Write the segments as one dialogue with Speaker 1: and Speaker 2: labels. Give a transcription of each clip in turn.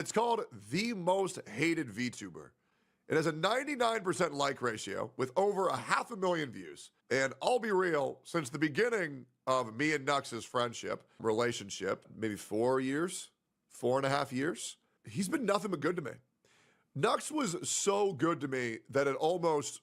Speaker 1: It's called The Most Hated VTuber. It has a 99% like ratio with over 500,000 views. And I'll be real, since the beginning of me and Nux's friendship, relationship, maybe 4 years, 4.5 years, he's been nothing but good to me. Nux was so good to me that it almost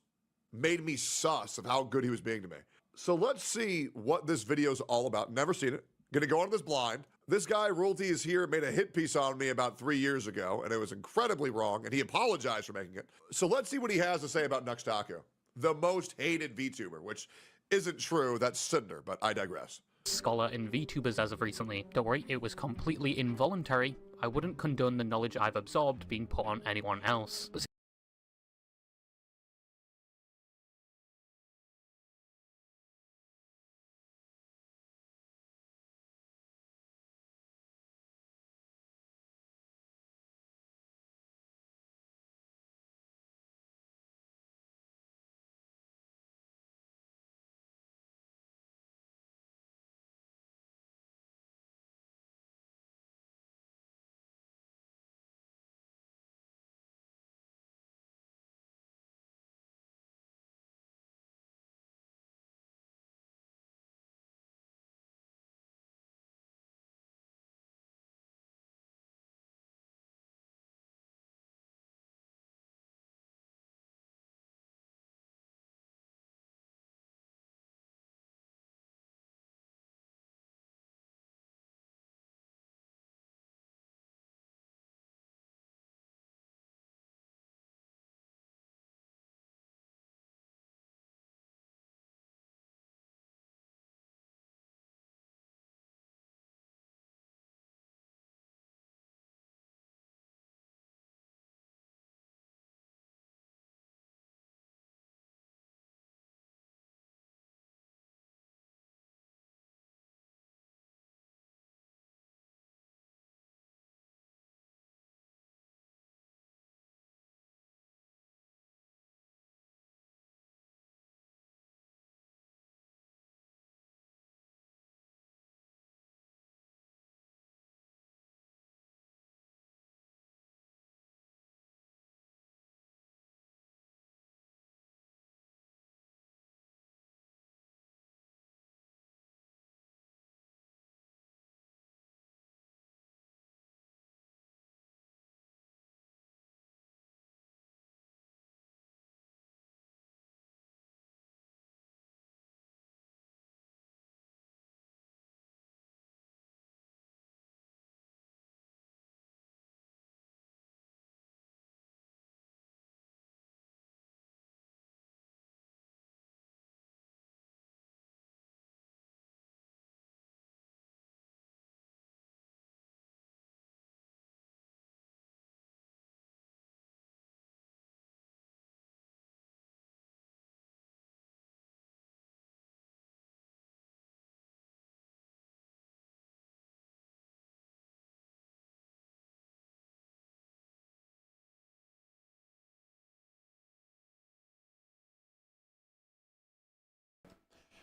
Speaker 1: made me sus of how good he was being to me. So let's see what this video is all about. Never seen it. Gonna go on this blind. This guy, Royalty is Here, made a hit piece on me about 3 years ago, and it was incredibly wrong, and he apologized for making it. So let's see what he has to say about Nux Taku, the most hated VTuber, which isn't true. That's Cinder, but I digress.
Speaker 2: Scholar in VTubers as of recently. Don't worry, it was completely involuntary. I wouldn't condone the knowledge I've absorbed being put on anyone else.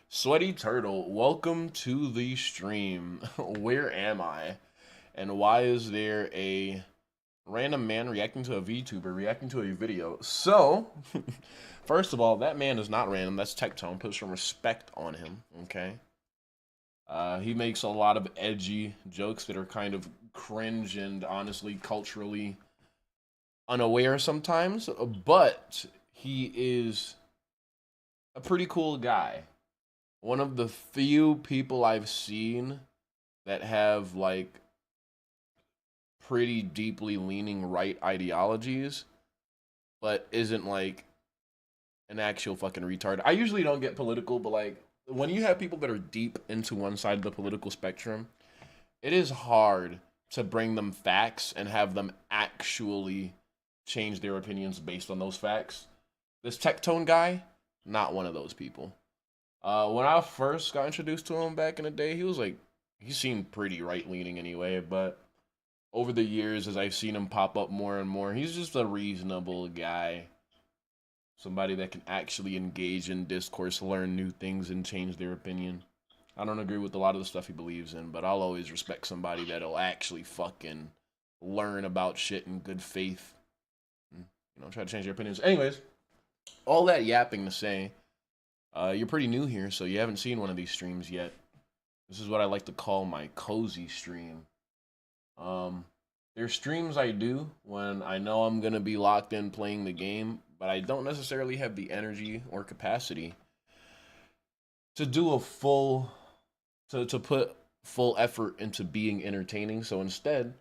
Speaker 3: Sweaty Turtle, welcome to the stream. Where am I? And why is there a random man reacting to a VTuber reacting to a video? So, first of all, that man is not random. That's Tectone. Put some respect on him, okay? He makes a lot of edgy jokes that are kind of cringe and honestly culturally unaware sometimes, but he is a pretty cool guy. One of the few people I've seen that have like pretty deeply leaning right ideologies, but isn't like an actual fucking retard. I usually don't get political, but like when you have people that are deep into one side of the political spectrum, it is hard to bring them facts and have them actually change their opinions based on those facts. This Tectone guy, not one of those people. When I first got introduced to him back in the day, he seemed pretty right leaning anyway, but over the years, as I've seen him pop up more and more, he's just a reasonable guy. Somebody that can actually engage in discourse, learn new things, and change their opinion. I don't agree with a lot of the stuff he believes in, but I'll always respect somebody that'll actually fucking learn about shit in good faith. Try to change their opinions. Anyways, all that yapping to say, you're pretty new here, so you haven't seen one of these streams yet. This is what I like to call my cozy stream. There's streams I do when I know I'm going to be locked in playing the game, but I don't necessarily have the energy or capacity to do a full, to put full effort into being entertaining. So instead,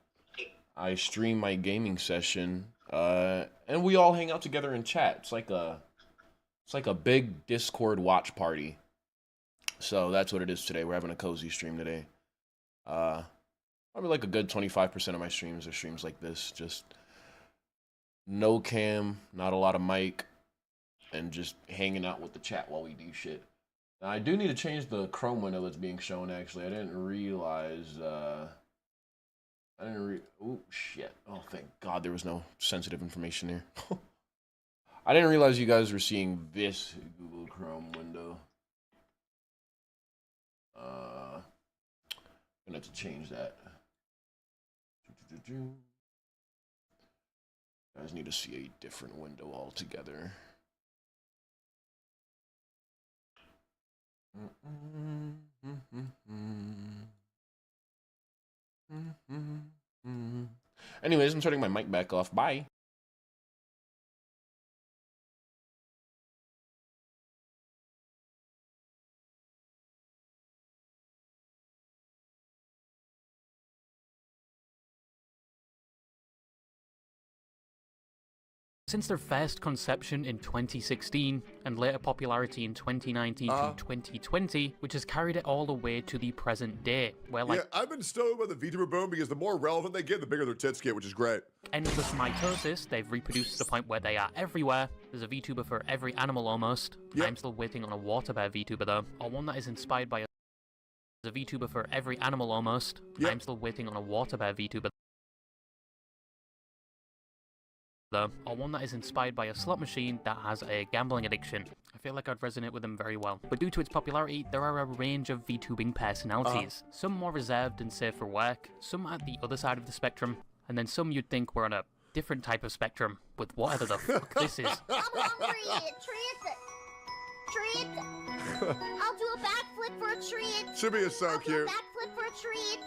Speaker 3: I stream my gaming session, and we all hang out together and chat. It's like a big Discord watch party. So that's what it is today. We're having a cozy stream today. Probably like a good 25% of my streams are streams like this. Just no cam, not a lot of mic, and just hanging out with the chat while we do shit. Now, I do need to change the Chrome window that's being shown, actually. I didn't realize, oh, shit. Oh, thank God there was no sensitive information there. I didn't realize you guys were seeing this Google Chrome window. I'm gonna have to change that. You guys need to see a different window altogether. Anyways, I'm turning my mic back off. Bye.
Speaker 2: Since their first conception in 2016 and later popularity in 2019 to 2020, which has carried it all the way to the present day, where like
Speaker 1: I've been stoked by the VTuber boom because the more relevant they get, the bigger their tits get, which is great.
Speaker 2: endless mitosis, they've reproduced to the point where they are everywhere. There's a VTuber for every animal almost.
Speaker 1: Yep.
Speaker 2: I'm still waiting on a water bear VTuber though, or one that is inspired by a... There's a VTuber for every animal almost.
Speaker 1: Yep.
Speaker 2: I'm still waiting on a water bear VTuber though, or one that is inspired by a slot machine that has a gambling addiction. I feel like I'd resonate with them very well. But due to its popularity, there are a range of VTubing personalities. Some more reserved and safe for work, some at the other side of the spectrum, and then some you'd think were on a different type of spectrum with whatever the fuck this is.
Speaker 4: I'm hungry! Treat! I'll do a backflip for a treat!
Speaker 1: Chibi is so cute.
Speaker 4: Backflip for a treat!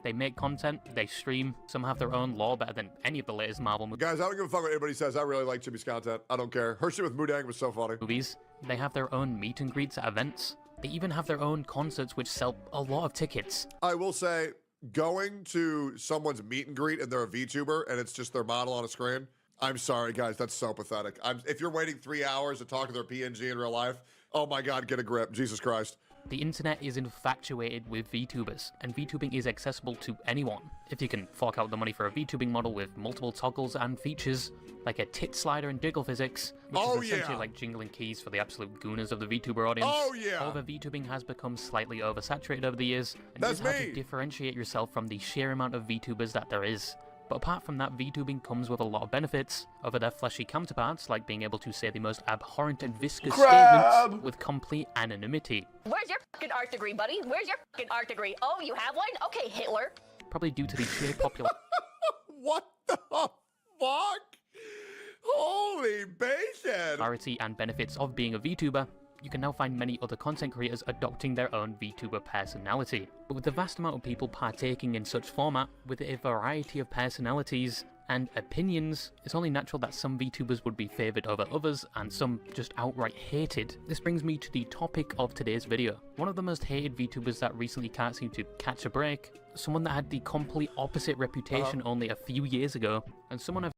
Speaker 2: They make content, they stream, some have their own lore better than any of the latest Marvel
Speaker 1: Guys, I don't give a fuck what anybody says. I really like Chibi's content. I don't care. Her shit with Mudang was so funny.
Speaker 2: movies. They have their own meet and greets at events. They even have their own concerts which sell a lot of tickets.
Speaker 1: I will say, going to someone's meet and greet and they're a VTuber and it's just their model on a screen, I'm sorry, guys, that's so pathetic. If you're waiting 3 hours to talk to their PNG in real life, oh my God, get a grip. Jesus Christ.
Speaker 2: The internet is infatuated with VTubers, and VTubing is accessible to anyone. If you can fork out the money for a VTubing model with multiple toggles and features, like a tit slider and jiggle physics, which is essentially like jingling keys for the absolute gooners of the VTuber audience.
Speaker 1: Oh yeah!
Speaker 2: However, VTubing has become slightly oversaturated over the years, and
Speaker 1: That's
Speaker 2: it's hard
Speaker 1: me.
Speaker 2: to differentiate yourself from the sheer amount of VTubers that there is. But apart from that, VTubing comes with a lot of benefits over their fleshy counterparts, like being able to say the most abhorrent and viscous statements with complete anonymity.
Speaker 5: Where's your fucking art degree, buddy? Where's your fucking art degree? Oh, you have one? Okay, Hitler.
Speaker 2: Probably due to the sheer
Speaker 1: What the fuck? Holy bacon!
Speaker 2: popularity and benefits of being a VTuber, you can now find many other content creators adopting their own VTuber personality. But with the vast amount of people partaking in such format, with a variety of personalities and opinions, it's only natural that some VTubers would be favoured over others, and some just outright hated. This brings me to the topic of today's video. One of the most hated VTubers that recently can't seem to catch a break, someone that had the complete opposite reputation only a few years ago, and someone I've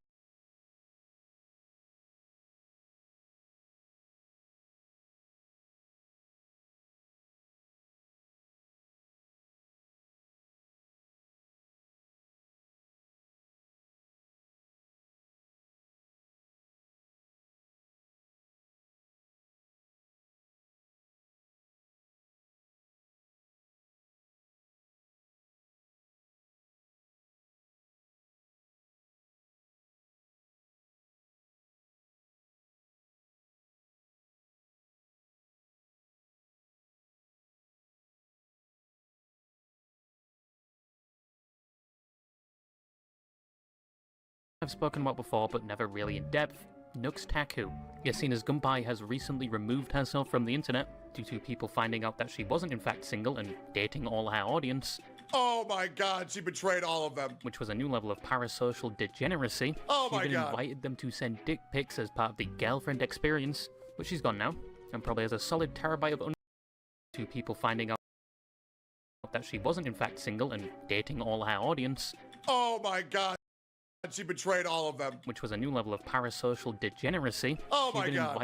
Speaker 2: I've spoken about before, but never really in depth, Nux Taku. Yes, seen as Gunpei has recently removed herself from the internet due to people finding out that she wasn't in fact single and dating all her audience,
Speaker 1: Oh my god, she betrayed all of them.
Speaker 2: which was a new level of parasocial degeneracy.
Speaker 1: Oh
Speaker 2: She
Speaker 1: my
Speaker 2: even
Speaker 1: god.
Speaker 2: invited them to send dick pics as part of the girlfriend experience, but she's gone now, and probably has a solid terabyte of to people finding out that she wasn't in fact single and dating all her audience,
Speaker 1: Oh my god, she betrayed all of them.
Speaker 2: which was a new level of parasocial degeneracy.
Speaker 1: Oh
Speaker 2: She
Speaker 1: my
Speaker 2: even
Speaker 1: god.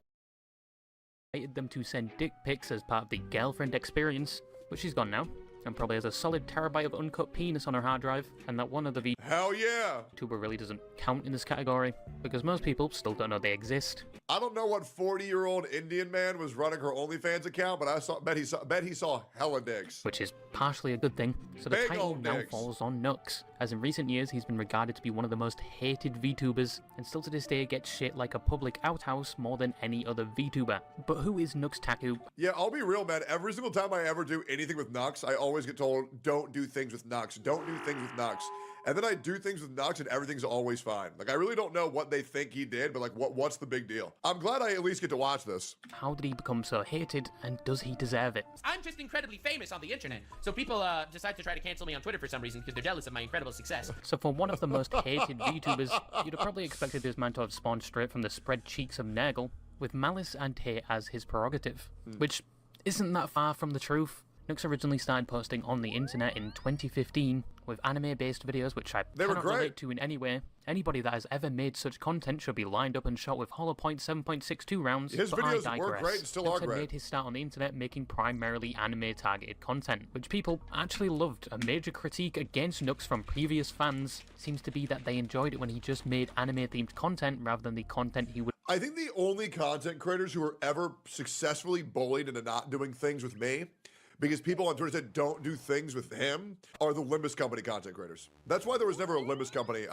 Speaker 2: invited them to send dick pics as part of the girlfriend experience, but she's gone now, and probably has a solid terabyte of uncut penis on her hard drive, and that one of the
Speaker 1: Hell yeah.
Speaker 2: VTuber really doesn't count in this category, because most people still don't know they exist.
Speaker 1: I don't know what 40-year-old Indian man was running her OnlyFans account, but bet he saw hella dicks.
Speaker 2: Which is partially a good thing, so the
Speaker 1: Big
Speaker 2: title
Speaker 1: old
Speaker 2: now
Speaker 1: dicks.
Speaker 2: falls on Nux, as in recent years he's been regarded to be one of the most hated VTubers, and still to this day gets shit like a public outhouse more than any other VTuber. But who is Nux Taku?
Speaker 1: Yeah, I'll be real, man. Every single time I ever do anything with Nux, I always get told, don't do things with Nux. Don't do things with Nux. And then I do things with Nux and everything's always fine. Like, I really don't know what they think he did, but like, what's the big deal? I'm glad I at least get to watch this.
Speaker 2: How did he become so hated, and does he deserve it?
Speaker 6: I'm just incredibly famous on the internet, so people decide to try to cancel me on Twitter for some reason because they're jealous of my incredible success.
Speaker 2: So for one of the most hated VTubers, you'd have probably expected this man to have spawned straight from the spread cheeks of Nurgle, with malice and hate as his prerogative, which isn't that far from the truth. Nux originally started posting on the internet in 2015 with anime-based videos, which I
Speaker 1: They were
Speaker 2: cannot
Speaker 1: great.
Speaker 2: relate to in any way. Anybody that has ever made such content should be lined up and shot with hollow point 7.62 rounds.
Speaker 1: His
Speaker 2: but I
Speaker 1: videos were
Speaker 2: digress.
Speaker 1: great and still
Speaker 2: Nux
Speaker 1: are
Speaker 2: had
Speaker 1: great.
Speaker 2: made his start on the internet making primarily anime-targeted content, which people actually loved. A major critique against Nux from previous fans seems to be that they enjoyed it when he just made anime-themed content rather than the content he would
Speaker 1: I think the only content creators who were ever successfully bullied into not doing things with me, because people on Twitter said don't do things with him, are the Limbus Company content creators. That's why there was never a Limbus Company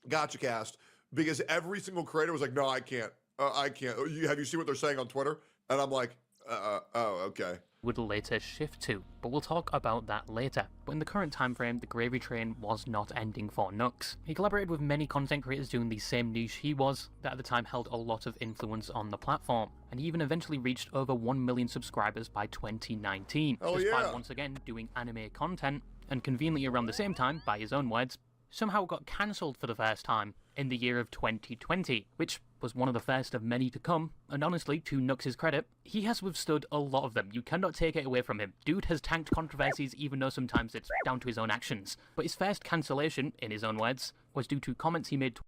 Speaker 1: Gotcha Cast, because every single creator was like, no, I can't. I can't. Have you seen what they're saying on Twitter? And I'm like, oh, okay.
Speaker 2: would later shift to, but we'll talk about that later. But in the current time frame, the gravy train was not ending for Nux. He collaborated with many content creators doing the same niche he was, that at the time held a lot of influence on the platform, and he even eventually reached over 1 million subscribers by 2019,
Speaker 1: Oh,
Speaker 2: despite
Speaker 1: yeah.
Speaker 2: once again doing anime content, and conveniently around the same time, by his own words, somehow got cancelled for the first time in the year of 2020, which was one of the first of many to come, and honestly, to Nux's credit, he has withstood a lot of them. You cannot take it away from him. Dude has tanked controversies even though sometimes it's down to his own actions. But his first cancellation, in his own words, was due to comments he made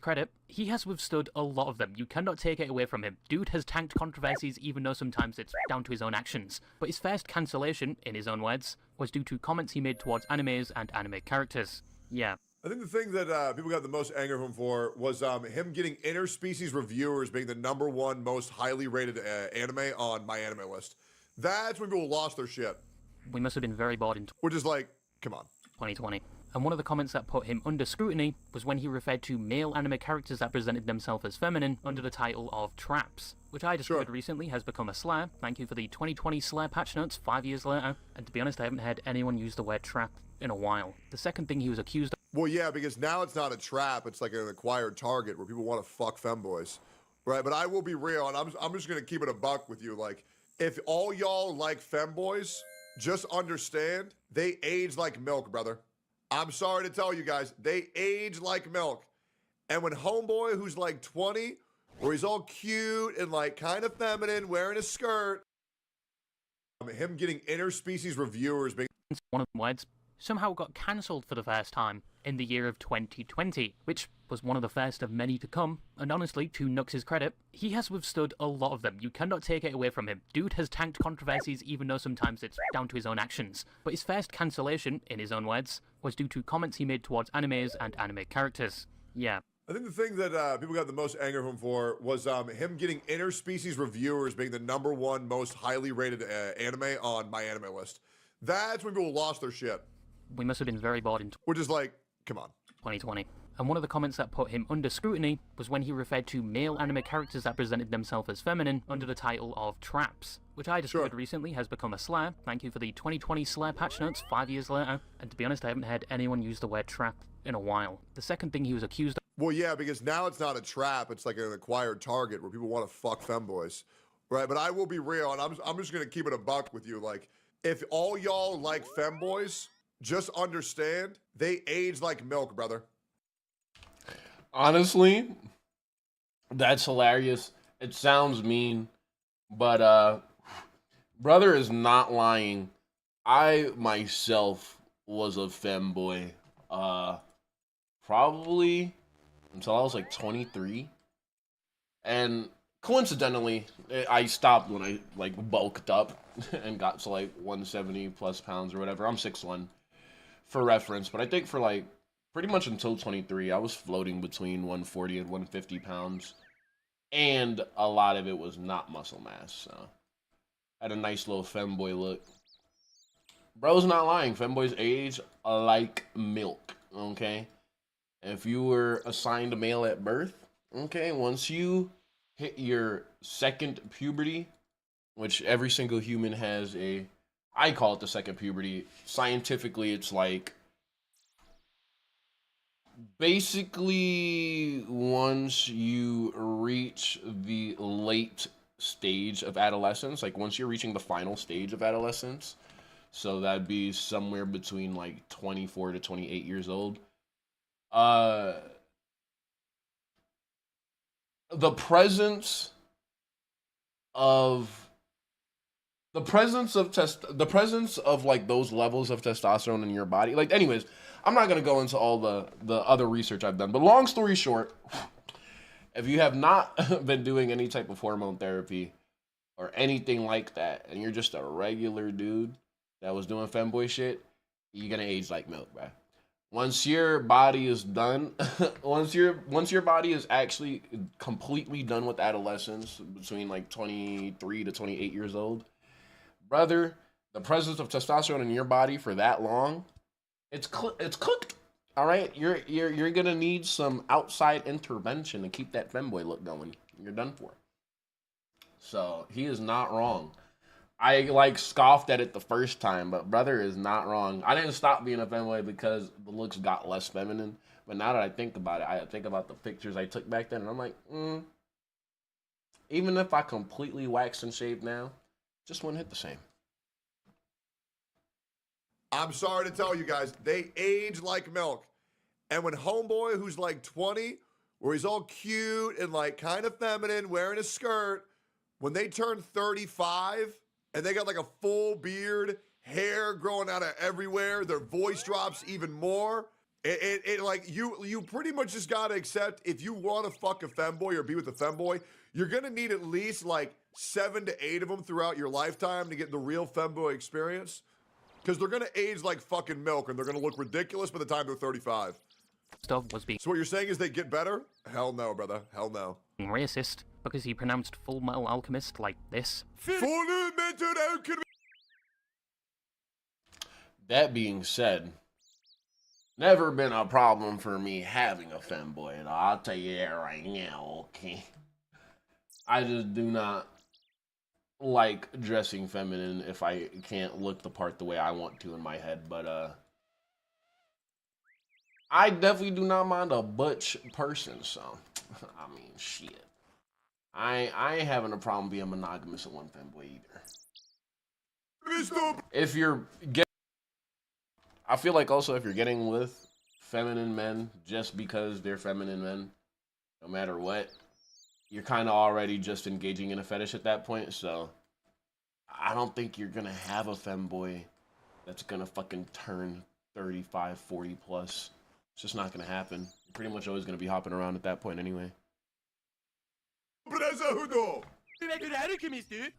Speaker 2: credit. He has withstood a lot of them. You cannot take it away from him. Dude has tanked controversies even though sometimes it's down to his own actions. But his first cancellation, in his own words, was due to comments he made towards animes and anime characters. Yeah.
Speaker 1: I think the thing that people got the most anger from him for was him getting interspecies reviewers being the #1 most highly rated anime on my anime list. That's when people lost their shit.
Speaker 2: We must have been very bored in
Speaker 1: Which is like, come on.
Speaker 2: 2020. And one of the comments that put him under scrutiny was when he referred to male anime characters that presented themselves as feminine under the title of traps, which I discovered
Speaker 1: Sure.
Speaker 2: recently has become a slur. Thank you for the 2020 slur patch notes 5 years later. And to be honest, I haven't heard anyone use the word trap in a while. The second thing he was accused
Speaker 1: Well, yeah, because now it's not a trap. It's like an acquired target where people want to fuck femboys. Right? But I will be real, and I'm just going to keep it a buck with you. Like, if all y'all like femboys, just understand they age like milk, brother. I'm sorry to tell you guys, they age like milk. And when homeboy who's like 20, where he's all cute and like kind of feminine, wearing a skirt, him getting interspecies reviewers being
Speaker 2: one of the words somehow got cancelled for the first time in the year of 2020, which was one of the first of many to come, and honestly, to Nux's credit, he has withstood a lot of them. You cannot take it away from him. Dude has tanked controversies even though sometimes it's down to his own actions. But his first cancellation, in his own words, was due to comments he made towards animes and anime characters. Yeah.
Speaker 1: I think the thing that people got the most anger from him for was him getting interspecies reviewers being the #1 most highly rated anime on my anime list. That's when people lost their shit.
Speaker 2: We must have been very bored in
Speaker 1: Which is like, come on.
Speaker 2: 2020. And one of the comments that put him under scrutiny was when he referred to male anime characters that presented themselves as feminine under the title of traps, which I discovered recently has become a slur. Thank you for the 2020 slur patch notes 5 years later. And to be honest, I haven't heard anyone use the word trap in a while. The second thing he was accused of.
Speaker 1: Well, yeah, because now it's not a trap. It's like an acquired target where people want to fuck femboys. Right, but I will be real, and I'm just going to keep it a buck with you. Like, if all y'all like femboys, just understand, they age like milk, brother.
Speaker 3: Honestly, that's hilarious. It sounds mean, but brother is not lying. I myself was a femboy, probably until I was like 23, and coincidentally, I stopped when I like bulked up and got to like 170 plus pounds or whatever. I'm 6'1" for reference, but I think for like pretty much until 23, I was floating between 140 and 150 pounds, and a lot of it was not muscle mass. So I had a nice little femboy look. Bro's not lying. Femboys age like milk. Okay, if you were assigned a male at birth, okay, once you hit your second puberty, which every single human has I call it the second puberty. Scientifically, it's like, basically, once you reach the late stage of adolescence, like once you're reaching the final stage of adolescence, so that'd be somewhere between like 24 to 28 years old, the presence of like those levels of testosterone in your body. Like, anyways, I'm not gonna go into all the other research I've done, but long story short, if you have not been doing any type of hormone therapy or anything like that, and you're just a regular dude that was doing femboy shit, you're gonna age like milk, bruh. Once your body is done, once your body is actually completely done with adolescence, between like 23 to 28 years old, brother, the presence of testosterone in your body for that long, it's cooked. All right, you're gonna need some outside intervention to keep that femboy look going. You're done for. So he is not wrong. I like scoffed at it the first time, but brother is not wrong. I didn't stop being a femboy because the looks got less feminine. But now that I think about it, I think about the pictures I took back then, and I'm like, even if I completely waxed and shaved now, just wouldn't hit the same.
Speaker 1: I'm sorry to tell you guys, they age like milk. And when homeboy, who's like 20, where he's all cute and like kind of feminine, wearing a skirt, when they turn 35 and they got like a full beard, hair growing out of everywhere, their voice drops even more. It like you pretty much just gotta accept, if you want to fuck a femboy or be with a femboy, you're gonna need at least like 7 to 8 of them throughout your lifetime to get the real femboy experience. Because they're gonna age like fucking milk and they're gonna look ridiculous by the time they're 35.
Speaker 2: Stuff was being
Speaker 1: So what you're saying is they get better? Hell no, brother. Hell no.
Speaker 2: racist because he pronounced Full Metal Alchemist like this.
Speaker 1: Full Metal Alchemist.
Speaker 3: That being said, never been a problem for me having a femboy, and I'll tell you that right now, okay? I just do not like dressing feminine if I can't look the part the way I want to in my head, but I definitely do not mind a butch person, so I mean, shit. I ain't having a problem being monogamous with one femboy either. If you're I feel like also if you're getting with feminine men just because they're feminine men, no matter what, you're kind of already just engaging in a fetish at that point, so I don't think you're gonna have a femboy that's gonna fucking turn 35, 40 plus. It's just not gonna happen. You're pretty much always gonna be hopping around at that point anyway.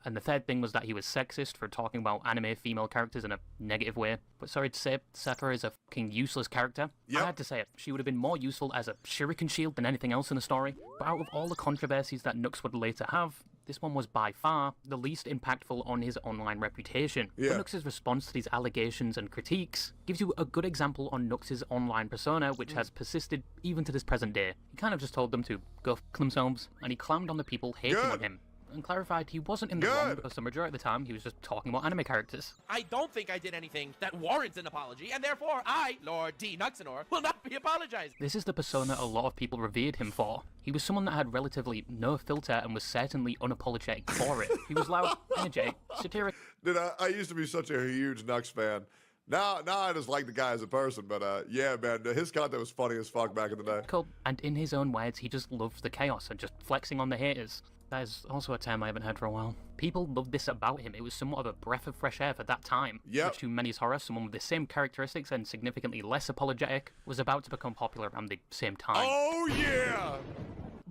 Speaker 2: And the third thing was that he was sexist for talking about anime female characters in a negative way. But sorry to say, Sakura is a fucking useless character.
Speaker 1: Yep.
Speaker 2: I had to say it. She would have been more useful as a shuriken shield than anything else in the story. But out of all the controversies that Nux would later have, this one was by far the least impactful on his online reputation.
Speaker 1: Yeah.
Speaker 2: But Nux's response to these allegations and critiques gives you a good example on Nux's online persona, which has persisted even to this present day. He kind of just told them to go f themselves, and he clammed on the people hating on
Speaker 1: Good.
Speaker 2: him, and clarified he wasn't in the wrong
Speaker 1: Good.
Speaker 2: because the majority of the time he was just talking about anime characters.
Speaker 6: I don't think I did anything that warrants an apology, and therefore I, Lord D. Nuxanor, will not be apologizing.
Speaker 2: This is the persona a lot of people revered him for. He was someone that had relatively no filter and was certainly unapologetic for it. He was loud, energetic, satiric,
Speaker 1: Dude, I used to be such a huge Nux fan. Now I just like the guy as a person, but yeah, man, his content was funny as fuck back in the day.
Speaker 2: and in his own words, he just loved the chaos and just flexing on the haters. That is also a term I haven't heard for a while. People loved this about him. It was somewhat of a breath of fresh air for that time.
Speaker 1: Yep.
Speaker 2: Which, to many's horror, someone with the same characteristics and significantly less apologetic was about to become popular around the same time.
Speaker 1: Oh yeah!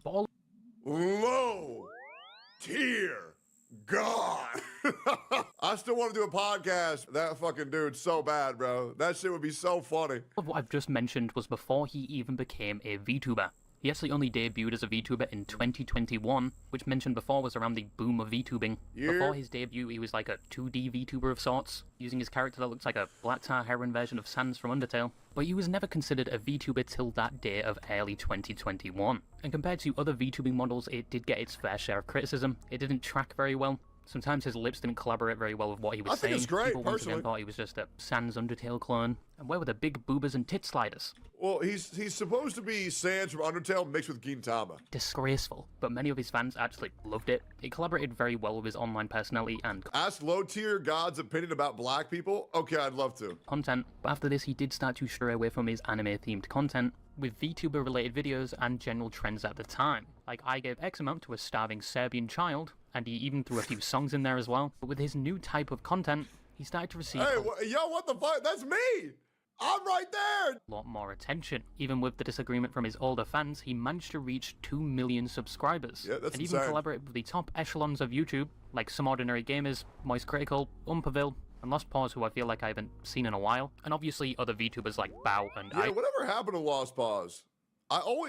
Speaker 2: But all
Speaker 1: Low tier God. I still want to do a podcast. That fucking dude so bad, bro. That shit would be so funny.
Speaker 2: of what I've just mentioned was before he even became a VTuber. He actually only debuted as a VTuber in 2021, which mentioned before was around the boom of VTubing.
Speaker 1: Yeah.
Speaker 2: Before his debut, he was like a 2D VTuber of sorts, using his character that looks like a black tar heroin version of Sans from Undertale. But he was never considered a VTuber till that day of early 2021. And compared to other VTubing models, it did get its fair share of criticism. It didn't track very well. Sometimes his lips didn't collaborate very well with what he was
Speaker 1: I think
Speaker 2: saying.
Speaker 1: it's great,
Speaker 2: People once
Speaker 1: personally.
Speaker 2: again thought he was just a Sans Undertale clone. And where were the big boobers and tit sliders?
Speaker 1: Well, he's supposed to be Sans from Undertale mixed with Gintama.
Speaker 2: Disgraceful, but many of his fans actually loved it. It collaborated very well with his online personality and
Speaker 1: Ask low tier God's opinion about black people? Okay, I'd love to.
Speaker 2: content, but after this he did start to stray away from his anime-themed content, with VTuber-related videos and general trends at the time. Like, I gave X amount to a starving Serbian child, and he even threw a few songs in there as well. But with his new type of content, he started to receive
Speaker 1: Hey, yo, what the fuck? That's me! I'm right there!
Speaker 2: a lot more attention. Even with the disagreement from his older fans, he managed to reach 2 million subscribers.
Speaker 1: Yeah, that's
Speaker 2: and even
Speaker 1: insane.
Speaker 2: collaborated with the top echelons of YouTube, like Some Ordinary Gamers, Moist Critical, Umperville, and Lost Pause, who I feel like I haven't seen in a while, and obviously other VTubers like Bao and
Speaker 1: Yeah, whatever happened to Lost Pause?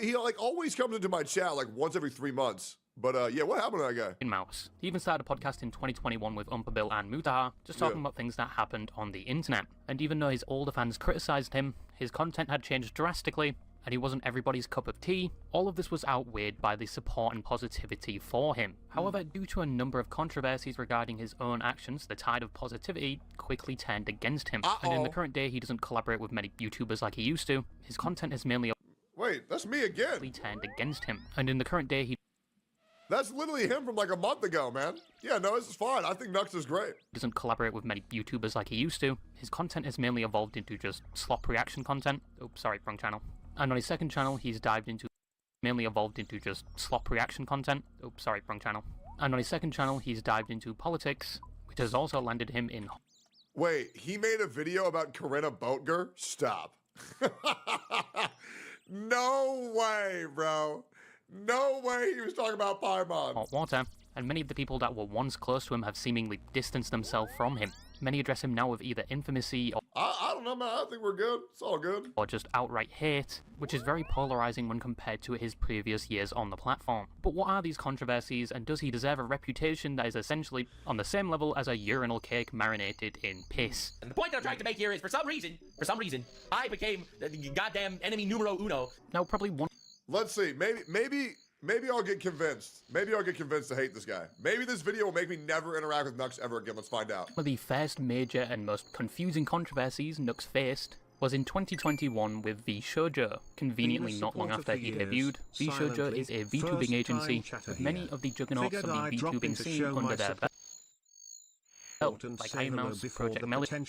Speaker 1: He always comes into my chat like once every 3 months. But yeah, what happened to that guy?
Speaker 2: Mouse. He even started a podcast in 2021 with Umperbill and Mutaha, just talking
Speaker 1: Yeah.
Speaker 2: about things that happened on the internet. And even though his older fans criticized him, his content had changed drastically, and he wasn't everybody's cup of tea. All of this was outweighed by the support and positivity for him. However, due to a number of controversies regarding his own actions, the tide of positivity quickly turned against him. And in the
Speaker 1: Uh-oh.
Speaker 2: current day, he doesn't collaborate with many YouTubers like he used to. His content is mainly
Speaker 1: Wait, that's me again.
Speaker 2: turned against him. And in the current day, he
Speaker 1: That's literally him from like a month ago, man. Yeah, no, this is fine. I think Nux is great.
Speaker 2: doesn't collaborate with many YouTubers like he used to. His content has mainly evolved into just slop reaction content. Oops, sorry, wrong channel. And on his second channel, he's dived into mainly evolved into just slop reaction content. Oops, sorry, wrong channel. And on his second channel, he's dived into politics, which has also landed him in
Speaker 1: Wait, he made a video about Corinna Boatger? Stop. No way, bro. No way he was talking about Paimon.
Speaker 2: hot water, and many of the people that were once close to him have seemingly distanced themselves from him. Many address him now with either infamousy
Speaker 1: I don't know, man. I think we're good. It's all good.
Speaker 2: or just outright hate, which is very polarizing when compared to his previous years on the platform. But what are these controversies, and does he deserve a reputation that is essentially on the same level as a urinal cake marinated in piss?
Speaker 6: And the point that I'm trying to make here is, for some reason, I became the goddamn enemy numero uno.
Speaker 2: Now, probably one
Speaker 1: Let's see. Maybe I'll get convinced. Maybe I'll get convinced to hate this guy. Maybe this video will make me never interact with Nux ever again. Let's find out.
Speaker 2: of the first major and most confusing controversies Nux faced was in 2021 with VShojo. Conveniently not long after he debuted, VShojo is a VTubing agency with many of the juggernauts of the VTubing scene under their belt, like Iron Mouse, Project Melody,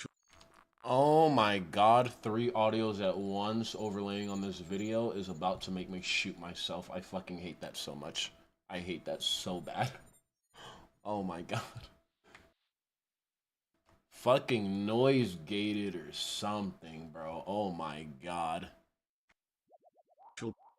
Speaker 3: Oh my god, 3 audios at once overlaying on this video is about to make me shoot myself. I fucking hate that so much. I hate that so bad. Oh my god. Fucking noise gated or something, bro. Oh my god.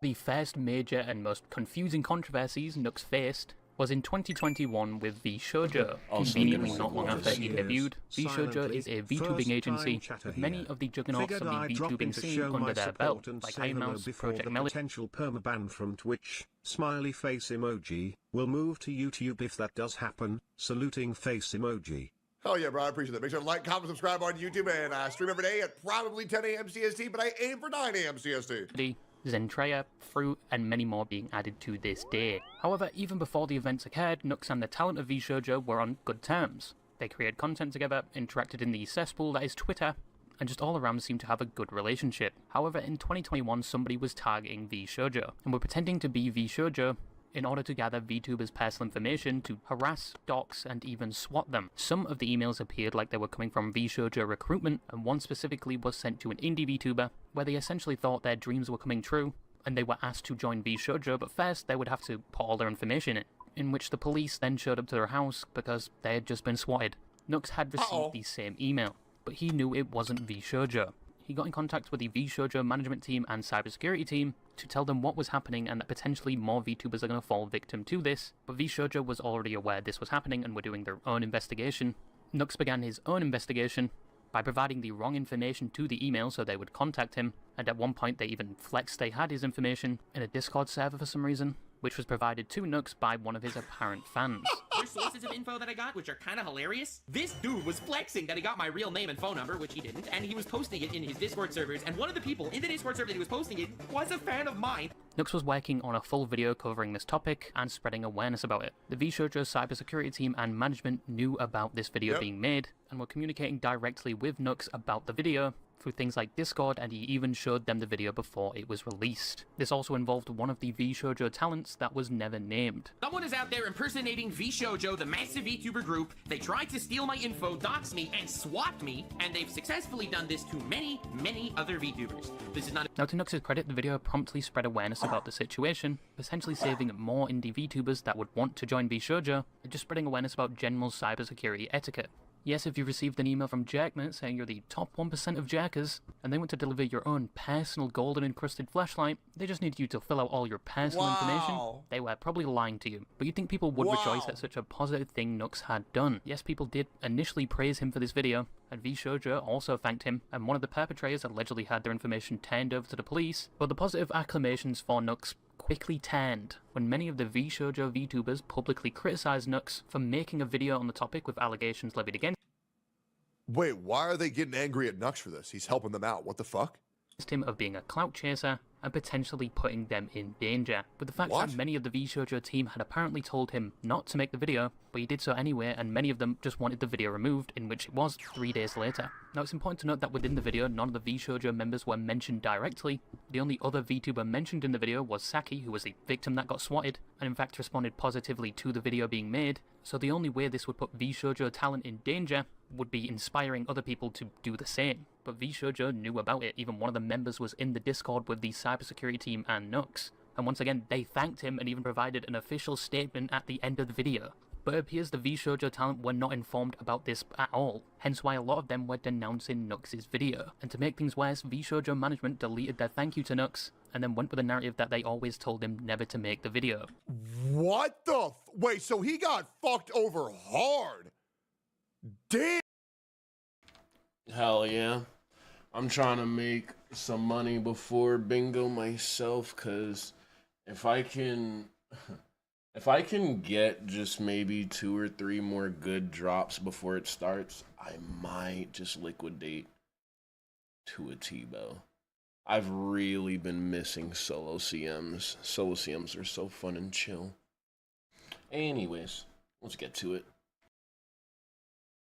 Speaker 2: The first major and most confusing controversies Nux faced was in 2021 with V Shoujo.
Speaker 3: Oh,
Speaker 2: Conveniently
Speaker 3: so
Speaker 2: not long after he debuted, V Shoujo is a VTubing agency with many of the juggernauts of the VTubing scene under their belt, like Iron Mouse, Project Melody.
Speaker 7: Potential permaban from Twitch, smiley face emoji, will move to YouTube if that does happen, saluting face emoji.
Speaker 1: Hell yeah, bro. I appreciate that. Make sure to like, comment, subscribe on YouTube, and I stream every day at probably 10 a.m. CST, but I aim for 9 a.m. CST.
Speaker 2: Zentreya, Fruit, and many more being added to this day. However, even before the events occurred, Nux and the talent of V Shoujo were on good terms. They created content together, interacted in the cesspool that is Twitter, and just all around seemed to have a good relationship. However, in 2021, somebody was targeting V Shoujo, and were pretending to be V Shoujo in order to gather VTubers' personal information to harass, dox, and even swat them. Some of the emails appeared like they were coming from V Shoujo recruitment, and one specifically was sent to an indie VTuber, where they essentially thought their dreams were coming true, and they were asked to join V Shoujo, but first they would have to put all their information in which the police then showed up to their house because they had just been swatted. Nux had received the same email, but he knew it wasn't V Shoujo. He got in contact with the V Shoujo management team and cybersecurity team to tell them what was happening and that potentially more VTubers are going to fall victim to this, but V Shoujo was already aware this was happening and were doing their own investigation. Nux began his own investigation by providing the wrong information to the email so they would contact him, and at one point they even flexed they had his information in a Discord server for some reason, which was provided to Nux by one of his apparent fans.
Speaker 6: There's sources of info that I got, which are kind of hilarious. This dude was flexing that he got my real name and phone number, which he didn't, and he was posting it in his Discord servers, and one of the people in the Discord server that he was posting it was a fan of mine.
Speaker 2: Nux was working on a full video covering this topic and spreading awareness about it. The V Shoujo cybersecurity team and management knew about this video being made, and were communicating directly with Nux about the video through things like Discord, and he even showed them the video before it was released. This also involved one of the V Shoujo talents that was never named.
Speaker 6: Someone is out there impersonating V Shoujo, the massive VTuber group. They tried to steal my info, dox me, and swat me, and they've successfully done this to many, many other VTubers. This is not.
Speaker 2: Now, to Nux's credit, the video promptly spread awareness about the situation, potentially saving more indie VTubers that would want to join V Shoujo, and just spreading awareness about general cybersecurity etiquette. Yes, if you received an email from Jerknet saying you're the top 1% of Jerkers, and they want to deliver your own personal golden encrusted flashlight, they just need you to fill out all your personal information, they were probably lying to you. But you'd think people would rejoice at such a positive thing Nux had done. Yes, people did initially praise him for this video, and V Shoujo also thanked him, and one of the perpetrators allegedly had their information turned over to the police, but the positive acclamations for Nux quickly turned when many of the V Shoujo VTubers publicly criticized Nux for making a video on the topic with allegations levied against
Speaker 1: Wait, why are they getting angry at Nux for this? He's helping them out. What the fuck?
Speaker 2: him of being a clout chaser and potentially putting them in danger. But the fact that many of the V Shoujo team had apparently told him not to make the video, but he did so anyway, and many of them just wanted the video removed, in which it was 3 days later. Now it's important to note that within the video, none of the V Shoujo members were mentioned directly. The only other VTuber mentioned in the video was Saki, who was the victim that got swatted, and in fact responded positively to the video being made. So the only way this would put V Shoujo talent in danger would be inspiring other people to do the same. But V Shoujo knew about it. Even one of the members was in the Discord with the cybersecurity team and Nux. And once again, they thanked him and even provided an official statement at the end of the video. But it appears the V Shoujo talent were not informed about this at all, hence why a lot of them were denouncing Nux's video. And to make things worse, V Shoujo management deleted their thank you to Nux, and then went with the narrative that they always told him never to make the video.
Speaker 1: What the wait, so he got fucked over hard. Damn.
Speaker 3: Hell yeah. I'm trying to make some money before bingo myself, cause if I can get just maybe 2 or 3 more good drops before it starts, I might just liquidate to a T-bow. I've really been missing solo CMs. Solo CMs are so fun and chill. Anyways, let's get to it.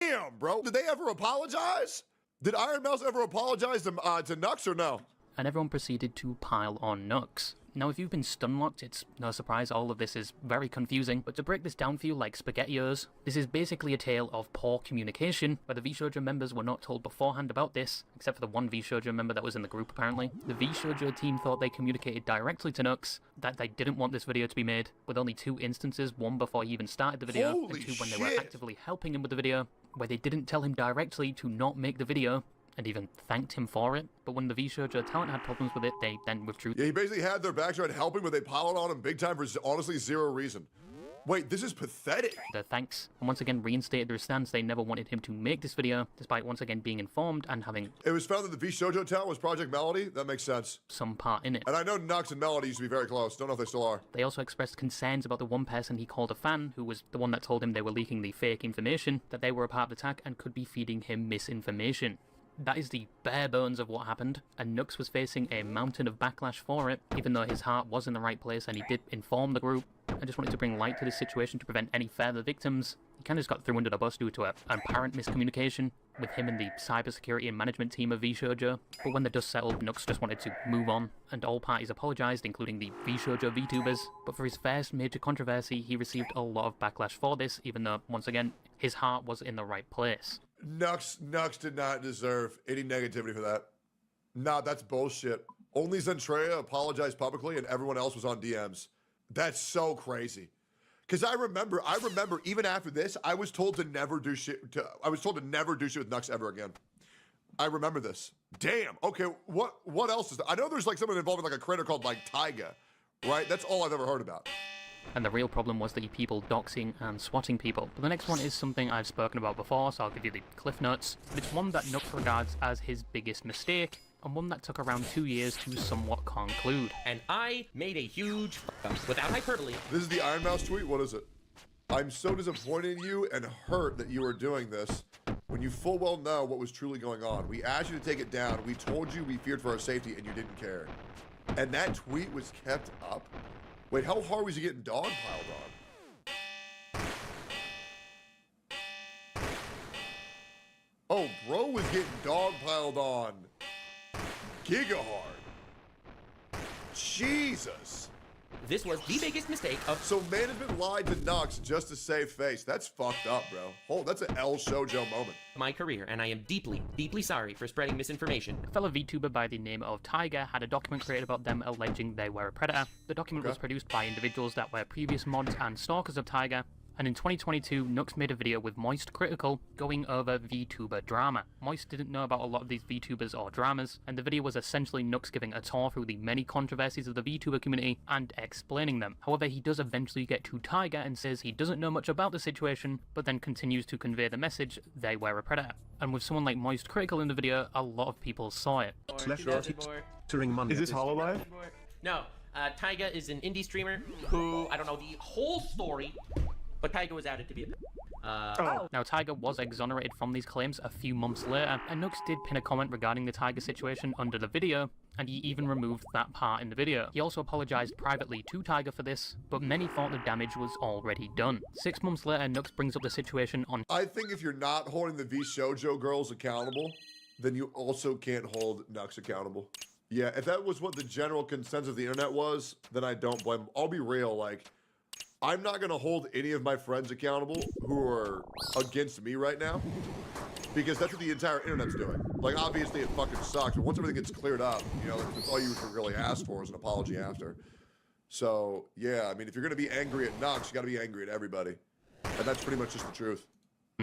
Speaker 1: Damn, bro. Did they ever apologize? Did Iron Mouse ever apologize to Nux or no?
Speaker 2: And everyone proceeded to pile on Nux. Now, if you've been stunlocked, it's no surprise all of this is very confusing, but to break this down for you like SpaghettiOs, this is basically a tale of poor communication, where the V Shoujo members were not told beforehand about this, except for the one V Shoujo member that was in the group apparently. The V Shoujo team thought they communicated directly to Nux that they didn't want this video to be made, with only 2 instances, one before he even started the video,
Speaker 1: Holy
Speaker 2: and 2 when they
Speaker 1: shit.
Speaker 2: were actively helping him with the video, where they didn't tell him directly to not make the video, and even thanked him for it. But when the V Shoujo talent had problems with it, they then withdrew.
Speaker 1: Yeah, he basically had their back, tried helping, but they piled on him big time for honestly 0 reason. Wait, this is pathetic.
Speaker 2: their thanks, and once again reinstated their stance they never wanted him to make this video, despite once again being informed and having
Speaker 1: It was found that the V Shoujo talent was Project Melody. That makes sense.
Speaker 2: some part in it.
Speaker 1: And I know Nux and Melody used to be very close. Don't know if they still are.
Speaker 2: They also expressed concerns about the one person he called a fan, who was the one that told him they were leaking the fake information, that they were a part of the attack and could be feeding him misinformation. That is the bare bones of what happened, and Nux was facing a mountain of backlash for it, even though his heart was in the right place and he did inform the group. I just wanted to bring light to this situation to prevent any further victims. He kind of just got thrown under the bus due to an apparent miscommunication with him and the cybersecurity and management team of VShojo. But when the dust settled, Nux just wanted to move on, and all parties apologised, including the VShojo VTubers. But for his first major controversy, he received a lot of backlash for this, even though, once again, his heart was in the right place.
Speaker 1: Nux did not deserve any negativity for that. Nah, that's bullshit. Only Zentrea apologized publicly and everyone else was on DMs. That's so crazy. Because I remember even after this, I was told to never do shit. I was told to never do shit with Nux ever again. I remember this. Damn. Okay. What else is there? I know there's like someone involved in like a creator called like Taiga, right? That's all I've ever heard about.
Speaker 2: And the real problem was the people doxing and swatting people. But the next one is something I've spoken about before, so I'll give you the cliff notes. But it's one that Nux regards as his biggest mistake, and one that took around 2 years to somewhat conclude.
Speaker 6: And I made a huge f*** without hyperbole.
Speaker 1: This is the Iron Mouse tweet. What is it? I'm so disappointed in you and hurt that you are doing this when you full well know what was truly going on. We asked you to take it down. We told you we feared for our safety and you didn't care. And that tweet was kept up? Wait, how hard was he getting dog piled on? Oh, bro was getting dog piled on. Giga hard. Jesus.
Speaker 6: This was the biggest mistake of
Speaker 1: So management lied to Nux just to save face. That's fucked up, bro. Oh, that's an El Shoujo moment.
Speaker 6: my career, and I am deeply, deeply sorry for spreading misinformation.
Speaker 2: A fellow VTuber by the name of Tiger had a document created about them alleging they were a predator. The document was produced by individuals that were previous mods and stalkers of Tiger, and in 2022, Nux made a video with Moist Critical going over VTuber drama. Moist didn't know about a lot of these VTubers or dramas, and the video was essentially Nux giving a tour through the many controversies of the VTuber community and explaining them. However, he does eventually get to Tiger and says he doesn't know much about the situation, but then continues to convey the message, they were a predator. And with someone like Moist Critical in the video, a lot of people saw it.
Speaker 7: Monday.
Speaker 8: Is this HoloLive?
Speaker 6: No, Taiga is an indie streamer who, I don't know the whole story, but Taiga was outed to be a
Speaker 2: Now, Tiger was exonerated from these claims a few months later, and Nux did pin a comment regarding the Tiger situation under the video, and he even removed that part in the video. He also apologized privately to Tiger for this, but many thought the damage was already done. 6 months later, Nux brings up the situation on
Speaker 1: I think if you're not holding the V Shoujo girls accountable, then you also can't hold Nux accountable. Yeah, if that was what the general consensus of the internet was, then I don't blame them. I'll be real, like, I'm not gonna hold any of my friends accountable who are against me right now, because that's what the entire internet's doing. Like, obviously it fucking sucks, but once everything gets cleared up, you know, that's all you could really ask for is an apology after. So, yeah, I mean, if you're gonna be angry at Nux, you gotta be angry at everybody. And that's pretty much just the truth.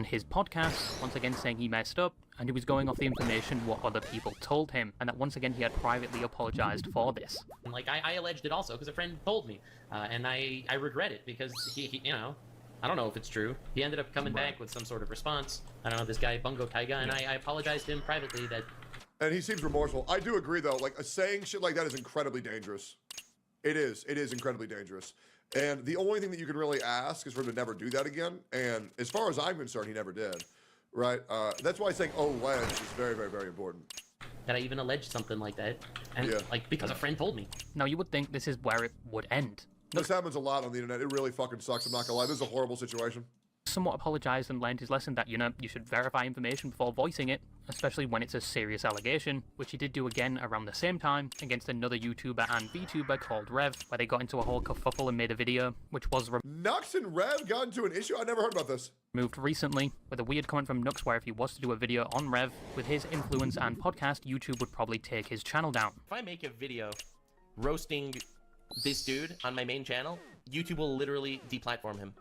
Speaker 2: his podcast, once again saying he messed up, and he was going off the information what other people told him, and that once again he had privately apologized for this.
Speaker 6: Like, I alleged it also because a friend told me, and I regret it because he, you know, I don't know if it's true. He ended up coming back with some sort of response. I don't know, this guy, Bungo Taiga, and I apologized to him privately that...
Speaker 1: And he seems remorseful. I do agree, though. Like, saying shit like that is incredibly dangerous. It is. It is incredibly dangerous. And the only thing that you can really ask is for him to never do that again. And as far as I'm concerned, he never did. Right? That's why saying, oh, Lens is very, very, very important.
Speaker 6: That I even alleged something like that. And, like, because a friend told me.
Speaker 2: Now, you would think this is where it would end.
Speaker 1: This happens a lot on the internet. It really fucking sucks. I'm not gonna lie. This is a horrible situation.
Speaker 2: Somewhat apologized and learned his lesson that, you know, you should verify information before voicing it, especially when it's a serious allegation, which he did do again around the same time against another YouTuber and VTuber called Rev, where they got into a whole kerfuffle and made a video, which was
Speaker 1: Nux and Rev got into an issue? I never heard about this.
Speaker 2: removed recently, with a weird comment from Nux where if he was to do a video on Rev, with his influence and podcast, YouTube would probably take his channel down.
Speaker 6: If I make a video roasting this dude on my main channel, YouTube will literally deplatform him.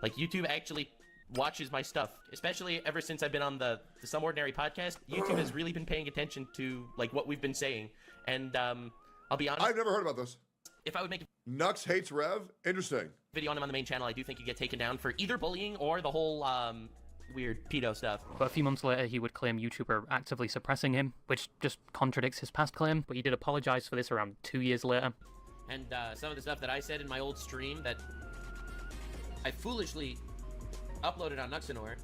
Speaker 6: Like, YouTube actually watches my stuff, especially ever since I've been on the Some Ordinary podcast. YouTube has really been paying attention to, like, what we've been saying. And, I'll be honest.
Speaker 1: I've never heard about this.
Speaker 6: If I would make a
Speaker 1: Nux hates Rev? Interesting.
Speaker 6: video on him on the main channel, I do think he'd get taken down for either bullying or the whole weird pedo stuff.
Speaker 2: But a few months later, he would claim YouTube were actively suppressing him, which just contradicts his past claim, but he did apologize for this around 2 years later.
Speaker 6: And some of the stuff that I said in my old stream that I foolishly uploaded on Nuxanor.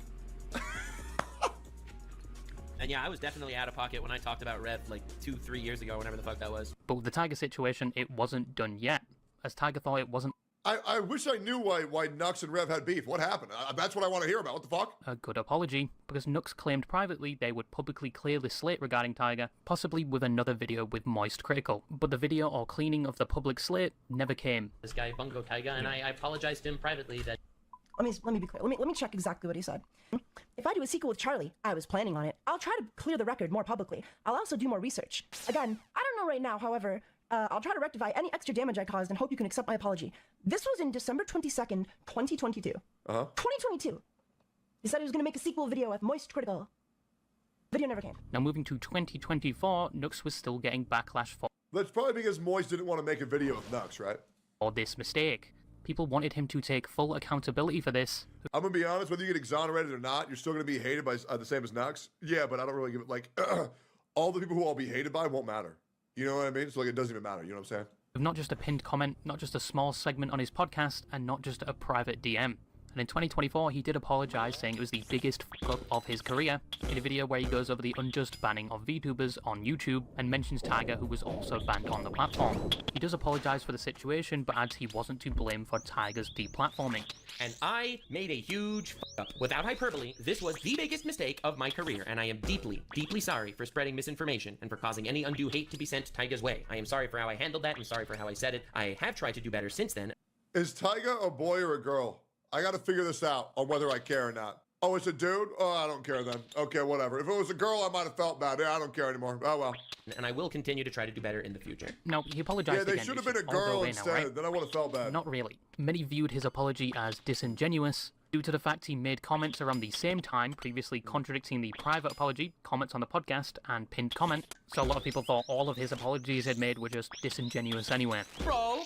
Speaker 6: And yeah, I was definitely out of pocket when I talked about Rev like 2-3 years ago, whenever the fuck that was.
Speaker 2: But with the Tiger situation, it wasn't done yet, as Tiger thought it wasn't
Speaker 1: I wish I knew why Nux and Rev had beef. What happened? That's what I want to hear about. What the fuck?
Speaker 2: a good apology, because Nux claimed privately they would publicly clear the slate regarding Tiger, possibly with another video with Moist Critical. But the video or cleaning of the public slate never came.
Speaker 6: This guy, Bungo Taiga, and I apologized to him privately that
Speaker 8: Let me be clear. Let me check exactly what he said. If I do a sequel with Charlie, I was planning on it. I'll try to clear the record more publicly. I'll also do more research. Again, I don't know right now, however, I'll try to rectify any extra damage I caused and hope you can accept my apology. This was in December 22nd, 2022. 2022. He said he was going to make a sequel video with Moist Critical. Video never came.
Speaker 2: Now moving to 2024, Nux was still getting backlash for
Speaker 1: That's probably because Moist didn't want to make a video with Nux, right?
Speaker 2: this mistake. People wanted him to take full accountability for this.
Speaker 1: I'm gonna be honest, whether you get exonerated or not, you're still gonna be hated by the same as Nux. Yeah, but I don't really give it, like, all the people who I'll be hated by won't matter. You know what I mean? So, like, it doesn't even matter, you know what I'm saying?
Speaker 2: Not just a pinned comment, not just a small segment on his podcast, and not just a private DM. And in 2024, he did apologize, saying it was the biggest fuck-up of his career, in a video where he goes over the unjust banning of VTubers on YouTube, and mentions Tiger, who was also banned on the platform. He does apologize for the situation, but adds he wasn't to blame for Tiger's deplatforming.
Speaker 6: and I made a huge fuck up. Without hyperbole, this was the biggest mistake of my career, and I am deeply, deeply sorry for spreading misinformation and for causing any undue hate to be sent Taiga's way. I am sorry for how I handled that, and sorry for how I said it. I have tried to do better since then.
Speaker 1: Is Tyga a boy or a girl? I gotta figure this out on whether I care or not. Oh, it's a dude? Oh, I don't care then. Okay, whatever. If it was a girl, I might have felt bad. Yeah, I don't care anymore. Oh, well.
Speaker 6: And I will continue to try to do better in the future.
Speaker 2: Now, he apologized
Speaker 1: Yeah, they
Speaker 2: again.
Speaker 1: should have
Speaker 2: It
Speaker 1: been a
Speaker 2: all go
Speaker 1: girl
Speaker 2: away
Speaker 1: instead.
Speaker 2: now, right?
Speaker 1: Then I would have felt bad.
Speaker 2: Not really. Many viewed his apology as disingenuous, due to the fact he made comments around the same time, previously contradicting the private apology, comments on the podcast, and pinned comment. So a lot of people thought all of his apologies he'd made were just disingenuous anyway.
Speaker 6: Bro!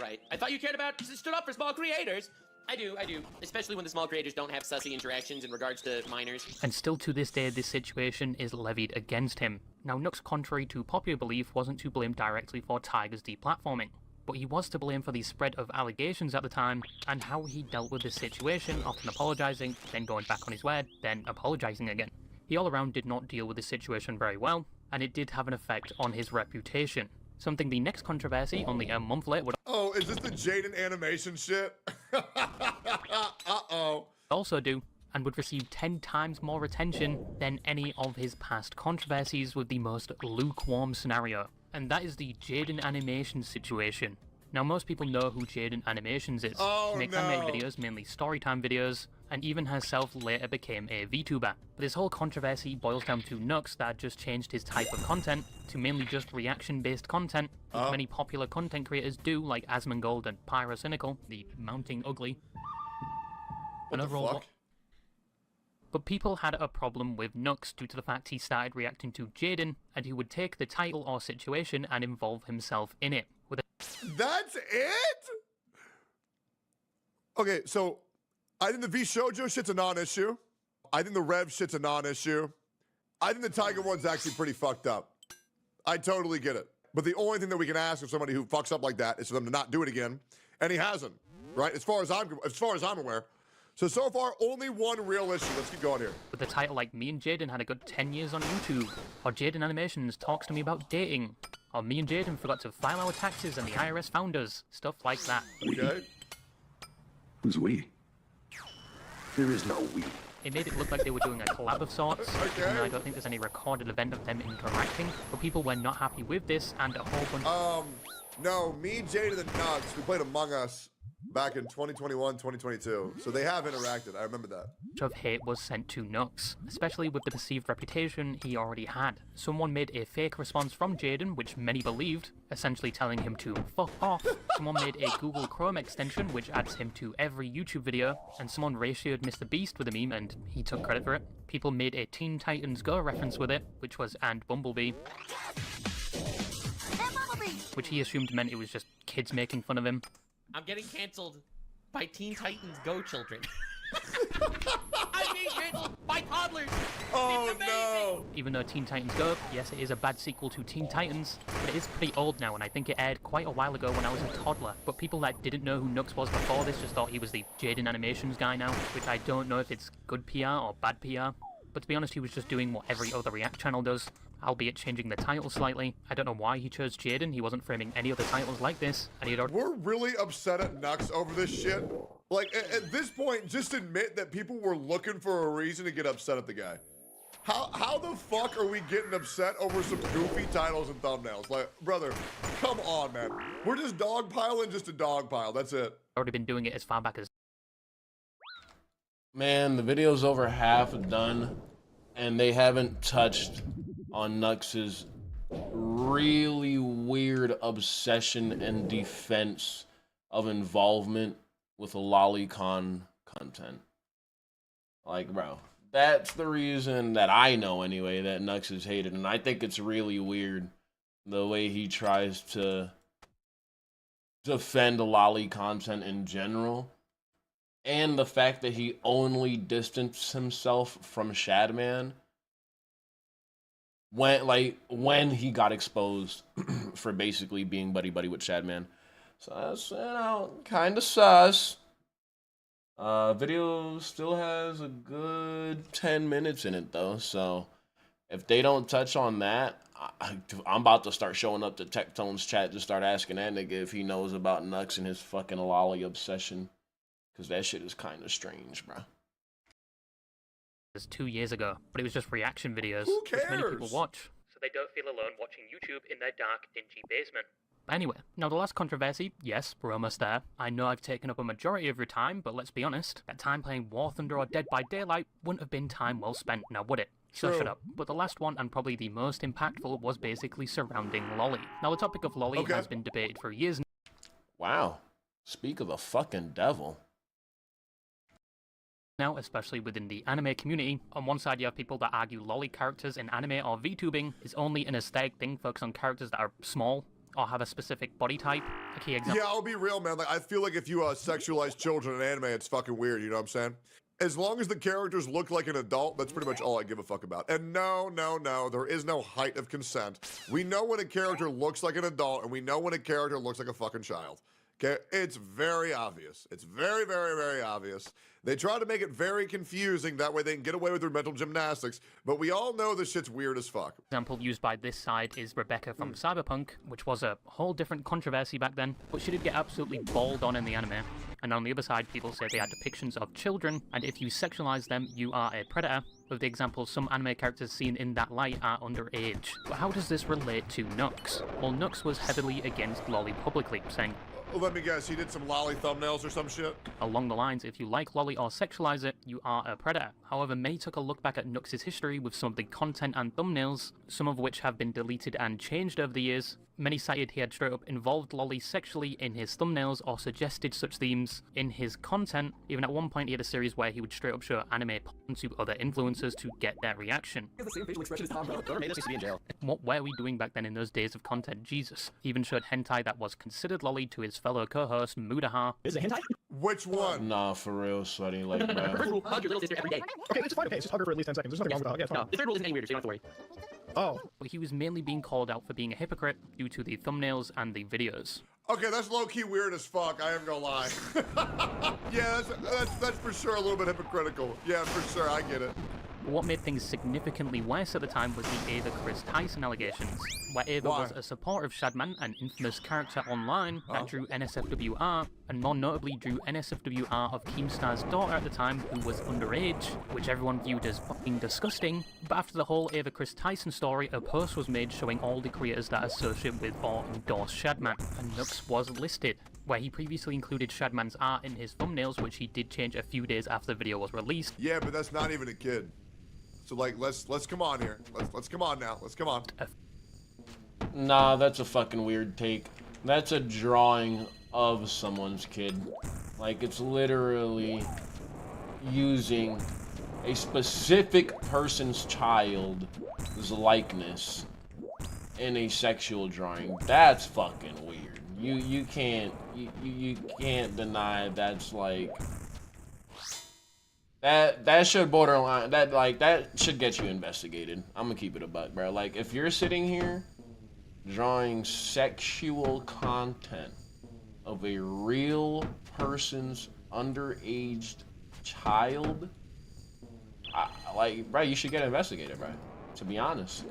Speaker 6: Right. I thought you cared about, stood up for small creators. I do. Especially when the small creators don't have sussy interactions in regards to minors.
Speaker 2: And still to this day, this situation is levied against him. Now, Nux, contrary to popular belief, wasn't to blame directly for Tiger's deplatforming, but he was to blame for the spread of allegations at the time, and how he dealt with the situation, often apologising, then going back on his word, then apologising again. He all around did not deal with the situation very well, and it did have an effect on his reputation. Something the next controversy, only a month later, would
Speaker 1: Oh, is this the Jaden animation shit? Uh-oh.
Speaker 2: also do, and would receive 10 times more attention than any of his past controversies, with the most lukewarm scenario. And that is the Jaden Animations situation. Now, most people know who Jaden Animations is.
Speaker 1: Oh,
Speaker 2: She makes
Speaker 1: no.
Speaker 2: anime videos, mainly storytime videos, and even herself later became a VTuber. But this whole controversy boils down to Nux that had just changed his type of content to mainly just reaction-based content, which many popular content creators do, like Asmongold and Pyrocynical, the Mounting Ugly.
Speaker 1: What the
Speaker 2: overall,
Speaker 1: fuck?
Speaker 2: but people had a problem with Nux due to the fact he started reacting to Jaden, and he would take the title or situation and involve himself in it. With
Speaker 1: That's it? Okay, so I think the V Shoujo shit's a non-issue. I think the Rev shit's a non-issue. I think the Tiger one's actually pretty fucked up. I totally get it. But the only thing that we can ask of somebody who fucks up like that is for them to not do it again, and he hasn't, right? As far as I'm aware. So far, only one real issue. Let's keep going here.
Speaker 2: the title like Me and Jaden had a good 10 years on YouTube, or Jaden Animations talks to me about dating, or Me and Jaden forgot to file our taxes and the IRS found us, stuff like that.
Speaker 1: Okay?
Speaker 9: Who's we? There is no we.
Speaker 2: It made it look like they were doing a collab of sorts,
Speaker 1: Okay.
Speaker 2: even though I don't think there's any recorded event of them interacting, but people were not happy with this, and a whole bunch
Speaker 1: No, me, Jaden, and Nux, we played Among Us back in 2021, 2022. So they have interacted. I remember that.
Speaker 2: of hate was sent to Nux, especially with the perceived reputation he already had. Someone made a fake response from Jaden, which many believed, essentially telling him to fuck off. Someone made a Google Chrome extension, which adds him to every YouTube video, and someone ratioed Mr. Beast with a meme, and he took credit for it. People made a Teen Titans Go reference with it, which was "and Bumblebee," which he assumed meant it was just kids making fun of him.
Speaker 6: I'm getting canceled. by Teen Titans Go children. I'm being written by toddlers.
Speaker 1: Oh
Speaker 6: It's amazing.
Speaker 1: no!
Speaker 2: Even though Teen Titans Go, yes, it is a bad sequel to Teen Titans, but it is pretty old now, and I think it aired quite a while ago when I was a toddler. But people that didn't know who Nux was before this just thought he was the Jaden Animations guy now, which I don't know if it's good PR or bad PR. But to be honest, he was just doing what every other React channel does, albeit changing the title slightly. I don't know why he chose Jaden, he wasn't framing any other titles like this, and he'd already...
Speaker 1: We're really upset at Nux over this shit. Like, at this point, just admit that people were looking for a reason to get upset at the guy. How the fuck are we getting upset over some goofy titles and thumbnails? Like, brother, come on, man. We're just dogpiling just a dogpile. That's it.
Speaker 2: already been doing it as far back as...
Speaker 3: Man, the video's over half done, and they haven't touched on Nux's really weird obsession and defense of involvement with lolicon content. Like, bro, that's the reason that I know anyway that Nux is hated, and I think it's really weird the way he tries to defend lolly content in general, and the fact that he only distanced himself from Shadman when he got exposed for basically being buddy-buddy with Shadman. So that's, you know, kind of sus. Video still has a good 10 minutes in it, though. So if they don't touch on that, I'm about to start showing up to Tectone's chat to start asking that nigga if he knows about Nux and his fucking lolly obsession. Because that shit is kind of strange, bro.
Speaker 2: This 2 years ago, but it was just reaction videos,
Speaker 1: Who
Speaker 2: which many people
Speaker 1: cares?
Speaker 2: watch, so they don't feel alone watching YouTube in their dark, dingy basement. But anyway, now the last controversy, yes, we're almost there. I know I've taken up a majority of your time, but let's be honest, that time playing War Thunder or Dead by Daylight wouldn't have been time well spent, now would it? So
Speaker 1: True.
Speaker 2: shut up. But the last one, and probably the most impactful, was basically surrounding Lolly. Now the topic of Lolly
Speaker 1: Okay.
Speaker 2: has been debated for years
Speaker 3: Wow. Speak of the fucking devil.
Speaker 2: now, especially within the anime community. On one side, you have people that argue lolly characters in anime or VTubing is only an aesthetic thing focused on characters that are small or have a specific body type. A key example.
Speaker 1: Yeah, I'll be real, man. Like, I feel like if you sexualize children in anime, it's fucking weird. You know what I'm saying? As long as the characters look like an adult, that's pretty much all I give a fuck about. And no, there is no height of consent. We know when a character looks like an adult, and we know when a character looks like a fucking child. Okay, it's very obvious. It's very, very, very obvious. They try to make it very confusing, that way they can get away with their mental gymnastics, but we all know this shit's weird as fuck.
Speaker 2: Example used by this side is Rebecca from Cyberpunk, which was a whole different controversy back then, but she did get absolutely balled on in the anime. And on the other side, people say they are depictions of children, and if you sexualize them, you are a predator. With the example, some anime characters seen in that light are underage. But how does this relate to Nux? Well, Nux was heavily against lolly publicly, saying,
Speaker 1: Let me guess, he did some lolly thumbnails or some shit?
Speaker 2: along the lines, if you like lolly or sexualize it, you are a predator. However, many took a look back at Nux's history with some of the content and thumbnails, some of which have been deleted and changed over the years. Many cited he had straight up involved lolly sexually in his thumbnails or suggested such themes in his content. Even at one point he had a series where he would straight up show anime porn to other influencers to get their reaction.
Speaker 10: He has the same facial expression as Tom, bro. Whoever made this needs to be in jail.
Speaker 2: What were we doing back then in those days of content? Jesus. He even showed hentai that was considered lolly to his fellow co-host Mudaha.
Speaker 10: Is it hentai?
Speaker 1: Which one?
Speaker 3: Nah, for real, sweaty. Like, bro.
Speaker 6: First rule, hug your little sister every day.
Speaker 10: Okay, it's fine. Okay, just hug her for at least 10 seconds. There's nothing wrong with that. Yeah, it's fine.
Speaker 6: No, the third rule isn't any weirder, so you don't have to worry.
Speaker 10: Oh.
Speaker 2: But he was mainly being called out for being a hypocrite due to the thumbnails and the videos.
Speaker 1: Okay, that's low-key weird as fuck, I ain't gonna lie. Yeah, that's for sure a little bit hypocritical. Yeah, for sure, I get it.
Speaker 2: But what made things significantly worse at the time was the Ava Chris Tyson allegations, where Ava
Speaker 1: Why?
Speaker 2: was a supporter of Shadman, an infamous character online that drew NSFWR, and more notably drew NSFWR of Keemstar's daughter at the time, who was underage, which everyone viewed as fucking disgusting. But after the whole Ava Chris Tyson story, a post was made showing all the creators that associate with or endorse Shadman, and Nux was listed, where he previously included Shadman's art in his thumbnails, which he did change a few days after the video was released.
Speaker 1: Yeah, but that's not even a kid. So like, let's come on here. Let's come on now. Let's come on.
Speaker 3: Nah, that's a fucking weird take. That's a drawing of someone's kid. Like, it's literally using a specific person's child's likeness in a sexual drawing. That's fucking weird. you can't deny that's like that should borderline that should get you investigated. I'm gonna keep it a buck, bro. Like if you're sitting here drawing sexual content of a real person's underage child, like, bro, you should get investigated, bro. To be honest,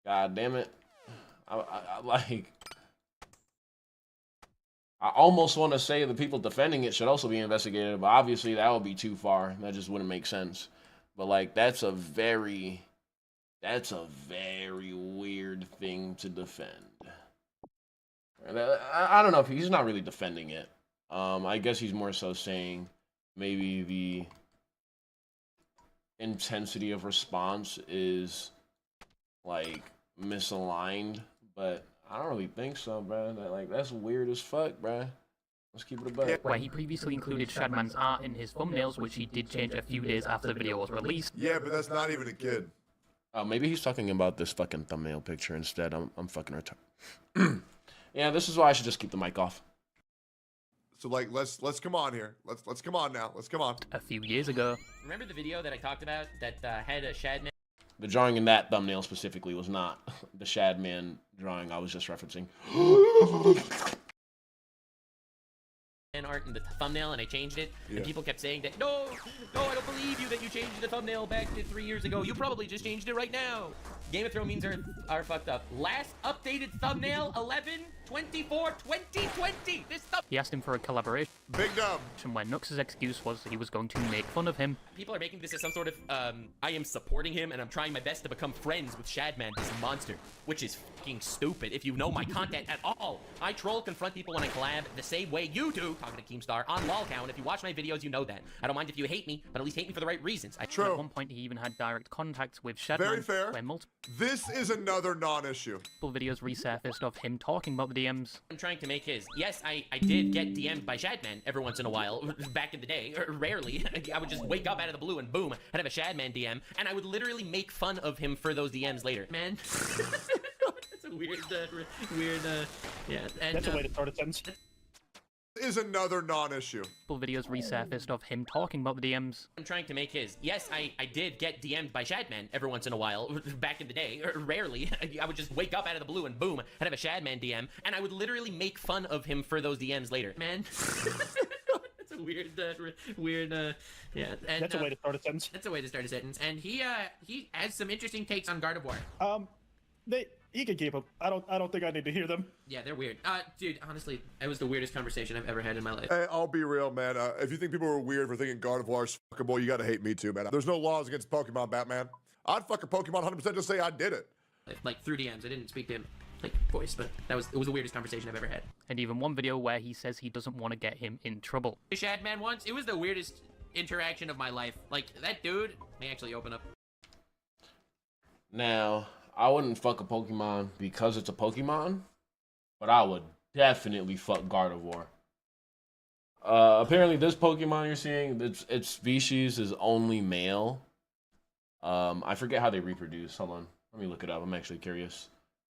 Speaker 3: God damn it, I almost want to say the people defending it should also be investigated, but obviously that would be too far. That just wouldn't make sense. But like, that's a very weird thing to defend. I don't know if he's not really defending it. I guess he's more so saying maybe the intensity of response is like misaligned, but I don't really think so, bro. That's weird as fuck, bro. Let's keep it a buck.
Speaker 2: Where he previously included Shadman's art in his thumbnails, which he did change a few days after the video was released.
Speaker 1: Yeah, but that's not even a kid.
Speaker 3: Oh, maybe he's talking about this fucking thumbnail picture instead. I'm fucking retarded. Yeah, this is why I should just keep the mic off.
Speaker 1: So like, let's come on here. Let's come on now. Let's come on.
Speaker 2: A few years ago.
Speaker 6: Remember the video that I talked about that had a Shadman
Speaker 3: The drawing in that thumbnail specifically was not the Shadman drawing I was just referencing.
Speaker 6: art in the thumbnail, and I changed it,
Speaker 1: Yeah.
Speaker 6: and people kept saying that, no, I don't believe you that you changed the thumbnail back to 3 years ago. You probably just changed it right now. Game of Thrones memes are fucked up. Last updated thumbnail, 11/24/2020.
Speaker 2: He asked him for a collaboration.
Speaker 1: Big dumb.
Speaker 2: Where Nux's excuse was that he was going to make fun of him.
Speaker 6: People are making this as some sort of, I am supporting him and I'm trying my best to become friends with Shadman, this monster, which is fucking stupid if you know my content at all. I troll confront people when I collab the same way you do, talking to Keemstar, on LolCow. If you watch my videos, you know that. I don't mind if you hate me, but at least hate me for the right reasons.
Speaker 2: True. At one point, he even had direct contact with Shadman.
Speaker 1: Very fair.
Speaker 2: Where multiple
Speaker 1: This is another non-issue.
Speaker 2: videos resurfaced of him talking about the DMs.
Speaker 6: I'm trying to make his. Yes, I did get DM'd by Shadman every once in a while, back in the day, rarely. I would just wake up out of the blue and boom, I'd have a Shadman DM, and I would literally make fun of him for those DMs later. Man. That's a weird, yeah. And,
Speaker 10: that's a way to start a sentence.
Speaker 1: Is another non-issue.
Speaker 2: Videos resurfaced of him talking about the DMs.
Speaker 6: I'm trying to make his. Yes, I did get DM'd by Shadman every once in a while, back in the day, rarely. I would just wake up out of the blue and boom, I'd have a Shadman DM, and I would literally make fun of him for those DMs later. Man. That's a weird, yeah. And,
Speaker 10: that's a way to start a sentence.
Speaker 6: That's a way to start a sentence. And he has some interesting takes on God of War.
Speaker 10: He can keep them. I don't think I need to hear them.
Speaker 6: Yeah, they're weird. Dude, honestly, it was the weirdest conversation I've ever had in my life.
Speaker 1: Hey, I'll be real, man. If you think people are weird for thinking God of War is fuckable, you gotta hate me too, man. There's no laws against Pokemon, Batman. I'd fuck a Pokemon 100% just say I did it.
Speaker 6: Like through DMs, I didn't speak to him like voice, but it was the weirdest conversation I've ever had.
Speaker 2: And even one video where he says he doesn't want to get him in trouble.
Speaker 6: Shadman once, it was the weirdest interaction of my life. Like, that dude may actually open up.
Speaker 3: Now, I wouldn't fuck a Pokemon because it's a Pokemon, but I would definitely fuck God of War. Apparently this Pokemon you're seeing, its species is only male. I forget how they reproduce. Hold on. Let me look it up. I'm actually curious.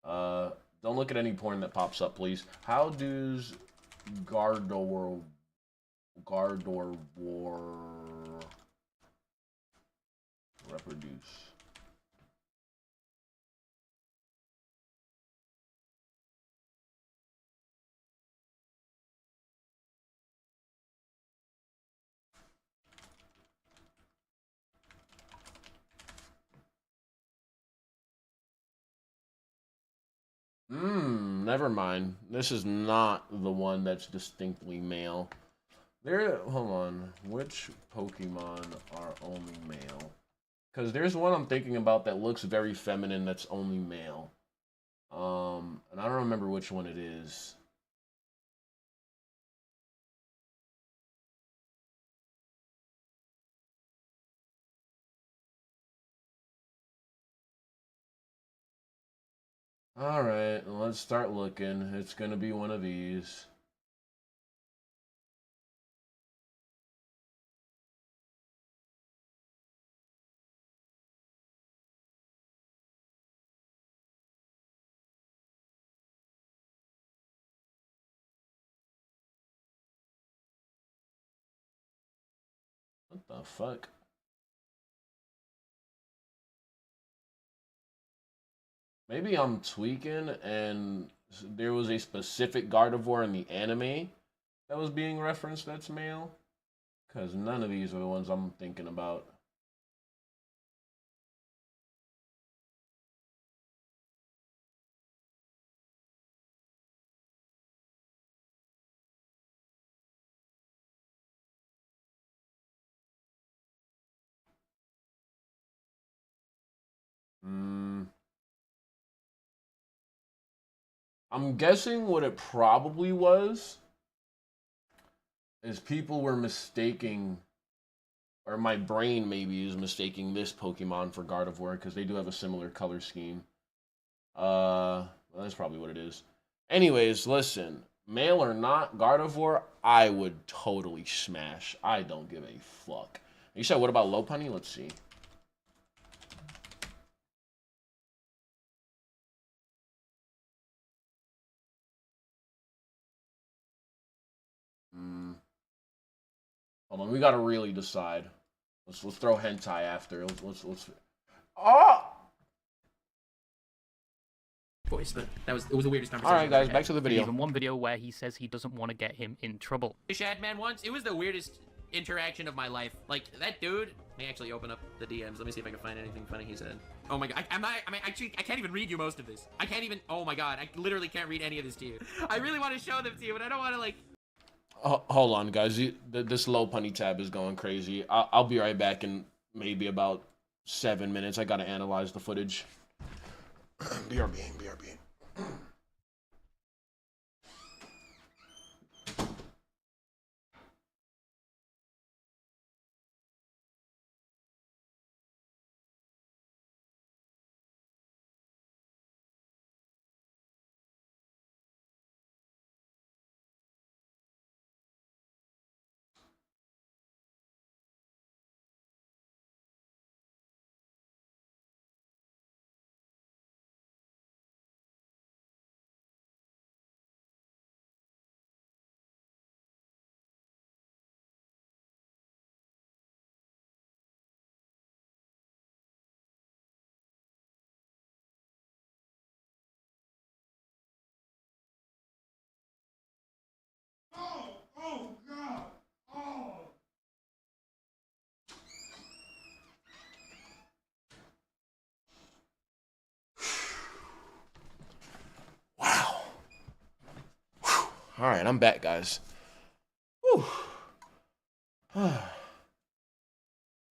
Speaker 3: Don't look at any porn that pops up, please. How does Gardevoir reproduce? Never mind. This is not the one that's distinctly male. Hold on. Which Pokemon are only male? Because there's one I'm thinking about that looks very feminine that's only male. And I don't remember which one it is. Alright, let's start looking. It's gonna be one of these. the fuck? Maybe I'm tweaking and there was a specific Gardevoir in the anime that was being referenced that's male. Because none of these are the ones I'm thinking about. I'm guessing what it probably was is people were mistaking, or my brain maybe is mistaking this Pokemon for Gardevoir because they do have a similar color scheme. Well, that's probably what it is. Anyways, listen, male or not, Gardevoir, I would totally smash. I don't give a fuck. You said, what about Lopunny? Let's see. Hold on, we gotta really decide. Let's throw hentai after. Let's. Oh!
Speaker 6: Voice, but it was the weirdest conversation.
Speaker 3: All right, guys, back to the video.
Speaker 2: Even one video where he says he doesn't want to get him in trouble.
Speaker 6: Shadman once, it was the weirdest interaction of my life. Like, that dude, let me actually open up the DMs. Let me see if I can find anything funny he said. Oh my god, I can't even read you most of this. I can't even, oh my god, I literally can't read any of this to you. I really want to show them to you, but I don't want to, like...
Speaker 3: Hold on, guys. This Lopunny tab is going crazy. I'll be right back in maybe about 7 minutes. I gotta analyze the footage. BRB.
Speaker 11: Oh, God. Oh.
Speaker 3: Wow. All right, I'm back, guys. Whew.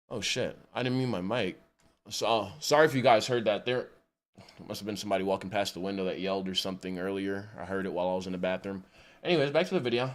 Speaker 3: Oh shit! I didn't mute my mic. So sorry if you guys heard that. There must have been somebody walking past the window that yelled or something earlier. I heard it while I was in the bathroom. Anyways, back to the video.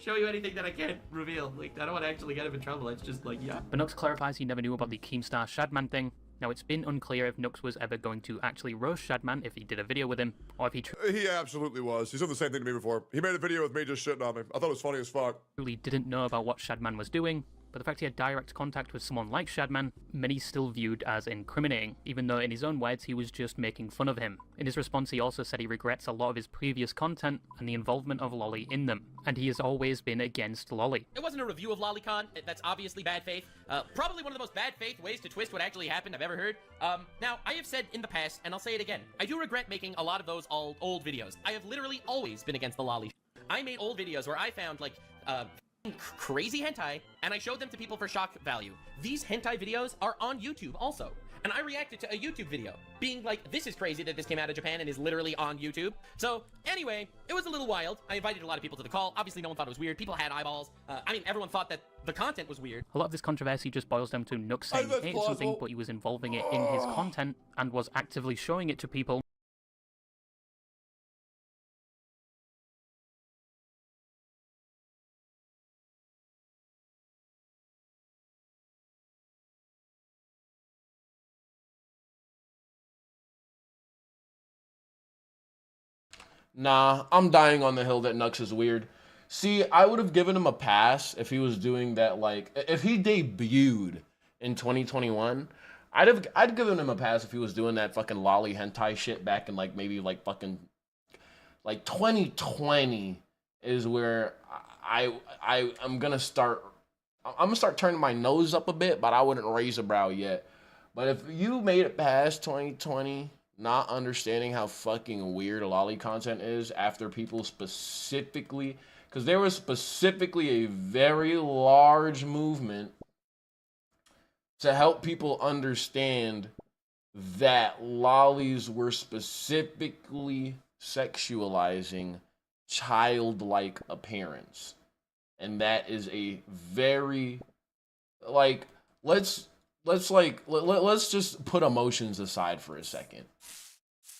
Speaker 6: Show you anything that I can't reveal. Like, I don't want to actually get him in trouble. It's just like, yeah.
Speaker 2: But Nux clarifies he never knew about the Keemstar Shadman thing. Now, it's been unclear if Nux was ever going to actually roast Shadman if he did a video with him, or if he
Speaker 1: He absolutely was. He said the same thing to me before. He made a video with me just shitting on me. I thought it was funny as fuck.
Speaker 2: truly didn't know about what Shadman was doing, but the fact he had direct contact with someone like Shadman, many still viewed as incriminating, even though in his own words he was just making fun of him. In his response he also said he regrets a lot of his previous content and the involvement of Lolly in them, and he has always been against Lolly.
Speaker 6: It wasn't a review of Lolicon. That's obviously bad faith. Probably one of the most bad faith ways to twist what actually happened I've ever heard. Now, I have said in the past, and I'll say it again, I do regret making a lot of those old videos. I have literally always been against the Lolly. I made old videos where I found, like, crazy hentai, and I showed them to people for shock value. These hentai videos are on YouTube also. And I reacted to a YouTube video, being like, this is crazy that this came out of Japan and is literally on YouTube. So, anyway, it was a little wild. I invited a lot of people to the call. Obviously, no one thought it was weird. People had eyeballs. I mean, everyone thought that the content was weird.
Speaker 2: A lot of this controversy just boils down to Nux saying he hated something, but he was involving it in his content, and was actively showing it to people.
Speaker 3: Nah, I'm dying on the hill that Nux is weird. See, I would have given him a pass if he was doing that, like, if he debuted in 2021, I'd given him a pass if he was doing that fucking lolly hentai shit back in, like, maybe, like, fucking, like, 2020 is where I'm gonna start turning my nose up a bit, but I wouldn't raise a brow yet. But if you made it past 2020 not understanding how fucking weird lolly content is after people specifically, because there was specifically a very large movement to help people understand that lollies were specifically sexualizing childlike appearance. And that is a very, like, let's just put emotions aside for a second.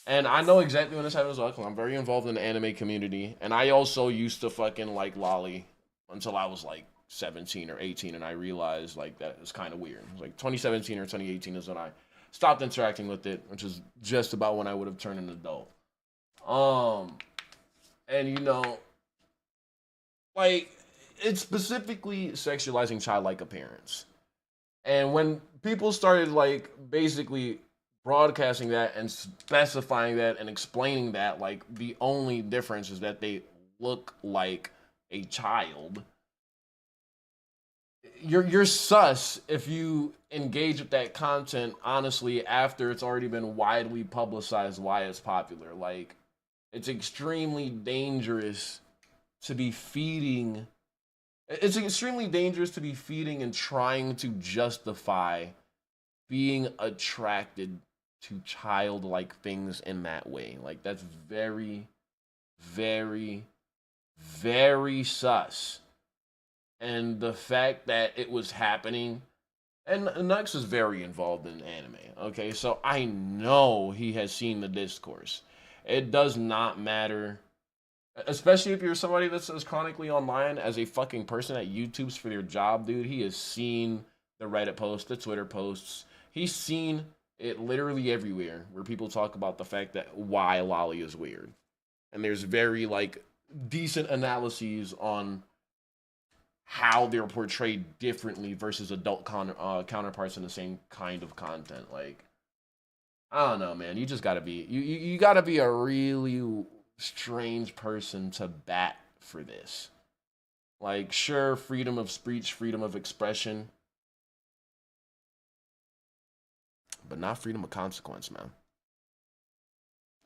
Speaker 3: And I know exactly when this happened as well, because I'm very involved in the anime community. And I also used to fucking like lolly until I was like 17 or 18, and I realized like that it was kind of weird. It was like 2017 or 2018 is when I stopped interacting with it, which is just about when I would have turned an adult. And you know, like, it's specifically sexualizing childlike appearance. And when people started like basically broadcasting that and specifying that and explaining that, like, the only difference is that they look like a child, you're sus if you engage with that content honestly after it's already been widely publicized why it's popular. Like, it's extremely dangerous to be feeding. It's extremely dangerous to be feeding and trying to justify being attracted to childlike things in that way. Like, that's very, very, very sus. And the fact that it was happening, and Nux is very involved in anime, okay? So I know he has seen the discourse. It does not matter, especially if you're somebody that's as chronically online as a fucking person that YouTubes for their job, dude. He has seen the Reddit posts, the Twitter posts. He's seen it literally everywhere where people talk about the fact that why lolly is weird. And there's very, like, decent analyses on how they're portrayed differently versus adult counterparts in the same kind of content. Like, I don't know, man. You just gotta be, you gotta be a really strange person to bat for this. Like, sure, freedom of speech, freedom of expression, but not freedom of consequence, man.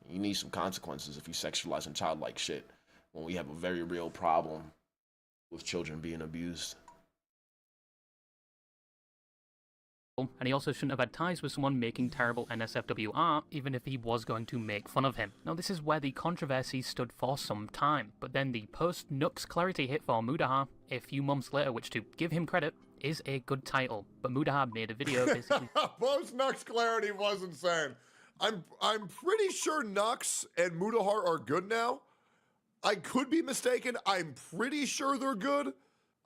Speaker 3: You need some consequences if you sexualizing childlike shit when we have a very real problem with children being abused.
Speaker 2: And he also shouldn't have had ties with someone making terrible NSFW art, even if he was going to make fun of him. Now, this is where the controversy stood for some time, but then the post-Nux clarity hit for Mudahar a few months later, which, to give him credit, is a good title. But Mudahar made a video basically...
Speaker 1: Post-Nux clarity was insane. I'm pretty sure Nux and Mudahar are good now. I could be mistaken. I'm pretty sure they're good.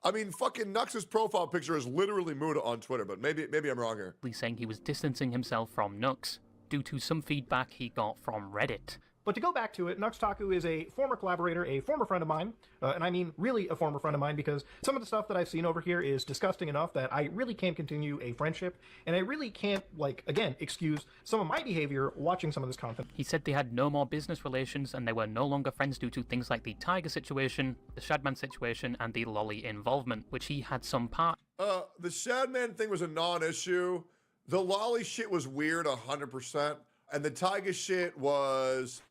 Speaker 1: I mean, fucking Nux's profile picture is literally Muda on Twitter, but maybe I'm wrong here.
Speaker 2: Saying he was distancing himself from Nux due to some feedback he got from Reddit.
Speaker 10: But to go back to it, Nuxtaku is a former collaborator, a former friend of mine, and I mean really a former friend of mine, because some of the stuff that I've seen over here is disgusting enough that I really can't continue a friendship, and I really can't, like, again, excuse some of my behavior watching some of this content.
Speaker 2: He said they had no more business relations and they were no longer friends due to things like the Tiger situation, the Shadman situation, and the Lolly involvement, which he had some part.
Speaker 1: The Shadman thing was a non-issue. The Lolly shit was weird 100%, and the Tiger shit was...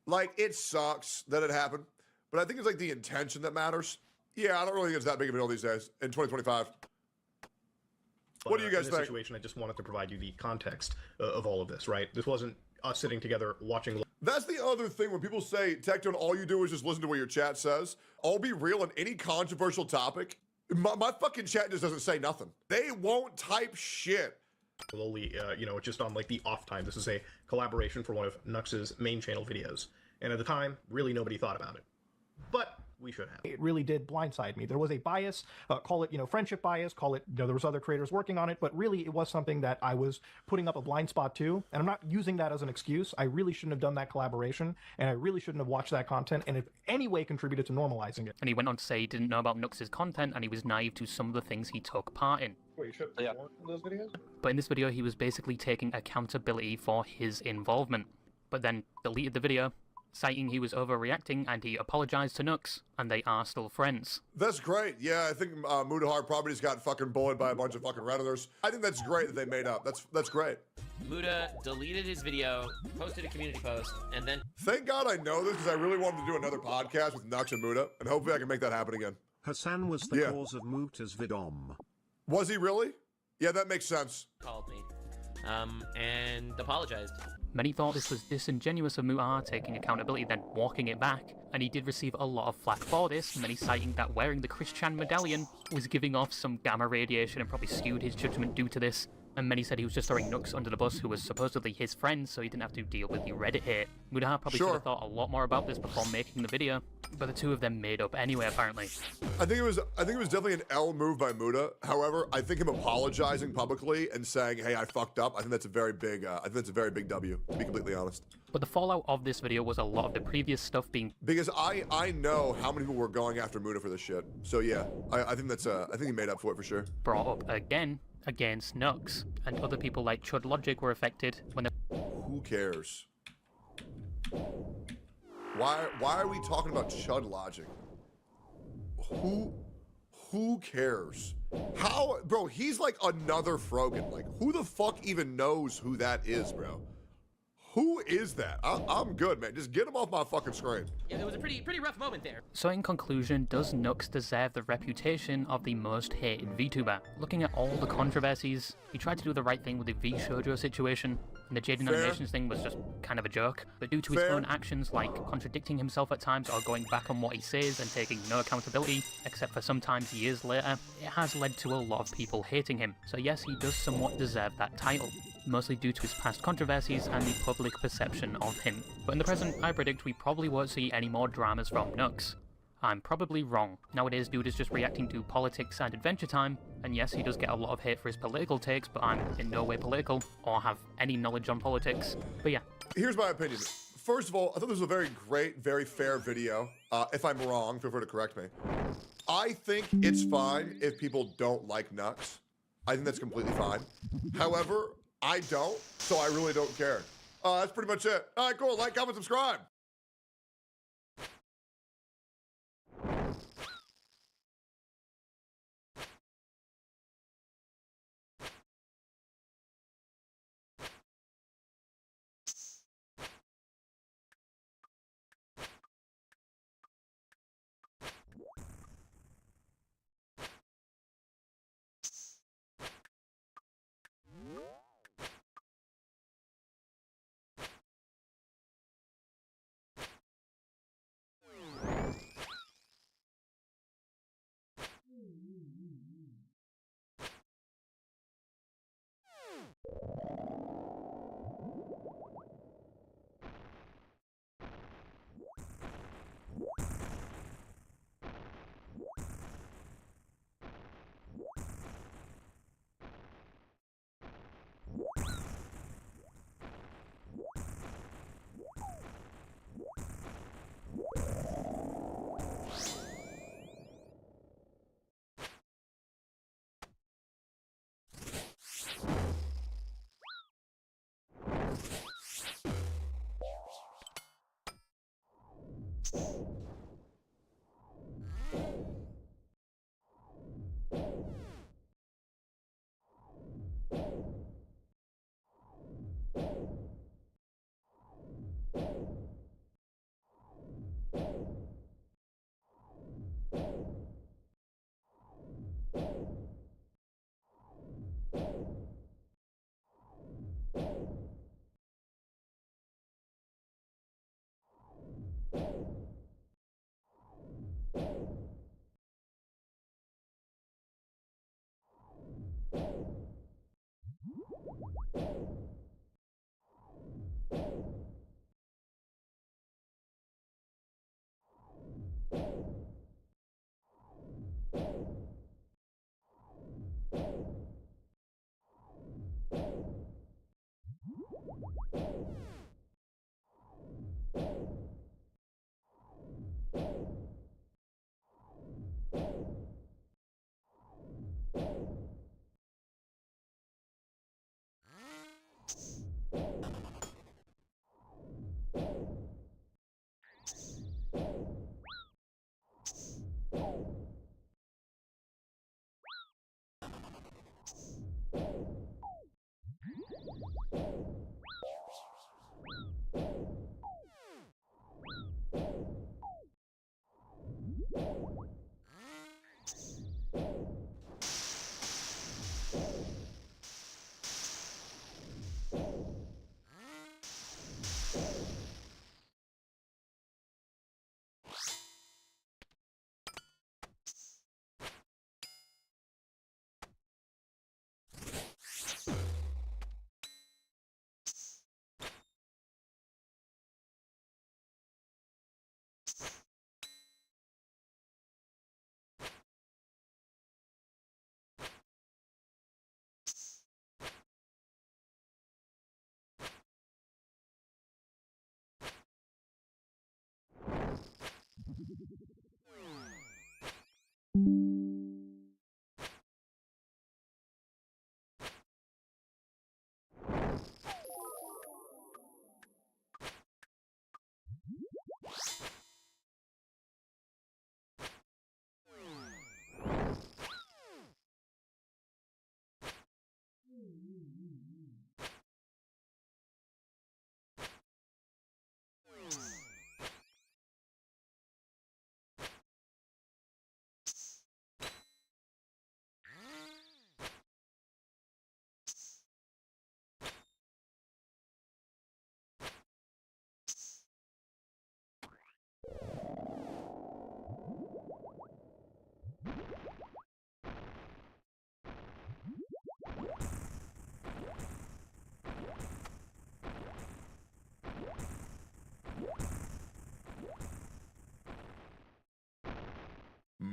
Speaker 1: like, it sucks that it happened, but I think it's like the intention that matters. Yeah, I don't really think it's that big of a deal these days in 2025. What do you guys
Speaker 10: in this
Speaker 1: think?
Speaker 10: Situation, I just wanted to provide you the context of all of this, right? This wasn't us sitting together watching.
Speaker 1: That's the other thing when people say, Tectone, all you do is just listen to what your chat says. I'll be real, on any controversial topic, my fucking chat just doesn't say nothing. They won't type shit.
Speaker 10: Lowly, you know, just on like the off time. This is a collaboration for one of Nux's main channel videos. And at the time, really nobody thought about it. But we should have. It really did blindside me. There was a bias, call it, you know, friendship bias, call it, you know, there was other creators working on it, but really it was something that I was putting up a blind spot to, and I'm not using that as an excuse. I really shouldn't have done that collaboration, and I really shouldn't have watched that content, and if any way contributed to normalizing it.
Speaker 2: And he went on to say he didn't know about Nux's content, and he was naive to some of the things he took part in.
Speaker 10: Wait, you should want those videos?
Speaker 2: But in this video, he was basically taking accountability for his involvement, but then deleted the video, citing he was overreacting and he apologized to Nux, and they are still friends.
Speaker 1: That's great. Yeah, I think Mudahar probably just got fucking bullied by a bunch of fucking Redditors. I think that's great that they made up. That's great.
Speaker 6: Muda deleted his video, posted a community post, and then...
Speaker 1: Thank God I know this, because I really wanted to do another podcast with Nux and Muda, and hopefully I can make that happen again.
Speaker 7: Hassan was the cause of Muta's vidom.
Speaker 1: Was he really? Yeah, that makes sense.
Speaker 6: Called me, and apologized.
Speaker 2: Many thought this was disingenuous of Mutahar taking accountability then walking it back, and he did receive a lot of flack for this, many citing that wearing the Christian medallion was giving off some gamma radiation and probably skewed his judgment due to this. And many said he was just throwing Nux under the bus, who was supposedly his friend, so he didn't have to deal with the Reddit hate. Mutahar probably should have thought a lot more about this before making the video, but the two of them made up anyway, apparently.
Speaker 1: I think it was definitely an L move by Muda. However, I think him apologizing publicly and saying, "Hey, I fucked up," I think that's a very big. I think that's a very big W, to be completely honest.
Speaker 2: But the fallout of this video was a lot of the previous stuff being...
Speaker 1: Because I know how many people were going after Muda for this shit. So yeah, I think that's I think he made up for it for sure.
Speaker 2: Brought up again against Nux, and other people like Chud Logic were affected when
Speaker 1: Who cares? Why are we talking about Chud Logic? Who cares? How, bro, he's like another Frogan. Like, who the fuck even knows who that is, bro? Who is that? I'm good, man. Just get him off my fucking screen.
Speaker 6: Yeah, it was a pretty rough moment there.
Speaker 2: So in conclusion, does Nux deserve the reputation of the most hated VTuber? Looking at all the controversies, he tried to do the right thing with the V-Shoujo situation, and the Jaden Animations thing was just kind of a joke. But due to his own actions, like contradicting himself at times or going back on what he says and taking no accountability, except for sometimes years later, it has led to a lot of people hating him. So yes, he does somewhat deserve that title, mostly due to his past controversies and the public perception of him. But in the present, I predict we probably won't see any more dramas from Nux. I'm probably wrong. Nowadays, dude is just reacting to politics and Adventure Time, and yes, he does get a lot of hate for his political takes, but I'm in no way political, or have any knowledge on politics. But yeah.
Speaker 1: Here's my opinion. First of all, I thought this was a very great, very fair video. If I'm wrong, feel free to correct me. I think it's fine if people don't like Nux. I think that's completely fine. However, I don't, so I really don't care. That's pretty much it. All right, cool. Like, comment, subscribe.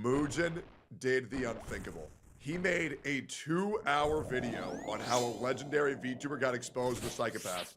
Speaker 1: Mugen did the unthinkable. He made a 2-hour video on how a legendary VTuber got exposed as a psychopath.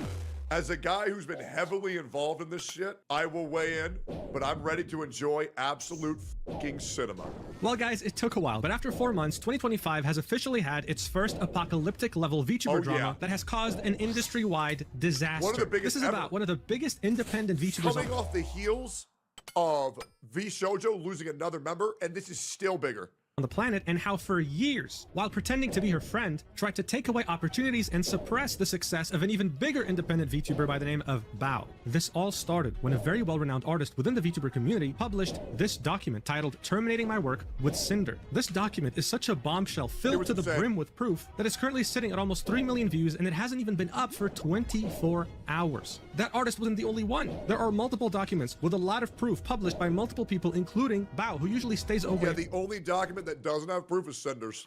Speaker 1: As a guy who's been heavily involved in this shit, I will weigh in, but I'm ready to enjoy absolute fucking cinema.
Speaker 12: Well, guys, it took a while, but after 4 months, 2025 has officially had its first apocalyptic level VTuber drama that has caused an industry-wide disaster.
Speaker 1: One of the biggest
Speaker 12: This is about one of the biggest independent VTubers
Speaker 1: coming off the heels of VShojo losing another member, and this is still bigger
Speaker 12: on the planet, and how for years, while pretending to be her friend, tried to take away opportunities and suppress the success of an even bigger independent VTuber by the name of Bao. This all started when a very well-renowned artist within the VTuber community published this document titled Terminating My Work with Cinder. This document is such a bombshell filled to the brim with proof that it's currently sitting at almost 3 million views, and it hasn't even been up for 24 hours. That artist wasn't the only one. There are multiple documents with a lot of proof published by multiple people, including Bao, who usually stays away.
Speaker 1: Yeah, the only document that doesn't have proof is Cinders.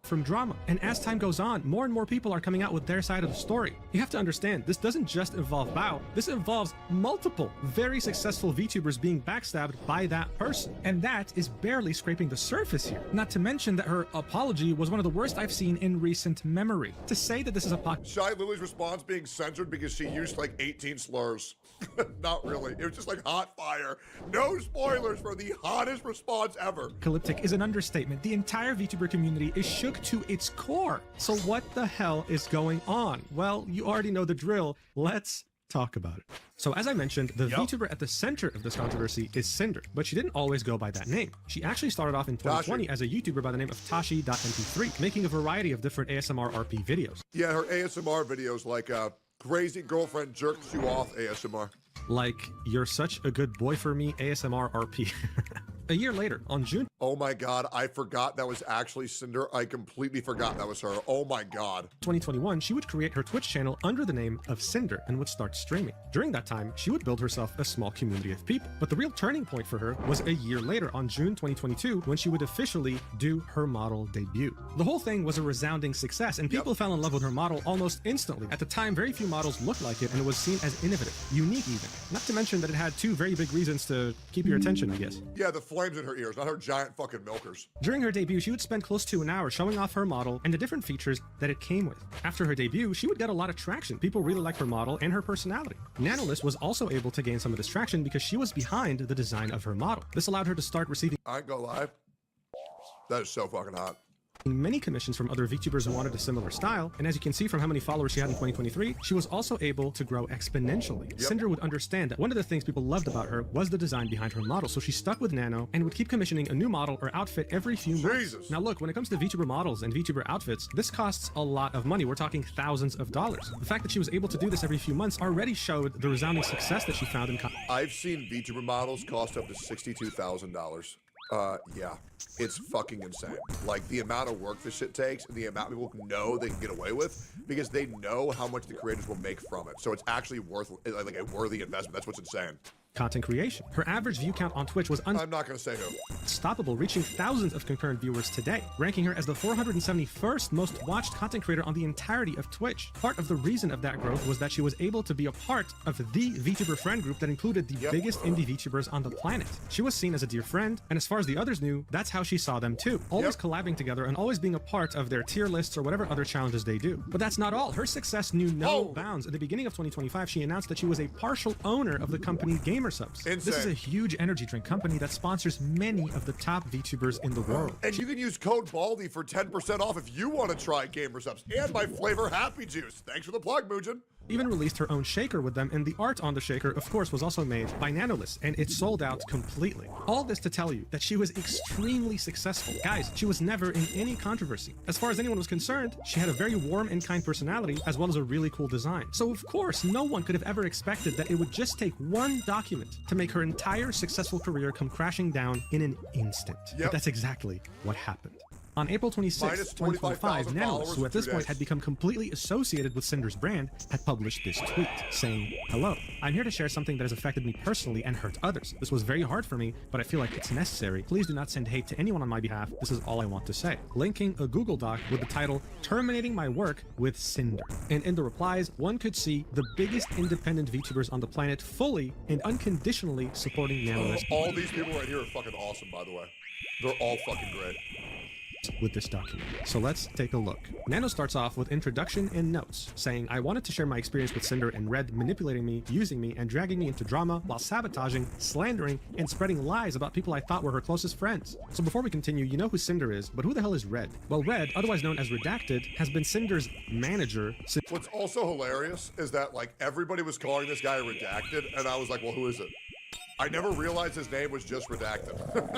Speaker 12: From drama. And as time goes on, more and more people are coming out with their side of the story. You have to understand, this doesn't just involve Bao, this involves multiple very successful VTubers being backstabbed by that person. And that is barely scraping the surface here. Not to mention that her apology was one of the worst I've seen in recent memory. To say that this is a
Speaker 1: Shy Lily's response being censored because she used like 18 slurs. Not really. It was just like hot fire. No spoilers for the hottest response ever.
Speaker 12: Apocalyptic is an understatement. The entire VTuber community is shook to its core. So what the hell is going on? Well, you already know the drill. Let's talk about it. So as I mentioned, the VTuber at the center of this controversy is Cinder, but she didn't always go by that name. She actually started off in 2020 as a YouTuber by the name of Tashi.mp3, making a variety of different ASMR RP videos.
Speaker 1: Yeah, her ASMR videos like crazy girlfriend jerks you off ASMR.
Speaker 12: Like, you're such a good boy for me ASMR RP. A year later, on June...
Speaker 1: Oh my god, I forgot that was actually Cinder. I completely forgot that was her. Oh my god.
Speaker 12: 2021, she would create her Twitch channel under the name of Cinder and would start streaming. During that time, she would build herself a small community of people. But the real turning point for her was a year later, on June 2022, when she would officially do her model debut. The whole thing was a resounding success, and people fell in love with her model almost instantly. At the time, very few models looked like it, and it was seen as innovative, unique even. Not to mention that it had 2 very big reasons to keep your attention, I guess.
Speaker 1: Yeah, the flames in her ears, not her giant fucking milkers.
Speaker 12: During her debut, she would spend close to an hour showing off her model and the different features that it came with. After her debut, she would get a lot of traction. People really liked her model and her personality. Nanolist was also able to gain some of this traction because she was behind the design of her model. This allowed her to start receiving
Speaker 1: I ain't gonna lie. That is so fucking hot.
Speaker 12: Many commissions from other VTubers who wanted a similar style, and as you can see from how many followers she had in 2023, she was also able to grow exponentially. Cinder would understand that one of the things people loved about her was the design behind her model, so she stuck with Nano and would keep commissioning a new model or outfit every few months. Now look, when it comes to VTuber models and VTuber outfits, this costs a lot of money. We're talking thousands of dollars. The fact that she was able to do this every few months already showed the resounding success that she found in
Speaker 1: I've seen VTuber models cost up to $62,000. Yeah, it's fucking insane. Like, the amount of work this shit takes and the amount of people know they can get away with because they know how much the creators will make from it. So it's actually worth, like, a worthy investment. That's what's insane.
Speaker 12: content creation. Her average view count on Twitch was
Speaker 1: I'm not going to say who.
Speaker 12: unstoppable, reaching thousands of concurrent viewers today, ranking her as the 471st most watched content creator on the entirety of Twitch. Part of the reason of that growth was that she was able to be a part of the VTuber friend group that included the biggest indie VTubers on the planet. She was seen as a dear friend, and as far as the others knew, that's how she saw them too. Always collabing together and always being a part of their tier lists or whatever other challenges they do. But that's not all. Her success knew no bounds. At the beginning of 2025, she announced that she was a partial owner of the company Gamersubs. This is a huge energy drink company that sponsors many of the top VTubers in the world.
Speaker 1: And you can use code BALDY for 10% off if you want to try Gamersubs and my flavor Happy Juice. Thanks for the plug, Muujin.
Speaker 12: Even released her own shaker with them, and the art on the shaker, of course, was also made by Nanolist, and it sold out completely. All this to tell you that she was extremely successful. Guys, she was never in any controversy. As far as anyone was concerned, she had a very warm and kind personality, as well as a really cool design. So of course, no one could have ever expected that it would just take one document to make her entire successful career come crashing down in an instant. But that's exactly what happened. On April 26, 2025, Nanolist, who at this point had become completely associated with Cinder's brand, had published this tweet saying, "Hello, I'm here to share something that has affected me personally and hurt others. This was very hard for me, but I feel like it's necessary. Please do not send hate to anyone on my behalf. This is all I want to say." Linking a Google Doc with the title, "Terminating My Work with Cinder." And in the replies, one could see the biggest independent VTubers on the planet fully and unconditionally supporting Nanolist.
Speaker 1: All these people right here are fucking awesome, by the way. They're all fucking great.
Speaker 12: With this document. So let's take a look. Nano starts off with introduction and notes, saying, "I wanted to share my experience with Cinder and Red manipulating me, using me, and dragging me into drama while sabotaging, slandering, and spreading lies about people I thought were her closest friends." So before we continue, you know who Cinder is, but who the hell is Red? Well, Red, otherwise known as Redacted, has been Cinder's manager since—
Speaker 1: What's also hilarious is that, like, everybody was calling this guy Redacted, and I was like, well, who is it? I never realized his name was just Redacted.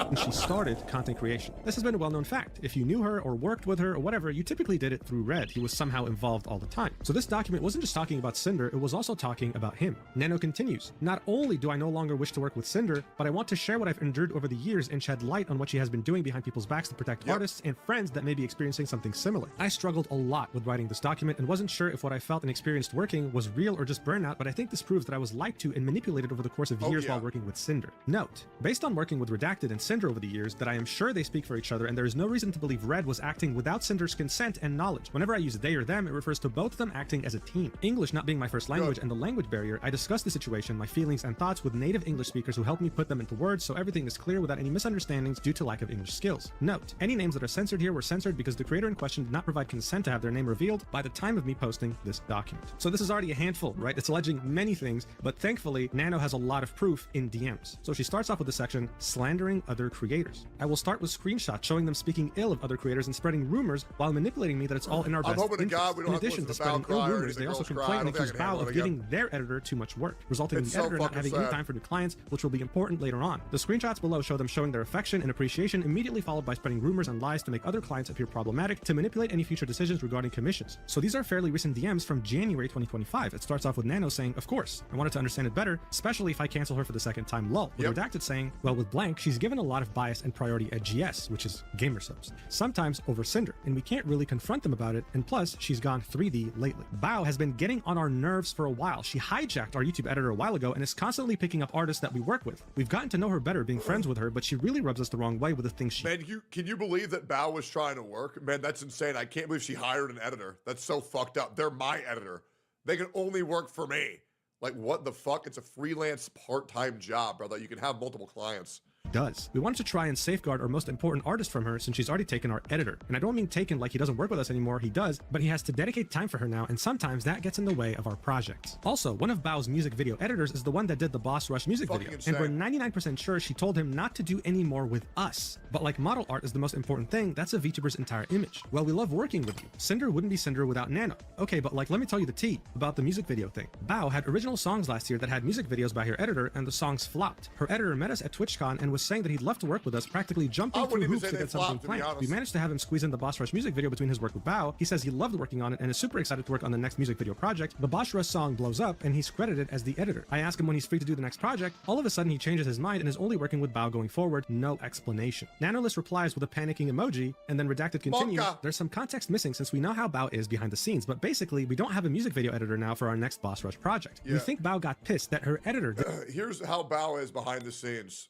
Speaker 12: when she started content creation. This has been a well-known fact. If you knew her or worked with her or whatever, you typically did it through Red. He was somehow involved all the time. So this document wasn't just talking about Cinder, it was also talking about him. Nano continues, "Not only do I no longer wish to work with Cinder, but I want to share what I've endured over the years and shed light on what she has been doing behind people's backs to protect artists and friends that may be experiencing something similar. I struggled a lot with writing this document and wasn't sure if what I felt and experienced working was real or just burnout, but I think this proves that I was lied to and manipulated over the course of years while working with Cinder. Note, based on working with Redacted and Cinder over the years, that I am sure they speak for each other and there is no reason to believe Red was acting without Cinder's consent and knowledge. Whenever I use they or them, it refers to both of them acting as a team. English not being my first language and the language barrier, I discussed the situation, my feelings and thoughts with native English speakers who helped me put them into words so everything is clear without any misunderstandings due to lack of English skills. Note, any names that are censored here were censored because the creator in question did not provide consent to have their name revealed by the time of me posting this document." So this is already a handful, right? It's alleging many things, but thankfully, Nano has a lot of proof in DMs. So she starts off with the section, "Slandering other creators." I will start with screenshots showing them speaking ill of other creators and spreading rumors while manipulating me that it's all in our best
Speaker 1: hoping to
Speaker 12: interest.
Speaker 1: God we don't
Speaker 12: In
Speaker 1: have to
Speaker 12: addition to
Speaker 1: listen to
Speaker 12: spreading
Speaker 1: Val
Speaker 12: ill
Speaker 1: cry or
Speaker 12: rumors, they
Speaker 1: anything
Speaker 12: also
Speaker 1: else cry.
Speaker 12: complain
Speaker 1: I
Speaker 12: and
Speaker 1: don't think I
Speaker 12: accuse
Speaker 1: can
Speaker 12: Bao
Speaker 1: handle
Speaker 12: of
Speaker 1: it
Speaker 12: giving
Speaker 1: again.
Speaker 12: their editor too much work, resulting in
Speaker 1: It's
Speaker 12: the
Speaker 1: so
Speaker 12: editor not
Speaker 1: fucking
Speaker 12: having any
Speaker 1: sad.
Speaker 12: time for new clients, which will be important later on. The screenshots below show them showing their affection and appreciation, immediately followed by spreading rumors and lies to make other clients appear problematic to manipulate any future decisions regarding commissions. So these are fairly recent DMs from January 2025. It starts off with Nano saying, "Of course, I wanted to understand it better, especially if I cancel her for the second time, lol." With Redacted saying, "Well, with blank, she's given a lot of bias and priority at GS, which is Gamersubs, sometimes over Cinder, and we can't really confront them about it, and plus, she's gone 3D lately. Bao has been getting on our nerves for a while. She hijacked our YouTube editor a while ago and is constantly picking up artists that we work with. We've gotten to know her better being friends with her, but she really rubs us the wrong way with the things she..."
Speaker 1: Man, can you believe that Bao was trying to work? Man, that's insane. I can't believe she hired an editor. That's so fucked up. They're my editor. They can only work for me. Like, what the fuck? It's a freelance part-time job, brother. You can have multiple clients.
Speaker 12: Does. We wanted to try and safeguard our most important artist from her since she's already taken our editor. And I don't mean taken like he doesn't work with us anymore, he does, but he has to dedicate time for her now, and sometimes that gets in the way of our projects. Also, one of Bao's music video editors is the one that did the Boss Rush music video, and we're 99% sure she told him not to do any more with us. But like model art is the most important thing, that's a VTuber's entire image. Well, we love working with you. Cinder wouldn't be Cinder without Nano. Okay, but like, let me tell you the tea about the music video thing. Bao had original songs last year that had music videos by her editor, and the songs flopped. Her editor met us at TwitchCon and was saying that he'd love to work with us, practically jumping
Speaker 1: I
Speaker 12: through
Speaker 1: wouldn't even
Speaker 12: hoops
Speaker 1: say
Speaker 12: to
Speaker 1: they
Speaker 12: get something
Speaker 1: flopped, to be
Speaker 12: planned. We
Speaker 1: honest.
Speaker 12: managed to have him squeeze in the Boss Rush music video between his work with Bao. He says he loved working on it and is super excited to work on the next music video project. The Boss Rush song blows up, and he's credited as the editor. I ask him when he's free to do the next project. All of a sudden, he changes his mind and is only working with Bao going forward. No explanation. Nanolist replies with a panicking emoji, and then Redacted continues,
Speaker 1: Monka.
Speaker 12: there's some context missing since we know how Bao is behind the scenes, but basically, we don't have a music video editor now for our next Boss Rush project. We
Speaker 1: Yeah.
Speaker 12: think Bao got pissed that her editor
Speaker 1: Here's how Bao is behind the scenes.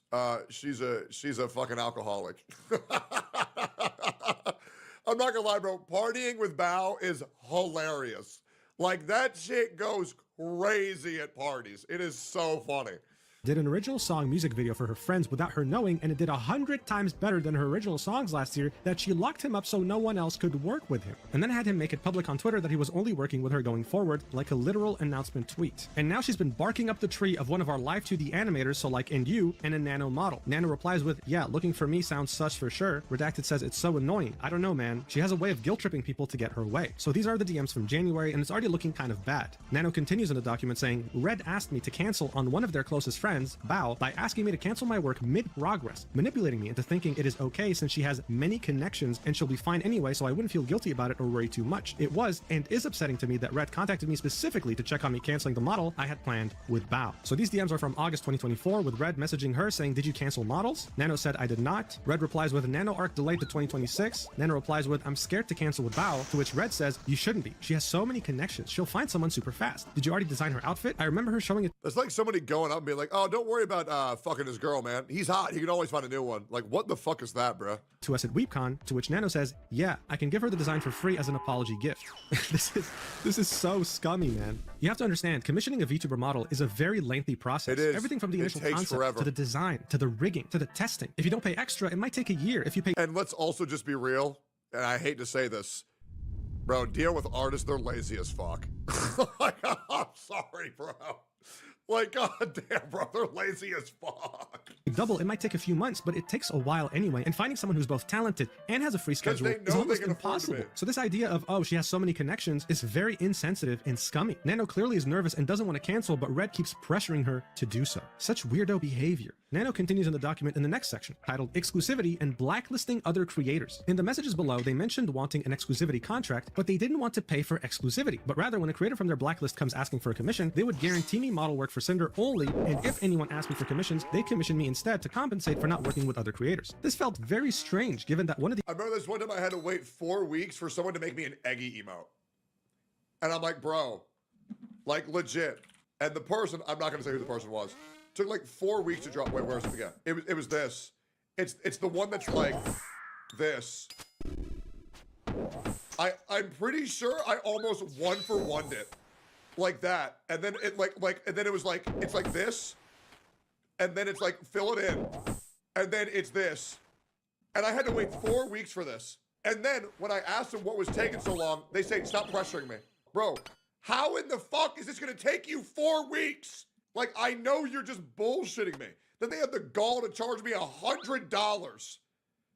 Speaker 1: She's a fucking alcoholic. I'm not gonna lie, bro. Partying with Bao is hilarious. Like, that shit goes crazy at parties. It is so funny.
Speaker 12: did an original song music video for her friends without her knowing, and it did 100 times better than her original songs last year that she locked him up so no one else could work with him. And then had him make it public on Twitter that he was only working with her going forward, like a literal announcement tweet. And now she's been barking up the tree of one of our live 2D animators, so like and you, and a Nano model. Nano replies with, yeah, looking for me sounds sus for sure. Redacted says, it's so annoying. I don't know, man. She has a way of guilt-tripping people to get her way. So these are the DMs from January, and it's already looking kind of bad. Nano continues in the document saying, Red asked me to cancel on one of their closest friends, Bao, by asking me to cancel my work mid-progress, manipulating me into thinking it is okay since she has many connections and she'll be fine anyway, so I wouldn't feel guilty about it or worry too much. It was and is upsetting to me that Red contacted me specifically to check on me canceling the model I had planned with Bao. So these DMs are from August 2024, with Red messaging her saying, did you cancel models? Nano said, I did not. Red replies with, Nano arc delayed to 2026. Nano replies with, I'm scared to cancel with Bao, to which Red says, you shouldn't be. She has so many connections. She'll find someone super fast. Did you already design her outfit? I remember her showing it.
Speaker 1: It's like somebody going up and being like, oh, don't worry about fucking his girl, man. He's hot. He can always find a new one. Like, what the fuck is that, bro?
Speaker 12: To us at WeepCon, to which Nano says, yeah, I can give her the design for free as an apology gift. This is so scummy, man. You have to understand, commissioning a VTuber model is a very lengthy process.
Speaker 1: It is.
Speaker 12: Everything from the
Speaker 1: It
Speaker 12: initial
Speaker 1: takes
Speaker 12: concept
Speaker 1: forever.
Speaker 12: to the design, to the rigging, to the testing. If you don't pay extra, it might take a year. If you pay...
Speaker 1: And let's also just be real, and I hate to say this, bro, deal with artists, they're lazy as fuck. Like, I'm sorry, bro. Like, goddamn, bro, they're lazy as fuck.
Speaker 12: double, it might take a few months, but it takes a while anyway. And finding someone who's both talented and has a free schedule
Speaker 1: they
Speaker 12: is
Speaker 1: know they
Speaker 12: almost
Speaker 1: can afford to
Speaker 12: impossible.
Speaker 1: be.
Speaker 12: So this idea of, oh, she has so many connections is very insensitive and scummy. Nano clearly is nervous and doesn't want to cancel, but Red keeps pressuring her to do so. Such weirdo behavior. Nano continues in the document in the next section, titled Exclusivity and Blacklisting Other Creators. In the messages below, they mentioned wanting an exclusivity contract, but they didn't want to pay for exclusivity. But rather, when a creator from their blacklist comes asking for a commission, they would guarantee me model work for Cinder only, and if anyone asked me for commissions, they commission me instead to compensate for not working with other creators. This felt very strange, given that one of the...
Speaker 1: I remember this one time I had to wait 4 weeks for someone to make me an Eggy emote. And I'm like, bro, like legit. And the person, I'm not gonna say who the person was, took like 4 weeks to drop. Wait, where's it again? It was this. It's the one that's like this. I'm pretty sure I almost 1-for-1'd it. Like that. And then it and then it was like, it's like this. And then it's like, fill it in. And then it's this. And I had to wait 4 weeks for this. And then when I asked them what was taking so long, they say, stop pressuring me. Bro, how in the fuck is this gonna take you 4 weeks? Like, I know you're just bullshitting me. Then they had the gall to charge me $100.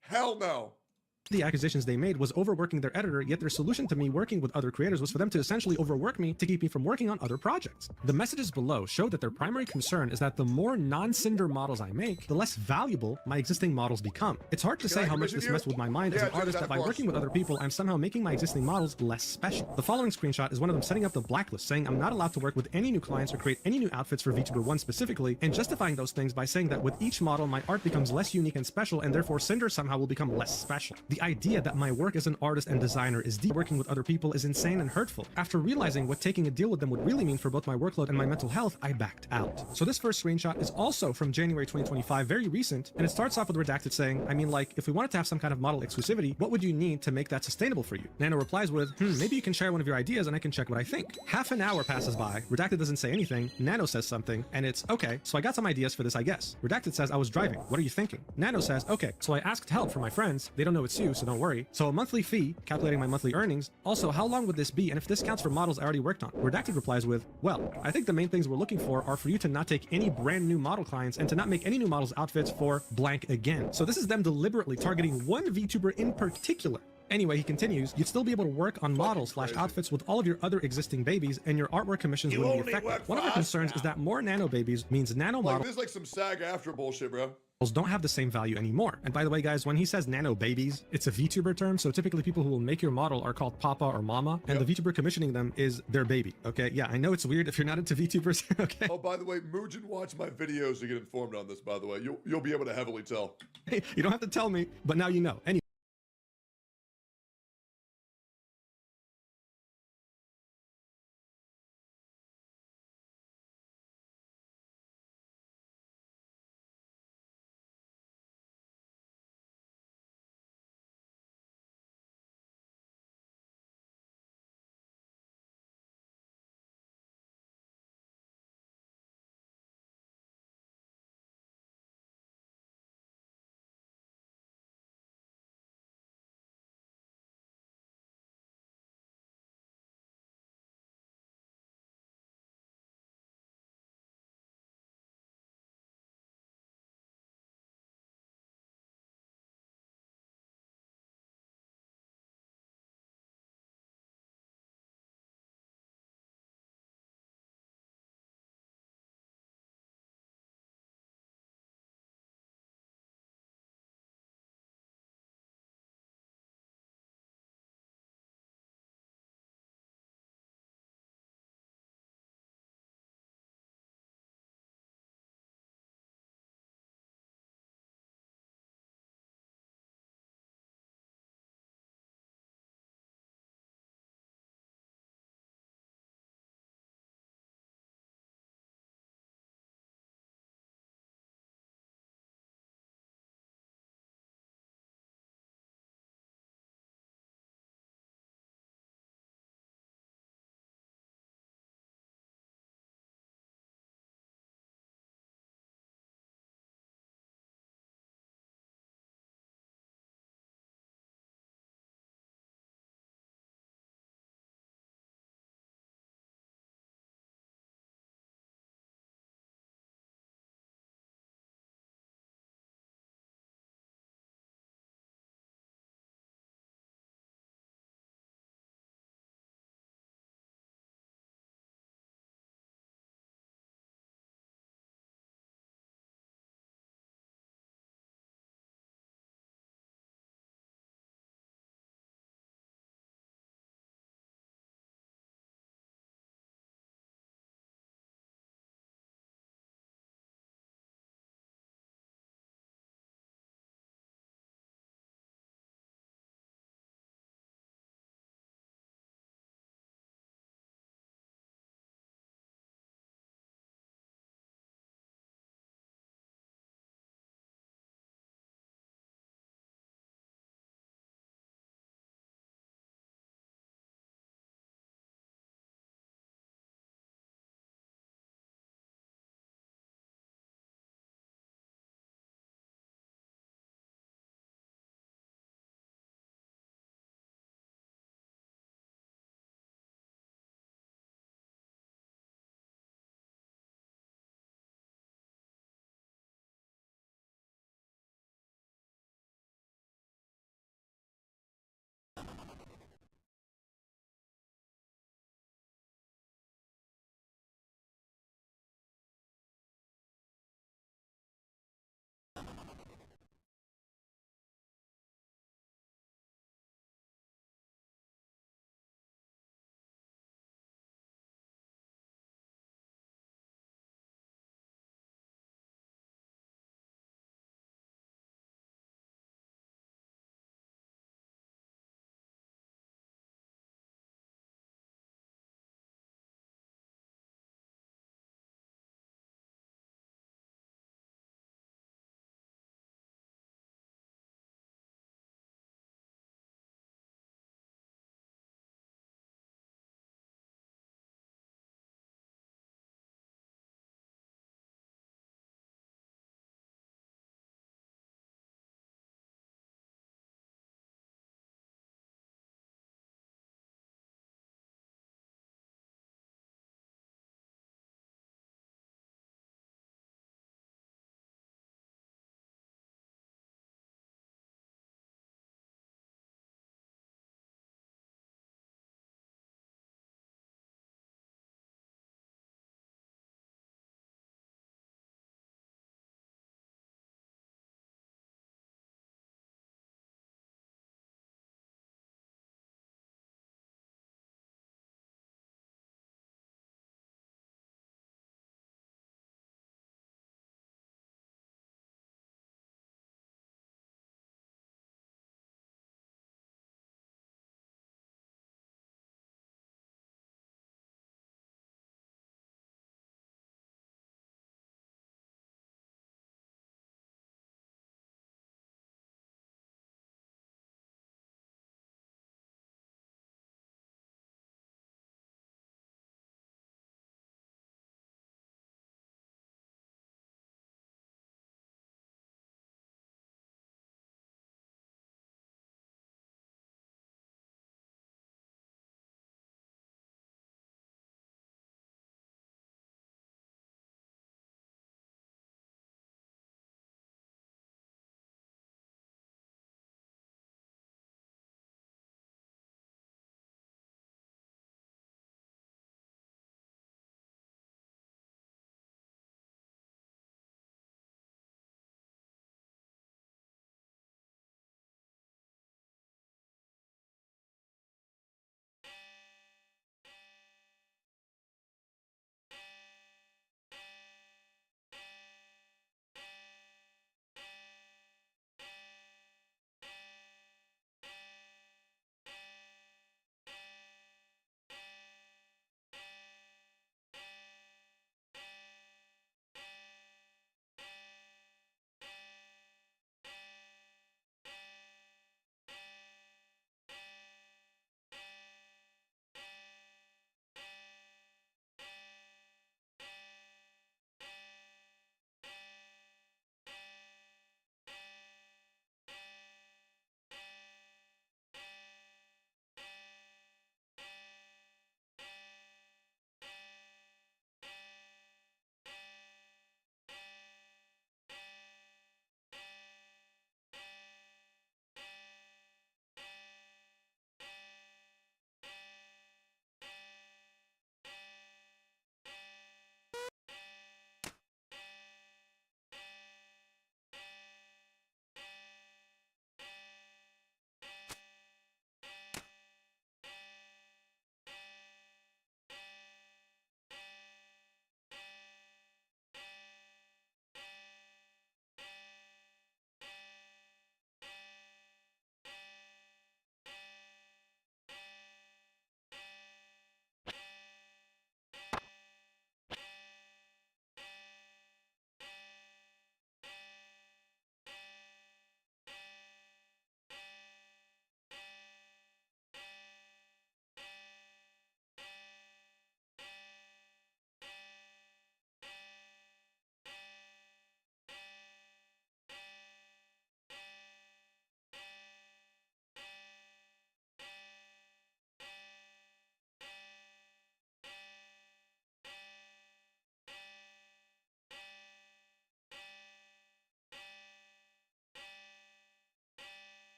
Speaker 1: Hell no.
Speaker 12: The accusations they made was overworking their editor, yet their solution to me working with other creators was for them to essentially overwork me to keep me from working on other projects. The messages below show that their primary concern is that the more non-Cinder models I make, the less valuable my existing models become. It's hard to say how much this messed with my mind as an artist that by working with other people, I'm somehow making my existing models less special. The following screenshot is one of them setting up the blacklist, saying I'm not allowed to work with any new clients or create any new outfits for VTuber 1 specifically, and justifying those things by saying that with each model, my art becomes less unique and special, and therefore Cinder somehow will become less special. The idea that my work as an artist and designer is deep working with other people is insane and hurtful. After realizing what taking a deal with them would really mean for both my workload and my mental health, I backed out. So this first screenshot is also from January 2025, very recent, and it starts off with Redacted saying, I mean, like, if we wanted to have some kind of model exclusivity, what would you need to make that sustainable for you? Nano replies with, maybe you can share one of your ideas and I can check what I think. Half an hour passes by, Redacted doesn't say anything, Nano says something, and it's, okay, so I got some ideas for this, I guess. Redacted says, I was driving, what are you thinking? Nano says, okay, so I asked help from my friends, they don't know it's you, so don't worry. So a monthly fee, calculating my monthly earnings. Also, how long would this be? And if this counts for models I already worked on? Redacted replies with, well, I think the main things we're looking for are for you to not take any brand new model clients and to not make any new models outfits for blank again. So this is them deliberately targeting one VTuber in particular. Anyway, he continues, you'd still be able to work on models / outfits with all of your other existing babies, and your artwork commissions wouldn't be affected. One of our concerns is that more Nano babies means Nano models.
Speaker 1: Like, this is like some SAG-AFTRA bullshit, bro.
Speaker 12: don't have the same value anymore. And by the way, guys, when he says nano babies, it's a VTuber term. So typically people who will make your model are called Papa or Mama, and the VTuber commissioning them is their baby. Okay. Yeah, I know it's weird if you're not into VTubers. Okay.
Speaker 1: Oh, by the way, Mugen watch my videos to get informed on this, by the way. You'll be able to heavily tell.
Speaker 12: You don't have to tell me, but now you know. Anyway.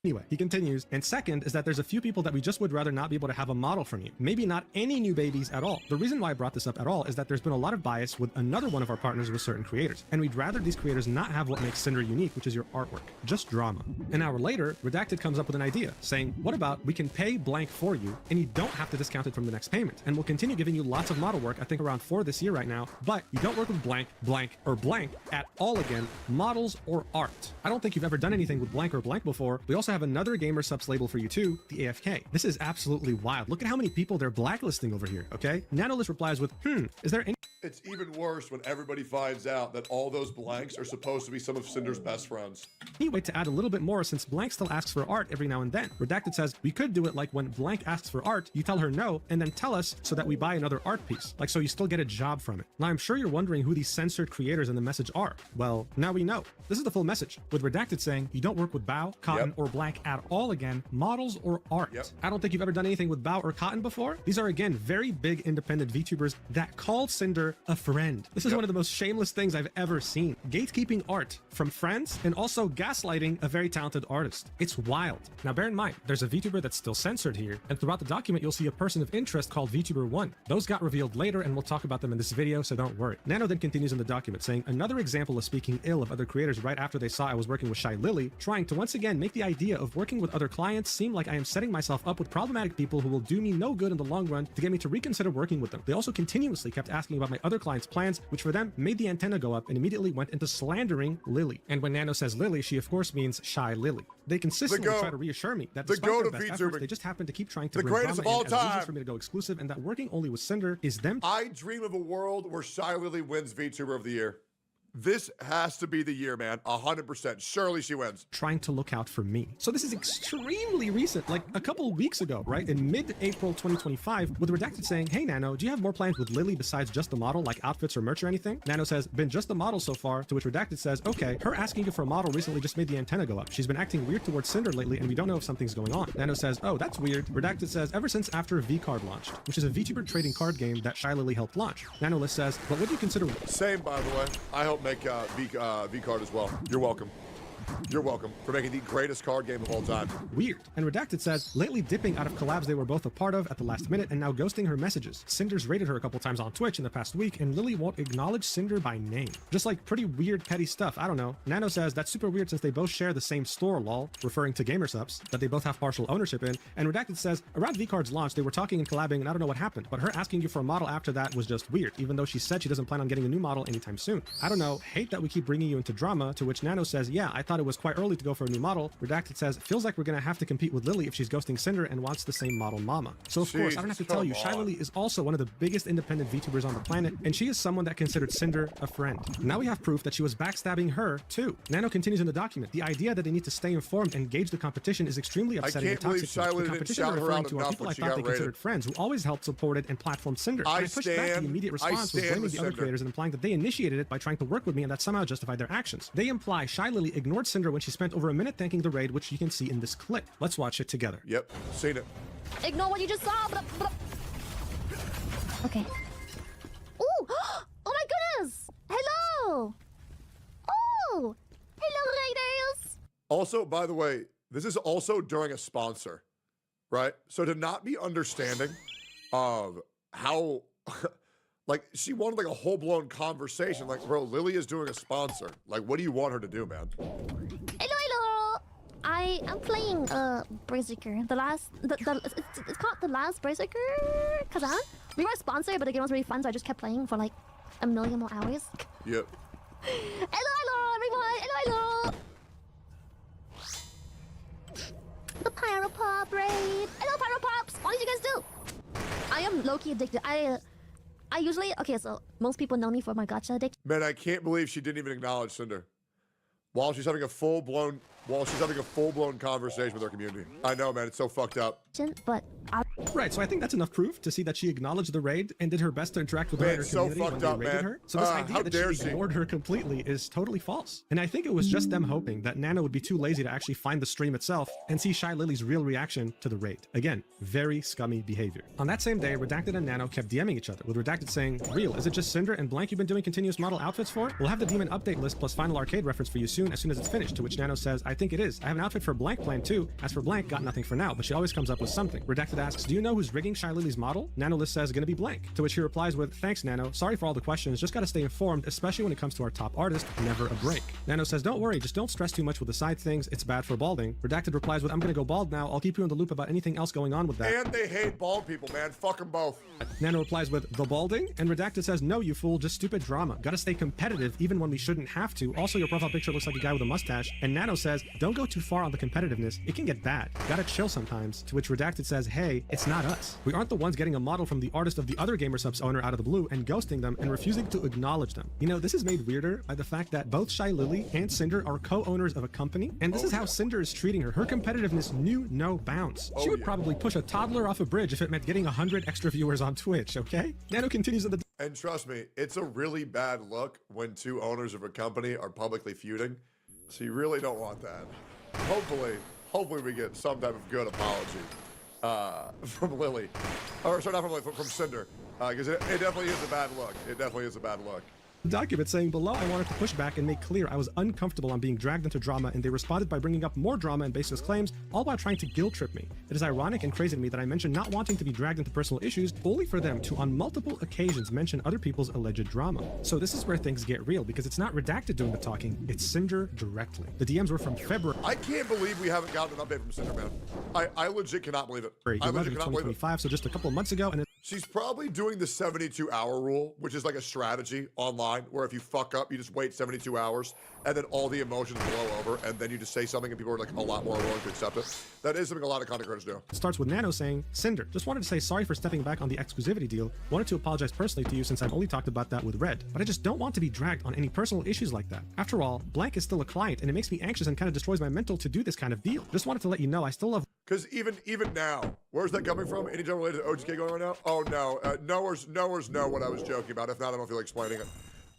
Speaker 12: Anyway, he continues, and second is that there's a few people that we just would rather not be able to have a model from you. Maybe not any new babies at all. The reason why I brought this up at all is that there's been a lot of bias with another one of our partners with certain creators, and we'd rather these creators not have what makes Cinder unique, which is your artwork. Just drama. An hour later, Redacted comes up with an idea, saying, what about we can pay blank for you, and you don't have to discount it from the next payment, and we'll continue giving you lots of model work, I think around 4 this year right now, but you don't work with blank, blank, or blank at all again, models or art. I don't think you've ever done anything with blank or blank before. We also have another gamer subs label for you too, the AFK. This is absolutely wild. Look at how many people they're blacklisting over here, okay? Nanolist replies with, is there any...
Speaker 1: It's even worse when everybody finds out that all those blanks are supposed to be some of Cinder's best friends.
Speaker 12: Anyway, to add a little bit more, since blank still asks for art every now and then, Redacted says, we could do it like when blank asks for art, you tell her no, and then tell us so that we buy another art piece. Like, so you still get a job from it. Now, I'm sure you're wondering who these censored creators in the message are. Well, now we know. This is the full message, with Redacted saying, you don't work with Bao, Cotton, or Blank at all again, models or art. I don't think you've ever done anything with Bao or Cotton before. These are, again, very big independent VTubers that call Cinder a friend. This is one of the most shameless things I've ever seen. Gatekeeping art from friends and also gaslighting a very talented artist. It's wild. Now bear in mind, there's a VTuber that's still censored here, and throughout the document you'll see a person of interest called VTuber1. Those got revealed later and we'll talk about them in this video, so don't worry. Nano then continues in the document saying, another example of speaking ill of other creators right after they saw I was working with Shy Lily, trying to once again make the idea of working with other clients seem like I am setting myself up with problematic people who will do me no good in the long run to get me to reconsider working with them. They also continuously kept asking about my other clients' plans, which for them made the antenna go up and immediately went into slandering Lily. And when Nano says Lily, she of course means Shy Lily. They consistently try to reassure me that despite their best efforts, they just happen to keep trying to bring
Speaker 1: greatest of all
Speaker 12: drama in as reasons
Speaker 1: time
Speaker 12: for me to go exclusive, and that working only with Cinder is them.
Speaker 1: I dream of a world where Shy Lily wins VTuber of the Year. This has to be the year, man. 100%. Surely she wins.
Speaker 12: Trying to look out for me. So this is extremely recent, like a couple weeks ago, right? In mid-April 2025, with Redacted saying, hey Nano, do you have more plans with Lily besides just the model, like outfits or merch or anything? Nano says, been just the model so far, to which Redacted says, okay, her asking you for a model recently just made the antenna go up. She's been acting weird towards Cinder lately and we don't know if something's going on. Nano says, oh, that's weird. Redacted says, ever since after V-Card launched, which is a VTuber trading card game that Shy Lily helped launch. Nanolist says, but what do you consider...
Speaker 1: Same, by the way. I help make V-Card as well. You're welcome. You're welcome for making the greatest card game of all time.
Speaker 12: Weird. And Redacted says, lately dipping out of collabs they were both a part of at the last minute and now ghosting her messages. Cinder's raided her a couple times on Twitch in the past week and Lily won't acknowledge Cinder by name. Just like pretty weird petty stuff, I don't know. Nano says, that's super weird since they both share the same store, lol, referring to GamerSupps, that they both have partial ownership in. And Redacted says, around V-Card's launch, they were talking and collabing and I don't know what happened, but her asking you for a model after that was just weird, even though she said she doesn't plan on getting a new model anytime soon. I don't know, hate that we keep bringing you into drama, to which Nano says, yeah, I thought it was quite early to go for a new model. Redacted says, feels like we're gonna have to compete with Lily if she's ghosting Cinder and wants the same model mama. So of course, I don't have to tell you, Shy Lily is also one of the biggest independent VTubers on the planet, and she is someone that considered Cinder a friend. Now we have proof that she was backstabbing her too. Nano continues in the document, the idea that they need to stay informed and gauge the competition is extremely upsetting and toxic. The competition are referring to are people I thought they considered friends who always helped, supported, and platformed Cinder. And I pushed back. The immediate response was blaming the other creators and implying that they initiated it by trying to work with me and that somehow justified their actions. They imply Shy Lily ignored Cinder when she spent over a minute thanking the raid, which you can see in this clip. Let's watch it together.
Speaker 1: Yep, seen it.
Speaker 4: Ignore what you just saw. Okay. Ooh! Oh my goodness! Hello! Oh! Hello, Raiders!
Speaker 1: Also, by the way, this is also during a sponsor, right? So to not be understanding of how, like, she wanted like a whole-blown conversation. Like, bro, Lily is doing a sponsor. Like, what do you want her to do, man?
Speaker 4: Hello! I am playing Berserker. It's called The Last Berserker Kazan. We were sponsored, but the game was really fun, so I just kept playing for like a million more hours.
Speaker 1: Yep.
Speaker 4: Hello, everyone! Hello! The Pyro Pop raid! Hello, Pyro Pops! What did you guys do? I am low-key addicted. I usually... Okay, so most people know me for my gacha addiction.
Speaker 1: Man, I can't believe she didn't even acknowledge Cinder. While she's having a full-blown conversation with her community. I know, man, it's so fucked up.
Speaker 4: But
Speaker 12: right, so I think that's enough proof to see that she acknowledged the raid and did her best to interact with her and her community when they raided her. So this idea that she ignored her completely is totally false. And I think it was just them hoping that Nano would be too lazy to actually find the stream itself and see Shy Lily's real reaction to the raid. Again, very scummy behavior. On that same day, Redacted and Nano kept DMing each other, with Redacted saying, real, is it just Cinder and Blank you've been doing continuous model outfits for? We'll have the demon update list plus final arcade reference for you soon as it's finished, to which Nano says, I think it is. I have an outfit for blank plan too. As for blank, got nothing for now, but she always comes up with something. Redacted asks, do you know who's rigging Shy Lily's model? Nanolist says, gonna be blank. To which he replies with, thanks Nano, sorry for all the questions, just gotta stay informed, especially when it comes to our top artist, never a break. Nano says, don't worry, just don't stress too much with the side things, it's bad for balding. Redacted replies with, I'm gonna go bald now, I'll keep you in the loop about anything else going on with that.
Speaker 1: And they hate bald people, man. Fuck them both.
Speaker 12: Nano replies with, the balding? And Redacted says, no, you fool, just stupid drama. Gotta stay competitive even when we shouldn't have to. Also, your profile picture looks like a guy with a mustache. And Nano says, don't go too far on the competitiveness. It can get bad. Gotta chill sometimes. To which Redacted says, hey, it's not us. We aren't the ones getting a model from the artist of the other GamerSupps owner out of the blue and ghosting them and refusing to acknowledge them. You know, this is made weirder by the fact that both Shy Lily and Cinder are co-owners of a company, and this is how Cinder is treating her. Her competitiveness knew no bounds. She would probably push a toddler off a bridge if it meant getting 100 extra viewers on Twitch, okay? Nano continues in the...
Speaker 1: And trust me, it's a really bad look when two owners of a company are publicly feuding. So you really don't want that. Hopefully we get some type of good apology from Lily. Or sorry, not from Lily, from Cinder. Because it definitely is a bad look. It definitely is a bad look.
Speaker 12: Document saying below, I wanted to push back and make clear I was uncomfortable on being dragged into drama, and they responded by bringing up more drama and baseless claims, all while trying to guilt trip me. It is ironic and crazy to me that I mentioned not wanting to be dragged into personal issues, only for them to on multiple occasions mention other people's alleged drama. So this is where things get real, because it's not Redacted doing the talking, it's Cinder directly. The DMs were from February.
Speaker 1: I can't believe we haven't gotten an update from Cinder, man. I legit cannot believe it. I legit cannot believe it.
Speaker 12: So just a couple of months ago, and
Speaker 1: she's probably doing the 72-hour rule, which is like a strategy online where if you fuck up, you just wait 72 hours and then all the emotions blow over and then you just say something and people are like a lot more willing to accept it. That is something a lot of content creators do.
Speaker 12: It starts with Nano saying, Cinder, just wanted to say sorry for stepping back on the exclusivity deal. Wanted to apologize personally to you since I've only talked about that with Red, but I just don't want to be dragged on any personal issues like that. After all, Blank is still a client and it makes me anxious and kind of destroys my mental to do this kind of deal. Just wanted to let you know I still love...
Speaker 1: Because even now, where's that coming from? Any general related to OGK going on right now? Oh no, knowers know what I was joking about. If not, I don't feel like explaining it.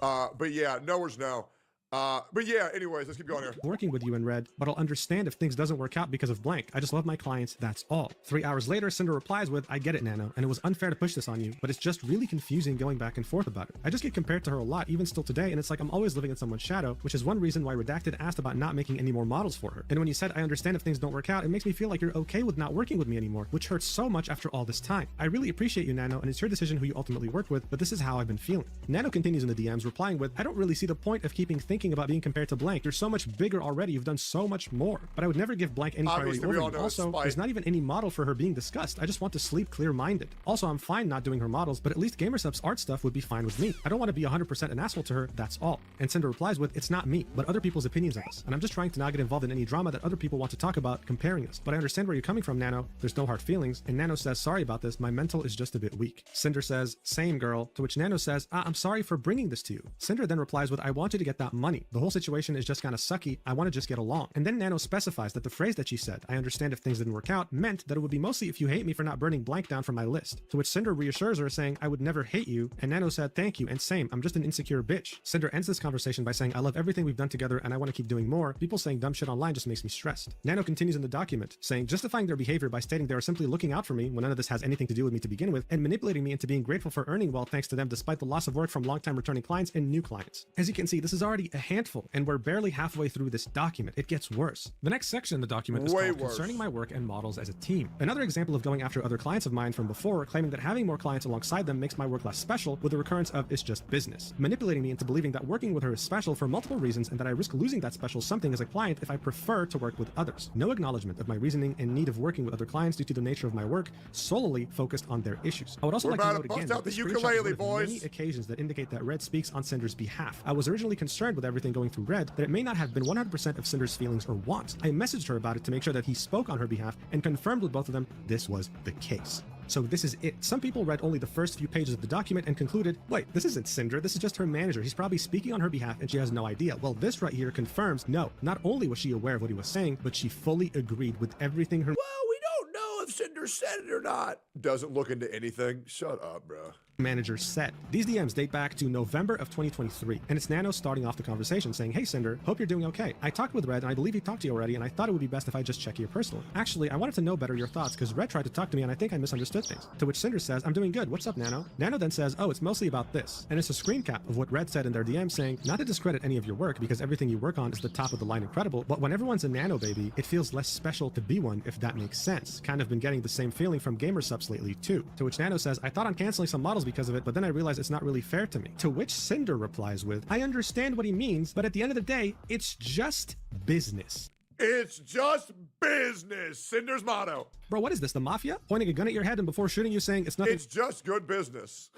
Speaker 1: But yeah, knowers know. But yeah, anyways, let's keep going here.
Speaker 12: Working with you in Red, but I'll understand if things doesn't work out because of Blank. I just love my clients, that's all. 3 hours later, Cinder replies with, I get it, Nano, and it was unfair to push this on you, but it's just really confusing going back and forth about it. I just get compared to her a lot, even still today, and it's like I'm always living in someone's shadow, which is one reason why Redacted asked about not making any more models for her. And when you said, I understand if things don't work out, it makes me feel like you're okay with not working with me anymore, which hurts so much after all this time. I really appreciate you, Nano, and it's your decision who you ultimately work with, but this is how I've been feeling. Nano continues in the DMs, replying with, I don't really see the point of keeping thinking about being compared to Blank. You're so much bigger already. You've done so much more. But I would never give Blank any priority over you. Also, there's not even any model for her being discussed. I just want to sleep clear-minded. Also, I'm fine not doing her models, but at least GamerSupps art stuff would be fine with me. I don't want to be 100% an asshole to her, that's all. And Cinder replies with, it's not me, but other people's opinions of us. And I'm just trying to not get involved in any drama that other people want to talk about comparing us. But I understand where you're coming from, Nano. There's no hard feelings. And Nano says, sorry about this. My mental is just a bit weak. Cinder says, same girl. To which Nano says, I'm sorry for bringing this to you. Cinder then replies with, I want you to get that money. The whole situation is just kind of sucky. I want to just get along. And then Nano specifies that the phrase that she said, I understand if things didn't work out, meant that it would be mostly if you hate me for not burning Blank down from my list. To which Cinder reassures her saying, I would never hate you. And Nano said, thank you. And same, I'm just an insecure bitch. Cinder ends this conversation by saying, I love everything we've done together and I want to keep doing more. People saying dumb shit online just makes me stressed. Nano continues in the document, saying, justifying their behavior by stating they are simply looking out for me when none of this has anything to do with me to begin with, and manipulating me into being grateful for earning well thanks to them despite the loss of work from long-time returning clients and new clients. As you can see, this is already a handful, and we're barely halfway through this document. It gets worse. The next section in the document is called Concerning My Work and Models as a Team. Another example of going after other clients of mine from before, claiming that having more clients alongside them makes my work less special, with the recurrence of it's just business. Manipulating me into believing that working with her is special for multiple reasons and that I risk losing that special something as a client if I prefer to work with others. No acknowledgement of my reasoning and need of working with other clients due to the nature of my work, solely focused on their issues. I would also like to note again that the ukulele, boys. Many occasions that indicate that Red speaks on Cinder's behalf. I was originally concerned with everything going through Red that it may not have been 100% of Cinder's feelings or wants. I messaged her about it to make sure that he spoke on her behalf and confirmed with both of them this was the case. So this is it. Some people read only the first few pages of the document and concluded, wait, this isn't Cinder, this is just her manager. He's probably speaking on her behalf and she has no idea. Well, this right here confirms, no, not only was she aware of what he was saying, but she fully agreed with everything her—
Speaker 1: Well, we don't know if Cinder said it or not. Doesn't look into anything. Shut up, bro.
Speaker 12: manager said. These DMs date back to November of 2023, and it's Nano starting off the conversation saying, "Hey Cinder, hope you're doing okay. I talked with Red, and I believe he talked to you already, and I thought it would be best if I just check here personally. Actually, I wanted to know better your thoughts, because Red tried to talk to me, and I think I misunderstood things." To which Cinder says, "I'm doing good. What's up, Nano?" Nano then says, "Oh, it's mostly about this." And it's a screen cap of what Red said in their DM saying, not to discredit any of your work, because everything you work on is the top of the line incredible, but when everyone's a Nano baby, it feels less special to be one, if that makes sense. Kind of been getting the same feeling from Gamersubs lately, too. To which Nano says, "I thought on canceling some models because of it, but then I realized it's not really fair to me." To which Cinder replies with, "I understand what he means, but at the end of the day, it's just business."
Speaker 1: It's just business. Cinder's motto.
Speaker 12: Bro, what is this, the mafia? Pointing a gun at your head and before shooting you saying it's nothing.
Speaker 1: It's just good business.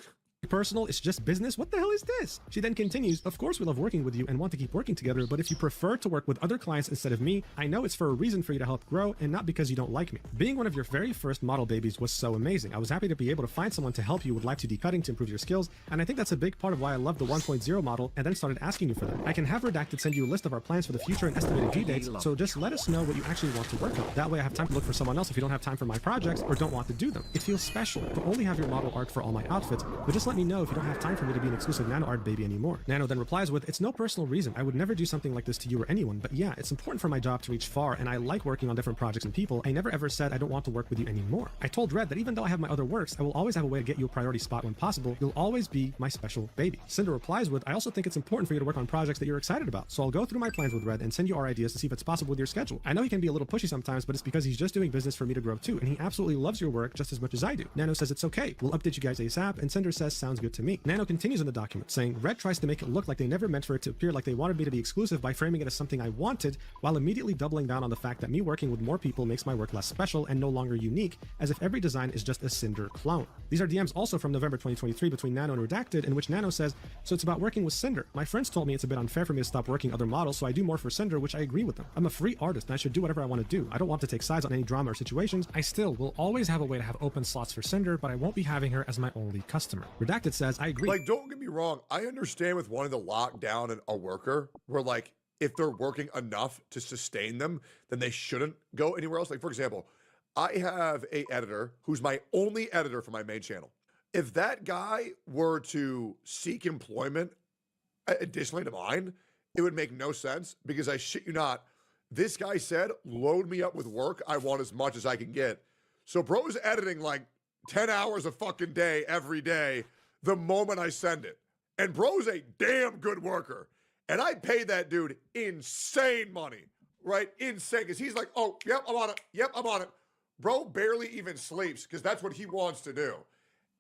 Speaker 12: Personal, it's just business? What the hell is this? She then continues, "Of course we love working with you and want to keep working together, but if you prefer to work with other clients instead of me, I know it's for a reason for you to help grow and not because you don't like me. Being one of your very first model babies was so amazing. I was happy to be able to find someone to help you with live 2D cutting to improve your skills, and I think that's a big part of why I love the 1.0 model and then started asking you for them. I can have Redacted send you a list of our plans for the future and estimated due dates, so just let us know what you actually want to work on. That way I have time to look for someone else if you don't have time for my projects or don't want to do them. It feels special to only have your model art for all my outfits, but just let me know if you don't have time for me to be an exclusive Nano art baby anymore." Nano then replies with, "It's no personal reason. I would never do something like this to you or anyone, but yeah, it's important for my job to reach far, and I like working on different projects and people. I never ever said I don't want to work with you anymore. I told Red that even though I have my other works, I will always have a way to get you a priority spot when possible. You'll always be my special baby." Cinder replies with, "I also think it's important for you to work on projects that you're excited about, so I'll go through my plans with Red and send you our ideas to see if it's possible with your schedule. I know he can be a little pushy sometimes, but it's because he's just doing business for me to grow too, and he absolutely loves your work just as much as I do." Nano says it's okay. "We'll update you guys ASAP," and Cinder says, "Sounds good to me." Nano continues in the document saying, "Red tries to make it look like they never meant for it to appear like they wanted me to be exclusive by framing it as something I wanted, while immediately doubling down on the fact that me working with more people makes my work less special and no longer unique, as if every design is just a Cinder clone." These are DMs also from November 2023 between Nano and Redacted, in which Nano says, "So it's about working with Cinder. My friends told me it's a bit unfair for me to stop working other models, so I do more for Cinder, which I agree with them. I'm a free artist and I should do whatever I want to do. I don't want to take sides on any drama or situations. I still will always have a way to have open slots for Cinder, but I won't be having her as my only customer." Redacted says, "I agree."
Speaker 1: Like, don't get me wrong. I understand with wanting to lock down a worker where, like, if they're working enough to sustain them, then they shouldn't go anywhere else. Like, for example, I have a editor who's my only editor for my main channel. If that guy were to seek employment additionally to mine, it would make no sense, because I shit you not, this guy said, load me up with work. I want as much as I can get. So bro's editing like 10 hours a fucking day every day the moment I send it. And bro's a damn good worker. And I pay that dude insane money, right? Insane. Because he's like, "Oh, yep, I'm on it. Yep, I'm on it." Bro barely even sleeps because that's what he wants to do.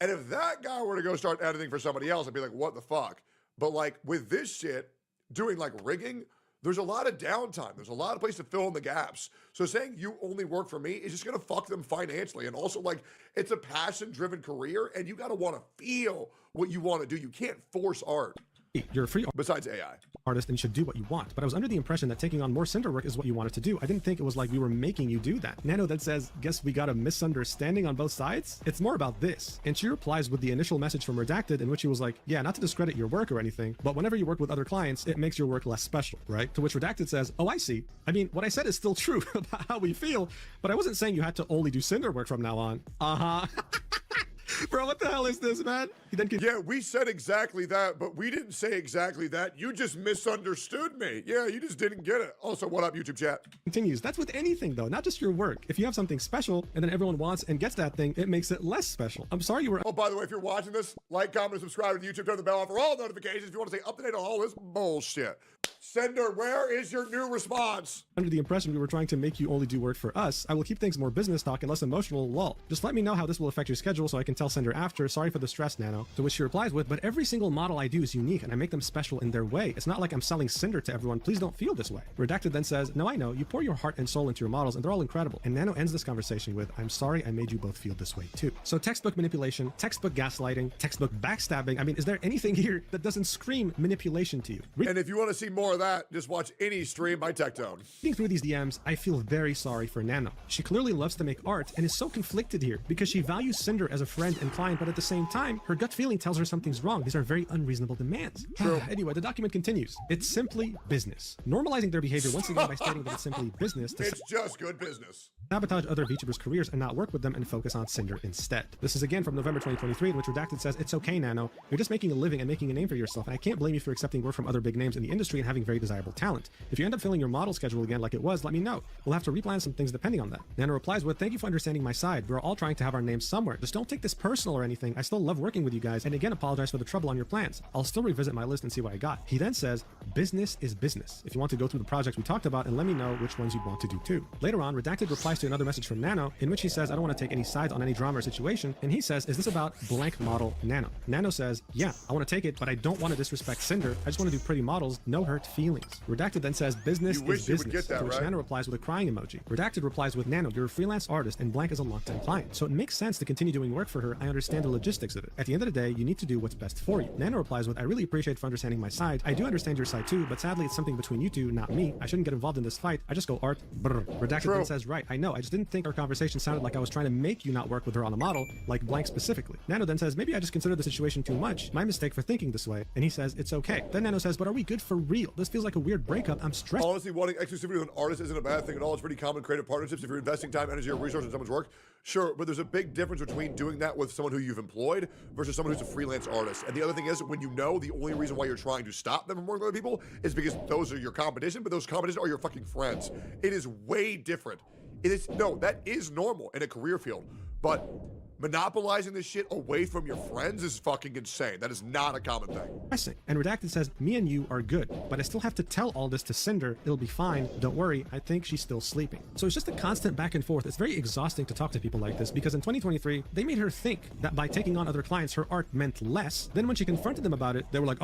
Speaker 1: And if that guy were to go start editing for somebody else, I'd be like, what the fuck? But like with this shit, doing like rigging, there's a lot of downtime. There's a lot of place to fill in the gaps. So saying you only work for me is just going to fuck them financially. And also, like, it's a passion-driven career, and you got to want to feel what you want to do. You can't force art.
Speaker 12: You're a free
Speaker 1: besides AI
Speaker 12: artist and you should do what you want, but I was under the impression that taking on more Cinder work is what you wanted to do. I didn't think it was like we were making you do that. Nano then says, "Guess we got a misunderstanding on both sides? It's more about this." And she replies with the initial message from Redacted, in which he was like, "Yeah, not to discredit your work or anything, but whenever you work with other clients, it makes your work less special, right?" To which Redacted says, "Oh, I see. I mean, what I said is still true about how we feel, but I wasn't saying you had to only do Cinder work from now on." Bro, what the hell is this, man? He then
Speaker 1: yeah, we said exactly that, but we didn't say exactly that. You just misunderstood me. Yeah, you just didn't get it. Also, what up, YouTube chat?
Speaker 12: Continues. That's with anything, though, not just your work. If you have something special and then everyone wants and gets that thing, it makes it less special. I'm sorry you were...
Speaker 1: Oh, by the way, if you're watching this, like, comment, and subscribe to YouTube. Turn the bell on for all notifications if you want to stay up to date on all this bullshit. Cinder, where is your new response?
Speaker 12: Under the impression we were trying to make you only do work for us. I will keep things more business talk and less emotional, lol. Just let me know how this will affect your schedule so I can tell Cinder after. Sorry for the stress, Nano. To which she replies with, "But every single model I do is unique and I make them special in their way. It's not like I'm selling Cinder to everyone. Please don't feel this way." Redacted then says, "No, I know. You pour your heart and soul into your models and they're all incredible." And Nano ends this conversation with, "I'm sorry I made you both feel this way too." So textbook manipulation, textbook gaslighting, textbook backstabbing. I mean, is there anything here that doesn't scream manipulation to you?
Speaker 1: And if you want to see more more of that, just watch any stream by Tectone.
Speaker 12: Reading through these DMs, I feel very sorry for Nano. She clearly loves to make art and is so conflicted here because she values Cinder as a friend and client, but at the same time, her gut feeling tells her something's wrong. These are very unreasonable demands. Anyway, the document continues. It's simply business. Normalizing their behavior once again by stating that it's simply business to
Speaker 1: It's just good business.
Speaker 12: sabotage other VTubers' careers and not work with them and focus on Cinder instead. This is again from November 2023, in which Redacted says, "It's okay, Nano. You're just making a living and making a name for yourself, and I can't blame you for accepting work from other big names in the industry and having very desirable talent. If you end up filling your model schedule again like it was, let me know. We'll have to replan some things depending on that." Nano replies with, "Thank you for understanding my side. We're all trying to have our names somewhere. Just don't take this personal or anything. I still love working with you guys, and again, apologize for the trouble on your plans. I'll still revisit my list and see what I got." He then says, "Business is business. If you want to go through the projects we talked about and let me know which ones you want to do too." Later on, Redacted replies to another message from Nano, in which he says, "I don't want to take any sides on any drama or situation," and he says, "Is this about blank model Nano?" Nano says, "Yeah, I want to take it, but I don't want to disrespect Cinder. I just want to do pretty models, no hurt feelings." Redacted then says, "Business
Speaker 1: You wish
Speaker 12: is
Speaker 1: you would
Speaker 12: business,"
Speaker 1: get that,
Speaker 12: to which
Speaker 1: right?
Speaker 12: Nano replies with a crying emoji. Redacted replies with, "Nano, you're a freelance artist and blank is a long-time client, so it makes sense to continue doing work for her. I understand the logistics of it. At the end of the day, you need to do what's best for you." Nano replies with, "I really appreciate for understanding my side. I do understand your side too, but sadly it's something between you two, not me. I shouldn't get involved in this fight. I just go art, brr." Redacted then says, "Right, I know. I just didn't think our conversation sounded like I was trying to make you not work with her on a model, like blank specifically." Nano then says, "Maybe I just considered the situation too much. My mistake for thinking this way." And he says, "It's okay." Then Nano says, "But are we good for real? This feels like a weird breakup. I'm stressed."
Speaker 1: Honestly, wanting exclusivity with an artist isn't a bad thing at all. It's pretty common in creative partnerships. If you're investing time, energy, or resources in someone's work, sure, but there's a big difference between doing that with someone who you've employed versus someone who's a freelance artist. And the other thing is, when you know the only reason why you're trying to stop them from working with other people is because those are your competition, but those competition are your fucking friends. It is way different. That is normal in a career field, but monopolizing this shit away from your friends is fucking insane. That is not a common thing.
Speaker 12: And Redacted says, "Me and you are good, but I still have to tell all this to Cinder. It'll be fine. Don't worry. I think she's still sleeping." So it's just a constant back and forth. It's very exhausting to talk to people like this because in 2023, they made her think that by taking on other clients, her art meant less. Then when she confronted them about it, they were like,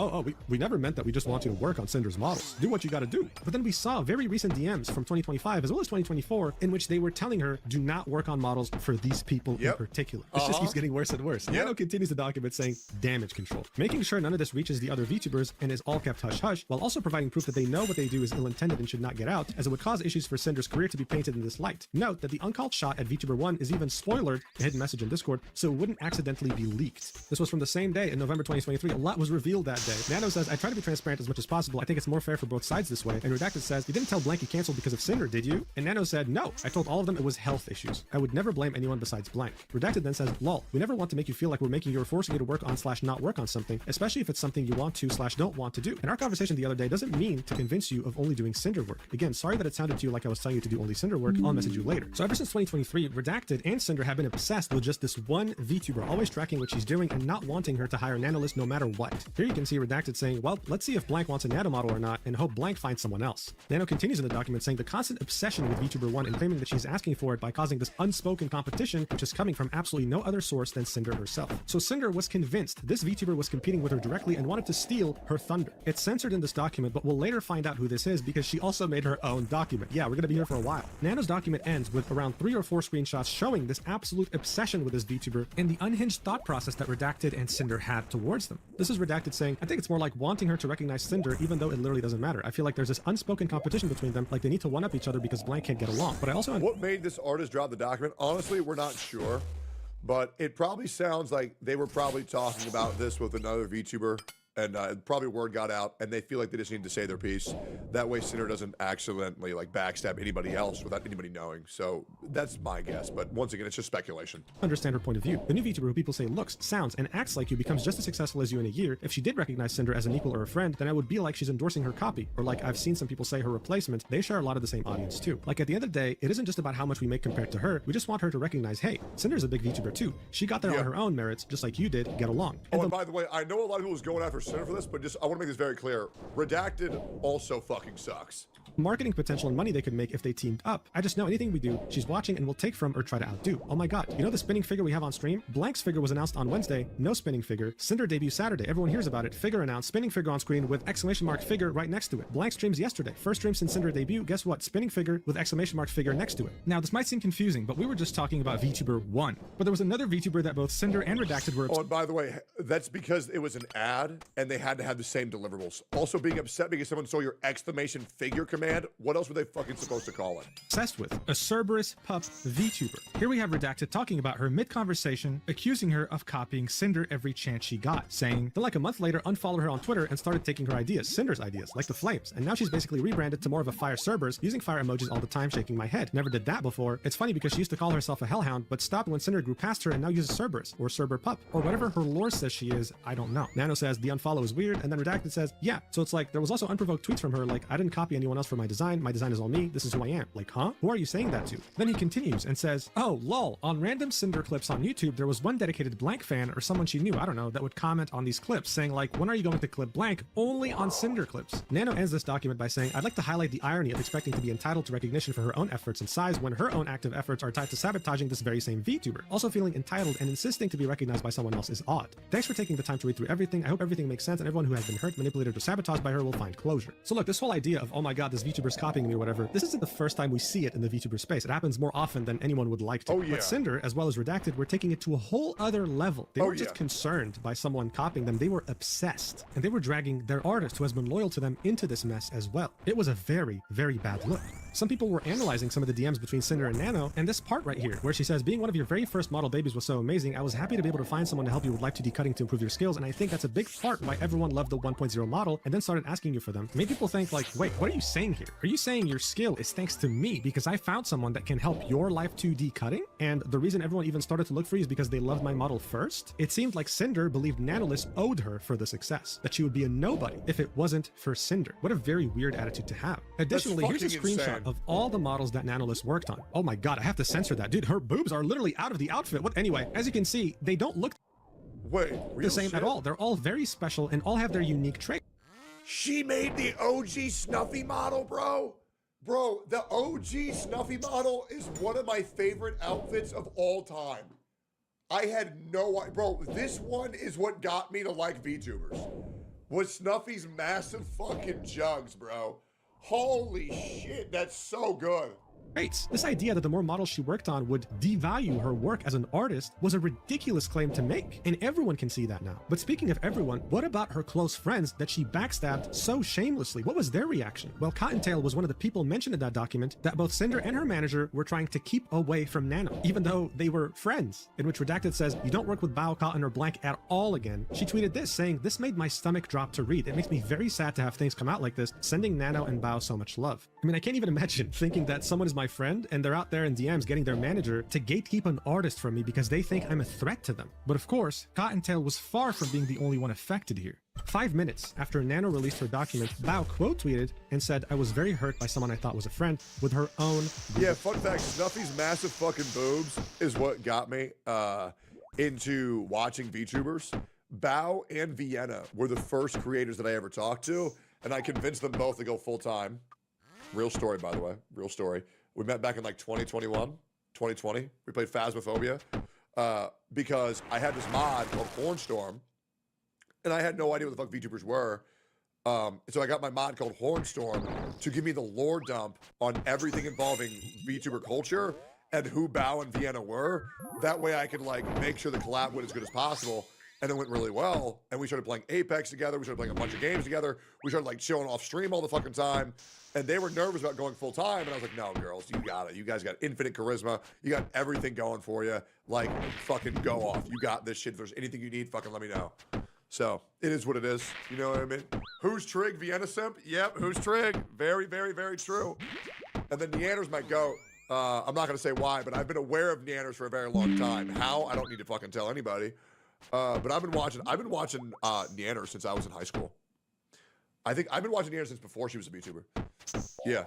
Speaker 12: we never meant that. We just want you to work on Cinder's models. Do what you gotta do. But then we saw very recent DMs from 2025 as well as 2024 in which they were telling her, do not work on models for these people in particular. It just keeps getting worse and worse. Nano continues the document saying, "Damage control. Making sure none of this reaches the other VTubers and is all kept hush-hush, while also providing proof that they know what they do is ill-intended and should not get out, as it would cause issues for Cinder's career to be painted in this light. Note that the uncalled shot at VTuber 1 is even spoilered, a hidden message in Discord, so it wouldn't accidentally be leaked." This was from the same day in November 2023. A lot was revealed that day. Nano says, "I try to be transparent as much as possible. I think it's more fair for both sides this way." And Redacted says, "You didn't tell Blank you canceled because of Cinder, did you?" And Nano said, "No. I told all of them it was health issues. I would never blame anyone besides Blank." Redacted then says, "Lol, we never want to make you feel like we're making you or forcing you to work on / not work on something, especially if it's something you want to / don't want to do. And our conversation the other day doesn't mean to convince you of only doing Cinder work. Again, sorry that it sounded to you like I was telling you to do only Cinder work. I'll message you later." So ever since 2023, Redacted and Cinder have been obsessed with just this one VTuber, always tracking what she's doing and not wanting her to hire Nanolist no matter what. Here you can see Redacted saying, "Well, let's see if Blank wants a nano model or not, and hope Blank finds someone else." Nano continues in the document saying the constant obsession with VTuber 1 and claiming that she's asking for it by causing this unspoken competition, which is coming from absolutely no other source than Cinder herself. So Cinder was convinced this VTuber was competing with her directly and wanted to steal her thunder. It's censored in this document, but we'll later find out who this is because she also made her own document. Yeah, we're gonna be here for a while. Nano's document ends with around 3 or 4 screenshots showing this absolute obsession with this VTuber and the unhinged thought process that Redacted and Cinder had towards them. This is Redacted saying, "I think it's more like wanting her to recognize Cinder even though it literally doesn't matter. I feel like there's this unspoken competition between them, like they need to one-up each other because Blank can't get along." But I also...
Speaker 1: What made this artist drop the document? Honestly, we're not sure. But it probably sounds like they were probably talking about this with another VTuber, and probably word got out, and they feel like they just need to say their piece. That way Cinder doesn't accidentally like backstab anybody else without anybody knowing. So that's my guess, but once again, it's just speculation.
Speaker 12: Understand her point of view. The new VTuber who people say looks, sounds, and acts like you becomes just as successful as you in a year. If she did recognize Cinder as an equal or a friend, then I would be like she's endorsing her copy, or like I've seen some people say her replacement. They share a lot of the same audience too. Like at the end of the day, it isn't just about how much we make compared to her. We just want her to recognize, hey, Cinder's a big VTuber too. She got there on her own merits, just like you did. Get along.
Speaker 1: And by the way, I know a lot of people was going after Cinder for this, but just I want to make this very clear. Redacted also fucking sucks.
Speaker 12: Marketing potential and money they could make if they teamed up. I just know anything we do, she's watching and will take from or try to outdo. Oh my god, you know the spinning figure we have on stream? Blank's figure was announced on Wednesday, no spinning figure. Cinder debut Saturday, everyone hears about it. Figure announced, spinning figure on screen with exclamation mark figure right next to it. Blank streams yesterday, first stream since Cinder debut, guess what? Spinning figure with exclamation mark figure next to it. Now this might seem confusing, but we were just talking about VTuber 1. But there was another VTuber that both Cinder and Redacted were...
Speaker 1: Oh, and by the way, that's because it was an ad and they had to have the same deliverables. Also being upset because someone stole your exclamation figure command. What else were they fucking supposed to call it?
Speaker 12: Obsessed with a Cerberus pup VTuber. Here we have Redacted talking about her mid-conversation, accusing her of copying Cinder every chance she got, saying that like a month later unfollowed her on Twitter and started taking her ideas, Cinder's ideas, like the flames, and now she's basically rebranded to more of a fire Cerberus, using fire emojis all the time, shaking my head. Never did that before. It's funny because she used to call herself a hellhound, but stopped when Cinder grew past her and now uses Cerberus, or Cerber pup, or whatever her lore says she is, I don't know. Nano says the unfollow is weird, and then Redacted says, yeah. So it's like, there was also unprovoked tweets from her like, I didn't copy anyone else for my design is all me, this is who I am. Like, huh? Who are you saying that to? Then he continues and says, oh, lol, on random Cinder clips on YouTube, there was one dedicated blank fan or someone she knew, I don't know, that would comment on these clips saying like, when are you going to clip blank? Only on Cinder clips. Nano ends this document by saying, I'd like to highlight the irony of expecting to be entitled to recognition for her own efforts and size when her own active efforts are tied to sabotaging this very same VTuber. Also feeling entitled and insisting to be recognized by someone else is odd. Thanks for taking the time to read through everything. I hope everything makes sense and everyone who has been hurt, manipulated, or sabotaged by her will find closure. So look, this whole idea of, oh my god, this VTuber's copying me or whatever, this isn't the first time we see it in the VTuber space. It happens more often than anyone would like to.
Speaker 1: Oh, yeah.
Speaker 12: But Cinder, as well as Redacted, were taking it to a whole other level. They weren't just concerned by someone copying them, they were obsessed. And they were dragging their artist who has been loyal to them into this mess as well. It was a very, very bad look. Some people were analyzing some of the DMs between Cinder and Nano, and this part right here, where she says, being one of your very first model babies was so amazing, I was happy to be able to find someone to help you with Life 2D cutting to improve your skills, and I think that's a big part why everyone loved the 1.0 model and then started asking you for them. Made people think like, wait, what are you saying here? Are you saying your skill is thanks to me because I found someone that can help your Life 2D cutting? And the reason everyone even started to look for you is because they loved my model first? It seemed like Cinder believed Nanolist owed her for the success, that she would be a nobody if it wasn't for Cinder. What a very weird attitude to have. Additionally, here's a screenshot of all the models that Nanolist worked on. Oh my god, I have to censor that. Dude, her boobs are literally out of the outfit. What? Anyway, as you can see, they don't look
Speaker 1: the
Speaker 12: same at all. They're all very special and all have their unique traits.
Speaker 1: She made the OG Snuffy model, bro. Bro, the OG Snuffy model is one of my favorite outfits of all time. I had no idea. Bro, this one is what got me to like VTubers. Was Snuffy's massive fucking jugs, bro. Holy shit, that's so good.
Speaker 12: This idea that the more models she worked on would devalue her work as an artist was a ridiculous claim to make, and everyone can see that now. But speaking of everyone, what about her close friends that she backstabbed so shamelessly? What was their reaction? Well, Cottontail was one of the people mentioned in that document that both Cinder and her manager were trying to keep away from Nano, even though they were friends, in which Redacted says, you don't work with Bao, Cotton, or Blank at all again. She tweeted this, saying, this made my stomach drop to read. It makes me very sad to have things come out like this, sending Nano and Bao so much love. I mean, I can't even imagine thinking that someone is my friend and they're out there in DMs getting their manager to gatekeep an artist from me because they think I'm a threat to them. But of course, Cottontail was far from being the only one affected here. 5 minutes after Nano released her document, Bao quote tweeted and said, I was very hurt by someone I thought was a friend with her own...
Speaker 1: Yeah, fun fact, Snuffy's massive fucking boobs is what got me into watching VTubers. Bao and Vienna were the first creators that I ever talked to, and I convinced them both to go full-time. Real story, by the way. Real story. We met back in like 2021, 2020. We played Phasmophobia because I had this mod called Hornstorm, and I had no idea what the fuck VTubers were. So I got my mod called Hornstorm to give me the lore dump on everything involving VTuber culture and who Bao and Vienna were. That way I could like make sure the collab went as good as possible. And it went really well. And we started playing Apex together. We started playing a bunch of games together. We started like chilling off stream all the fucking time. And they were nervous about going full time. And I was like, no, girls, you got it. You guys got infinite charisma. You got everything going for you. Like, fucking go off. You got this shit. If there's anything you need, fucking let me know. So it is what it is. You know what I mean? Who's Trig? Vienna Simp? Yep, who's Trig? Very, very, very true. And then Neander's my goat. I'm not going to say why, but I've been aware of Neander's for a very long time. How? I don't need to fucking tell anybody. But I've been watching Neander since I was in high school. I think I've been watching Neander since before she was a VTuber. Yeah.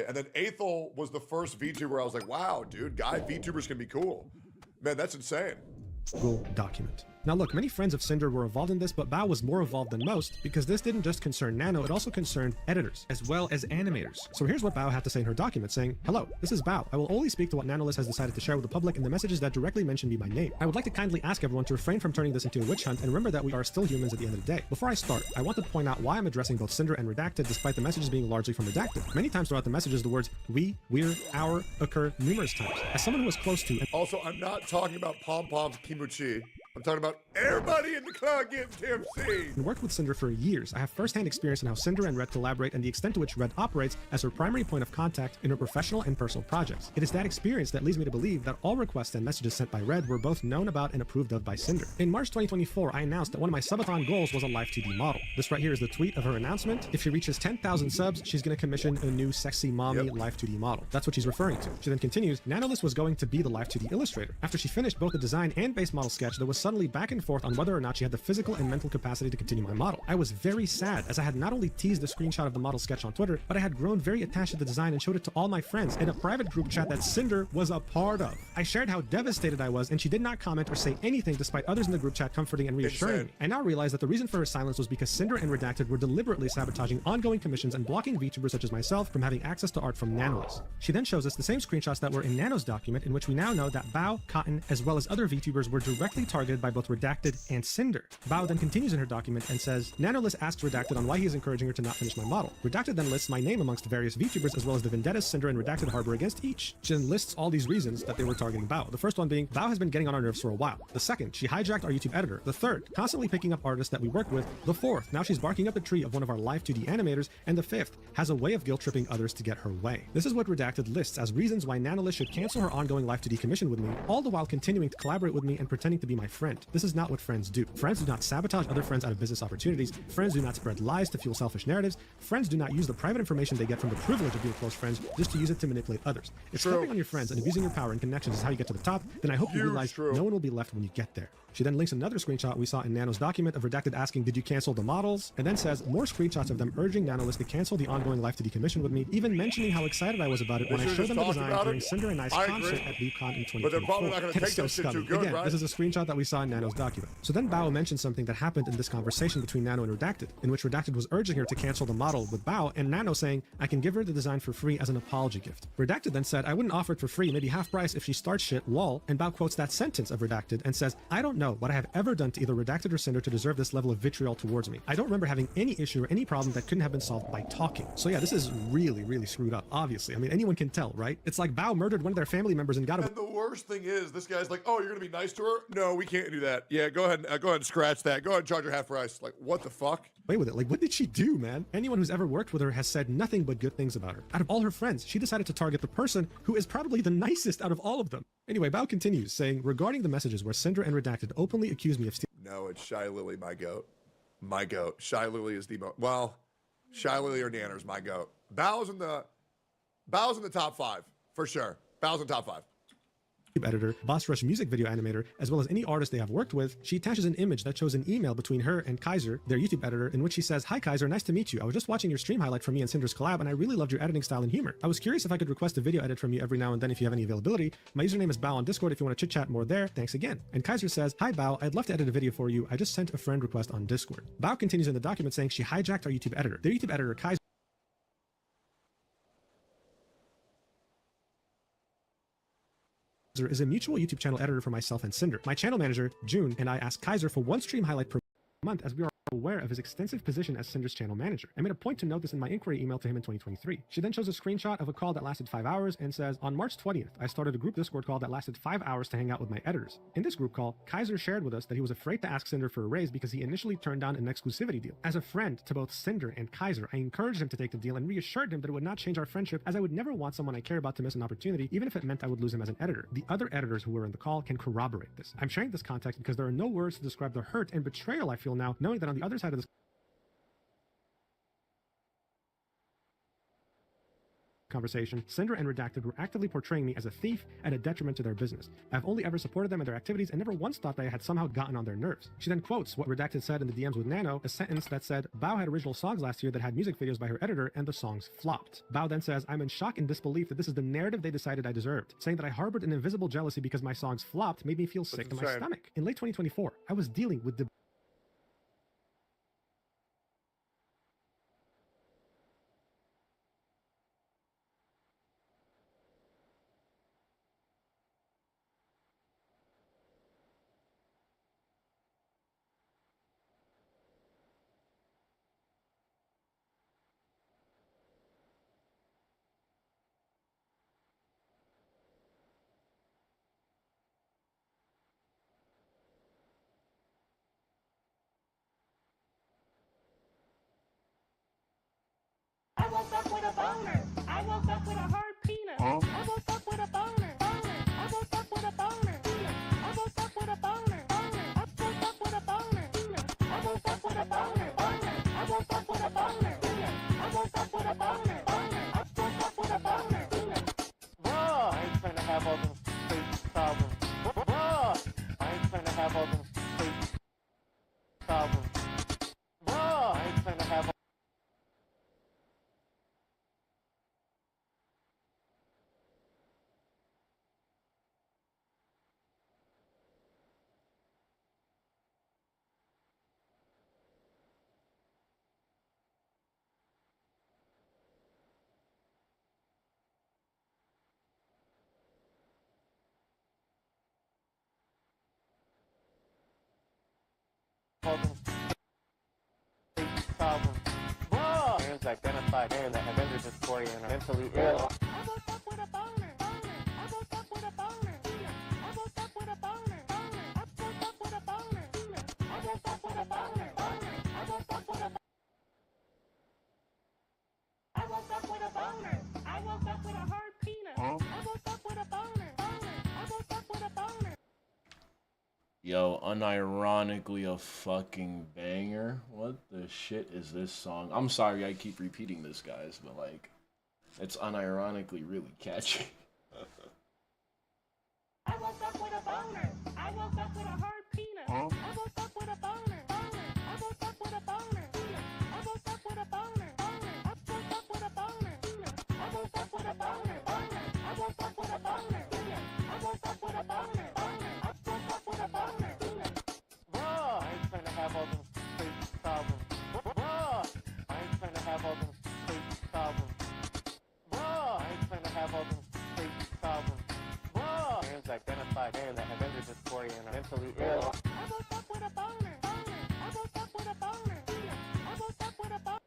Speaker 1: And then Aethel was the first VTuber. I was like, wow, dude, VTubers can be cool. Man, that's insane.
Speaker 12: Google document. Now look, many friends of Cinder were involved in this, but Bao was more involved than most because this didn't just concern Nano, it also concerned editors as well as animators. So here's what Bao had to say in her document, saying, hello, this is Bao. I will only speak to what Nanolist has decided to share with the public and the messages that directly mention me by name. I would like to kindly ask everyone to refrain from turning this into a witch hunt and remember that we are still humans at the end of the day. Before I start, I want to point out why I'm addressing both Cinder and Redacted despite the messages being largely from Redacted. Many times throughout the messages, the words we, we're, our occur numerous times. As someone who was close to...
Speaker 1: Also, I'm not talking about Pom Pom's Kimuchi. I'm talking about everybody in the cloud getting tipsy.
Speaker 12: And worked with Cinder for years, I have first-hand experience in how Cinder and Red collaborate and the extent to which Red operates as her primary point of contact in her professional and personal projects. It is that experience that leads me to believe that all requests and messages sent by Red were both known about and approved of by Cinder. In March 2024, I announced that one of my subathon goals was a live 2D model. This right here is the tweet of her announcement. If she reaches 10,000 subs, she's going to commission a new sexy mommy live 2D model. That's what she's referring to. She then continues, Nanolist was going to be the live 2D illustrator. After she finished both the design and base model sketch, there was suddenly back and forth on whether or not she had the physical and mental capacity to continue my model. I was very sad, as I had not only teased the screenshot of the model sketch on Twitter, but I had grown very attached to the design and showed it to all my friends in a private group chat that Cinder was a part of. I shared how devastated I was, and she did not comment or say anything despite others in the group chat comforting and reassuring me. I now realize that the reason for her silence was because Cinder and Redacted were deliberately sabotaging ongoing commissions and blocking VTubers such as myself from having access to art from Nanolist. She then shows us the same screenshots that were in Nano's document, in which we now know that Bao, Cotton, as well as other VTubers were directly targeted by both Redacted and Cinder. Bao then continues in her document and says, Nanolist asks Redacted on why he is encouraging her to not finish my model. Redacted then lists my name amongst various VTubers as well as the vendettas Cinder and Redacted harbor against each. She then lists all these reasons that they were targeting Bao. The first one being, Bao has been getting on our nerves for a while. The second, she hijacked our YouTube editor. The third, constantly picking up artists that we work with. The fourth, now she's barking up the tree of one of our live 2D animators. And the fifth, has a way of guilt tripping others to get her way. This is what Redacted lists as reasons why Nanolist should cancel her ongoing live 2D commission with me, all the while continuing to collaborate with me and pretending to be my friend. This is not what friends do. Friends do not sabotage other friends out of business opportunities. Friends do not spread lies to fuel selfish narratives. Friends do not use the private information they get from the privilege of being close friends just to use it to manipulate others. If stepping on your friends and abusing your power and connections is how you get to the top, then I hope you realize no one will be left when you get there. She then links another screenshot we saw in Nano's document of Redacted asking, did you cancel the models? And then says more screenshots of them urging Nanolist to cancel the ongoing live 2D commission with me, even mentioning how excited I was about it when I showed them the design during Cinder and I's concert at LeapCon in 2024.
Speaker 1: But they're probably not going to take
Speaker 12: so
Speaker 1: that shit
Speaker 12: scummy.
Speaker 1: too good,
Speaker 12: Again,
Speaker 1: right?
Speaker 12: this is a screenshot that we saw in Nano's document. So then Bao mentioned something that happened in this conversation between Nano and Redacted, in which Redacted was urging her to cancel the model with Bao, and Nano saying, I can give her the design for free as an apology gift. Redacted then said, I wouldn't offer it for free, maybe half price if she starts shit, lol, and Bao quotes that sentence of Redacted and says, I don't know what I have ever done to either Redacted or Cinder to deserve this level of vitriol towards me. I don't remember having any issue or any problem that couldn't have been solved by talking. So yeah, this is really, really screwed up, obviously. I mean, anyone can tell, right? It's like Bao murdered one of their family members and got
Speaker 1: And the worst thing is, this guy's like, oh, you're going to be nice to her? No, we can't do that. Yeah, go ahead and scratch that. Go ahead and charge her half price. Like, what the fuck?
Speaker 12: away with it. Like, what did she do, man? Anyone who's ever worked with her has said nothing but good things about her. Out of all her friends, she decided to target the person who is probably the nicest out of all of them. Anyway, Bao continues, saying, regarding the messages where Cinder and Redacted openly accuse me of stealing...
Speaker 1: No, it's Shy Lily, my goat. My goat. Shy Lily is the most... Well, Shy Lily or Nanner's my goat. Bao's in the top 5, for sure. Bao's in the top 5.
Speaker 12: Editor, Boss Rush music video animator, as well as any artist they have worked with. She attaches an image that shows an email between her and Kaiser, their YouTube editor, in which she says, "Hi Kaiser, nice to meet you. I was just watching your stream highlight from me and Cinder's collab, and I really loved your editing style and humor. I was curious if I could request a video edit from you every now and then if you have any availability. My username is Bao on Discord if you want to chit-chat more there. Thanks again." And Kaiser says, "Hi Bao, I'd love to edit a video for you. I just sent a friend request on Discord." Bao continues in the document saying she hijacked our YouTube editor. Their YouTube editor, Kaiser, is a mutual YouTube channel editor for myself and Cinder. My channel manager, June, and I asked Kaiser for one stream highlight per month as we are aware of his extensive position as Cinder's channel manager. I made a point to note this in my inquiry email to him in 2023. She then shows a screenshot of a call that lasted 5 hours and says, "On March 20th, I started a group Discord call that lasted 5 hours to hang out with my editors. In this group call, Kaiser shared with us that he was afraid to ask Cinder for a raise because he initially turned down an exclusivity deal. As a friend to both Cinder and Kaiser, I encouraged him to take the deal and reassured him that it would not change our friendship, as I would never want someone I care about to miss an opportunity, even if it meant I would lose him as an editor. The other editors who were in the call can corroborate this. I'm sharing this context because there are no words to describe the hurt and betrayal I feel now, knowing that on the other side of this conversation, Cinder and Redacted were actively portraying me as a thief and a detriment to their business. I've only ever supported them in their activities and never once thought that I had somehow gotten on their nerves." She then quotes what Redacted said in the DMs with Nano, a sentence that said, "Bao had original songs last year that had music videos by her editor and the songs flopped." Bao then says, "I'm in shock and disbelief that this is the narrative they decided I deserved. Saying that I harbored an invisible jealousy because my songs flopped made me feel sick to my stomach. In late 2024, I was dealing with the
Speaker 11: boner. I woke up with a hard penis. I woke up with a boner. I woke up with a boner. I woke up with a boner. I woke up with a boner. I woke up with a boner. I woke up with a boner. I woke up with a boner. I woke up with a boner. Whoa, I ain't trying to have all them fake problems. Whoa, I ain't trying to have all them fake problems. Whoa, I ain't trying to have all them fake problems. Whoa, parents identified and that have entered dysphoria and are mentally ill. I woke up with a boner. I woke up with a boner. I woke up with a boner. I woke up with a boner. I woke up with a boner. I woke up with a I woke up with a boner. I woke up with a hard penis. I woke up with a boner. I woke up with a boner.
Speaker 3: Yo, unironically a fucking banger. What the shit is this song? I'm sorry I keep repeating this, guys, but like, it's unironically really catchy.
Speaker 11: I woke up with a boner. I woke up with a hard penis. I woke up with a boner. I woke up with a boner. I woke up with a boner. I woke up with a boner. I woke up with a boner. I woke up with a boner. I woke up with a boner. I woke up with a boner. Whoa, I ain't trying to have all them fake problems. Whoa, I ain't trying to have all them fake problems. Whoa, I ain't trying to have all them fake problems. Whoa, parents identified and that have entered dysphoria and are mentally ill. I woke up with a boner. I woke up with a boner. I woke up with a boner.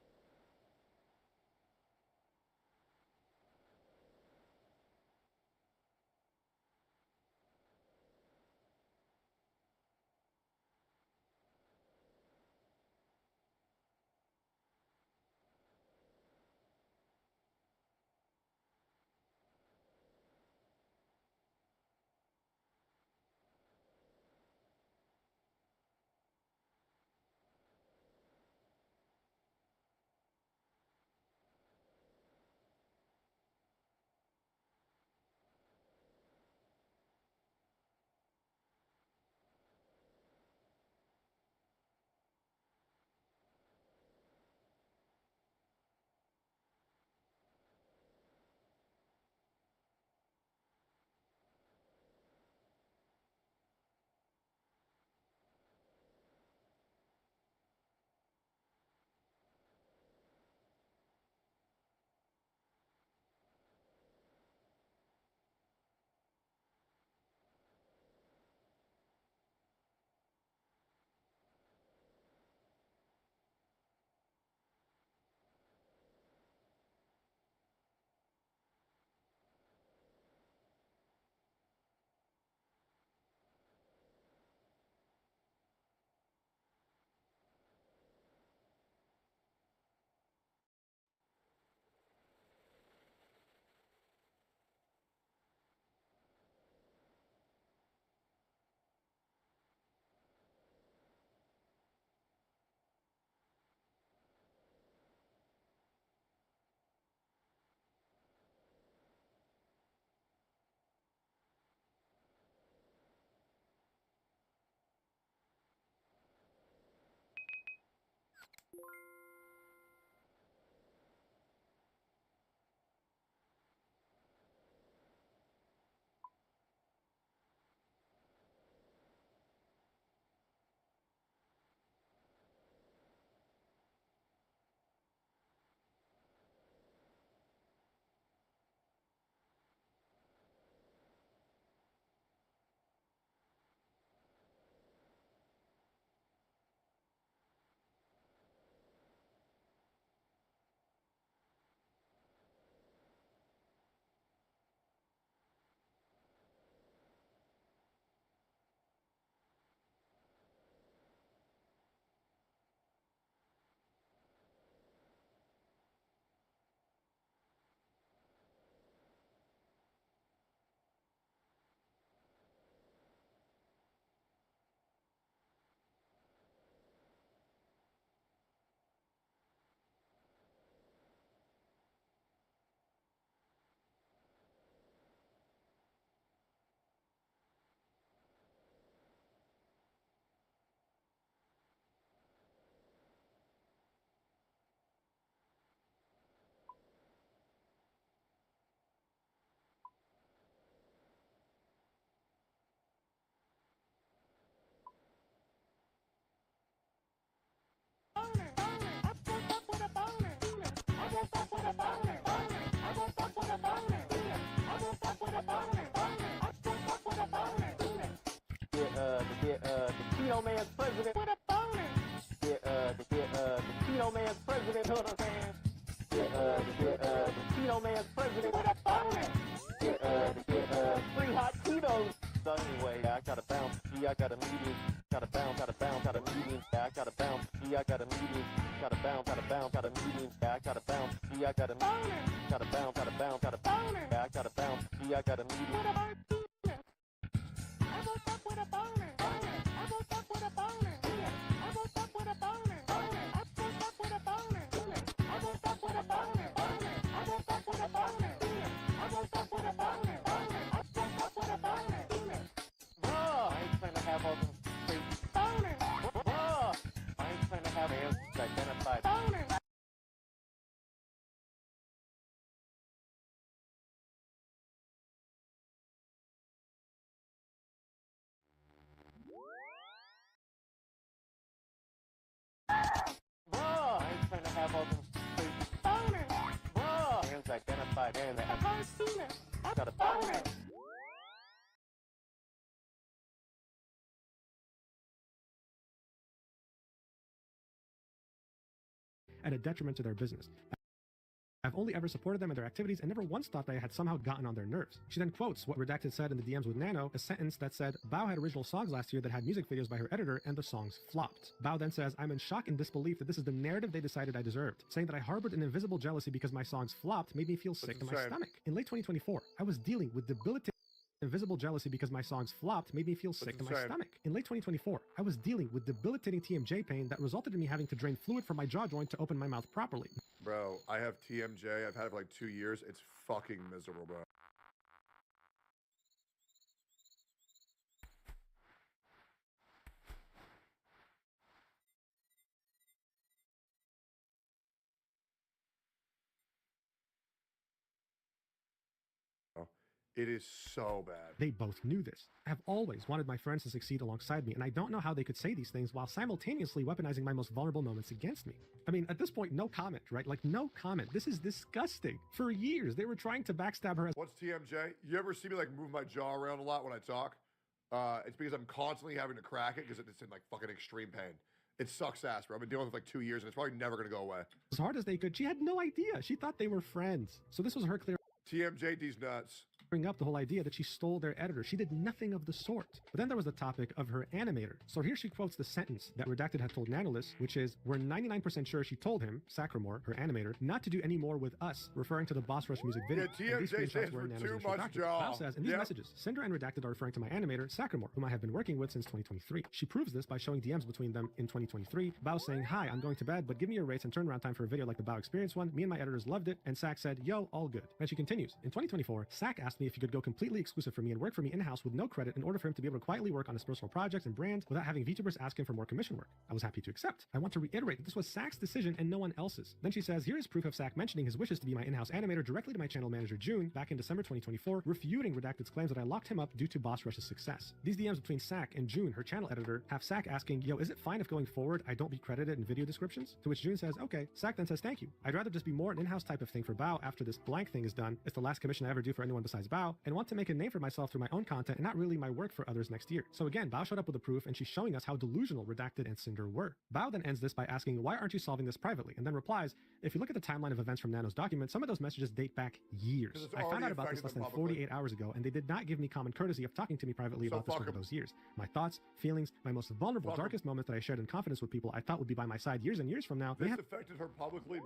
Speaker 11: Cheeto Man's president with a boner. The Cheeto Man's president, know what I'm saying? The Cheeto Man's president with a boner. Free hot Cheetos. So anyway, I gotta bounce. See, I got a meeting. Gotta bounce, got a meeting. I gotta bounce. See, I got a meeting. Gotta bounce, got a meeting. I gotta bounce. See, I got a meeting. Gotta bounce, got a boner. I gotta bounce. See, I got a meeting. With a boner. I woke up with a boner. I woke up with a boner. I woke up with a boner. I woke up with a boner. I woke up with a boner. I woke up with a boner. I woke up with a boner. I woke up with a boner. Bruh, I ain't trying to have all them crazy boner. Bruh, I ain't trying to have answers identified. Boner. Bruh, I ain't trying to have all them crazy boner. Bruh, hands identified and I have seen it. Got a boner.
Speaker 12: At a detriment to their business. I've only ever supported them in their activities and never once thought that I had somehow gotten on their nerves. She then quotes what Redacted said in the DMs with Nano, a sentence that said, Bao had original songs last year that had music videos by her editor and the songs flopped. Bao then says, I'm in shock and disbelief that this is the narrative they decided I deserved, saying that I harbored an invisible jealousy because my songs flopped made me feel sick to my stomach. In late 2024, I was dealing with debilitating invisible jealousy because my songs flopped made me feel sick to my stomach. In late 2024, I was dealing with debilitating TMJ pain that resulted in me having to drain fluid from my jaw joint to open my mouth properly.
Speaker 1: Bro, I have TMJ. I've had it for like 2 years. It's fucking miserable, bro. It is so bad.
Speaker 12: They both knew this. I have always wanted my friends to succeed alongside me, and I don't know how they could say these things while simultaneously weaponizing my most vulnerable moments against me. I mean, at this point, no comment, right? Like, no comment. This is disgusting. For years, they were trying to backstab her.
Speaker 1: What's TMJ? You ever see me like move my jaw around a lot when I talk? It's because I'm constantly having to crack it because it's in like fucking extreme pain. It sucks ass, bro. I've been dealing with it for like 2 years, and it's probably never gonna go away.
Speaker 12: As hard as they could, she had no idea. She thought they were friends. So this was her clear.
Speaker 1: TMJD's nuts.
Speaker 12: Bring up the whole idea that she stole their editor. She did nothing of the sort. But then there was the topic of her animator. So here she quotes the sentence that Redacted had told Nanolis, which is, we're 99% sure she told him, Sacramore, her animator, not to do any more with us, referring to the Boss Rush music video.
Speaker 1: Yeah, TMJ stands for too much jaw.
Speaker 12: Bao says, in these messages, Cinder and Redacted are referring to my animator, Sacramore, whom I have been working with since 2023. She proves this by showing DMs between them in 2023. Bao saying, hi, I'm going to bed, but give me your rates and turnaround time for a video like the Bao Experience one. Me and my editors loved it, and Sac said, yo, all good. And she continues, in 2024, Sac asked me if he could go completely exclusive for me and work for me in-house with no credit in order for him to be able to quietly work on his personal projects and brand without having VTubers ask him for more commission work. I was happy to accept. I want to reiterate that this was Sac's decision and no one else's. Then she says, here is proof of Sac mentioning his wishes to be my in-house animator directly to my channel manager June back in December 2024, refuting Redacted's claims that I locked him up due to Boss Rush's success. These DMs between Sac and June, her channel editor, have Sac asking, yo, is it fine if going forward I don't be credited in video descriptions? To which June says, okay. Sac then says, thank you. I'd rather just be more an in-house type of thing for Bao after this blank thing is done. It's the last commission I ever do for anyone besides Bao, and want to make a name for myself through my own content and not really my work for others next year. So again, Bao showed up with the proof and she's showing us how delusional Redacted and Cinder were. Bao then ends this by asking, why aren't you solving this privately? And then replies, if you look at the timeline of events from Nano's document, some of those messages date back years. I found out about this less than 48 hours ago, and they did not give me common courtesy of talking to me privately about this over those years. My thoughts, feelings, my most vulnerable, darkest moments that I shared in confidence with people I thought would be by my side years and years from now.
Speaker 1: This affected her publicly.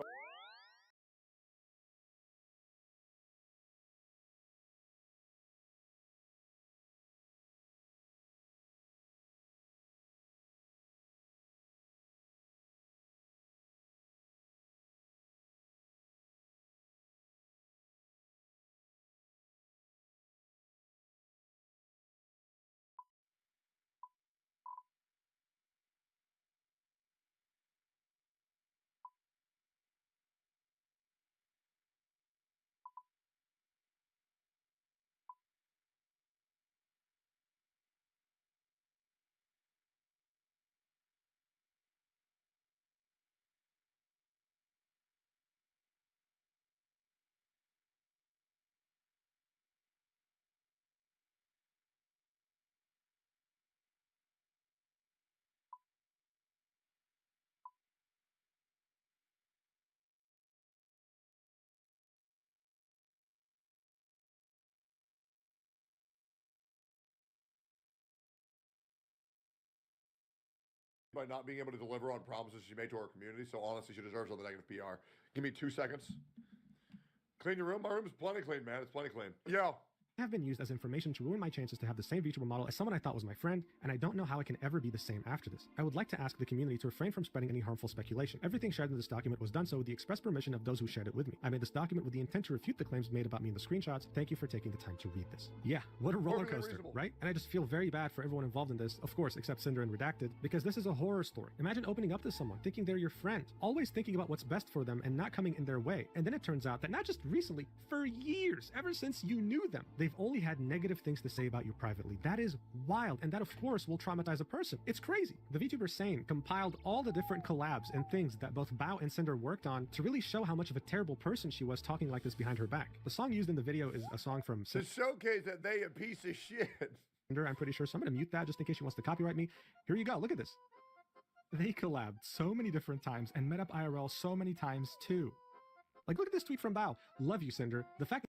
Speaker 1: by not being able to deliver on promises she made to our community. So honestly, she deserves all the negative PR. Give me 2 seconds. Clean your room? My room is plenty clean, man. It's plenty clean. Yo.
Speaker 12: Have been used as information to ruin my chances to have the same VTuber model as someone I thought was my friend, and I don't know how I can ever be the same after this. I would like to ask the community to refrain from spreading any harmful speculation. Everything shared in this document was done so with the express permission of those who shared it with me. I made this document with the intent to refute the claims made about me in the screenshots. Thank you for taking the time to read this. Yeah, what a roller coaster, right? And I just feel very bad for everyone involved in this, of course, except Cinder and Redacted, because this is a horror story. Imagine opening up to someone, thinking they're your friend, always thinking about what's best for them and not coming in their way. And then it turns out that not just recently, for years, ever since you knew them, they've only had negative things to say about you privately. That is wild, and that of course will traumatize a person. It's crazy. The VTuber Sane compiled all the different collabs and things that both Bao and Cinder worked on to really show how much of a terrible person she was talking like this behind her back. The song used in the video is a song from
Speaker 1: To showcase that they a piece of shit.
Speaker 12: Cinder, I'm pretty sure, so I'm gonna mute that just in case she wants to copyright me. Here you go, look at this. They collabed so many different times and met up IRL so many times too. Like, look at this tweet from Bao. Love you, Cinder. The fact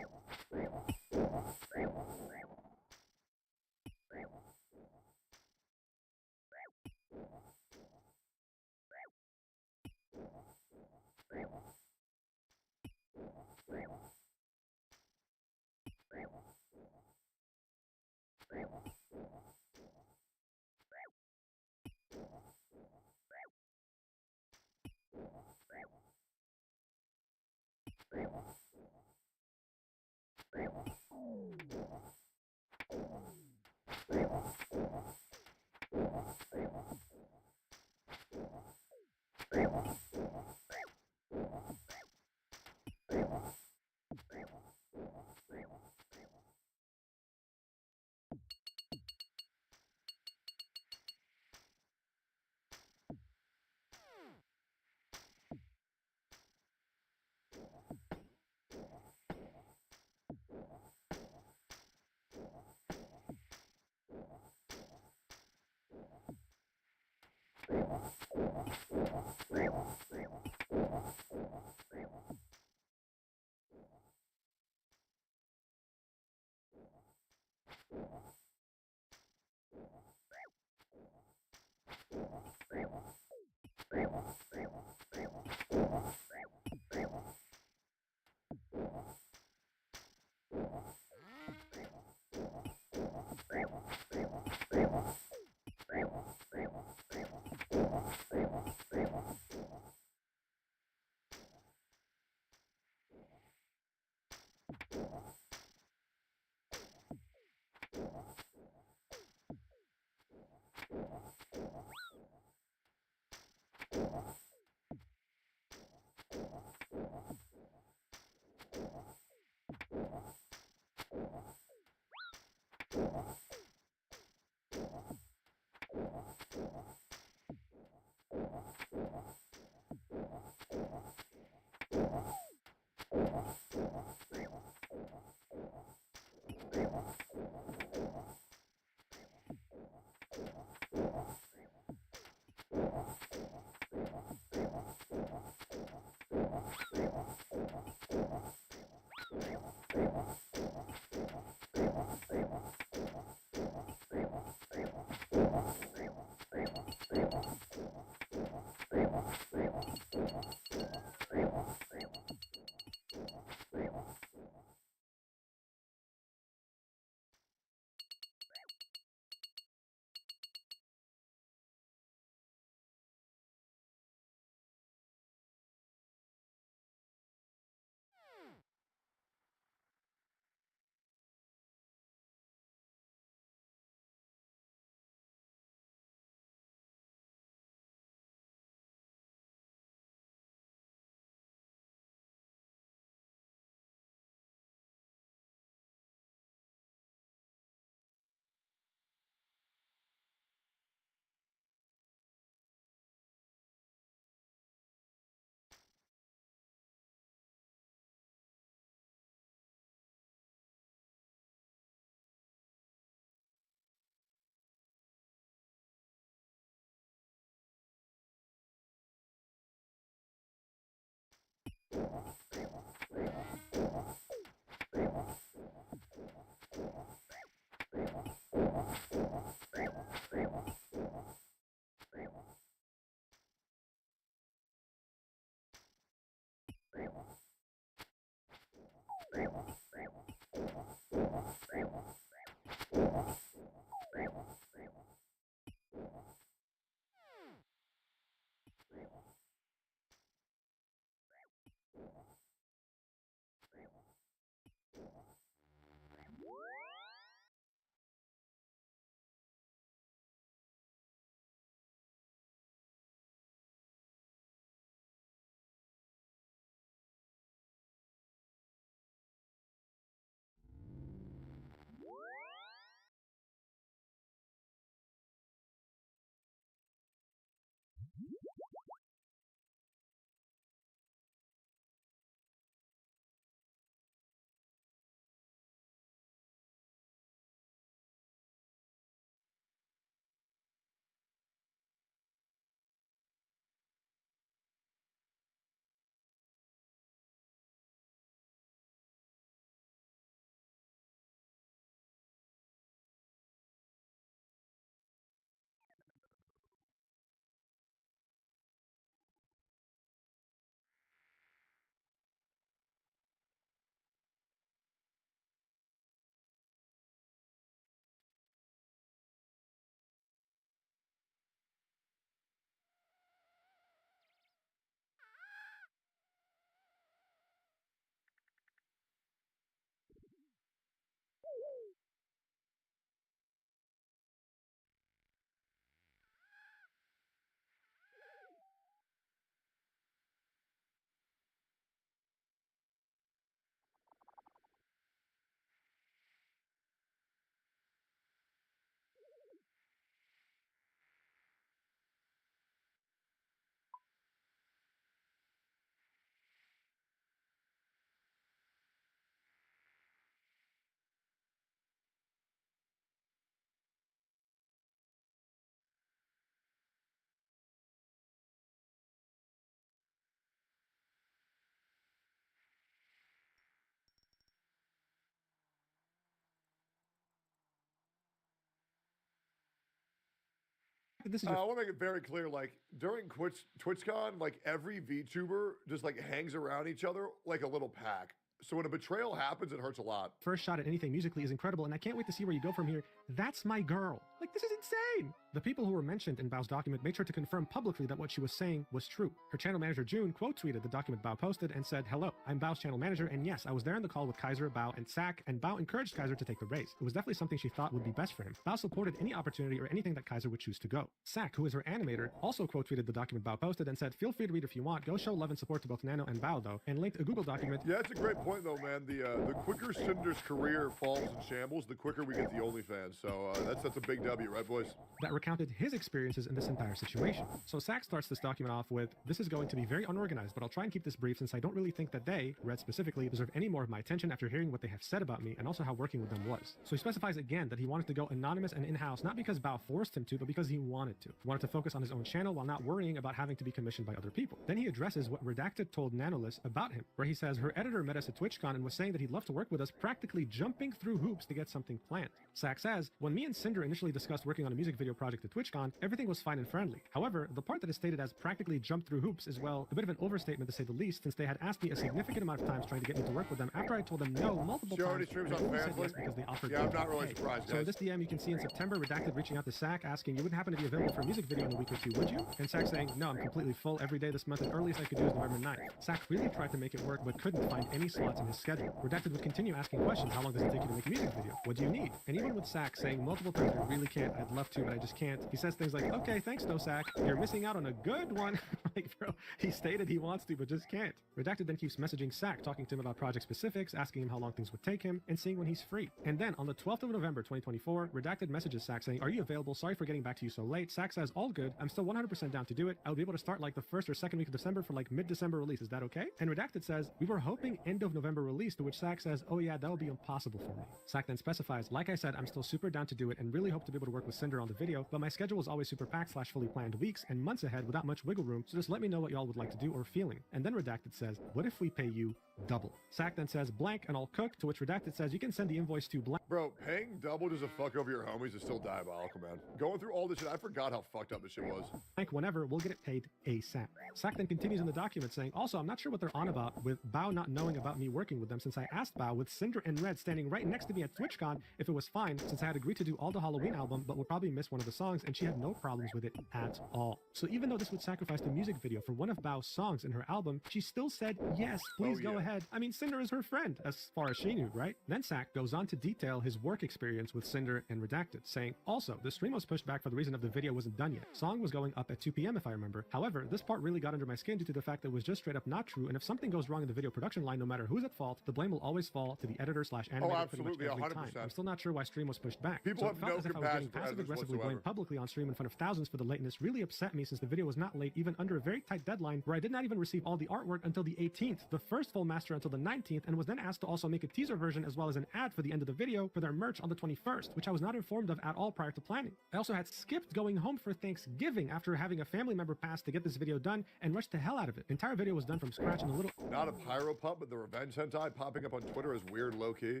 Speaker 12: This is
Speaker 1: I want to make it very clear, like, during TwitchCon, like, every VTuber just, like, hangs around each other like a little pack. So when a betrayal happens, it hurts a lot.
Speaker 12: first shot at anything musically is incredible, and I can't wait to see where you go from here. That's my girl. Like, this is insane. The people who were mentioned in Bao's document made sure to confirm publicly that what she was saying was true. Her channel manager, June, quote tweeted the document Bao posted and said, "Hello, I'm Bao's channel manager, and yes, I was there in the call with Kaiser, Bao, and Sak, and Bao encouraged Kaiser to take the race. It was definitely something she thought would be best for him. Bao supported any opportunity or anything that Kaiser would choose to go." Sak, who is her animator, also quote tweeted the document Bao posted and said, "Feel free to read if you want. Go show love and support to both Nano and Bao, though," and linked a Google document.
Speaker 1: Yeah, that's a great point, though, man. The quicker Cinder's career falls in shambles, the quicker we get the OnlyFans. So that's a big W, right, boys?
Speaker 12: That recounted his experiences in this entire situation. So Sak starts this document off with, "This is going to be very unorganized, but I'll try and keep this brief since I don't really think that they, Red specifically, deserve any more of my attention after hearing what they have said about me and also how working with them was." So he specifies again that he wanted to go anonymous and in-house, not because Bao forced him to, but because he wanted to. He wanted to focus on his own channel while not worrying about having to be commissioned by other people. Then he addresses what Redacted told Nanoless about him, where he says, "Her editor met us at TwitchCon and was saying that he'd love to work with us, practically jumping through hoops to get something planned." Sak says, "When me and Cinder initially discussed working on a music video project at TwitchCon, everything was fine and friendly. However, the part that is stated as practically jumped through hoops is, well, a bit of an overstatement to say the least, since they had asked me a significant amount of times trying to get me to work with them after I told them no multiple
Speaker 1: She already
Speaker 12: times.
Speaker 1: streams
Speaker 12: and
Speaker 1: on
Speaker 12: they only said yes
Speaker 1: Fansly?
Speaker 12: because they offered
Speaker 1: Yeah, I'm
Speaker 12: me
Speaker 1: not really
Speaker 12: pay."
Speaker 1: surprised,
Speaker 12: So in
Speaker 1: guys.
Speaker 12: this DM, you can see in September, Redacted reaching out to Sak asking, "You wouldn't happen to be available for a music video in a week or two, would you?" And Sak saying, "No, I'm completely full every day this month, and earliest I could do is November 9th. Sak really tried to make it work, but couldn't find any slots in his schedule. Redacted would continue asking questions. How long does it take you to make a music video? What do you need? And even with Sak saying multiple times, "I really can't, I'd love to, but I just can't," he says things like, "Okay, thanks though, Sak. You're missing out on a good one." Like, bro, he stated he wants to, but just can't. Redacted then keeps messaging Sak, talking to him about project specifics, asking him how long things would take him, and seeing when he's free. And then on the 12th of November, 2024, Redacted messages Sak saying, "Are you available? Sorry for getting back to you so late." Sak says, "All good. I'm still 100% down to do it. I'll be able to start like the first or second week of December for like mid-December release. Is that okay?" And Redacted says, "We were hoping end of November release," to which Sak says, "Oh yeah, that'll be impossible for me." Sak then specifies, "Like I said, I'm still super down to do it and really hope to be able to work with Cinder on the video, but my schedule is always super packed / fully planned weeks and months ahead without much wiggle room, so just let me know what y'all would like to do or feeling. And then Redacted says, what if we pay you double? Sack then says blank and I'll cook, to which Redacted says you can send the invoice to blank.
Speaker 1: Bro, paying double just to fuck over your homies is still diabolical, man. Going through all this shit, I forgot how fucked up this shit was.
Speaker 12: Blank whenever, we'll get it paid ASAP. Sack then continues in the document saying, also, I'm not sure what they're on about with Bao not knowing about me working with them, since I asked Bao with Cinder and Red standing right next to me at TwitchCon if it was fine, since I had agreed to do all the Halloween album but would probably miss one of the songs, and she had no problems with it at all. So even though this would sacrifice the music video for one of Bao's songs in her album, she still said, yes, please go ahead. I mean, Cinder is her friend, as far as she knew, right? Then Sack goes on to detail his work experience with Cinder and Redacted, saying, also, the stream was pushed back for the reason of the video wasn't done yet. Song was going up at 2 p.m. if I remember. However, this part really got under my skin due to the fact that it was just straight up not true, and if something goes wrong in the video production line, no matter who's at fault, the blame will always fall to the editor / animator pretty much every
Speaker 1: 100%.
Speaker 12: time. I'm still not sure why stream was pushed back.
Speaker 1: People
Speaker 12: so
Speaker 1: have
Speaker 12: it felt
Speaker 1: no
Speaker 12: as if I was getting
Speaker 1: compassion for
Speaker 12: passive
Speaker 1: editors
Speaker 12: aggressively
Speaker 1: whatsoever.
Speaker 12: blamed publicly on stream in front of thousands for the lateness really upset me, since the video was not late even under a very tight deadline where I did not even receive all the artwork until the 18th, the first full master until the 19th, and was then asked to also make a teaser version as well as an ad for the end of the video for their merch on the 21st, which I was not informed of at all prior to planning. I also had skipped going home for Thanksgiving after having a family member pass to get this video done and rushed the hell out of it. The entire video was done from scratch in a little...
Speaker 1: Not a pyro pup, but the revenge hentai popping up on Twitter is weird low-key.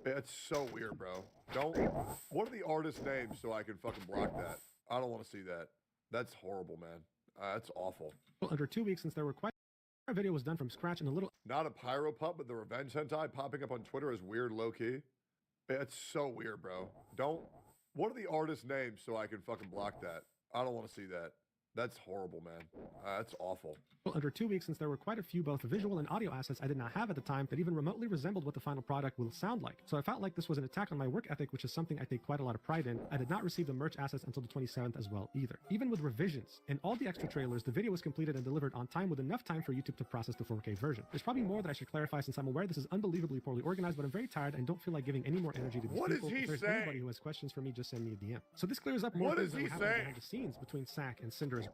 Speaker 1: It's so weird, bro. Don't... What are the artist names so I can fucking block that? I don't want to see that. That's horrible, man. That's awful.
Speaker 12: Under 2 weeks since there were quite... Our video was done from scratch in a little...
Speaker 1: Not a pyro pup, but the revenge hentai popping up on Twitter is weird low-key. It's so weird, bro. Don't... What are the artist names so I can fucking block that? I don't want to see that. That's horrible, man. That's awful.
Speaker 12: Under 2 weeks since there were quite a few both visual and audio assets I did not have at the time that even remotely resembled what the final product will sound like. So I felt like this was an attack on my work ethic, which is something I take quite a lot of pride in. I did not receive the merch assets until the 27th as well either. Even with revisions and all the extra trailers, the video was completed and delivered on time with enough time for YouTube to process the 4K version. There's probably more that I should clarify, since I'm aware this is unbelievably poorly organized, but I'm very tired and don't feel like giving any more energy to these
Speaker 1: What
Speaker 12: people.
Speaker 1: is he
Speaker 12: If there's
Speaker 1: saying?
Speaker 12: anybody who has questions for me, just send me a DM. So this clears up more
Speaker 1: What
Speaker 12: things
Speaker 1: is
Speaker 12: that
Speaker 1: he
Speaker 12: were happening
Speaker 1: saying?
Speaker 12: behind the scenes between Sack and Cinder as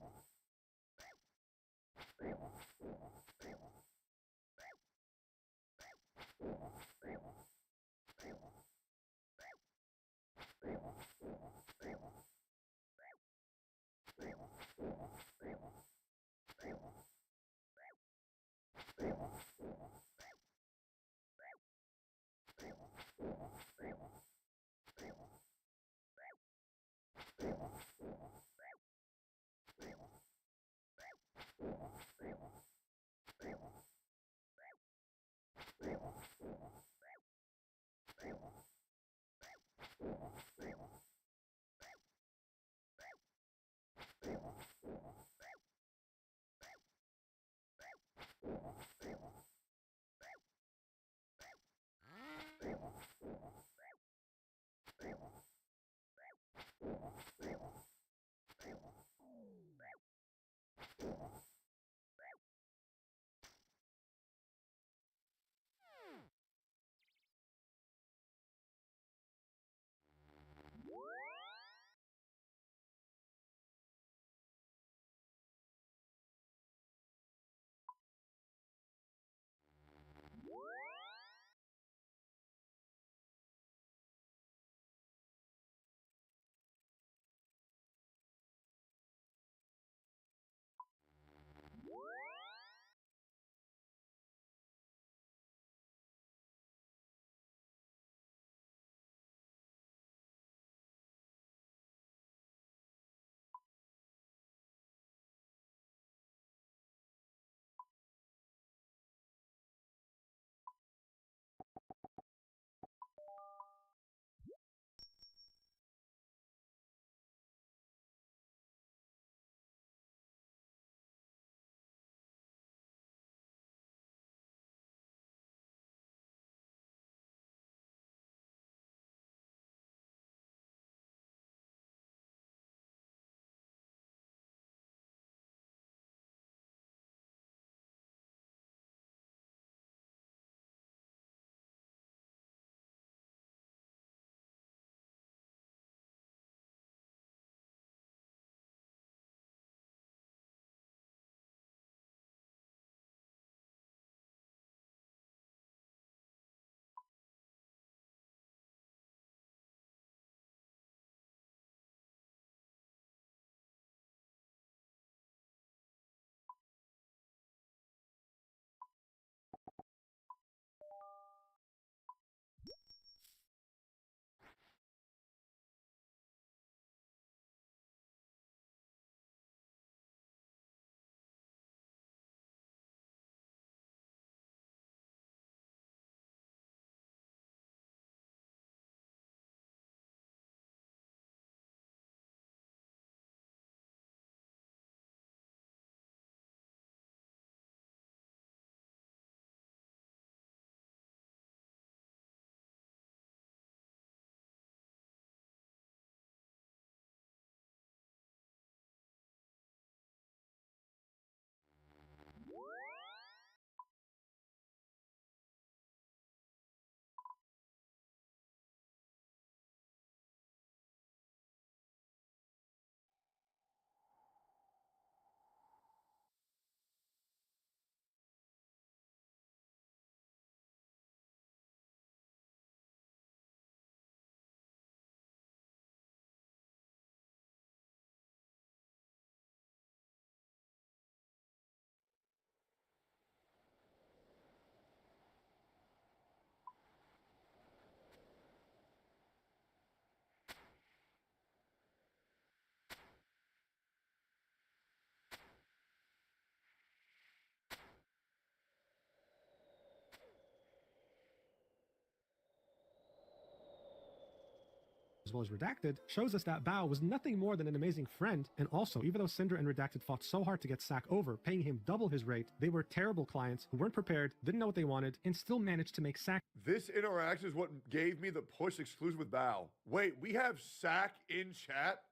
Speaker 12: as well as Redacted, shows us that Bao was nothing more than an amazing friend, and also, even though Cinder and Redacted fought so hard to get Sack over, paying him double his rate, they were terrible clients who weren't prepared, didn't know what they wanted, and still managed to make Sack.
Speaker 1: This interaction is what gave me the push exclusive with Bao. Wait, we have Sack in chat?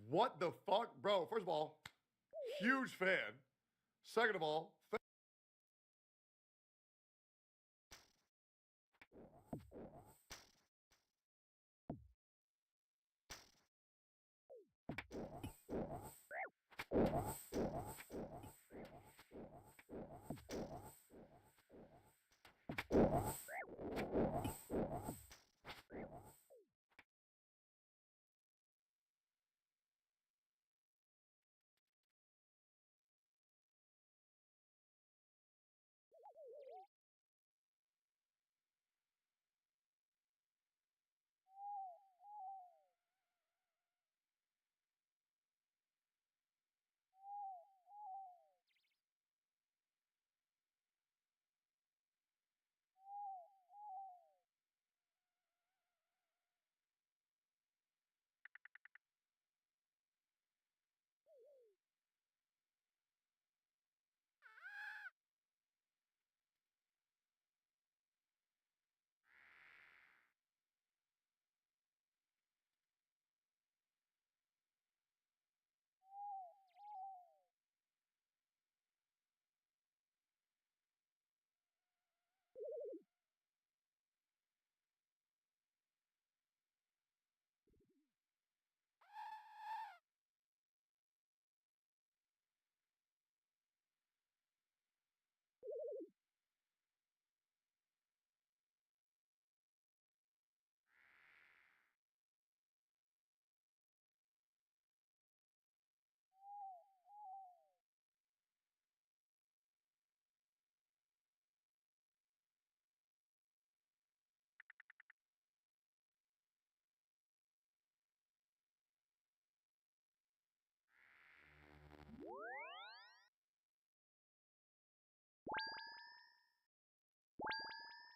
Speaker 1: What the fuck? Bro, first of all, huge fan. Second of all,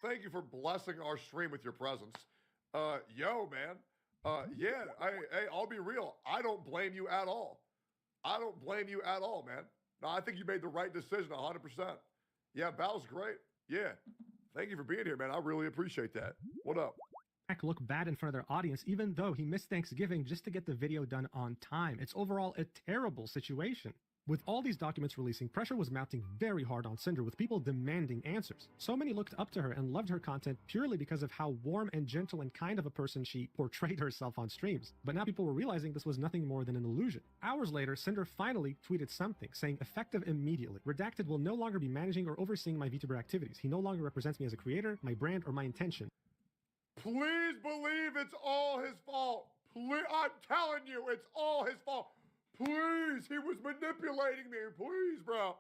Speaker 1: thank you for blessing our stream with your presence. Yo, man. Yeah, hey, I'll be real. I don't blame you at all. I don't blame you at all, man. No, I think you made the right decision 100%. Yeah, Bao's great. Yeah. Thank you for being here, man. I really appreciate that. What up?
Speaker 12: Look bad in front of their audience, even though he missed Thanksgiving just to get the video done on time. It's overall a terrible situation. With all these documents releasing, pressure was mounting very hard on Cinder, with people demanding answers. So many looked up to her and loved her content purely because of how warm and gentle and kind of a person she portrayed herself on streams. But now people were realizing this was nothing more than an illusion. Hours later, Cinder finally tweeted something, saying effective immediately. Redacted will no longer be managing or overseeing my VTuber activities. He no longer represents me as a creator, my brand, or my intention.
Speaker 1: Please believe it's all his fault. Please, I'm telling you, it's all his fault. Please, he was manipulating me. Please, bro.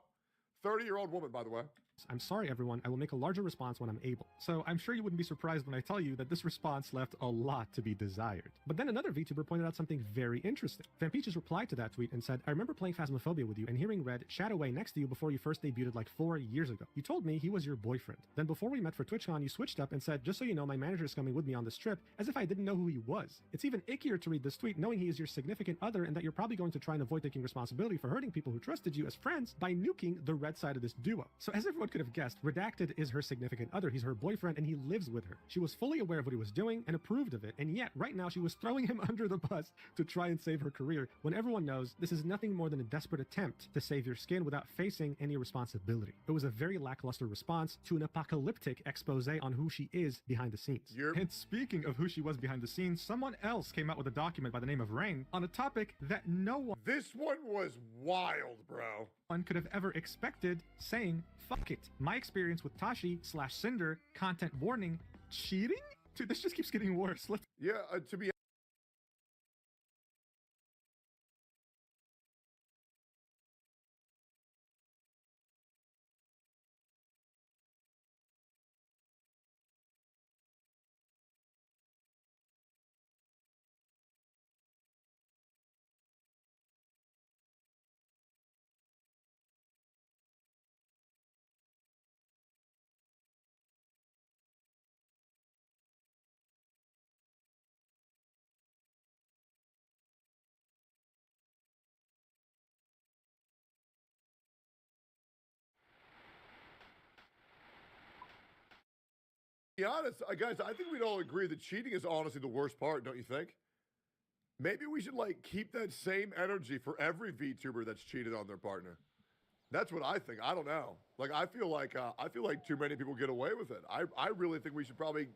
Speaker 1: 30-year-old woman, by the way.
Speaker 12: I'm sorry, everyone. I will make a larger response when I'm able. So I'm sure you wouldn't be surprised when I tell you that this response left a lot to be desired. But then another VTuber pointed out something very interesting. Vampeaches replied to that tweet and said, I remember playing Phasmophobia with you and hearing Red chat away next to you before you first debuted like 4 years ago. You told me he was your boyfriend. Then before we met for TwitchCon, you switched up and said, just so you know, my manager is coming with me on this trip, as if I didn't know who he was. It's even ickier to read this tweet knowing he is your significant other and that you're probably going to try and avoid taking responsibility for hurting people who trusted you as friends by nuking the Red side of this duo. So as everyone could have guessed, Redacted is her significant other. He's her boyfriend and he lives with her. She was fully aware of what he was doing and approved of it, and yet right now she was throwing him under the bus to try and save her career when everyone knows this is nothing more than a desperate attempt to save your skin without facing any responsibility. It was a very lackluster response to an apocalyptic expose on who she is behind the scenes. And speaking of who she was behind the scenes, someone else came out with a document by the name of Rain on a topic that no one—
Speaker 1: This one was wild, bro.
Speaker 12: One could have ever expected, saying, fuck it. My experience with Tashi/Cinder, content warning, cheating? Dude, this just keeps getting worse.
Speaker 1: Yeah, to be be honest, guys, I think we'd all agree that cheating is honestly the worst part, don't you think? Maybe we should like keep that same energy for every VTuber that's cheated on their partner. That's what I think. I don't know. Like I feel like too many people get away with it. I really think we should probably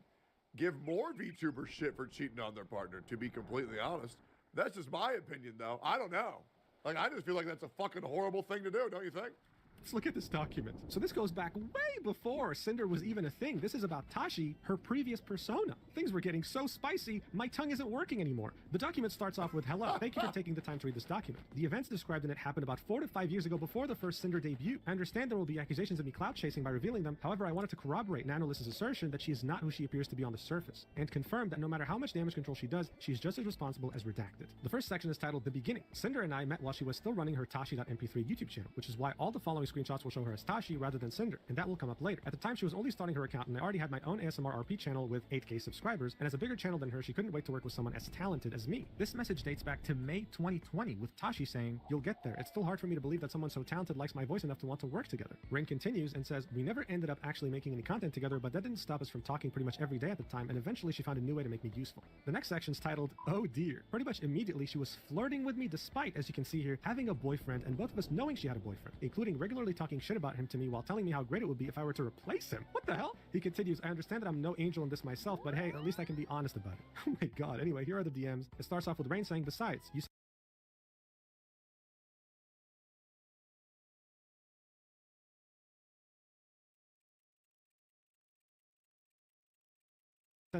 Speaker 1: give more VTubers shit for cheating on their partner, to be completely honest. That's just my opinion though. I don't know. Like I just feel like that's a fucking horrible thing to do, don't you think?
Speaker 12: Let's look at this document. So this goes back way before Cinder was even a thing. This is about Tashi, her previous persona. Things were getting so spicy, my tongue isn't working anymore. The document starts off with, hello, thank you for taking the time to read this document. The events described in it happened about 4 to 5 years ago before the first Cinder debut. I understand there will be accusations of me clout chasing by revealing them. However, I wanted to corroborate Nanoliss's assertion that she is not who she appears to be on the surface, and confirm that no matter how much damage control she does, she's just as responsible as Redacted. The first section is titled The Beginning. Cinder and I met while she was still running her Tashi.mp3 YouTube channel, which is why all the following screenshots will show her as Tashi rather than Cinder, and that will come up later. At the time, she was only starting her account, and I already had my own ASMR RP channel with 8K subscribers, and as a bigger channel than her, she couldn't wait to work with someone as talented as me. This message dates back to May 2020, with Tashi saying, "You'll get there. It's still hard for me to believe that someone so talented likes my voice enough to want to work together." Rain continues and says, "We never ended up actually making any content together, but that didn't stop us from talking pretty much every day at the time, and eventually she found a new way to make me useful." The next section is titled, "Oh dear." Pretty much immediately, she was flirting with me despite, as you can see here, having a boyfriend, and both of us knowing she had a boyfriend, including regularly talking shit about him to me while telling me how great it would be if I were to replace him. What the hell? He continues, "I understand that I'm no angel in this myself, but hey, at least I can be honest about it." Oh my god. Anyway, here are the DMs. It starts off with Rain saying, "Besides, you said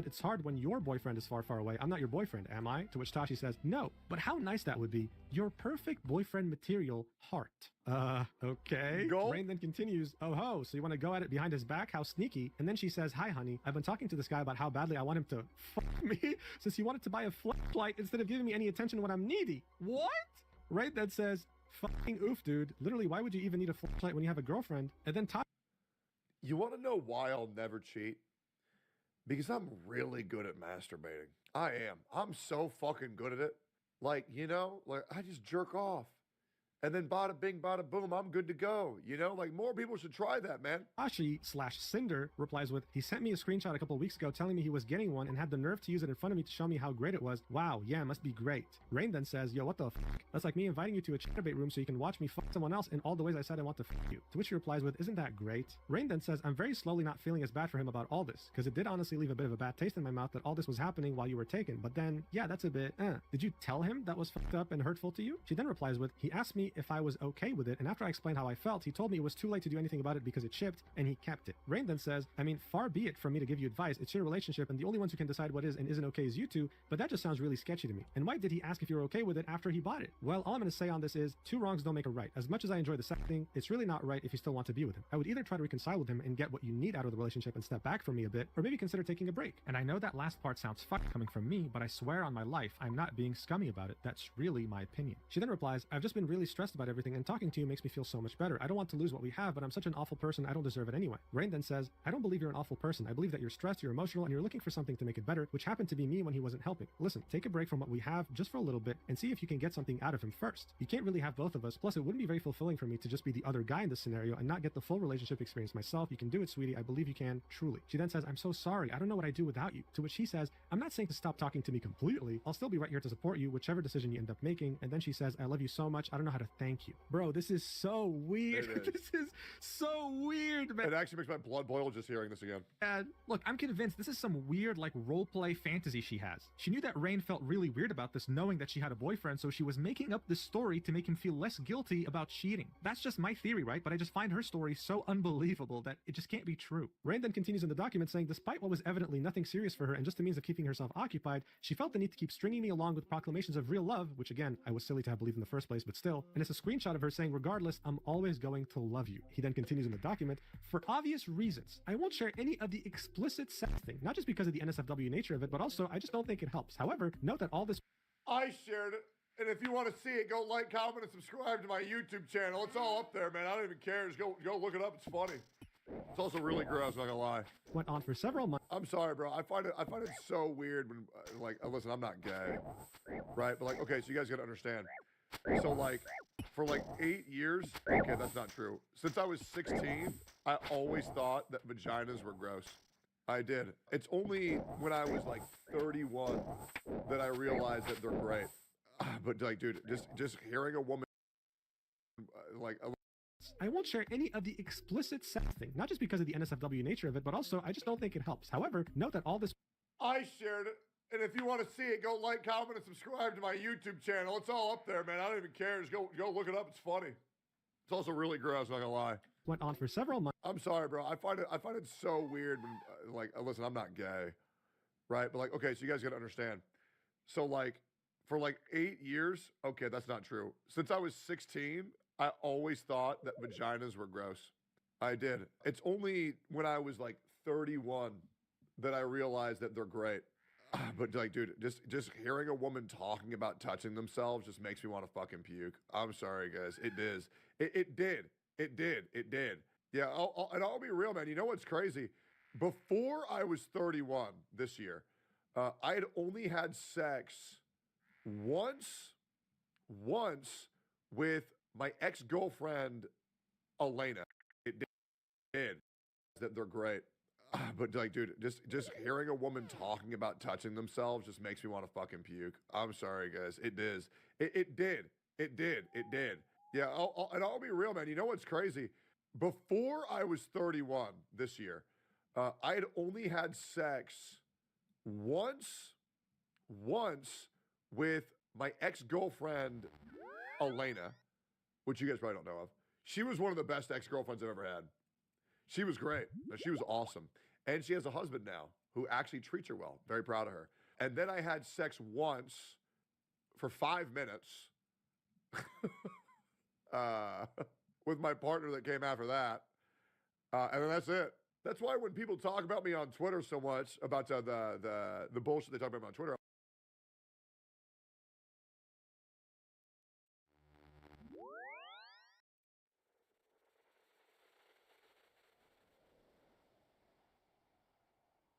Speaker 12: it's hard when your boyfriend is far, far away. I'm not your boyfriend, am I?" To which Tashi says, "No, but how nice that would be. Your perfect boyfriend material, heart." Okay.
Speaker 1: Go.
Speaker 12: Rain then continues, "Oh ho, so you want to go at it behind his back? How sneaky." And then she says, "Hi honey, I've been talking to this guy about how badly I want him to fuck me since he wanted to buy a flashlight instead of giving me any attention when I'm needy." What? Rain then says, "Fucking oof, dude. Literally, why would you even need a flashlight when you have a girlfriend?" And then Tashi
Speaker 1: You want to know why I'll never cheat? Because I'm really good at masturbating. I am. I'm so fucking good at it. Like, you know, like I just jerk off. And then bada bing, bada boom, I'm good to go. You know, like more people should try that, man.
Speaker 12: Tashi/Cinder replies with, "He sent me a screenshot a couple weeks ago telling me he was getting one and had the nerve to use it in front of me to show me how great it was. Wow, yeah, must be great." Rain then says, "Yo, what the fuck? That's like me inviting you to a chatterbait room so you can watch me fuck someone else in all the ways I said I want to fuck you." To which he replies with, "Isn't that great?" Rain then says, "I'm very slowly not feeling as bad for him about all this, because it did honestly leave a bit of a bad taste in my mouth that all this was happening while you were taken, but then, yeah, that's a bit, Did you tell him that was fucked up and hurtful to you?" She then replies with, "He asked me if I was okay with it, and after I explained how I felt, he told me it was too late to do anything about it because it shipped, and he kept it." Rain then says, "I mean, far be it from me to give you advice. It's your relationship, and the only ones who can decide what is and isn't okay is you two, but that just sounds really sketchy to me. And why did he ask if you were okay with it after he bought it?" Well, all I'm going to say on this is, two wrongs don't make a right. As much as I enjoy the second thing, it's really not right if you still want to be with him. I would either try to reconcile with him and get what you need out of the relationship and step back from me a bit, or maybe consider taking a break. And I know that last part sounds fucked coming from me, but I swear on my life, I'm not being scummy about it. That's really my opinion. She then replies, "I've just been really stressed about everything, and talking to you makes me feel so much better. I don't want to lose what we have, but I'm such an awful person, I don't deserve it anyway." Rain then says, "I don't believe you're an awful person. I believe that you're stressed, you're emotional, and you're looking for something to make it better, which happened to be me when he wasn't helping. Listen, take a break from what we have just for a little bit and see if you can get something out of him first. You can't really have both of us. Plus, it wouldn't be very fulfilling for me to just be the other guy in this scenario and not get the full relationship experience myself. You can do it, sweetie. I believe you can, truly." She then says, "I'm so sorry. I don't know what I'd do without you." To which he says, "I'm not saying to stop talking to me completely. I'll still be right here to support you, whichever decision you end up making." And then she says, "I love you so much. I don't know how to thank you." Bro, this is so weird. This is so weird, man.
Speaker 1: It actually makes my blood boil just hearing this again.
Speaker 12: And look, I'm convinced this is some weird, like, roleplay fantasy she has. She knew that Rain felt really weird about this, knowing that she had a boyfriend, so she was making up this story to make him feel less guilty about cheating. That's just my theory, right? But I just find her story so unbelievable that it just can't be true. Rain then continues in the document saying, "Despite what was evidently nothing serious for her and just a means of keeping herself occupied, she felt the need to keep stringing me along with proclamations of real love," which again, I was silly to have believed in the first place, but still. And it's a screenshot of her saying, "Regardless, I'm always going to love you." He then continues in the document, "For obvious reasons, I won't share any of the explicit sex thing, not just because of the NSFW nature of it, but also I just don't think it helps. However, note that all this..."
Speaker 1: I shared it. And if you want to see it, go like, comment, and subscribe to my YouTube channel. It's all up there, man. I don't even care. Just go look it up. It's funny. It's also really gross, not gonna lie.
Speaker 12: Went on for several months.
Speaker 1: I'm sorry, bro. I find it so weird when, like, listen, I'm not gay, right? But like, okay, so you guys gotta understand. So like, for like 8 years, okay, that's not true. Since I was 16, I always thought that vaginas were gross. I did. It's only when I was like 31 that I realized that they're great. But like, dude, just hearing a woman like.
Speaker 12: I won't share any of the explicit sex thing, not just because of the NSFW nature of it, but also I just don't think it helps. However, note that all this.
Speaker 1: I shared it, and if you want to see it, go like, comment, and subscribe to my YouTube channel. It's all up there, man. I don't even care. Just go look it up. It's funny. It's also really gross. Not gonna lie.
Speaker 12: Went on for several months.
Speaker 1: I'm sorry, bro. I find it so weird when listen, I'm not gay, right? But like, okay, so you guys gotta understand. So like, for like 8 years, okay, that's not true. Since I was 16, I always thought that vaginas were gross. I did. It's only when I was like 31 that I realized that they're great. But like, dude, just hearing a woman talking about touching themselves just makes me want to fucking puke. I'm sorry, guys. It is. It did. It did. Yeah, I'll be real, man. You know what's crazy? Before I was 31 this year, I had only had sex once with my ex-girlfriend, Elena. It did. That they're great. But like, dude, just hearing a woman talking about touching themselves just makes me want to fucking puke. I'm sorry, guys. It is. It did. Yeah, I'll be real, man. You know what's crazy? Before I was 31 this year, I had only had sex once with my ex-girlfriend, Elena, which you guys probably don't know of. She was one of the best ex-girlfriends I've ever had. She was great. She was awesome. And she has a husband now who actually treats her well. Very proud of her. And then I had sex once for 5 minutes with my partner that came after that. And then that's it. That's why when people talk about me on Twitter so much, about the bullshit they talk about me on Twitter,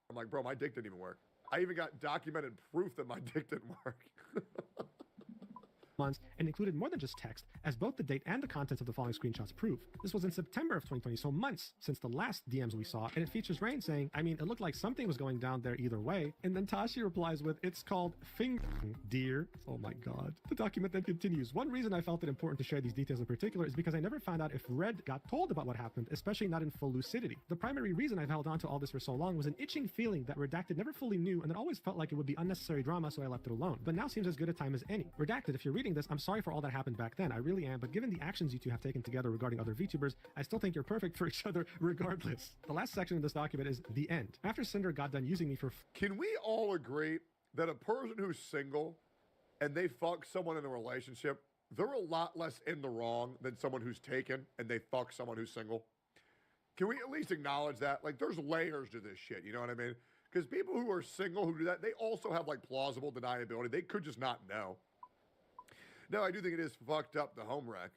Speaker 1: I'm like, bro, my dick didn't even work. I even got documented proof that my dick didn't work.
Speaker 12: Months and included more than just text, as both the date and the contents of the following screenshots prove. This was in September of 2020, so months since the last DMs we saw, and it features Rain saying, I mean, it looked like something was going down there either way, and then Tashi replies with, it's called fingering, dear. Oh my god. The document then continues, one reason I felt it important to share these details in particular is because I never found out if Red got told about what happened, especially not in full lucidity. The primary reason I've held on to all this for so long was an itching feeling that Redacted never fully knew, and it always felt like it would be unnecessary drama, so I left it alone. But now seems as good a time as any. Redacted, if you're reading this, I'm sorry for all that happened back then. I really am, but given the actions you two have taken together regarding other VTubers, I still think you're perfect for each other regardless. The last section of this document is the end. After Cinder got done using me for...
Speaker 1: Can we all agree that a person who's single and they fuck someone in a relationship, they're a lot less in the wrong than someone who's taken and they fuck someone who's single? Can we at least acknowledge that? Like, there's layers to this shit, you know what I mean? Because people who are single who do that, they also have like plausible deniability. They could just not know. No, I do think it is fucked up, the home wreck.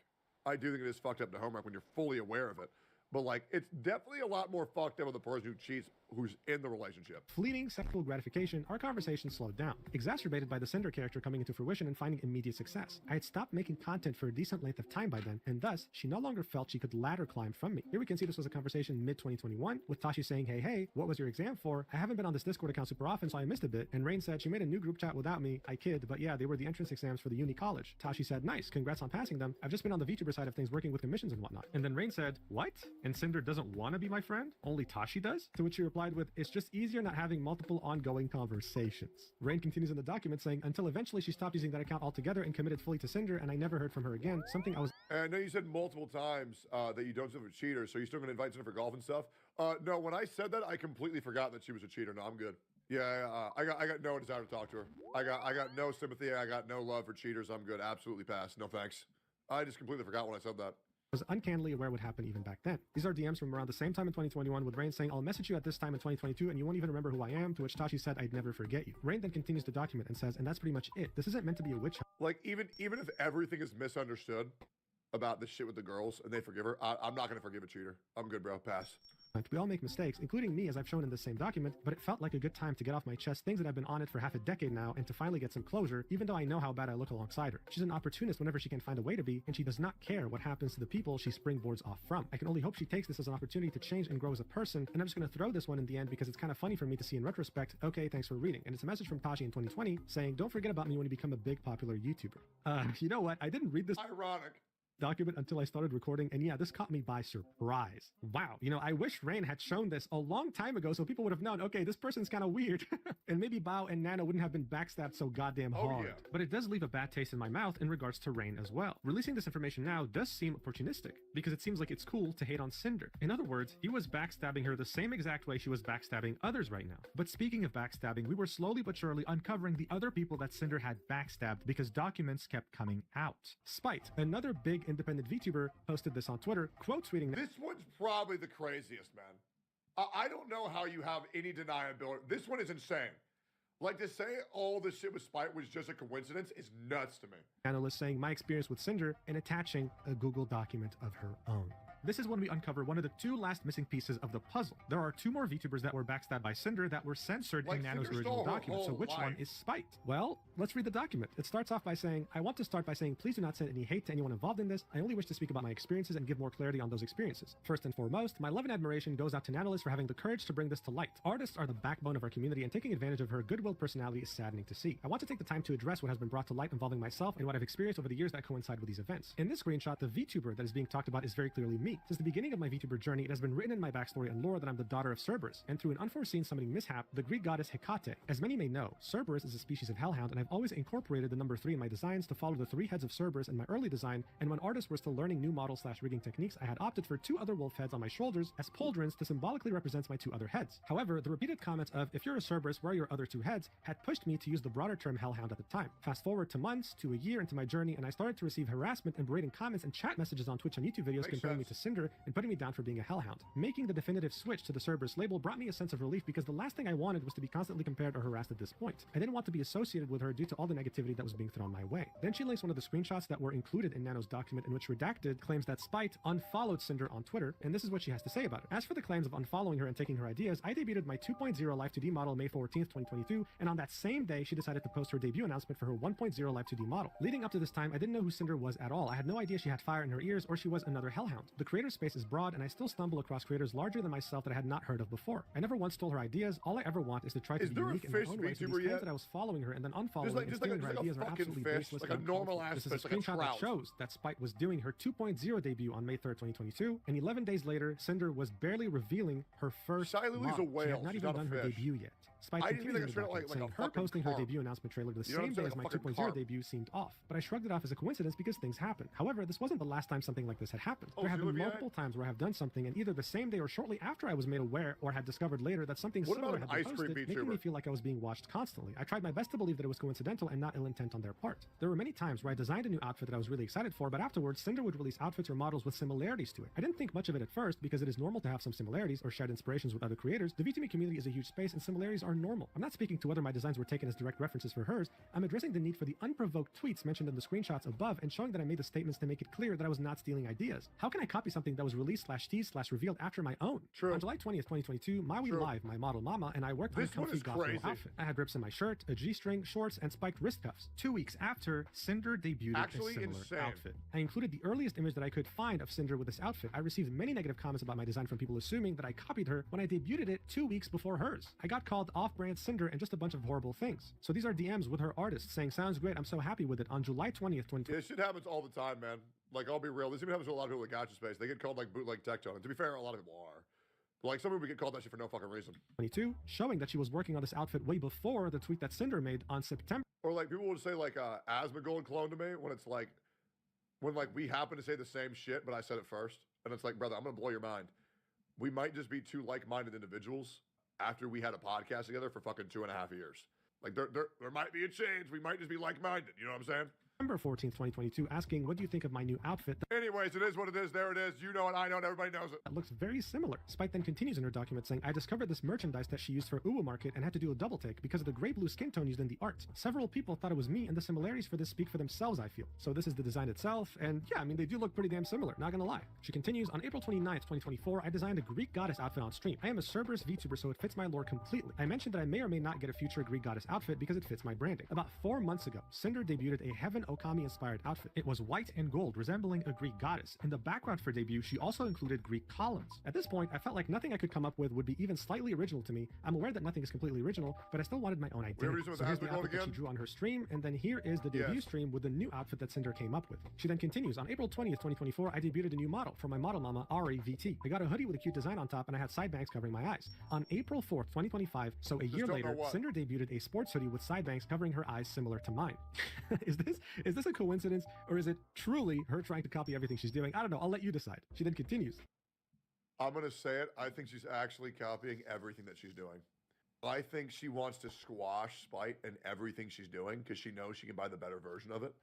Speaker 1: I do think it is fucked up, the home wreck, when you're fully aware of it. But, like, it's definitely a lot more fucked up with the person who cheats, who's in the relationship.
Speaker 12: Fleeting sexual gratification, our conversation slowed down, exacerbated by the Cinder character coming into fruition and finding immediate success. I had stopped making content for a decent length of time by then, and thus, she no longer felt she could ladder climb from me. Here we can see this was a conversation mid-2021, with Tashi saying, hey, what was your exam for? I haven't been on this Discord account super often, so I missed a bit. And Rain said she made a new group chat without me. I kid, but yeah, they were the entrance exams for the uni college. Tashi said, nice, congrats on passing them. I've just been on the VTuber side of things working with commissions and whatnot. And then Rain said, what? And Cinder doesn't want to be my friend? Only Tashi does? To which she replied with, it's just easier not having multiple ongoing conversations. Rain continues in the document saying, until eventually she stopped using that account altogether and committed fully to Cinder, and I never heard from her again, something I was...
Speaker 1: And I know you said multiple times that you don't do a cheater, so you're still going to invite Cinder for golf and stuff? No, when I said that, I completely forgot that she was a cheater. No, I'm good. Yeah, I got no desire to talk to her. I got no sympathy. I got no love for cheaters. I'm good. Absolutely pass. No thanks. I just completely forgot when I said that.
Speaker 12: Was uncannily aware what happened even back then. These are DMs from around the same time in 2021, with Rain saying, I'll message you at this time in 2022 and you won't even remember who I am, to which Tashi said, I'd never forget you. Rain then continues the document and says, and that's pretty much it. This isn't meant to be a witch hunt.
Speaker 1: Like, even if everything is misunderstood about this shit with the girls and they forgive her, I'm not going to forgive a cheater. I'm good, bro. Pass.
Speaker 12: We all make mistakes, including me, as I've shown in this same document, but it felt like a good time to get off my chest things that I've been on it for half a decade now and to finally get some closure, even though I know how bad I look alongside her. She's an opportunist whenever she can find a way to be, and she does not care what happens to the people she springboards off from. I can only hope she takes this as an opportunity to change and grow as a person, and I'm just going to throw this one in the end because it's kind of funny for me to see in retrospect. Okay, thanks for reading. And it's a message from Tashi in 2020 saying, don't forget about me when you become a big popular YouTuber. You know what? I didn't read this
Speaker 1: Ironic.
Speaker 12: document until I started recording, and yeah, this caught me by surprise. Wow, you know, I wish Rain had shown this a long time ago so people would have known, okay, this person's kind of weird. And maybe Bao and Nano wouldn't have been backstabbed so goddamn hard.
Speaker 1: Yeah.
Speaker 12: But it does leave a bad taste in my mouth in regards to Rain as well. Releasing this information now does seem opportunistic, because it seems like it's cool to hate on Cinder. In other words, he was backstabbing her the same exact way she was backstabbing others right now. But speaking of backstabbing, we were slowly but surely uncovering the other people that Cinder had backstabbed because documents kept coming out. Spite, another big independent VTuber, posted this on Twitter, quote tweeting,
Speaker 1: This one's probably the craziest, man. I don't know how you have any deniability. This one is insane. Like, to say all this shit with Spite was just a coincidence is nuts to me.
Speaker 12: Analyst saying my experience with Cinder and attaching a Google document of her own. This is when we uncover one of the two last missing pieces of the puzzle. There are two more VTubers that were backstabbed by Cinder that were censored in Nano's original document. So which one is Spite? Well, let's read the document. It starts off by saying, I want to start by saying, please do not send any hate to anyone involved in this. I only wish to speak about my experiences and give more clarity on those experiences. First and foremost, my love and admiration goes out to Nanolis for having the courage to bring this to light. Artists are the backbone of our community, and taking advantage of her goodwill personality is saddening to see. I want to take the time to address what has been brought to light involving myself and what I've experienced over the years that coincide with these events. In this screenshot, the VTuber that is being talked about is very clearly me. Since the beginning of my VTuber journey, it has been written in my backstory and lore that I'm the daughter of Cerberus, and through an unforeseen summoning mishap, the Greek goddess Hecate. As many may know, Cerberus is a species of hellhound, and I've always incorporated the number 3 in my designs to follow the 3 heads of Cerberus in my early design, and when artists were still learning new model/rigging techniques, I had opted for 2 other wolf heads on my shoulders as pauldrons to symbolically represent my 2 other heads. However, the repeated comments of, if you're a Cerberus, where are your other 2 heads, had pushed me to use the broader term hellhound at the time. Fast forward to months, to a year into my journey, and I started to receive harassment and berating comments and chat messages on Twitch and YouTube videos comparing me to Cinder and putting me down for being a hellhound. Making the definitive switch to the Cerberus label brought me a sense of relief because the last thing I wanted was to be constantly compared or harassed at this point. I didn't want to be associated with her due to all the negativity that was being thrown my way. Then she links one of the screenshots that were included in Nano's document, in which Redacted claims that Spite unfollowed Cinder on Twitter, and this is what she has to say about it. As for the claims of unfollowing her and taking her ideas, I debuted my 2.0 Live 2D model May 14th, 2022, and on that same day, she decided to post her debut announcement for her 1.0 Live 2D model. Leading up to this time, I didn't know who Cinder was at all. I had no idea she had fire in her ears or she was another hellhound. The creator space is broad, and I still stumble across creators larger than myself that I had not heard of before. I never once stole her ideas. All I ever want is to try to be unique in my own way. So these claims that I was following her and then unfollowing and stealing her ideas are absolutely baseless.
Speaker 1: Like a normal ass
Speaker 12: This is a
Speaker 1: fish, like a
Speaker 12: screenshot that
Speaker 1: trout.
Speaker 12: shows that Spite was doing her 2.0 debut on May 3rd, 2022, and 11 days later, Cinder was barely revealing her first
Speaker 1: Shy Lily's
Speaker 12: model.
Speaker 1: a whale.
Speaker 12: She had not
Speaker 1: She's
Speaker 12: even
Speaker 1: not a
Speaker 12: done her
Speaker 1: fish.
Speaker 12: debut yet. Spite
Speaker 1: I didn't
Speaker 12: continued
Speaker 1: think
Speaker 12: in
Speaker 1: it
Speaker 12: the
Speaker 1: was
Speaker 12: document,
Speaker 1: like a
Speaker 12: saying her
Speaker 1: fucking
Speaker 12: posting her
Speaker 1: carp.
Speaker 12: debut announcement trailer the
Speaker 1: You know what
Speaker 12: same
Speaker 1: I'm
Speaker 12: day
Speaker 1: saying?
Speaker 12: as my
Speaker 1: Like a fucking
Speaker 12: 2.0
Speaker 1: carp.
Speaker 12: debut seemed off, but I shrugged it off as a coincidence because things happen. However, this wasn't the last time something like this had happened.
Speaker 1: Oh,
Speaker 12: There have been
Speaker 1: Juliet?
Speaker 12: multiple times where I have done something, and either the same day or shortly after I was made aware or had discovered later that something
Speaker 1: What
Speaker 12: similar
Speaker 1: about
Speaker 12: had
Speaker 1: an
Speaker 12: been
Speaker 1: ice cream
Speaker 12: posted, making me
Speaker 1: VTuber?
Speaker 12: feel like I was being watched constantly. I tried my best to believe that it was coincidental and not ill intent on their part. There were many times where I designed a new outfit that I was really excited for, but afterwards, Cinder would release outfits or models with similarities to it. I didn't think much of it at first because it is normal to have some similarities or shared inspirations with other creators. The VTuber community is a huge space and similarities are normal. I'm not speaking to whether my designs were taken as direct references for hers. I'm addressing the need for the unprovoked tweets mentioned in the screenshots above and showing that I made the statements to make it clear that I was not stealing ideas. How can I copy something that was released/teased/revealed after my own?
Speaker 1: True.
Speaker 12: On July 20th, 2022, Maui
Speaker 1: True.
Speaker 12: Live, my model Mama, and I worked
Speaker 1: This
Speaker 12: on a
Speaker 1: one
Speaker 12: comfy
Speaker 1: is
Speaker 12: goth
Speaker 1: crazy.
Speaker 12: outfit. I had rips in my shirt, a G-string, shorts, and spiked wrist cuffs. 2 weeks after, Cinder debuted
Speaker 1: Actually
Speaker 12: a similar
Speaker 1: insane.
Speaker 12: outfit. I included the earliest image that I could find of Cinder with this outfit. I received many negative comments about my design from people assuming that I copied her when I debuted it 2 weeks before hers. I got called off-brand Cinder and just a bunch of horrible things. So these are DMs with her artist saying, sounds great, I'm so happy with it, on July 20th, 2020.
Speaker 1: Yeah, this shit happens all the time, man. Like, I'll be real. This even happens to a lot of people at Gacha Space. They get called, like, bootleg tectone. And to be fair, a lot of people are. But, like, some people get called that shit for no fucking reason.
Speaker 12: 22, showing that she was working on this outfit way before the tweet that Cinder made on September
Speaker 1: Or, like, people would say, like, Asmongold clone to me when it's, like, when, like, we happen to say the same shit, but I said it first. And it's like, brother, I'm going to blow your mind. We might just be two like-minded individuals after we had a podcast together for fucking 2.5 years. Like, there might be a change. We might just be like-minded. You know what I'm saying?
Speaker 12: September 14th, 2022, asking, what do you think of my new outfit
Speaker 1: Anyways, it is what it is. There it is. You know it. I know it. Everybody knows it.
Speaker 12: that looks very similar? Spike then continues in her document saying, I discovered this merchandise that she used for Uwu Market and had to do a double take because of the gray blue skin tone used in the art. Several people thought it was me, and the similarities for this speak for themselves, I feel. So this is the design itself, and yeah, I mean, they do look pretty damn similar, not gonna lie. She continues, on April 29th, 2024, I designed a Greek goddess outfit on stream. I am a Cerberus VTuber, so it fits my lore completely. I mentioned that I may or may not get a future Greek goddess outfit because it fits my branding. About 4 months ago, Cinder debuted a Heaven Okami-inspired outfit. It was white and gold, resembling a Greek goddess. In the background for debut, she also included Greek columns. At this point, I felt like nothing I could come up with would be even slightly original to me. I'm aware that nothing is completely original, but I still wanted my own identity. So here's the outfit that she drew on her stream, and then here is the debut stream with the new outfit that Cinder came up with. She then continues, on April 20th, 2024, I debuted a new model for my model mama, Ari VT. I got a hoodie with a cute design on top, and I had side bangs covering my eyes. On April 4th, 2025, so a year later, Cinder debuted a sports hoodie with side bangs covering her eyes similar to mine. Is this a coincidence, or is it truly her trying to copy everything she's doing? I don't know. I'll let you decide. She then continues.
Speaker 1: I'm going to say it. I think she's actually copying everything that she's doing. I think she wants to squash Spite and everything she's doing because she knows she can buy the better version of it.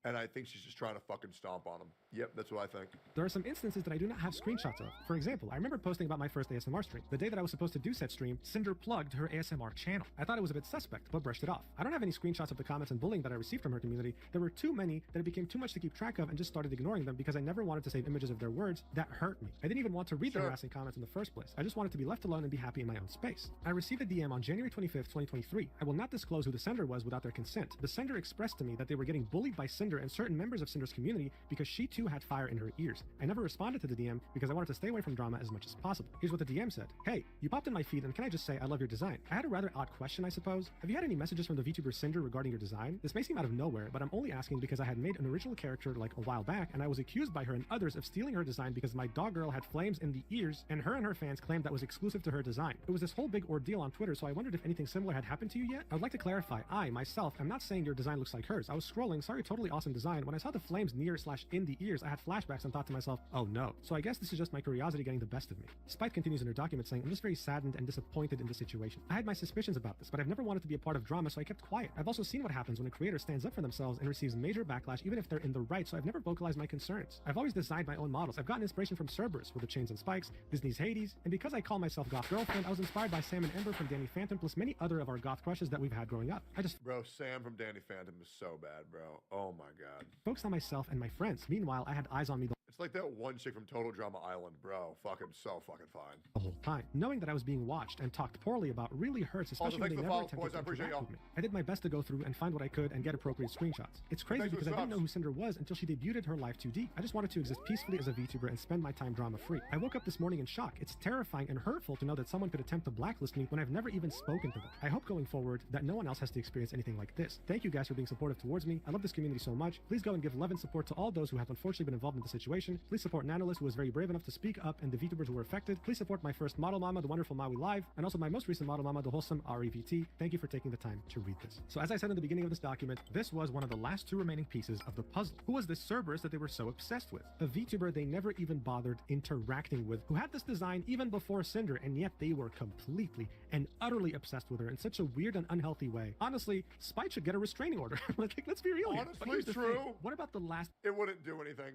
Speaker 1: And I think she's just trying to fucking stomp on him. Yep, that's what I think.
Speaker 12: There are some instances that I do not have screenshots of. For example, I remember posting about my first ASMR stream. The day that I was supposed to do said stream, Cinder plugged her ASMR channel. I thought it was a bit suspect, but brushed it off. I don't have any screenshots of the comments and bullying that I received from her community. There were too many that it became too much to keep track of and just started ignoring them because I never wanted to save images of their words that hurt me. I didn't even want to read the harassing comments in the first place. I just wanted to be left alone and be happy in my own space. I received a DM on January 25th, 2023. I will not disclose who the sender was without their consent. The sender expressed to me that they were getting bullied by Cinder and certain members of Cinder's community because she too had fire in her ears. I never responded to the DM because I wanted to stay away from drama as much as possible. Here's what the DM said. Hey, you popped in my feed and can I just say I love your design? I had a rather odd question, I suppose. Have you had any messages from the VTuber Cinder regarding your design? This may seem out of nowhere, but I'm only asking because I had made an original character like a while back and I was accused by her and others of stealing her design because my dog girl had flames in the ears and her fans claimed that was exclusive to her design. It was this whole big ordeal on Twitter, so I wondered if anything similar had happened to you yet. I would like to clarify, I, myself, am not saying your design looks like hers. I was scrolling, sorry, totally awesome design. When I saw the flames near/in the ears, I had flashbacks and thought to myself, oh no. So I guess this is just my curiosity getting the best of me. Spite continues in her document saying, I'm just very saddened and disappointed in the situation. I had my suspicions about this, but I've never wanted to be a part of drama, so I kept quiet. I've also seen what happens when a creator stands up for themselves and receives major backlash even if they're in the right, so I've never vocalized my concerns. I've always designed my own models. I've gotten inspiration from Cerberus with the chains and spikes, Disney's Hades, and because I call myself Goth Girlfriend, I was inspired by Sam and Ember from Danny Phantom plus many other of our goth crushes that we've had growing up.
Speaker 1: Bro, Sam from Danny Phantom is so bad, bro. Oh my god.
Speaker 12: Focused on myself and my friends. Meanwhile, I had eyes on me
Speaker 1: It's like that one chick from Total Drama Island, bro. Fucking so fucking fine.
Speaker 12: the whole time. Knowing that I was being watched and talked poorly about really hurts, especially when they never attempted to interact with me. I did my best to go through and find what I could and get appropriate screenshots. It's crazy because I didn't know who Cinder was until she debuted her Life 2D. I just wanted to exist peacefully as a VTuber and spend my time drama-free. I woke up this morning in shock. It's terrifying and hurtful to know that someone could attempt to blacklist me when I've never even spoken to them. I hope going forward that no one else has to experience anything like this. Thank you guys for being supportive towards me. I love this community so much. Please go and give love and support to all those who have unfortunately been involved in the situation. Please support Nanolist, who was very brave enough to speak up, and the VTubers who were affected. Please support my first model mama, the wonderful Maui Live, and also my most recent model mama, the wholesome REVT. Thank you for taking the time to read this. So as I said in the beginning of this document, this was one of the last two remaining pieces of the puzzle. Who was this Cerberus that they were so obsessed with? A VTuber they never even bothered interacting with, who had this design even before Cinder, and yet they were completely and utterly obsessed with her in such a weird and unhealthy way. Honestly, Spite should get a restraining order. Like, let's be real here.
Speaker 1: Honestly, true.
Speaker 12: What about the last?
Speaker 1: It wouldn't do anything.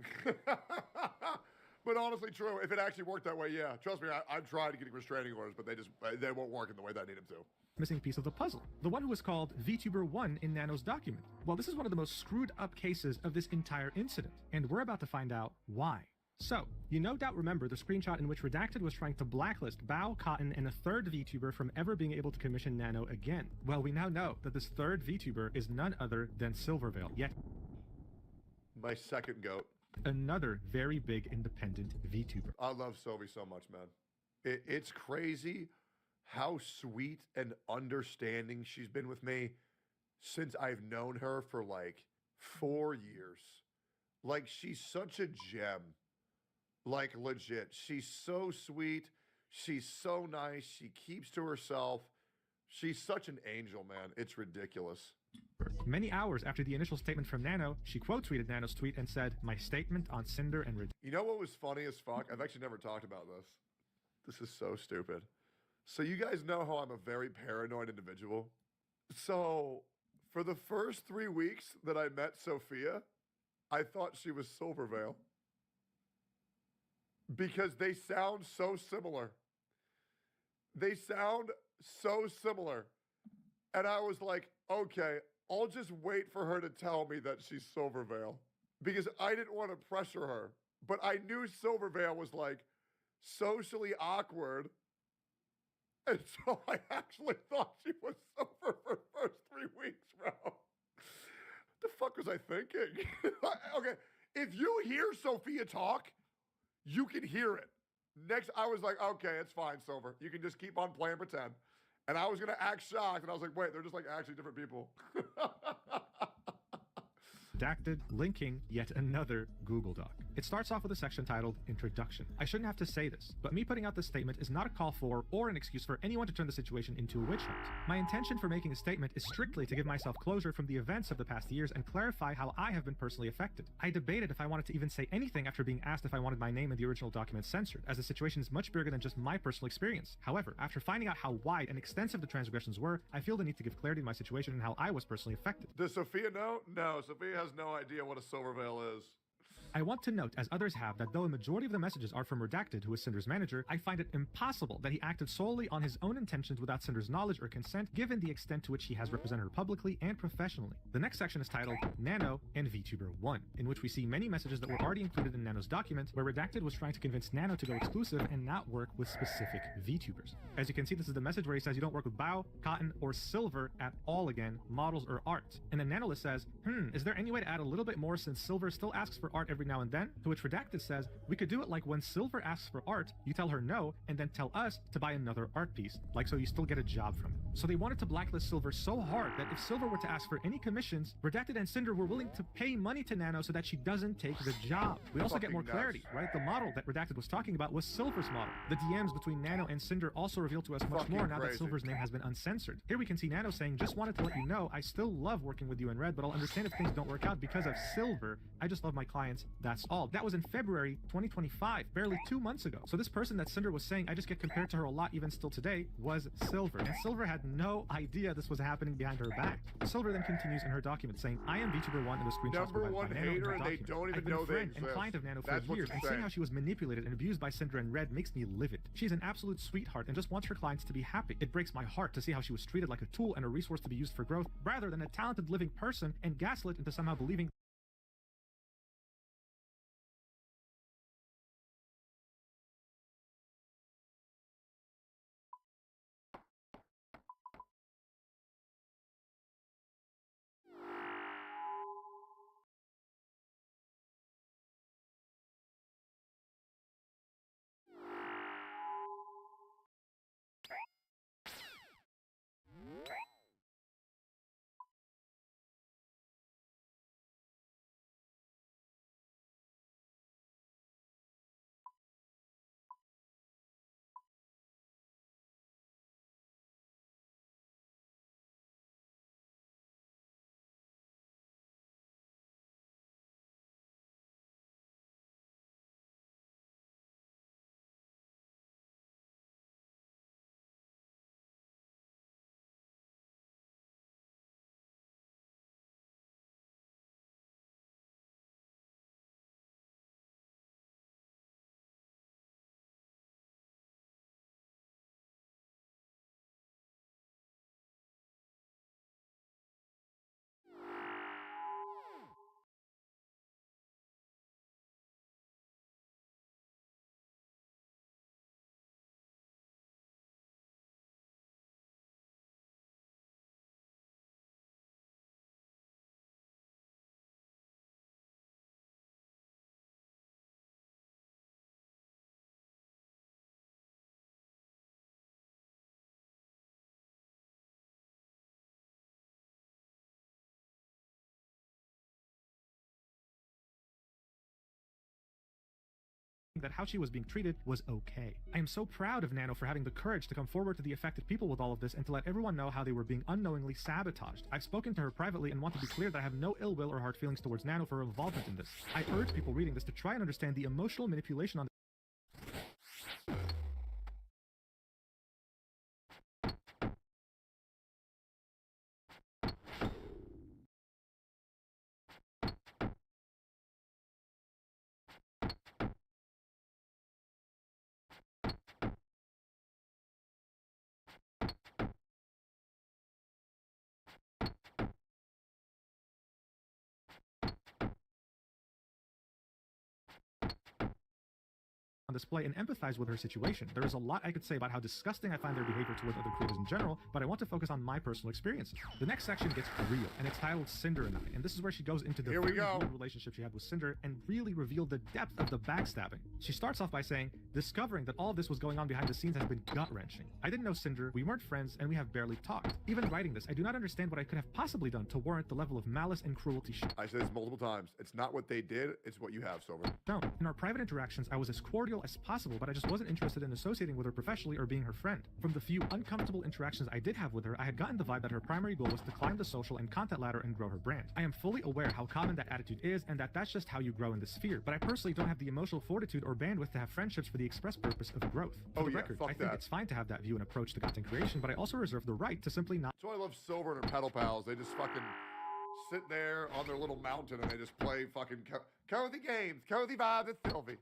Speaker 1: But honestly, true. If it actually worked that way, yeah. Trust me, I've tried getting restraining orders, but they won't work in the way that I need them to.
Speaker 12: Missing piece of the puzzle. The one who was called VTuber 1 in Nano's document. Well, this is one of the most screwed up cases of this entire incident, and we're about to find out why. So, you no doubt remember the screenshot in which Redacted was trying to blacklist Bao, Cotton, and a third VTuber from ever being able to commission Nano again. Well, we now know that this third VTuber is none other than Silverveil, yet
Speaker 1: my second goat.
Speaker 12: Another very big independent VTuber.
Speaker 1: I love Sylvie so much, man. It's crazy how sweet and understanding she's been with me since I've known her for like 4 years. Like, she's such a gem. Like, legit. She's so sweet. She's so nice. She keeps to herself. She's such an angel, man. It's ridiculous.
Speaker 12: Many hours after the initial statement from Nano, she quote tweeted Nano's tweet and said, "My statement on Cinder and Red."
Speaker 1: You know what was funny as fuck? I've actually never talked about this. This is so stupid. So you guys know how I'm a very paranoid individual. So For the first 3 weeks that I met Sophia, I thought she was Silvervale. Because they sound so similar. They sound so similar. And I was like, okay, I'll just wait for her to tell me that she's Silvervale. Because I didn't want to pressure her. But I knew Silvervale was like socially awkward. And so I actually thought she was sober for the first 3 weeks, bro. What the fuck was I thinking? Okay, if you hear Sophia talk, you can hear it. Next, I was like, okay, it's fine, Silver. You can just keep on playing pretend. And I was going to act shocked, and I was like, wait, they're just like actually different people.
Speaker 12: Redacted linking yet another Google Doc. It starts off with a section titled Introduction. I shouldn't have to say this, but me putting out this statement is not a call for or an excuse for anyone to turn the situation into a witch hunt. My intention for making a statement is strictly to give myself closure from the events of the past years and clarify how I have been personally affected. I debated if I wanted to even say anything after being asked if I wanted my name in the original document censored, as the situation is much bigger than just my personal experience. However, after finding out how wide and extensive the transgressions were, I feel the need to give clarity to my situation and how I was personally affected.
Speaker 1: Does Sophia know? No, Sophia has no idea what a Silvervale is.
Speaker 12: I want to note, as others have, that though a majority of the messages are from Redacted, who is Cinder's manager, I find it impossible that he acted solely on his own intentions without Cinder's knowledge or consent, given the extent to which he has represented her publicly and professionally. The next section is titled Nano and VTuber 1, in which we see many messages that were already included in Nano's document, where Redacted was trying to convince Nano to go exclusive and not work with specific VTubers. As you can see, this is the message where he says you don't work with Bao, Cotton, or Silver at all again, models or art. And then Nanolith says, is there any way to add a little bit more since Silver still asks for art every now and then? To which Redacted says, we could do it like when Silver asks for art, you tell her no, and then tell us to buy another art piece, like so you still get a job from it. So they wanted to blacklist Silver so hard that if Silver were to ask for any commissions, Redacted and Cinder were willing to pay money to Nano so that she doesn't take the job. We also get more clarity, right? The model that Redacted was talking about was Silver's model. The DMs between Nano and Cinder also reveal to us much more now that Silver's name has been uncensored. Here we can see Nano saying, just wanted to let you know, I still love working with you in Red, but I'll understand if things don't work out because of Silver. I just love my clients, that's all. That was in February 2025, barely 2 months ago. So this person that Cinder was saying I just get compared to her a lot even still today was Silver. And Silver had no idea this was happening behind her back. Silver then continues in her document saying, I am VTuber 1 in the screenshots
Speaker 1: Number one hater and they don't even know they exist.
Speaker 12: I've been friend and client of Nano for years, and seeing how she was manipulated and abused by Cinder and Red makes me livid. She's an absolute sweetheart and just wants her clients to be happy. It breaks my heart to see how she was treated like a tool and a resource to be used for growth rather than a talented living person and gaslit into somehow believing that how she was being treated was okay. I am so proud of Nano for having the courage to come forward to the affected people with all of this and to let everyone know how they were being unknowingly sabotaged. I've spoken to her privately and want to be clear that I have no ill will or hard feelings towards Nano for her involvement in this. I urge people reading this to try and understand the emotional manipulation on display and empathize with her situation. There is a lot I could say about how disgusting I find their behavior towards other creators in general, but I want to focus on my personal experiences. The next section gets real, and it's titled Cinder and I, and this is where she goes into the
Speaker 1: Here we
Speaker 12: very
Speaker 1: go.
Speaker 12: weird relationship she had with Cinder and really revealed the depth of the backstabbing. She starts off by saying, discovering that all of this was going on behind the scenes has been gut-wrenching. I didn't know Cinder, we weren't friends, and we have barely talked. Even writing this, I do not understand what I could have possibly done to warrant the level of malice and cruelty she
Speaker 1: I said this multiple times. It's not what they did, it's what you have, Silver.
Speaker 12: shown. In our private interactions, I was as cordial as possible, but I just wasn't interested in associating with her professionally or being her friend. From the few uncomfortable interactions I did have with her, I had gotten the vibe that her primary goal was to climb the social and content ladder and grow her brand. I am fully aware how common that attitude is and that that's just how you grow in this sphere, but I personally don't have the emotional fortitude or bandwidth to have friendships for the express purpose of growth. For the record, I think it's fine to have that view and approach to content creation, but I also reserve the right to simply not.
Speaker 1: That's why I love Silver and her pedal pals. They just fucking sit there on their little mountain and they just play fucking cozy games, cozy vibes with Sylvie.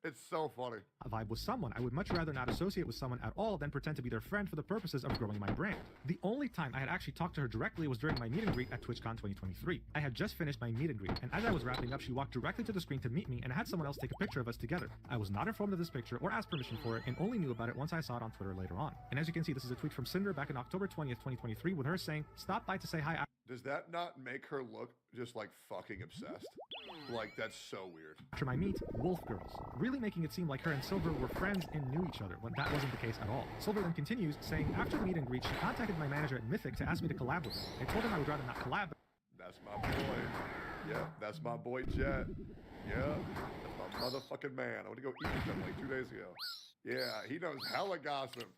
Speaker 1: It's so funny.
Speaker 12: Vibe with someone. I would much rather not associate with someone at all than pretend to be their friend for the purposes of growing my brand. The only time I had actually talked to her directly was during my meet and greet at TwitchCon 2023. I had just finished my meet and greet, and as I was wrapping up, she walked directly to the screen to meet me and had someone else take a picture of us together. I was not informed of this picture or asked permission for it, and only knew about it once I saw it on Twitter later on. And as you can see, this is a tweet from Cinder back in October 20th, 2023, with her saying, "Stop by to say hi."
Speaker 1: Does that not make her look just like fucking obsessed? Like, that's so weird.
Speaker 12: After my meet, Wolf Girls, really making it seem like her and Silver were friends and knew each other, when that wasn't the case at all. Silver then continues, saying, after the meet and greet, she contacted my manager at Mythic to ask me to collab with her. I told him I would rather not collab.
Speaker 1: That's my boy. Yeah, that's my boy Jet. Yeah, that's my motherfucking man. I went to go eat with him like 2 days ago. Yeah, he knows hella gossip.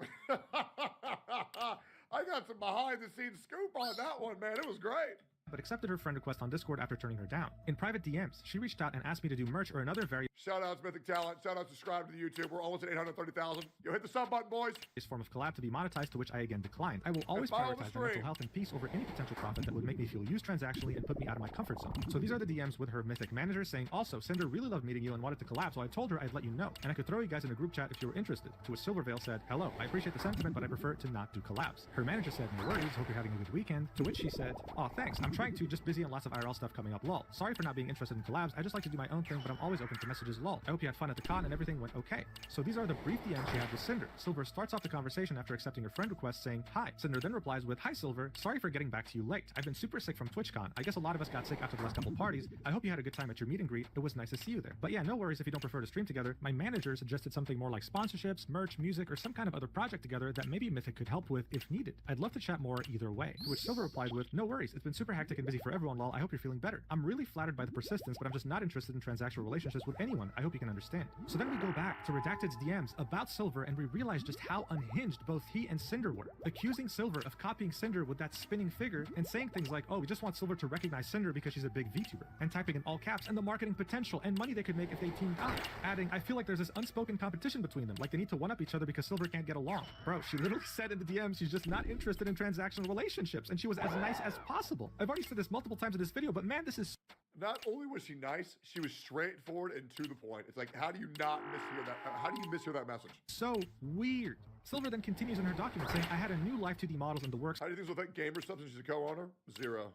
Speaker 1: I got some behind-the-scenes scoop on that one, man. It was great.
Speaker 12: But accepted her friend request on Discord after turning her down. In private DMs, she reached out and asked me to do merch or another
Speaker 1: Shout out to Mythic Talent. Shout out, subscribe to the YouTube. We're almost at 830,000. Yo, hit the sub button, boys.
Speaker 12: form of collab to be monetized, to which I again declined. I will always prioritize my mental health and peace over any potential profit that would make me feel used transactionally and put me out of my comfort zone. So these are the DMs with her Mythic manager saying, also, Cinder really loved meeting you and wanted to collab, so I told her I'd let you know, and I could throw you guys in a group chat if you were interested. To which Silverveil said, hello, I appreciate the sentiment, but I prefer to not do collabs. Her manager said, no worries, hope you're having a good weekend. To which she said, aw, thanks, I'm trying to, just busy and lots of IRL stuff coming up, lol. Sorry for not being interested in collabs, I just like to do my own thing, but I'm always open to messages, lol. I hope you had fun at the con and everything went okay. So these are the brief DMs she had with Cinder. Silver starts off the conversation after accepting her friend request saying, hi. Cinder then replies with, hi Silver, sorry for getting back to you late. I've been super sick from TwitchCon. I guess a lot of us got sick after the last couple parties. I hope you had a good time at your meet and greet. It was nice to see you there. But yeah, no worries if you don't prefer to stream together. My manager suggested something more like sponsorships, merch, music, or some kind of other project together that maybe Mythic could help with if needed. I'd love to chat more either way. To which Silver replied with, no worries, it's been super hectic and busy for everyone, lol. I hope you're feeling better. I'm really flattered by the persistence, but I'm just not interested in transactional relationships with anyone. I hope you can understand. So then we go back to Redacted's DMs about Silver and we realize just how unhinged both he and Cinder were, accusing Silver of copying Cinder with that spinning figure and saying things like, oh, we just want Silver to recognize Cinder because she's a big VTuber, and typing in all caps, and the marketing potential and money they could make if they teamed up, adding, I feel like there's this unspoken competition between them, like they need to one-up each other because Silver can't get along. Bro, she literally said in the DMs she's just not interested in transactional relationships, and she was as nice as possible. I've already said this multiple times in this video, but man, this is...
Speaker 1: Not only was she nice, she was straightforward and to the point. It's like, how do you not mishear that? How do you mishear that message?
Speaker 12: So weird. Silver then continues in her document saying, I had a new Live 2D models in the works.
Speaker 1: How do you think this will affect Gamer Stuff since she's a co-owner? Zero.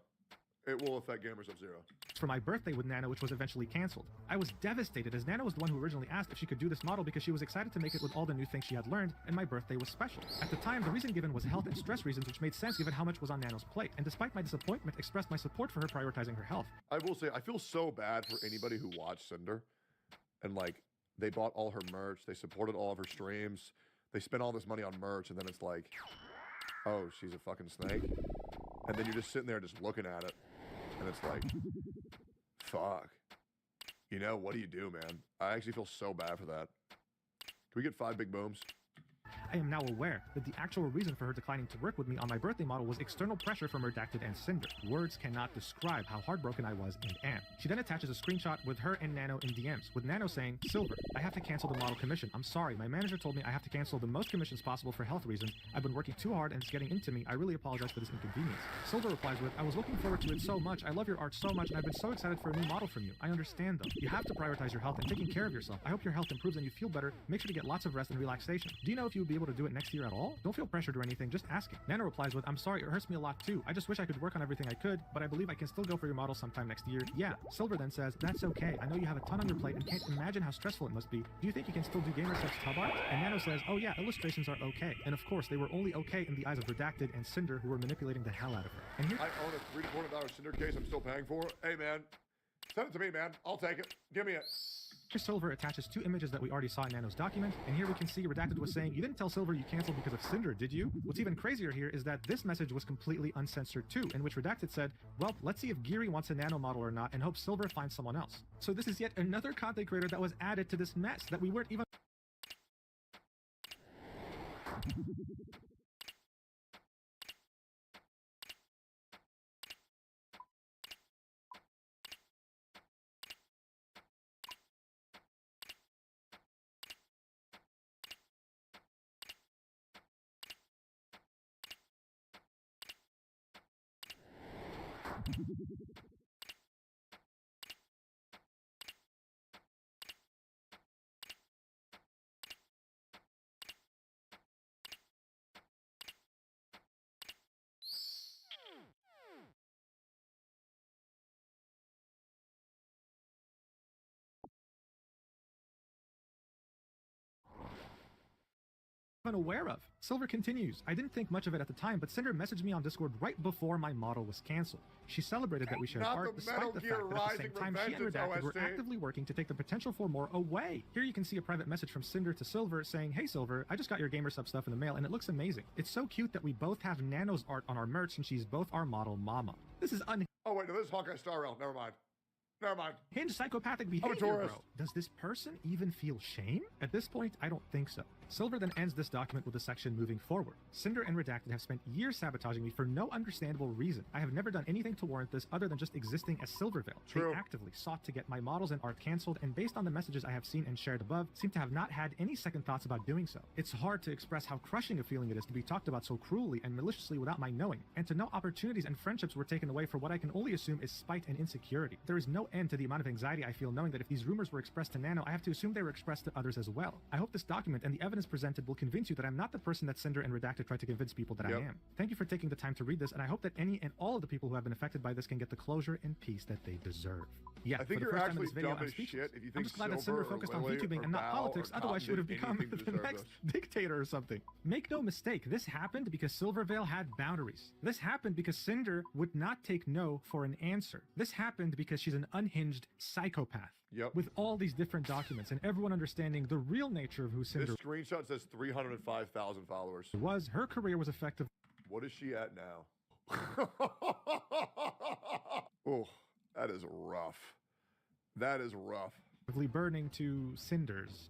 Speaker 1: It will affect Gamer Stuff zero.
Speaker 12: For my birthday with Nano, which was eventually canceled. I was devastated as Nano was the one who originally asked if she could do this model because she was excited to make it with all the new things she had learned, and my birthday was special. At the time, the reason given was health and stress reasons, which made sense given how much was on Nano's plate, and despite my disappointment, expressed my support for her prioritizing her health.
Speaker 1: I will say, I feel so bad for anybody who watched Cinder, and like, they bought all her merch, they supported all of her streams, they spent all this money on merch, and then it's like, oh, she's a fucking snake? And then you're just sitting there just looking at it, and it's like, fuck. You know, what do you do, man? I actually feel so bad for that. Can we get 5 big booms?
Speaker 12: I am now aware that the actual reason for her declining to work with me on my birthday model was external pressure from Redacted and Cinder. Words cannot describe how heartbroken I was and am. She then attaches a screenshot with her and Nano in DMs, with Nano saying, Silver, I have to cancel the model commission. I'm sorry, my manager told me I have to cancel the most commissions possible for health reasons. I've been working too hard and it's getting into me. I really apologize for this inconvenience. Silver replies with, I was looking forward to it so much. I love your art so much and I've been so excited for a new model from you. I understand though. You have to prioritize your health and taking care of yourself. I hope your health improves and you feel better. Make sure to get lots of rest and relaxation. Do you know if you would be able to do it next year at all? Don't feel pressured or anything, just asking. Nano replies with, I'm sorry, it hurts me a lot too. I just wish I could work on everything I could, but I believe I can still go for your model sometime next year. Yeah. Silver then says, that's okay. I know you have a ton on your plate and can't imagine how stressful it must be. Do you think you can still do GamerSup's tub art? And Nano says, oh yeah, illustrations are okay. And of course, they were only okay in the eyes of Redacted and Cinder, who were manipulating the hell out of her. And here
Speaker 1: I own a $300 to $400 Cinder case I'm still paying for. Hey, man. Send it to me, man. I'll take it. Give me it.
Speaker 12: Silver attaches 2 images that we already saw in Nano's document, and here we can see Redacted was saying, you didn't tell Silver you canceled because of Cinder, did you? What's even crazier here is that this message was completely uncensored too, in which Redacted said, well, let's see if Geary wants a Nano model or not, and hope Silver finds someone else. So this is yet another content creator that was added to this mess that we weren't even... unaware of. Silver continues, I didn't think much of it at the time, but Cinder messaged me on Discord right before my model was canceled. She celebrated that we shared art despite the fact that at the same time she and Redacted were actively working to take the potential for more away. Here you can see a private message from Cinder to Silver saying, hey Silver, I just got your GamerSub stuff in the mail and it looks amazing. It's so cute that we both have Nano's art on our merch and she's both our model mama. This is
Speaker 1: Oh wait, no, this is Hawkeye Star Rail. Never mind. Never mind.
Speaker 12: Hinge psychopathic behavior, bro. Does this person even feel shame? At this point, I don't think so. Silver then ends this document with a section moving forward. Cinder and Redacted have spent years sabotaging me for no understandable reason. I have never done anything to warrant this other than just existing as Silvervale.
Speaker 1: True.
Speaker 12: They actively sought to get my models and art canceled, and based on the messages I have seen and shared above, seem to have not had any second thoughts about doing so. It's hard to express how crushing a feeling it is to be talked about so cruelly and maliciously without my knowing, and to know opportunities and friendships were taken away for what I can only assume is spite and insecurity. There is no end to the amount of anxiety I feel knowing that if these rumors were expressed to Nano, I have to assume they were expressed to others as well. I hope this document and the evidence presented will convince you that I'm not the person that Cinder and Redacted tried to convince people that I am. Thank you for taking the time to read this, and I hope that any and all of the people who have been affected by this can get the closure and peace that they deserve. Yeah,
Speaker 1: I think you're actually dumb as shit if you think
Speaker 12: I'm just glad that Cinder focused on VTubing and not politics, otherwise she would have become the next dictator or something. Make no mistake, this happened because Silvervale had boundaries. This happened because Cinder would not take no for an answer. This happened because she's an unhinged psychopath.
Speaker 1: Yep.
Speaker 12: With all these different documents and everyone understanding the real nature of who Cinder
Speaker 1: This screenshot says 305,000 followers.
Speaker 12: was, her career was effective.
Speaker 1: What is she at now? Oh, that is rough. That is rough.
Speaker 12: Burning to cinders.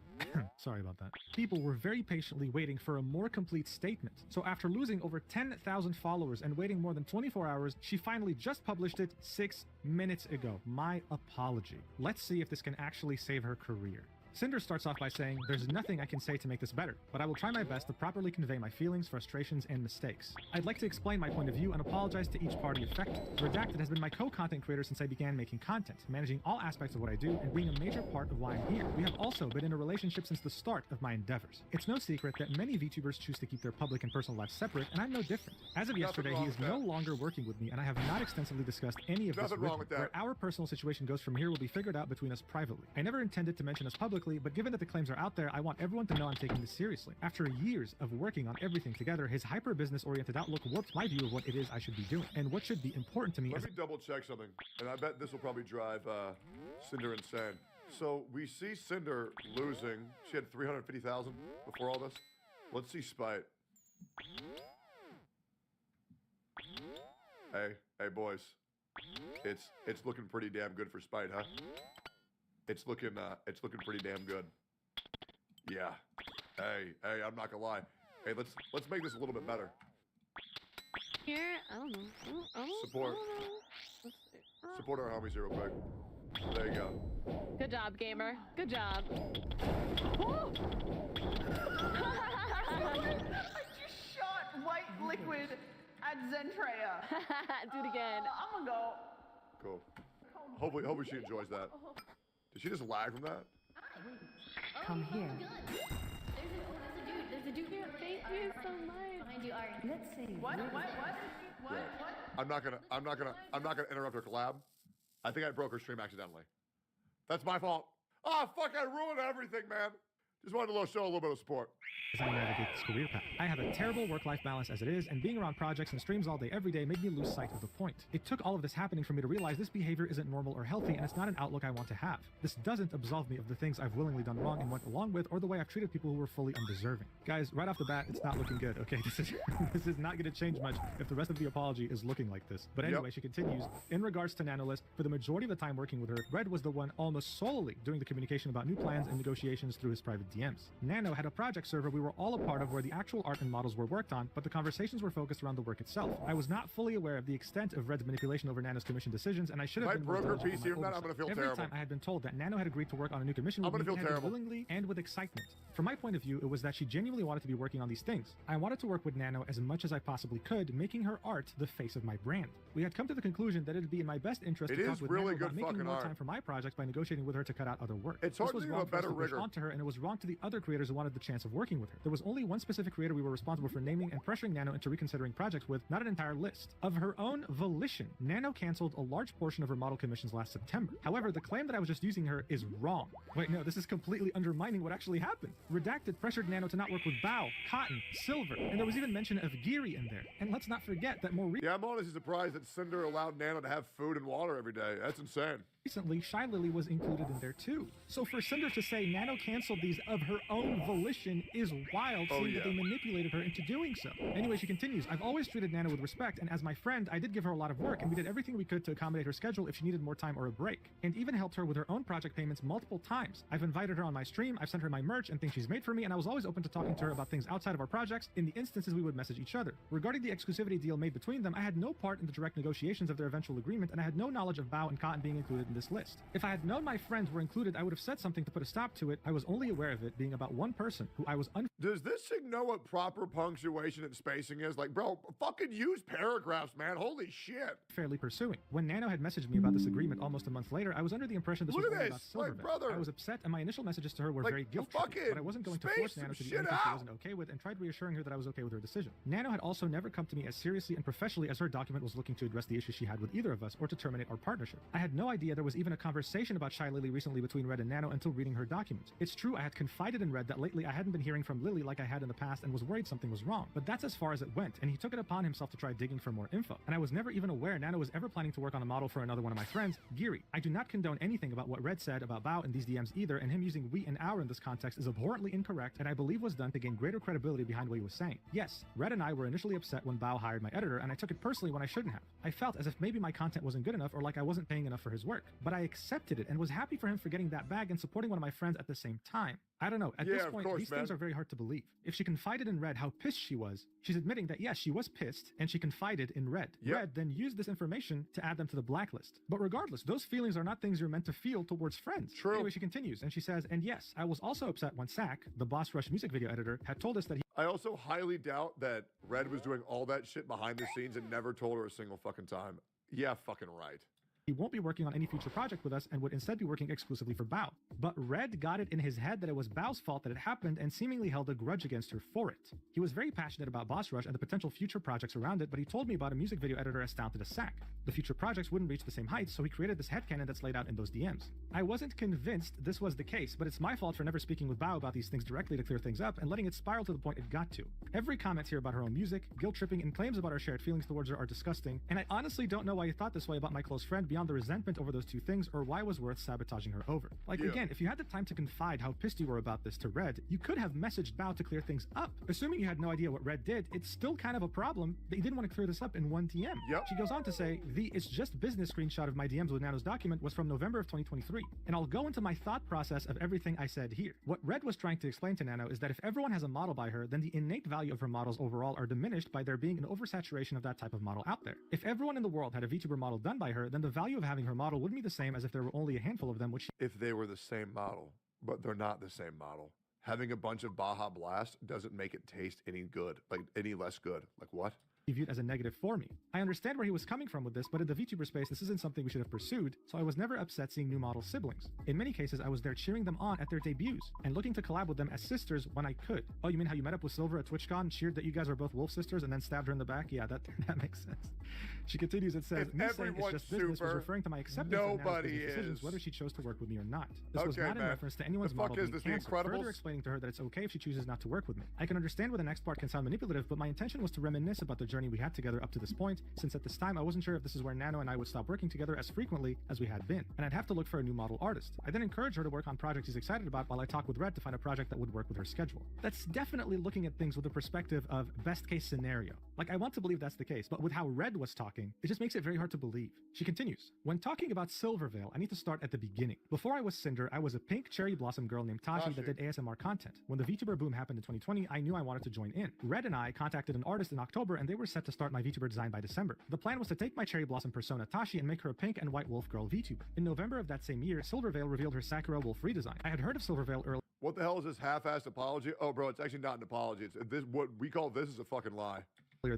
Speaker 12: Sorry about that. People were very patiently waiting for a more complete statement. So after losing over 10,000 followers and waiting more than 24 hours, she finally just published it 6 minutes ago. My apology. Let's see if this can actually save her career. Cinder starts off by saying, there's nothing I can say to make this better, but I will try my best to properly convey my feelings, frustrations, and mistakes. I'd like to explain my point of view and apologize to each party affected. Redacted has been my co-content creator since I began making content, managing all aspects of what I do and being a major part of why I'm here. We have also been in a relationship since the start of my endeavors. It's no secret that many VTubers choose to keep their public and personal lives separate, and I'm no different. As of yesterday, he is no longer working with me, and I have not extensively discussed any of this with him. Where our personal situation goes from here will be figured out between us privately. I never intended to mention us publicly, but given that the claims are out there, I want everyone to know I'm taking this seriously. After years of working on everything together, his hyper-business-oriented outlook warped my view of what it is I should be doing, and what should be important to me.
Speaker 1: Let me double check something, and I bet this will probably drive Cinder insane. So we see Cinder losing. She had 350,000 before all this. Let's see Spite. Hey boys. It's looking pretty damn good for Spite, huh? It's looking pretty damn good. Yeah. Hey, I'm not gonna lie. Hey, let's make this a little bit better.
Speaker 13: Here, I don't know.
Speaker 1: Support. Support our homies here real quick. There you go.
Speaker 13: Good job, gamer. Good job.
Speaker 14: I just shot white liquid at Zentreya.
Speaker 13: Do it again.
Speaker 14: I'm gonna go.
Speaker 1: Cool. Hopefully she enjoys that. Did she just lag from that?
Speaker 13: Come here.
Speaker 15: There's a dude
Speaker 13: Did you hear? Thank you so much.
Speaker 5: Behind you, Ari.
Speaker 14: Let's see. What?
Speaker 1: I'm not gonna interrupt her collab. I think I broke her stream accidentally. That's my fault. Oh fuck! I ruined everything, man. Just wanted to show a little bit of support.
Speaker 12: As I navigate this career path, I have a terrible work-life balance as it is, and being around projects and streams all day every day made me lose sight of the point. It took all of this happening for me to realize this behavior isn't normal or healthy, and it's not an outlook I want to have. This doesn't absolve me of the things I've willingly done wrong and went along with, or the way I've treated people who were fully undeserving. Guys, right off the bat, it's not looking good, okay? This is not going to change much if the rest of the apology is looking like this. But anyway, she continues, in regards to Nanolist, for the majority of the time working with her, Red was the one almost solely doing the communication about new plans and negotiations through his private DMs. Nano had a project server we were all a part of where the actual art and models were worked on, but the conversations were focused around the work itself. I was not fully aware of the extent of Red's manipulation over Nano's commission decisions, and I should have been more diligent in my oversight.
Speaker 1: I'm gonna feel
Speaker 12: Every
Speaker 1: terrible.
Speaker 12: time I had been told that Nano had agreed to work on a new commission with me, it had been willingly and with excitement. From my point of view, it was that she genuinely wanted to be working on these things. I wanted to work with Nano as much as I possibly could, making her art the face of my brand. We had come to the conclusion that it'd be in my best interest to talk with Nano about making more time for my projects by negotiating with her to cut out other work.
Speaker 1: It's
Speaker 12: This
Speaker 1: hard
Speaker 12: was
Speaker 1: to do
Speaker 12: wrong
Speaker 1: a
Speaker 12: for us
Speaker 1: better
Speaker 12: to push
Speaker 1: rigor.
Speaker 12: onto her, and it was wrong to the other creators who wanted the chance of working with her. There was only one specific creator we were responsible for naming and pressuring Nano into reconsidering projects with, not an entire list. Of her own volition, Nano canceled a large portion of her model commissions last September. However, the claim that I was just using her is wrong. Wait, no, this is completely undermining what actually happened. Redacted pressured Nano to not work with Bao, Cotton, Silver, and there was even mention of Geary in there. And let's not forget that more
Speaker 1: Yeah, I'm honestly surprised that Cinder allowed Nano to have food and water every day. That's insane.
Speaker 12: recently, Shy Lily was included in there too. So for Cinder to say Nano canceled these of her own volition is wild, seeing that they manipulated her into doing so. Anyway, she continues, I've always treated Nano with respect, and as my friend, I did give her a lot of work, and we did everything we could to accommodate her schedule if she needed more time or a break, and even helped her with her own project payments multiple times. I've invited her on my stream, I've sent her my merch and things she's made for me, and I was always open to talking to her about things outside of our projects in the instances we would message each other. Regarding the exclusivity deal made between them, I had no part in the direct negotiations of their eventual agreement, and I had no knowledge of Bao and Cotton being included in this list. If I had known my friends were included, I would have said something to put a stop to it. I was only aware of it being about one person who I was
Speaker 1: Does this thing know what proper punctuation and spacing is? Like, bro, fucking use paragraphs, man. Holy shit.
Speaker 12: fairly pursuing. When Nano had messaged me about this agreement almost a month later, I was under the impression this
Speaker 1: Look
Speaker 12: was
Speaker 1: at
Speaker 12: only about
Speaker 1: this,
Speaker 12: Silvervet.
Speaker 1: like, brother.
Speaker 12: I was upset, and my initial messages to her were
Speaker 1: Like,
Speaker 12: very guilt-tripping, but I wasn't going to
Speaker 1: space
Speaker 12: force Nano to
Speaker 1: some
Speaker 12: do anything
Speaker 1: shit
Speaker 12: she
Speaker 1: out.
Speaker 12: wasn't okay with, and tried reassuring her that I was okay with her decision. Nano had also never come to me as seriously and professionally as her document was looking to address the issues she had with either of us or to terminate our partnership. I had no idea there was even a conversation about Shy Lily recently between Red and Nano until reading her document. It's true I had confided in Red that lately I hadn't been hearing from Lily like I had in the past and was worried something was wrong, but that's as far as it went, and he took it upon himself to try digging for more info. And I was never even aware Nano was ever planning to work on a model for another one of my friends, Geary. I do not condone anything about what Red said about Bao in these DMs either, and him using we and our in this context is abhorrently incorrect, and I believe was done to gain greater credibility behind what he was saying. Yes, Red and I were initially upset when Bao hired my editor, and I took it personally when I shouldn't have. I felt as if maybe my content wasn't good enough or like I wasn't paying enough for his work, but I accepted it and was happy for him for getting that bag and supporting one of my friends at the same time. I don't know. At this
Speaker 1: of
Speaker 12: point,
Speaker 1: course,
Speaker 12: these things
Speaker 1: man.
Speaker 12: are very hard to believe. If she confided in Red how pissed she was, she's admitting that yes, she was pissed, and she confided in Red. Red then used this information to add them to the blacklist. But regardless, those feelings are not things you're meant to feel towards friends. True. Anyway, she continues, and she says, and yes, I was also upset when Sack, the Boss Rush music video editor, had told us that he
Speaker 1: I also highly doubt that Red was doing all that shit behind the scenes and never told her a single fucking time. Yeah, fucking right.
Speaker 12: he won't be working on any future project with us and would instead be working exclusively for Bao. But Red got it in his head that it was Bao's fault that it happened and seemingly held a grudge against her for it. He was very passionate about Boss Rush and the potential future projects around it, but he told me about a music video editor as talented as Sack. The future projects wouldn't reach the same heights, so he created this headcanon that's laid out in those DMs. I wasn't convinced this was the case, but it's my fault for never speaking with Bao about these things directly to clear things up and letting it spiral to the point it got to. Every comment here about her own music, guilt-tripping, and claims about our shared feelings towards her are disgusting, and I honestly don't know why you thought this way about my close friend beyond the resentment over those two things or why it was worth sabotaging her over. Like, again, if you had the time to confide how pissed you were about this to Red, you could have messaged Bao to clear things up. Assuming you had no idea what Red did, it's still kind of a problem that you didn't want to clear this up in one DM. She goes on to say, the it's just business screenshot of my DMs with Nano's document was from November of 2023, and I'll go into my thought process of everything I said here. What Red was trying to explain to Nano is that if everyone has a model by her, then the innate value of her models overall are diminished by there being an oversaturation of that type of model out there. If everyone in the world had a VTuber model done by her, then the value of having her model would be the same as if there were only a handful of them, which
Speaker 1: If they were the same model, but they're not the same model. Having a bunch of Baja Blast doesn't make it taste any good, like any less good. Like what?
Speaker 12: be viewed as a negative for me. I understand where he was coming from with this, but in the VTuber space, this isn't something we should have pursued, so I was never upset seeing new model siblings. In many cases, I was there cheering them on at their debuts and looking to collab with them as sisters when I could. Oh, you mean how you met up with Silver at TwitchCon, cheered that you guys are both wolf sisters, and then stabbed her in the back? Yeah, that makes sense. She continues, it says, me saying it's just business was referring to my acceptance of Nana's business decisions, whether she chose to work with me or not. This was not in reference to anyone's model being canceled, further explaining to her that it's okay if she chooses not to work with me. I can understand where the next part can sound manipulative, but my intention was to reminisce about the journey we had together up to this point, since at this time I wasn't sure if this is where Nano and I would stop working together as frequently as we had been, and I'd have to look for a new model artist. I then encouraged her to work on projects she's excited about while I talk with Red to find a project that would work with her schedule. That's definitely looking at things with the perspective of best case scenario. Like, I want to believe that's the case, but with how Red was talking, it just makes it very hard to believe. She continues, when talking about Silvervale, I need to start at the beginning. Before I was Cinder, I was a pink cherry blossom girl named Tashi that did ASMR content. When the VTuber boom happened in 2020, I knew I wanted to join in. Red and I contacted an artist in October, and they were set to start my VTuber design by December. The plan was to take my cherry blossom persona Tashi and make her a pink and white wolf girl VTuber. In November of that same year, Silvervale revealed her Sakura wolf redesign. I had heard of Silvervale earlier.
Speaker 1: What the hell is this half-assed apology? Oh, bro, it's actually not an apology. It's this. What we call this is a fucking lie.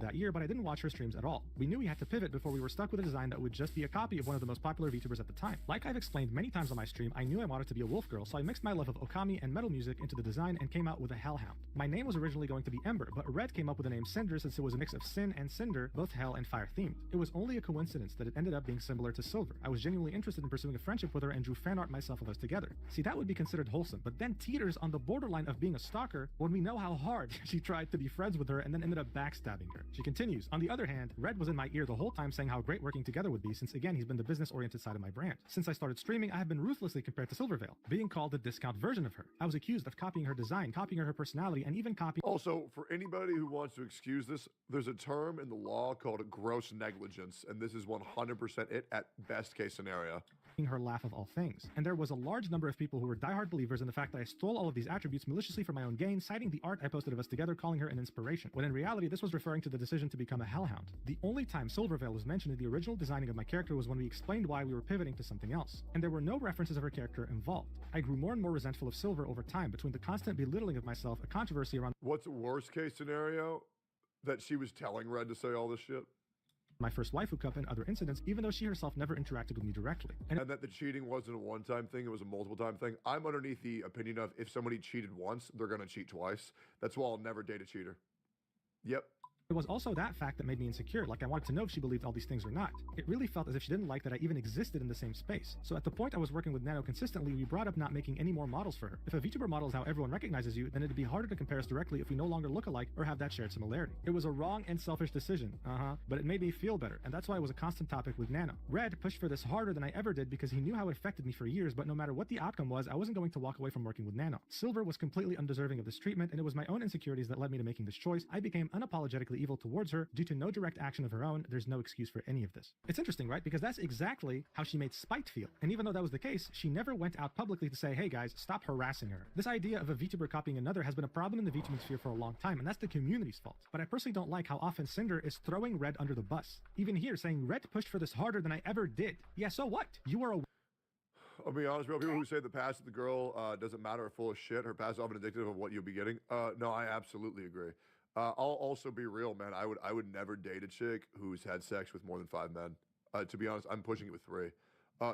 Speaker 12: That year, but I didn't watch her streams at all. We knew we had to pivot before we were stuck with a design that would just be a copy of one of the most popular VTubers at the time. Like I've explained many times on my stream, I knew I wanted to be a wolf girl, so I mixed my love of Okami and metal music into the design and came out with a Hellhound. My name was originally going to be Ember, but Red came up with the name Cinder since it was a mix of Sin and Cinder, both hell and fire themed. It was only a coincidence that it ended up being similar to Silver. I was genuinely interested in pursuing a friendship with her and drew fan art myself of us together. See, that would be considered wholesome, but then teeters on the borderline of being a stalker when we know how hard she tried to be friends with her and then ended up backstabbing her. She continues, on the other hand, Red was in my ear the whole time saying how great working together would be since again he's been the business-oriented side of my brand. Since I started streaming, I have been ruthlessly compared to Silvervale, being called the discount version of her. I was accused of copying her design, copying her personality, and even copying—
Speaker 1: Also, for anybody who wants to excuse this, there's a term in the law called gross negligence, and this is 100% it at best case scenario.
Speaker 12: Her laugh of all things. And there was a large number of people who were diehard believers in the fact that I stole all of these attributes maliciously for my own gain, citing the art I posted of us together, calling her an inspiration, when in reality this was referring to the decision to become a Hellhound. The only time Silvervale was mentioned in the original designing of my character was when we explained why we were pivoting to something else, and there were no references of her character involved. I grew more and more resentful of Silver over time between the constant belittling of myself, a controversy around—
Speaker 1: What's the worst case scenario? That she was telling Red to say all this shit?
Speaker 12: My first waifu cup and other incidents, even though she herself never interacted with me directly.
Speaker 1: And that the cheating wasn't a one-time thing, it was a multiple-time thing. I'm underneath the opinion of if somebody cheated once, they're gonna cheat twice. That's why I'll never date a cheater. Yep.
Speaker 12: It was also that fact that made me insecure, like I wanted to know if she believed all these things or not. It really felt as if she didn't like that I even existed in the same space. So at the point I was working with Nano consistently, we brought up not making any more models for her. If a VTuber model is how everyone recognizes you, then it'd be harder to compare us directly if we no longer look alike or have that shared similarity. It was a wrong and selfish decision, but it made me feel better, and that's why it was a constant topic with Nano. Red pushed for this harder than I ever did because he knew how it affected me for years, but no matter what the outcome was, I wasn't going to walk away from working with Nano. Silver was completely undeserving of this treatment, and it was my own insecurities that led me to making this choice. I became unapologetically evil towards her. Due to no direct action of her own, there's no excuse for any of this. It's interesting, right? Because that's exactly how she made Spite feel. And even though that was the case, she never went out publicly to say, hey guys, stop harassing her. This idea of a VTuber copying another has been a problem in the VTuber sphere for a long time, and that's the community's fault. But I personally don't like how often Cinder is throwing Red under the bus. Even here, saying Red pushed for this harder than I ever did. Yeah, so what? You are a—
Speaker 1: I'll be honest, bro. People who say the past of the girl doesn't matter are full of shit. Her past is often indicative of what you'll be getting. No, I absolutely agree. I'll also be real, man. I would never date a chick who's had sex with more than 5 men. To be honest, I'm pushing it with 3.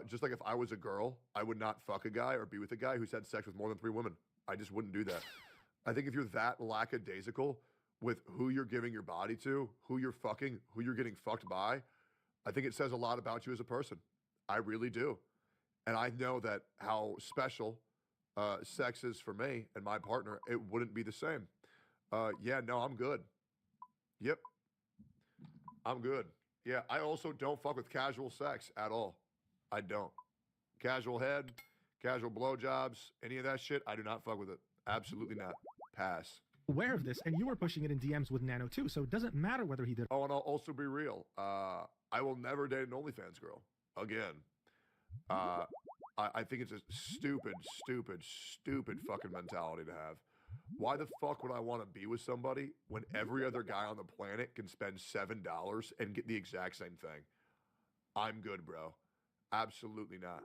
Speaker 1: Just like if I was a girl, I would not fuck a guy or be with a guy who's had sex with more than 3 women. I just wouldn't do that. I think if you're that lackadaisical with who you're giving your body to, who you're fucking, who you're getting fucked by, I think it says a lot about you as a person. I really do. And I know that how special sex is for me and my partner, it wouldn't be the same. Yeah, no, I'm good. Yep. I'm good. Yeah, I also don't fuck with casual sex at all. I don't. Casual head, casual blowjobs, any of that shit, I do not fuck with it. Absolutely not. Pass.
Speaker 12: Aware of this, and you were pushing it in DMs with Nano too, so it doesn't matter whether he did—
Speaker 1: Oh, and I'll also be real. I will never date an OnlyFans girl. Again. I think it's a stupid fucking mentality to have. Why the fuck would I want to be with somebody when every other guy on the planet can spend $7 and get the exact same thing? I'm good, bro. Absolutely not.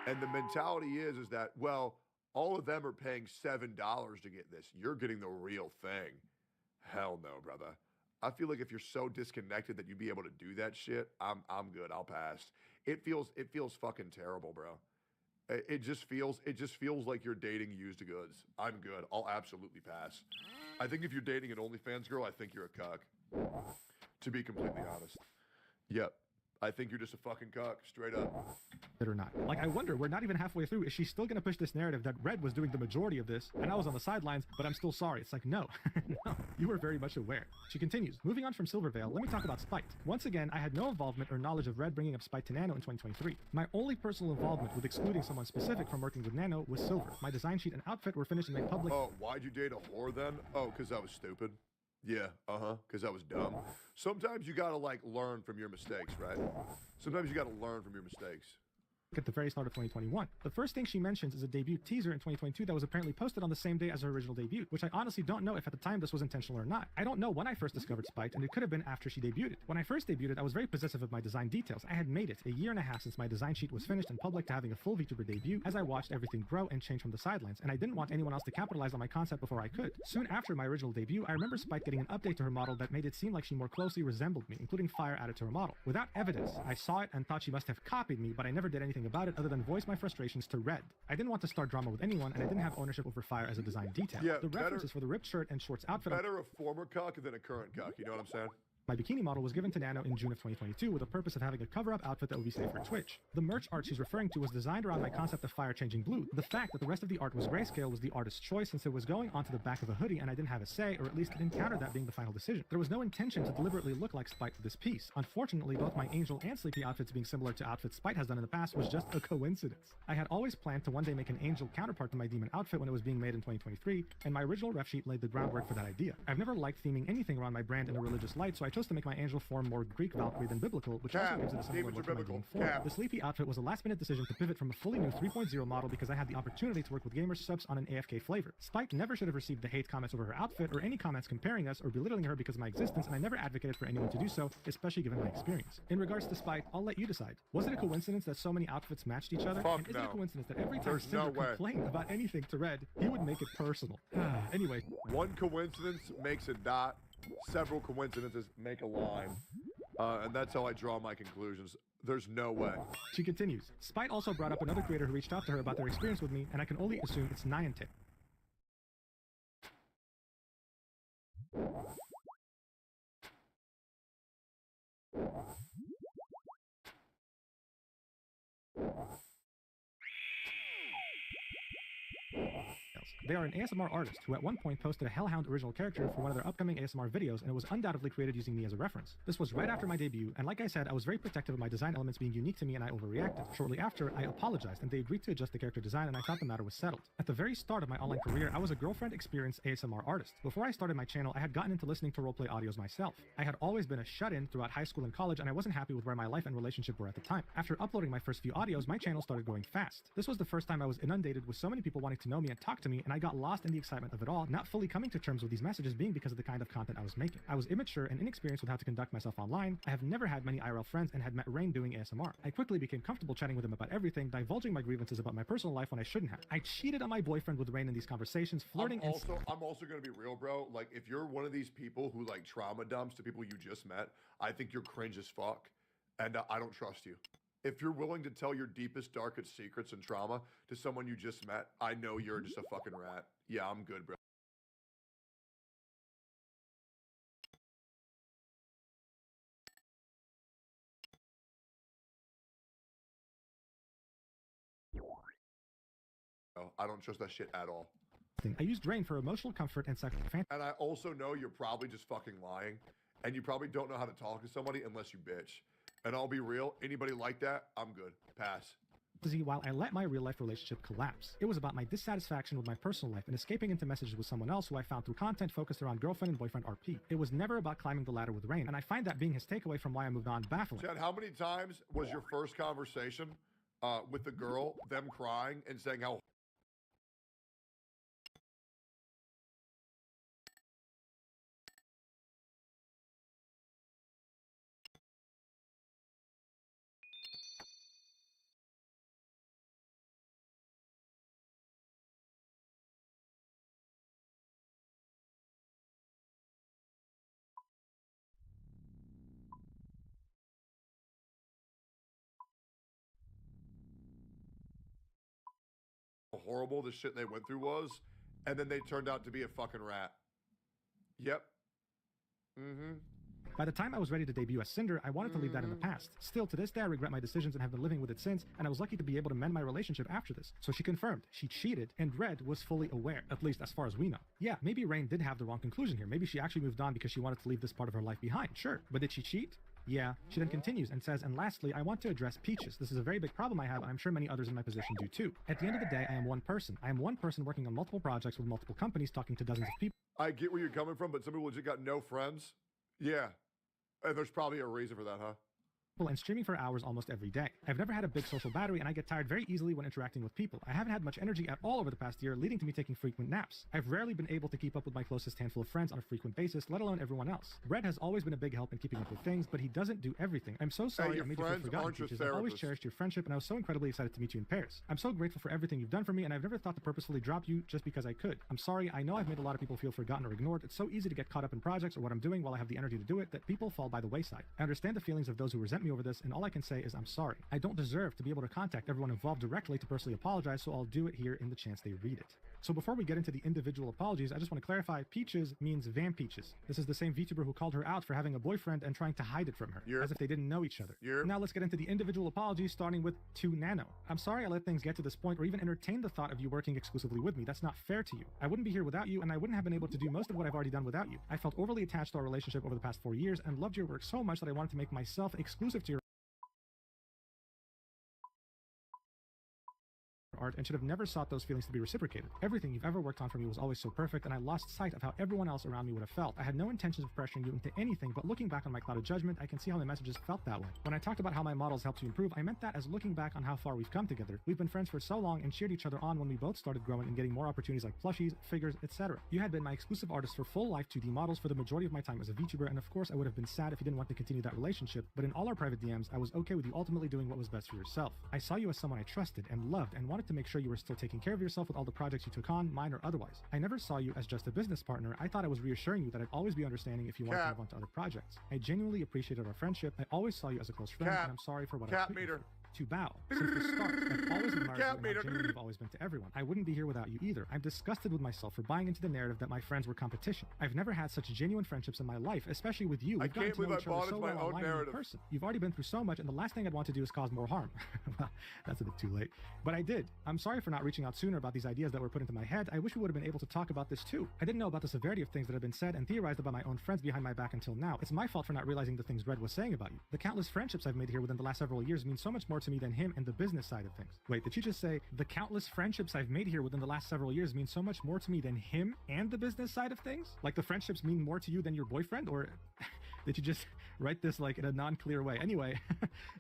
Speaker 1: And the mentality is that, well, all of them are paying $7 to get this. You're getting the real thing. Hell no, brother. I feel like if you're so disconnected that you'd be able to do that shit, I'm good. I'll pass. It feels fucking terrible, bro. It just feels like you're dating used goods. I'm good. I'll absolutely pass. I think if you're dating an OnlyFans girl, I think you're a cuck. To be completely honest. Yep. I think you're just a fucking cuck, straight up.
Speaker 12: It or not. Like, I wonder, we're not even halfway through. Is she still gonna push this narrative that Red was doing the majority of this, and I was on the sidelines, but I'm still sorry? It's like, no, no, you were very much aware. She continues, moving on from Silvervale, let me talk about Spite. Once again, I had no involvement or knowledge of Red bringing up Spite to Nano in 2023. My only personal involvement with excluding someone specific from working with Nano was Silver. My design sheet and outfit were finished and made public.
Speaker 1: Oh, why'd you date a whore then? Oh, because I was stupid. Yeah, because I was dumb. Sometimes you gotta, like, learn from your mistakes, right? Sometimes you gotta learn from your mistakes.
Speaker 12: At the very start of 2021. The first thing she mentions is a debut teaser in 2022 that was apparently posted on the same day as her original debut, which I honestly don't know if at the time this was intentional or not. I don't know when I first discovered Spite, and it could have been after she debuted. When I first debuted, I was very possessive of my design details. I had made it a year and a half since my design sheet was finished and public to having a full VTuber debut as I watched everything grow and change from the sidelines, and I didn't want anyone else to capitalize on my concept before I could. Soon after my original debut, I remember Spite getting an update to her model that made it seem like she more closely resembled me, including fire added to her model. Without evidence, I saw it and thought she must have copied me, but I never did anything about it other than voice my frustrations to Red. I didn't want to start drama with anyone, and I didn't have ownership over fire as a design detail.
Speaker 1: Yeah,
Speaker 12: the references for the ripped shirt and shorts outfit.
Speaker 1: Better a former cuck than a current cuck, you know what I'm saying?
Speaker 12: My bikini model was given to Nano in June of 2022 with the purpose of having a cover-up outfit that would be safe for Twitch. The merch art she's referring to was designed around my concept of fire changing blue. The fact that the rest of the art was grayscale was the artist's choice since it was going onto the back of a hoodie and I didn't have a say, or at least didn't counter that being the final decision. There was no intention to deliberately look like Spite for this piece. Unfortunately, both my Angel and Sleepy outfits being similar to outfits Spite has done in the past was just a coincidence. I had always planned to one day make an Angel counterpart to my Demon outfit when it was being made in 2023, and my original ref sheet laid the groundwork for that idea. I've never liked theming anything around my brand in a religious light, so I chose to make my Angel form more Greek Valkyrie than biblical, which also gives it a similar look to my Demon form. The Sleepy outfit was a last-minute decision to pivot from a fully new 3.0 model because I had the opportunity to work with gamer subs on an AFK flavor. Spite never should have received the hate comments over her outfit or any comments comparing us or belittling her because of my existence, and I never advocated for anyone to do so, especially given my experience. In regards to Spite, I'll let you decide. Was it a coincidence that so many outfits matched each other?
Speaker 1: Fuck
Speaker 12: and is
Speaker 1: no.
Speaker 12: it a coincidence that every time
Speaker 1: There's
Speaker 12: Cinder
Speaker 1: no way.
Speaker 12: complained about anything to Red, he would make it personal? Anyway.
Speaker 1: One coincidence makes a dot. Several coincidences make a line. And that's how I draw my conclusions. There's no way.
Speaker 12: She continues. Spite also brought up another creator who reached out to her about their experience with me, and I can only assume it's Niantic. They are an ASMR artist who at one point posted a Hellhound original character for one of their upcoming ASMR videos, and it was undoubtedly created using me as a reference. This was right after my debut, and like I said, I was very protective of my design elements being unique to me and I overreacted. Shortly after, I apologized, and they agreed to adjust the character design, and I thought the matter was settled. At the very start of my online career, I was a girlfriend-experienced ASMR artist. Before I started my channel, I had gotten into listening to roleplay audios myself. I had always been a shut-in throughout high school and college, and I wasn't happy with where my life and relationship were at the time. After uploading my first few audios, my channel started growing fast. This was the first time I was inundated with so many people wanting to know me and talk to me, and I got lost in the excitement of it all, not fully coming to terms with these messages being because of the kind of content I was making. I was immature and inexperienced with how to conduct myself online. I have never had many IRL friends and had met Rain doing ASMR. I quickly became comfortable chatting with him about everything, divulging my grievances about my personal life when I shouldn't have. I cheated on my boyfriend with Rain in these conversations, flirting
Speaker 1: I'm also gonna be real, bro. Like, if you're one of these people who like trauma dumps to people you just met, I think you're cringe as fuck, and I don't trust you. If you're willing to tell your deepest, darkest secrets and trauma to someone you just met, I know you're just a fucking rat. Yeah, I'm good, bro. I don't trust that shit at all.
Speaker 12: I used Rain for emotional comfort and sexual fantasy.
Speaker 1: And I also know you're probably just fucking lying, and you probably don't know how to talk to somebody unless you bitch. And I'll be real, anybody like that, I'm good. Pass.
Speaker 12: While I let my real-life relationship collapse. It was about my dissatisfaction with my personal life and escaping into messages with someone else who I found through content focused around girlfriend and boyfriend RP. It was never about climbing the ladder with Rain, and I find that being his takeaway from why I moved on baffling.
Speaker 1: Chad, how many times was your first conversation with the girl, them crying and saying how horrible the shit they went through was, and then they turned out to be a fucking rat. Yep. Mm-hmm.
Speaker 12: By the time I was ready to debut as Cinder, I wanted to leave that in the past. Still, to this day, I regret my decisions and have been living with it since, and I was lucky to be able to mend my relationship after this. So she confirmed, she cheated, and Red was fully aware, at least as far as we know. Yeah, maybe Rain did have the wrong conclusion here. Maybe she actually moved on because she wanted to leave this part of her life behind, sure. But did she cheat? Yeah. She then continues and says, and lastly, I want to address Peaches. This is a very big problem I have, and I'm sure many others in my position do too. At the end of the day, I am one person. I am one person working on multiple projects with multiple companies, talking to dozens of people.
Speaker 1: I get where you're coming from, but some people legit got no friends. Yeah. And there's probably a reason for that, huh?
Speaker 12: And streaming for hours almost every day. I've never had a big social battery, and I get tired very easily when interacting with people. I haven't had much energy at all over the past year, leading to me taking frequent naps. I've rarely been able to keep up with my closest handful of friends on a frequent basis, let alone everyone else. Red has always been a big help in keeping up with things, but he doesn't do everything. I'm so sorry I made you feel forgotten, Peaches. I've always cherished your friendship, and I was so incredibly excited to meet you in Paris. I'm so grateful for everything you've done for me, and I've never thought to purposefully drop you just because I could. I'm sorry, I know I've made a lot of people feel forgotten or ignored. It's so easy to get caught up in projects or what I'm doing while I have the energy to do it that people fall by the wayside. I understand the feelings of those who resent me over this, and all I can say is I'm sorry. I don't deserve to be able to contact everyone involved directly to personally apologize, so I'll do it here in the chance they read it. So before we get into the individual apologies, I just want to clarify, Peaches means Van Peaches. This is the same VTuber who called her out for having a boyfriend and trying to hide it from her, as if they didn't know each other. Now let's get into the individual apologies, starting with 2Nano. I'm sorry I let things get to this point or even entertain the thought of you working exclusively with me. That's not fair to you. I wouldn't be here without you, and I wouldn't have been able to do most of what I've already done without you. I felt overly attached to our relationship over the past 4 years and loved your work so much that I wanted to make myself exclusive to your art and should have never sought those feelings to be reciprocated. Everything you've ever worked on for me was always so perfect, and I lost sight of how everyone else around me would have felt. I had no intentions of pressuring you into anything, but looking back on my cloud of judgment, I can see how my messages felt that way. When I talked about how my models helped you improve, I meant that as looking back on how far we've come together. We've been friends for so long and cheered each other on when we both started growing and getting more opportunities like plushies, figures, etc. You had been my exclusive artist for full life 2D models for the majority of my time as a VTuber, and of course I would have been sad if you didn't want to continue that relationship, but in all our private DMs, I was okay with you ultimately doing what was best for yourself. I saw you as someone I trusted and loved and wanted to make sure you were still taking care of yourself with all the projects you took on, mine or otherwise. I never saw you as just a business partner. I thought I was reassuring you that I'd always be understanding if you wanted to move on to other projects. I genuinely appreciated our friendship. I always saw you as a close friend, and I'm sorry for what I've put you through. To Bao, since the start, I've always admired you and how genuine you've always been to everyone. I wouldn't be here without you either. I'm disgusted with myself for buying into the narrative that my friends were competition. I've never had such genuine friendships in my life, especially with you. We've gotten to know each other so well online and in person. You've already been through so much, and the last thing I'd want to do is cause more harm. Well, that's a bit too late. But I did. I'm sorry for not reaching out sooner about these ideas that were put into my head. I wish we would have been able to talk about this too. I didn't know about the severity of things that have been said and theorized about my own friends behind my back until now. It's my fault for not realizing the things Red was saying about you. The countless friendships I've made here within the last several years mean so much more to me than him and the business side of things. Wait, did you just say the countless friendships I've made here within the last several years mean so much more to me than him and the business side of things? Like the friendships mean more to you than your boyfriend? Or did you just write this like in a non-clear way? Anyway,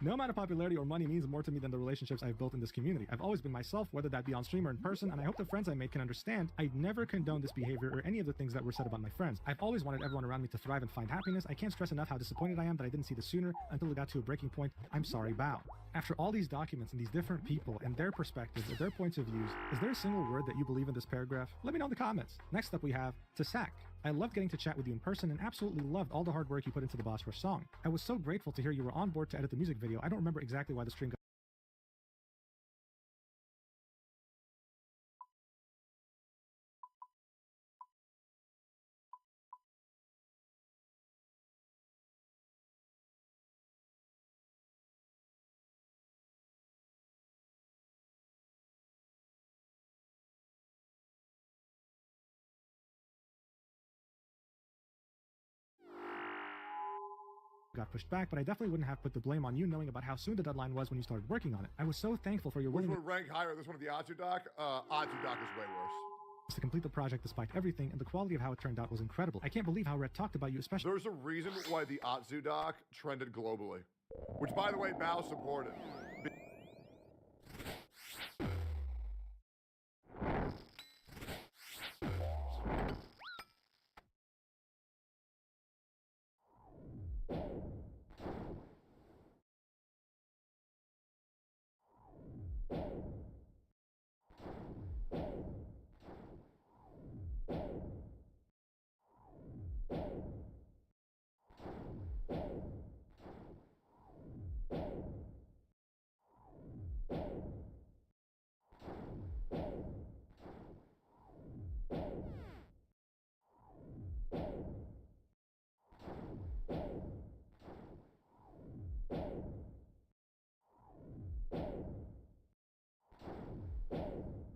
Speaker 12: no amount of popularity or money means more to me than the relationships I've built in this community. I've always been myself, whether that be on stream or in person, and I hope the friends I made can understand I never condone this behavior or any of the things that were said about my friends. I've always wanted everyone around me to thrive and find happiness. I can't stress enough how disappointed I am that I didn't see this sooner until it got to a breaking point. I'm sorry, Bao. After all these documents and these different people and their perspectives or their points of views, is there a single word that you believe in this paragraph? Let me know in the comments. Next up we have Tasak. I loved getting to chat with you in person and absolutely loved all the hard work you put into the Boss Rush song. I was so grateful to hear you were on board to edit the music video. I don't remember exactly why the stream got pushed back, but I definitely wouldn't have put the blame on you knowing about how soon the deadline was when you started working on it. I was so thankful for your
Speaker 1: Which
Speaker 12: willingness
Speaker 1: would rank higher, this one of the Atsu doc? Atsu doc is way worse.
Speaker 12: to complete the project despite everything, and the quality of how it turned out was incredible. I can't believe how Red talked about you, especially—
Speaker 1: There's a reason why the Atsu doc trended globally. Which, by the way, Bao supported.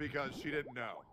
Speaker 1: because she didn't know.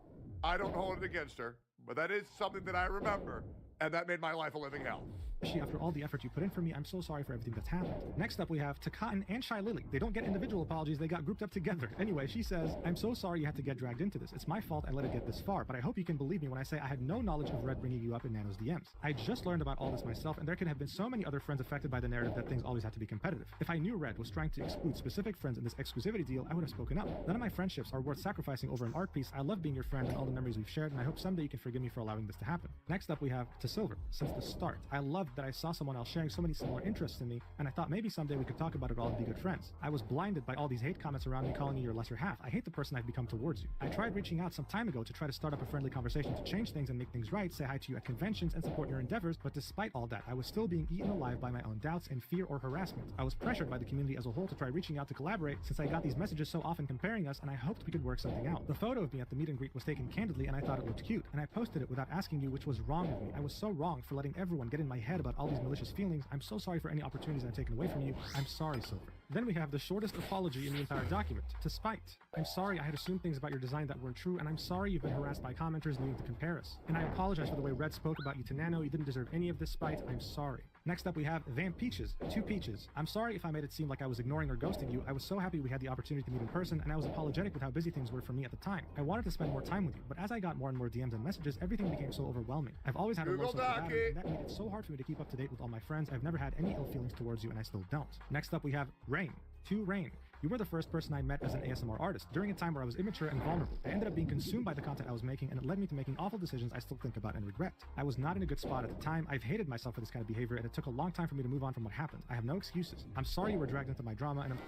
Speaker 1: I don't hold it against her, but that is something that I remember, and that made my life a living hell.
Speaker 12: After all the effort you put in for me, I'm so sorry for everything that's happened. Next up, we have Takaten and Shy Lily. They don't get individual apologies, they got grouped up together. Anyway, she says, I'm so sorry you had to get dragged into this. It's my fault I let it get this far, but I hope you can believe me when I say I had no knowledge of Red bringing you up in Nano's DMs. I just learned about all this myself, and there could have been so many other friends affected by the narrative that things always had to be competitive. If I knew Red was trying to exclude specific friends in this exclusivity deal, I would have spoken up. None of my friendships are worth sacrificing over an art piece. I love being your friend and all the memories we've shared, and I hope someday you can forgive me for allowing this to happen. Next up, we have To Silver. Since the start, I loved that I saw someone else sharing so many similar interests in me, and I thought maybe someday we could talk about it all and be good friends. I was blinded by all these hate comments around me calling you your lesser half. I hate the person I've become towards you. I tried reaching out some time ago to try to start up a friendly conversation to change things and make things right, say hi to you at conventions and support your endeavors, but despite all that, I was still being eaten alive by my own doubts and fear or harassment. I was pressured by the community as a whole to try reaching out to collaborate since I got these messages so often comparing us, and I hoped we could work something out. The photo of me at the meet and greet was taken candidly, and I thought it looked cute, and I posted it without asking you, which was wrong of me. I was so wrong for letting everyone get in my head about all these malicious feelings. I'm so sorry for any opportunities I've taken away from you. I'm sorry, Silver. Then we have the shortest apology in the entire document. To Spite. I'm sorry I had assumed things about your design that weren't true, and I'm sorry you've been harassed by commenters needing to compare us. And I apologize for the way Red spoke about you to Nano. You didn't deserve any of this spite. I'm sorry. Next up we have Vamp Peaches. 2 Peaches. I'm sorry if I made it seem like I was ignoring or ghosting you. I was so happy we had the opportunity to meet in person, and I was apologetic with how busy things were for me at the time. I wanted to spend more time with you, but as I got more and more DMs and messages, everything became so overwhelming. I've always had a low self-esteem, and that made it so hard for me to keep up to date with all my friends. I've never had any ill feelings towards you, and I still don't. Next up we have Rain. 2 Rain. You were the first person I met as an ASMR artist during a time where I was immature and vulnerable. I ended up being consumed by the content I was making, and it led me to making awful decisions I still think about and regret. I was not in a good spot at the time. I've hated myself for this kind of behavior, and it took a long time for me to move on from what happened. I have no excuses. I'm sorry you were dragged into my drama, and I'm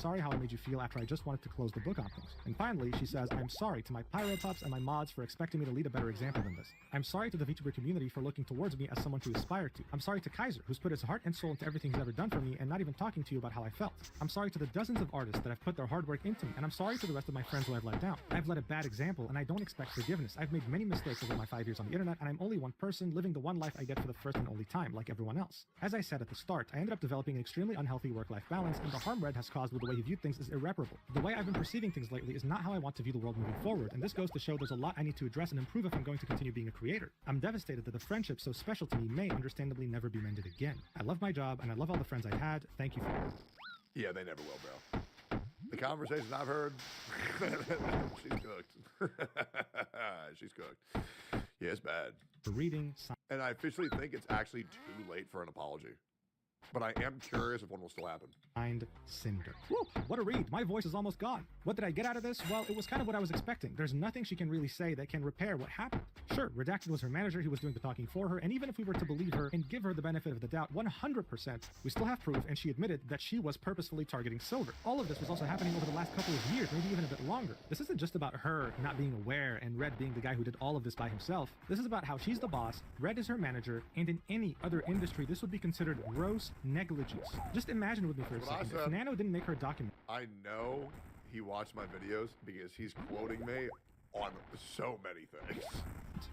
Speaker 12: sorry how I made you feel after I just wanted to close the book on things. And finally, she says, I'm sorry to my Pyro Pups and my mods for expecting me to lead a better example than this. I'm sorry to the VTuber community for looking towards me as someone to aspire to. I'm sorry to Kaiser, who's put his heart and soul into everything he's ever done for me and not even talking to you about how I felt. I'm sorry to the dozens of artists that have put their hard work into me, and I'm sorry to the rest of my friends who I've let down. I've led a bad example, and I don't expect forgiveness. I've made many mistakes over my 5 years on the internet, and I'm only one person living the one life I get for the first and only time, like everyone else. As I said at the start, I ended up developing an extremely unhealthy work-life balance, and the harm Red has caused with the way he viewed things is irreparable. The way I've been perceiving things lately is not how I want to view the world moving forward, and this goes to show there's a lot I need to address and improve if I'm going to continue being a creator. I'm devastated that the friendship so special to me may understandably never be mended again. I love my job, and I love all the friends I've had. Thank you for it.
Speaker 1: Yeah, they never will, bro. The conversations I've heard, she's cooked. She's cooked. Yeah, it's bad.
Speaker 12: For reading,
Speaker 1: and I officially think it's actually too late for an apology. but I am curious if one will still happen.
Speaker 12: Find Cinder. Whew, what a read. My voice is almost gone. What did I get out of this? Well, it was kind of what I was expecting. There's nothing she can really say that can repair what happened. Sure, Redacted was her manager, he was doing the talking for her, and even if we were to believe her and give her the benefit of the doubt 100%, we still have proof, and she admitted that she was purposefully targeting Silver. All of this was also happening over the last couple of years, maybe even a bit longer. This isn't just about her not being aware and Red being the guy who did all of this by himself. This is about how she's the boss, Red is her manager, and in any other industry, this would be considered gross negligence. Just imagine with me for a second, if Nano didn't make her document.
Speaker 1: I know he watched my videos because he's quoting me on so many things.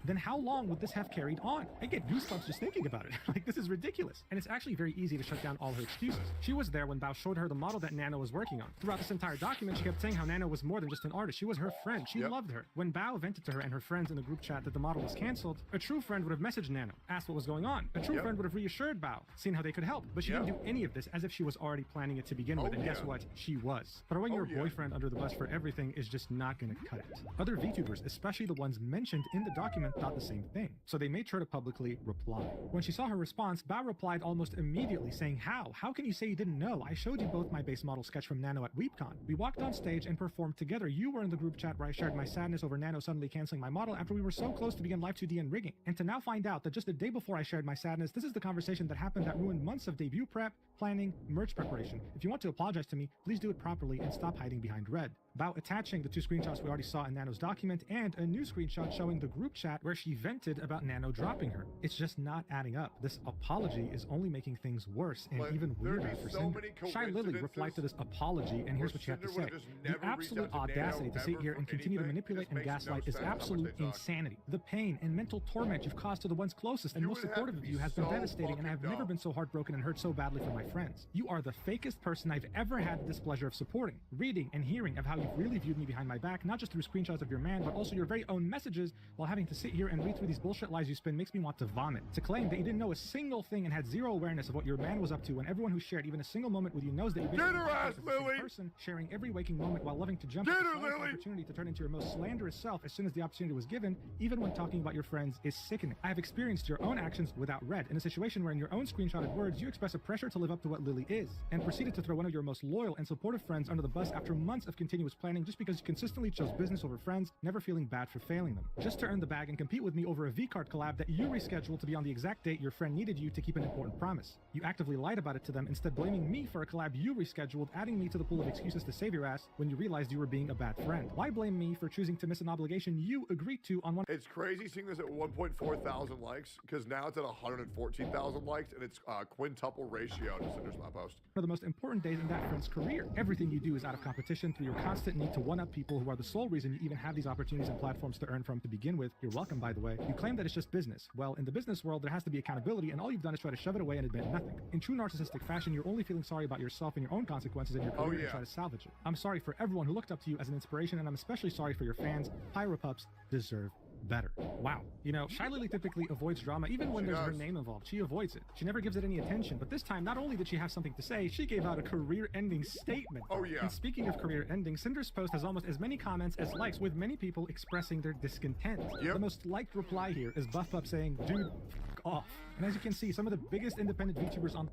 Speaker 12: Then how long would this have carried on? I get goosebumps just thinking about it. Like, this is ridiculous. And it's actually very easy to shut down all her excuses. She was there when Bao showed her the model that Nano was working on. Throughout this entire document, she kept saying how Nano was more than just an artist. She was her friend. She loved her. When Bao vented to her and her friends in the group chat that the model was canceled, a true friend would have messaged Nano, asked what was going on. A true friend would have reassured Bao, seen how they could help. But she didn't do any of this as if she was already planning it to begin with. And guess what? She was. Throwing your boyfriend under the bus for everything is just not going to cut it. Other VTubers, especially the ones mentioned in the document, thought the same thing. So they made sure to publicly reply. When she saw her response, Bao replied almost immediately saying, How can you say you didn't know? I showed you both my base model sketch from Nano at WeebCon. We walked on stage and performed together. You were in the group chat where I shared my sadness over Nano suddenly canceling my model after we were so close to begin live 2D and rigging. And to now find out that just a day before I shared my sadness, this is the conversation that happened that ruined months of debut prep, planning, merch preparation. If you want to apologize to me, please do it properly and stop hiding behind Red. Bao attaching the two screenshots we already saw in Nano's document and a new screenshot showing the group chat where she vented about Nano dropping her. It's just not adding up. This apology is only making things worse and even weirder for Cinder. Shy Lily replied to this apology, and here's what she had to say. The absolute audacity to sit here and continue to manipulate and gaslight is absolute insanity. The pain and mental torment you've caused to the ones closest and most supportive of you has been devastating, and I have never been so heartbroken and hurt so badly for my friends. You are the fakest person I've ever had the displeasure of supporting, reading and hearing of how you've really viewed me behind my back, not just through screenshots of your man, but also your very own messages, while having to sit here and read through these bullshit lies you spin makes me want to vomit. To claim that you didn't know a single thing and had zero awareness of what your man was up to when everyone who shared even a single moment with you knows that you're basically a person sharing every waking moment while loving to jump at the slightest opportunity to turn into your most slanderous self as soon as the opportunity was given, even when talking about your friends, is sickening. I have experienced your own actions without Red, in a situation where in your own screenshotted words you express a pressure to live up to what Lily is, and proceeded to throw one of your most loyal and supportive friends under the bus after months of continuous planning just because you consistently chose business over friends, never feeling bad for failing them. Just to earn the bag and compete with me over a V-Card collab that you rescheduled to be on the exact date your friend needed you to keep an important promise. You actively lied about it to them, instead blaming me for a collab you rescheduled, adding me to the pool of excuses to save your ass when you realized you were being a bad friend. Why blame me for choosing to miss an obligation you agreed to on one?
Speaker 1: It's crazy seeing this at 1.4 thousand likes, because now it's at 114,000 likes, and it's quintuple ratio to Cinder's post.
Speaker 12: One of the most important days in that friend's career. Everything you do is out of competition through your constant need to one-up people who are the sole reason you even have these opportunities and platforms to earn from to begin with. You're welcome, by the way. You claim that it's just business. Well, in the business world, there has to be accountability, and all you've done is try to shove it away and admit nothing. In true narcissistic fashion, you're only feeling sorry about yourself and your own consequences in your career and try to salvage it. I'm sorry for everyone who looked up to you as an inspiration, and I'm especially sorry for your fans. Pyropups deserve better. Wow. You know, Shy Lily typically avoids drama even when there's her name involved. She avoids it. She never gives it any attention. But this time, not only did she have something to say, she gave out a career-ending statement.
Speaker 1: Oh, yeah.
Speaker 12: And speaking of career-ending, Cinder's post has almost as many comments as likes, with many people expressing their discontent. The most liked reply here is BuffPup saying, dude, f off. And as you can see, some of the biggest independent VTubers on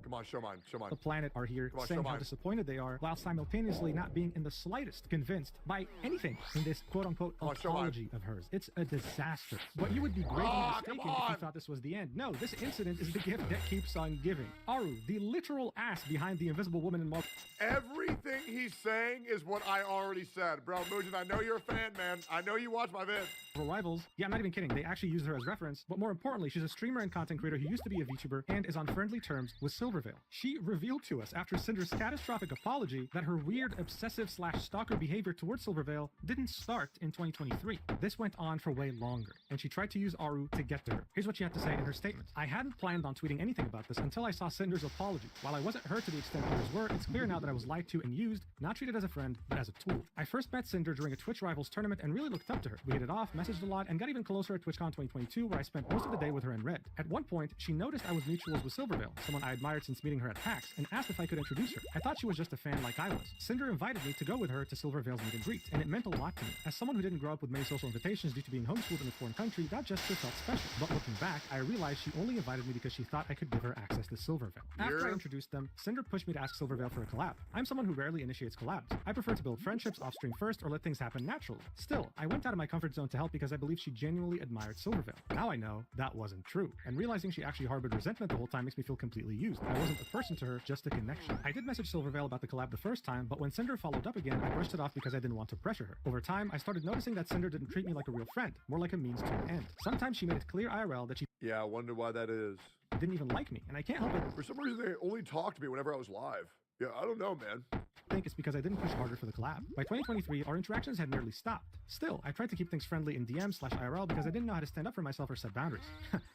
Speaker 12: the planet are here saying how disappointed they are, while simultaneously not being in the slightest convinced by anything in this quote-unquote apology of hers. It's a disaster. But you would be gravely mistaken if you thought this was the end. No, this incident is the gift that keeps on giving. Aru, the literal ass behind the Invisible Woman in
Speaker 1: Everything he's saying is what I already said. Bro, Muujin, I know you're a fan, man. I know you watch my vid.
Speaker 12: Rivals. Yeah, I'm not even kidding. They actually use her as reference. But more importantly, she's a streamer and content creator who used to be a VTuber and is on friendly terms with Silvervale. She revealed to us after Cinder's catastrophic apology that her weird obsessive/stalker behavior towards Silvervale didn't start in 2023. This went on for way longer, and she tried to use Aru to get to her. Here's what she had to say in her statement. I hadn't planned on tweeting anything about this until I saw Cinder's apology. While I wasn't hurt to the extent others were, it's clear now that I was lied to and used, not treated as a friend, but as a tool. I first met Cinder during a Twitch Rivals tournament and really looked up to her. We hit it off, messaged a lot, and got even closer at TwitchCon 2022, where I spent most of the day with her and Red. At one point, she noticed I was mutuals with Silvervale, someone I admired since meeting her at PAX, and asked if I could introduce her. I thought she was just a fan like I was. Cinder invited me to go with her to Silvervale's meet and greet, and it meant a lot to me. As someone who didn't grow up with many social invitations due to being homeschooled in a foreign country, that gesture felt special. But looking back, I realized she only invited me because she thought I could give her access to Silvervale. After I introduced them, Cinder pushed me to ask Silvervale for a collab. I'm someone who rarely initiates collabs. I prefer to build friendships off-stream first or let things happen naturally. Still, I went out of my comfort zone to help because I believe she genuinely admired Silvervale. Now I know that wasn't true, and realizing she actually harbored resentment the whole time makes me feel completely used. I wasn't a person to her, just a connection. I did message Silvervale about the collab the first time, but when Cinder followed up again, I brushed it off because I didn't want to pressure her. Over time, I started noticing that Cinder didn't treat me like a real friend, more like a means to an end. Sometimes she made it clear IRL that she
Speaker 1: I wonder why that is.
Speaker 12: didn't even like me, and I can't help it.
Speaker 1: For some reason, they only talked to me whenever I was live. Yeah, I don't know, man.
Speaker 12: I think it's because I didn't push harder for the collab. By 2023, our interactions had nearly stopped. Still, I tried to keep things friendly in DM/IRL because I didn't know how to stand up for myself or set boundaries.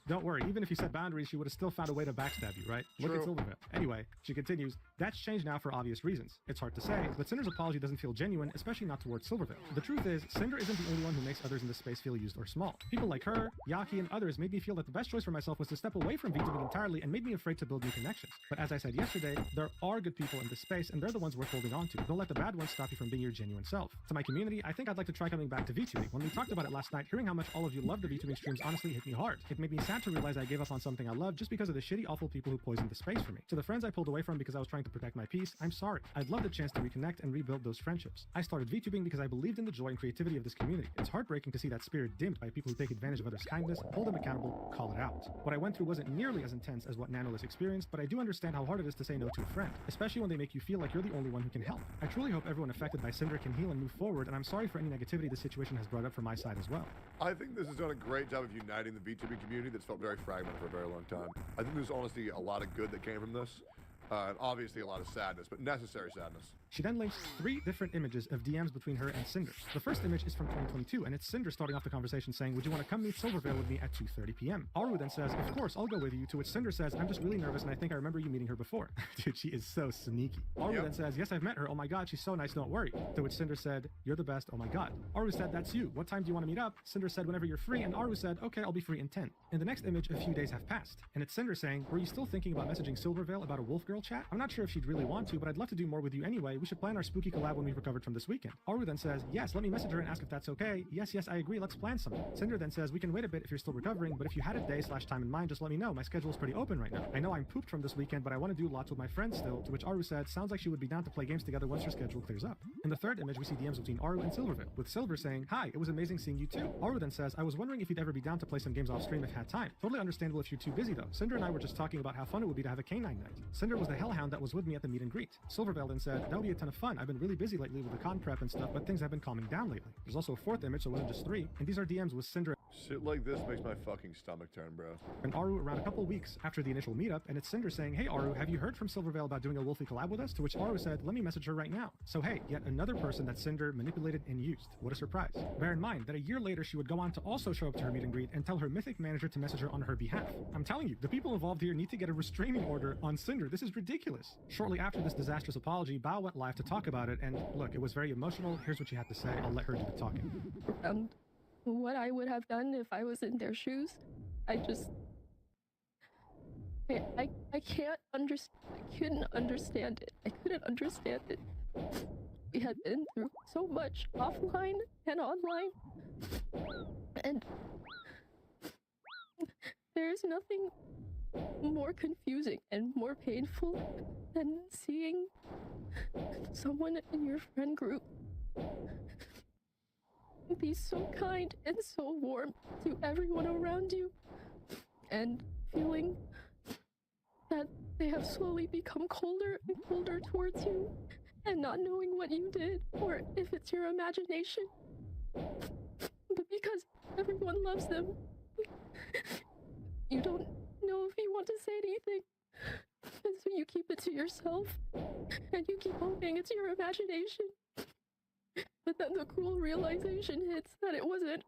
Speaker 12: Don't worry, even if you set boundaries, she would have still found a way to backstab you, right? Look at Silvervale. Anyway, she continues, that's changed now for obvious reasons. It's hard to say, but Cinder's apology doesn't feel genuine, especially not towards Silvervale. The truth is, Cinder isn't the only one who makes others in this space feel used or small. People like her, Yaki, and others made me feel that the best choice for myself was to step away from VTubing entirely and made me afraid to build new connections. But as I said yesterday, there are good people in this space, and they're the ones worth holding on to. Don't let the bad ones stop you from being your genuine self. To my community, I think I'd like to try coming back to VTubing. When we talked about it last night, hearing how much all of you love the VTubing streams honestly hit me hard. It made me sad to realize I gave up on something I loved just because of the shitty, awful people who poisoned the space for me. To the friends I pulled away from because I was trying to protect my peace, I'm sorry. I'd love the chance to reconnect and rebuild those friendships. I started VTubing because I believed in the joy and creativity of this community. It's heartbreaking to see that spirit dimmed by people who take advantage of others' kindness, hold them accountable, call it out. What I went through wasn't nearly as intense as what Nanoless experienced, but I do understand how hard it is to say no to a friend, especially when they make you feel like you're the only one who can help. I truly hope everyone affected by Cinder can heal and move forward, and I'm sorry for any negativity this situation has brought up from my side as well.
Speaker 1: I think this has done a great job of uniting the VTubing community that's felt very fragmented for a very long time. I think there's honestly a lot of good that came from this. And obviously a lot of sadness, but necessary sadness.
Speaker 12: She then links 3 different images of DMs between her and Cinder. The first image is from 2022, and it's Cinder starting off the conversation saying, would you want to come meet Silvervale with me at 2:30 p.m.? Aru then says, of course, I'll go with you, to which Cinder says, I'm just really nervous and I think I remember you meeting her before. Dude, she is so sneaky. Aru then says, yes, I've met her, oh my god, she's so nice, don't worry. To which Cinder said, you're the best, oh my god. Aru said, that's you, what time do you want to meet up? Cinder said, whenever you're free, and Aru said, okay, I'll be free in 10. In the next image, a few days have passed, and it's Cinder saying, were you still thinking about messaging Silvervale about a Wolf Girl chat? I'm not sure if she'd really want to, but I'd love to do more with you anyway. We should plan our spooky collab when we've recovered from this weekend. Aru then says, yes, let me message her and ask if that's okay. Yes, I agree, let's plan something. Cinder then says, we can wait a bit if you're still recovering, but if you had a day/time in mind, just let me know. My schedule's pretty open right now. I know I'm pooped from this weekend, but I want to do lots with my friends still, to which Aru said, sounds like she would be down to play games together once her schedule clears up. In the third image, we see DMs between Aru and Silvervale, with Silver saying, hi, it was amazing seeing you too. Aru then says, I was wondering if you'd ever be down to play some games off stream if had time. Totally understandable if you're too busy though. Cinder and I were just talking about how fun it would be to have a canine night. Cinder was the hellhound that was with me at the meet and greet. Silvervale then said, that would be a ton of fun. I've been really busy lately with the con prep and stuff, but things have been calming down lately. There's also a fourth image, so it wasn't just 3, and these are DMs with Cinder.
Speaker 1: Shit like this makes my fucking stomach turn, bro.
Speaker 12: And Aru around a couple weeks after the initial meetup, and it's Cinder saying, hey Aru, have you heard from Silvervale about doing a Wolfie collab with us? To which Aru said, let me message her right now. So hey, yet another person that Cinder manipulated and used. What a surprise. Bear in mind that a year later she would go on to also show up to her meet and greet and tell her Mythic manager to message her on her behalf. I'm telling you, the people involved here need to get a restraining order on Cinder. This is ridiculous. Shortly after this disastrous apology, Bao went live to talk about it, and look, it was very emotional. Here's what she had to say. I'll let her do the talking.
Speaker 13: What I would have done if I was in their shoes, I can't understand. I couldn't understand it. I couldn't understand it. We had been through so much offline and online, and there's nothing more confusing and more painful than seeing someone in your friend group be so kind and so warm to everyone around you, and feeling that they have slowly become colder and colder towards you, and not knowing what you did or if it's your imagination. But because everyone loves them, you don't know if you want to say anything, and so you keep it to yourself, and you keep hoping it's your imagination. But then the cruel realization hits that it wasn't.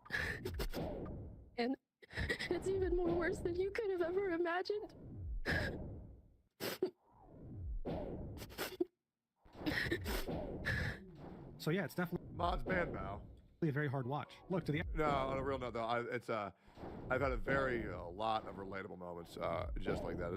Speaker 13: And it's even more worse than you could have ever imagined.
Speaker 12: So yeah, it's definitely
Speaker 1: Mods ban Bao.
Speaker 12: a very hard watch. Look, to the
Speaker 1: No, on a real note though, I've had a lot of relatable moments just like that.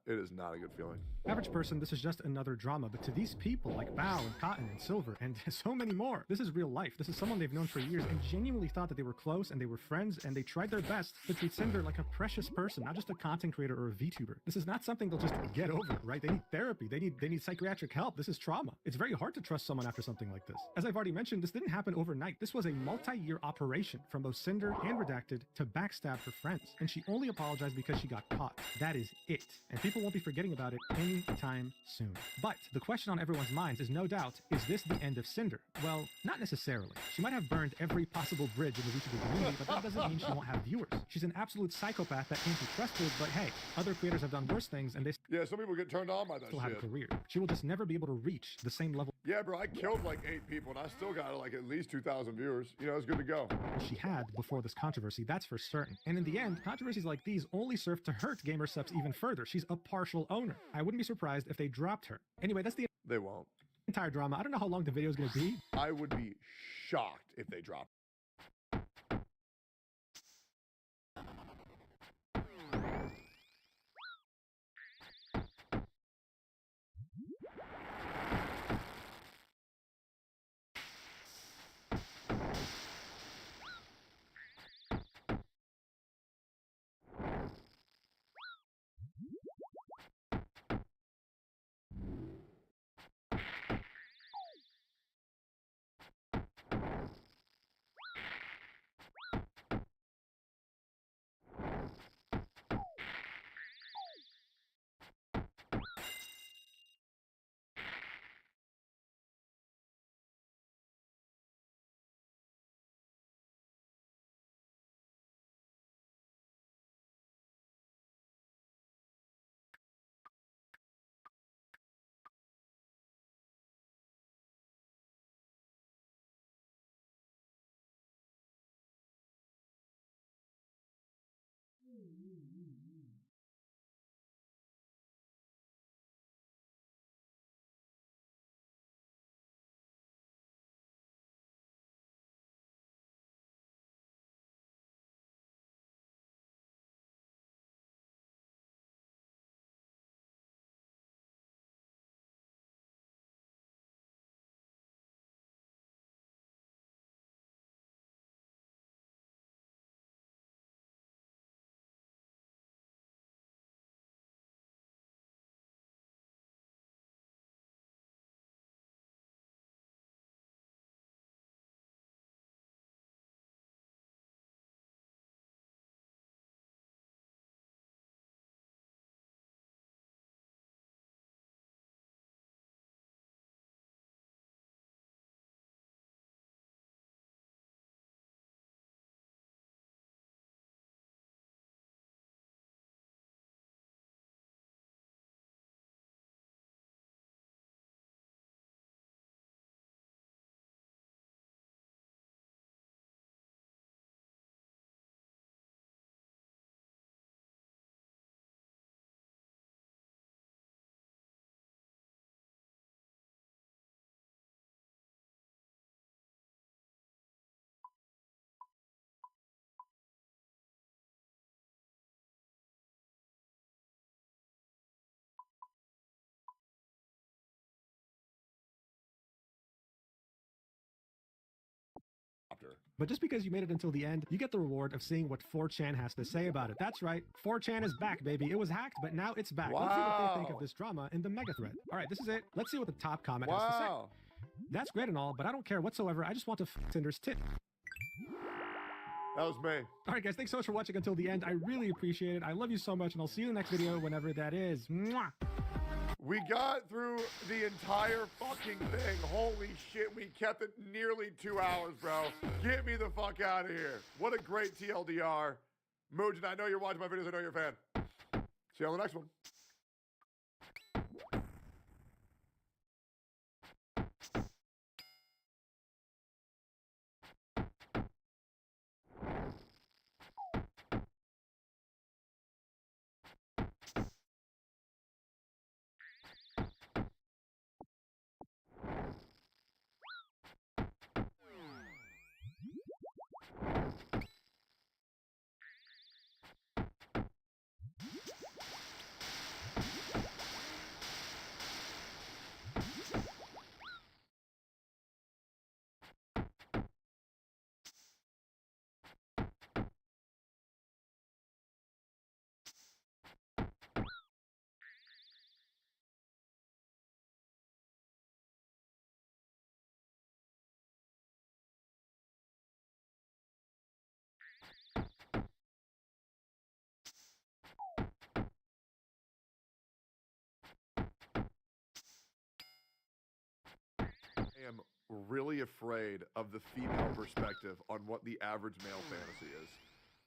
Speaker 1: It is not a good feeling.
Speaker 12: average person, this is just another drama, but to these people like Bao and Cotton and Silver and so many more, this is real life. This is someone they've known for years and genuinely thought that they were close and they were friends and they tried their best to treat Cinder like a precious person, not just a content creator or a VTuber. This is not something they'll just get over, right? They need therapy. They need psychiatric help. This is trauma. It's very hard to trust someone after something like this. As I've already mentioned, this didn't happen overnight. This was a multi-year operation from both Cinder and Redacted to backstab her friends, and she only apologized because she got caught. That is it, and people won't be forgetting about it anytime soon. But the question on everyone's minds is no doubt, is this the end of Cinder? Well, not necessarily. She might have burned every possible bridge in the VTuber community, but that doesn't mean she won't have viewers. She's an absolute psychopath that can't be trusted, but hey, other creators have done worse things, and they
Speaker 1: Yeah, some people get turned on by that
Speaker 12: still have a
Speaker 1: shit.
Speaker 12: career. She will just never be able to reach the same level
Speaker 1: Yeah, bro, I killed like 8 people and I still got like at least 2,000 viewers. You know, it's good to go.
Speaker 12: she had before this controversy, that's for certain. And in the end, controversies like these only serve to hurt gamer subs even further. She's a partial owner. I wouldn't be surprised if they dropped her. Anyway, that's the
Speaker 1: They won't.
Speaker 12: entire drama. I don't know how long the video is going to be.
Speaker 1: I would be shocked if they dropped.
Speaker 12: But just because you made it until the end, you get the reward of seeing what 4chan has to say about it. That's right, 4chan is back, baby. It was hacked, but now it's back. Let's see what they think of this drama in the mega thread. All right, this is it. Let's see what the top comment has to say. That's great and all, but I don't care whatsoever. I just want to Cinder's tit.
Speaker 1: That was me.
Speaker 12: All right, guys, thanks so much for watching until the end. I really appreciate it. I love you so much, and I'll see you in the next video whenever that is. Mwah!
Speaker 1: We got through the entire fucking thing. Holy shit, we kept it nearly 2 hours, bro. Get me the fuck out of here. What a great TLDR. Muujin, I know you're watching my videos. I know you're a fan. See you on the next one. am really afraid of the female perspective on what the average male fantasy is.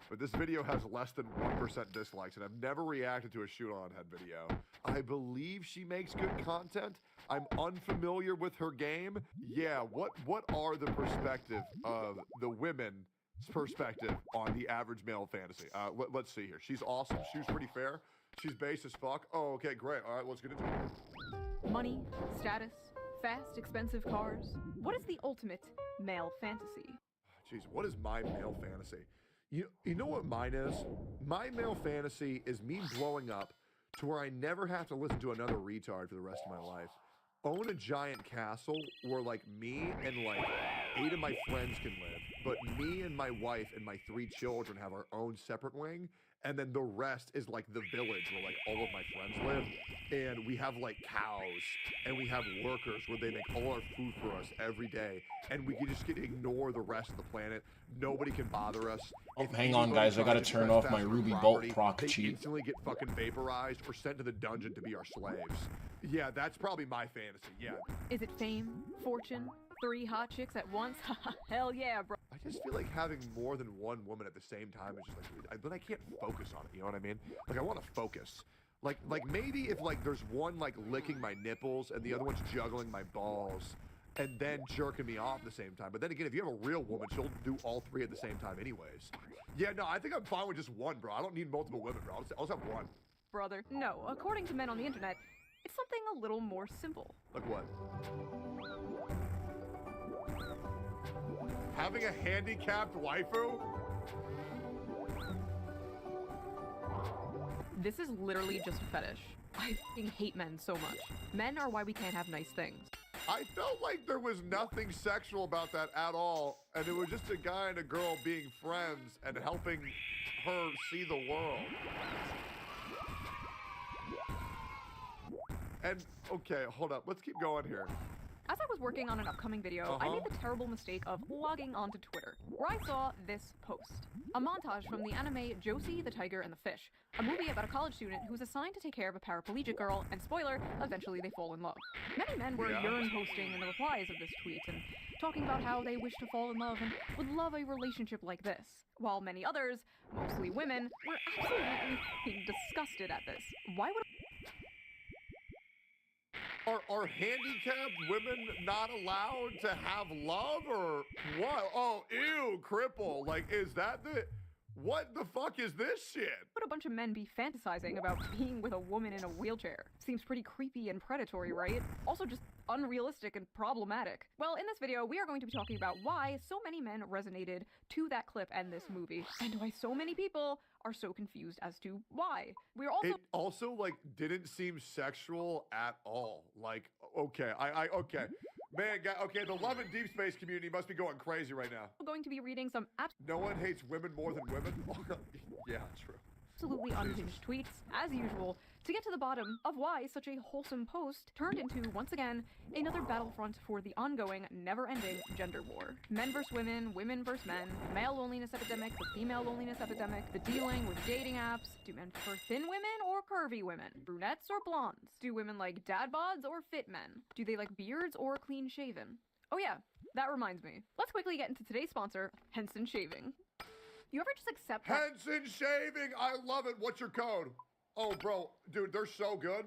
Speaker 1: But this video has less than 1% dislikes, and I've never reacted to a shoot-on-head video. I believe she makes good content. I'm unfamiliar with her game. Yeah, what are the perspective of the women's perspective on the average male fantasy? Let's see here. She's awesome. She was pretty fair. She's base as fuck. Oh, okay, great. All right, let's get into it.
Speaker 15: Money, status, fast, expensive cars. What is the ultimate male fantasy?
Speaker 1: Jeez, what is my male fantasy? You know what mine is? My male fantasy is me blowing up to where I never have to listen to another retard for the rest of my life. Own a giant castle where like me and like 8 of my friends can live, but me and my wife and my 3 children have our own separate wing, and then the rest is like the village where like all of my friends live, and we have like cows and we have workers where they make all our food for us every day, and we can just ignore the rest of the planet. Nobody can bother us.
Speaker 3: Oh,
Speaker 1: If
Speaker 3: hang on,
Speaker 1: anybody
Speaker 3: guys. I gotta
Speaker 1: tries to
Speaker 3: turn off my
Speaker 1: trespass on our
Speaker 3: Ruby Bolt
Speaker 1: property,
Speaker 3: proc
Speaker 1: they
Speaker 3: cheat.
Speaker 1: instantly get fucking vaporized or sent to the dungeon to be our slaves. Yeah, that's probably my fantasy. Yeah.
Speaker 15: Is it fame, fortune, 3 hot chicks at once? Hell yeah, bro.
Speaker 1: I just feel like having more than one woman at the same time is just like, then I can't focus on it. You know what I mean? Like I want to focus. Like maybe if like there's one like licking my nipples and the other one's juggling my balls and then jerking me off at the same time. But then again, if you have a real woman, she'll do all 3 at the same time anyways. Yeah, no, I think I'm fine with just one, bro. I don't need multiple women, bro. I'll just have one.
Speaker 15: Brother. No, according to men on the internet, it's something a little more simple.
Speaker 1: Like what? Having a handicapped waifu?
Speaker 15: This is literally just a fetish. I fucking hate men so much. Men are why we can't have nice things.
Speaker 1: I felt like there was nothing sexual about that at all, and it was just a guy and a girl being friends and helping her see the world. And, okay, hold up. Let's keep going here.
Speaker 15: As I was working on an upcoming video, I made the terrible mistake of logging onto Twitter, where I saw this post. A montage from the anime Josie, the Tiger, and the Fish, a movie about a college student who's assigned to take care of a paraplegic girl, and spoiler, eventually they fall in love. Many men were urine posting in the replies of this tweet and talking about how they wish to fall in love and would love a relationship like this, while many others, mostly women, were absolutely disgusted at this. Why would
Speaker 1: Are handicapped women not allowed to have love or what? Oh, ew, cripple. Like, is that the... What the fuck is this shit?
Speaker 15: would a bunch of men be fantasizing about being with a woman in a wheelchair? Seems pretty creepy and predatory, right? Also just unrealistic and problematic. Well, in this video, we are going to be talking about why so many men resonated to that clip and this movie, and why so many people are so confused as to why. We're also-
Speaker 1: It also, like, didn't seem sexual at all. Like, okay, okay. Man, okay, the Love and Deep Space community must be going crazy right now.
Speaker 15: going to be reading some
Speaker 1: No one hates women more than women? Yeah, true.
Speaker 15: absolutely unhinged tweets, as usual, to get to the bottom of why such a wholesome post turned into, once again, another battlefront for the ongoing, never-ending gender war. Men versus women, women versus men, the male loneliness epidemic, the female loneliness epidemic, the dealing with dating apps. Do men prefer thin women or curvy women? Brunettes or blondes? Do women like dad bods or fit men? Do they like beards or clean-shaven? Oh yeah, that reminds me. Let's quickly get into today's sponsor, Henson Shaving. You ever just accept that-
Speaker 1: Henson Shaving! I love it. What's your code? Oh, bro. Dude, they're so good.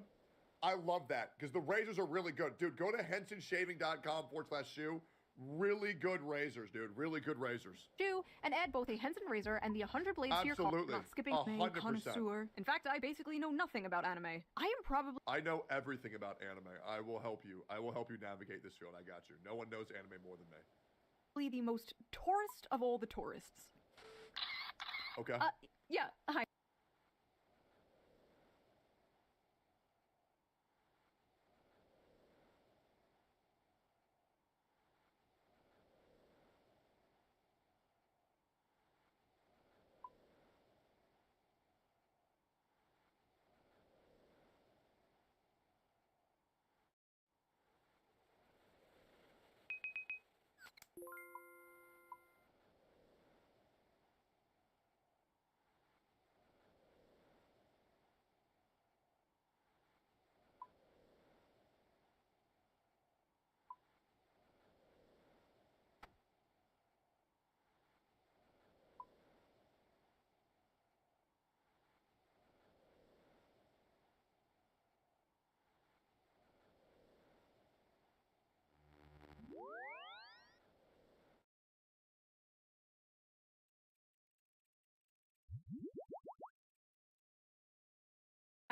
Speaker 1: I love that because the razors are really good. Dude, go to hensonshaving.com/shoe. Really good razors, dude. Really good razors.
Speaker 15: shoe and add both a Henson razor and the 100 blades to your
Speaker 1: Absolutely.
Speaker 15: car. Not skipping a
Speaker 1: 100%.
Speaker 15: connoisseur. In fact, I basically know nothing about anime. I am probably
Speaker 1: I know everything about anime. I will help you. I will help you navigate this field. I got you. No one knows anime more than me.
Speaker 15: the most tourist of all the tourists.
Speaker 1: Okay.
Speaker 15: Yeah, hi.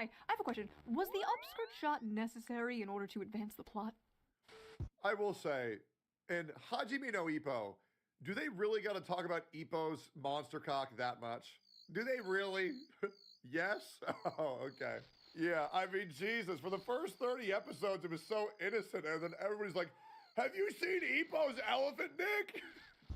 Speaker 15: I have a question. Was the upskirt shot necessary in order to advance the plot?
Speaker 1: I will say, in Hajime no Ippo, do they really got to talk about Ippo's monster cock that much? Do they really? Yes? Oh, okay. Yeah, I mean, Jesus, for the first 30 episodes, it was so innocent, and then everybody's like, have you seen Ippo's elephant dick?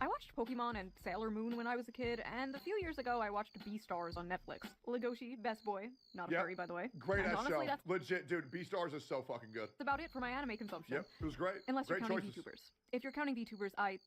Speaker 15: I watched Pokemon and Sailor Moon when I was a kid, and a few years ago I watched Beastars on Netflix. Legoshi, best boy. Not a
Speaker 1: Yep.
Speaker 15: furry, by the way.
Speaker 1: Great
Speaker 15: And
Speaker 1: ass
Speaker 15: honestly,
Speaker 1: show.
Speaker 15: that's
Speaker 1: Legit, dude, Beastars is so fucking good.
Speaker 15: about it for my anime consumption.
Speaker 1: Yep, it was great.
Speaker 15: Unless
Speaker 1: Great
Speaker 15: you're counting
Speaker 1: choices.
Speaker 15: VTubers. If you're counting VTubers, I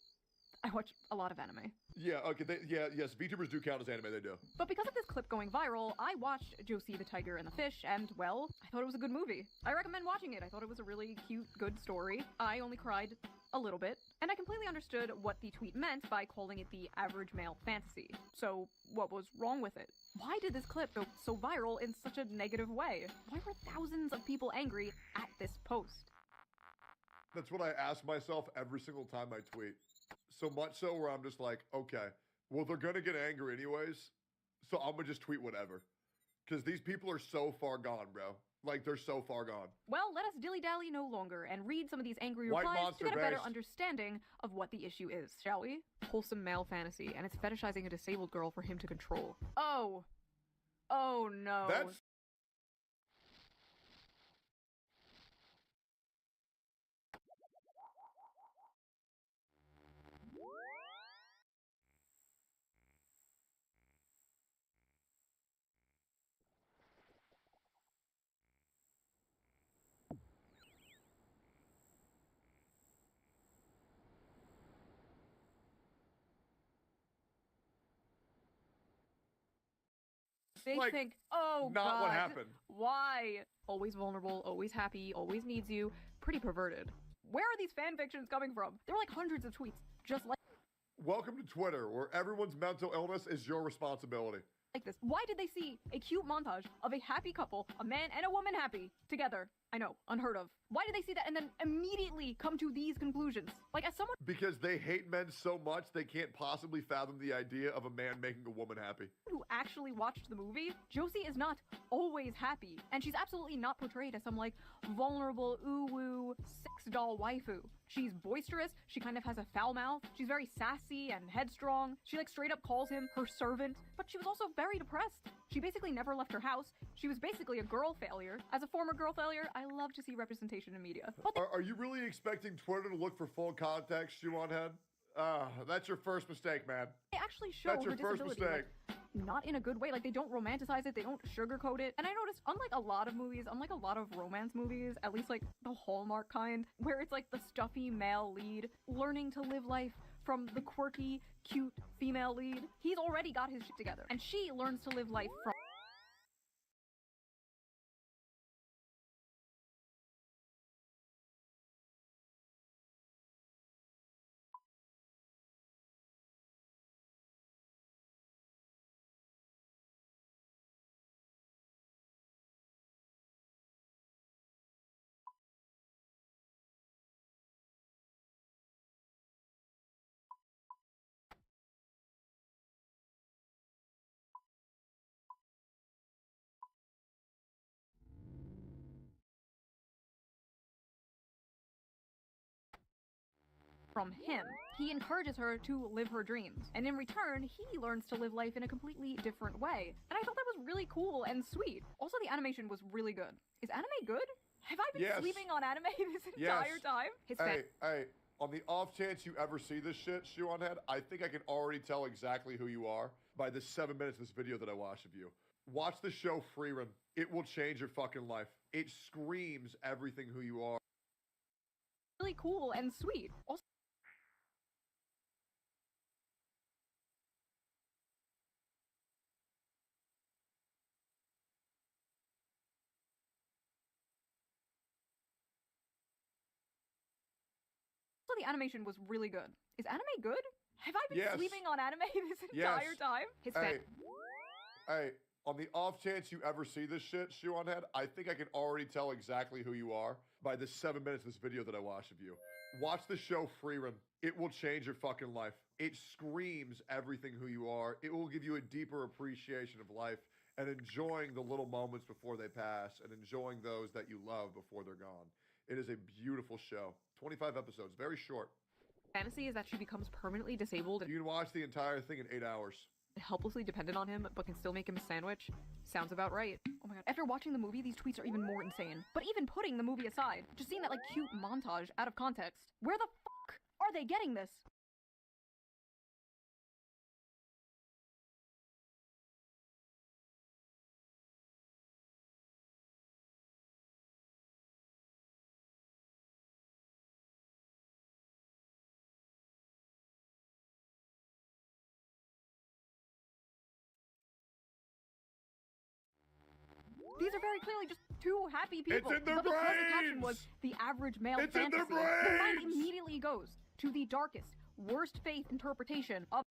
Speaker 15: watch a lot of anime.
Speaker 1: Yeah, okay, yes, VTubers do count as anime, they do.
Speaker 15: But because of this clip going viral, I watched Josie the Tiger and the Fish, and, well, I thought it was a good movie. I recommend watching it. I thought it was a really cute, good story. I only cried a little bit, and I completely understood what the tweet meant by calling it the average male fantasy. So, what was wrong with it? Why did this clip go so viral in such a negative way? Why were thousands of people angry at this post?
Speaker 1: That's what I ask myself every single time I tweet. So much so where I'm just like, okay, well, they're gonna get angry anyways, so I'm gonna just tweet whatever. Because these people are so far gone, bro. Like, they're so far gone.
Speaker 15: Well, let us dilly-dally no longer and read some of these angry
Speaker 1: White
Speaker 15: replies to
Speaker 1: monster
Speaker 15: get a better
Speaker 1: based.
Speaker 15: understanding of what the issue is, shall we? Wholesome male fantasy, and it's fetishizing a disabled girl for him to control. Oh. Oh no.
Speaker 1: That's
Speaker 15: They
Speaker 1: like,
Speaker 15: think, oh
Speaker 1: not
Speaker 15: god.
Speaker 1: what happened.
Speaker 15: Why? Always vulnerable, always happy, always needs you. Pretty perverted. Where are these fan fictions coming from? There were like hundreds of tweets just
Speaker 1: welcome to Twitter, where everyone's mental illness is your responsibility.
Speaker 15: like this. Why did they see a cute montage of a happy couple, a man and a woman happy, together? I know, unheard of. Why did they see that and then immediately come to these conclusions? Like, as someone
Speaker 1: Because they hate men so much, they can't possibly fathom the idea of a man making a woman happy.
Speaker 15: who actually watched the movie, Josie is not always happy, and she's absolutely not portrayed as some like vulnerable ooh-woo sex doll waifu. She's boisterous, she kind of has a foul mouth, she's very sassy and headstrong, she like straight up calls him her servant, but she was also very depressed. She basically never left her house, she was basically a girl failure. As a former girl failure, I love to see representation in media. But
Speaker 1: Are you really expecting Twitter to look for full context, Shuon Head? That's your first mistake, man.
Speaker 15: they actually show
Speaker 1: That's your
Speaker 15: her
Speaker 1: first
Speaker 15: disability,
Speaker 1: mistake.
Speaker 15: like, not in a good way. Like, they don't romanticize it, they don't sugarcoat it. And I noticed, unlike a lot of movies, unlike a lot of romance movies, at least like the Hallmark kind, where it's like the stuffy male lead learning to live life from the quirky, cute female lead, he's already got his shit together. And she learns to live life from him. He encourages her to live her dreams, and in return, he learns to live life in a completely different way. And I thought that was really cool and sweet. Also, the animation was really good. Is anime good? Have I been
Speaker 1: Yes.
Speaker 15: sleeping on anime this
Speaker 1: Yes.
Speaker 15: entire time? His
Speaker 1: Hey, on the off chance you ever see this shit, Shuon Head, I think I can already tell exactly who you are by the 7 minutes of this video that I watched of you. Watch the show Freerun. It will change your fucking life. It screams everything who you are.
Speaker 15: really cool and sweet. Also, the animation was really good. Is anime good? Have I been
Speaker 1: Yes.
Speaker 15: sleeping on anime this
Speaker 1: Yes.
Speaker 15: entire time? His
Speaker 1: Hey, on the off chance you ever see this shit, Shuon Head, I think I can already tell exactly who you are by the 7 minutes of this video that I watched of you. Watch the show Freerun. It will change your fucking life. It screams everything who you are. It will give you a deeper appreciation of life and enjoying the little moments before they pass and enjoying those that you love before they're gone. It is a beautiful show. 25 episodes, very short.
Speaker 15: Fantasy is that she becomes permanently disabled and
Speaker 1: You can watch the entire thing in 8 hours.
Speaker 15: helplessly dependent on him, but can still make him a sandwich. Sounds about right. Oh my god. After watching the movie, these tweets are even more insane. But even putting the movie aside, just seeing that like cute montage out of context, where the fuck are they getting this? These are very clearly just two happy people.
Speaker 1: It's in their
Speaker 15: but because the caption
Speaker 1: brains!
Speaker 15: was the average male
Speaker 1: It's in
Speaker 15: fantasy,
Speaker 1: their
Speaker 15: the mind
Speaker 1: brains!
Speaker 15: immediately goes to the darkest, worst faith interpretation of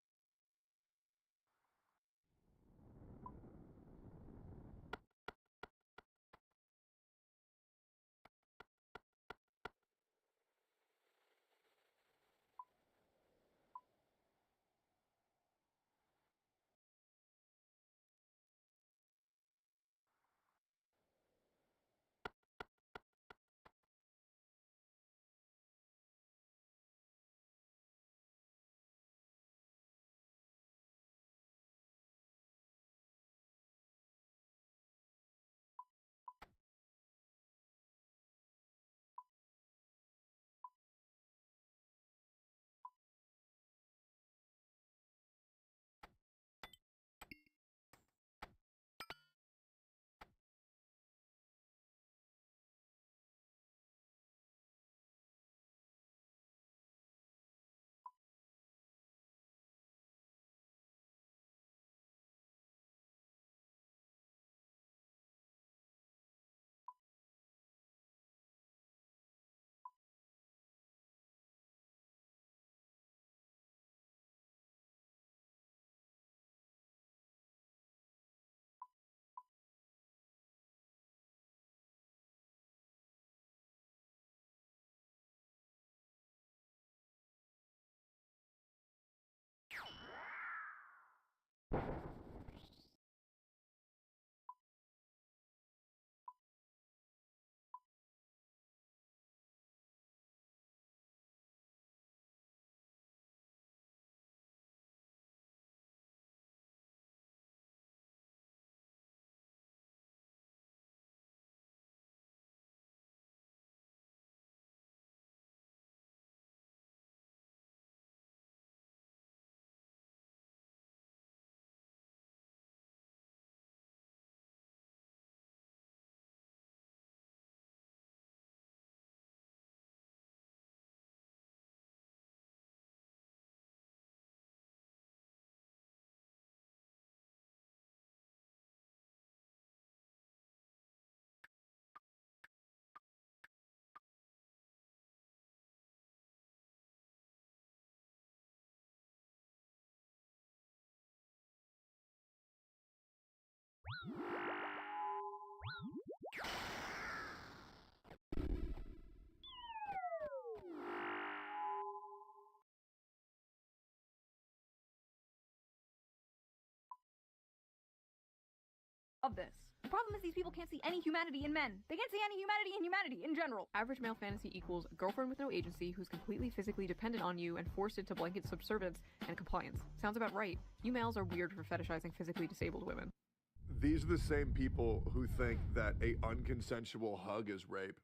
Speaker 15: this. The problem is these people can't see any humanity in men. They can't see any humanity in humanity in general. Average male fantasy equals girlfriend with no agency who's completely physically dependent on you and forced into blanket subservience and compliance. Sounds about right. You males are weird for fetishizing physically disabled women.
Speaker 1: These are the same people who think that a unconsensual hug is rape.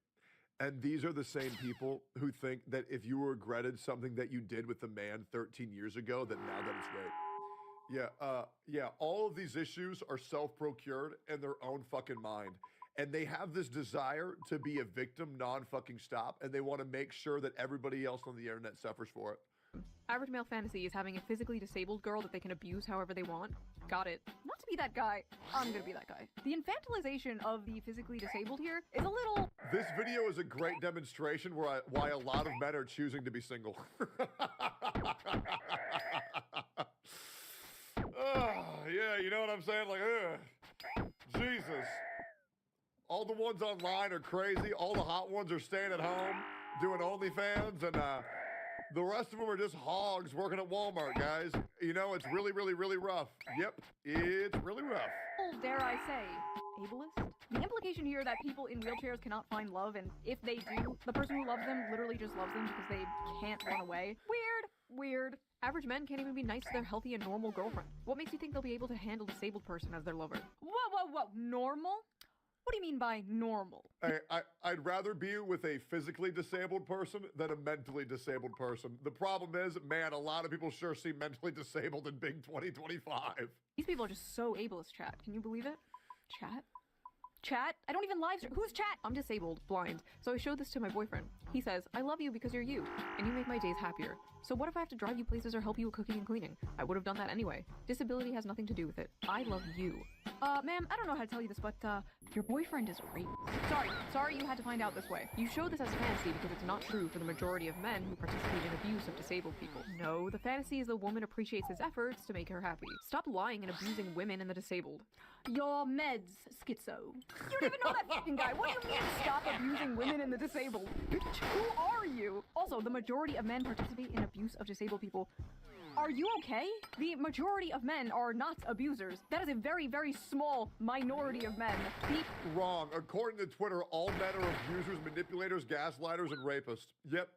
Speaker 1: And these are the same people who think that if you regretted something that you did with a man 13 years ago, that now that it's rape. Yeah, all of these issues are self-procured in their own fucking mind. And they have this desire to be a victim non-fucking stop, and they want to make sure that everybody else on the internet suffers for it.
Speaker 15: Average male fantasy is having a physically disabled girl that they can abuse however they want. Got it. Not to be that guy, I'm gonna be that guy. The infantilization of the physically disabled here is a little...
Speaker 1: This video is a great demonstration why a lot of men are choosing to be single. Yeah, you know what I'm saying? Like, Jesus. All the ones online are crazy. All the hot ones are staying at home, doing OnlyFans, and The rest of them are just hogs working at Walmart, guys. You know, it's really, really, really rough. Yep, it's really rough.
Speaker 15: Dare I say, ableist? The implication here that people in wheelchairs cannot find love, and if they do, the person who loves them literally just loves them because they can't run away. Weird. Average men can't even be nice to their healthy and normal girlfriend. What makes you think they'll be able to handle a disabled person as their lover? Whoa, normal? What do you mean by normal?
Speaker 1: I'd rather be with a physically disabled person than a mentally disabled person. The problem is, man, a lot of people sure seem mentally disabled in Big 2025.
Speaker 15: These people are just so ableist, chat. Can you believe it? Chat? I don't even live stream. Who's chat? I'm disabled, blind. So I showed this to my boyfriend. He says, I love you because you're you, and you make my days happier. So what if I have to drive you places or help you with cooking and cleaning? I would have done that anyway. Disability has nothing to do with it. I love you. Ma'am, I don't know how to tell you this, but, your boyfriend is a rapist. Sorry you had to find out this way. You show this as fantasy because it's not true for the majority of men who participate in abuse of disabled people. No, the fantasy is the woman appreciates his efforts to make her happy. Stop lying and abusing women and the disabled. Your meds, schizo. You don't even know that fucking guy. What do you mean stop abusing women and the disabled? Bitch, who are you? Also, the majority of men participate in abuse of disabled people. Are you okay? The majority of men are not abusers. That is a very, very small minority of men.
Speaker 1: Wrong. According to Twitter, all men are abusers, manipulators, gaslighters, and rapists. Yep,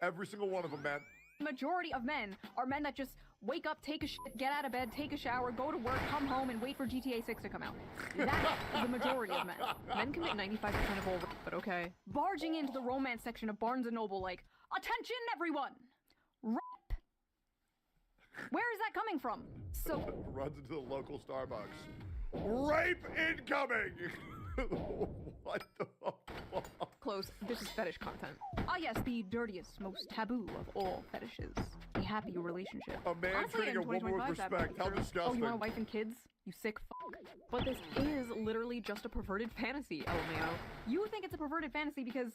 Speaker 1: every single one of them, man.
Speaker 15: The majority of men are men that just wake up, take a shit, get out of bed, take a shower, go to work, come home, and wait for GTA 6 to come out. That is the majority of men. Men commit 95% of all rape, but okay. Barging into the romance section of Barnes & Noble like, attention everyone! Rape! Where is that coming from? So
Speaker 1: runs into the local Starbucks. Rape incoming! What the fuck?
Speaker 15: Close. This is fetish content. Ah yes, the dirtiest, most taboo of all fetishes. A happy relationship.
Speaker 1: A man
Speaker 15: Honestly,
Speaker 1: treating
Speaker 15: in
Speaker 1: a woman with
Speaker 15: 2025, that
Speaker 1: respect. How
Speaker 15: might be true.
Speaker 1: disgusting.
Speaker 15: Oh, you want a wife and kids? You sick fuck. But this is literally just a perverted fantasy, LMAO. You think it's a perverted fantasy because...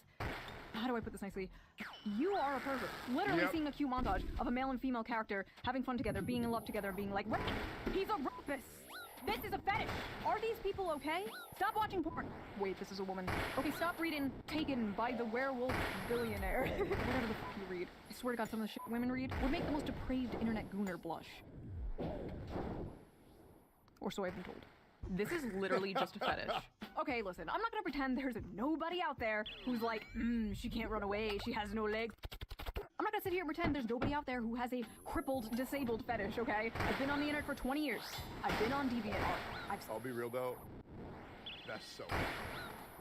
Speaker 15: How do I put this nicely? You are a pervert. Literally seeing a cute montage of a male and female character having fun together, being in love together, being like, rape! He's a rapist! This is a fetish! Are these people okay? Stop watching porn! Wait, this is a woman. Okay, stop reading Taken by the Werewolf Billionaire. Whatever the fuck you read. I swear to God, some of the shit women read would make the most depraved internet gooner blush. Or so I've been told. This is literally just a fetish. Okay, listen, I'm not gonna pretend there's nobody out there who's like, she can't run away, she has no legs. I'm not gonna sit here and pretend there's nobody out there who has a crippled, disabled fetish, okay? I've been on the internet for 20 years. I've been on DeviantArt.
Speaker 1: I'll be real though. That's so weird.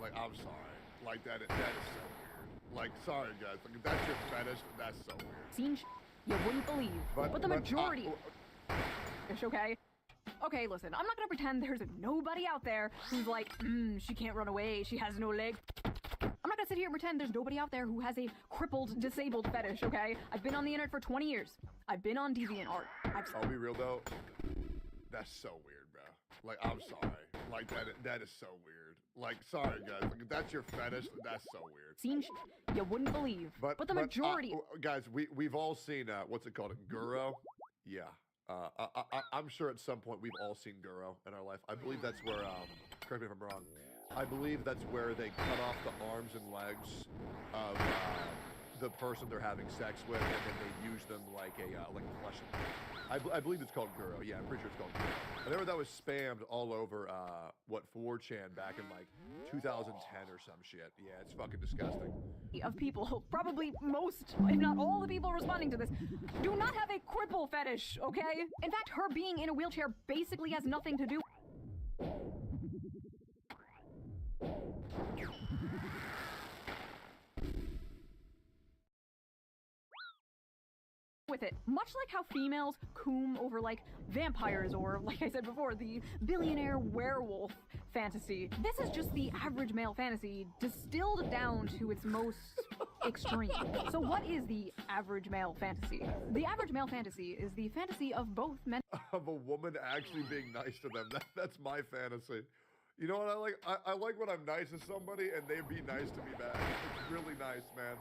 Speaker 1: Like, I'm sorry. Like, that is so weird. Like, sorry guys. Like, if that's your fetish, that's so weird.
Speaker 15: Seen you wouldn't believe. But the majority... okay? Okay, listen, I'm not gonna pretend there's nobody out there who's like, she can't run away, she has no legs. I'm not gonna sit here and pretend there's nobody out there who has a crippled, disabled fetish, okay? I've been on the internet for 20 years. I've been on DeviantArt.
Speaker 1: I'll be real though. That's so weird, bro. Like, I'm sorry. Like, that is so weird. Like, sorry guys. Like, if that's your fetish, that's so weird.
Speaker 15: Seen you wouldn't believe. But the majority...
Speaker 1: guys, we've all seen, what's it called? Guro? Yeah. I'm sure at some point we've all seen Guro in our life. I believe that's where, correct me if I'm wrong, I believe that's where they cut off the arms and legs of the person they're having sex with, and then they use them like a flesh. I believe it's called Guro. Yeah, I'm pretty sure it's called Guro. I remember that was spammed all over, 4chan back in like 2010 or some shit. Yeah, it's fucking disgusting.
Speaker 15: Of people, probably most, if not all the people responding to this, do not have a cripple fetish, okay? In fact, her being in a wheelchair basically has nothing to do with it. Much like how females coom over like vampires or, like I said before, the billionaire werewolf fantasy. This is just the average male fantasy distilled down to its most extreme. So what is the average male fantasy? The average male fantasy is the fantasy of both men
Speaker 1: of a woman actually being nice to them. That's my fantasy. You know what I like? I like when I'm nice to somebody and they be nice to me back. It's really nice, man.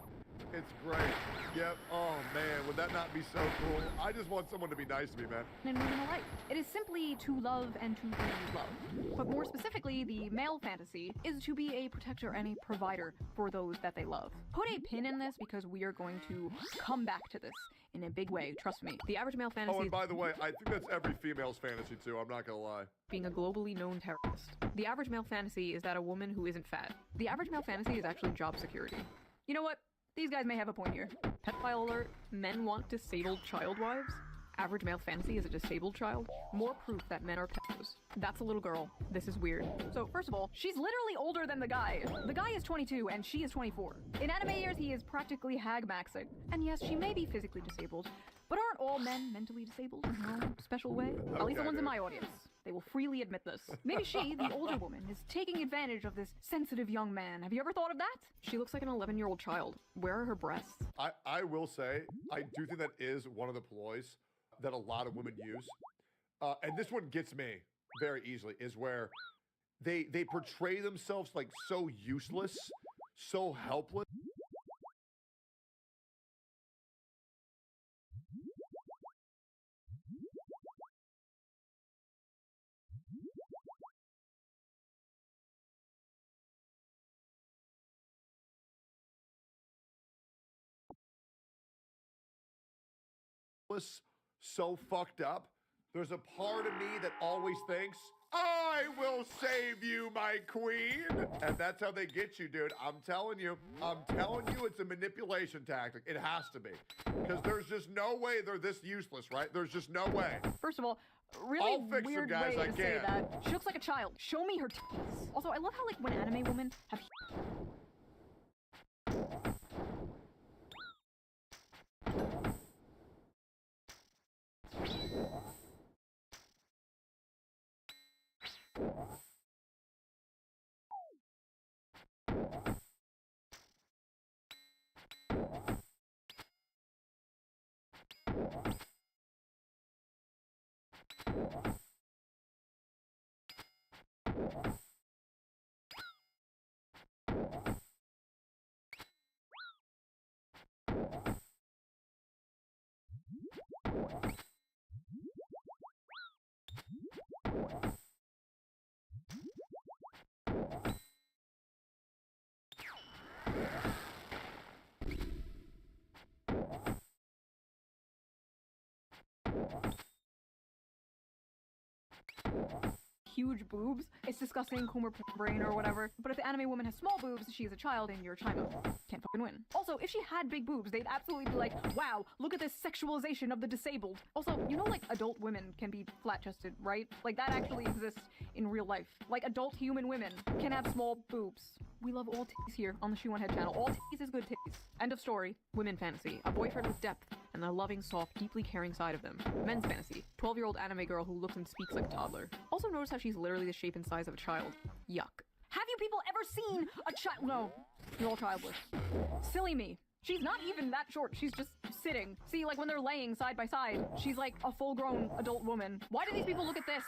Speaker 1: It's great. Yep. Oh, man. Would that not be so cool? I just want someone to be nice to me, man.
Speaker 15: And women alike. It is simply to love and to be loved. But more specifically, the male fantasy is to be a protector and a provider for those that they love. Put a pin in this because we are going to come back to this in a big way, trust me. The average male fantasy
Speaker 1: Oh, and by the way, I think that's every female's fantasy, too. I'm not gonna lie.
Speaker 15: being a globally known terrorist. The average male fantasy is that a woman who isn't fat. The average male fantasy is actually job security. You know what? These guys may have a point here. Pedophile alert, men want disabled child wives. Average male fantasy is a disabled child. More proof that men are pedos. That's a little girl. This is weird. So first of all, she's literally older than the guy. The guy is 22 and she is 24. In anime years, he is practically hag maxing. And yes, she may be physically disabled, but aren't all men mentally disabled in their own special way? At least the ones in my audience. They will freely admit this. Maybe she, the older woman, is taking advantage of this sensitive young man. Have you ever thought of that? She looks like an 11-year-old child. Where are her breasts?
Speaker 1: I will say, I do think that is one of the ploys that a lot of women use. And this one gets me very easily, is where they portray themselves like so useless, so helpless. So fucked up. There's a part of me that always thinks, I will save you, my queen. And that's how they get you, dude. I'm telling you, it's a manipulation tactic. It has to be. Because there's just no way they're this useless, right? There's just no way.
Speaker 15: First of all, really
Speaker 1: I'll fix
Speaker 15: weird
Speaker 1: them, guys,
Speaker 15: way
Speaker 1: I
Speaker 15: to say
Speaker 1: can.
Speaker 15: that. She looks like a child. Show me her tits. Also, I love how like when anime women have huge boobs, it's disgusting, Coomer brain or whatever. But if the anime woman has small boobs, she's a child and you're Chimo. Can't fucking win. Also, if she had big boobs, they'd absolutely be like, wow, look at this sexualization of the disabled. Also, you know like adult women can be flat-chested, right? Like that actually exists in real life. Like adult human women can have small boobs. We love all titties here on the Shoe on Head channel. All titties is good titties. End of story. Women fantasy. A boyfriend with depth and the loving, soft, deeply caring side of them. Men's fantasy. 12-year-old anime girl who looks and speaks like a toddler. Also notice how she's literally the shape and size of a child. Yuck. Have you people ever seen a child? No. You're all childless. Silly me. She's not even that short. She's just sitting. See, like when they're laying side by side, she's like a full-grown adult woman. Why do these people look at this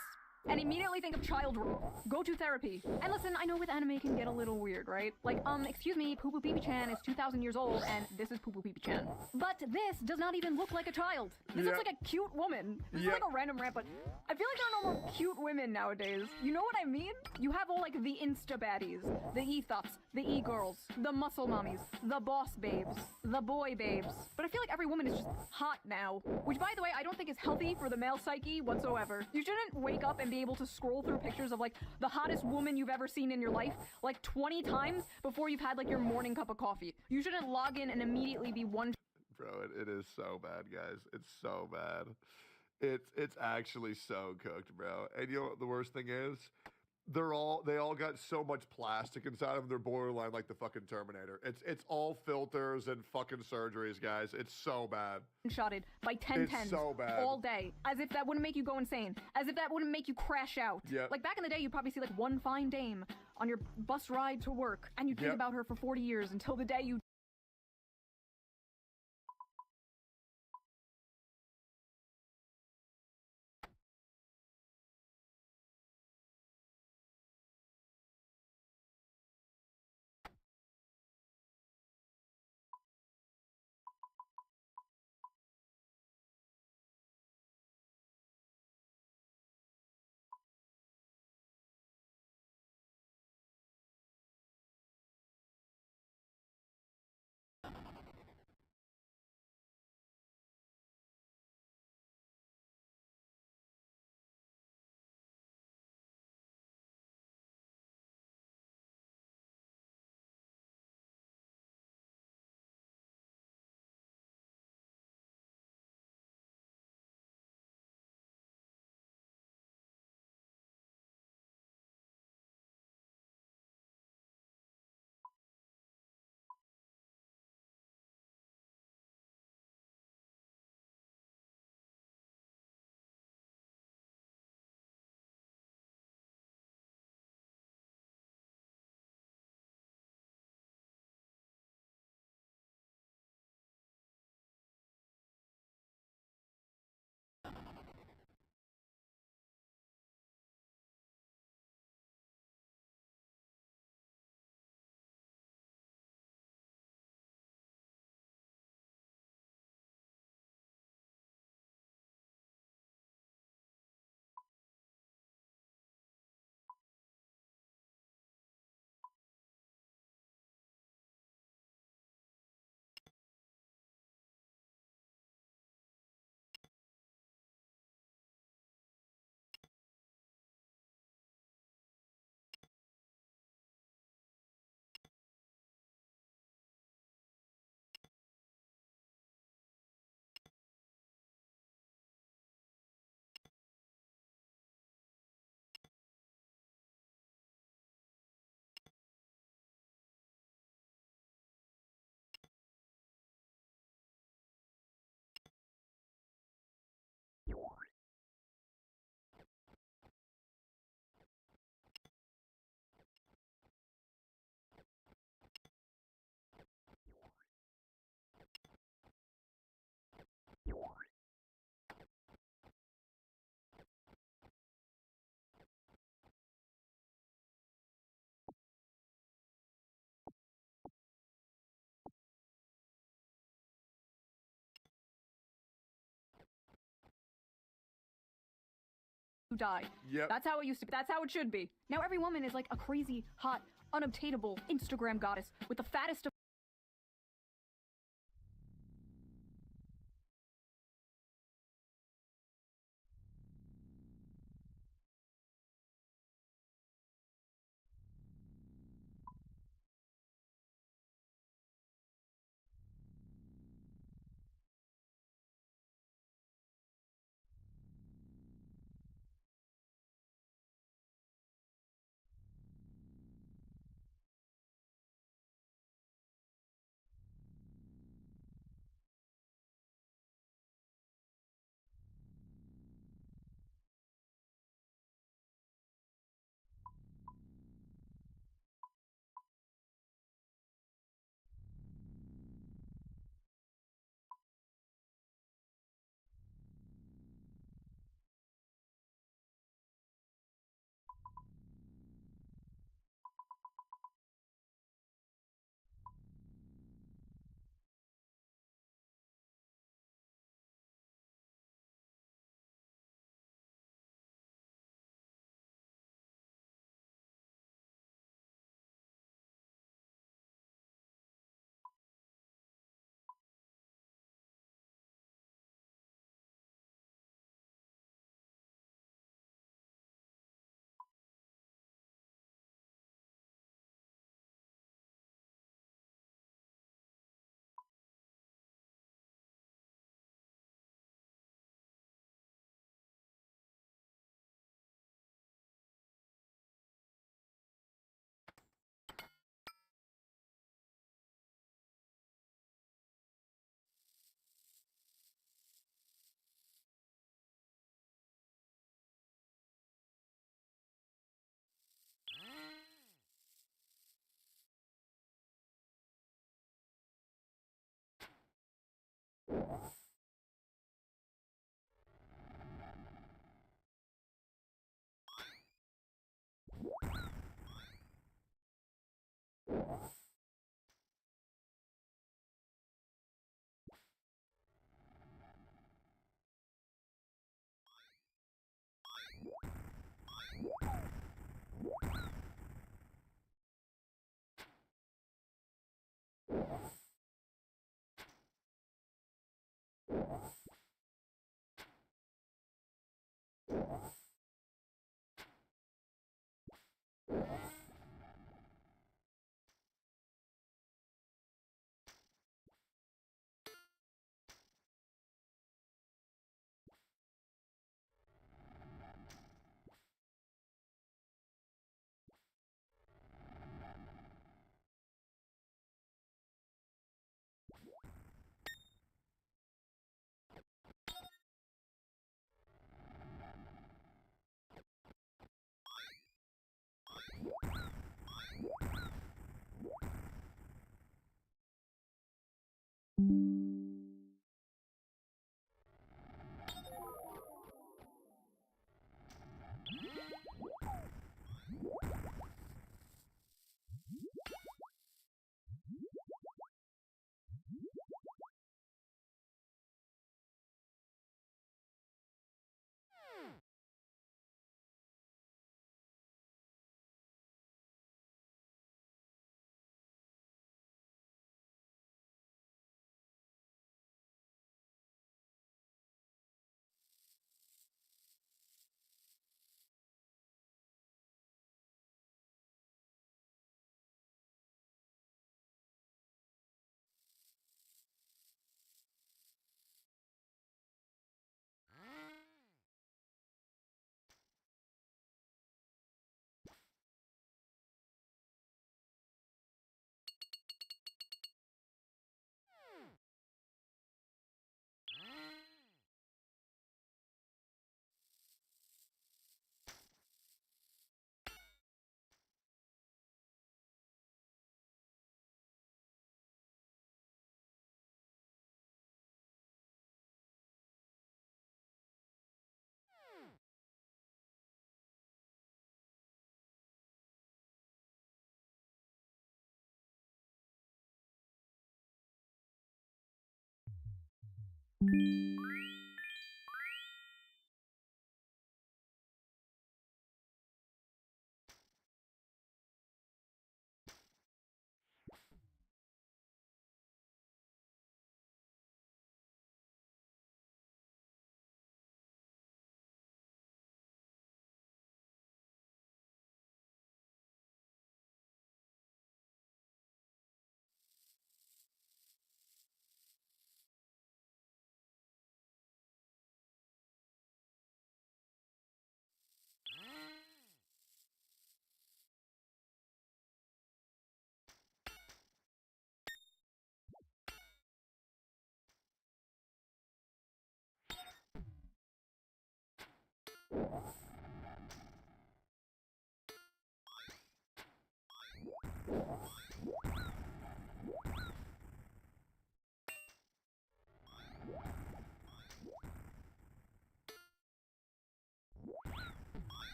Speaker 15: and immediately think of child rape? Go to therapy. And listen, I know with anime can get a little weird, right? Like, excuse me, Poo Poo Pee Pee Chan is 2,000 years old, and this is Poo Poo Pee Pee Chan. But this does not even look like a child. This looks like a cute woman. This is like a random rant, but I feel like there are no more cute women nowadays. You know what I mean? You have all like the insta baddies, the e-thops, the e-girls, the muscle mommies, the boss babes, the boy babes. But I feel like every woman is just hot now, which by the way, I don't think is healthy for the male psyche whatsoever. You shouldn't wake up and be able to scroll through pictures of like the hottest woman you've ever seen in your life like 20 times before you've had like your morning cup of coffee. You shouldn't log in and immediately be one.
Speaker 1: Bro, it is so bad, guys. It's so bad. It's actually so cooked, bro. And you know what the worst thing is? They all got so much plastic inside of them. They're borderline like the fucking Terminator. It's all filters and fucking surgeries, guys. It's so bad.
Speaker 15: Shotted by 10
Speaker 1: It's so bad.
Speaker 15: all day, as if that wouldn't make you go insane, as if that wouldn't make you crash out.
Speaker 1: Yep.
Speaker 15: Like back in the day, you'd probably see like one fine dame on your bus ride to work, and you'd think
Speaker 1: Yep.
Speaker 15: about her for 40 years until the day you you die.
Speaker 1: Yep.
Speaker 15: That's how it used to be. That's how it should be. Now every woman is like a crazy, hot, unobtainable Instagram goddess with the fattest of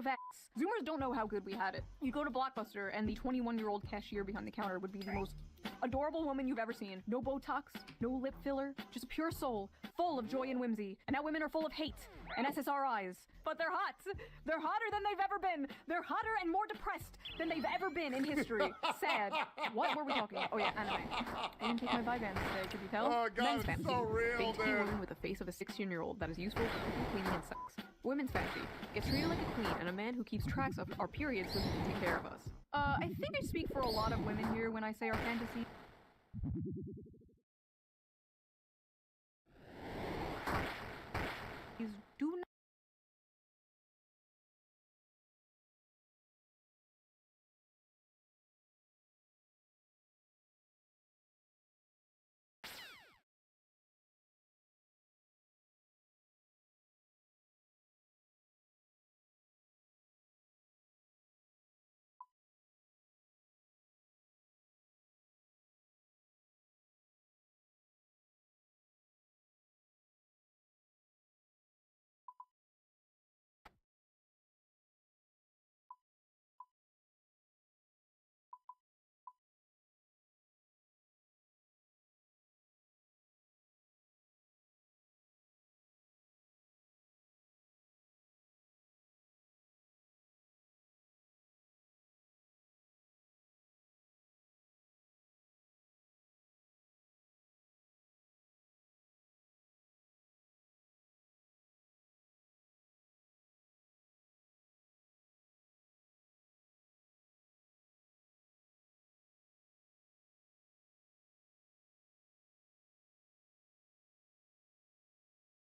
Speaker 15: of X. Zoomers don't know how good we had it. You go to Blockbuster and the 21-year-old cashier behind the counter would be the most adorable woman you've ever seen. No Botox, no lip filler, just a pure soul, full of joy and whimsy. And now women are full of hate and SSRIs. But they're hot. They're hotter than they've ever been. They're hotter and more depressed than they've ever been in history. Sad. What were we talking about? Oh yeah, anime. I didn't take my Vyvanse today, could you tell?
Speaker 1: Oh, God,
Speaker 15: Men's
Speaker 1: it's
Speaker 15: fantasy.
Speaker 1: so real,
Speaker 15: Basically, a
Speaker 1: dude.
Speaker 15: woman with the face of a 16-year-old that is useful for cooking, cleaning, and sex. Women's fantasy. Gets treated like a queen and a man who keeps tracks of our periods so he can take care of us. I think I speak for a lot of women here when I say our fantasy. Do not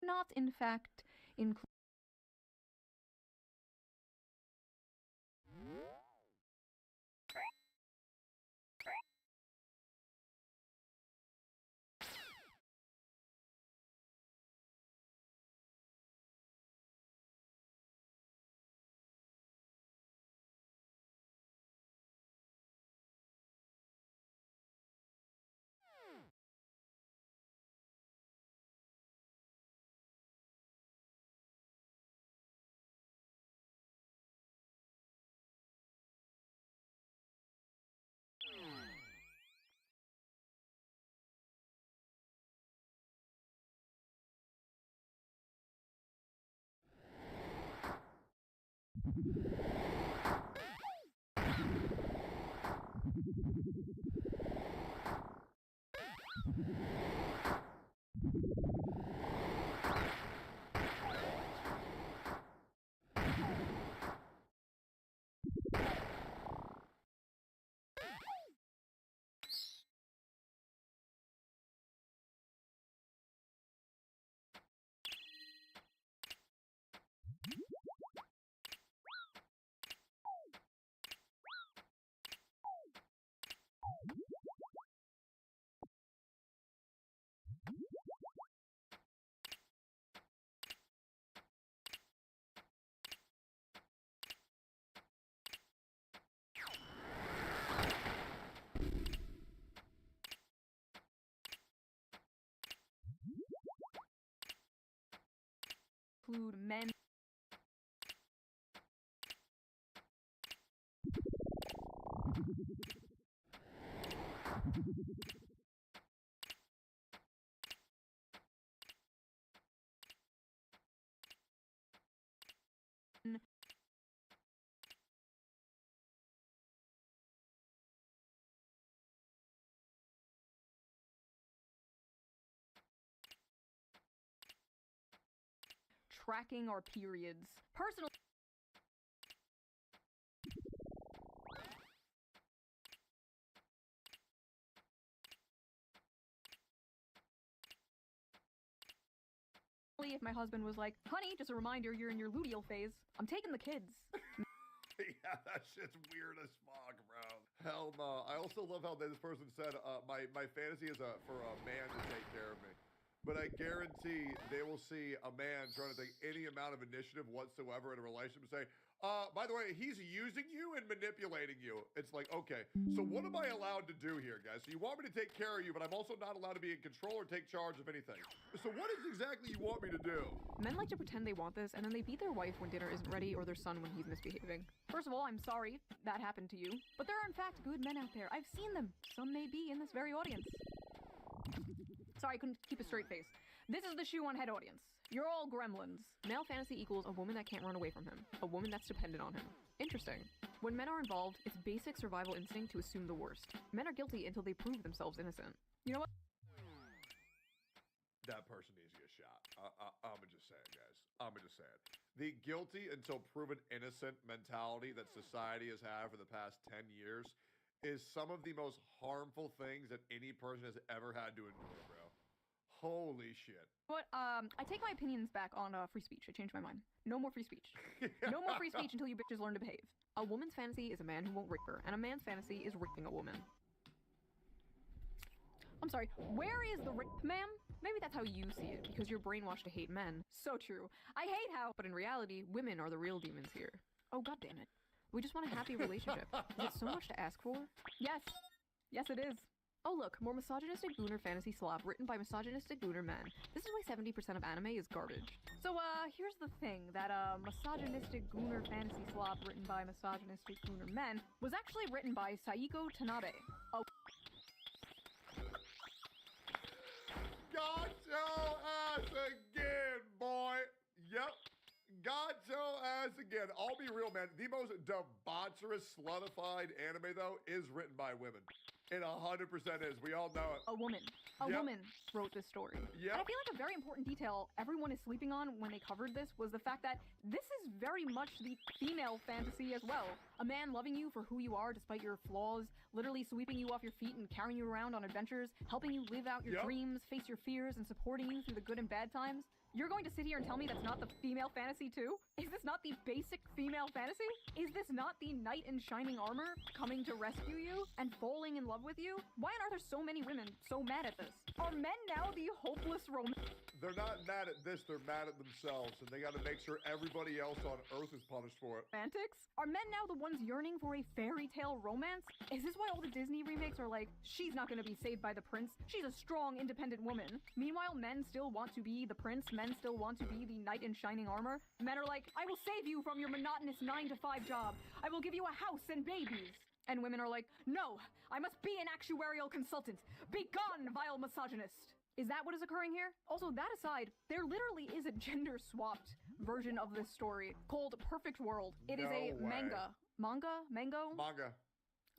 Speaker 15: not in fact include. Include men. Tracking our periods. Personal. If my husband was like, honey, just a reminder, you're in your luteal phase. I'm taking the kids.
Speaker 1: Yeah, that shit's weird as fuck, bro. Hell no. I also love how this person said, my fantasy is for a man to take care of me. But I guarantee they will see a man trying to take any amount of initiative whatsoever in a relationship and say, by the way, he's using you and manipulating you. It's like, okay, so what am I allowed to do here, guys? So you want me to take care of you, but I'm also not allowed to be in control or take charge of anything. So what is exactly you want me to do?
Speaker 15: Men like to pretend they want this, and then they beat their wife when dinner isn't ready or their son when he's misbehaving. First of all, I'm sorry that happened to you, but there are in fact good men out there. I've seen them. Some may be in this very audience. Sorry, I couldn't keep a straight face. This is the Shoe on Head audience. You're all gremlins. Male fantasy equals a woman that can't run away from him. A woman that's dependent on him. Interesting. When men are involved, it's basic survival instinct to assume the worst. Men are guilty until they prove themselves innocent. You know what?
Speaker 1: That person needs to get shot. I'ma just say it, guys. I'ma just say it. The guilty until proven innocent mentality that society has had for the past 10 years is some of the most harmful things that any person has ever had to endure, bro. Holy shit.
Speaker 15: But I take my opinions back on free speech. I changed my mind. No more free speech. No more free speech until you bitches learn to behave. A woman's fantasy is a man who won't rape her, and a man's fantasy is raping a woman. I'm sorry, where is the rape, ma'am? Maybe that's how you see it, because you're brainwashed to hate men. So true. I hate how. But in reality, women are the real demons here. Oh, god damn it. We just want a happy relationship. Is it so much to ask for? Yes. Yes, it is. Oh look, more misogynistic gooner fantasy slop written by misogynistic gooner men. This is why 70% of anime is garbage. So here's the thing, that misogynistic gooner fantasy slop written by misogynistic gooner men was actually written by Saiko Tanabe. Oh.
Speaker 1: Got your ass again, boy. Yep. Got your ass again. I'll be real, man. The most debaucherous, slutified anime, though, is written by women. It 100% is. We all know it.
Speaker 15: A woman. A woman wrote this story.
Speaker 1: Yep.
Speaker 15: And I feel like a very important detail everyone is sleeping on when they covered this was the fact that this is very much the female fantasy as well. A man loving you for who you are despite your flaws, literally sweeping you off your feet and carrying you around on adventures, helping you live out your dreams, face your fears, and supporting you through the good and bad times. You're going to sit here and tell me that's not the female fantasy too? Is this not the basic female fantasy? Is this not the knight in shining armor coming to rescue you and falling in love with you? Why are there so many women so mad at this? Are men now the hopeless romance?
Speaker 1: They're not mad at this, they're mad at themselves, and they gotta make sure everybody else on Earth is punished for it.
Speaker 15: Romantics? Are men now the ones yearning for a fairy tale romance? Is this why all the Disney remakes are like, she's not gonna be saved by the prince, she's a strong, independent woman? Meanwhile, men still want to be the prince, men still want to be the knight in shining armor. Men are like, I will save you from your monotonous 9-to-5 job. I will give you a house and babies. And women are like, no, I must be an actuarial consultant. Be gone, vile misogynist. Is that what is occurring here? Also, that aside, there literally is a gender-swapped version of this story called Perfect World. It is a manga. Manga? Mango?
Speaker 1: Manga.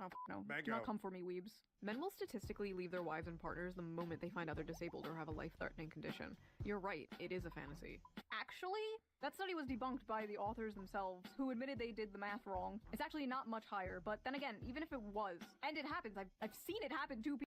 Speaker 15: Oh, no.
Speaker 1: Mango.
Speaker 15: Do not come for me, weebs.
Speaker 16: Men will statistically leave their wives and partners the moment they find out they're disabled or have a life-threatening condition. You're right, it is a fantasy.
Speaker 15: Actually, that study was debunked by the authors themselves, who admitted they did the math wrong. It's actually not much higher, but then again, even if it was, and it happens, I've seen it happen to people.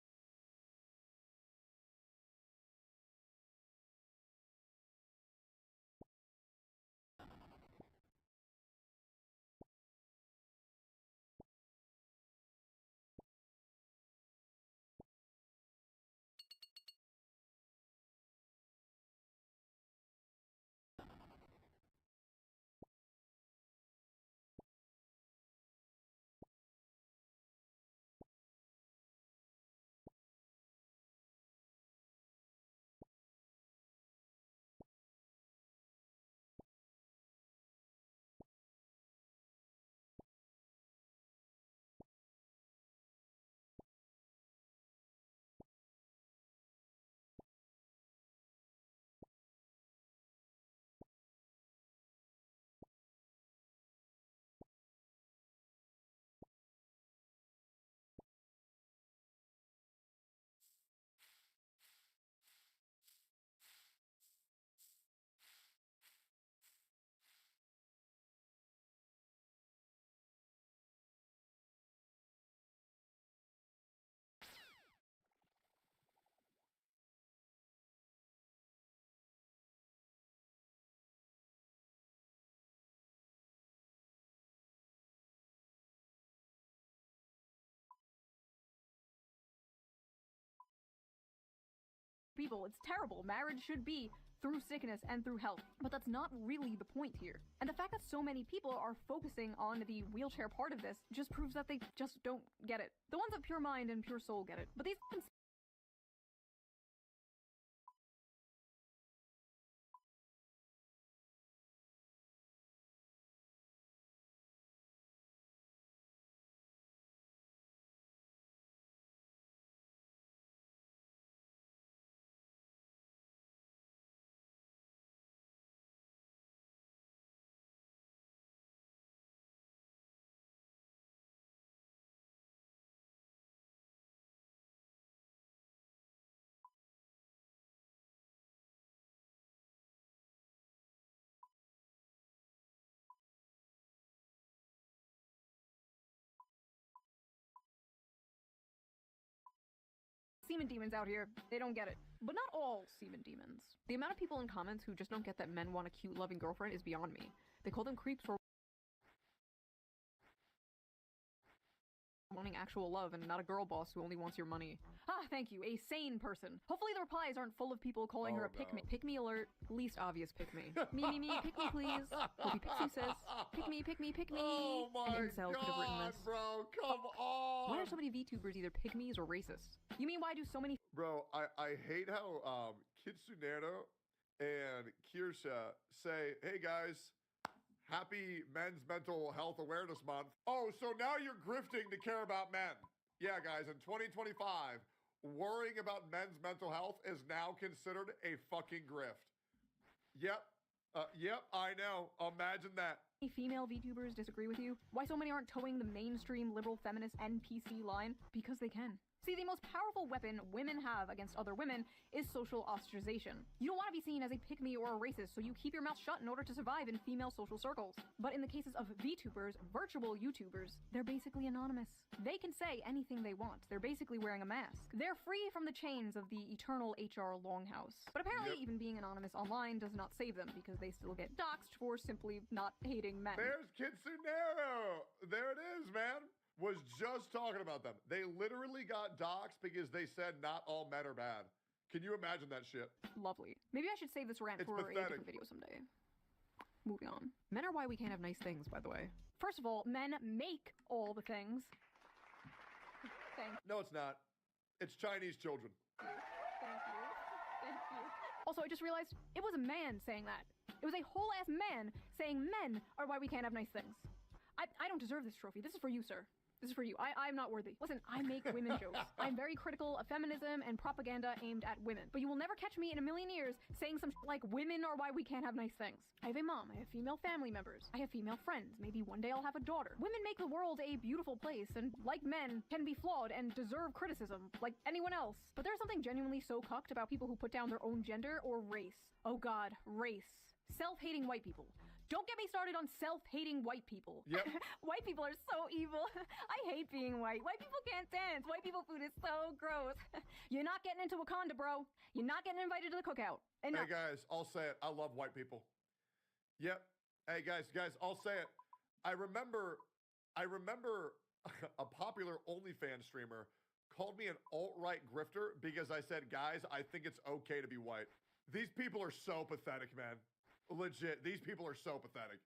Speaker 15: People, it's terrible. Marriage should be through sickness and through health, but that's not really the point here. And the fact that so many people are focusing on the wheelchair part of this just proves that they just don't get it. The ones of pure mind and pure soul get it, but these semen demons out here, they don't get it. But not all semen demons.
Speaker 16: The amount of people in comments who just don't get that men want a cute, loving girlfriend is beyond me. They call them creeps for wanting actual love and not a girl boss who only wants your money.
Speaker 15: Ah, thank you, a sane person. Hopefully the replies aren't full of people calling her a pick-me.
Speaker 16: Pick-me alert, least obvious pick-me. Me, pick me please. Hope you pixie sis. Pick me.
Speaker 1: Oh my
Speaker 16: An incel could have written
Speaker 1: God,
Speaker 16: this.
Speaker 1: bro, come on!
Speaker 16: Why are so many VTubers either pick-me's or racist?
Speaker 15: You mean why do so many—
Speaker 1: Bro, I hate how Kitsunero and Kirsha say, hey guys, happy Men's Mental Health Awareness Month. Oh, so now you're grifting to care about men. Yeah, guys, in 2025, worrying about men's mental health is now considered a fucking grift. Yep, I know. Imagine that.
Speaker 15: female VTubers disagree with you? Why so many aren't towing the mainstream liberal feminist NPC line? Because they can. See, See, the most powerful weapon women have against other women is social ostracization. You don't want to be seen as a pick-me or a racist, so you keep your mouth shut in order to survive in female social circles. But in the cases of VTubers, virtual YouTubers, they're basically anonymous. They can say anything they want. They're basically wearing a mask. They're free from the chains of the eternal HR Longhouse. But apparently, even being anonymous online does not save them, because they still get doxxed for simply not hating men.
Speaker 1: There's Kitsunero. There it is, man. Was just talking about them. They literally got doxxed because they said not all men are bad. Can you imagine that shit?
Speaker 15: Lovely. Maybe I should save this rant for a different video someday. Moving on. Men are why we can't have nice things, by the way. First of all, men make all the things. Thanks.
Speaker 1: No, it's not. It's Chinese children.
Speaker 15: Thank you. Thank you. Also, I just realized it was a man saying that. It was a whole-ass man saying men are why we can't have nice things. I don't deserve this trophy. This is for you, sir. This is for you. I'm not worthy. Listen, I make women jokes. I'm very critical of feminism and propaganda aimed at women. But you will never catch me in a million years saying some shit like women are why we can't have nice things. I have a mom. I have female family members. I have female friends. Maybe one day I'll have a daughter. Women make the world a beautiful place, and like men, can be flawed and deserve criticism, like anyone else. But there's something genuinely so cucked about people who put down their own gender or race. Oh god, race. Self-hating white people. Don't get me started on self-hating white people.
Speaker 1: Yep.
Speaker 15: White people are so evil. I hate being white. White people can't dance. White people food is so gross. You're not getting into Wakanda, bro. You're not getting invited to the cookout. Enough.
Speaker 1: Hey guys, I'll say it. I love white people. Yep. Hey guys, I'll say it. I remember a popular OnlyFans streamer called me an alt-right grifter because I said, guys, I think it's okay to be white. These people are so pathetic, man. Legit, these people are so pathetic.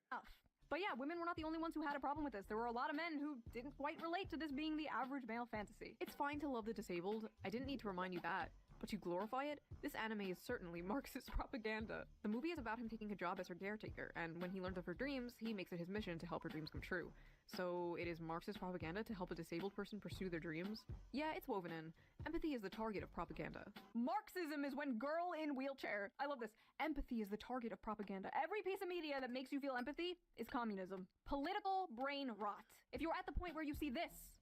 Speaker 15: But yeah, women were not the only ones who had a problem with this. There were a lot of men who didn't quite relate to this being the average male fantasy.
Speaker 16: It's fine to love the disabled. I didn't need to remind you that. But to glorify it, this anime is certainly Marxist propaganda. The movie is about him taking a job as her caretaker, and when he learns of her dreams, he makes it his mission to help her dreams come true. So it is Marxist propaganda to help a disabled person pursue their dreams? Yeah, it's woven in. Empathy is the target of propaganda.
Speaker 15: Marxism is when girl in wheelchair. I love this. Empathy is the target of propaganda. Every piece of media that makes you feel empathy is communism. Political brain rot. If you're at the point where you see this,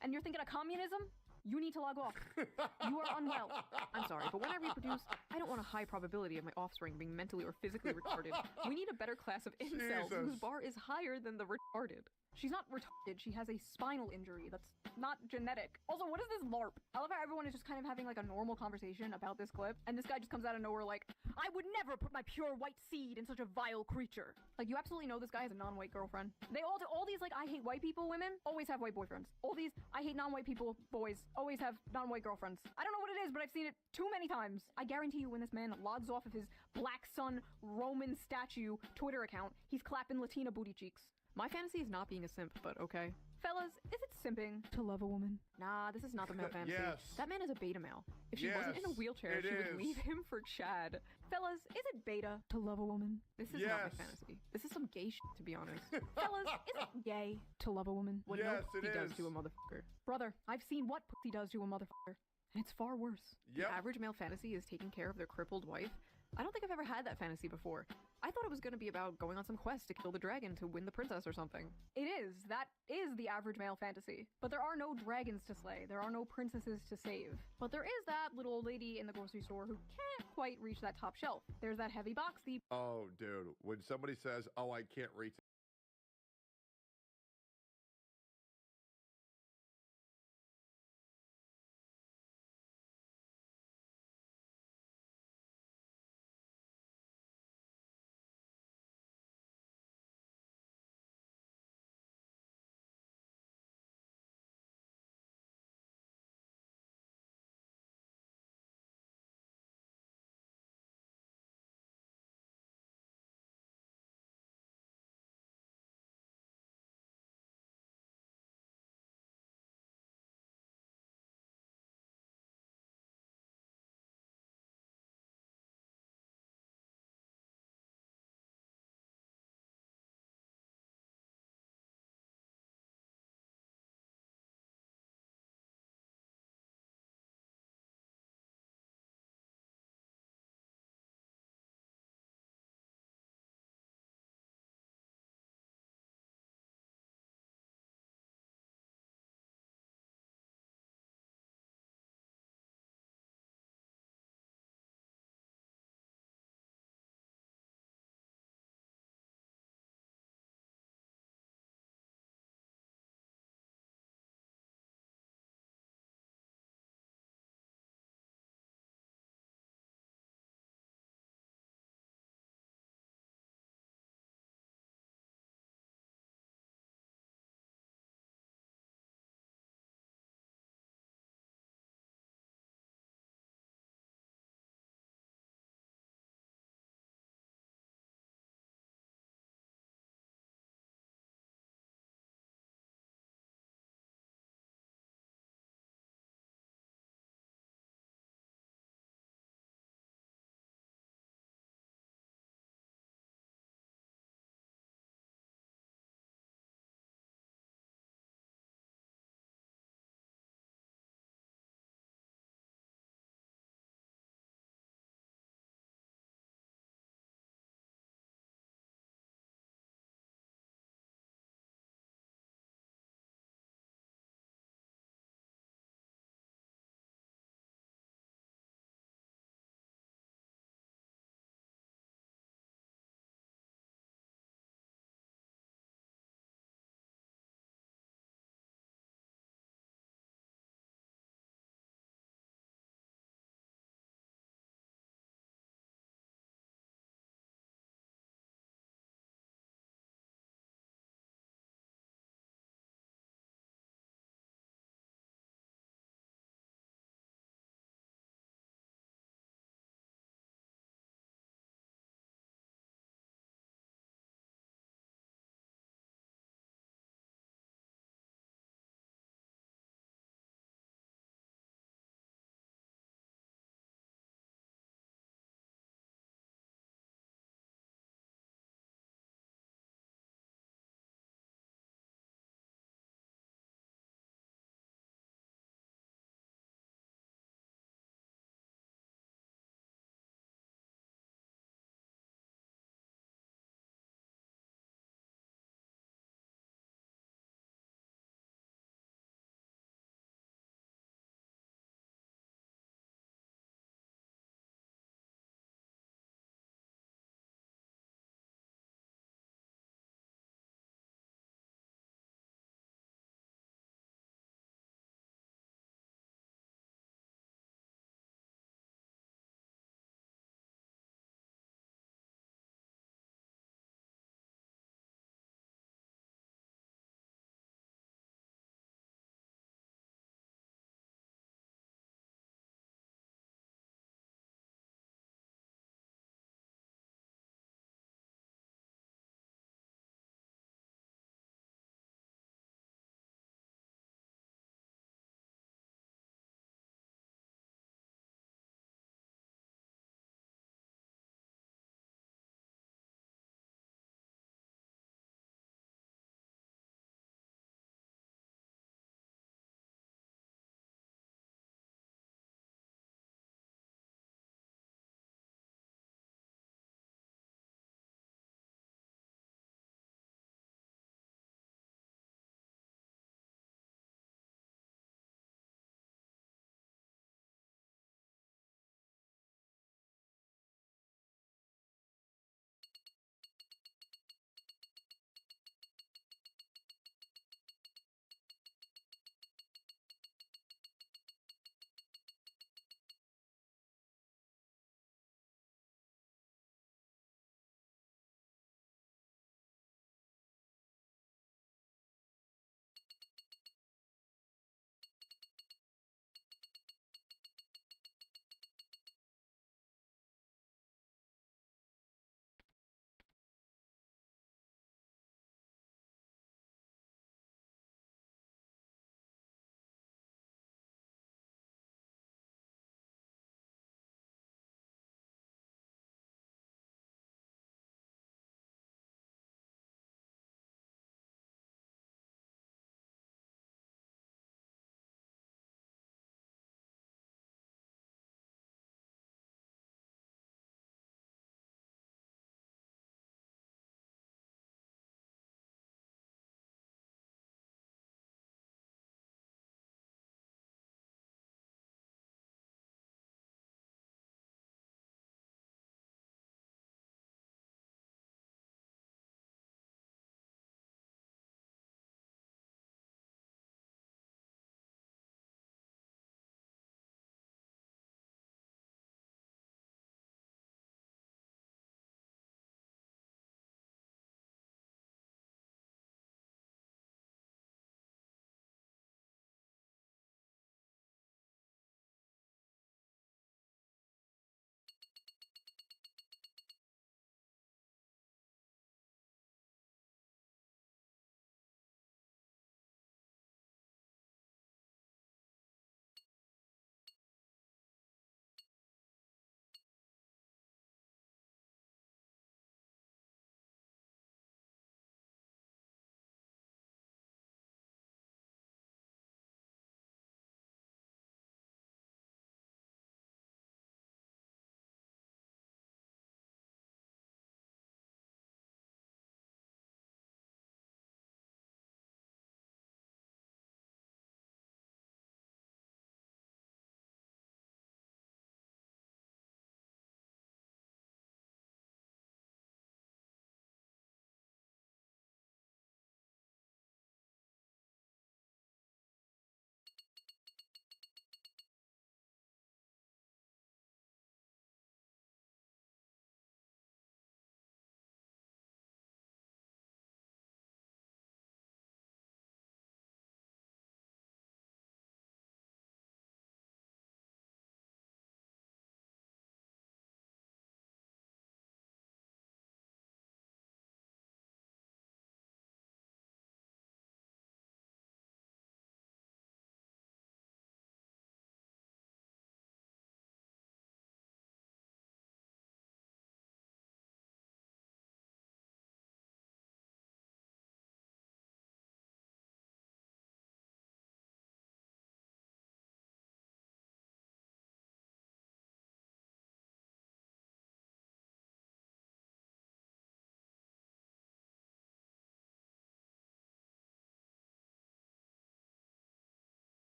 Speaker 15: and you're thinking of communism, you need to log off. You are unwell.
Speaker 16: I'm sorry, but when I reproduce, I don't want a high probability of my offspring being mentally or physically retarded. We need a better class of incels whose bar is higher than the retarded.
Speaker 15: She's not retarded, she has a spinal injury that's not genetic. Also, what is this LARP? I love how everyone is just kind of having like a normal conversation about this clip, and this guy just comes out of nowhere like, I would never put my pure white seed in such a vile creature. Like, you absolutely know this guy has a non-white girlfriend. They all these like, I hate white people women always have white boyfriends. All these, I hate non-white people boys always have non-white girlfriends. I don't know what it is, but I've seen it too many times. I guarantee you when this man logs off of his Black Sun Roman statue Twitter account, he's clapping Latina booty cheeks.
Speaker 16: My fantasy is not being a simp, but okay.
Speaker 15: Fellas, is it simping to love a woman?
Speaker 16: Nah, this is not the male fantasy.
Speaker 1: Yes.
Speaker 16: That man is a beta male. If she wasn't in a wheelchair, she would leave him for Chad.
Speaker 15: Fellas, is it beta to love a woman?
Speaker 16: This is not my fantasy. This is some gay shit, to be honest.
Speaker 15: Fellas, is it gay to love a woman?
Speaker 16: What no pussy does to a motherfucker.
Speaker 15: Brother, I've seen what pussy does to a motherfucker, and it's far worse.
Speaker 16: The average male fantasy is taking care of their crippled wife. I don't think I've ever had that fantasy before. I thought it was going to be about going on some quest to kill the dragon to win the princess or something.
Speaker 15: It is. That is the average male fantasy. But there are no dragons to slay. There are no princesses to save. But there is that little old lady in the grocery store who can't quite reach that top shelf. There's that heavy box,
Speaker 1: Oh, dude. When somebody says, oh, I can't reach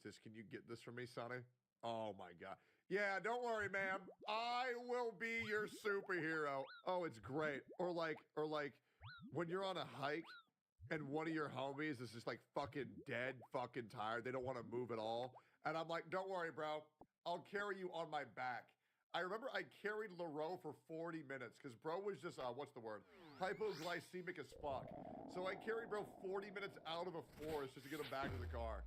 Speaker 1: this. Can you get this for me, Sonny? Oh my God. Yeah, don't worry, ma'am. I will be your superhero. Oh, it's great. Or like when you're on a hike and one of your homies is just like fucking dead, fucking tired. They don't want to move at all. And I'm like, don't worry, bro. I'll carry you on my back. I remember I carried Leroux for 40 minutes because bro was just, what's the word? Hypoglycemic as fuck. So I carried bro 40 minutes out of a forest just to get him back to the car.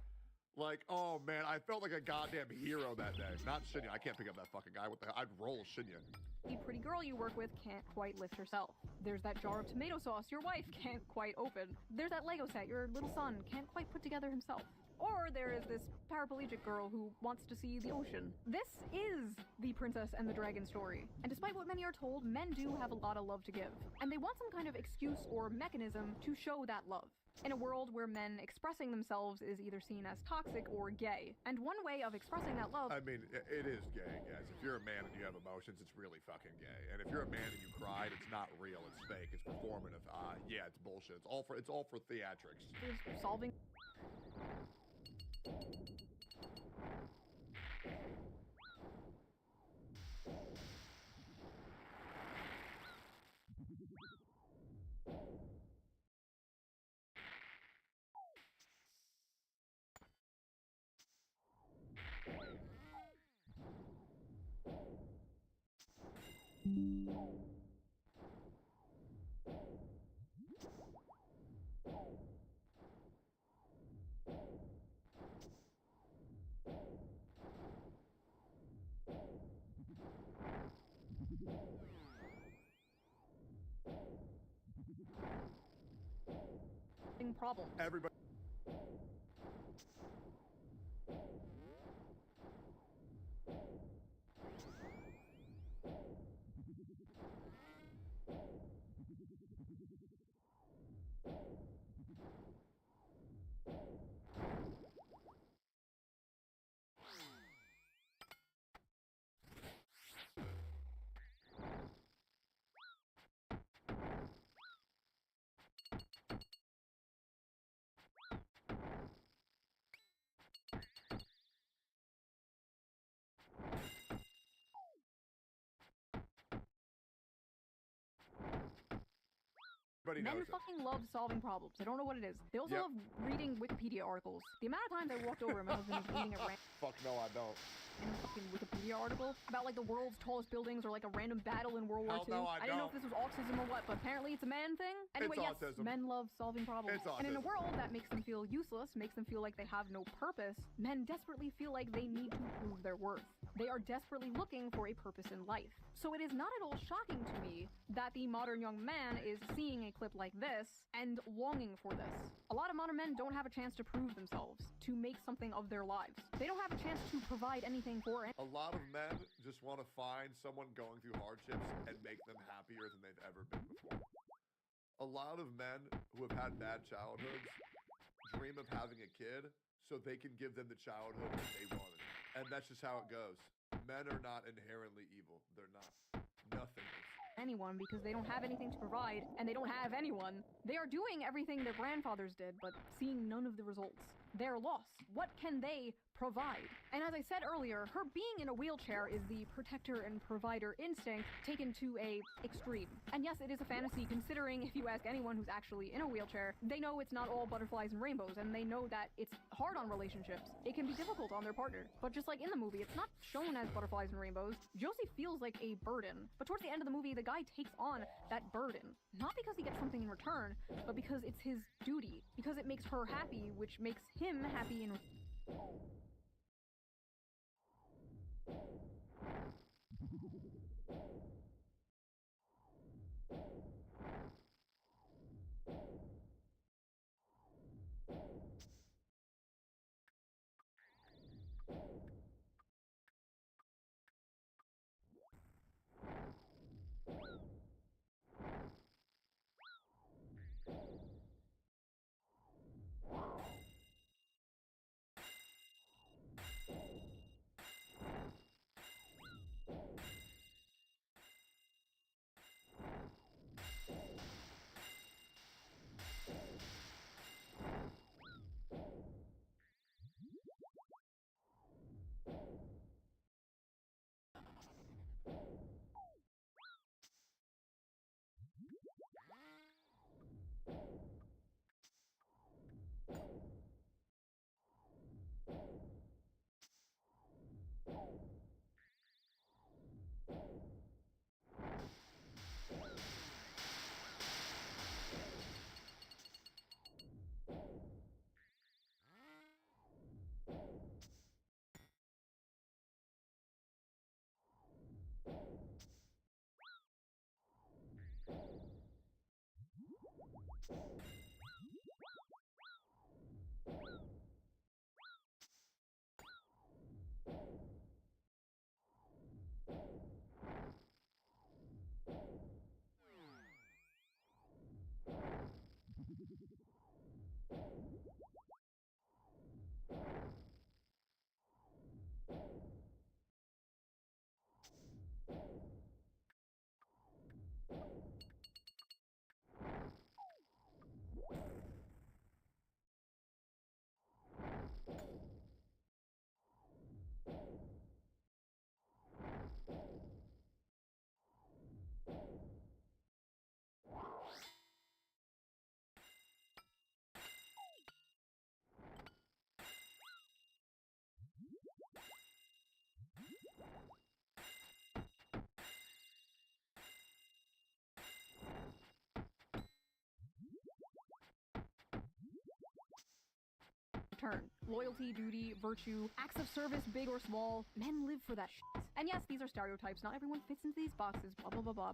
Speaker 1: Like, oh man, I felt like a goddamn hero that day. Not Shinya. I can't pick up that fucking guy. What the hell? I'd roll Shinya.
Speaker 15: The pretty girl you work with can't quite lift herself. There's that jar of tomato sauce your wife can't quite open. There's that Lego set your little son can't quite put together himself. Or there is this paraplegic girl who wants to see the ocean. This is the Princess and the Dragon story. And despite what many are told, men do have a lot of love to give. And they want some kind of excuse or mechanism to show that love. In a world where men expressing themselves is either seen as toxic or gay. And one way of expressing that love—
Speaker 1: I mean, it is gay, guys. If you're a man and you have emotions, it's really fucking gay. And if you're a man and you cried, it's not real. It's fake. It's performative. Yeah, it's bullshit. It's all for theatrics.
Speaker 15: is solving— problems.
Speaker 1: Everybody.
Speaker 15: Men
Speaker 1: knows
Speaker 15: fucking love solving problems. I don't know what it is. They also
Speaker 1: Yep.
Speaker 15: love reading Wikipedia articles. The amount of times I walked over and my husband was reading a random
Speaker 1: Fuck no, I don't.
Speaker 15: fucking Wikipedia article about like the world's tallest buildings or like a random battle in World War
Speaker 1: Hell
Speaker 15: II.
Speaker 1: no, I
Speaker 15: didn't know if
Speaker 1: don't.
Speaker 15: this was autism or what, but apparently it's a man thing. Anyway,
Speaker 1: It's
Speaker 15: yes,
Speaker 1: autism.
Speaker 15: men love solving problems.
Speaker 1: It's
Speaker 15: And in a
Speaker 1: autism.
Speaker 15: world that makes them feel useless, makes them feel like they have no purpose, men desperately feel like they need to prove their worth. They are desperately looking for a purpose in life. So it is not at all shocking to me that the modern young man is seeing a clip like this and longing for this. A lot of modern men don't have a chance to prove themselves, to make something of their lives. They don't have a chance to provide anything for
Speaker 1: A lot of men just want to find someone going through hardships and make them happier than they've ever been before. A lot of men who have had bad childhoods dream of having a kid so they can give them the childhood that they wanted. And that's just how it goes. Men are not inherently evil. They're not. Nothing is.
Speaker 15: anyone because they don't have anything to provide and they don't have anyone. They are doing everything their grandfathers did, but seeing none of the results. They're lost. What can they provide? And as I said earlier, her being in a wheelchair is the protector and provider instinct taken to a extreme. And yes, it is a fantasy considering if you ask anyone who's actually in a wheelchair, they know it's not all butterflies and rainbows, and they know that it's hard on relationships. It can be difficult on their partner. But just like in the movie, it's not shown as butterflies and rainbows. Josie feels like a burden. But towards the end of the movie, the guy takes on that burden. Not because he gets something in return, but because it's his duty. Because it makes her happy, which makes him happy in Turn. Loyalty, duty, virtue, acts of service, big or small. Men live for that shit. And yes, these are stereotypes. Not everyone fits into these boxes. Blah, blah, blah, blah.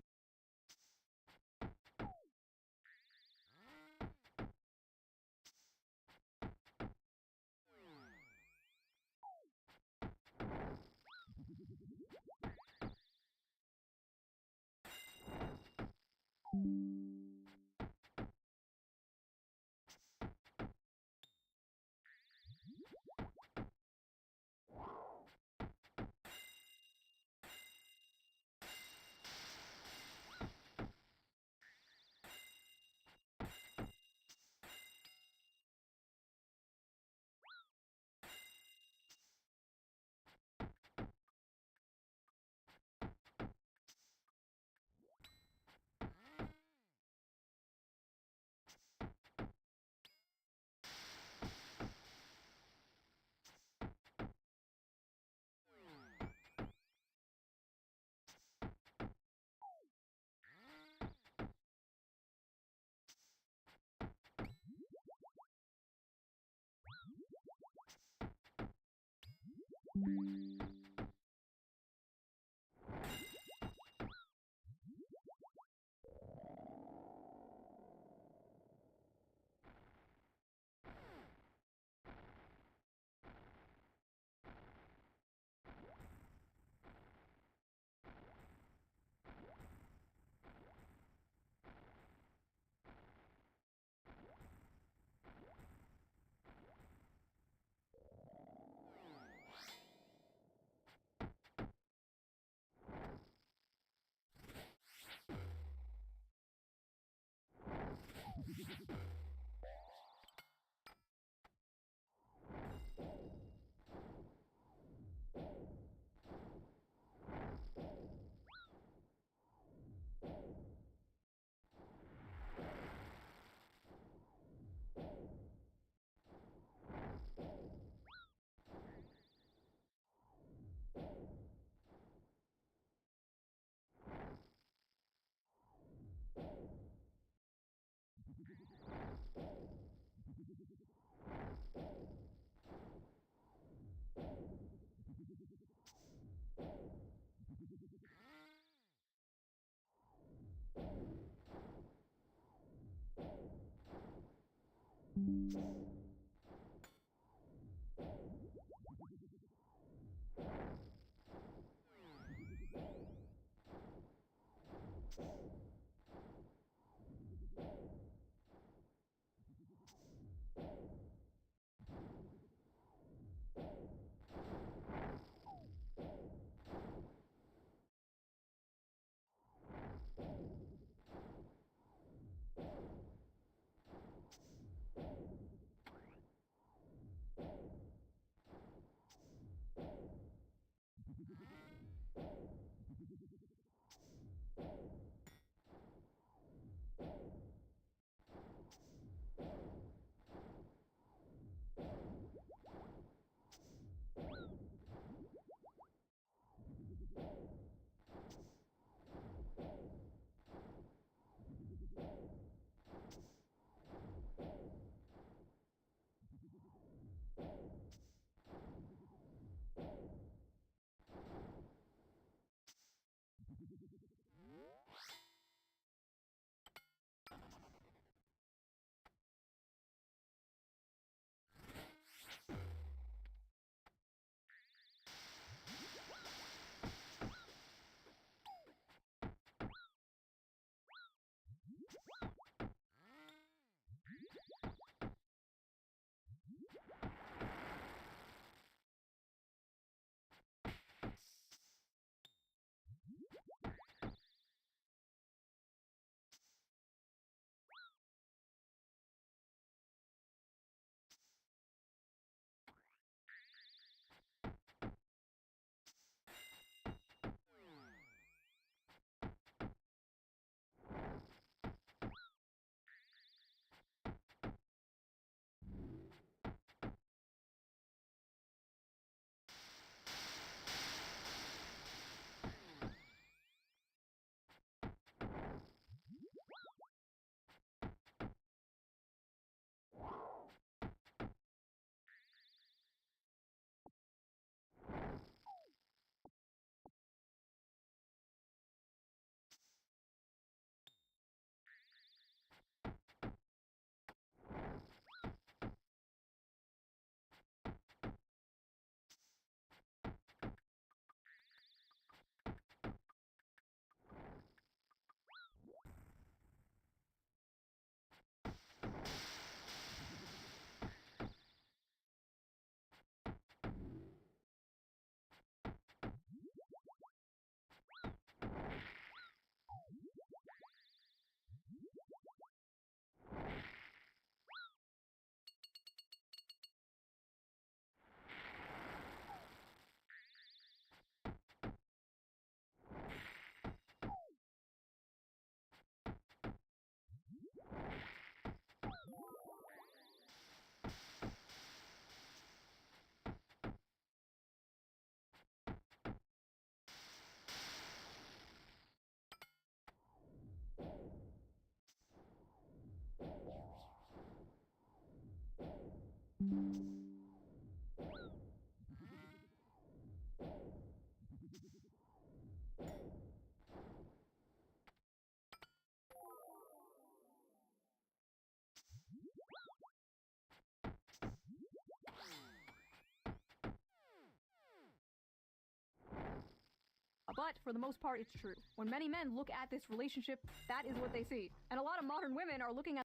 Speaker 15: But for the most part, it's true. When many men look at this relationship, that is what they see. And a lot of modern women are looking at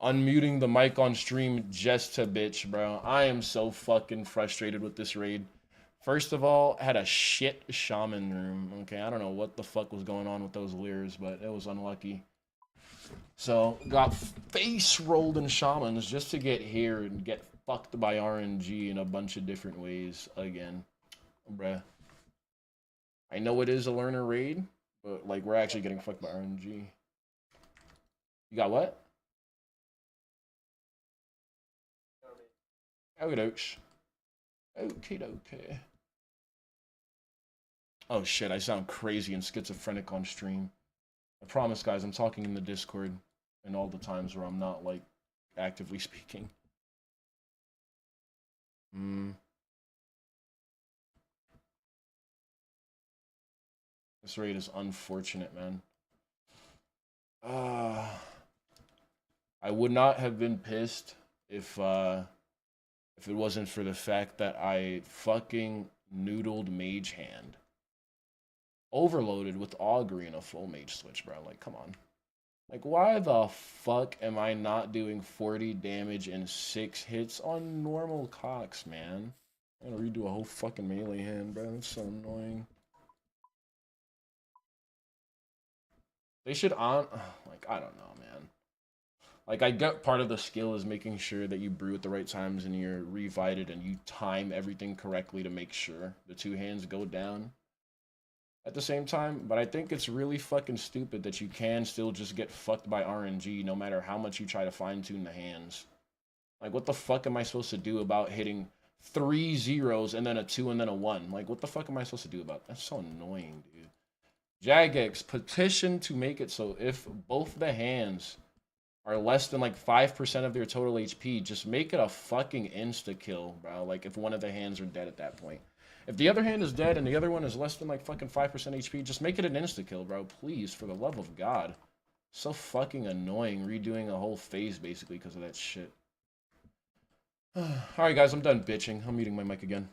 Speaker 3: Unmuting the mic on stream just to bitch, bro. I am so fucking frustrated with this raid. First of all, had a shit shaman room. Okay, I don't know what the fuck was going on with those lures, but it was unlucky. So, got face rolled in shamans just to get here and get fucked by RNG in a bunch of different ways again. Bruh. I know it is a learner raid, but like we're actually getting fucked by RNG. You got what? Okay. Oh shit, I sound crazy and schizophrenic on stream. I promise, guys, I'm talking in the Discord and all the times where I'm not, like, actively speaking. This raid is unfortunate, man. I would not have been pissed if it wasn't for the fact that I fucking noodled Mage Hand. Overloaded with Augury and a full Mage Switch, bro. Like, come on. Like, why the fuck am I not doing 40 damage in 6 hits on normal Cox, man? I'm gonna redo a whole fucking melee hand, bro. That's so annoying. They should like, I don't know, man. Like, I get part of the skill is making sure that you brew at the right times and you're revited and you time everything correctly to make sure the 2 hands go down at the same time, but I think it's really fucking stupid that you can still just get fucked by RNG no matter how much you try to fine-tune the hands. Like, what the fuck am I supposed to do about hitting 3 zeros and then a 2 and then a 1? Like, what the fuck am I supposed to do about that? That's so annoying, dude. Jagex, petition to make it so if both the hands are less than like 5% of their total HP, just make it a fucking insta-kill, bro. Like, if one of the hands are dead at that point. If the other hand is dead and the other one is less than like fucking 5% HP, just make it an insta-kill, bro. Please, for the love of God. So fucking annoying redoing a whole phase basically because of that shit. Alright guys, I'm done bitching. I'm muting my mic again.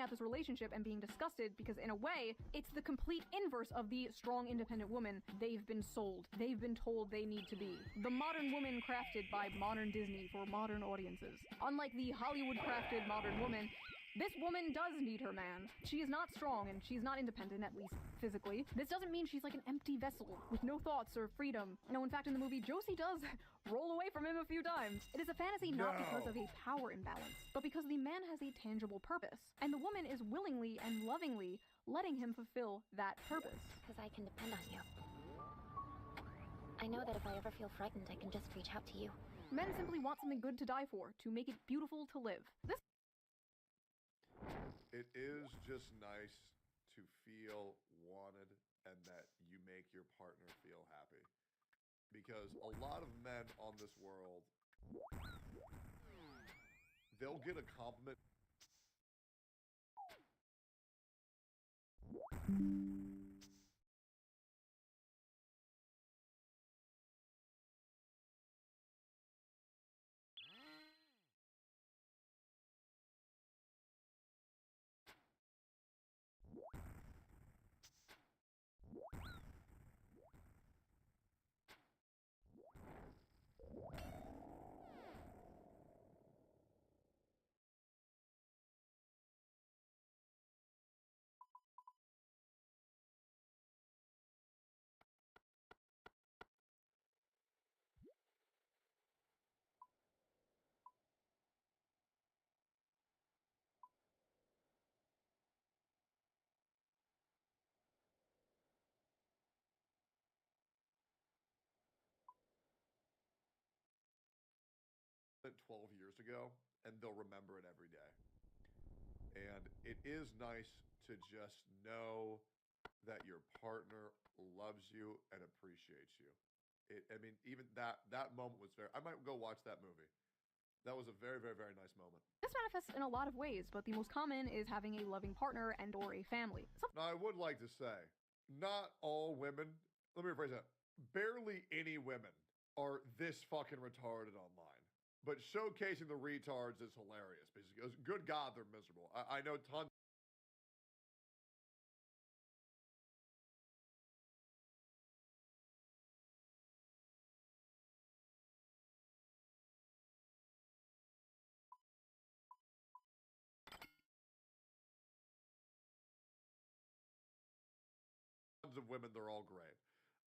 Speaker 15: At this relationship and being disgusted because in a way it's the complete inverse of the strong independent woman they've been sold, they've been told they need to be, the modern woman crafted by modern Disney for modern audiences. Unlike the Hollywood crafted modern woman, this woman does need her man. She is not strong and she's not independent, at least physically. This doesn't mean she's like an empty vessel with no thoughts or freedom. No, in fact, in the movie, Josie does roll away from him a few times. It is a fantasy not because of a power imbalance, but because the man has a tangible purpose, and the woman is willingly and lovingly letting him fulfill that purpose.
Speaker 17: Because I can depend on you. I know that if I ever feel frightened, I can just reach out to you.
Speaker 15: Men simply want something good to die for, to make it beautiful to live. This
Speaker 1: It is just nice to feel wanted and that you make your partner feel happy. Because a lot of men on this world, they'll get a compliment. It 12 years ago, and they'll remember it every day. And it is nice to just know that your partner loves you and appreciates you. I mean, even that moment was very. I might go watch that movie. That was a very, very, very nice moment.
Speaker 15: This manifests in a lot of ways, but the most common is having a loving partner and or a family.
Speaker 1: Now, I would like to say, not all women. Let me rephrase that. Barely any women are this fucking retarded online. But showcasing the retards is hilarious. Because good God, they're miserable. I know tons. Of women, they're all great.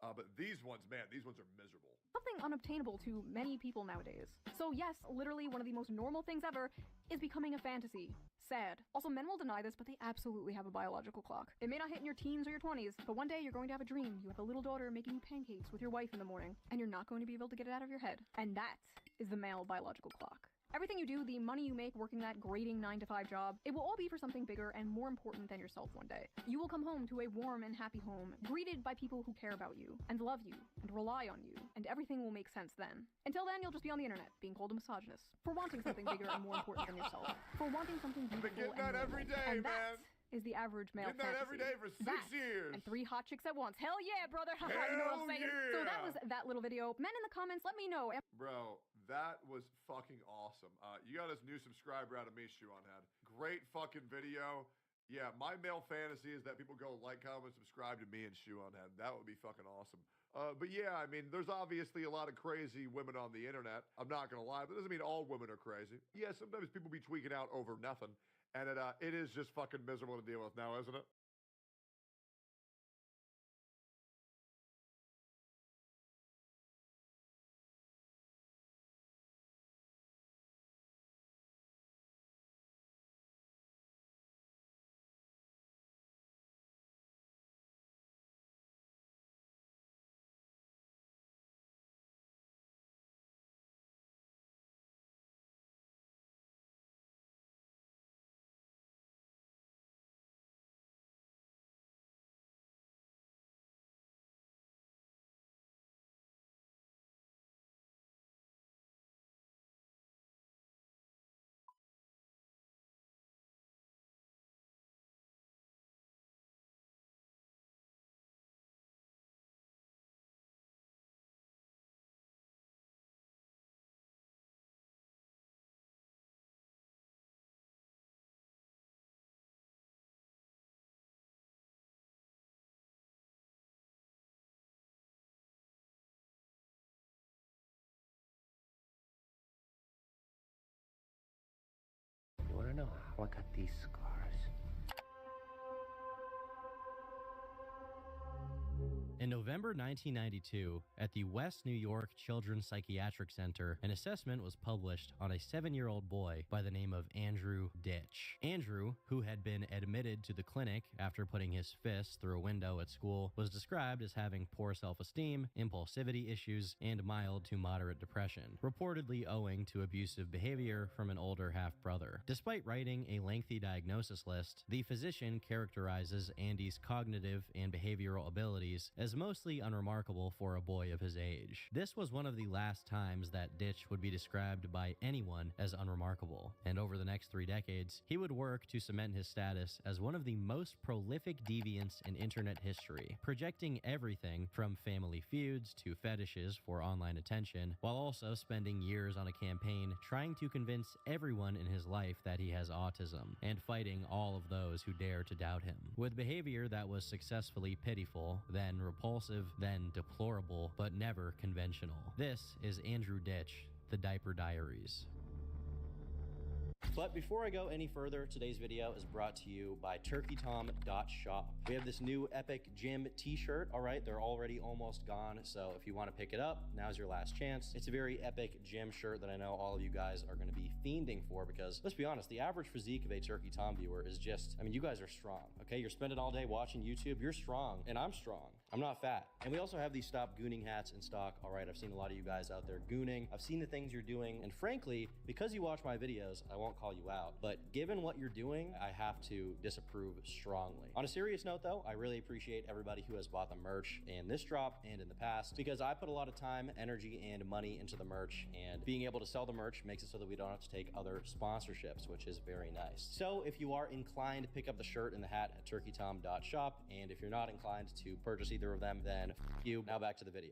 Speaker 1: But these ones, man, these ones are miserable.
Speaker 15: Something unobtainable to many people nowadays. So yes, literally one of the most normal things ever is becoming a fantasy. Sad. Also, men will deny this, but they absolutely have a biological clock. It may not hit in your teens or your 20s, but one day you're going to have a dream. You have a little daughter making you pancakes with your wife in the morning, and you're not going to be able to get it out of your head. And that is the male biological clock. Everything you do, the money you make working that grating 9-to-5 job, it will all be for something bigger and more important than yourself one day. You will come home to a warm and happy home, greeted by people who care about you, and love you, and rely on you, and everything will make sense then. Until then, you'll just be on the internet, being called a misogynist, for wanting something bigger and more important than yourself, for wanting something beautiful
Speaker 1: I've been getting that every day,
Speaker 15: and
Speaker 1: man.
Speaker 15: That is the average male
Speaker 1: Getting that
Speaker 15: fantasy.
Speaker 1: every day for 6 years.
Speaker 15: And 3 hot chicks at once. Hell yeah, brother! You know what I'm saying?
Speaker 1: Hell
Speaker 15: So that
Speaker 1: yeah.
Speaker 15: was that little video. Men in the comments, let me know.
Speaker 1: Bro, that was fucking awesome. You got us new subscriber out of me, Shoeonhead. Great fucking video. Yeah, my male fantasy is that people go like, comment, subscribe to me and Shoeonhead. That would be fucking awesome. But yeah, I mean, there's obviously a lot of crazy women on the internet. I'm not gonna lie, but that doesn't mean all women are crazy. Yeah, sometimes people be tweaking out over nothing, and it is just fucking miserable to deal with now, isn't it?
Speaker 18: You wanna know how I got these scars?
Speaker 6: In
Speaker 19: November 1992, at the West New York Children's Psychiatric Center, an assessment was published on a 7-year-old boy by the name of Andrew Ditch. Andrew, who had been admitted to the clinic after putting his fist through a window at school, was described as having poor self-esteem, impulsivity issues, and mild to moderate depression, reportedly owing to abusive behavior from an older half-brother. Despite writing a lengthy diagnosis list, the physician characterizes Andy's cognitive and behavioral abilities as mostly unremarkable for a boy of his age. This was one of the last times that Ditch would be described by anyone as unremarkable, and over the next 3 decades, he would work to cement his status as one of the most prolific deviants in internet history, projecting everything from family feuds to fetishes for online attention, while also spending years on a campaign trying to convince everyone in his life that he has autism, and fighting all of those who dare to doubt him. With behavior that was successfully pitiful, then repulsive, then deplorable, but never conventional. This is Andrew Ditch, The Diaper Diaries. But before I go any further, today's video is brought to you by TurkeyTom.shop. We have this new Epic Gym t-shirt, all right? They're already almost gone, so if you want to pick it up, now's your last chance. It's a very epic gym shirt that I know all of you guys are going to be fiending for because, let's be honest, the average physique of a Turkey Tom viewer is just, I mean, you guys are strong, okay? You're spending all day watching YouTube. You're strong, and I'm strong. I'm not fat. And we also have these Stop Gooning hats in stock, all right? I've seen a lot of you guys out there gooning. I've seen the things you're doing, and frankly, because you watch my videos, I won't call you out. But given what you're doing, I have to disapprove strongly. On a serious note though, I really appreciate everybody who has bought the merch in this drop and in the past, because I put a lot of time, energy, and money into the merch, and being able to sell the merch makes it so that we don't have to take other sponsorships, which is very nice. So if you are inclined to pick up the shirt and the hat at TurkeyTom.shop, and if you're not inclined to purchase either of them, then f you. Now back to the video.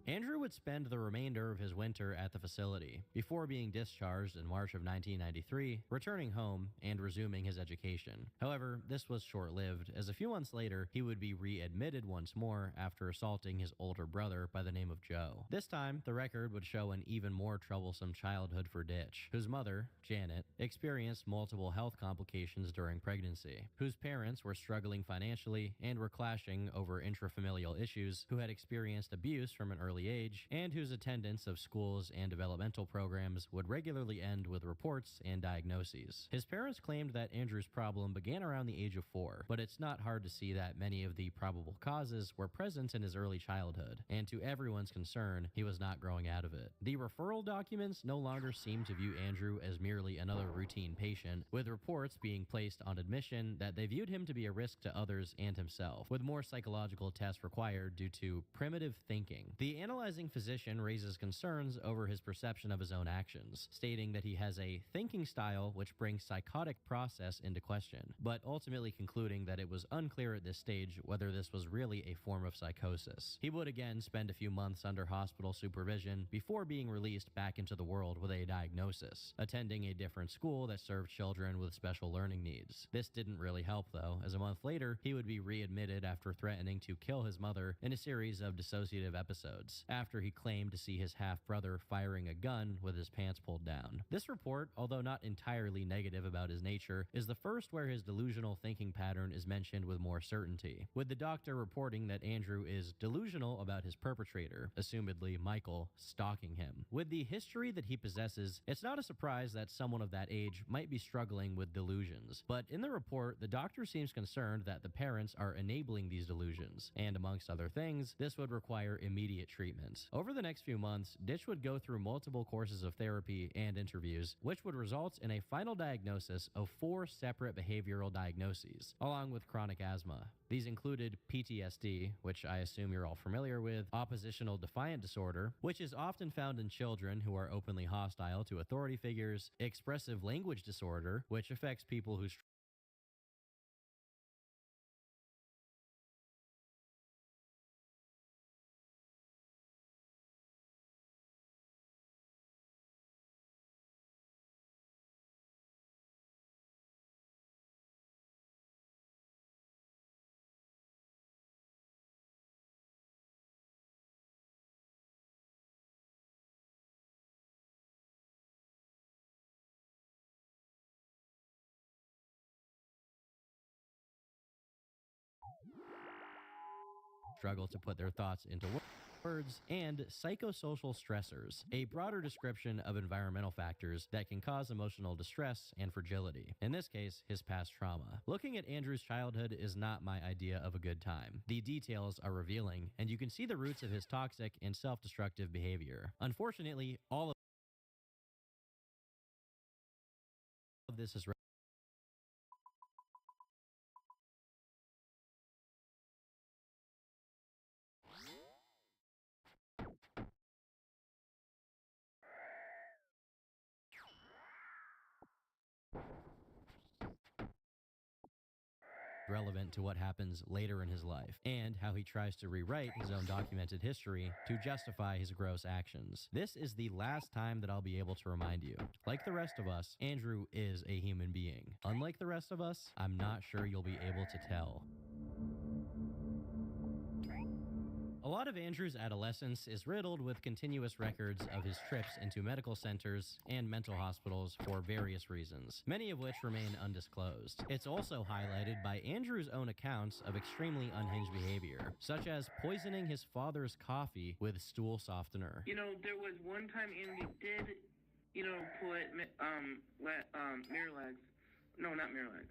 Speaker 19: Andrew would spend the remainder of his winter at the facility before being discharged in March of 1993, returning home and resuming his education. However, this was short-lived, as a few months later, he would be readmitted once more after assaulting his older brother by the name of Joe. This time, the record would show an even more troublesome childhood for Ditch, whose mother, Janet, experienced multiple health complications during pregnancy, whose parents were struggling financially and were clashing over intrafamilial issues, who had experienced abuse from an early age, and whose attendance of schools and developmental programs would regularly end with reports and diagnoses. His parents claimed that Andrew's problem began around the age of 4, but it's not hard to see that many of the probable causes were present in his early childhood, and to everyone's concern, he was not growing out of it. The referral documents no longer seem to view Andrew as merely another routine patient, with reports being placed on admission that they viewed him to be a risk to others and himself, with more psychological tests required due to primitive thinking. The analyzing physician raises concerns over his perception of his own actions, stating that he has a thinking style which brings psychotic process into question, but ultimately concluding that it was unclear at this stage whether this was really a form of psychosis. He would again spend a few months under hospital supervision before being released back into the world with a diagnosis, attending a different school that served children with special learning needs. This didn't really help though, as a month later, he would be readmitted after threatening to kill his mother in a series of dissociative episodes, after he claimed to see his half-brother firing a gun with his pants pulled down. This report, although not entirely negative about his nature, is the first where his delusional thinking pattern is mentioned with more certainty, with the doctor reporting that Andrew is delusional about his perpetrator, assumedly Michael, stalking him. With the history that he possesses, it's not a surprise that someone of that age might be struggling with delusions, but in the report, the doctor seems concerned that the parents are enabling these delusions, and amongst other things, this would require immediate treatment. Over the next few months, Ditch would go through multiple courses of therapy and interviews, which would result in a final diagnosis of 4 separate behavioral diagnoses, along with chronic asthma. These included PTSD, which I assume you're all familiar with, oppositional defiant disorder, which is often found in children who are openly hostile to authority figures, expressive language disorder, which affects people who struggle to put their thoughts into words, and psychosocial stressors, a broader description of environmental factors that can cause emotional distress and fragility. In this case, his past trauma. Looking at Andrew's childhood is not my idea of a good time. The details are revealing, and you can see the roots of his toxic and self-destructive behavior. Unfortunately, all of this is relevant to what happens later in his life, and how he tries to rewrite his own documented history to justify his gross actions. This is the last time that I'll be able to remind you. Like the rest of us, Andrew is a human being. Unlike the rest of us, I'm not sure you'll be able to tell. A lot of Andrew's adolescence is riddled with continuous records of his trips into medical centers and mental hospitals for various reasons, many of which remain undisclosed. It's also highlighted by Andrew's own accounts of extremely unhinged behavior, such as poisoning his father's coffee with stool softener.
Speaker 20: You know, there was one time Andy did, you know, put Miralax. No, not Miralax.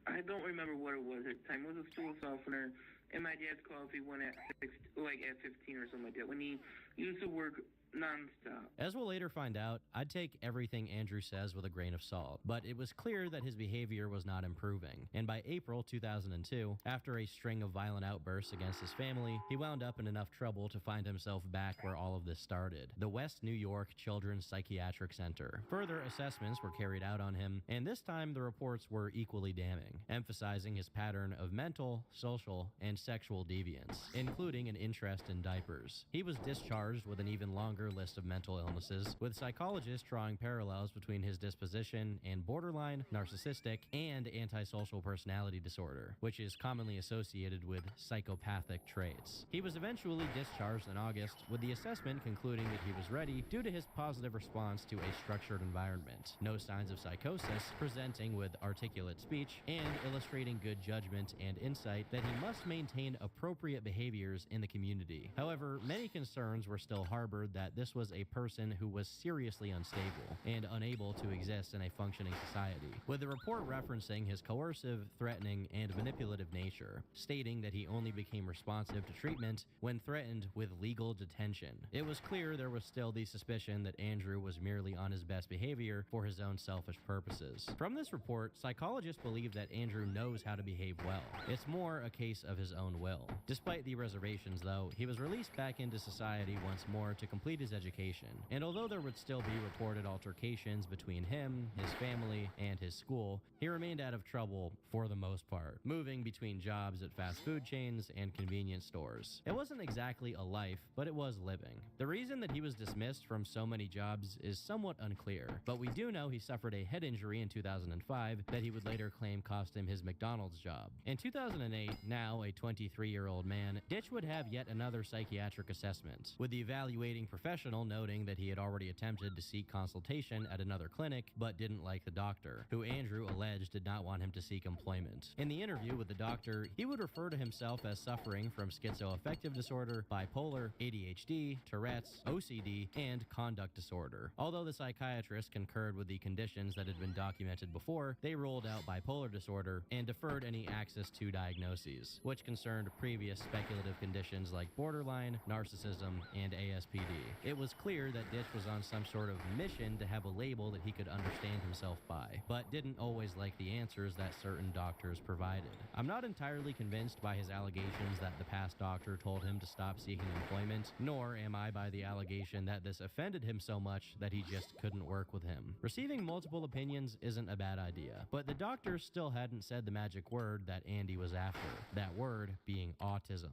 Speaker 20: I don't remember what it was at the time. It was a stool softener in my dad's coffee when at 15 or something like that, when he used to work nonstop.
Speaker 19: As we'll later find out, I'd take everything Andrew says with a grain of salt, but it was clear that his behavior was not improving. And by April 2002, after a string of violent outbursts against his family, he wound up in enough trouble to find himself back where all of this started, the West New York Children's Psychiatric Center. Further assessments were carried out on him, and this time the reports were equally damning, emphasizing his pattern of mental, social, and sexual deviance, including an interest in diapers. He was discharged with an even longer list of mental illnesses, with psychologists drawing parallels between his disposition and borderline, narcissistic, and antisocial personality disorder, which is commonly associated with psychopathic traits. He was eventually discharged in August, with the assessment concluding that he was ready due to his positive response to a structured environment, no signs of psychosis, presenting with articulate speech, and illustrating good judgment and insight that he must maintain appropriate behaviors in the community. However, many concerns were still harbored that this was a person who was seriously unstable and unable to exist in a functioning society, with the report referencing his coercive, threatening, and manipulative nature, stating that he only became responsive to treatment when threatened with legal detention. It was clear there was still the suspicion that Andrew was merely on his best behavior for his own selfish purposes. From this report, psychologists believe that Andrew knows how to behave well. It's more a case of his own will. Despite the reservations, though, he was released back into society once more to complete his education, and although there would still be reported altercations between him, his family, and his school, he remained out of trouble for the most part, moving between jobs at fast food chains and convenience stores. It wasn't exactly a life, but it was living. The reason that he was dismissed from so many jobs is somewhat unclear, but we do know he suffered a head injury in 2005 that he would later claim cost him his McDonald's job. In 2008, now a 23-year-old man, Ditch would have yet another psychiatric assessment, with the evaluating professional noting that he had already attempted to seek consultation at another clinic, but didn't like the doctor, who Andrew alleged did not want him to seek employment. In the interview with the doctor, he would refer to himself as suffering from schizoaffective disorder, bipolar, ADHD, Tourette's, OCD, and conduct disorder. Although the psychiatrist concurred with the conditions that had been documented before, they ruled out bipolar disorder and deferred any access to diagnoses, which concerned previous speculative conditions like borderline, narcissism, and ASPD. It was clear that Ditch was on some sort of mission to have a label that he could understand himself by, but didn't always like the answers that certain doctors provided. I'm not entirely convinced by his allegations that the past doctor told him to stop seeking employment, nor am I by the allegation that this offended him so much that he just couldn't work with him. Receiving multiple opinions isn't a bad idea, but the doctor still hadn't said the magic word that Andy was after, that word being autism.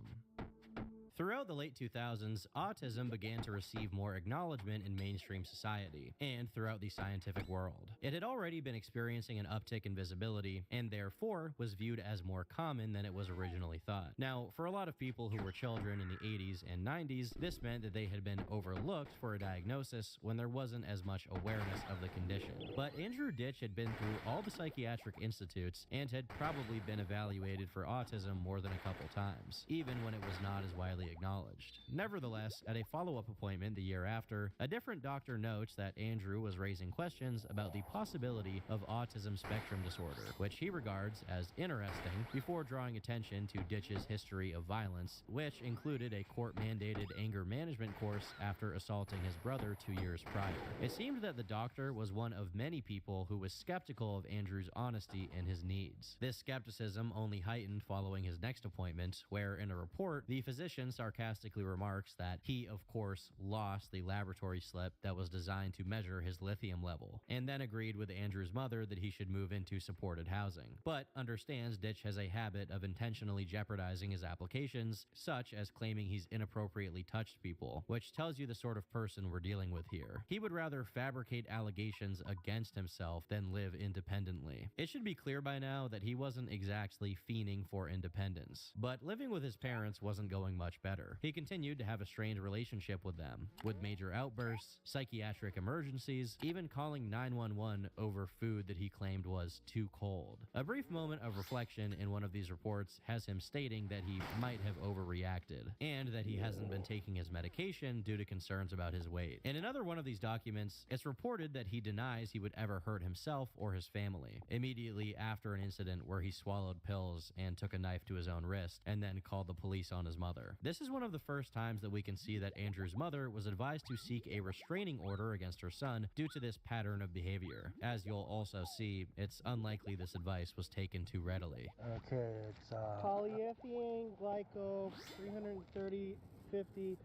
Speaker 19: Throughout the late 2000s, autism began to receive more acknowledgement in mainstream society and throughout the scientific world. It had already been experiencing an uptick in visibility and therefore was viewed as more common than it was originally thought. Now, for a lot of people who were children in the 80s and 90s, this meant that they had been overlooked for a diagnosis when there wasn't as much awareness of the condition. But Andrew Ditch had been through all the psychiatric institutes and had probably been evaluated for autism more than a couple times, even when it was not as widely acknowledged. Nevertheless, at a follow-up appointment the year after, a different doctor notes that Andrew was raising questions about the possibility of autism spectrum disorder, which he regards as interesting, before drawing attention to Ditch's history of violence, which included a court-mandated anger management course after assaulting his brother 2 years prior. It seemed that the doctor was one of many people who was skeptical of Andrew's honesty and his needs. This skepticism only heightened following his next appointment, where in a report, the physician sarcastically remarks that he, of course, lost the laboratory slip that was designed to measure his lithium level, and then agreed with Andrew's mother that he should move into supported housing, but understands Ditch has a habit of intentionally jeopardizing his applications, such as claiming he's inappropriately touched people, which tells you the sort of person we're dealing with here. He would rather fabricate allegations against himself than live independently. It should be clear by now that he wasn't exactly fiending for independence, but living with his parents wasn't going much better. He continued to have a strained relationship with them, with major outbursts, psychiatric emergencies, even calling 911 over food that he claimed was too cold. A brief moment of reflection in one of these reports has him stating that he might have overreacted, and that he hasn't been taking his medication due to concerns about his weight. In another one of these documents, it's reported that he denies he would ever hurt himself or his family, immediately after an incident where he swallowed pills and took a knife to his own wrist, and then called the police on his mother. This is one of the first times that we can see that Andrew's mother was advised to seek a restraining order against her son due to this pattern of behavior. As you'll also see, it's unlikely this advice was taken too readily.
Speaker 11: Okay, it's polyethylene glycol 330/50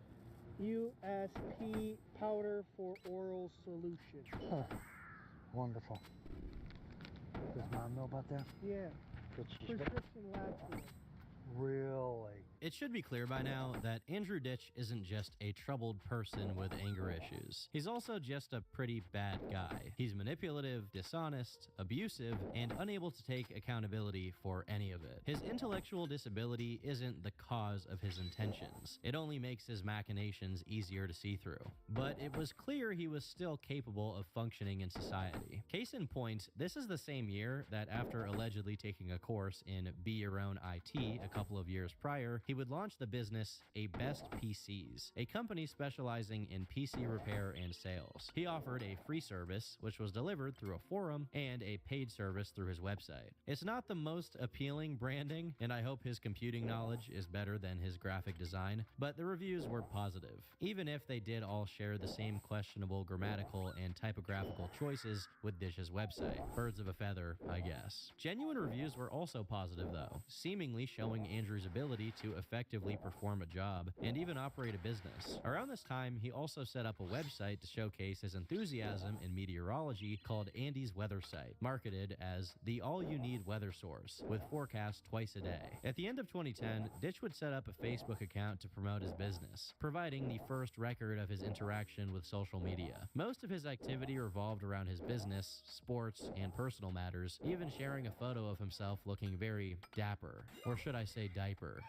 Speaker 11: USP powder for oral solution.
Speaker 21: Wonderful. Does mom know about that?
Speaker 11: Yeah. Prescription lab.
Speaker 21: Really?
Speaker 19: It should be clear by now that Andrew Ditch isn't just a troubled person with anger issues. He's also just a pretty bad guy. He's manipulative, dishonest, abusive, and unable to take accountability for any of it. His intellectual disability isn't the cause of his intentions. It only makes his machinations easier to see through. But it was clear he was still capable of functioning in society. Case in point, this is the same year that after allegedly taking a course in Be Your Own IT a couple of years prior, he would launch the business A Best PCs, a company specializing in PC repair and sales. He offered a free service, which was delivered through a forum, and a paid service through his website. It's not the most appealing branding, and I hope his computing knowledge is better than his graphic design, but the reviews were positive, even if they did all share the same questionable grammatical and typographical choices with Ditch's website. Birds of a feather, I guess. Genuine reviews were also positive though, seemingly showing Andrew's ability to effectively perform a job and even operate a business. Around this time, he also set up a website to showcase his enthusiasm in meteorology called Andy's Weather Site, marketed as the all-you-need weather source, with forecasts twice a day. At the end of 2010, Ditch would set up a Facebook account to promote his business, providing the first record of his interaction with social media. Most of his activity revolved around his business, sports, and personal matters, even sharing a photo of himself looking very dapper, or should I say diaper.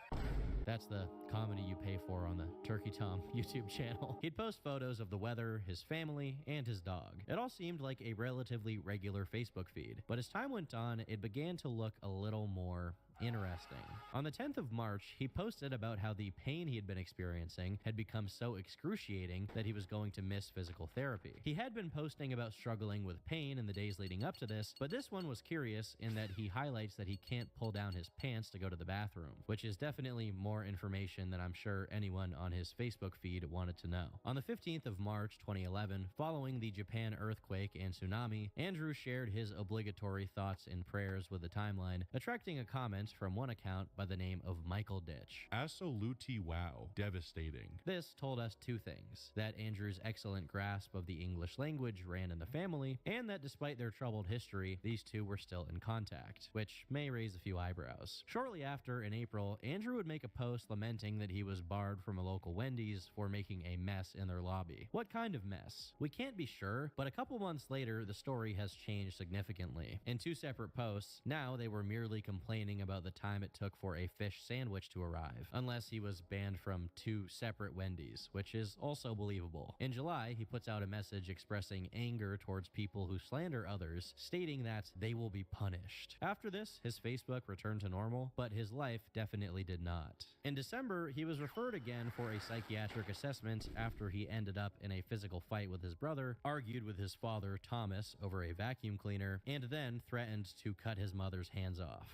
Speaker 19: That's the comedy you pay for on the Turkey Tom YouTube channel. He'd post photos of the weather, his family, and his dog. It all seemed like a relatively regular Facebook feed, but as time went on, it began to look a little more interesting. On the 10th of March, he posted about how the pain he had been experiencing had become so excruciating that he was going to miss physical therapy. He had been posting about struggling with pain in the days leading up to this, but this one was curious in that he highlights that he can't pull down his pants to go to the bathroom, which is definitely more information than I'm sure anyone on his Facebook feed wanted to know. On the 15th of March 2011, following the Japan earthquake and tsunami, Andrew shared his obligatory thoughts and prayers with the timeline, attracting a comment comments from one account by the name of Michael Ditch.
Speaker 8: Absolutely wow. Devastating.
Speaker 19: This told us two things: that Andrew's excellent grasp of the English language ran in the family, and that despite their troubled history, these two were still in contact, which may raise a few eyebrows. Shortly after, in April, Andrew would make a post lamenting that he was barred from a local Wendy's for making a mess in their lobby. What kind of mess? We can't be sure, but a couple months later, the story has changed significantly. In two separate posts, now they were merely complaining about the time it took for a fish sandwich to arrive, unless he was banned from two separate Wendy's, which is also believable. In July, he puts out a message expressing anger towards people who slander others, stating that they will be punished. After this, his Facebook returned to normal, but his life definitely did not. In December, he was referred again for a psychiatric assessment after he ended up in a physical fight with his brother, argued with his father, Thomas, over a vacuum cleaner, and then threatened to cut his mother's hands off.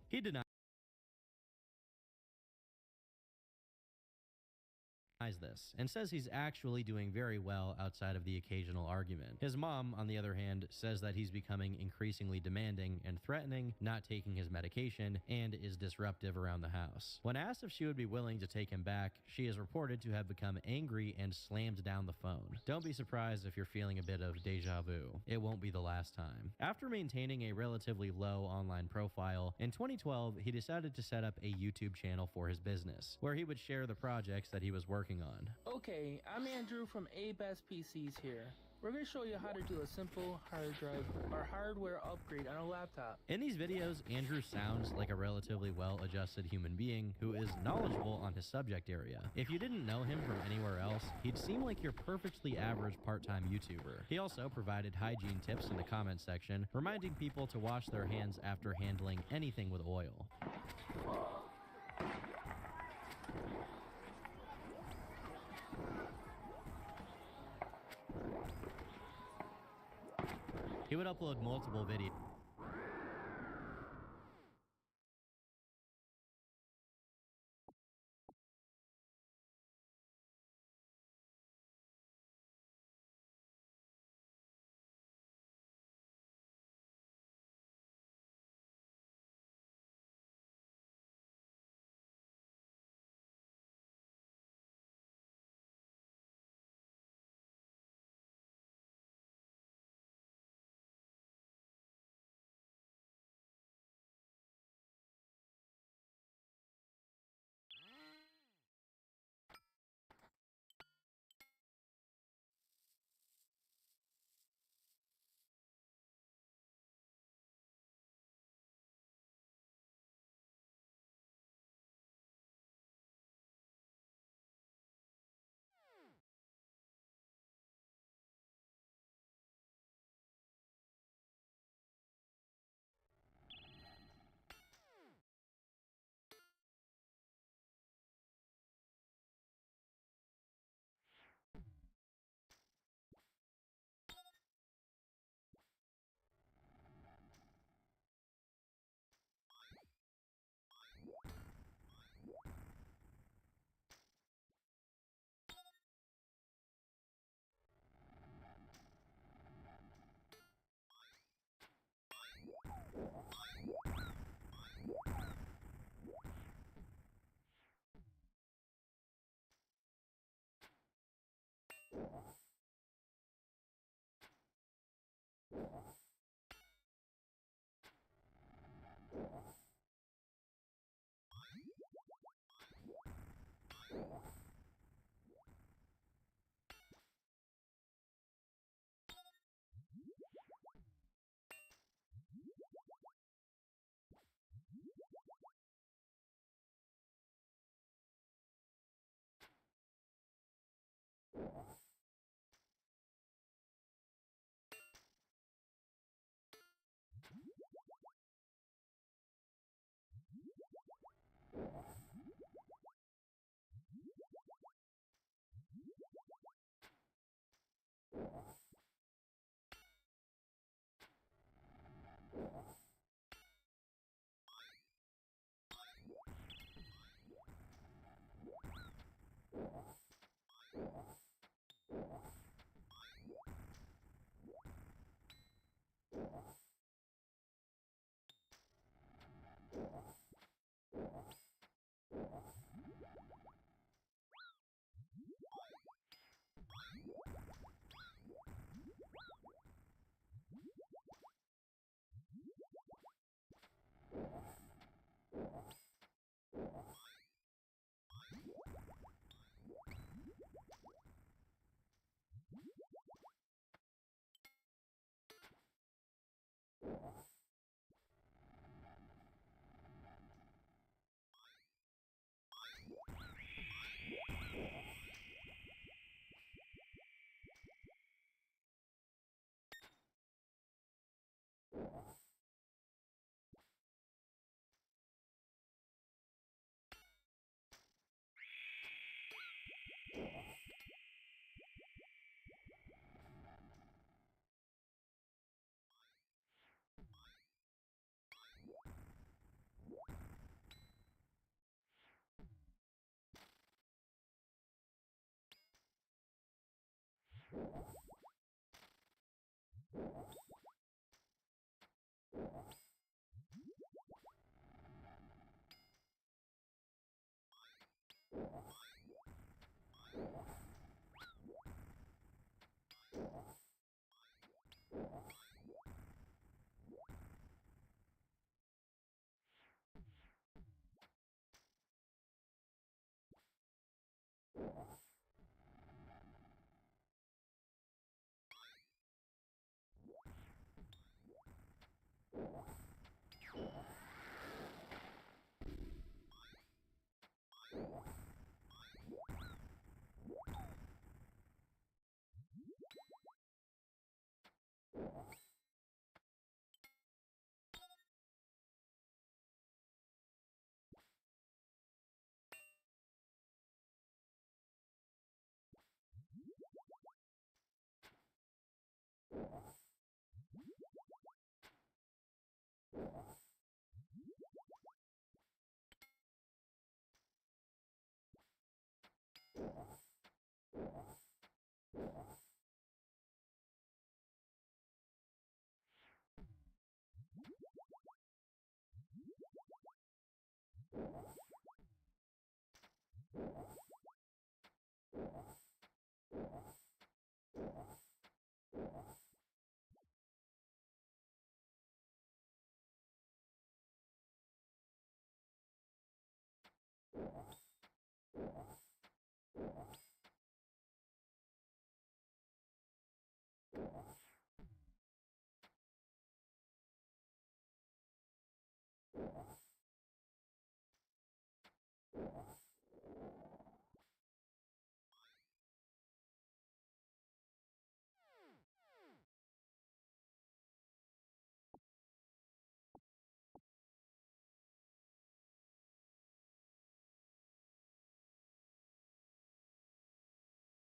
Speaker 19: He denies this and says he's actually doing very well outside of the occasional argument. His mom, on the other hand, says that he's becoming increasingly demanding and threatening, not taking his medication, and is disruptive around the house. When asked if she would be willing to take him back, she is reported to have become angry and slammed down the phone. Don't be surprised if you're feeling a bit of deja vu. It won't be the last time. After maintaining a relatively low online profile, in 2012, he decided to set up a YouTube channel for his business, where he would share the projects that he was working on.
Speaker 22: Okay, I'm Andrew from A-Best PCs here. We're going to show you how to do a simple hard drive or hardware upgrade on a laptop.
Speaker 19: In these videos, Andrew sounds like a relatively well-adjusted human being who is knowledgeable on his subject area. If you didn't know him from anywhere else, he'd seem like your perfectly average part-time YouTuber. He also provided hygiene tips in the comment section, reminding people to wash their hands after handling anything with oil. He would upload multiple videos.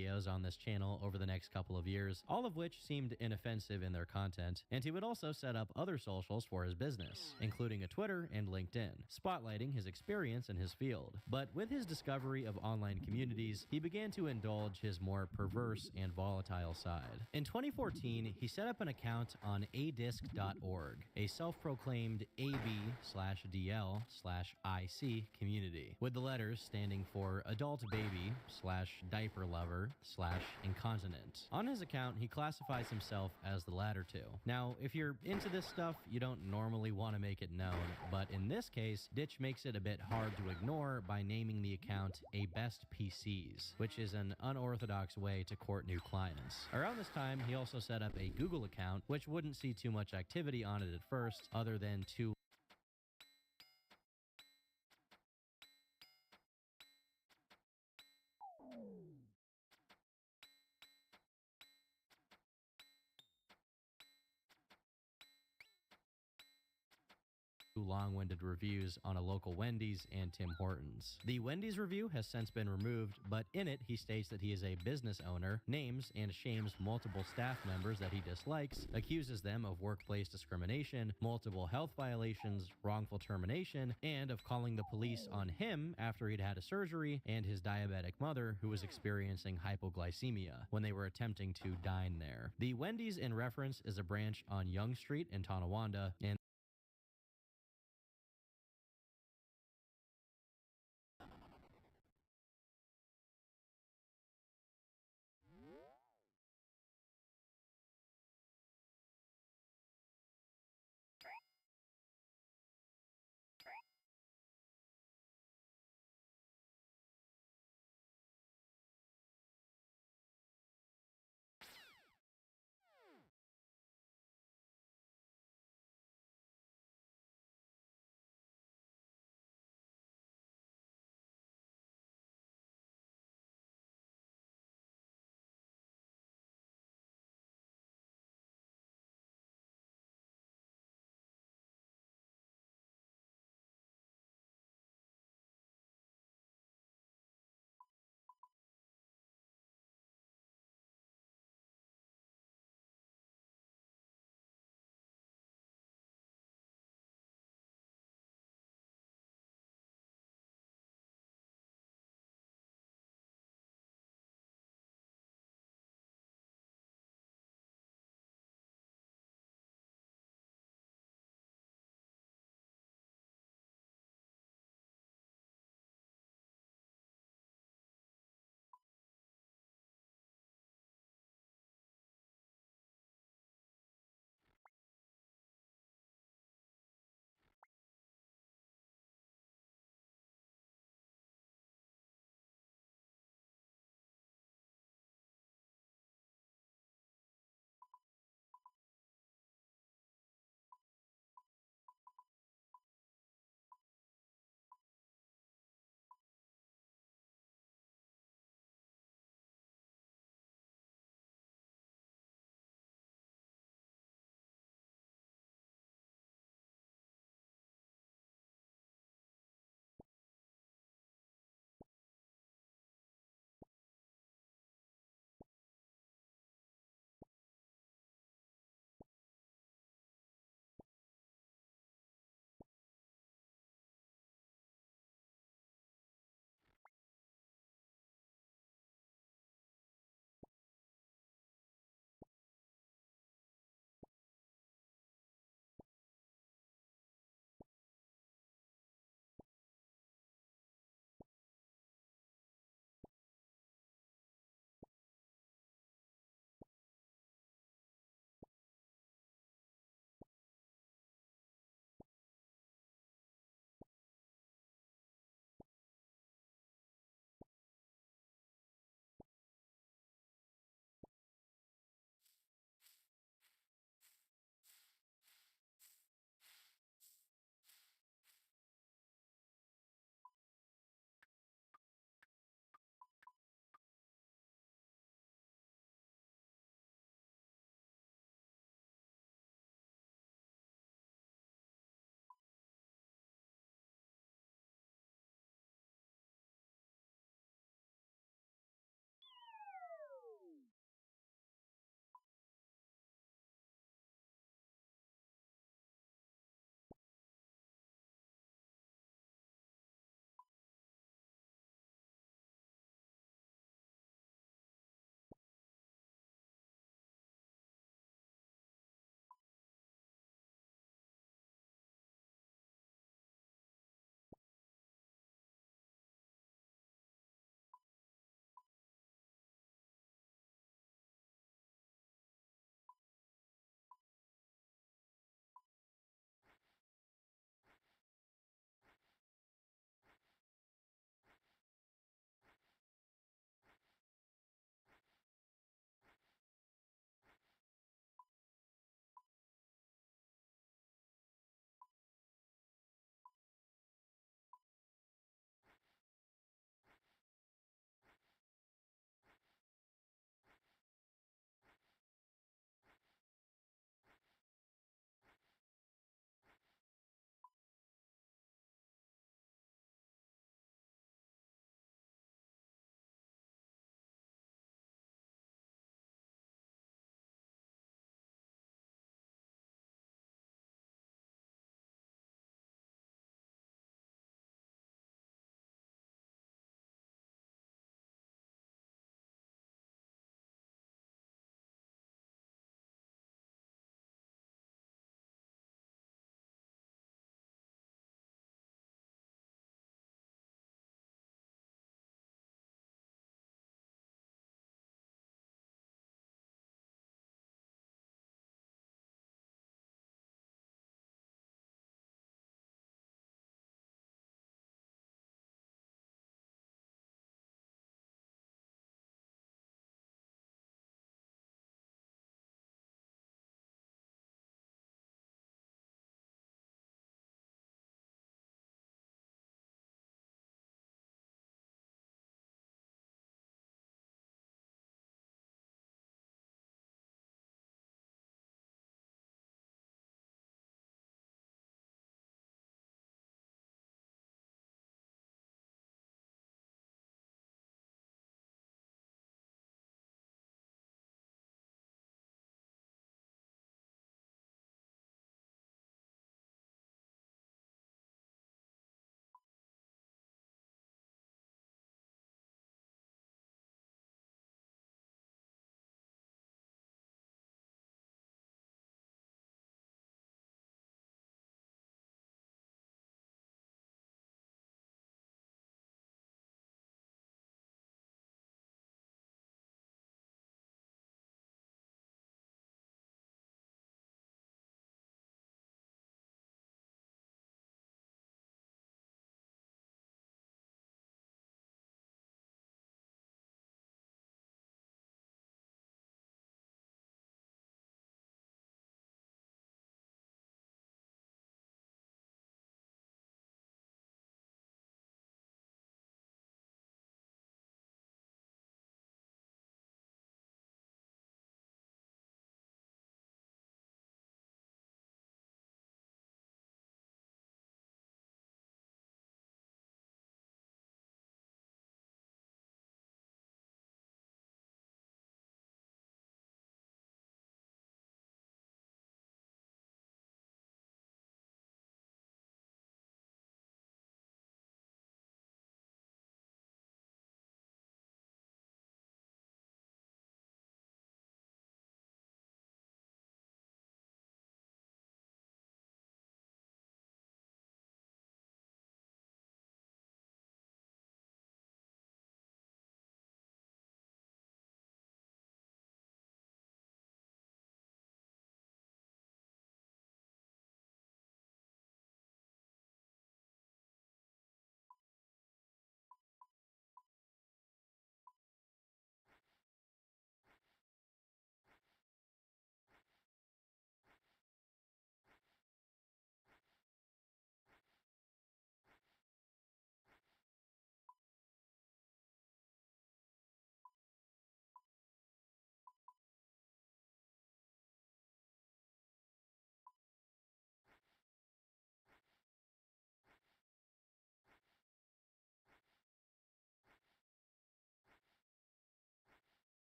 Speaker 19: Videos on this channel over the next couple of years, all of which seemed inoffensive in their content, and he would also set up other socials for his business, including a Twitter and LinkedIn, spotlighting his experience in his field. But with his discovery of online communities, he began to indulge his more perverse and volatile side. In 2014, he set up an account on adisc.org, a self-proclaimed AB/DL/IC community, with the letters standing for adult baby/diaper lover/incontinent. On his account, he classifies himself as the latter two. Now, if you're into this stuff, you don't normally want to make it known, but in this case, Ditch makes it a bit hard to ignore by naming the account a best PCs, which is an unorthodox way to court new clients. Around this time, he also set up a Google account, which wouldn't see too much activity on it at first, other than two long-winded reviews on a local Wendy's and Tim Hortons. The Wendy's review has since been removed, but in it he states that he is a business owner, names and shames multiple staff members that he dislikes, accuses them of workplace discrimination, multiple health violations, wrongful termination, and of calling the police on him after he'd had a surgery and his diabetic mother who was experiencing hypoglycemia when they were attempting to dine there. The Wendy's in reference is a branch on Yonge Street in Tonawanda, and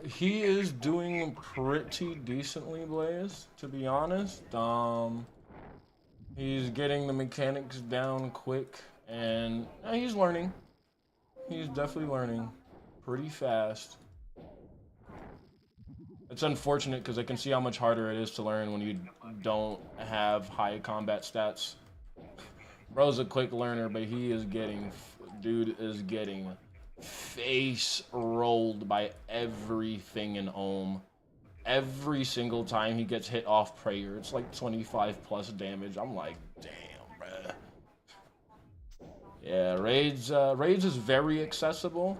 Speaker 3: He is doing pretty decently, Blaze, to be honest. He's getting the mechanics down quick, and he's learning. He's definitely learning pretty fast. It's unfortunate because I can see how much harder it is to learn when you don't have high combat stats. Bro's a quick learner, but he is getting, dude is getting face rolled by everything in Ohm. Every single time he gets hit off prayer, it's like 25 plus damage. I'm like, damn, bruh. Yeah, Raids is very accessible,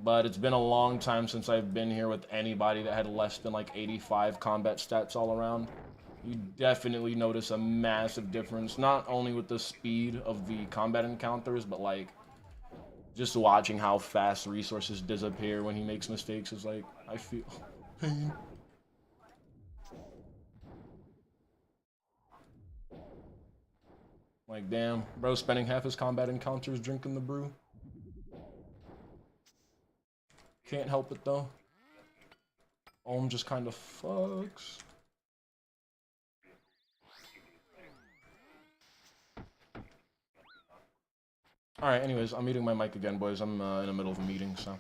Speaker 3: but it's been a long time since I've been here with anybody that had less than like 85 combat stats all around. You definitely notice a massive difference, not only with the speed of the combat encounters, but like just watching how fast resources disappear when he makes mistakes is like, I feel pain. Like, damn, bro, spending half his combat encounters drinking the brew. Can't help it though. Ohm just kind of fucks. Alright, anyways, I'm muting my mic again, boys. I'm in the middle of a meeting, so.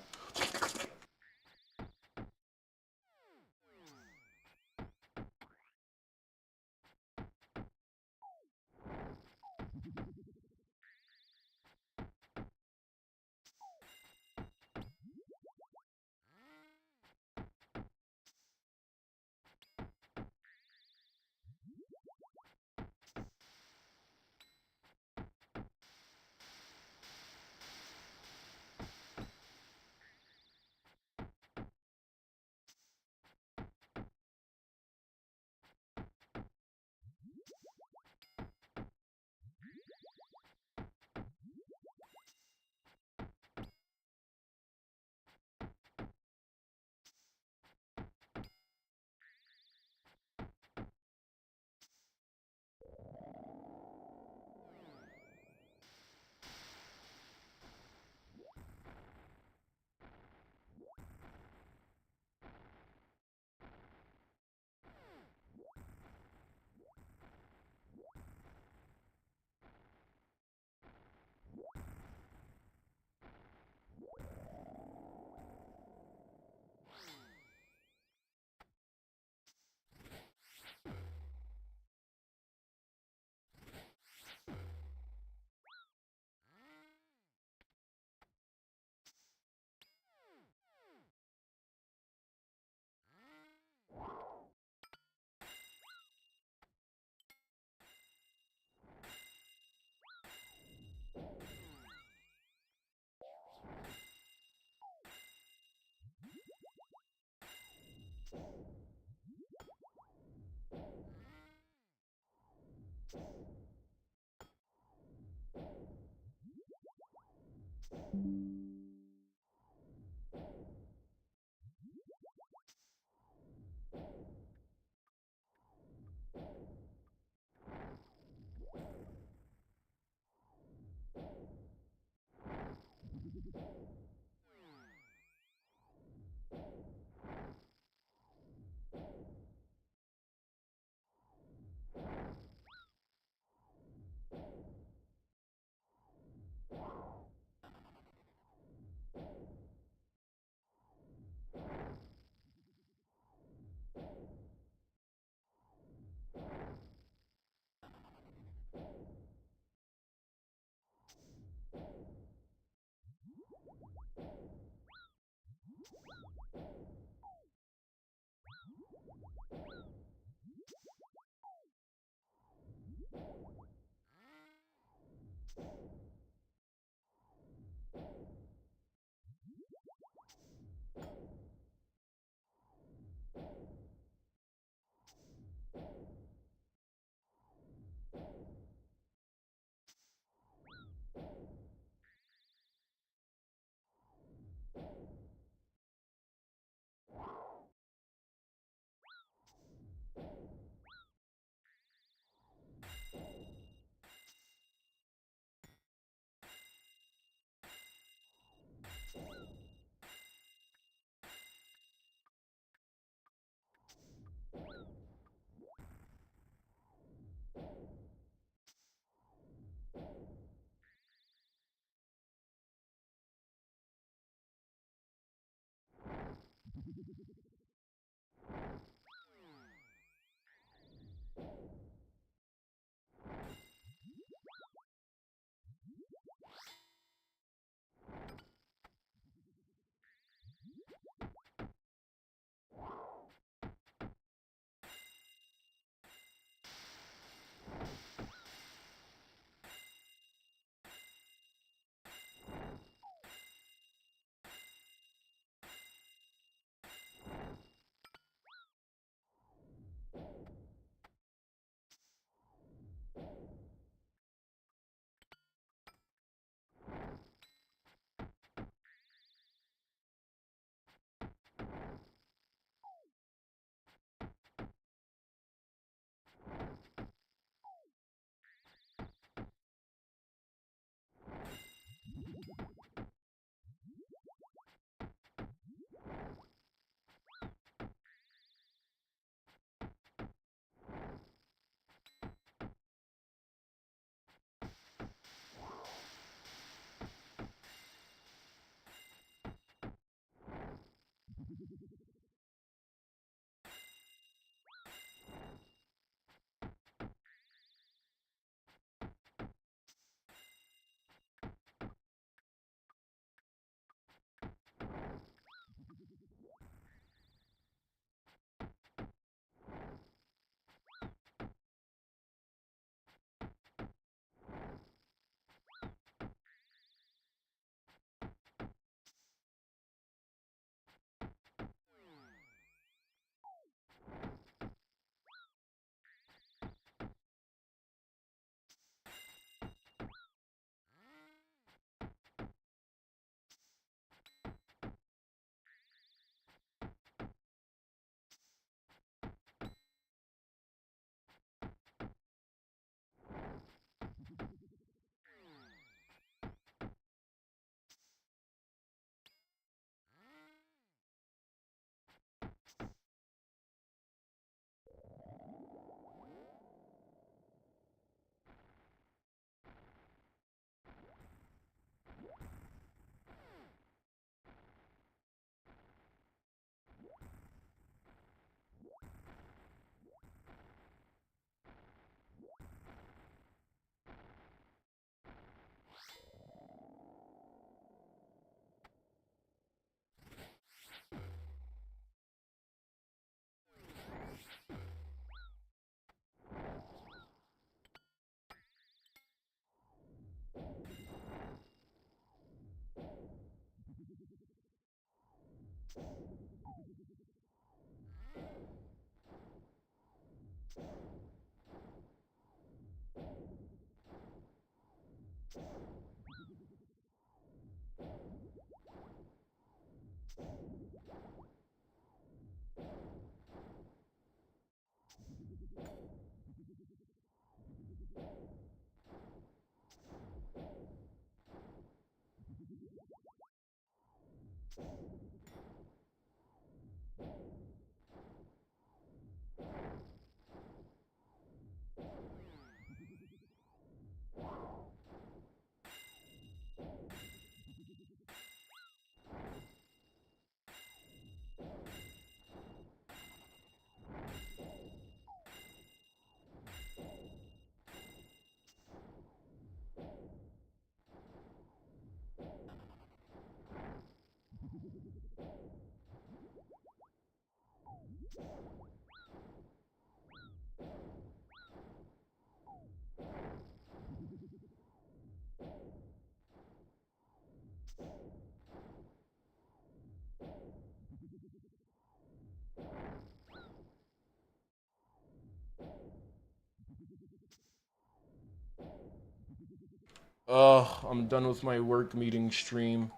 Speaker 3: I'm done with my work meeting stream.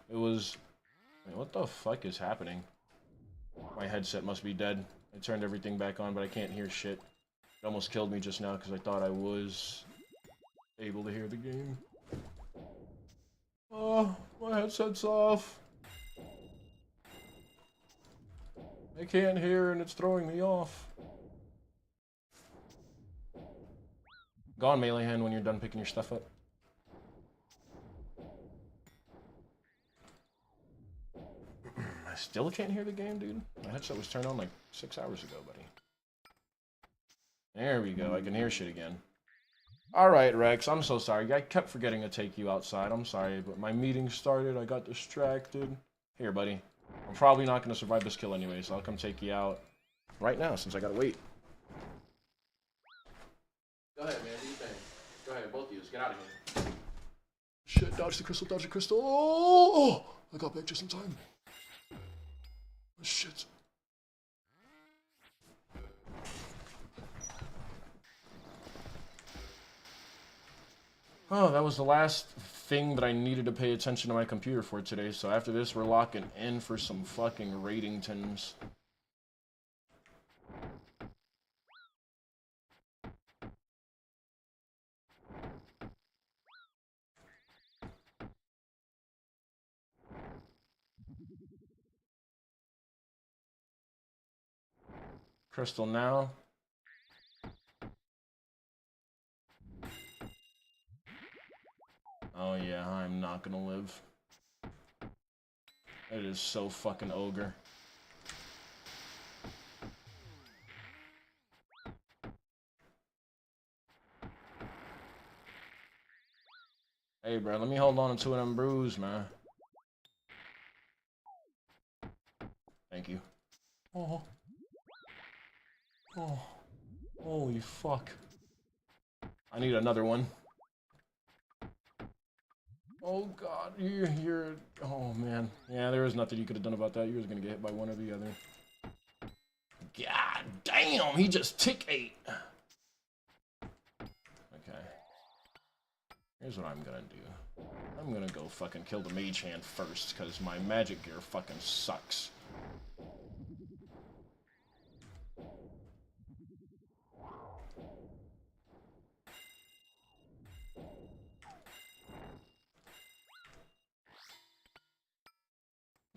Speaker 3: It was... Wait, what the fuck is happening? My headset must be dead. I turned everything back on, but I can't hear shit. It almost killed me just now because I thought I was able to hear the game. Oh, my headset's off. I can't hear and it's throwing me off. Go on, Melee Hand, when you're done picking your stuff up. I still can't hear the game, dude. My headset was turned on like 6 hours ago, buddy. There we go, I can hear shit again. Alright, Rex, I'm so sorry. I kept forgetting to take you outside. I'm sorry, but my meeting started, I got distracted. Here, buddy. I'm probably not going to survive this kill anyway, so I'll come take you out right now, since I gotta wait. Go ahead, man. Do your thing. Go ahead, both of you. Just get out of here. Shit, dodge the crystal, dodge the crystal. Oh! I got back just in time. Oh, shit. Oh, that was the last thing that I needed to pay attention to my computer for today, so after this, we're locking in for some fucking Ratingtons. Crystal now. Oh yeah, I'm not gonna live. It is so fucking ogre. Hey bro, let me hold on to two of them brews, man. Thank you. Oh. Oh. Holy fuck. I need another one. Oh god, you're... Oh man. Yeah, there was nothing you could have done about that. You was gonna get hit by one or the other. God damn, he just tick ate. Okay. Here's what I'm gonna do. I'm gonna go fucking kill the mage hand first, because my magic gear fucking sucks.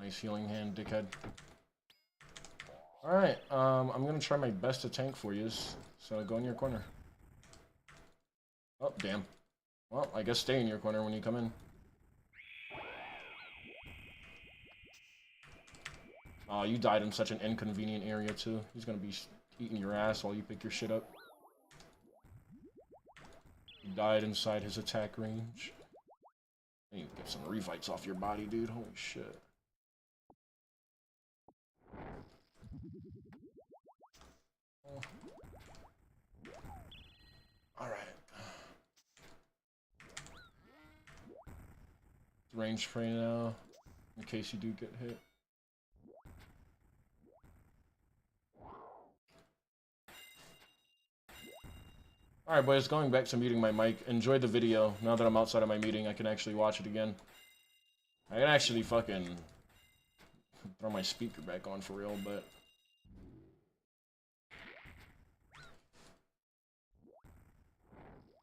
Speaker 3: Nice healing hand, dickhead. Alright, I'm gonna try my best to tank for you, so go in your corner. Oh, damn. Well, I guess stay in your corner when you come in. Oh, you died in such an inconvenient area, too. He's gonna be eating your ass while you pick your shit up. You died inside his attack range. You get some revites off your body, dude. Holy shit. Alright. Range spray now, in case you do get hit. Alright boys, going back to muting my mic. Enjoy the video. Now that I'm outside of my meeting, I can actually watch it again. I can actually fucking throw my speaker back on for real, but...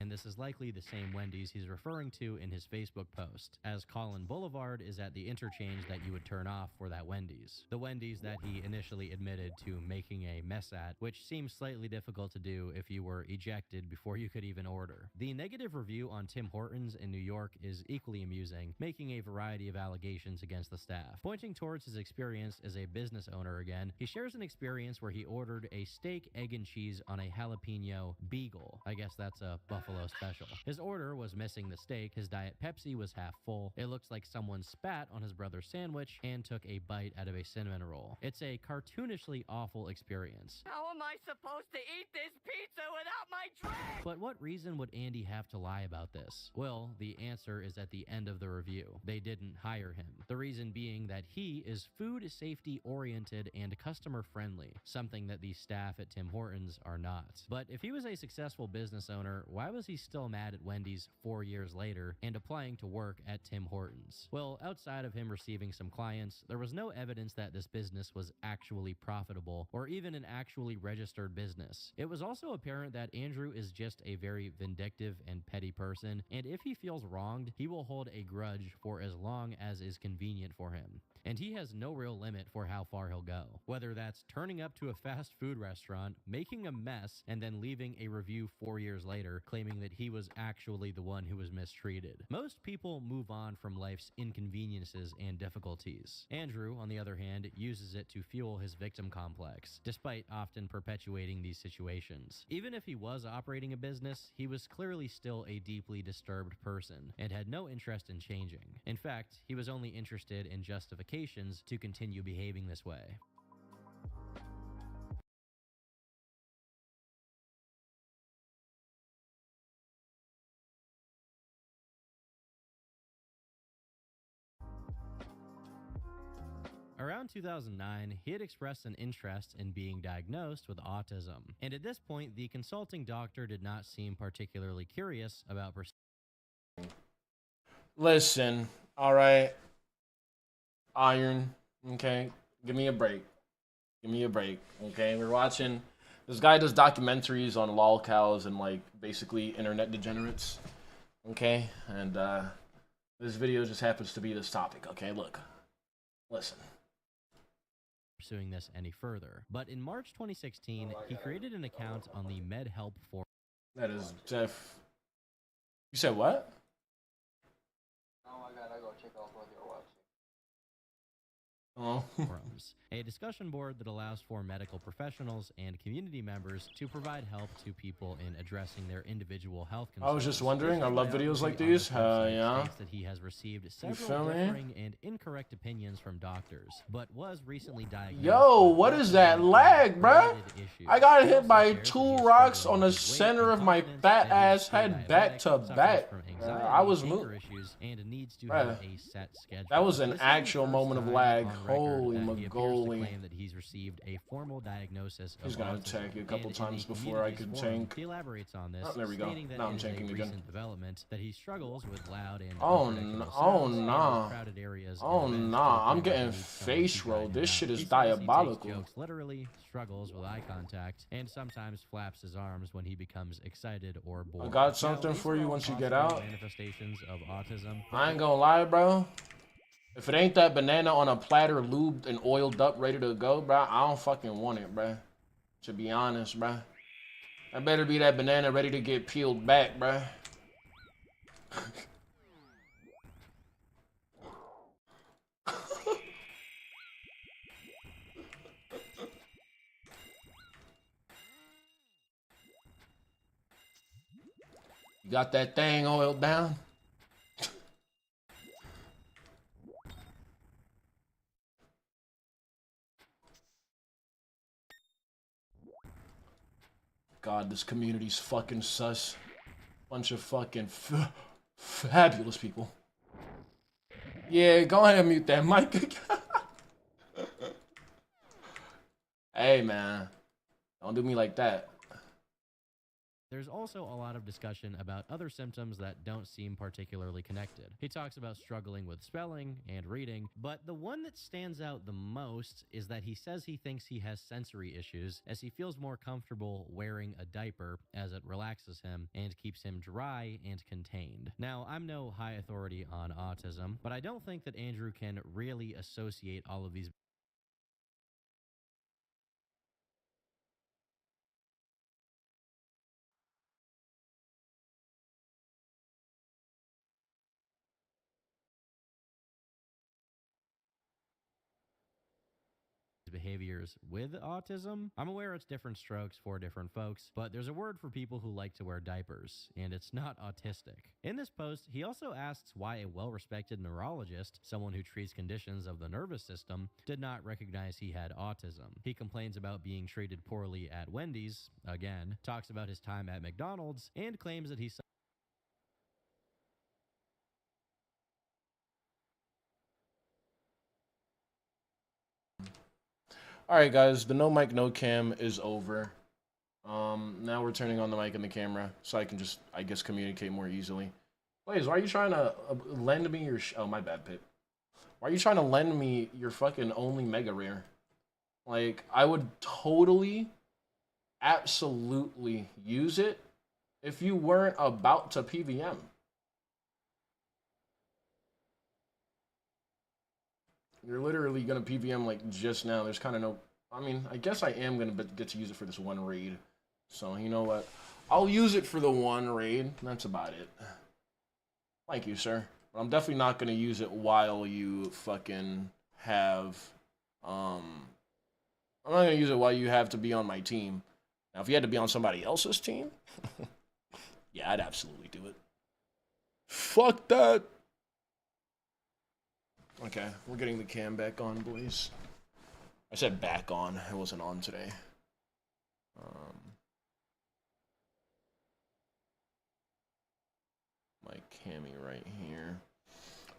Speaker 19: And this is likely the same Wendy's he's referring to in his Facebook post, as Colin Boulevard is at the interchange that you would turn off for that Wendy's. The Wendy's that he initially admitted to making a mess at, which seems slightly difficult to do if you were ejected before you could even order. The negative review on Tim Hortons in New York is equally amusing, making a variety of allegations against the staff. Pointing towards his experience as a business owner again, he shares an experience where he ordered a steak, egg, and cheese on a jalapeno beagle. I guess that's a buffalo special. His order was missing the steak, his Diet Pepsi was half full, it looks like someone spat on his brother's sandwich, and took a bite out of a cinnamon roll. It's a cartoonishly awful experience.
Speaker 9: How am I supposed to eat this pizza without
Speaker 5: my drink!
Speaker 19: But what reason would Andy have to lie about this? Well, the answer is at the end of the review. They didn't hire him. The reason being that he is food safety oriented and customer friendly, something that the staff at Tim Hortons are not. But if he was a successful business owner, why was he still mad at Wendy's 4 years later and applying to work at Tim Hortons? Well, outside of him receiving some clients, there was no evidence that this business was actually profitable or even an actually registered business. It was also apparent that Andrew is just a very vindictive and petty person, and if he feels wronged, he will hold a grudge for as long as is convenient for him. And he has no real limit for how far he'll go. Whether that's turning up to a fast food restaurant, making a mess, and then leaving a review 4 years later claiming that he was actually the one who was mistreated. Most people move on from life's inconveniences and difficulties. Andrew, on the other hand, uses it to fuel his victim complex, despite often perpetuating these situations. Even if he was operating a business, he was clearly still a deeply disturbed person and had no interest in changing. In fact, he was only interested in justifications to continue behaving this way. Around 2009, he had expressed an interest in being diagnosed with autism, and at this point, the consulting doctor did not seem particularly curious about
Speaker 3: Listen, all right. Iron, okay? Give me a break. Give me a break, okay? We're watching... This guy does documentaries on lolcows and, like, basically internet degenerates, okay? And, this video just happens to be this topic, okay? Look. Listen.
Speaker 19: pursuing this any further. But in March 2016, he created an account on the MedHelp forum.
Speaker 3: That is Jeff. You said what?
Speaker 9: Oh my god, I go check out what you're watching.
Speaker 19: Forums, a discussion board that allows for medical professionals and community members to provide help to people in addressing their individual health concerns.
Speaker 3: I was just wondering. I love videos like these. Yeah.
Speaker 19: States that he has received
Speaker 3: feel
Speaker 19: several
Speaker 3: me?
Speaker 19: differing and incorrect opinions from doctors, but was recently diagnosed.
Speaker 3: Yo,
Speaker 19: with
Speaker 3: what is that lag, bruh?
Speaker 19: related issues.
Speaker 3: I got hit by 2 rocks on the center of my fat ass head back to back. I was moving.
Speaker 19: And needs to have
Speaker 3: Bruh.
Speaker 19: a set schedule.
Speaker 3: That was an
Speaker 19: This is the
Speaker 3: actual
Speaker 19: first
Speaker 3: moment of
Speaker 19: time
Speaker 3: lag.
Speaker 19: on record
Speaker 3: Holy
Speaker 19: that he appears to
Speaker 3: mogoly.
Speaker 19: claim that he's received a formal diagnosis
Speaker 3: He's
Speaker 19: of
Speaker 3: gonna
Speaker 19: autism.
Speaker 3: tank it a couple
Speaker 19: And in
Speaker 3: times
Speaker 19: the
Speaker 3: before I
Speaker 19: community's
Speaker 3: could
Speaker 19: forum,
Speaker 3: tank.
Speaker 19: He elaborates on this,
Speaker 3: Oh, there we go.
Speaker 19: stating that
Speaker 3: Now I'm
Speaker 19: it is a
Speaker 3: tanking again.
Speaker 19: recent development that he struggles with loud and
Speaker 3: Oh,
Speaker 19: unpredictable
Speaker 3: oh
Speaker 19: sounds and
Speaker 3: nah.
Speaker 19: crowded areas
Speaker 3: Oh
Speaker 19: and events to
Speaker 3: nah.
Speaker 19: the
Speaker 3: I'm
Speaker 19: point where he
Speaker 3: getting
Speaker 19: needs someone to
Speaker 3: face
Speaker 19: guide
Speaker 3: rolled.
Speaker 19: him
Speaker 3: This
Speaker 19: out.
Speaker 3: shit is
Speaker 19: He says he
Speaker 3: diabolical.
Speaker 19: takes jokes literally, struggles with eye contact, and sometimes flaps his arms when he becomes excited or bored.
Speaker 3: I got
Speaker 19: Now,
Speaker 3: something
Speaker 19: these
Speaker 3: for
Speaker 19: are
Speaker 3: you
Speaker 19: all
Speaker 3: once you get
Speaker 19: possible
Speaker 3: out.
Speaker 19: manifestations of autism.
Speaker 3: I ain't gonna lie, bro. If it ain't that banana on a platter, lubed and oiled up, ready to go, bro, I don't fucking want it, bro. To be honest, bro. I better be that banana ready to get peeled back, bro. You got that thing oiled down? God, this community's fucking sus. Bunch of fucking fabulous people. Yeah, go ahead and mute that mic. Hey, man. Don't do me like that.
Speaker 19: There's also a lot of discussion about other symptoms that don't seem particularly connected. He talks about struggling with spelling and reading, but the one that stands out the most is that he says he thinks he has sensory issues as he feels more comfortable wearing a diaper as it relaxes him and keeps him dry and contained. Now, I'm no high authority on autism, but I don't think that Andrew can really associate all of these behaviors with autism. I'm aware it's different strokes for different folks, but there's a word for people who like to wear diapers, and it's not autistic. In this post, he also asks why a well-respected neurologist, someone who treats conditions of the nervous system, did not recognize he had autism. He complains about being treated poorly at Wendy's, again, talks about his time at McDonald's, and claims that he
Speaker 3: All right, guys, the no mic, no cam is over. Now we're turning on the mic and the camera so I can just, I guess, communicate more easily. Blaze, why are you trying to lend me your oh, my bad, Pip. Why are you trying to lend me your fucking only mega rare? Like, I would totally, absolutely use it if you weren't about to PVM. You're literally going to PVM like just now. There's kind of no... I mean, I guess I am going to get to use it for this one raid. So, you know what? I'll use it for the one raid. That's about it. Thank you, sir. But I'm definitely not going to use it while you fucking have... I'm not going to use it while you have to be on my team. Now, if you had to be on somebody else's team... yeah, I'd absolutely do it. Fuck that! Okay, we're getting the cam back on, boys. I said back on. It wasn't on today. My cami right here.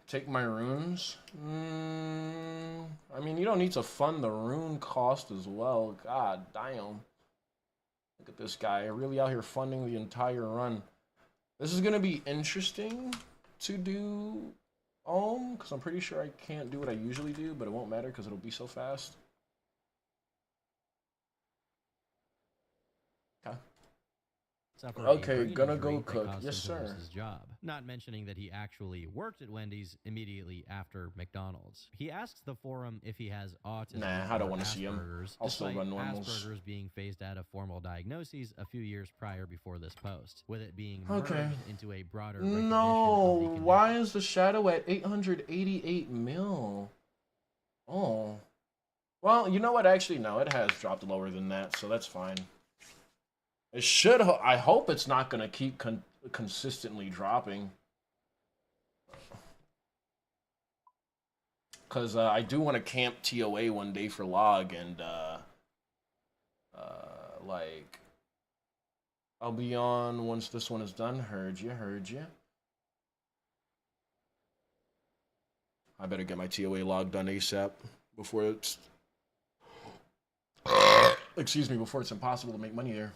Speaker 3: Take my runes. I mean, you don't need to fund the rune cost as well. God damn. Look at this guy. Really out here funding the entire run. This is going to be interesting to do... because I'm pretty sure I can't do what I usually do, but it won't matter because it'll be so fast. Okay, gonna go cook. Yes, sir.
Speaker 19: His job. Not mentioning that he actually worked at Wendy's immediately after McDonald's. He asks the forum if he has autism.
Speaker 3: Nah, I don't want to see him. I'll still run normals.
Speaker 19: Asperger's being phased out of formal diagnoses a few years prior before this post, with it being
Speaker 3: okay
Speaker 19: merged into a broader.
Speaker 3: No, why is the shadow at 888 mil? Oh, well, you know what? Actually, no, it has dropped lower than that, so that's fine. It should. I hope it's not going to keep consistently dropping. Because I do want to camp TOA one day for log, and like, I'll be on once this one is done. Heard you, heard you. I better get my TOA log done ASAP before it's... excuse me, before it's impossible to make money there.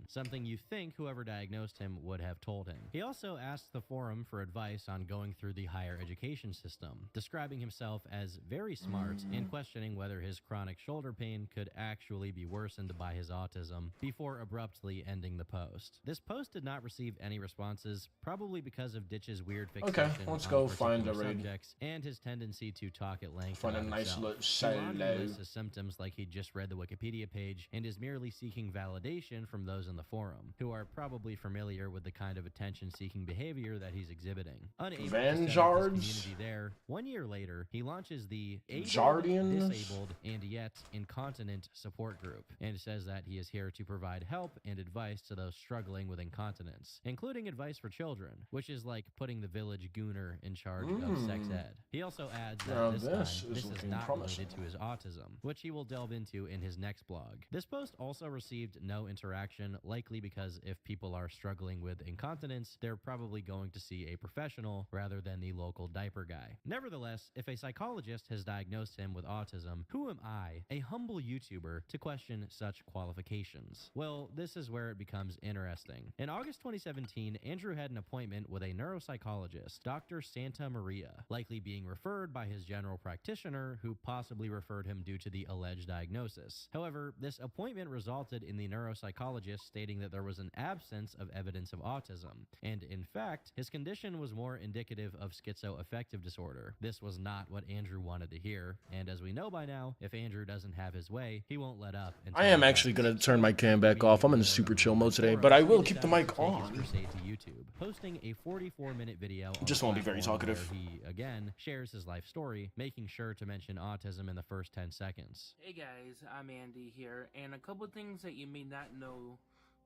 Speaker 19: Something you think whoever diagnosed him would have told him. He also asked the forum for advice on going through the higher education system, describing himself as very smart and questioning whether his chronic shoulder pain could actually be worsened by his autism, before abruptly ending the post. This post did not receive any responses, probably because of Ditch's weird fixation
Speaker 3: okay, let's go find a raid.
Speaker 19: Subjects and his tendency to talk at length.
Speaker 3: Find a nice little solo.
Speaker 19: His symptoms like he just read the Wikipedia page and is merely seeking validation from those in the forum, who are probably familiar with the kind of attention-seeking behavior that he's exhibiting. Unable to set up his community there, 1 year later, he launches the
Speaker 3: Jardians?
Speaker 19: Disabled and Yet Incontinent support group, and says that he is here to provide help and advice to those struggling with incontinence, including advice for children, which is like putting the village gooner in charge of sex ed. He also adds that this is not related to his autism, which he will delve into in his next blog. This post also received no interaction, likely because if people are struggling with incontinence, they're probably going to see a professional rather than the local diaper guy. Nevertheless, if a psychologist has diagnosed him with autism, who am I, a humble YouTuber, to question such qualifications? Well, this is where it becomes interesting. In August 2017, Andrew had an appointment with a neuropsychologist, Dr. Santa Maria, likely being referred by his general practitioner, who possibly referred him due to the alleged diagnosis. However, this appointment resulted in the neuropsychologist serious, stating that there was an absence of evidence of autism. And in fact, his condition was more indicative of schizoaffective disorder. This was not what Andrew wanted to hear, and as we know by now, if Andrew doesn't have his way, he won't let up.
Speaker 3: I am actually going to turn my cam back off. I'm in super chill mode today, but I will keep the mic on.
Speaker 19: To YouTube, posting a 44-minute video.
Speaker 3: Just won't be very talkative.
Speaker 19: Where he again shares his life story, making sure to mention autism in the first 10 seconds.
Speaker 22: Hey guys, I'm Andy here, and a couple things that you may not know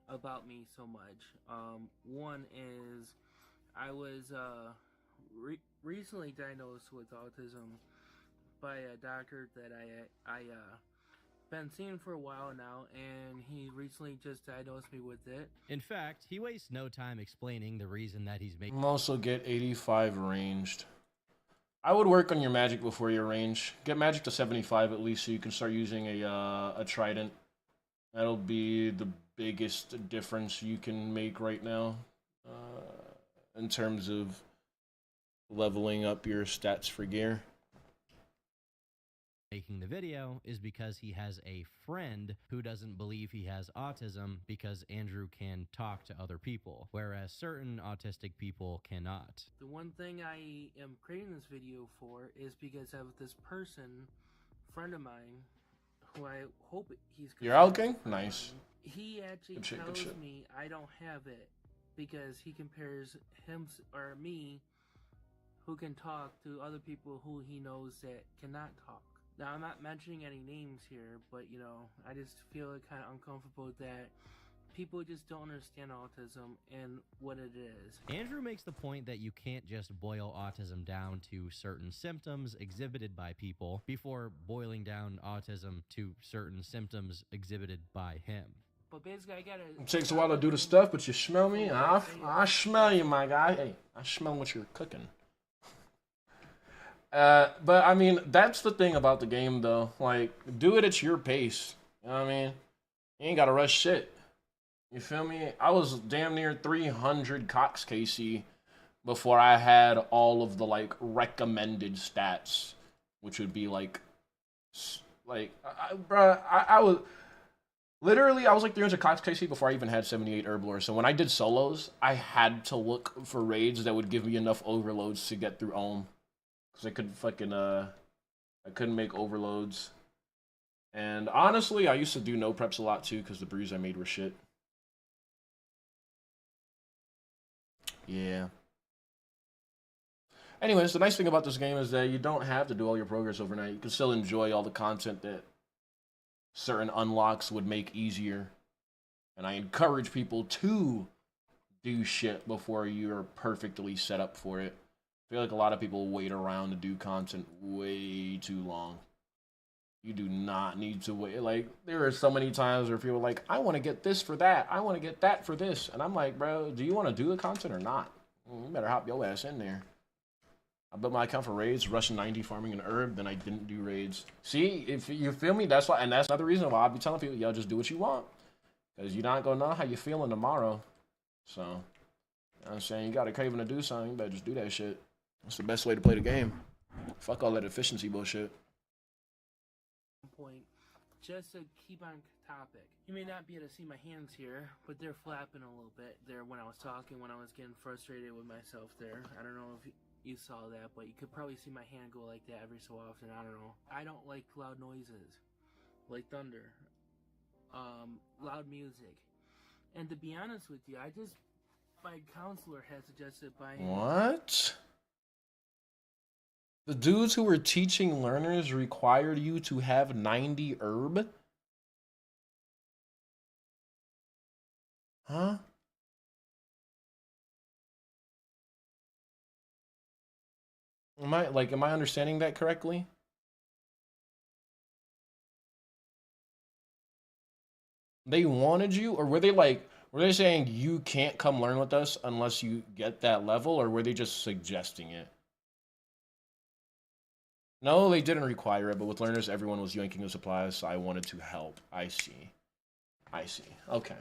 Speaker 22: about me so much. One is I was recently diagnosed with autism by a doctor that I been seeing for a while now, and he recently just diagnosed me with it.
Speaker 19: In fact, he wastes no time explaining the reason that he's making.
Speaker 3: Also get 85 ranged. I would work on your magic before your range. Get magic to 75 at least, so you can start using a trident. That'll be the biggest difference you can make right now in terms of leveling up your stats for gear.
Speaker 19: Making the video is because he has a friend who doesn't believe he has autism because Andrew can talk to other people, whereas certain autistic people cannot.
Speaker 22: The one thing I am creating this video for is because of this person, friend of mine, who I hope he's...
Speaker 3: You're out, King? Nice.
Speaker 22: He actually tells me I don't have it because he compares him or me, who can talk, to other people who he knows that cannot talk. Now, I'm not mentioning any names here, but, you know, I just feel kind of uncomfortable that people just don't understand autism and what it is.
Speaker 19: Andrew makes the point that you can't just boil autism down to certain symptoms exhibited by people before boiling down autism to certain symptoms exhibited by him.
Speaker 22: But basically, I gotta...
Speaker 3: It takes a while to do the stuff, but you smell me? I smell you, my guy. Hey, I smell what you're cooking. But I mean, that's the thing about the game, though. Like, do it at your pace. You know what I mean? You ain't gotta rush shit. You feel me? I was damn near 300 Cox KC before I had all of the, like, recommended stats, which would be, like, I was... Literally, I was like 300 Cox KC before I even had 78 Herblore. So when I did solos, I had to look for raids that would give me enough overloads to get through Ohm. Because I couldn't fucking, I couldn't make overloads. And honestly, I used to do no preps a lot too, because the brews I made were shit. Yeah. Anyways, the nice thing about this game is that you don't have to do all your progress overnight. You can still enjoy all the content that certain unlocks would make easier. And I encourage people to do shit before you're perfectly set up for it. I feel like a lot of people wait around to do content way too long. You do not need to wait. Like, there are so many times where people are like, I want to get this for that. I want to get that for this. And I'm like, bro, do you want to do the content or not? You better hop your ass in there. I built my account for raids, rushing 90, farming an herb, then I didn't do raids. See, if you feel me, that's why, and that's another reason why I'll be telling people, yo, just do what you want. Because you're not going to know how you're feeling tomorrow. So, you know what I'm saying? You got a craving to do something, you better just do that shit. That's the best way to play the game. Fuck all that efficiency bullshit.
Speaker 22: Point, just to keep on topic. You may not be able to see my hands here, but they're flapping a little bit there when I was talking, when I was getting frustrated with myself there. I don't know if you saw that, but you could probably see my hand go like that every so often. I don't know. I don't like loud noises, like thunder, loud music. And to be honest with you, my counselor has suggested buying...
Speaker 3: What? The dudes who were teaching learners required you to have 90 herb? Huh? Am I understanding that correctly? They wanted you, or were they saying you can't come learn with us unless you get that level, or were they just suggesting it? No, they didn't require it, but with learners, everyone was yanking the supplies, so I wanted to help. I see. Okay.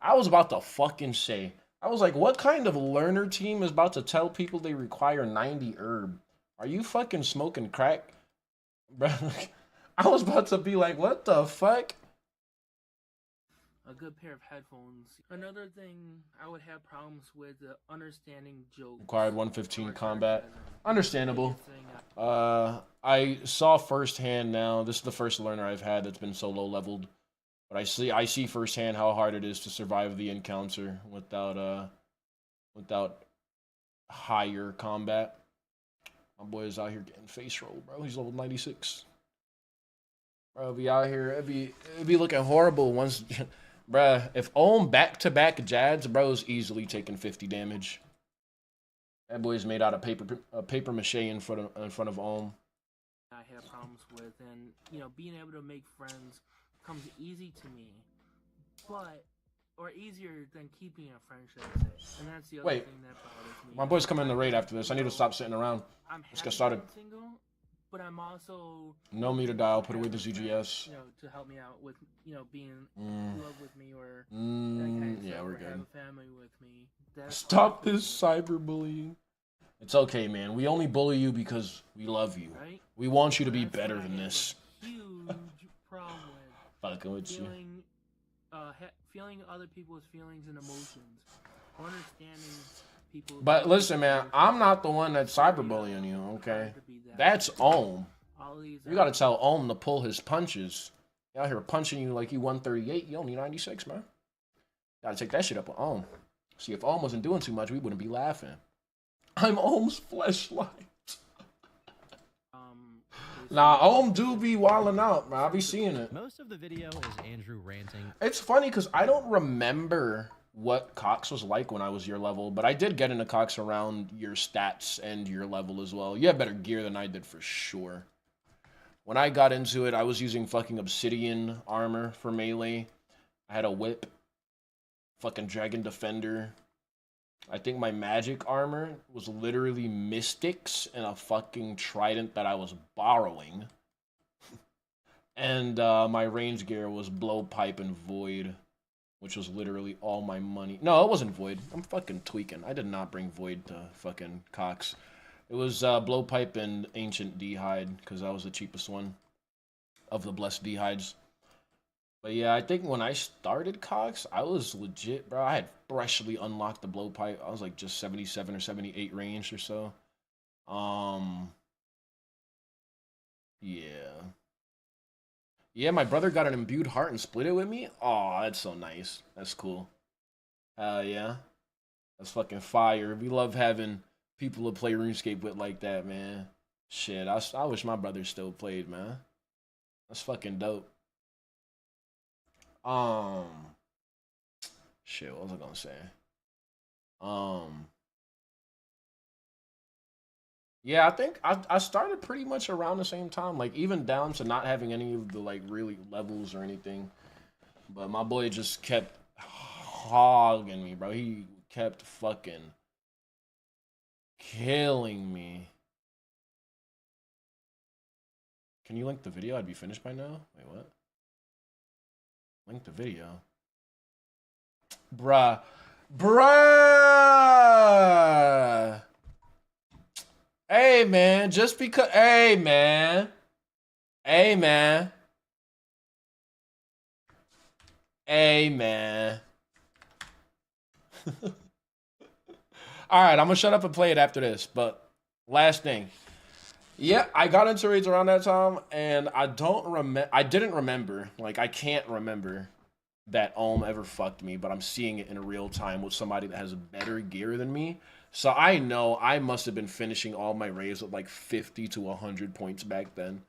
Speaker 3: I was about to fucking say, I was like, what kind of learner team is about to tell people they require 90 herb? Are you fucking smoking crack? Bro, I was about to be like, what the fuck?
Speaker 22: a good pair of headphones. Another thing I would have problems with understanding jokes.
Speaker 3: Required 115 combat. Understandable. I saw firsthand now. This is the first learner I've had that's been so low leveled, but I see firsthand how hard it is to survive the encounter without higher combat. My boy is out here getting face rolled, bro. He's level 96. Bro, be out here. It'd be looking horrible once. Bruh, if Ohm back-to-back Jads, bro's easily taking 50 damage. That boy's made out of paper mache in front of Ohm.
Speaker 22: I have problems with, and you know, being able to make friends comes easy to me, or easier than keeping a friendship. And that's the other thing that bothers me.
Speaker 3: My boy's coming in the raid after this. I need to stop sitting around. Let's get started.
Speaker 22: Single, but I'm also
Speaker 3: No meter dial. Put away the ZGS.
Speaker 22: You know, to help me out with, you know, being in love with me or that kind of
Speaker 3: yeah,
Speaker 22: stuff,
Speaker 3: we're
Speaker 22: or
Speaker 3: good.
Speaker 22: have a family with me. That's
Speaker 3: Stop this cyberbullying. It's okay, man. We only bully you because we love you.
Speaker 22: Right?
Speaker 3: We want you to be better than this.
Speaker 22: Huge problem with
Speaker 3: Fucking with you.
Speaker 22: feeling other people's feelings and emotions, understanding people.
Speaker 3: But listen, man, I'm not the one that's cyberbullying you, okay? That's Ohm. You gotta tell Ohm to pull his punches. You out here punching you like you 138, you only 96, man. Gotta take that shit up with Ohm. See, if Ohm wasn't doing too much, we wouldn't be laughing. I'm Ohm's fleshlight. Nah, Ohm do be wilding out, man. I be seeing it.
Speaker 19: Most of the video is Andrew ranting.
Speaker 3: It's funny because I don't remember what Cox was like when I was your level, but I did get into Cox around your stats and your level as well. You had better gear than I did for sure. When I got into it, I was using fucking obsidian armor for melee. I had a whip, fucking dragon defender. I think my magic armor was literally mystics and a fucking trident that I was borrowing. And my range gear was blowpipe and void, which was literally all my money. No, it wasn't void. I'm fucking tweaking. I did not bring void to fucking Cox. It was blowpipe and ancient d'hide because that was the cheapest one of the blessed d'hides. But yeah, I think when I started Cox, I was legit, bro. I had freshly unlocked the blowpipe. I was like just 77 or 78 range or so. Yeah. Yeah, my brother got an imbued heart and split it with me. Oh, that's so nice. That's cool. Yeah. That's fucking fire. We love having people to play RuneScape with like that, man. Shit, I wish my brother still played, man. That's fucking dope. Shit, what was I gonna say? Yeah, I think I started pretty much around the same time, like even down to not having any of the like really levels or anything. But my boy just kept hogging me, bro. He kept fucking killing me. Can you link the video? I'd be finished by now. Wait, what? Link the video. Bruh. Hey, man. Just because... Hey, man. Hey, man. Hey, man. Alright, I'm gonna shut up and play it after this. But last thing. Yeah, I got into raids around that time, and I didn't remember, like, I can't remember that Ohm ever fucked me, but I'm seeing it in real time with somebody that has better gear than me. So I know I must have been finishing all my raids with like 50 to 100 points back then,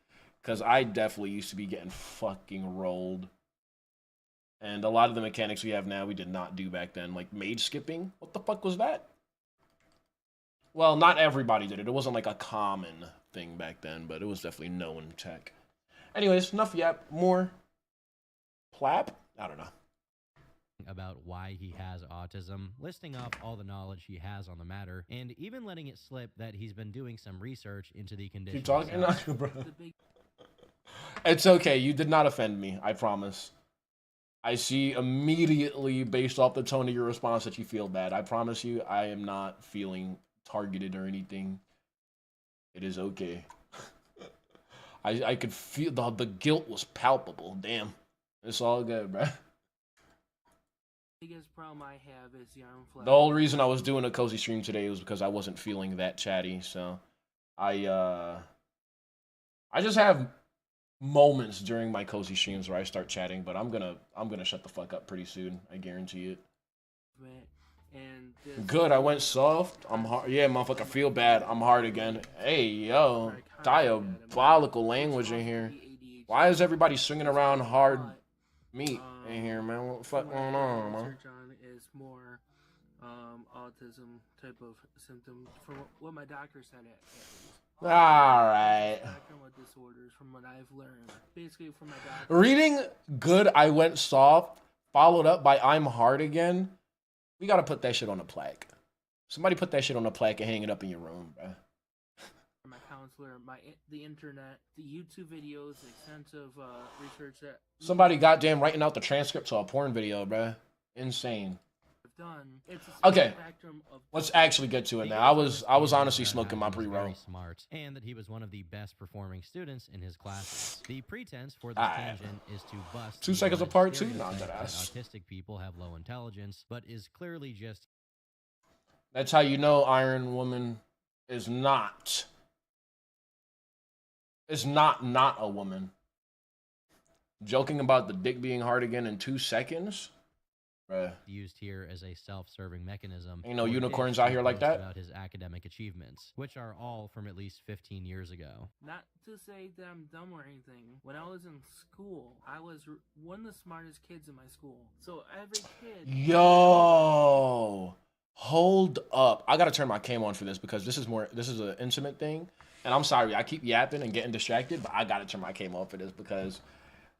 Speaker 3: because I definitely used to be getting fucking rolled. And a lot of the mechanics we have now, we did not do back then, like mage skipping. What the fuck was that? Well, not everybody did it. It wasn't like a common thing back then, but it was definitely known tech. Anyways, enough yap. More plap? I don't know.
Speaker 19: About why he has autism, listing off all the knowledge he has on the matter, and even letting it slip that he's been doing some research into the condition.
Speaker 3: Keep talking, bro. It's okay. You did not offend me. I promise. I see immediately, based off the tone of your response, that you feel bad. I promise you, I am not feeling targeted or anything. It is okay. I could feel the guilt was palpable. Damn. It's all good, bro.
Speaker 22: biggest problem I have is the arm flap.
Speaker 3: The whole reason I was doing a cozy stream today was because I wasn't feeling that chatty. So I just have moments during my cozy streams where I start chatting, but I'm gonna shut the fuck up pretty soon. I guarantee it.
Speaker 22: And
Speaker 3: Good, I went soft. I'm hard. Yeah, motherfucker, feel bad. I'm hard again. Hey, yo, diabolical language in here. Why is everybody swinging around hard meat in here, man? What the fuck going on, man?
Speaker 22: Research on is more autism type of symptom from what my doctor said at least.
Speaker 3: All right.
Speaker 22: Spectrum of disorders from what I've learned. Basically from my doctor.
Speaker 3: Reading Good, I went soft, followed up by I'm hard again. We gotta put that shit on a plaque. Somebody put that shit on a plaque and hang it up in your room, bro.
Speaker 22: My counselor, the internet, the YouTube videos, the extensive research that
Speaker 3: Somebody goddamn writing out the transcript to a porn video, bro. Insane.
Speaker 22: I've done. It's a
Speaker 3: Okay,
Speaker 22: spectrum of
Speaker 3: let's actually get to it now. I was honestly smoking my pre-roll.
Speaker 19: Very smart, and that he was one of the best performing students in his classes. The pretense for this
Speaker 3: Alright.
Speaker 19: tangent is to bust
Speaker 3: 2
Speaker 19: the
Speaker 3: seconds
Speaker 19: alleged
Speaker 3: apart, too?
Speaker 19: stereotype
Speaker 3: Nah,
Speaker 19: that
Speaker 3: deadass.
Speaker 19: autistic people have low intelligence, but is clearly just
Speaker 3: That's how you know Iron Woman is not a woman. Joking about the dick being hard again in 2 seconds? Bruh.
Speaker 19: used here as a self-serving mechanism.
Speaker 3: Ain't no
Speaker 19: for
Speaker 3: unicorns
Speaker 19: Dick
Speaker 3: out here
Speaker 19: to
Speaker 3: like
Speaker 19: boast
Speaker 3: that.
Speaker 19: About his academic achievements, which are all from at least 15 years ago.
Speaker 22: Not to say that I'm dumb or anything. When I was in school, I was one of the smartest kids in my school. So every kid.
Speaker 3: Yo, hold up. I gotta turn my cam on for this because this is an intimate thing. And I'm sorry, I keep yapping and getting distracted, but I gotta turn my cam on for this because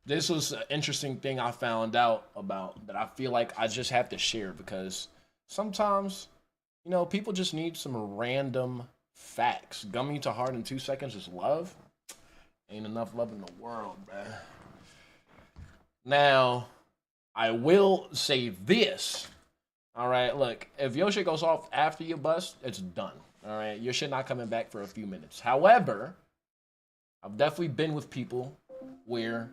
Speaker 3: this was an interesting thing I found out about that I feel like I just have to share because sometimes, you know, people just need some random facts. Gummy to hard in 2 seconds is love. Ain't enough love in the world, bruh. Now, I will say this. All right, look, if your shit goes off after you bust, it's done. All right, your shit not coming back for a few minutes. However, I've definitely been with people where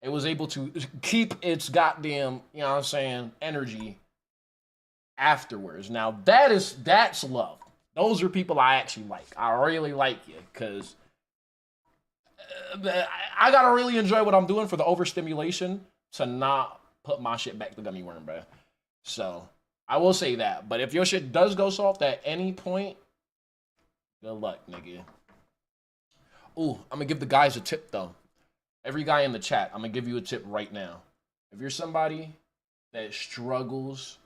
Speaker 3: it was able to keep its goddamn, you know what I'm saying, energy afterwards. Now, that's love. Those are people I actually like. I really like you because I gotta really enjoy what I'm doing for the overstimulation to not put my shit back to gummy worm, bro. So I will say that. But if your shit does go soft at any point, good luck, nigga. Ooh, I'm gonna give the guys a tip though. Every guy in the chat, I'm gonna give you a tip right now. If you're somebody that struggles,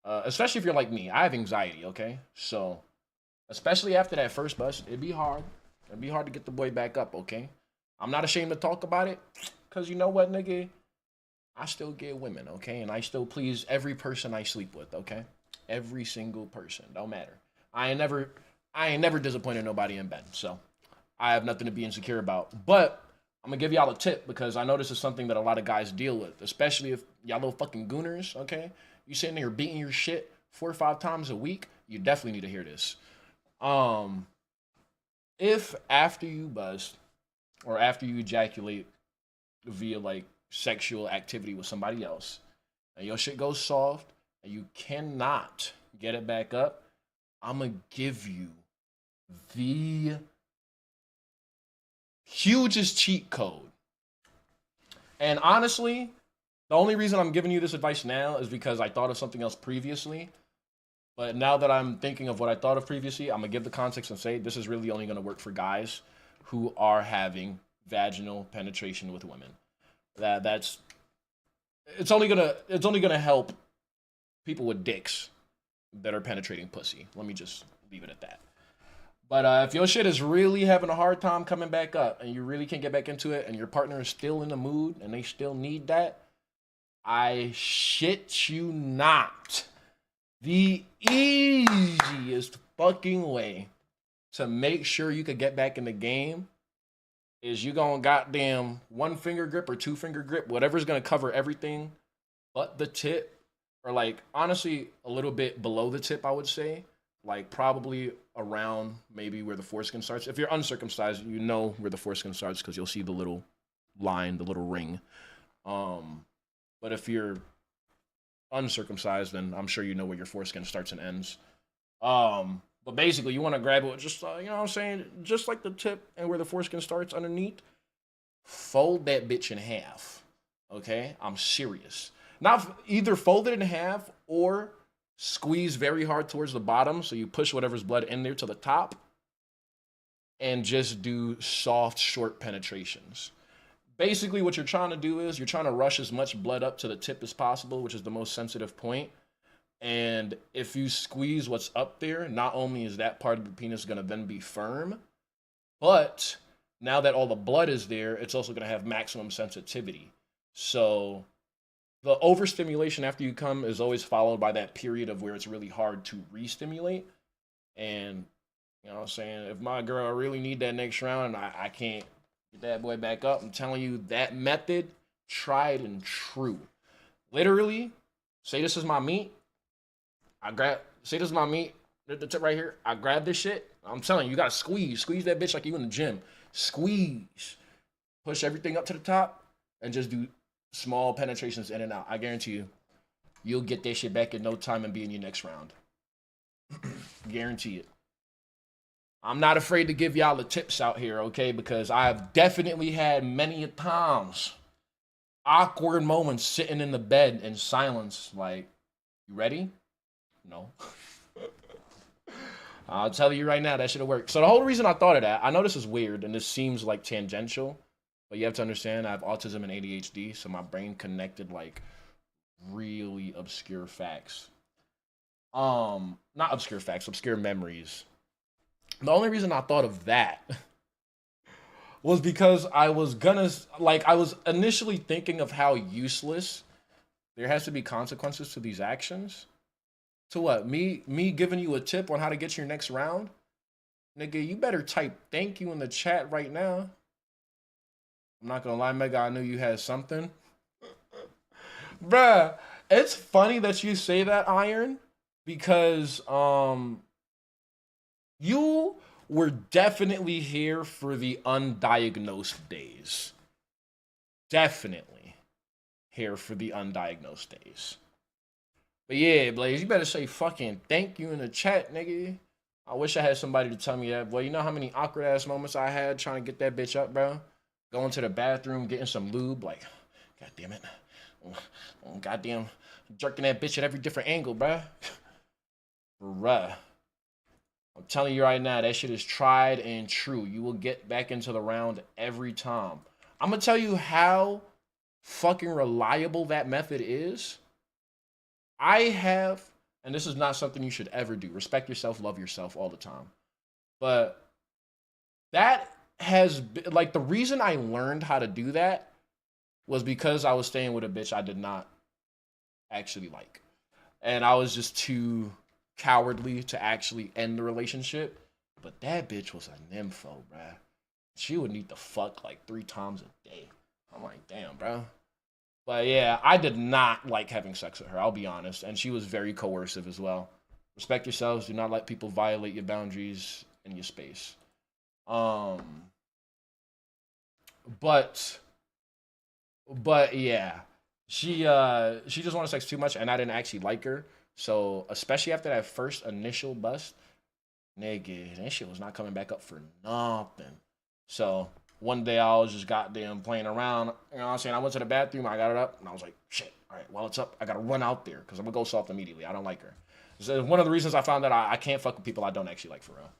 Speaker 3: especially if you're like me, I have anxiety, okay? So, especially after that first bust, it'd be hard. It'd be hard to get the boy back up, okay? I'm not ashamed to talk about it, because you know what, nigga? I still get women, okay? And I still please every person I sleep with, okay? Every single person, don't matter. I ain't never disappointed nobody in bed, so I have nothing to be insecure about. But I'm gonna give y'all a tip because I know this is something that a lot of guys deal with, especially if y'all little fucking gooners, okay? You sitting there beating your shit 4 or 5 times a week, you definitely need to hear this. If after you bust or after you ejaculate via like sexual activity with somebody else and your shit goes soft and you cannot get it back up, I'm gonna give you the hugest cheat code. And honestly, the only reason I'm giving you this advice now is because I thought of something else previously. But now that I'm thinking of what I thought of previously, I'm gonna give the context and say this is really only gonna work for guys who are having vaginal penetration with women. It's only gonna help people with dicks that are penetrating pussy. Let me just leave it at that. But if your shit is really having a hard time coming back up and you really can't get back into it and your partner is still in the mood and they still need that, I shit you not. The easiest fucking way to make sure you could get back in the game is you gonna goddamn 1 finger grip or 2 finger grip, whatever's gonna cover everything but the tip, or like honestly a little bit below the tip, I would say. Like probably around maybe where the foreskin starts. If you're uncircumcised, you know where the foreskin starts because you'll see the little line, the little ring. But if you're uncircumcised, then I'm sure you know where your foreskin starts and ends. But basically, you want to grab it with just, you know what I'm saying? Just like the tip and where the foreskin starts underneath. Fold that bitch in half. Okay? I'm serious. Not either fold it in half or squeeze very hard towards the bottom so you push whatever's blood in there to the top and just do soft, short penetrations. Basically, what you're trying to do is you're trying to rush as much blood up to the tip as possible, which is the most sensitive point. And if you squeeze what's up there, not only is that part of the penis going to then be firm, but now that all the blood is there, it's also going to have maximum sensitivity. So the overstimulation after you come is always followed by that period of where it's really hard to re-stimulate. And, you know what I'm saying, if my girl really need that next round and I can't get that boy back up, I'm telling you, that method, tried and true. Literally, say this is my meat. Say this is my meat, the tip right here. I grab this shit. I'm telling you, you gotta squeeze that bitch like you in the gym. Squeeze. Push everything up to the top and just do small penetrations in and out. I guarantee you, you'll get that shit back in no time and be in your next round. Guarantee it. I'm not afraid to give y'all the tips out here, okay? Because I've definitely had many a times awkward moments sitting in the bed in silence. Like, you ready? No. I'll tell you right now, that should have worked. So the whole reason I thought of that, I know this is weird and this seems like tangential, but you have to understand I have autism and ADHD, so my brain connected like really obscure facts. Not obscure facts, obscure memories. The only reason I thought of that was because I was initially thinking of how useless there has to be consequences to these actions. To what? Me giving you a tip on how to get your next round? Nigga, you better type thank you in the chat right now. I'm not gonna lie, Mega, I knew you had something. Bruh, it's funny that you say that, Iron, because you were definitely here for the undiagnosed days. Definitely here for the undiagnosed days. But yeah, Blaze, you better say fucking thank you in the chat, nigga. I wish I had somebody to tell me that. Boy, you know how many awkward ass moments I had trying to get that bitch up, bro? Going to the bathroom, getting some lube, like, god damn it. Goddamn, jerking that bitch at every different angle, bruh. Bruh. I'm telling you right now, that shit is tried and true. You will get back into the round every time. I'm gonna tell you how fucking reliable that method is. I have, and this is not something you should ever do. Respect yourself, love yourself all the time. But that has been, like, the reason I learned how to do that was because I was staying with a bitch I did not actually like. And I was just too cowardly to actually end the relationship. But that bitch was a nympho, bruh. She would need to fuck like 3 times a day. I'm like, damn, bro. But yeah, I did not like having sex with her, I'll be honest. And she was very coercive as well. Respect yourselves. Do not let people violate your boundaries in your space. But yeah, she just wanted sex too much, and I didn't actually like her. So especially after that first initial bust, nigga, that shit was not coming back up for nothing. So one day I was just goddamn playing around. You know what I'm saying? I went to the bathroom, I got it up, and I was like, shit, all right, while it's up, I gotta run out there because I'm gonna go soft immediately. I don't like her. So one of the reasons I found that I can't fuck with people I don't actually like for real.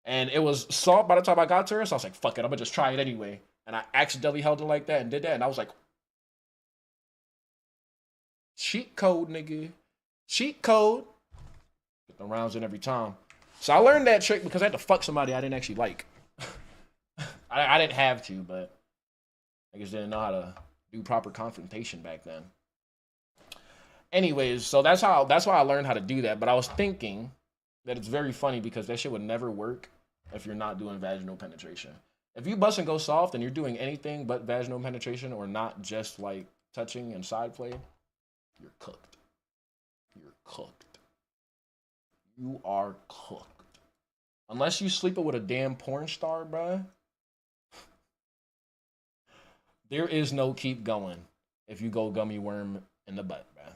Speaker 3: And it was soft by the time I got to her, so I was like, fuck it, I'm gonna just try it anyway. And I accidentally held it like that and did that, and I was like, cheat code, nigga. Cheat code. Get the rounds in every time. So I learned that trick because I had to fuck somebody I didn't actually like. I didn't have to, but I just didn't know how to do proper confrontation back then. Anyways, so that's why I learned how to do that. But I was thinking that it's very funny because that shit would never work if you're not doing vaginal penetration. If you bust and go soft and you're doing anything but vaginal penetration or not just like touching and side play, you're cooked. You're cooked. You are cooked. Unless you sleeping with a damn porn star, bruh. There is no keep going if you go gummy worm in the butt, bruh.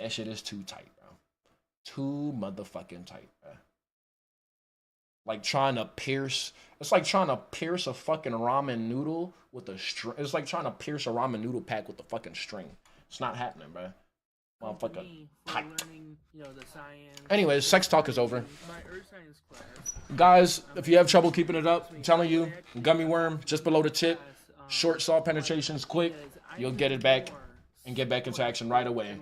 Speaker 3: That shit is too tight, bro. Too motherfucking tight, bro. Like trying to pierce. It's like trying to pierce a fucking ramen noodle with a string. It's like trying to pierce a ramen noodle pack with a fucking string. It's not happening, bro. Motherfucker.
Speaker 22: Learning, you know, the science.
Speaker 3: Anyways, sex talk is over.
Speaker 22: My earth science class.
Speaker 3: Guys, if you have trouble keeping it up, I'm telling you, gummy worm just below the tip, short saw penetrations quick, you'll get it back and get back into action right away.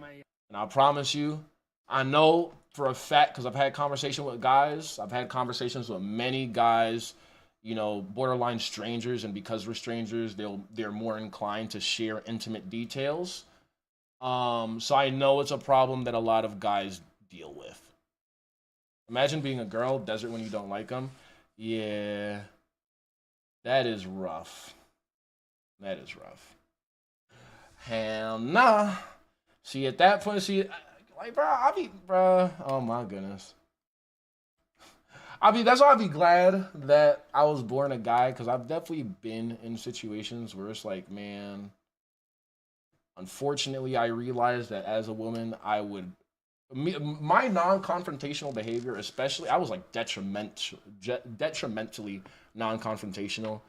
Speaker 3: And I promise you, I know for a fact, because I've had conversation with guys, I've had conversations with many guys, you know, borderline strangers, and because we're strangers, they're more inclined to share intimate details. So I know it's a problem that a lot of guys deal with. Imagine being a girl, desert when you don't like them. Yeah, that is rough. That is rough. Hell nah. See, at that point, like, bro, oh my goodness. That's why I'd be glad that I was born a guy, because I've definitely been in situations where it's like, man, unfortunately, I realized that as a woman, my non-confrontational behavior, especially, I was like detrimentally non-confrontational,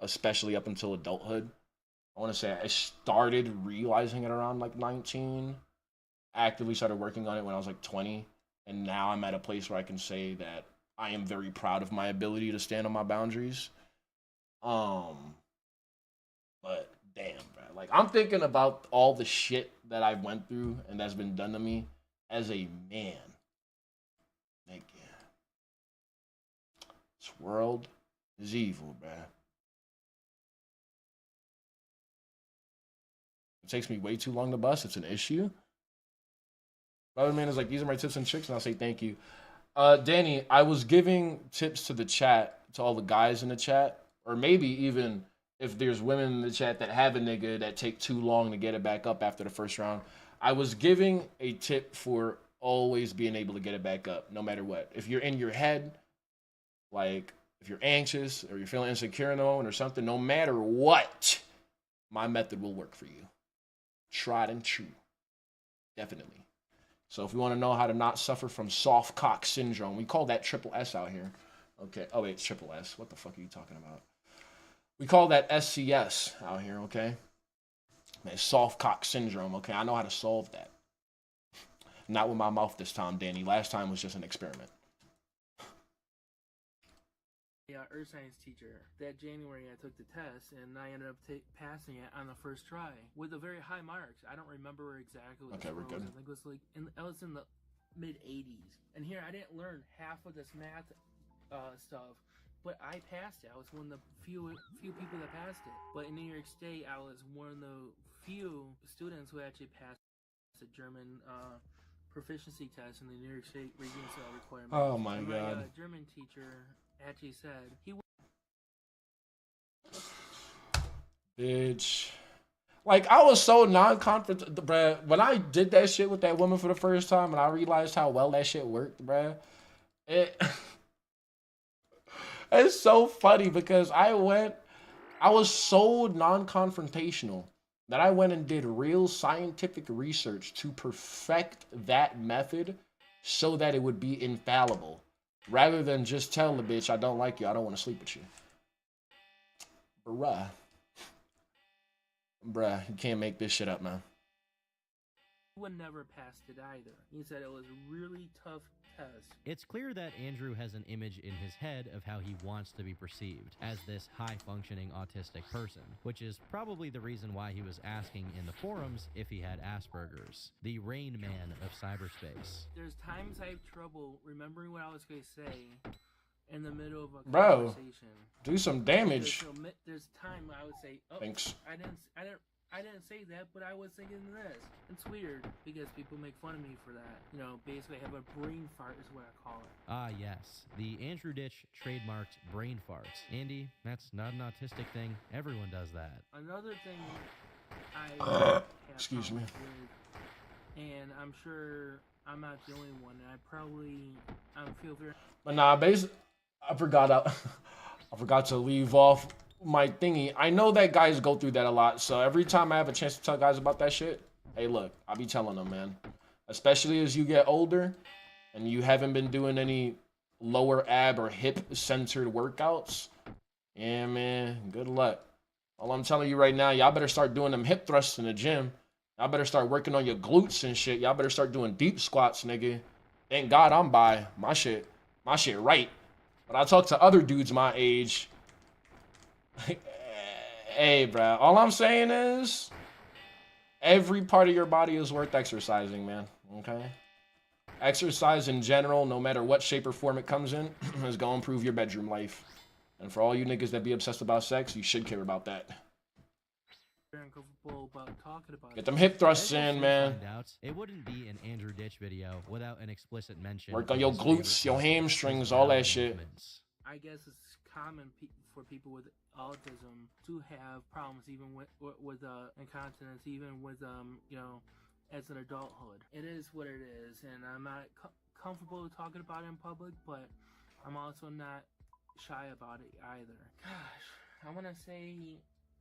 Speaker 3: especially up until adulthood. I want to say I started realizing it around like 19, actively started working on it when I was like 20, and now I'm at a place where I can say that I am very proud of my ability to stand on my boundaries. But damn, bro. Like, I'm thinking about all the shit that I went through and that's been done to me as a man. Like, yeah. This world is evil, bro. It takes me way too long to bust. It's an issue. Brother man is like, these are my tips and tricks, and I'll say thank you. Danny, I was giving tips to the chat, to all the guys in the chat, or maybe even if there's women in the chat that have a nigga that take too long to get it back up after the first round. I was giving a tip for always being able to get it back up, no matter what. If you're in your head, like if you're anxious or you're feeling insecure in the moment or something, no matter what, my method will work for you. Tried and true. Definitely. So if you want to know how to not suffer from soft cock syndrome, we call that triple S out here. Okay. Oh, wait, it's triple S. What the fuck are you talking about? We call that SCS out here, okay? Man, soft cock syndrome, okay? I know how to solve that. Not with my mouth this time, Danny. Last time was just an experiment.
Speaker 22: Yeah, earth science teacher. That January I took the test and I ended up passing it on the first try with a very high marks. I don't remember exactly what
Speaker 3: okay, we're good.
Speaker 22: I think it was like I was in the mid 80s. And here I didn't learn half of this math stuff, but I passed it. I was one of the few people that passed it. But in New York State, I was one of the few students who actually passed the German proficiency test in the New York State region requirement.
Speaker 3: Oh my
Speaker 22: and
Speaker 3: god.
Speaker 22: My German teacher actually said he
Speaker 3: bitch. Like, I was so non-confident, bruh. When I did that shit with that woman for the first time and I realized how well that shit worked, bruh, it's so funny because I was so non-confrontational that I went and did real scientific research to perfect that method so that it would be infallible. Rather than just tell the bitch, I don't like you, I don't want to sleep with you. Bruh, you can't make this shit up, man.
Speaker 22: would never passed it either. He said it was a really tough test.
Speaker 19: It's clear that Andrew has an image in his head of how he wants to be perceived as this high-functioning autistic person, which is probably the reason why he was asking in the forums if he had Asperger's, the Rain Man of cyberspace.
Speaker 22: There's times I have trouble remembering what I was going to say in the middle of a conversation.
Speaker 3: Do some damage.
Speaker 22: There's time I would say, oh,
Speaker 3: thanks.
Speaker 22: I didn't say that, but I was thinking this. It's weird because people make fun of me for that. You know, basically I have a brain fart is what I call it.
Speaker 19: Ah, yes. The Andrew Ditch trademarked brain farts. Andy, that's not an autistic thing. Everyone does that.
Speaker 22: Another thing I
Speaker 3: excuse me.
Speaker 22: And I'm sure I'm not the only one, and I feel very...
Speaker 3: But nah, basically, I forgot to leave off my thingy. I know that guys go through that a lot, so every time I have a chance to tell guys about that shit, hey, look, I'll be telling them, man. especially as you get older and you haven't been doing any lower ab or hip centered workouts. Yeah, man, good luck. All I'm telling you right now, y'all better start doing them hip thrusts in the gym. Y'all better start working on your glutes and shit. Y'all better start doing deep squats, nigga. Thank God I'm by my shit right. But I talk to other dudes my age. Hey, bro, all I'm saying is every part of your body is worth exercising, man, okay? Exercise in general, no matter what shape or form it comes in, is gonna improve your bedroom life. And for all you niggas that be obsessed about sex, you should care about that. Get them hip thrusts in, man.
Speaker 19: It wouldn't be an Andrew Ditch video without an explicit mention.
Speaker 3: Work on your glutes, your hamstrings, all that shit.
Speaker 22: I guess it's common for people with autism to have problems even with incontinence, even with you know, as an adulthood. It is what it is, and I'm not comfortable talking about it in public, but I'm also not shy about it either. Gosh, I want to say,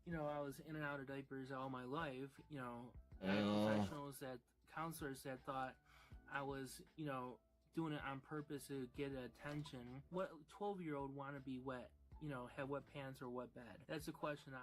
Speaker 22: you know, I was in and out of diapers all my life. You know, professionals, counselors that thought I was, you know, doing it on purpose to get attention. What 12-year-old want to be wet? You know, have wet pants or wet bed? That's a question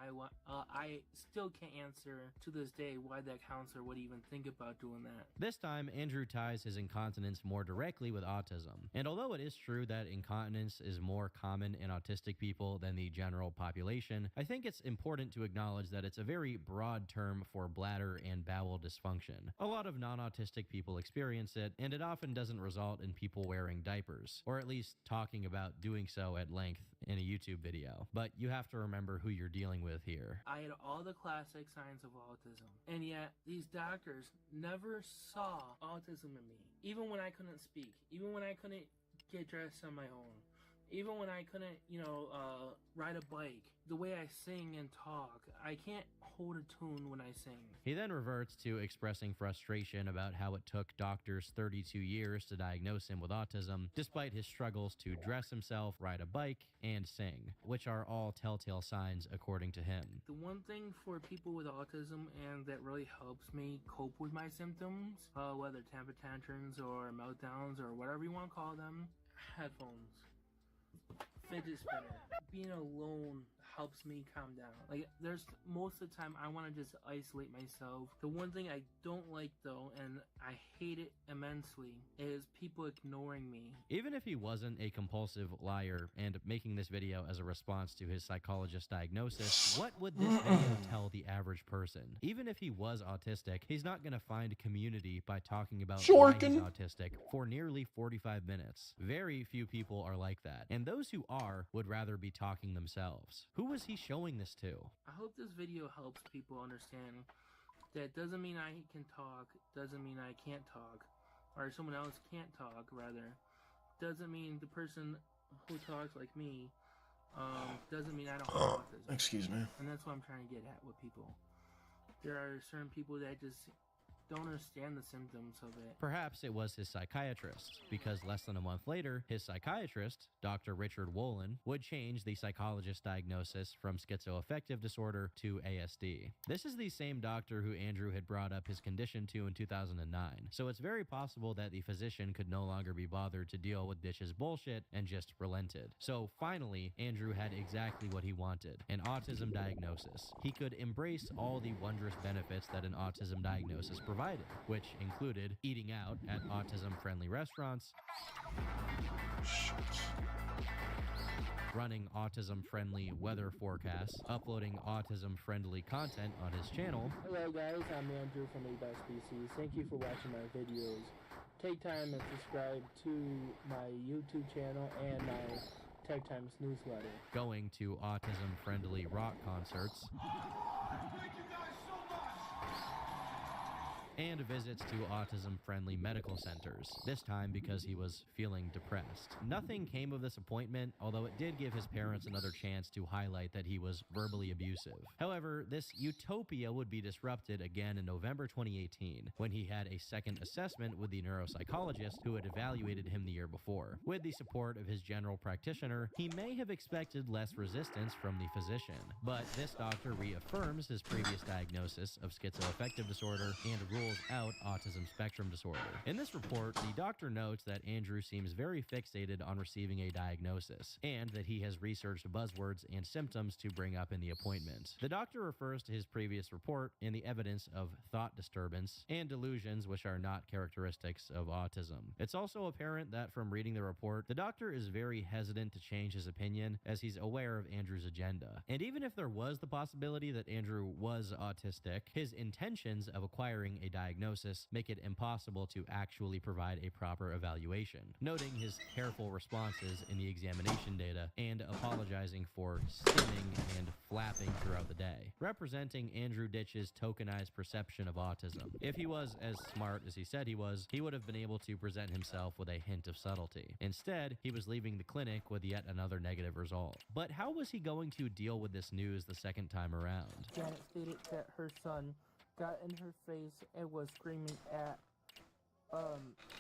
Speaker 22: I still can't answer to this day, why that counselor would even think about doing that.
Speaker 19: This time, Andrew ties his incontinence more directly with autism. And although it is true that incontinence is more common in autistic people than the general population, I think it's important to acknowledge that it's a very broad term for bladder and bowel dysfunction. A lot of non-autistic people experience it, and it often doesn't result in people wearing diapers, or at least talking about doing so at length in a YouTube video. But you have to remember who you're dealing with here.
Speaker 22: I had all the classic signs of autism, and yet these doctors never saw autism in me. Even when I couldn't speak, even when I couldn't get dressed on my own, even when I couldn't, you know, ride a bike, the way I sing and talk, I can't hold a tune when I sing.
Speaker 19: He then reverts to expressing frustration about how it took doctors 32 years to diagnose him with autism, despite his struggles to dress himself, ride a bike, and sing, which are all telltale signs according to him.
Speaker 22: The one thing for people with autism, and that really helps me cope with my symptoms, whether temper tantrums or meltdowns or whatever you want to call them, headphones. Fidget spinner. Being alone helps me calm down. Like, there's most of the time I want to just isolate myself. The one thing I don't like though, and I hate it immensely, is people ignoring me.
Speaker 19: Even if he wasn't a compulsive liar and making this video as a response to his psychologist's diagnosis, what would this video tell the average person? Even if he was autistic, he's not going to find community by talking about why he's autistic for nearly 45 minutes. Very few people are like that, and those who are would rather be talking themselves. Who was he showing this to?
Speaker 22: I hope this video helps people understand that doesn't mean I can talk, doesn't mean I can't talk, or someone else can't talk, rather. Doesn't mean the person who talks like me, doesn't mean I don't have autism.
Speaker 3: Excuse me.
Speaker 22: And that's what I'm trying to get at with people. There are certain people that just don't understand the symptoms of it.
Speaker 19: Perhaps it was his psychiatrist, because less than a month later, his psychiatrist, Dr. Richard Wolin, would change the psychologist's diagnosis from schizoaffective disorder to ASD. This is the same doctor who Andrew had brought up his condition to in 2009, so it's very possible that the physician could no longer be bothered to deal with Ditch's bullshit and just relented. So finally, Andrew had exactly what he wanted, an autism diagnosis. He could embrace all the wondrous benefits that an autism diagnosis provided, which included eating out at autism-friendly restaurants, running autism-friendly weather forecasts, uploading autism-friendly content on his channel.
Speaker 22: Hello guys, I'm Andrew from A Species. Thank you for watching my videos. Take time and subscribe to my YouTube channel and my Tech Times newsletter.
Speaker 19: Going to autism-friendly rock concerts, and visits to autism-friendly medical centers, this time because he was feeling depressed. Nothing came of this appointment, although it did give his parents another chance to highlight that he was verbally abusive. However, this utopia would be disrupted again in November 2018, when he had a second assessment with the neuropsychologist who had evaluated him the year before. With the support of his general practitioner, he may have expected less resistance from the physician, but this doctor reaffirms his previous diagnosis of schizoaffective disorder and rules rules out autism spectrum disorder. In this report, the doctor notes that Andrew seems very fixated on receiving a diagnosis, and that he has researched buzzwords and symptoms to bring up in the appointment. The doctor refers to his previous report and the evidence of thought disturbance and delusions which are not characteristics of autism. It's also apparent that from reading the report, the doctor is very hesitant to change his opinion as he's aware of Andrew's agenda. And even if there was the possibility that Andrew was autistic, his intentions of acquiring a diagnosis make it impossible to actually provide a proper evaluation, noting his careful responses in the examination data and apologizing for stimming and flapping throughout the day, representing Andrew Ditch's tokenized perception of autism. If he was as smart as he said he was, he would have been able to present himself with a hint of subtlety. Instead, he was leaving the clinic with yet another negative result. But how was he going to deal with this news the second time around?
Speaker 22: Janet stated that her son got in her face and was screaming at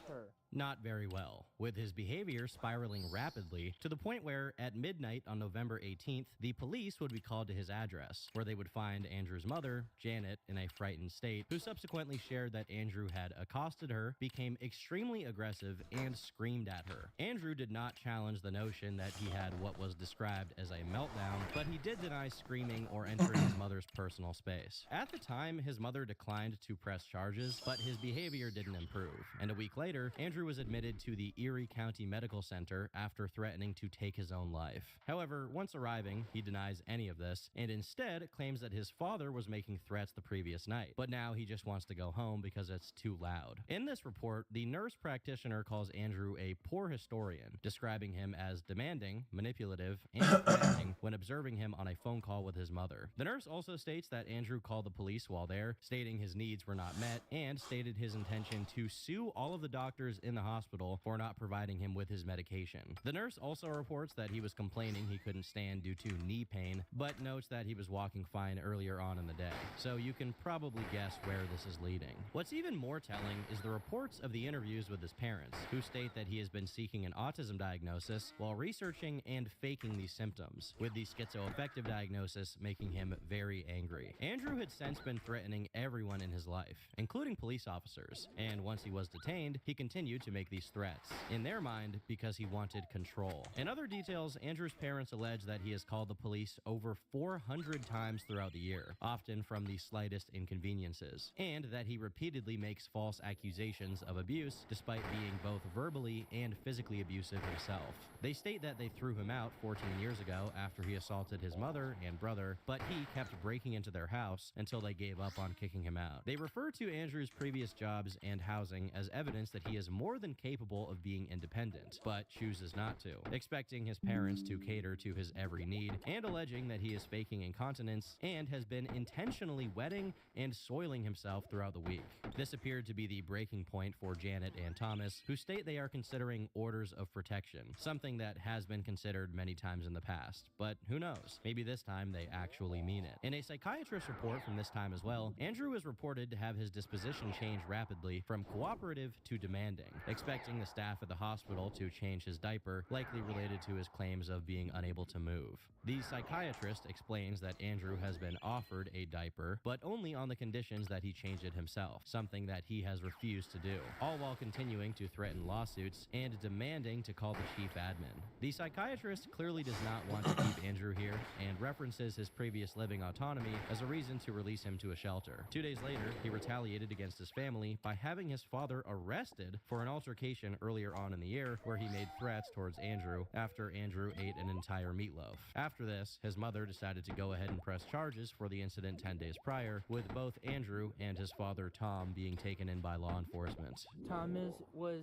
Speaker 22: her.
Speaker 19: Not very well, with his behavior spiraling rapidly to the point where, at midnight on November 18th, the police would be called to his address, where they would find Andrew's mother, Janet, in a frightened state, who subsequently shared that Andrew had accosted her, became extremely aggressive, and screamed at her. Andrew did not challenge the notion that he had what was described as a meltdown, but he did deny screaming or entering his mother's personal space. At the time, his mother declined to press charges, but his behavior didn't improve, and a week later, Andrew was admitted to the Erie County Medical Center after threatening to take his own life. However, once arriving, he denies any of this, and instead claims that his father was making threats the previous night, but now he just wants to go home because it's too loud. In this report, the nurse practitioner calls Andrew a poor historian, describing him as demanding, manipulative, and threatening when observing him on a phone call with his mother. The nurse also states that Andrew called the police while there, stating his needs were not met, and stated his intention to sue all of the doctors in the hospital for not providing him with his medication. The nurse also reports that he was complaining he couldn't stand due to knee pain, but notes that he was walking fine earlier on in the day. So you can probably guess where this is leading. What's even more telling is the reports of the interviews with his parents, who state that he has been seeking an autism diagnosis while researching and faking these symptoms, with the schizoaffective diagnosis making him very angry. Andrew had since been threatening everyone in his life, including police officers, and once he was detained, he continued to make these threats, in their mind because he wanted control. In other details, Andrew's parents allege that he has called the police over 400 times throughout the year, often from the slightest inconveniences, and that he repeatedly makes false accusations of abuse despite being both verbally and physically abusive himself. They state that they threw him out 14 years ago after he assaulted his mother and brother, but he kept breaking into their house until they gave up on kicking him out. They refer to Andrew's previous jobs and housing as evidence that he is more than capable of being independent, but chooses not to, expecting his parents to cater to his every need, and alleging that he is faking incontinence and has been intentionally wetting and soiling himself throughout the week. This appeared to be the breaking point for Janet and Thomas, who state they are considering orders of protection, something that has been considered many times in the past, but who knows, maybe this time they actually mean it. In a psychiatrist report from this time as well, Andrew is reported to have his disposition change rapidly from cooperative to demanding, expecting the staff at the hospital to change his diaper, likely related to his claims of being unable to move. The psychiatrist explains that Andrew has been offered a diaper, but only on the conditions that he change it himself, something that he has refused to do, all while continuing to threaten lawsuits and demanding to call the chief admin. The psychiatrist clearly does not want to keep Andrew here and references his previous living autonomy as a reason to release him to a shelter. 2 days later, he retaliated against his family by having his father arrested for an altercation earlier on in the year where he made threats towards Andrew after Andrew ate an entire meatloaf. After this, his mother decided to go ahead and press charges for the incident 10 days prior, with both Andrew and his father Tom being taken in by law enforcement.
Speaker 22: Thomas was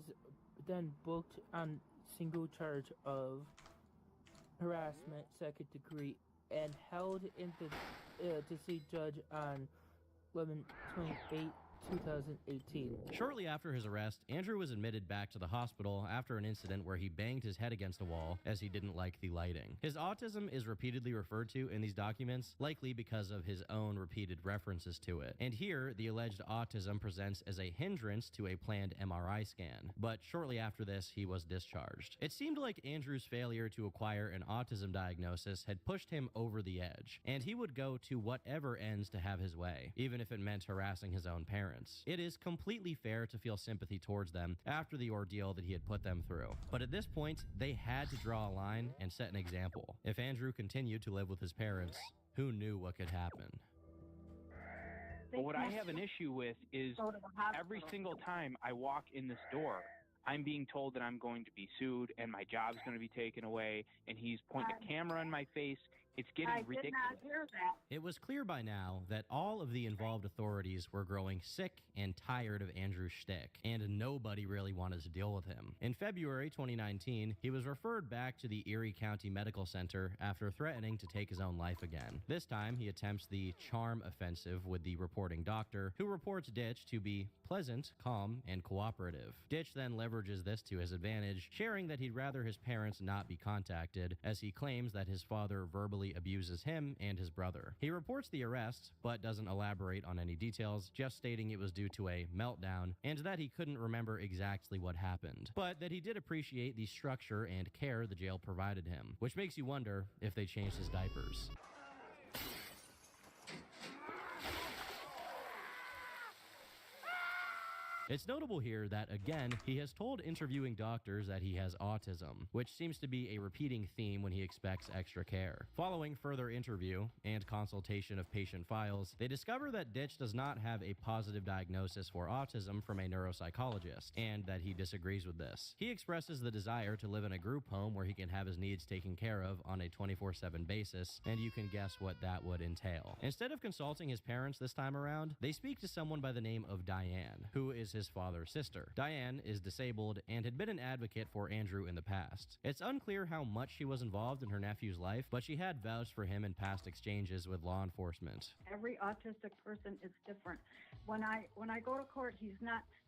Speaker 22: then booked on single charge of harassment, second degree, and held in the to see judge on 11/28, 2018.
Speaker 19: Shortly after his arrest, Andrew was admitted back to the hospital after an incident where he banged his head against a wall as he didn't like the lighting. His autism is repeatedly referred to in these documents, likely because of his own repeated references to it. And here, the alleged autism presents as a hindrance to a planned MRI scan. But shortly after this, he was discharged. It seemed like Andrew's failure to acquire an autism diagnosis had pushed him over the edge, and he would go to whatever ends to have his way, even if it meant harassing his own parents. parents. It is completely fair to feel sympathy towards them after the ordeal that he had put them through. But at this point, they had to draw a line and set an example. If Andrew continued to live with his parents, who knew what could happen?
Speaker 7: But what I have an issue with is every single time I walk in this door, I'm being told that I'm going to be sued and my job's going to be taken away, and he's pointing a camera in my face. It's getting ridiculous.
Speaker 10: I did not hear that.
Speaker 19: It was clear by now that all of the involved authorities were growing sick and tired of Andrew's shtick, and nobody really wanted to deal with him. In February 2019, he was referred back to the Erie County Medical Center after threatening to take his own life again. This time, he attempts the charm offensive with the reporting doctor, who reports Ditch to be pleasant, calm, and cooperative. Ditch then leverages this to his advantage, sharing that he'd rather his parents not be contacted, as he claims that his father verbally abuses him and his brother. He reports the arrest, but doesn't elaborate on any details, just stating it was due to a meltdown and that he couldn't remember exactly what happened, but that he did appreciate the structure and care the jail provided him, which makes you wonder if they changed his diapers. It's notable here that, again, he has told interviewing doctors that he has autism, which seems to be a repeating theme when he expects extra care. Following further interview and consultation of patient files, they discover that Ditch does not have a positive diagnosis for autism from a neuropsychologist, and that he disagrees with this. He expresses the desire to live in a group home where he can have his needs taken care of on a 24/7 basis, and you can guess what that would entail. Instead of consulting his parents this time around, they speak to someone by the name of Diane, who is his father's sister. Diane is disabled and had been an advocate for Andrew in the past. It's unclear how much she was involved in her nephew's life, but she had vouched for him in past exchanges with law enforcement.
Speaker 10: Every autistic person is different. When I go to court,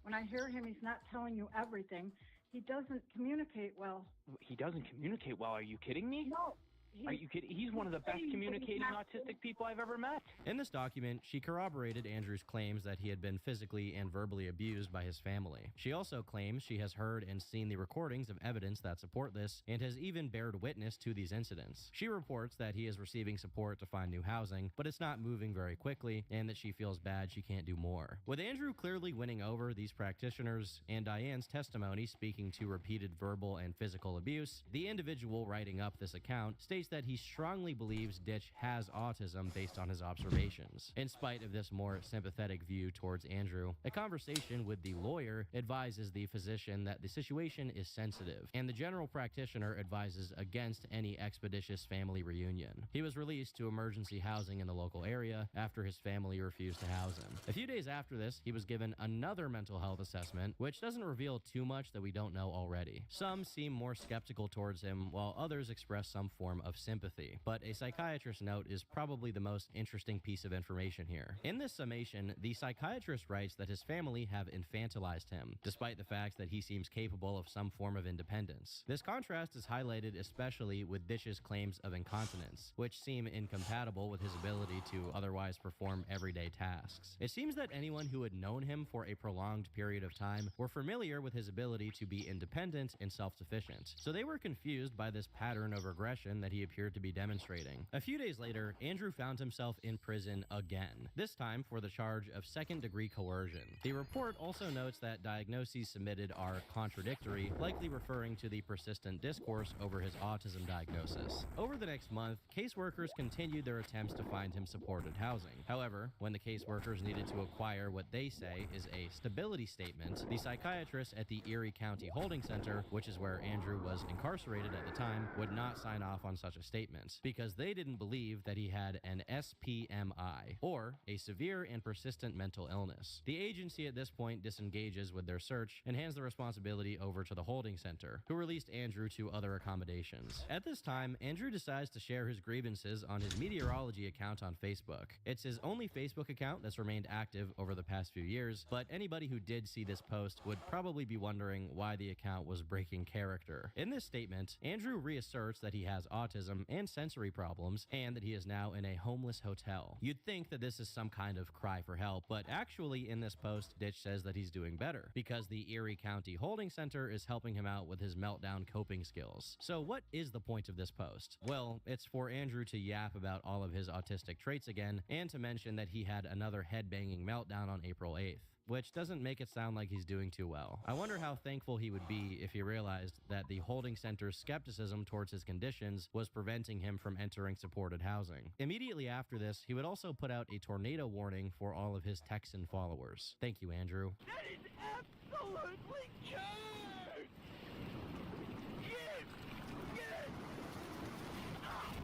Speaker 10: when I hear him, he's not telling you everything. He doesn't communicate well.
Speaker 7: He doesn't communicate well. Are you kidding me?
Speaker 10: No.
Speaker 7: Are you kidding? He's one of the best communicating autistic people I've ever met.
Speaker 19: In this document, she corroborated Andrew's claims that he had been physically and verbally abused by his family. She also claims she has heard and seen the recordings of evidence that support this, and has even bared witness to these incidents. She reports that he is receiving support to find new housing, but it's not moving very quickly, and that she feels bad she can't do more. With Andrew clearly winning over these practitioners, and Diane's testimony speaking to repeated verbal and physical abuse, the individual writing up this account states that he strongly believes Ditch has autism based on his observations. In spite of this more sympathetic view towards Andrew, a conversation with the lawyer advises the physician that the situation is sensitive, and the general practitioner advises against any expeditious family reunion. He was released to emergency housing in the local area after his family refused to house him. A few days after this, he was given another mental health assessment, which doesn't reveal too much that we don't know already. Some seem more skeptical towards him, while others express some form of sympathy, but a psychiatrist's note is probably the most interesting piece of information here. In this summation, the psychiatrist writes that his family have infantilized him, despite the fact that he seems capable of some form of independence. This contrast is highlighted especially with Ditch's claims of incontinence, which seem incompatible with his ability to otherwise perform everyday tasks. It seems that anyone who had known him for a prolonged period of time were familiar with his ability to be independent and self-sufficient, so they were confused by this pattern of regression that he appeared to be demonstrating. A few days later, Andrew found himself in prison again, this time for the charge of second-degree coercion. The report also notes that diagnoses submitted are contradictory, likely referring to the persistent discourse over his autism diagnosis. Over the next month, caseworkers continued their attempts to find him supported housing. However, when the caseworkers needed to acquire what they say is a stability statement, the psychiatrist at the Erie County Holding Center, which is where Andrew was incarcerated at the time, would not sign off on such a statement because they didn't believe that he had an SPMI, or a severe and persistent mental illness. The agency at this point disengages with their search and hands the responsibility over to the holding center, who released Andrew to other accommodations. At this time, Andrew decides to share his grievances on his meteorology account on Facebook. It's his only Facebook account that's remained active over the past few years, but anybody who did see this post would probably be wondering why the account was breaking character. In this statement, Andrew reasserts that he has autism autism and sensory problems, and that he is now in a homeless hotel. You'd think that this is some kind of cry for help, but actually in this post, Ditch says that he's doing better, because the Erie County Holding Center is helping him out with his meltdown coping skills. So what is the point of this post? Well, it's for Andrew to yap about all of his autistic traits again, and to mention that he had another headbanging meltdown on April 8th. Which doesn't make it sound like he's doing too well. I wonder how thankful he would be if he realized that the holding center's skepticism towards his conditions was preventing him from entering supported housing. Immediately after this, he would also put out a tornado warning for all of his Texan followers. Thank you, Andrew.
Speaker 11: That is absolutely cursed!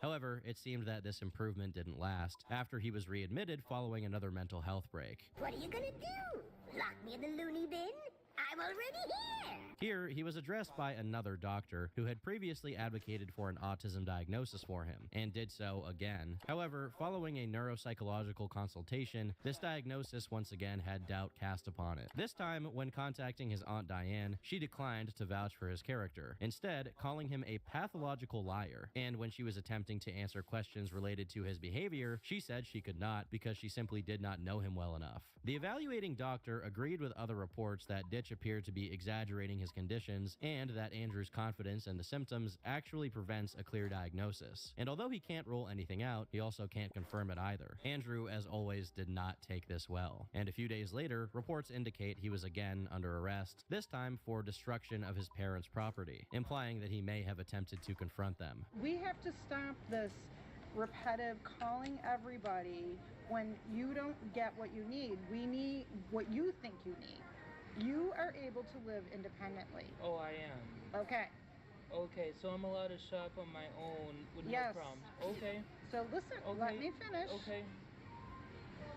Speaker 19: However, it seemed that this improvement didn't last after he was readmitted following another mental health break.
Speaker 2: What are you gonna do? Lock me in the loony bin? I'm already here!
Speaker 19: Here, he was addressed by another doctor who had previously advocated for an autism diagnosis for him, and did so again. However, following a neuropsychological consultation, this diagnosis once again had doubt cast upon it. This time, when contacting his Aunt Diane, she declined to vouch for his character, instead calling him a pathological liar, and when she was attempting to answer questions related to his behavior, she said she could not because she simply did not know him well enough. The evaluating doctor agreed with other reports that Ditch appeared to be exaggerating his conditions, and that Andrew's confidence in the symptoms actually prevents a clear diagnosis. And although he can't rule anything out, he also can't confirm it either. Andrew, as always, did not take this well. And a few days later, reports indicate he was again under arrest, this time for destruction of his parents' property, implying that he may have attempted to confront them.
Speaker 4: We have to stop this repetitive calling everybody when you don't get what you need. We need what you think you need. You are able to live independently.
Speaker 22: Oh, I am.
Speaker 4: Okay.
Speaker 22: Okay, so I'm allowed to shop on my own with
Speaker 4: Yes.
Speaker 22: no problems. Okay.
Speaker 4: So listen,
Speaker 22: Okay.
Speaker 4: let me finish.
Speaker 22: Okay.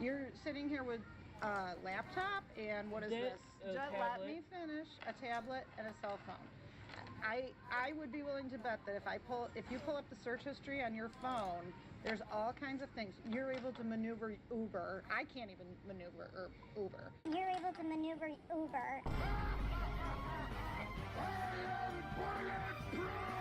Speaker 4: You're sitting here with a laptop and what is this?
Speaker 22: A
Speaker 4: Just let
Speaker 22: tablet.
Speaker 4: me finish. A tablet and a cell phone. I would be willing to bet that if you pull up the search history on your phone, there's all kinds of things. You're able to maneuver Uber. I can't even maneuver Uber.
Speaker 2: You're able to maneuver Uber.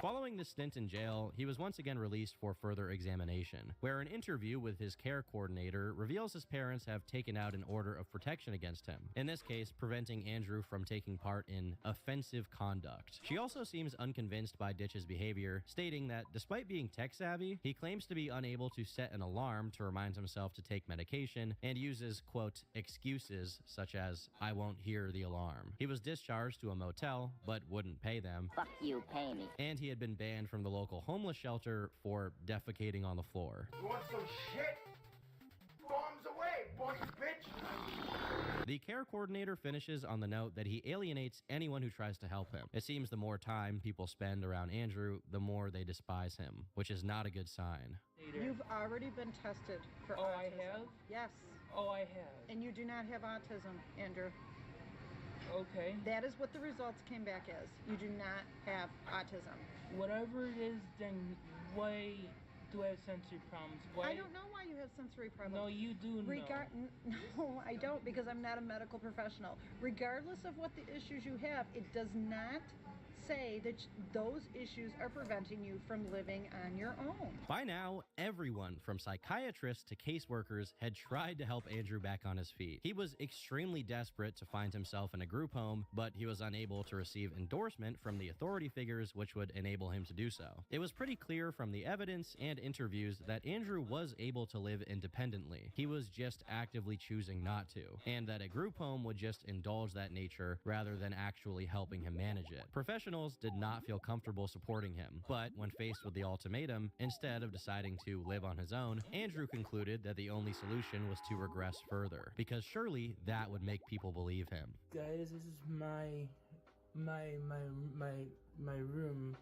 Speaker 19: Following this stint in jail, he was once again released for further examination, where an interview with his care coordinator reveals his parents have taken out an order of protection against him, in this case preventing Andrew from taking part in offensive conduct. She also seems unconvinced by Ditch's behavior, stating that despite being tech-savvy, he claims to be unable to set an alarm to remind himself to take medication, and uses, quote, excuses such as, I won't hear the alarm. He was discharged to a motel, but wouldn't pay them.
Speaker 2: Fuck you, pay me.
Speaker 19: And he had been banned from the local homeless shelter for defecating on the floor.
Speaker 11: You want some shit? Bombs away, boys, bitch!
Speaker 19: The care coordinator finishes on the note that he alienates anyone who tries to help him. It seems the more time people spend around Andrew, the more they despise him, which is not a good sign.
Speaker 4: You've already been tested for autism.
Speaker 22: I have?
Speaker 4: Yes.
Speaker 22: Oh, I have.
Speaker 4: And you do not have autism, Andrew.
Speaker 22: Okay.
Speaker 4: That is what the results came back as. You do not have autism.
Speaker 22: Whatever it is, then why do I have sensory problems? Why?
Speaker 4: I don't know why you have sensory problems.
Speaker 22: No, you do know.
Speaker 4: No, I don't, because I'm not a medical professional. Regardless of what the issues you have, it does not say that those issues are preventing you from living on your own.
Speaker 19: By now, everyone from psychiatrists to caseworkers had tried to help Andrew back on his feet. He was extremely desperate to find himself in a group home, but he was unable to receive endorsement from the authority figures which would enable him to do so. It was pretty clear from the evidence and interviews that Andrew was able to live independently. He was just actively choosing not to, and that a group home would just indulge that nature rather than actually helping him manage it. Professionals did not feel comfortable supporting him, but when faced with the ultimatum, instead of deciding to live on his own, Andrew concluded that the only solution was to regress further, because surely that would make people believe him.
Speaker 22: Guys, this is my room.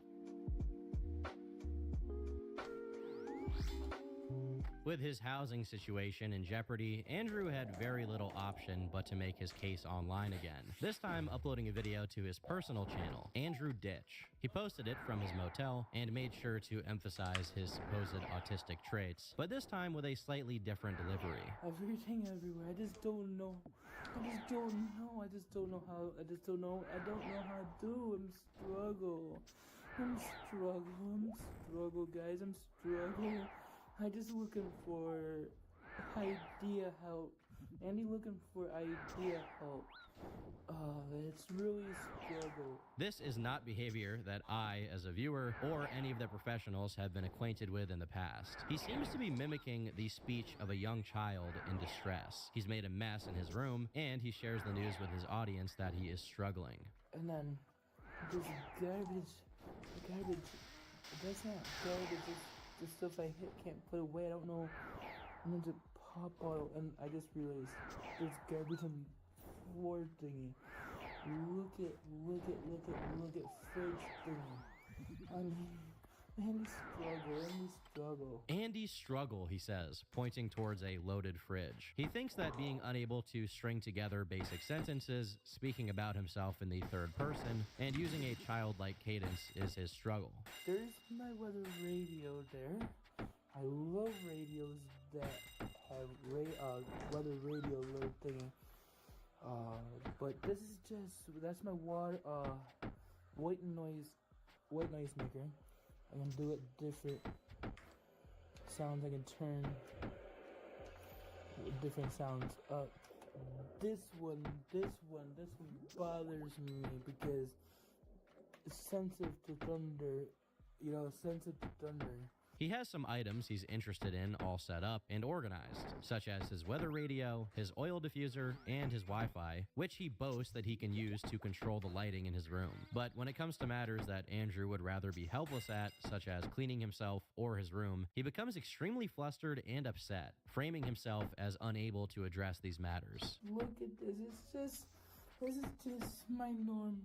Speaker 19: With his housing situation in jeopardy, Andrew had very little option but to make his case online again, this time uploading a video to his personal channel, Andrew Ditch. He posted it from his motel and made sure to emphasize his supposed autistic traits, but this time with a slightly different delivery.
Speaker 22: Everything everywhere. I just don't know. I don't know how to do. I'm struggle. I'm struggle, guys. I'm struggle. I just looking for idea help. Andy looking for idea help. It's really struggle.
Speaker 19: This is not behavior that I, as a viewer, or any of the professionals have been acquainted with in the past. He seems to be mimicking the speech of a young child in distress. He's made a mess in his room, and he shares the news with his audience that he is struggling.
Speaker 22: And then this garbage, that's not garbage, it's the stuff I hit can't put away, I don't know, and then the pop bottle, and I just realized there's garbage on the floor thingy. Look at fridge thingy. I mean, Andy struggle.
Speaker 19: Andy struggle, he says, pointing towards a loaded fridge. He thinks that being unable to string together basic sentences, speaking about himself in the third person, and using a childlike cadence is his struggle.
Speaker 22: There's my weather radio there. I love radios that have weather radio load thingy. But this is just, that's my white noise maker. I can do it different sounds. I can turn different sounds up. This one bothers me because it's sensitive to thunder. Sensitive to thunder.
Speaker 19: He has some items he's interested in all set up and organized, such as his weather radio, his oil diffuser, and his Wi-Fi, which he boasts that he can use to control the lighting in his room. But when it comes to matters that Andrew would rather be helpless at, such as cleaning himself or his room, he becomes extremely flustered and upset, framing himself as unable to address these matters.
Speaker 22: Look at this, this is just my norm.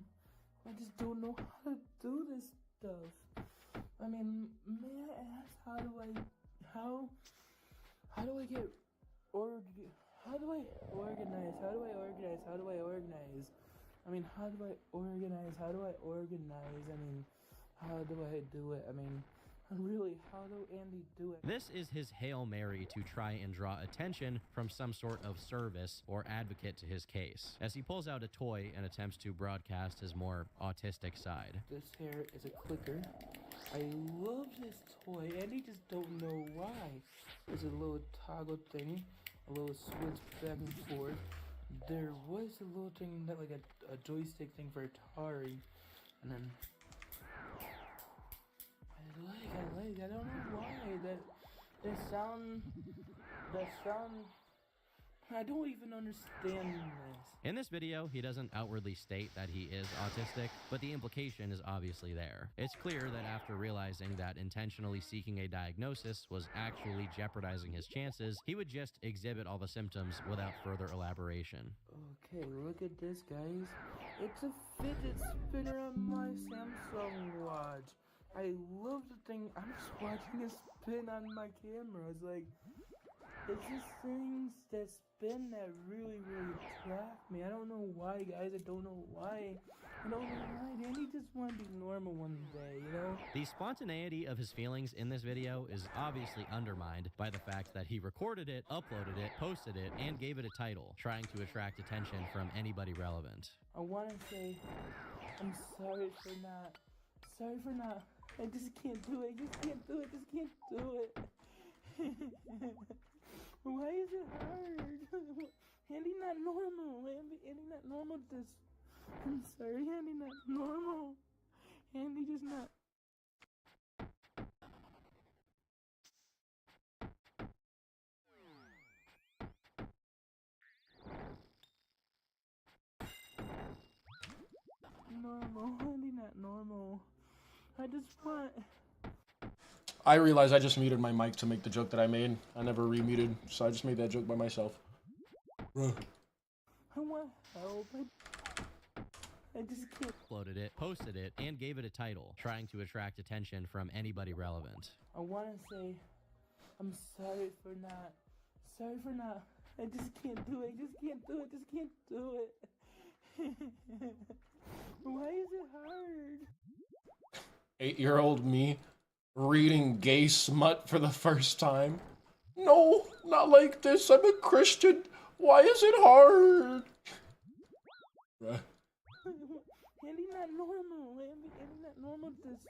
Speaker 22: I just don't know how to do this stuff. I mean, may I ask, how do I organize? How do I organize? I mean, how do I organize? I mean, how do I do it? I mean, really, how do Andy do it?
Speaker 19: This is his Hail Mary to try and draw attention from some sort of service or advocate to his case, as he pulls out a toy and attempts to broadcast his more autistic side.
Speaker 22: This here is a clicker. I love this toy, and I just don't know why. There's a little toggle thing, a little switch back and forth. There was a little thing that like a joystick thing for Atari, and then I don't know why that sound. I don't even understand this.
Speaker 19: In this video, he doesn't outwardly state that he is autistic, but the implication is obviously there. It's clear that after realizing that intentionally seeking a diagnosis was actually jeopardizing his chances, he would just exhibit all the symptoms without further elaboration.
Speaker 22: Okay, look at this, guys. It's a fidget spinner on my Samsung watch. I love the thing. I'm just watching it spin on my camera. It's like, it's just things that spin that really attract me. I don't know why, guys. I don't know why. Danny just want to be normal one day, you know?
Speaker 19: The spontaneity of his feelings in this video is obviously undermined by the fact that he recorded it, uploaded it, posted it, and gave it a title, trying to attract attention from anybody relevant.
Speaker 22: I want to say, I'm sorry for not. I just can't do it. Why is it hard? Andy not normal. Andy not normal. I'm sorry, Andy not normal. Andy just not. Normal. Andy not normal. I just want.
Speaker 3: I realized I just muted my mic to make the joke that I made. I never remuted, so I just made that joke by myself.
Speaker 22: I want help. I just can't.
Speaker 19: Uploaded it, posted it, and gave it a title, trying to attract attention from anybody relevant.
Speaker 22: I want to say, I'm sorry for not. I just can't do it. Why is it hard?
Speaker 3: 8-year-old me reading gay smut for the first time. No, not like this. I'm a Christian. Why is it hard?
Speaker 22: Andy not normal. Andy not normal. want this.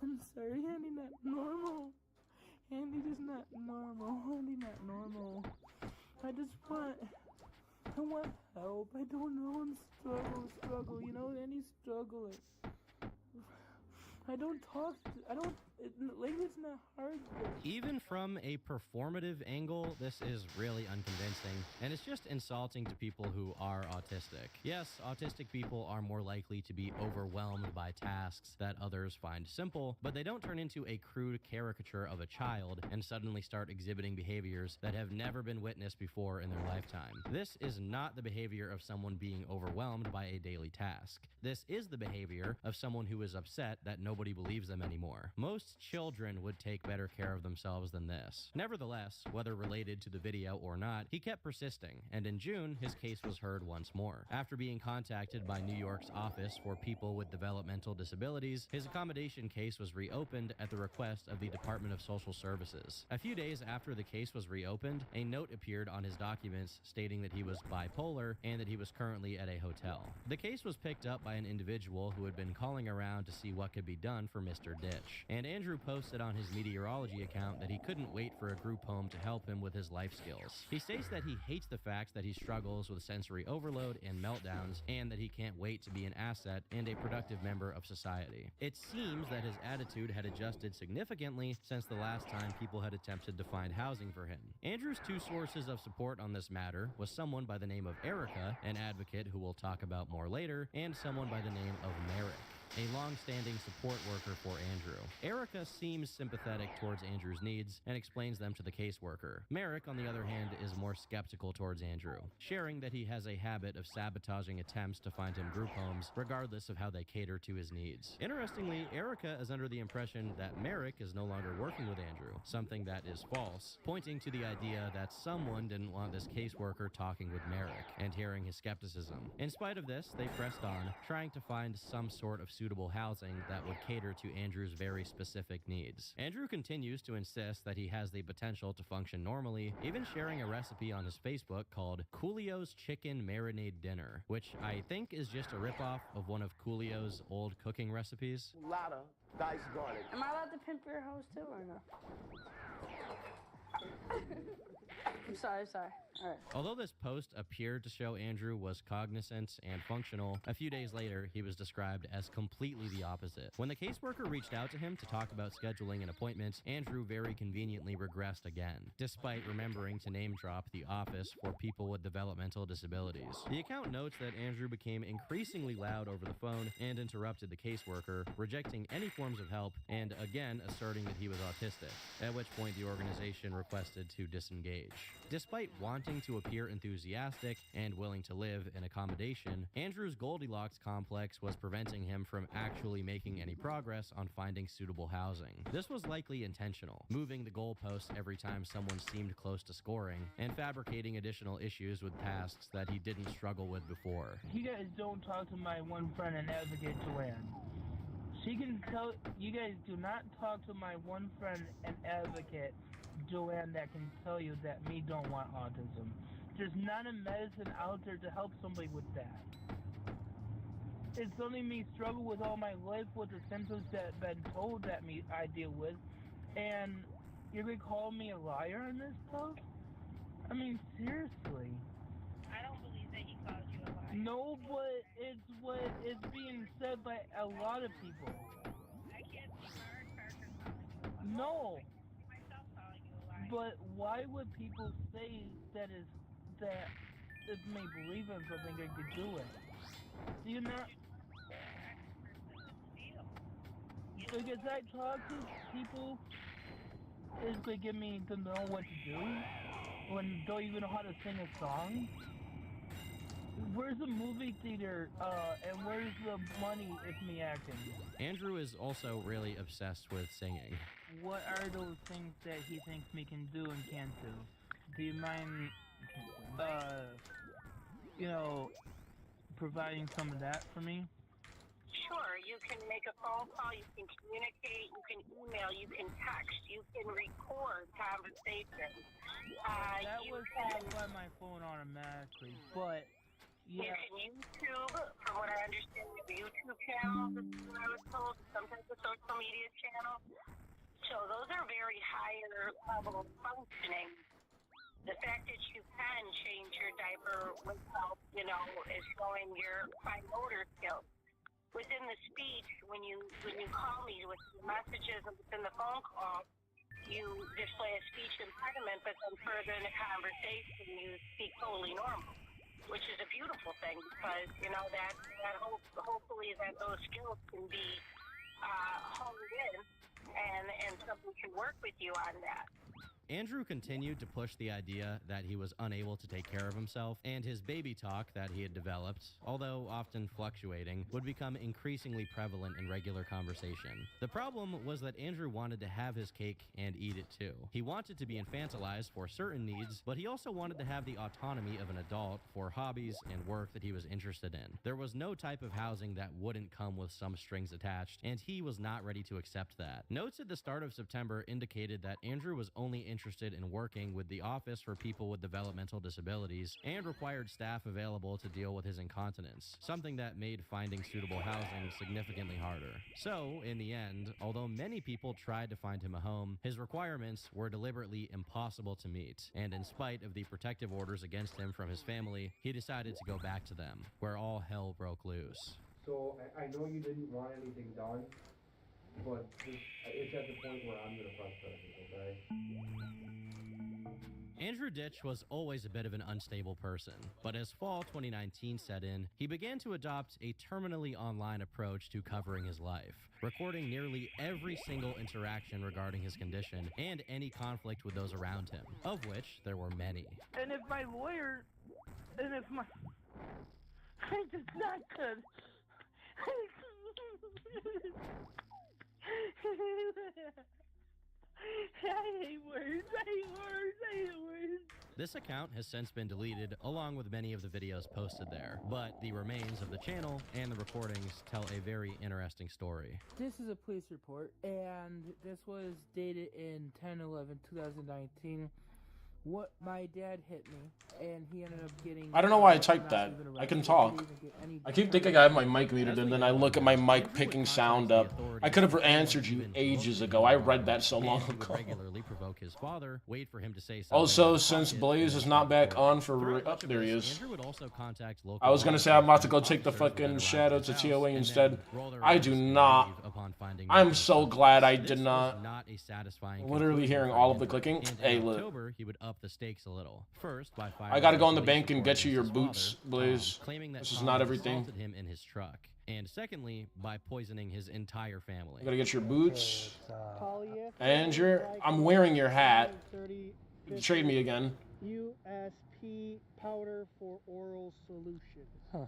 Speaker 22: I'm sorry, Andy, not normal. Andy just not normal. Andy not normal. I want help. I don't know. I'm struggle. You know, Andy's struggling. Language not hard.
Speaker 19: Even from a performative angle, this is really unconvincing, and it's just insulting to people who are autistic. Yes, autistic people are more likely to be overwhelmed by tasks that others find simple, but they don't turn into a crude caricature of a child and suddenly start exhibiting behaviors that have never been witnessed before in their lifetime. This is not the behavior of someone being overwhelmed by a daily task. This is the behavior of someone who is upset that nobody believes them anymore. Most children would take better care of themselves than this. Nevertheless, whether related to the video or not, he kept persisting, and in June, his case was heard once more. After being contacted by New York's Office for People with Developmental Disabilities, his accommodation case was reopened at the request of the Department of Social Services. A few days after the case was reopened, a note appeared on his documents stating that he was bipolar and that he was currently at a hotel. The case was picked up by an individual who had been calling around to see what could be done for Mr. Ditch, and Andrew posted on his meteorology account that he couldn't wait for a group home to help him with his life skills. He states that he hates the fact that he struggles with sensory overload and meltdowns, and that he can't wait to be an asset and a productive member of society. It seems that his attitude had adjusted significantly since the last time people had attempted to find housing for him. Andrew's two sources of support on this matter was someone by the name of Erica, an advocate who we'll talk about more later, and someone by the name of Merrick, a long-standing support worker for Andrew. Erica seems sympathetic towards Andrew's needs and explains them to the caseworker. Merrick, on the other hand, is more skeptical towards Andrew, sharing that he has a habit of sabotaging attempts to find him group homes, regardless of how they cater to his needs. Interestingly, Erica is under the impression that Merrick is no longer working with Andrew, something that is false, pointing to the idea that someone didn't want this caseworker talking with Merrick and hearing his skepticism. In spite of this, they pressed on, trying to find some sort of suitable housing that would cater to Andrew's very specific needs. Andrew continues to insist that he has the potential to function normally, even sharing a recipe on his Facebook called Coolio's Chicken Marinade Dinner, which I think is just a ripoff of one of Coolio's old cooking recipes.
Speaker 13: Lotta diced garlic.
Speaker 11: Am I allowed to pimp your house too or no? I'm sorry. All right.
Speaker 19: Although this post appeared to show Andrew was cognizant and functional, a few days later, he was described as completely the opposite. When the caseworker reached out to him to talk about scheduling an appointment, Andrew very conveniently regressed again, despite remembering to name drop the Office for People with Developmental Disabilities. The account notes that Andrew became increasingly loud over the phone and interrupted the caseworker, rejecting any forms of help and again asserting that he was autistic, at which point the organization requested to disengage. Despite wanting to appear enthusiastic and willing to live in accommodation, Andrew's Goldilocks complex was preventing him from actually making any progress on finding suitable housing. This was likely intentional, moving the goalposts every time someone seemed close to scoring, and fabricating additional issues with tasks that he didn't struggle with before.
Speaker 22: You guys don't talk to my one friend and advocate, Joanne. She can tell you guys do not talk to my one friend and advocate, Joanne, that can tell you that me don't want autism. There's not a medicine out there to help somebody with that. It's only me struggle with all my life with the symptoms that have been told that I deal with, and you're gonna call me a liar on this stuff? I mean, seriously.
Speaker 11: I don't believe that he called you a liar.
Speaker 22: No, but it's what is being said by a lot of people.
Speaker 11: I can't see Mark Parker calling you a liar.
Speaker 22: No.
Speaker 11: Myself calling you a liar.
Speaker 22: But why would people say that if they believe in something, they could do it? Do you not? Because I talk to people, they get me to know what to do when they don't even know how to sing a song. Where's the movie theater, and where's the money if me acting?
Speaker 19: Andrew is also really obsessed with singing.
Speaker 22: What are those things that he thinks me can do and can't do? Do you mind, providing some of that for me?
Speaker 11: Sure, you can make a phone call, you can communicate, you can email, you can text, you can record conversations.
Speaker 22: That was set by my phone automatically, but
Speaker 11: You can YouTube, from what I understand, your YouTube channel, this is what I was told, some type of social media channel. So those are very higher level of functioning. The fact that you can change your diaper without, is showing your fine motor skills. Within the speech, when you call me with the messages and within the phone call, you display a speech impediment, but then further in the conversation, you speak totally normal, which is a beautiful thing because, that hopefully that those skills can be honed in and somebody can work with you on that.
Speaker 19: Andrew continued to push the idea that he was unable to take care of himself, and his baby talk that he had developed, although often fluctuating, would become increasingly prevalent in regular conversation. The problem was that Andrew wanted to have his cake and eat it too. He wanted to be infantilized for certain needs, but he also wanted to have the autonomy of an adult for hobbies and work that he was interested in. There was no type of housing that wouldn't come with some strings attached, and he was not ready to accept that. Notes at the start of September indicated that Andrew was only interested in working with the Office for People with Developmental Disabilities and required staff available to deal with his incontinence, something that made finding suitable housing significantly harder. So, in the end, although many people tried to find him a home, his requirements were deliberately impossible to meet, and in spite of the protective orders against him from his family, he decided to go back to them, where all hell broke loose.
Speaker 12: So, I know you didn't want anything done, but it's at the point where I'm going to press charges, okay?
Speaker 19: Andrew Ditch was always a bit of an unstable person, but as fall 2019 set in, he began to adopt a terminally online approach to covering his life, recording nearly every single interaction regarding his condition and any conflict with those around him, of which there were many.
Speaker 11: And if my lawyer, I just not good. I hate words.
Speaker 19: This account has since been deleted, along with many of the videos posted there, but the remains of the channel and the recordings tell a very interesting story.
Speaker 22: This is a police report, and this was dated in 10/11/2019. What my dad hit me, and he ended up getting.
Speaker 3: I don't know why I typed that. I can talk. I keep thinking I have my mic muted, and then I look at my mic picking sound up. I could have answered you ages ago. I read that so long ago.
Speaker 19: Regularly provoke his father, wait for him to say something.
Speaker 3: Also, since Blaze is not back on for up, there he is.
Speaker 19: Andrew would also contact local.
Speaker 3: I was gonna say I'm about to go take the fucking shadow to TOA instead. I do not. I'm so glad I did not. Literally hearing all of the clicking. Hey, look.
Speaker 19: He would up the stakes a little. First, by
Speaker 3: I gotta go in the bank and get you your boots, Blaze.
Speaker 19: Claiming that
Speaker 3: this is not everything.
Speaker 19: assaulted him in his truck. And secondly, by poisoning his entire family.
Speaker 3: I gotta get your boots. And I'm wearing your hat. Trade me again.
Speaker 21: USP powder for oral solution. Huh.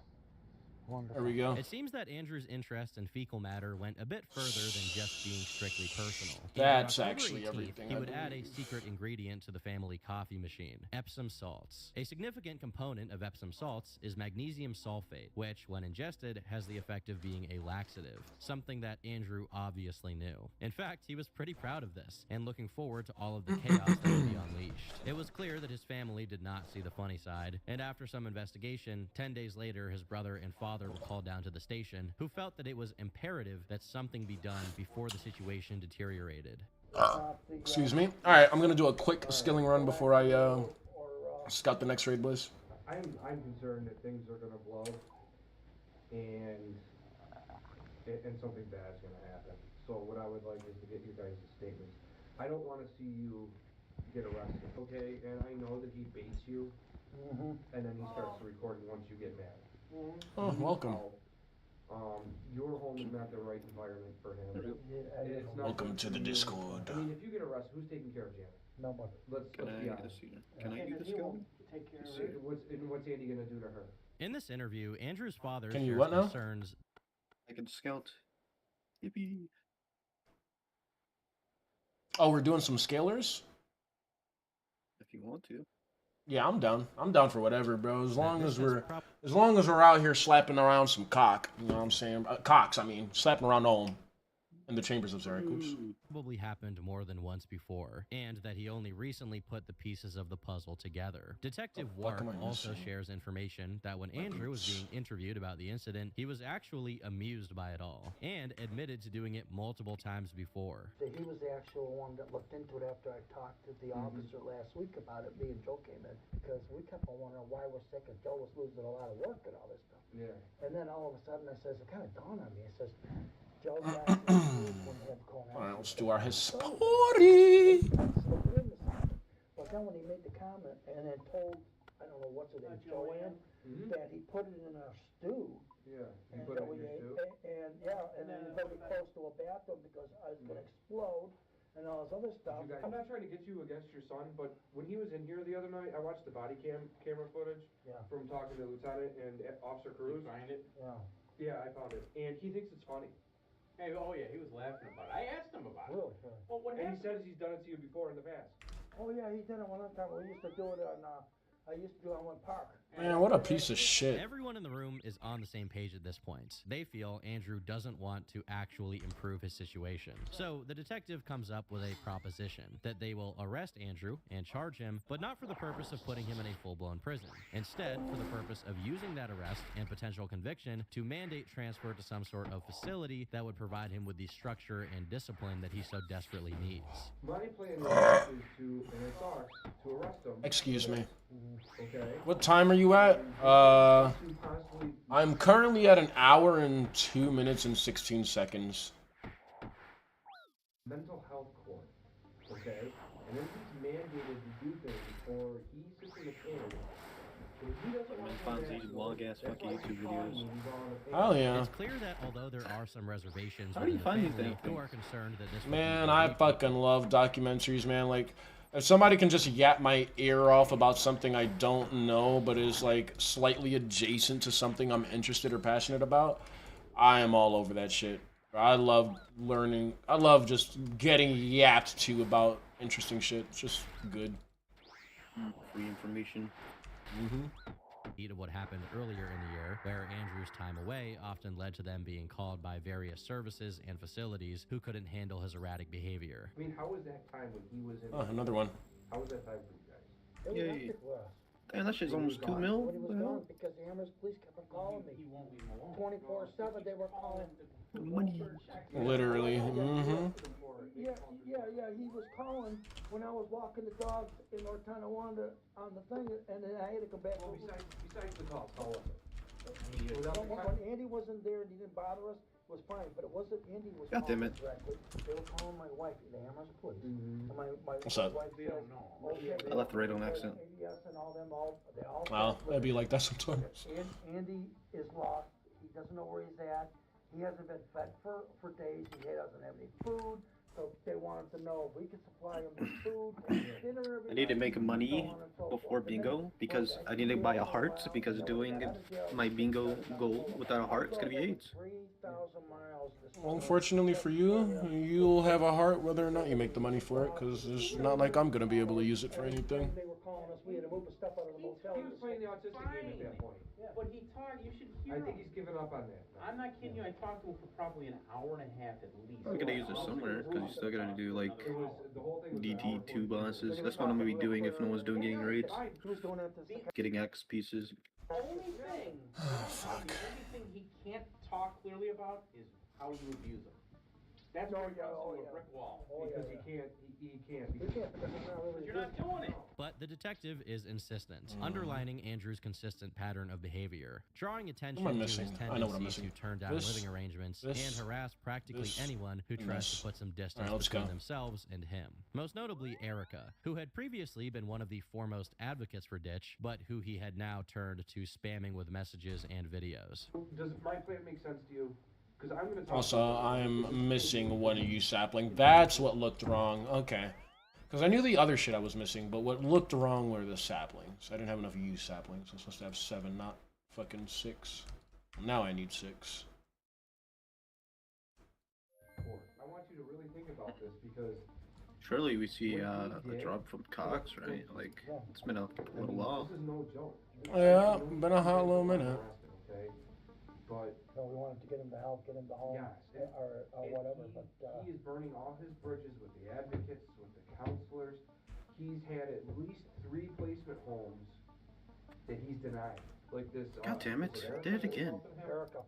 Speaker 21: Wonderful.
Speaker 3: There we go.
Speaker 19: It seems that Andrew's interest in fecal matter went a bit further than just being strictly personal.
Speaker 3: That's
Speaker 19: On October
Speaker 3: actually
Speaker 19: 18th,
Speaker 3: everything,
Speaker 19: He
Speaker 3: I
Speaker 19: would add a
Speaker 3: believe.
Speaker 19: secret ingredient to the family coffee machine, Epsom salts. A significant component of Epsom salts is magnesium sulfate, which, when ingested, has the effect of being a laxative, something that Andrew obviously knew. In fact, he was pretty proud of this, and looking forward to all of the chaos that would be unleashed. It was clear that his family did not see the funny side, and after some investigation, 10 days later, his brother and father were called down to the station, who felt that it was imperative that something be done before the situation deteriorated.
Speaker 3: Excuse me. Alright, I'm gonna do a quick skilling run before I scout the next raid, Bliss.
Speaker 12: I'm concerned that things are gonna blow, and something bad's gonna happen. So what I would like is to get your guys' statements. I don't want to see you get arrested, okay? And I know that he baits you, and then he starts recording once you get mad.
Speaker 3: Oh, welcome.
Speaker 12: Your home is not the right environment for him. It's not
Speaker 3: Welcome to the Discord.
Speaker 12: I mean, if you get arrested, who's taking care of Janet?
Speaker 21: Nobody.
Speaker 12: Let's be honest.
Speaker 21: Can I do the skill? Take care of it.
Speaker 12: What's Andy gonna do to her?
Speaker 19: In this interview, Andrew's father
Speaker 3: Can you
Speaker 19: shares
Speaker 3: what now?
Speaker 19: concerns.
Speaker 14: I can scout. Yippee.
Speaker 3: Oh, we're doing some scalers?
Speaker 14: If you want to.
Speaker 3: Yeah, I'm down. I'm down for whatever, bro. As long as we're out here slapping around some cock. You know what I'm saying? Cocks, I mean. Slapping around on 'em. in the chambers of Syracuse.
Speaker 19: Probably happened more than once before, and that he only recently put the pieces of the puzzle together. Detective Wart also shares information that when Andrew was being interviewed about the incident, he was actually amused by it all, and admitted to doing it multiple times before.
Speaker 21: He was the actual one that looked into it after I talked to the officer last week about it. Me and Joe came in, because we kept on wondering why we're sick, and Joe was losing a lot of work and all this stuff.
Speaker 12: Yeah.
Speaker 21: And then all of a sudden I says, it kind of dawned on me. I says, Joe got when he had the colonoscopy.
Speaker 3: Alright, let's do our history.
Speaker 21: But then when he made the comment and then told, I don't know what's her name, Joanne, that he put it in our stew.
Speaker 12: Yeah, you
Speaker 21: And
Speaker 12: put it
Speaker 21: that
Speaker 12: in
Speaker 21: we
Speaker 12: your
Speaker 21: ate,
Speaker 12: stew?
Speaker 21: and then we got close to a bathroom because I was going to explode and all this other stuff.
Speaker 12: I'm not trying to get you against your son, but when he was in here the other night, I watched the body camera footage from talking to Lieutenant and Officer Cruz.
Speaker 16: You find it?
Speaker 21: Yeah.
Speaker 12: Yeah, I found it. And he thinks it's funny.
Speaker 16: Hey, oh yeah, he was laughing about it. I asked him about it.
Speaker 21: Really?
Speaker 16: Well, what
Speaker 12: And he
Speaker 16: happened?
Speaker 12: says he's done it to you before in the past.
Speaker 21: Oh yeah, he did it one other time. We used to do it on, I used to do it on one park.
Speaker 3: Man, what a piece of shit.
Speaker 19: Everyone in the room is on the same page at this point. They feel Andrew doesn't want to actually improve his situation. So the detective comes up with a proposition that they will arrest Andrew and charge him, but not for the purpose of putting him in a full-blown prison. Instead, for the purpose of using that arrest and potential conviction to mandate transfer to some sort of facility that would provide him with the structure and discipline that he so desperately needs.
Speaker 12: My plan is to, and it's ours, to arrest him.
Speaker 3: Excuse me.
Speaker 12: Okay.
Speaker 3: What time are you at? I'm currently at 1 hour and 2 minutes and 16 seconds.
Speaker 12: Mental health court. Okay? And then he's mandated to do things, or he sits in the cage.
Speaker 14: Fonzie's long-ass fucking YouTube videos.
Speaker 3: Oh yeah.
Speaker 19: It's clear that although there are some reservations
Speaker 14: How do you
Speaker 19: within the
Speaker 14: find these
Speaker 19: family
Speaker 14: damn
Speaker 19: who are concerned that this would
Speaker 3: Man,
Speaker 19: be
Speaker 3: I fucking love documentaries, man. Like, if somebody can just yap my ear off about something I don't know, but is like slightly adjacent to something I'm interested or passionate about, I am all over that shit. I love learning. I love just getting yapped to about interesting shit. It's just good.
Speaker 14: Free information.
Speaker 19: Of what happened earlier in the year, where Andrew's time away often led to them being called by various services and facilities who couldn't handle his erratic behavior.
Speaker 12: I mean, how was that time when he was in...
Speaker 3: Oh, another one.
Speaker 12: How was that time for you guys?
Speaker 21: It was hectic for us.
Speaker 14: Damn, that shit's almost 2 mil.
Speaker 21: When he was gone, because the Amherst police kept on calling me. 24/7, they were calling.
Speaker 14: Money.
Speaker 3: Literally.
Speaker 21: Yeah, he was calling when I was walking the dogs in North Tonawanda on the thing, and then I had to come back.
Speaker 12: Well, besides the calls, how was it?
Speaker 21: When Andy wasn't there and he didn't bother us, it was fine. But it wasn't Andy was
Speaker 14: God damn
Speaker 21: calling
Speaker 14: it.
Speaker 21: directly. They were calling my wife, the Amherst police. And my
Speaker 3: What's up?
Speaker 21: wife said,
Speaker 14: I left the radio on accident.
Speaker 21: Yes, and all them, they all.
Speaker 3: Well, that'd be like that sometimes.
Speaker 21: Andy is lost. He doesn't know where he's at. He hasn't been fed for days. He doesn't have any food. So they wanted to know if we could supply him with food, dinner every
Speaker 14: I need to
Speaker 21: night,
Speaker 14: make money
Speaker 21: so on and so
Speaker 14: before
Speaker 21: forth. And
Speaker 14: bingo because I need to buy a heart because doing my bingo goal without a heart is gonna be AIDS.
Speaker 21: 3,000 miles.
Speaker 3: Well, unfortunately for you, you'll have a heart whether or not you make the money for it, because it's not like I'm gonna be able to use it for anything.
Speaker 21: They were calling us. We had to move the stuff out of the motel.
Speaker 12: He was playing the autistic game at that point.
Speaker 16: But he talked, you should hear
Speaker 12: I think
Speaker 16: him.
Speaker 12: he's given up on that.
Speaker 16: I'm not kidding you, I talked to him for probably 1.5 hours at least.
Speaker 14: I'm gonna use this somewhere because you still gotta do like DT2 bonuses. That's what I'm gonna be doing if no one's doing getting raids.
Speaker 21: He was going after the
Speaker 14: Getting X pieces.
Speaker 16: The only thing, the only thing he can't talk clearly about is how you abuse him. That's where he comes to a brick wall.
Speaker 12: Because he can't.
Speaker 16: You're not doing it.
Speaker 19: But the detective is insistent, underlining Andrew's consistent pattern of behavior, drawing attention
Speaker 3: What am I
Speaker 19: to his
Speaker 3: missing? I know what I'm
Speaker 19: tendency to
Speaker 3: missing.
Speaker 19: turn down
Speaker 3: This,
Speaker 19: living arrangements
Speaker 3: this,
Speaker 19: and harass practically
Speaker 3: this,
Speaker 19: anyone who
Speaker 3: and
Speaker 19: tries
Speaker 3: this.
Speaker 19: to put some distance
Speaker 3: Alright, let's
Speaker 19: between
Speaker 3: go.
Speaker 19: themselves and him. Most notably Erica, who had previously been one of the foremost advocates for Ditch, but who he had now turned to spamming with messages and videos.
Speaker 12: Does my plan make sense to you? Because I'm gonna talk
Speaker 3: Also, I'm missing one of you sapling. That's what looked wrong. Okay. Because I knew the other shit I was missing, but what looked wrong were the saplings. I didn't have enough used saplings. I'm supposed to have 7, not fucking 6. Now I need 6.
Speaker 12: I want you to really think about this because
Speaker 14: Surely we see a drop from Cox, right? Like it's been a little while.
Speaker 12: this is no joke.
Speaker 3: Yeah, been a hot little minute.
Speaker 12: Okay, but
Speaker 21: You know, we wanted to get him to help, get him to home,
Speaker 12: Yes,
Speaker 21: or whatever, but,
Speaker 12: he is burning all his bridges with the advocates, with the counselors. He's had at least 3 placement homes that he's denied. Like this.
Speaker 14: God damn it, did it again.
Speaker 21: Erica.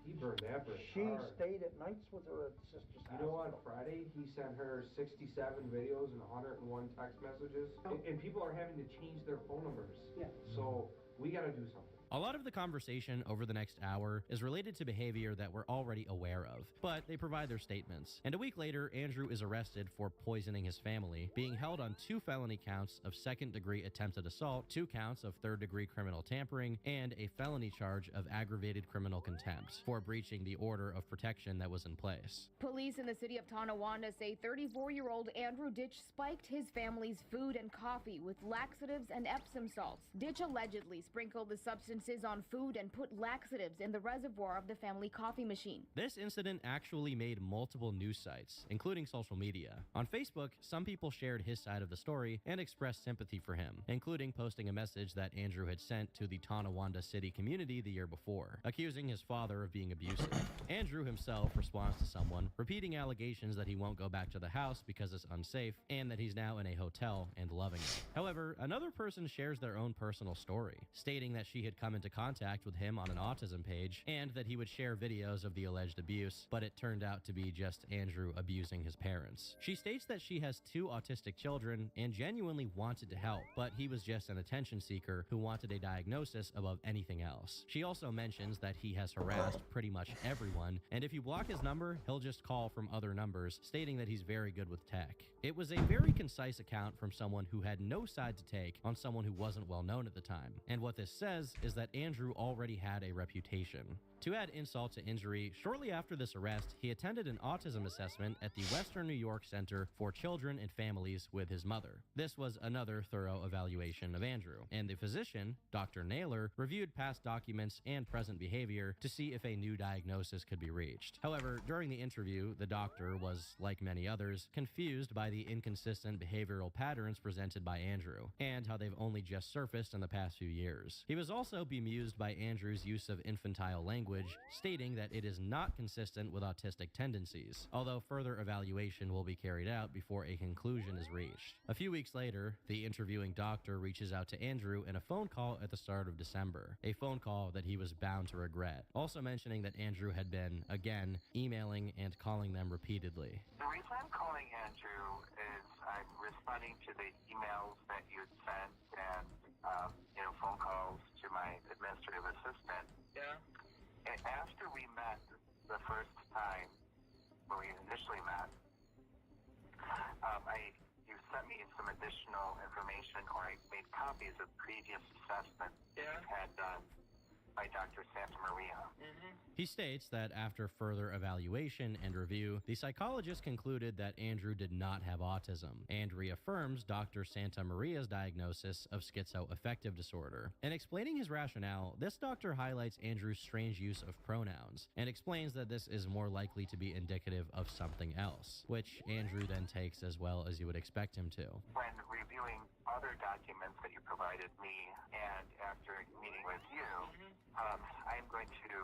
Speaker 12: He burned that bridge
Speaker 21: She
Speaker 12: hard.
Speaker 21: stayed at nights with her sister's
Speaker 12: You know, on Friday, he sent her 67 videos and 101 text messages. And people are having to change their phone numbers.
Speaker 21: Yeah.
Speaker 12: So we got to do something.
Speaker 19: A lot of the conversation over the next hour is related to behavior that we're already aware of, but they provide their statements. And a week later, Andrew is arrested for poisoning his family, being held on 2 felony counts of second-degree attempted assault, 2 counts of third-degree criminal tampering, and a felony charge of aggravated criminal contempt for breaching the order of protection that was in place.
Speaker 15: Police in the city of Tonawanda say 34-year-old Andrew Ditch spiked his family's food and coffee with laxatives and Epsom salts. Ditch allegedly sprinkled the substances on food and put laxatives in the reservoir of the family coffee machine.
Speaker 19: This incident actually made multiple news sites, including social media. On Facebook, some people shared his side of the story and expressed sympathy for him, including posting a message that Andrew had sent to the Tonawanda city community the year before, accusing his father of being abusive. Andrew himself responds to someone, repeating allegations that he won't go back to the house because it's unsafe, and that he's now in a hotel and loving it. However, another person shares their own personal story, stating that she had come into contact with him on an autism page and that he would share videos of the alleged abuse, but it turned out to be just Andrew abusing his parents. She states that she has 2 autistic children and genuinely wanted to help, but he was just an attention seeker who wanted a diagnosis above anything else. She also mentions that he has harassed pretty much everyone, and if you block his number, he'll just call from other numbers, stating that he's very good with tech. It was a very concise account from someone who had no side to take on someone who wasn't well known at the time. And what this says is that Andrew already had a reputation. To add insult to injury, shortly after this arrest, he attended an autism assessment at the Western New York Center for Children and Families with his mother. This was another thorough evaluation of Andrew, and the physician, Dr. Naylor, reviewed past documents and present behavior to see if a new diagnosis could be reached. However, during the interview, the doctor was, like many others, confused by the inconsistent behavioral patterns presented by Andrew, and how they've only just surfaced in the past few years. He was also bemused by Andrew's use of infantile language, stating that it is not consistent with autistic tendencies, although further evaluation will be carried out before a conclusion is reached. A few weeks later, the interviewing doctor reaches out to Andrew in a phone call at the start of December, a phone call that he was bound to regret, also mentioning that Andrew had been, again, emailing and calling them repeatedly.
Speaker 17: The reason I'm calling Andrew is I'm responding to the emails that you had sent and, phone calls to my administrative assistant.
Speaker 20: Yeah.
Speaker 17: And after we met the first time, when we initially met, you sent me some additional information, or I made copies of previous assessments that you had done by Dr. Santa Maria.
Speaker 19: He states that after further evaluation and review, the psychologist concluded that Andrew did not have autism and reaffirms Dr. Santa Maria's diagnosis of schizoaffective disorder. In explaining his rationale, this doctor highlights Andrew's strange use of pronouns and explains that this is more likely to be indicative of something else, which Andrew then takes as well as you would expect him to.
Speaker 17: When reviewing other documents that you provided me, and after meeting with you, I am going to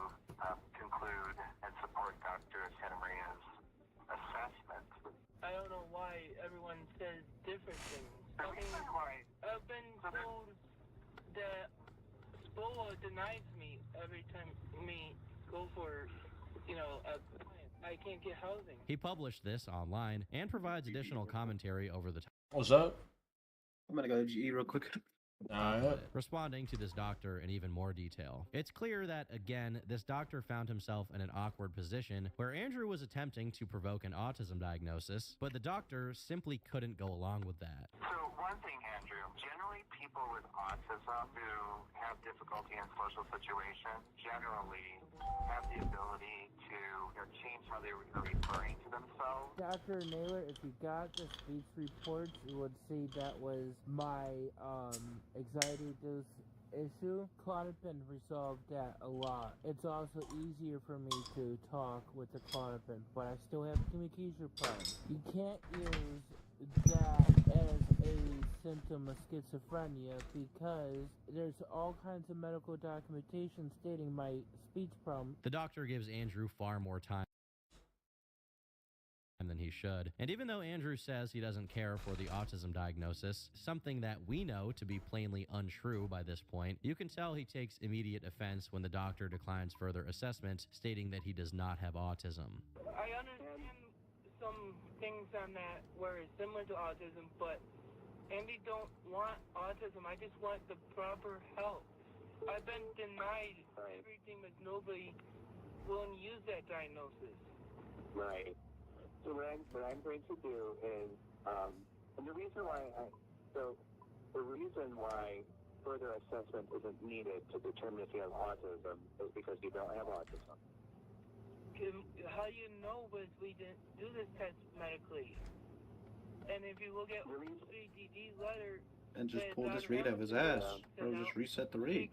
Speaker 17: conclude and support Dr. Santa Maria's assessment.
Speaker 20: I don't know why everyone says different things.
Speaker 17: The reason why
Speaker 20: I've been told that SPOA denies me every time we go for, a client. I can't get housing.
Speaker 19: He published this online and provides additional commentary over the time.
Speaker 3: What's up?
Speaker 14: I'm gonna go to GE real quick.
Speaker 19: Responding to this doctor in even more detail. It's clear that, again, this doctor found himself in an awkward position where Andrew was attempting to provoke an autism diagnosis, but the doctor simply couldn't go along with that.
Speaker 17: So one thing, Andrew, generally people with autism who have difficulty in social situations generally have the ability to change how they're referring to themselves.
Speaker 23: Dr. Naylor, if you got the speech reports, it would say that was my anxiety issue, Klonopin resolved that a lot. It's also easier for me to talk with the Klonopin, but I still have communication problems. You can't use that as a symptom of schizophrenia because there's all kinds of medical documentation stating my speech problem.
Speaker 19: The doctor gives Andrew far more time than he should. And even though Andrew says he doesn't care for the autism diagnosis, something that we know to be plainly untrue by this point, you can tell he takes immediate offense when the doctor declines further assessment, stating that he does not have autism.
Speaker 11: I understand some things on that where it's similar to autism, but Andy don't want autism. I just want the proper help. I've been denied everything, but nobody will use that diagnosis.
Speaker 17: Right. So what I'm going to do is, and the reason why further assessment isn't needed to determine if you have autism is because you don't have autism.
Speaker 11: How do you know? But we didn't do this test medically. And if you look at CDD's letter,
Speaker 14: and just pull this rate out of his ass, or just reset the rate.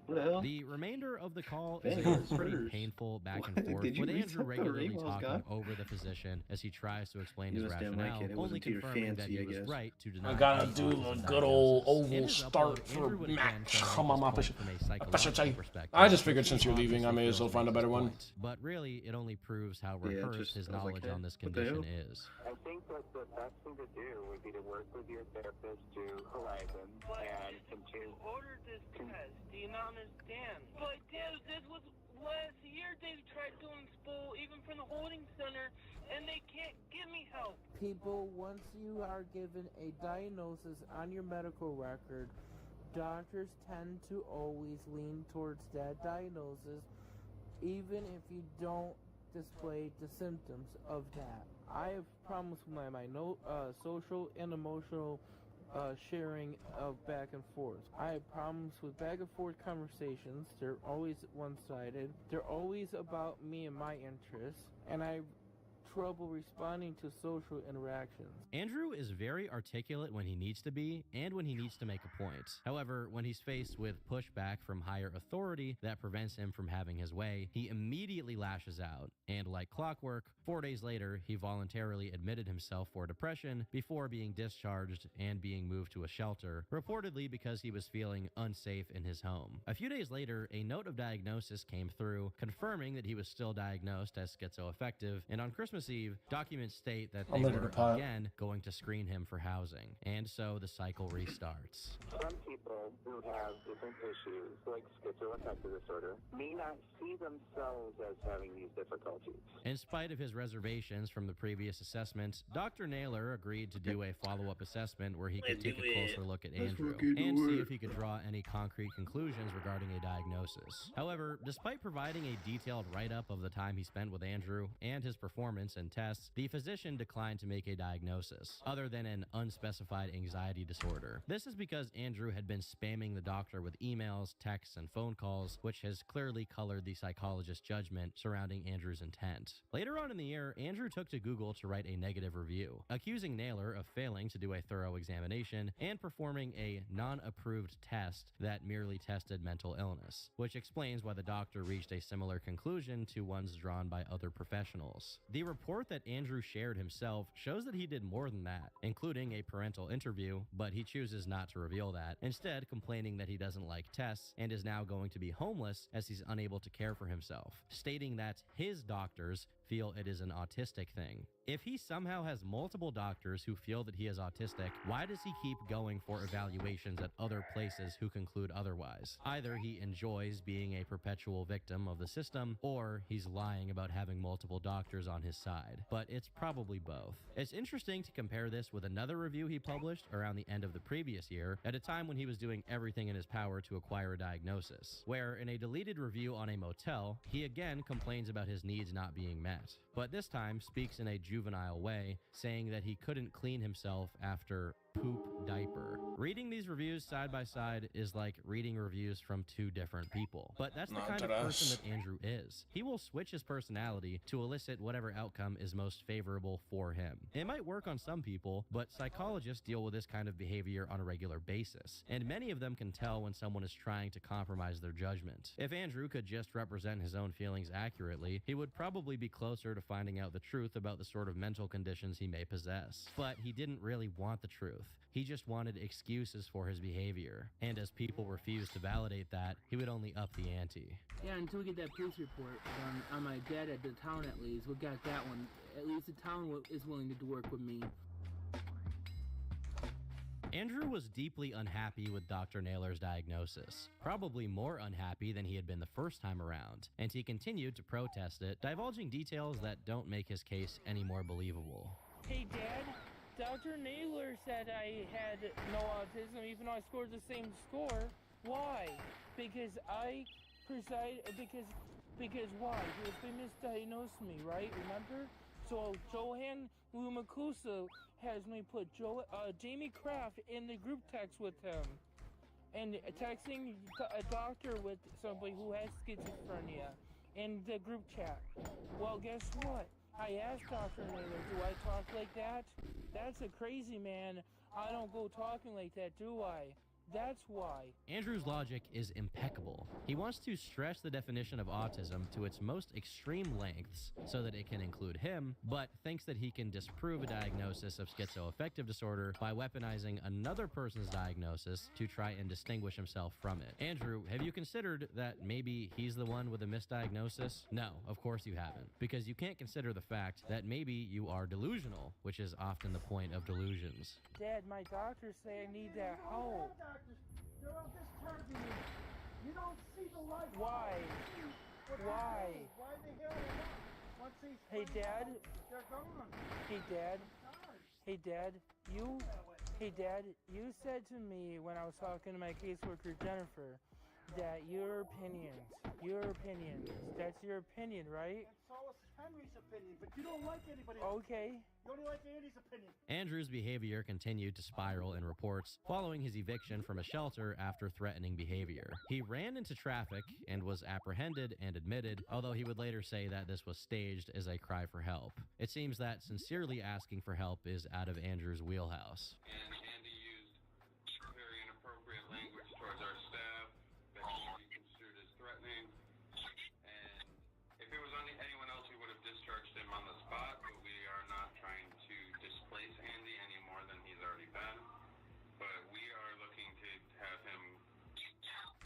Speaker 14: What the hell?
Speaker 19: The remainder of the call
Speaker 14: Dang,
Speaker 19: is a pretty
Speaker 14: first.
Speaker 19: painful back and
Speaker 14: What?
Speaker 19: forth,
Speaker 14: Did you
Speaker 19: with
Speaker 14: reset
Speaker 19: Andrew
Speaker 14: the
Speaker 19: regularly
Speaker 14: rate while it's
Speaker 19: talking
Speaker 14: gone?
Speaker 19: over the physician as he tries to explain
Speaker 14: You
Speaker 19: his
Speaker 14: must damn like
Speaker 19: rationale,
Speaker 14: it. It
Speaker 19: only
Speaker 14: wasn't to your
Speaker 19: confirming that
Speaker 14: fancy,
Speaker 19: he
Speaker 14: I
Speaker 19: was
Speaker 14: guess.
Speaker 19: right to deny
Speaker 3: I gotta
Speaker 19: the
Speaker 3: do the
Speaker 19: autism
Speaker 3: good old
Speaker 19: diagnosis. In
Speaker 3: oval
Speaker 19: his
Speaker 3: start
Speaker 19: upload,
Speaker 3: for
Speaker 19: Andrew would
Speaker 3: Matt.
Speaker 19: again try to
Speaker 3: Come on,
Speaker 19: make
Speaker 3: my
Speaker 19: his
Speaker 3: bishop.
Speaker 19: point from a psychological perspective,
Speaker 3: I just figured
Speaker 19: which
Speaker 3: since
Speaker 19: he
Speaker 3: you're leaving, I may as well
Speaker 19: obviously
Speaker 3: find a
Speaker 19: feels
Speaker 3: better
Speaker 19: makes
Speaker 3: one.
Speaker 19: his point. But really, it only proves how
Speaker 14: Yeah,
Speaker 19: rehearsed his
Speaker 14: I was like,
Speaker 19: knowledge
Speaker 14: hey,
Speaker 19: on this
Speaker 14: what the hell?
Speaker 19: condition is.
Speaker 17: I think that the best thing to do would be to work with your therapist to Horizon and continue.
Speaker 11: Ordered this test. Do you not understand? But dude, this was last year. They tried doing spool even from the holding center, and they can't give me help.
Speaker 23: People, once you are given a diagnosis on your medical record, doctors tend to always lean towards that diagnosis, even if you don't display the symptoms of that. I have problems with my social and emotional sharing of back and forth. I have problems with back and forth conversations. They're always one-sided. They're always about me and my interests, and I have trouble responding to social interactions.
Speaker 19: Andrew is very articulate when he needs to be and when he needs to make a point. However, when he's faced with pushback from higher authority that prevents him from having his way, he immediately lashes out. And like clockwork, 4 days later, he voluntarily admitted himself for depression before being discharged and being moved to a shelter, reportedly because he was feeling unsafe in his home. A few days later, a note of diagnosis came through, confirming that he was still diagnosed as schizoaffective, and on Christmas Eve, documents state that they were again going to screen him for housing, and so the cycle restarts.
Speaker 17: Some people who have different issues, like schizoaffective disorder, may not see themselves as having these difficulties.
Speaker 19: In spite of his reservations from the previous assessment, Dr. Naylor agreed to do a follow-up assessment where he could take a closer look at Andrew and see if he could draw any concrete conclusions regarding a diagnosis. However, despite providing a detailed write-up of the time he spent with Andrew and his performance and tests, the physician declined to make a diagnosis, other than an unspecified anxiety disorder. This is because Andrew had been spamming the doctor with emails, texts, and phone calls, which has clearly colored the psychologist's judgment surrounding Andrew's intent. Later on in the year, Andrew took to Google to write a negative review, accusing Naylor of failing to do a thorough examination and performing a non-approved test that merely tested mental illness, which explains why the doctor reached a similar conclusion to ones drawn by other professionals. The report that Andrew shared himself shows that he did more than that, including a parental interview, but he chooses not to reveal that, instead complaining that he doesn't like tests and is now going to be homeless as he's unable to care for himself, stating that his doctors feel it is an autistic thing. If he somehow has multiple doctors who feel that he is autistic, why does he keep going for evaluations at other places who conclude otherwise? Either he enjoys being a perpetual victim of the system, or he's lying about having multiple doctors on his side. But it's probably both. It's interesting to compare this with another review he published around the end of the previous year, at a time when he was doing everything in his power to acquire a diagnosis, where in a deleted review on a motel, he again complains about his needs not being met, but this time speaks in a juvenile way, saying that he couldn't clean himself after poop diaper. Reading these reviews side by side is like reading reviews from two different people. But that's the
Speaker 3: Not
Speaker 19: kind
Speaker 3: to
Speaker 19: of person
Speaker 3: us.
Speaker 19: that Andrew is. He will switch his personality to elicit whatever outcome is most favorable for him. It might work on some people, but psychologists deal with this kind of behavior on a regular basis, and many of them can tell when someone is trying to compromise their judgment. If Andrew could just represent his own feelings accurately, he would probably be closer to finding out the truth about the sort of mental conditions he may possess. But he didn't really want the truth. He just wanted excuses for his behavior. And as people refused to validate that, he would only up the ante.
Speaker 22: Yeah, until we get that police report on my dad at the town at least. We got that one. At least the town is willing to work with me.
Speaker 19: Andrew was deeply unhappy with Dr. Naylor's diagnosis, probably more unhappy than he had been the first time around, and he continued to protest it, divulging details that don't make his case any more believable.
Speaker 23: Hey, Dad, Dr. Naylor said I had no autism even though I scored the same score. Why? Because I preside, because why? Because they misdiagnosed me, right? Remember? So Johan Lumakusa has me put Jamie Kraft in the group text with him. And texting a doctor with somebody who has schizophrenia in the group chat. Well, guess what? I asked Dr. Naylor, do I talk like that? That's a crazy man. I don't go talking like that, do I? That's why.
Speaker 19: Andrew's logic is impeccable. He wants to stretch the definition of autism to its most extreme lengths so that it can include him, but thinks that he can disprove a diagnosis of schizoaffective disorder by weaponizing another person's diagnosis to try and distinguish himself from it. Andrew, have you considered that maybe he's the one with a misdiagnosis? No, of course you haven't, because you can't consider the fact that maybe you are delusional, which is often the point of delusions.
Speaker 23: Dad, my doctors say I need that help.
Speaker 21: They're all discharging you. You don't see the light.
Speaker 23: Why? Why?
Speaker 21: Why the hell are they? Once they
Speaker 23: Hey, Dad.
Speaker 21: they're gone.
Speaker 23: Hey, Dad. Hey, Dad. Hey, Dad. You said to me when I was talking to my caseworker Jennifer that your opinions. That's your opinion, right?
Speaker 21: And so is Henry's opinion, but you don't like anybody.
Speaker 23: Okay.
Speaker 21: You only like Andy's opinion.
Speaker 19: Andrew's behavior continued to spiral in reports following his eviction from a shelter after threatening behavior. He ran into traffic and was apprehended and admitted, although he would later say that this was staged as a cry for help. It seems that sincerely asking for help is out of Andrew's wheelhouse.
Speaker 1: And Andy used very inappropriate language towards our staff that should be construed as threatening. And if it was anyone else, we would have discharged him on the spot, but we are not trying to displace Andy any more than he's already been. But we are looking to have him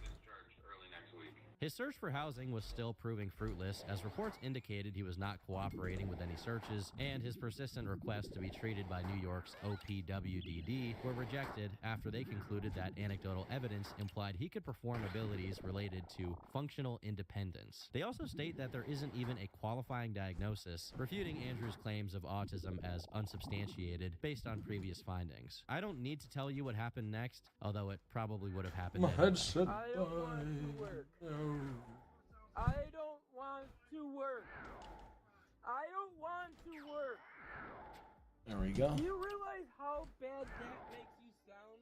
Speaker 1: discharged early next week.
Speaker 19: His search for housing was still proving fruitless, as reports indicated he was not cooperating with any searches, and his persistent requests to be treated by New York's OPWDD were rejected after they concluded that anecdotal evidence implied he could perform abilities related to functional independence. They also state that there isn't even a qualifying diagnosis, refuting Andrew's claims of autism as unsubstantiated based on previous findings. I don't need to tell you what happened next, although it probably would have happened
Speaker 3: My
Speaker 19: anyway.
Speaker 3: headset
Speaker 23: I don't want to work. I don't want to work. I don't want to work.
Speaker 3: There we go.
Speaker 23: Do you realize how bad that makes you sound?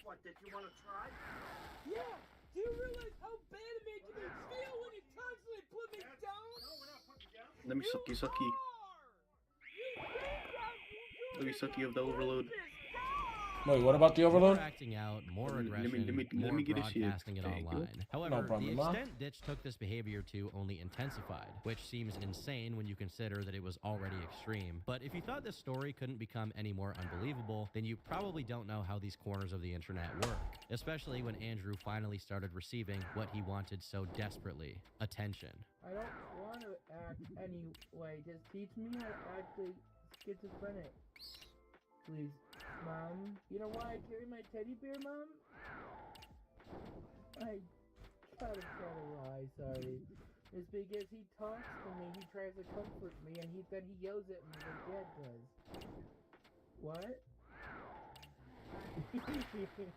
Speaker 21: What, did you want to try?
Speaker 23: Yeah. Do you realize how bad it makes me feel when you constantly put me down?
Speaker 21: No, we're not putting you down.
Speaker 14: Let me sucky. Let me sucky of the overload.
Speaker 3: Wait, what about the overload?
Speaker 19: More acting out, more
Speaker 14: Let me-
Speaker 19: aggression,
Speaker 14: let me get a shit.
Speaker 19: broadcasting it
Speaker 14: There you go.
Speaker 19: online. However,
Speaker 3: No
Speaker 19: the
Speaker 3: problema.
Speaker 19: extent Ditch took this behavior to only intensified, which seems insane when you consider that it was already extreme. But if you thought this story couldn't become any more unbelievable, then you probably don't know how these corners of the internet work, especially when Andrew finally started receiving what he wanted so desperately: attention.
Speaker 23: I don't want to act anyway. Just teach me how to act like schizophrenic. Please. Mom, you know why I carry my teddy bear, Mom? I gotta tell a lie, sorry. It's because he talks to me, he tries to comfort me, and then he yells at me like Dad does. What? I can't lie, can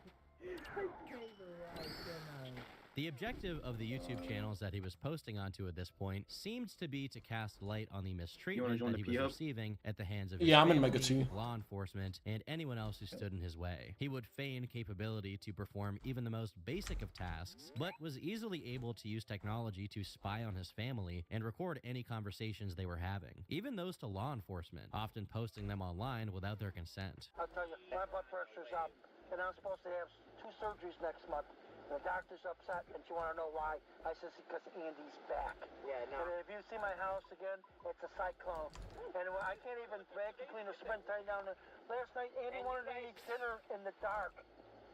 Speaker 23: I?
Speaker 19: The objective of the YouTube channels that he was posting onto at this point seemed to be to cast light on the mistreatment
Speaker 14: join
Speaker 19: that
Speaker 14: the
Speaker 19: he was
Speaker 14: P-Hub?
Speaker 19: receiving at the hands of his
Speaker 3: Yeah, I'm in
Speaker 19: family,
Speaker 3: Mega T.
Speaker 19: law enforcement, and anyone else who stood in his way. He would feign capability to perform even the most basic of tasks, but was easily able to use technology to spy on his family and record any conversations they were having, even those to law enforcement, often posting them online without their consent.
Speaker 21: I'll tell you, my blood pressure's up, and I'm supposed to have 2 surgeries next month. The doctor's upset, and she want to know why. I says, because Andy's back. Yeah, no. And if you see my house again, it's a cyclone. And I can't even vacuum clean or cement right down there. Last night, Andy wanted to eat dinner in the dark.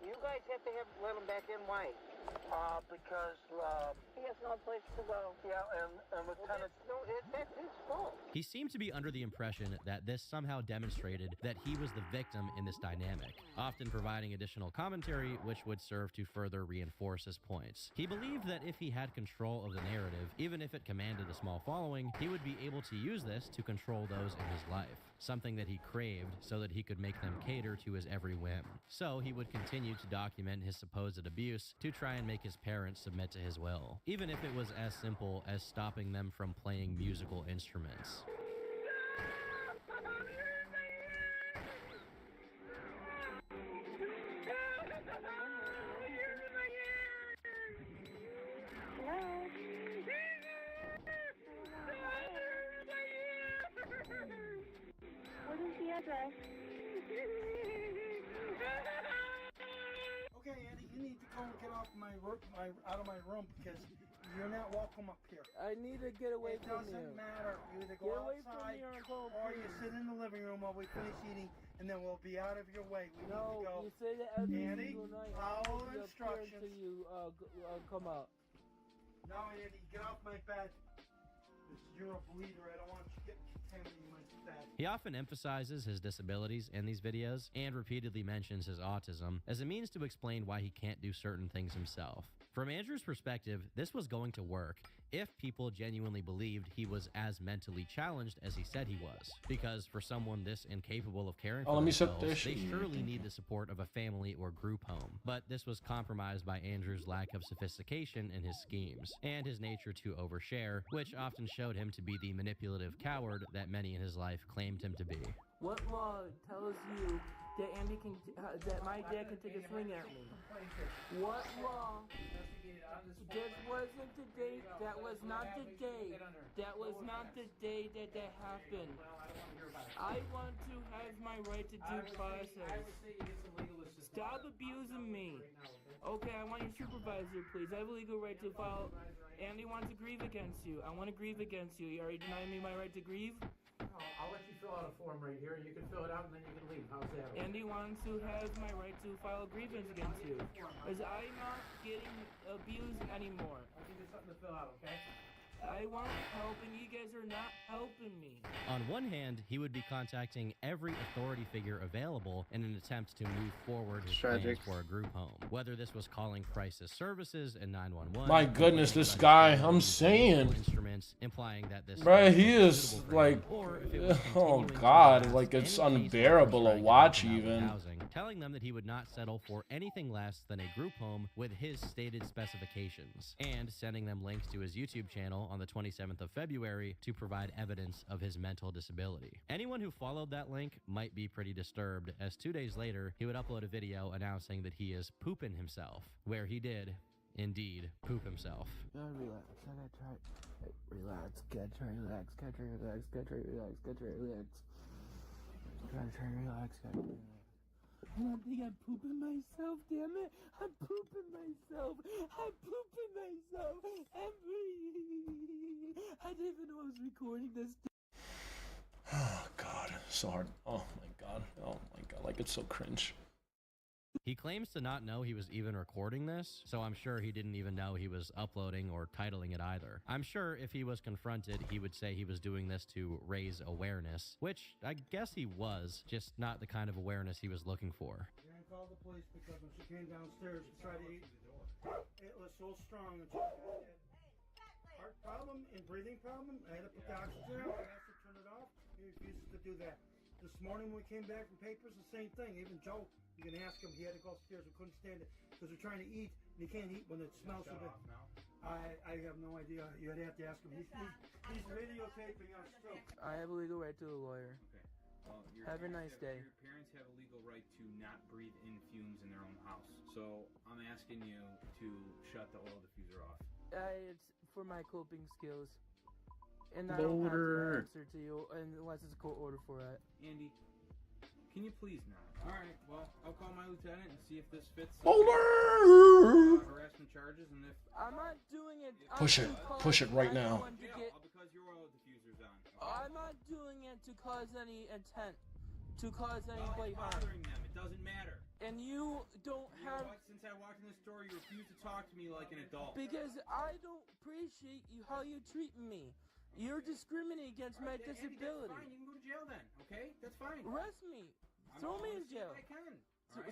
Speaker 21: You guys have to let him back in. Why? Because he has no place to go. Yeah, and Lieutenant... that's his fault.
Speaker 19: He seemed to be under the impression that this somehow demonstrated that he was the victim in this dynamic, often providing additional commentary which would serve to further reinforce his points. He believed that if he had control of the narrative, even if it commanded a small following, he would be able to use this to control those in his life, something that he craved so that he could make them cater to his every whim. So he would continue to document his supposed abuse to try and make his parents submit to his will, even if it was as simple as stopping them from playing musical instruments.
Speaker 11: What is the address?
Speaker 21: Okay, Andy, you need to go and get off out of my room because you're not welcome up here.
Speaker 23: I need to get away from you.
Speaker 21: It doesn't matter. You either
Speaker 23: Get
Speaker 21: go
Speaker 23: away from
Speaker 21: outside
Speaker 23: me or I'm going
Speaker 21: or you
Speaker 23: crazy.
Speaker 21: sit in the living room while we finish eating, and then we'll be out of your way. We
Speaker 23: No,
Speaker 21: need to go.
Speaker 23: you say that every
Speaker 21: Andy,
Speaker 23: single night.
Speaker 21: follow
Speaker 23: I'll be up here
Speaker 21: instructions.
Speaker 23: until you come out.
Speaker 21: No, Andy, get off my bed. You're a bleeder. I don't want you getting contaminated in my bed.
Speaker 19: He often emphasizes his disabilities in these videos and repeatedly mentions his autism as a means to explain why he can't do certain things himself. From Andrew's perspective, this was going to work if people genuinely believed he was as mentally challenged as he said he was. Because for someone this incapable of caring for
Speaker 3: let me set
Speaker 19: themselves,
Speaker 3: this
Speaker 19: they
Speaker 3: shit.
Speaker 19: surely need the support of a family or group home. But this was compromised by Andrew's lack of sophistication in his schemes, and his nature to overshare, which often showed him to be the manipulative coward that many in his life claimed him to be.
Speaker 23: What law tells you that Andy can, that my dad can take a swing at me? What law? This wasn't the day. That was not the day. That was not the day that that happened. I want to have my right to due process. Stop abusing me. Okay, I want your supervisor, please. I have a legal right to file. Andy wants to grieve against you. I want to grieve against you. You already denying me my right to grieve?
Speaker 16: I'll let you fill out a form right here. You can fill it out and then you can leave. How's that?
Speaker 23: Andy wants to have my right to file a grievance against you. Because I'm not getting abused anymore.
Speaker 16: I'll give you something to fill out, okay?
Speaker 23: I want help and you guys are not helping me.
Speaker 19: On one hand, he would be contacting every authority figure available in an attempt to move forward his plans
Speaker 14: Tragic.
Speaker 19: for a group home. Whether this was calling crisis services and 911.
Speaker 3: My goodness, this guy, I'm saying.
Speaker 19: Instruments, implying that this
Speaker 3: Bruh, he is
Speaker 19: suitable for
Speaker 3: like,
Speaker 19: him, or if it was
Speaker 3: oh
Speaker 19: continuing to
Speaker 3: god,
Speaker 19: harass
Speaker 3: like it's
Speaker 19: any case
Speaker 3: unbearable to
Speaker 19: trying
Speaker 3: watch
Speaker 19: get him out of
Speaker 3: even.
Speaker 19: housing, telling them that he would not settle for anything less than a group home with his stated specifications, and sending them links to his YouTube channel on the 27th of February to provide evidence of his mental disability. Anyone who followed that link might be pretty disturbed, as 2 days later, he would upload a video announcing that he is pooping himself, where he did, indeed, poop himself.
Speaker 23: Gotta relax. I gotta try. Relax. Gotta try relax. Gotta try relax. Gotta try relax. Gotta try relax. Gotta try relax. Gotta try relax. I don't think I'm pooping myself, damn it. I'm pooping myself. I'm pooping myself. I didn't even know I was recording this.
Speaker 3: Oh god, so hard. Oh my god. Oh my god, like it's so cringe.
Speaker 19: He claims to not know he was even recording this, so I'm sure he didn't even know he was uploading or titling it either. I'm sure if he was confronted, he would say he was doing this to raise awareness, which I guess he was, just not the kind of awareness he was looking for.
Speaker 21: I called the police because when she came downstairs to try to eat, it was so strong. And she had heart problem and breathing problem. I had to put the oxygen out. I asked her to turn it off. He refuses to do that. This morning when we came back from papers, the same thing. Even Joe, you can ask him, he had to go upstairs. We couldn't stand it because we're trying to eat.
Speaker 6: and he can't eat when it smells so bad. I have no idea. You'd have to ask him. He's videotaping us too.
Speaker 23: I have a legal right to a lawyer.
Speaker 8: Okay. Well,
Speaker 23: Have a nice day.
Speaker 8: Your parents have a legal right to not breathe in fumes in their own house. So I'm asking you to shut the oil diffuser off.
Speaker 23: It's for my coping skills. And I don't have to answer to you unless it's a court order for it.
Speaker 8: Andy, can you please not? Alright, well, I'll call my lieutenant and see if this fits harassment charges, and if...
Speaker 23: I'm not doing it...
Speaker 3: Push it. Push it right now.
Speaker 8: Because your oil diffuser's on.
Speaker 23: I'm not doing it to cause any intent. To cause anybody harm.
Speaker 8: Bothering them. It doesn't matter.
Speaker 23: And you don't have...
Speaker 8: Since I walked in the store, you refuse to talk to me like an adult.
Speaker 23: Because I don't appreciate how you treat me. You're discriminating against my disability.
Speaker 8: That's fine. You can go to jail then, okay? That's fine.
Speaker 23: Arrest me. Throw me in jail.
Speaker 8: I can.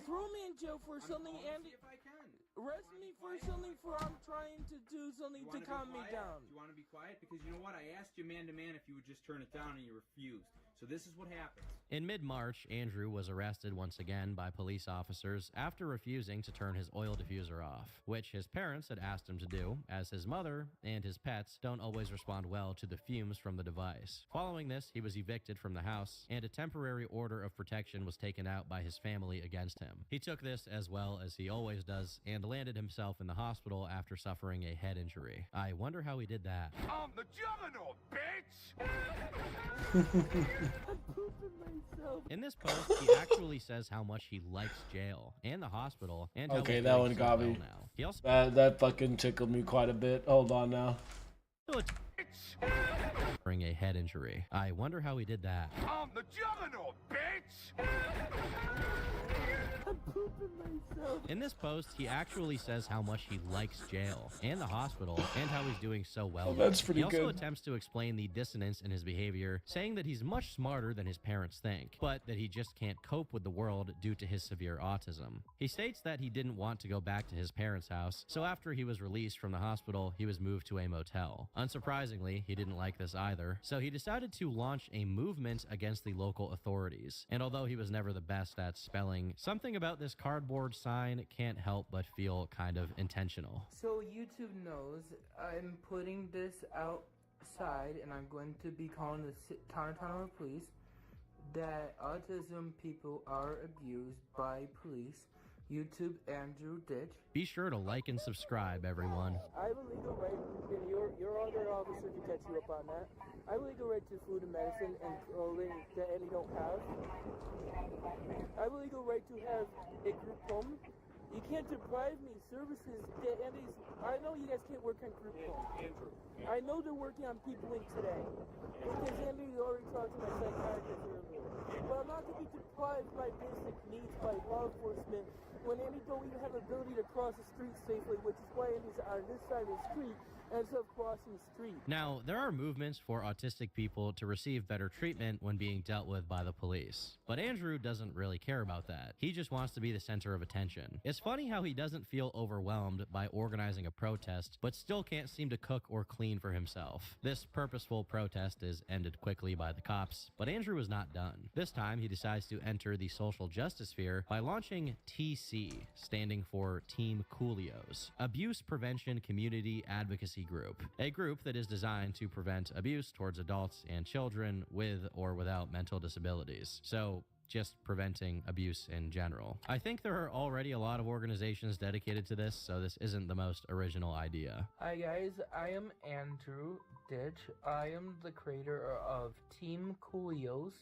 Speaker 23: Throw me in jail for something, Andy.
Speaker 8: If I can.
Speaker 23: Arrest me for something for I'm trying to do something to calm me down.
Speaker 8: Do you want to be quiet? Because you know what? I asked you man to man if you would just turn it down and you refused. So this is what happens.
Speaker 19: In mid-March, Andrew was arrested once again by police officers after refusing to turn his oil diffuser off, which his parents had asked him to do, as his mother and his pets don't always respond well to the fumes from the device. Following this, he was evicted from the house, and a temporary order of protection was taken out by his family against him. He took this as well as he always does, and landed himself in the hospital after suffering a head injury. I wonder how he did that.
Speaker 13: I'm the juggernaut, bitch!
Speaker 19: In this post, he actually says how much he likes jail and the hospital, and how
Speaker 3: Okay,
Speaker 19: he's
Speaker 3: that
Speaker 19: doing
Speaker 3: one
Speaker 19: so
Speaker 3: got
Speaker 19: well
Speaker 3: me.
Speaker 19: now. He also
Speaker 3: That fucking tickled me quite a bit. Hold on now.
Speaker 19: suffering a head injury. I wonder how he did that.
Speaker 13: I'm the juggernaut, bitch!
Speaker 19: In this post, he actually says how much he likes jail and the hospital, and how he's doing so well.
Speaker 3: Oh, that's pretty
Speaker 19: He also
Speaker 3: good.
Speaker 19: attempts to explain the dissonance in his behavior, saying that he's much smarter than his parents think, but that he just can't cope with the world due to his severe autism. He states that he didn't want to go back to his parents' house, so after he was released from the hospital, he was moved to a motel. Unsurprisingly, he didn't like this either, so he decided to launch a movement against the local authorities. And although he was never the best at spelling, something about this cardboard sign can't help but feel kind of intentional.
Speaker 23: So YouTube knows I'm putting this outside, and I'm going to be calling the Toronto police that autism people are abused by police. YouTube Andrew Ditch.
Speaker 19: Be sure to like and subscribe, everyone.
Speaker 23: I have a legal right, and your other officer can catch you up on that. I have a legal right to food and medicine and clothing that Andy don't have. I have a legal right to have a group home. You can't deprive me services that Andy's... I know you guys can't work on group home.
Speaker 16: Andrew.
Speaker 23: I know they're working on People Inc. today. Because Andy already talked to my psychiatrist earlier. But I'm not going to be deprived by basic needs by law enforcement when Andy don't even have the ability to cross the street safely, which is why Andy's on this side of the street instead of crossing the street.
Speaker 19: Now, there are movements for autistic people to receive better treatment when being dealt with by the police. But Andrew doesn't really care about that. He just wants to be the center of attention. It's funny how he doesn't feel overwhelmed by organizing a protest, but still can't seem to cook or clean for himself. This purposeful protest is ended quickly by the cops, but Andrew is not done. This time, he decides to enter the social justice sphere by launching TC, standing for Team Coolios, Abuse Prevention Community Advocacy Group, a group that is designed to prevent abuse towards adults and children with or without mental disabilities. So, just preventing abuse in general. I think there are already a lot of organizations dedicated to this, so this isn't the most original idea.
Speaker 23: Hi guys, I am Andrew Ditch. I am the creator of Team Coolios.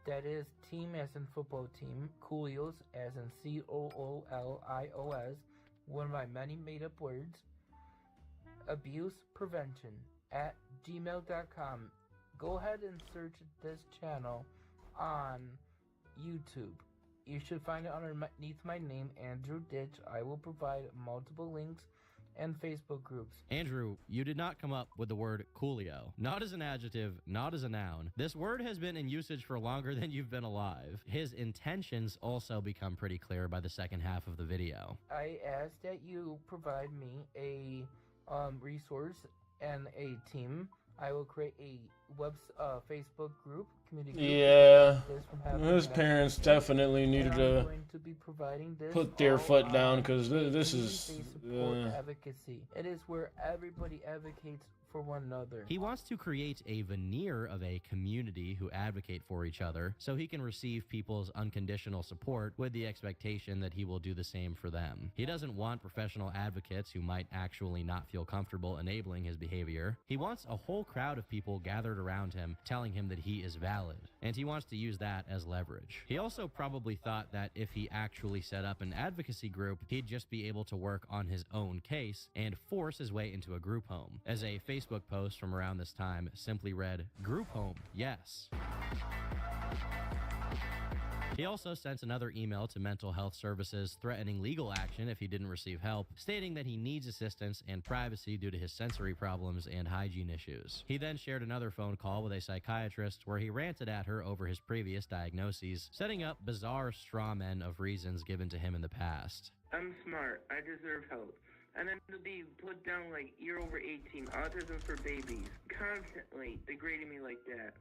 Speaker 23: That is team as in football team, Coolios as in COOLIOS, one of my many made up words. Abuse prevention at gmail.com. Go ahead and search this channel on YouTube. You should find it underneath my name, Andrew Ditch. I will provide multiple links and Facebook groups.
Speaker 19: Andrew, you did not come up with the word coolio. Not as an adjective, not as a noun. This word has been in usage for longer than you've been alive. His intentions also become pretty clear by the second half of the video.
Speaker 23: I ask that you provide me a resource and a team. I will create a Facebook group, community group.
Speaker 3: Yeah,
Speaker 23: This from happening
Speaker 3: his
Speaker 23: next
Speaker 3: parents
Speaker 23: week.
Speaker 3: definitely
Speaker 23: And
Speaker 3: needed
Speaker 23: I'm
Speaker 3: to
Speaker 23: going to be providing this
Speaker 3: put their
Speaker 23: all
Speaker 3: foot down
Speaker 23: on
Speaker 3: because this is.
Speaker 23: community-based support advocacy. It is where everybody advocates for one another.
Speaker 19: He wants to create a veneer of a community who advocate for each other so he can receive people's unconditional support with the expectation that he will do the same for them. He doesn't want professional advocates who might actually not feel comfortable enabling his behavior. He wants a whole crowd of people gathered around him telling him that he is valid, and he wants to use that as leverage. He also probably thought that if he actually set up an advocacy group, he'd just be able to work on his own case and force his way into a group home. As a Facebook post from around this time simply read, "Group home, yes." He also sent another email to mental health services threatening legal action if he didn't receive help, stating that he needs assistance and privacy due to his sensory problems and hygiene issues. He then shared another phone call with a psychiatrist where he ranted at her over his previous diagnoses, setting up bizarre straw men of reasons given to him in the past.
Speaker 20: I'm smart. I deserve help. And then to be put down like you're over 18, autism for babies, constantly degrading me like that.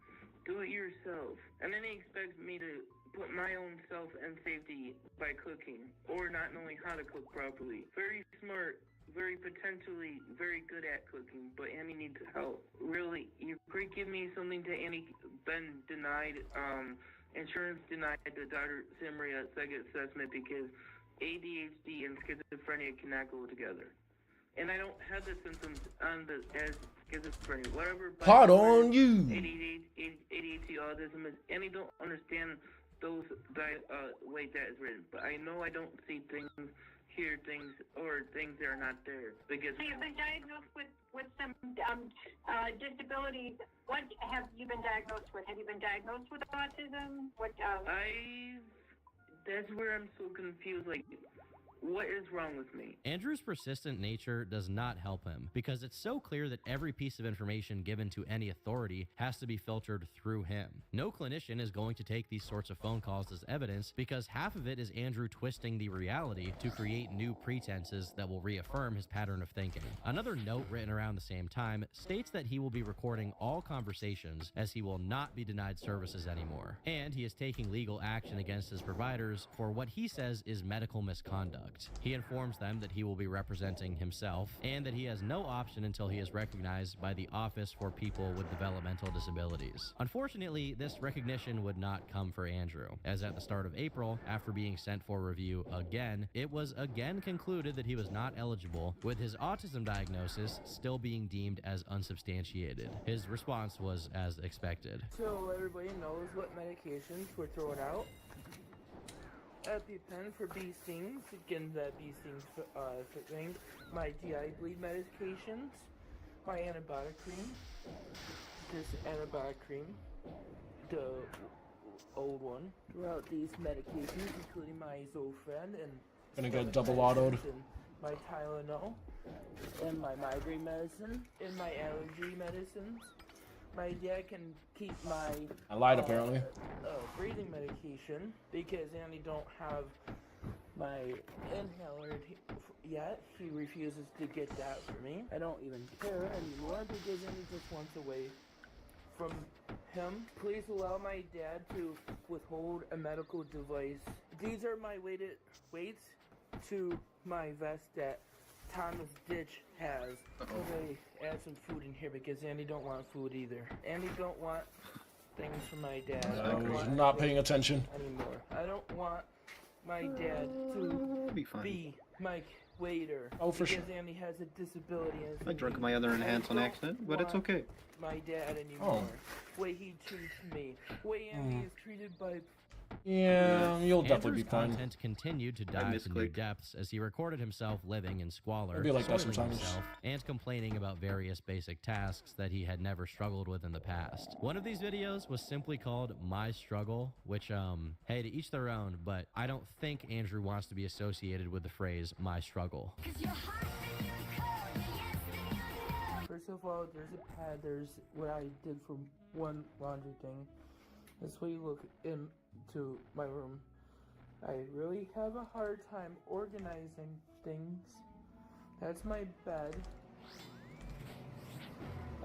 Speaker 20: Do it yourself. And then he expects me to put my own self and safety by cooking or not knowing how to cook properly. Very smart, very potentially very good at cooking, but Annie needs help. Really, you could give me something to Annie been denied, insurance denied the Dr. Simria second assessment because ADHD and schizophrenia cannot go together. And I don't have the symptoms on the as schizophrenia. Whatever.
Speaker 3: Pot on you.
Speaker 20: ADHD, autism is, and I don't understand those way that is written. But I know I don't see things, hear things, or things that are not there. Because
Speaker 5: So you've been diagnosed with some disability. What have you been diagnosed with? Have you been diagnosed with autism? What?
Speaker 20: That's where I'm so confused. Like, what is wrong with me?
Speaker 19: Andrew's persistent nature does not help him because it's so clear that every piece of information given to any authority has to be filtered through him. No clinician is going to take these sorts of phone calls as evidence because half of it is Andrew twisting the reality to create new pretenses that will reaffirm his pattern of thinking. Another note written around the same time states that he will be recording all conversations as he will not be denied services anymore, and he is taking legal action against his providers for what he says is medical misconduct. He informs them that he will be representing himself and that he has no option until he is recognized by the Office for People with Developmental Disabilities. Unfortunately, this recognition would not come for Andrew, as at the start of April, after being sent for review again, it was again concluded that he was not eligible, with his autism diagnosis still being deemed as unsubstantiated. His response was as expected.
Speaker 23: So everybody knows what medications were thrown out. EpiPen for bee stings, again that bee stings thing. My GI bleed medications, my antibiotic cream, this antibiotic cream, the old one. Throughout these medications, including my Zofran and
Speaker 3: Gonna get double autoed.
Speaker 23: my Tylenol, and my migraine medicine, and my allergy medicines. My dad can keep my
Speaker 3: I lied apparently.
Speaker 23: breathing medication because Annie don't have my inhaler yet. He refuses to get that for me. I don't even care anymore because Annie just wants away from him. Please allow my dad to withhold a medical device. These are my weights to my vest that Thomas Ditch has. Okay, add some food in here because Andy don't want food either. Andy don't want things from my dad. I don't want
Speaker 3: not paying attention
Speaker 23: anymore. I don't want my dad to be my waiter.
Speaker 3: Oh, for sure.
Speaker 23: Because Andy has a disability.
Speaker 14: I drunk my other enhance on accident, but it's okay.
Speaker 23: My dad anymore. Way he treats me. Way Andy is treated by.
Speaker 3: Yeah, you'll definitely
Speaker 19: Andrew's
Speaker 3: be fine.
Speaker 19: content continued to dive into new depths as he recorded himself living in squalor,
Speaker 3: It'll be like that
Speaker 19: soiling
Speaker 3: sometimes.
Speaker 19: himself, and complaining about various basic tasks that he had never struggled with in the past. One of these videos was simply called My Struggle, which, hey, to each their own, but I don't think Andrew wants to be associated with the phrase My Struggle.
Speaker 23: First of all, there's a pad. There's what I did for one laundry thing. This way you look into my room. I really have a hard time organizing things. That's my bed.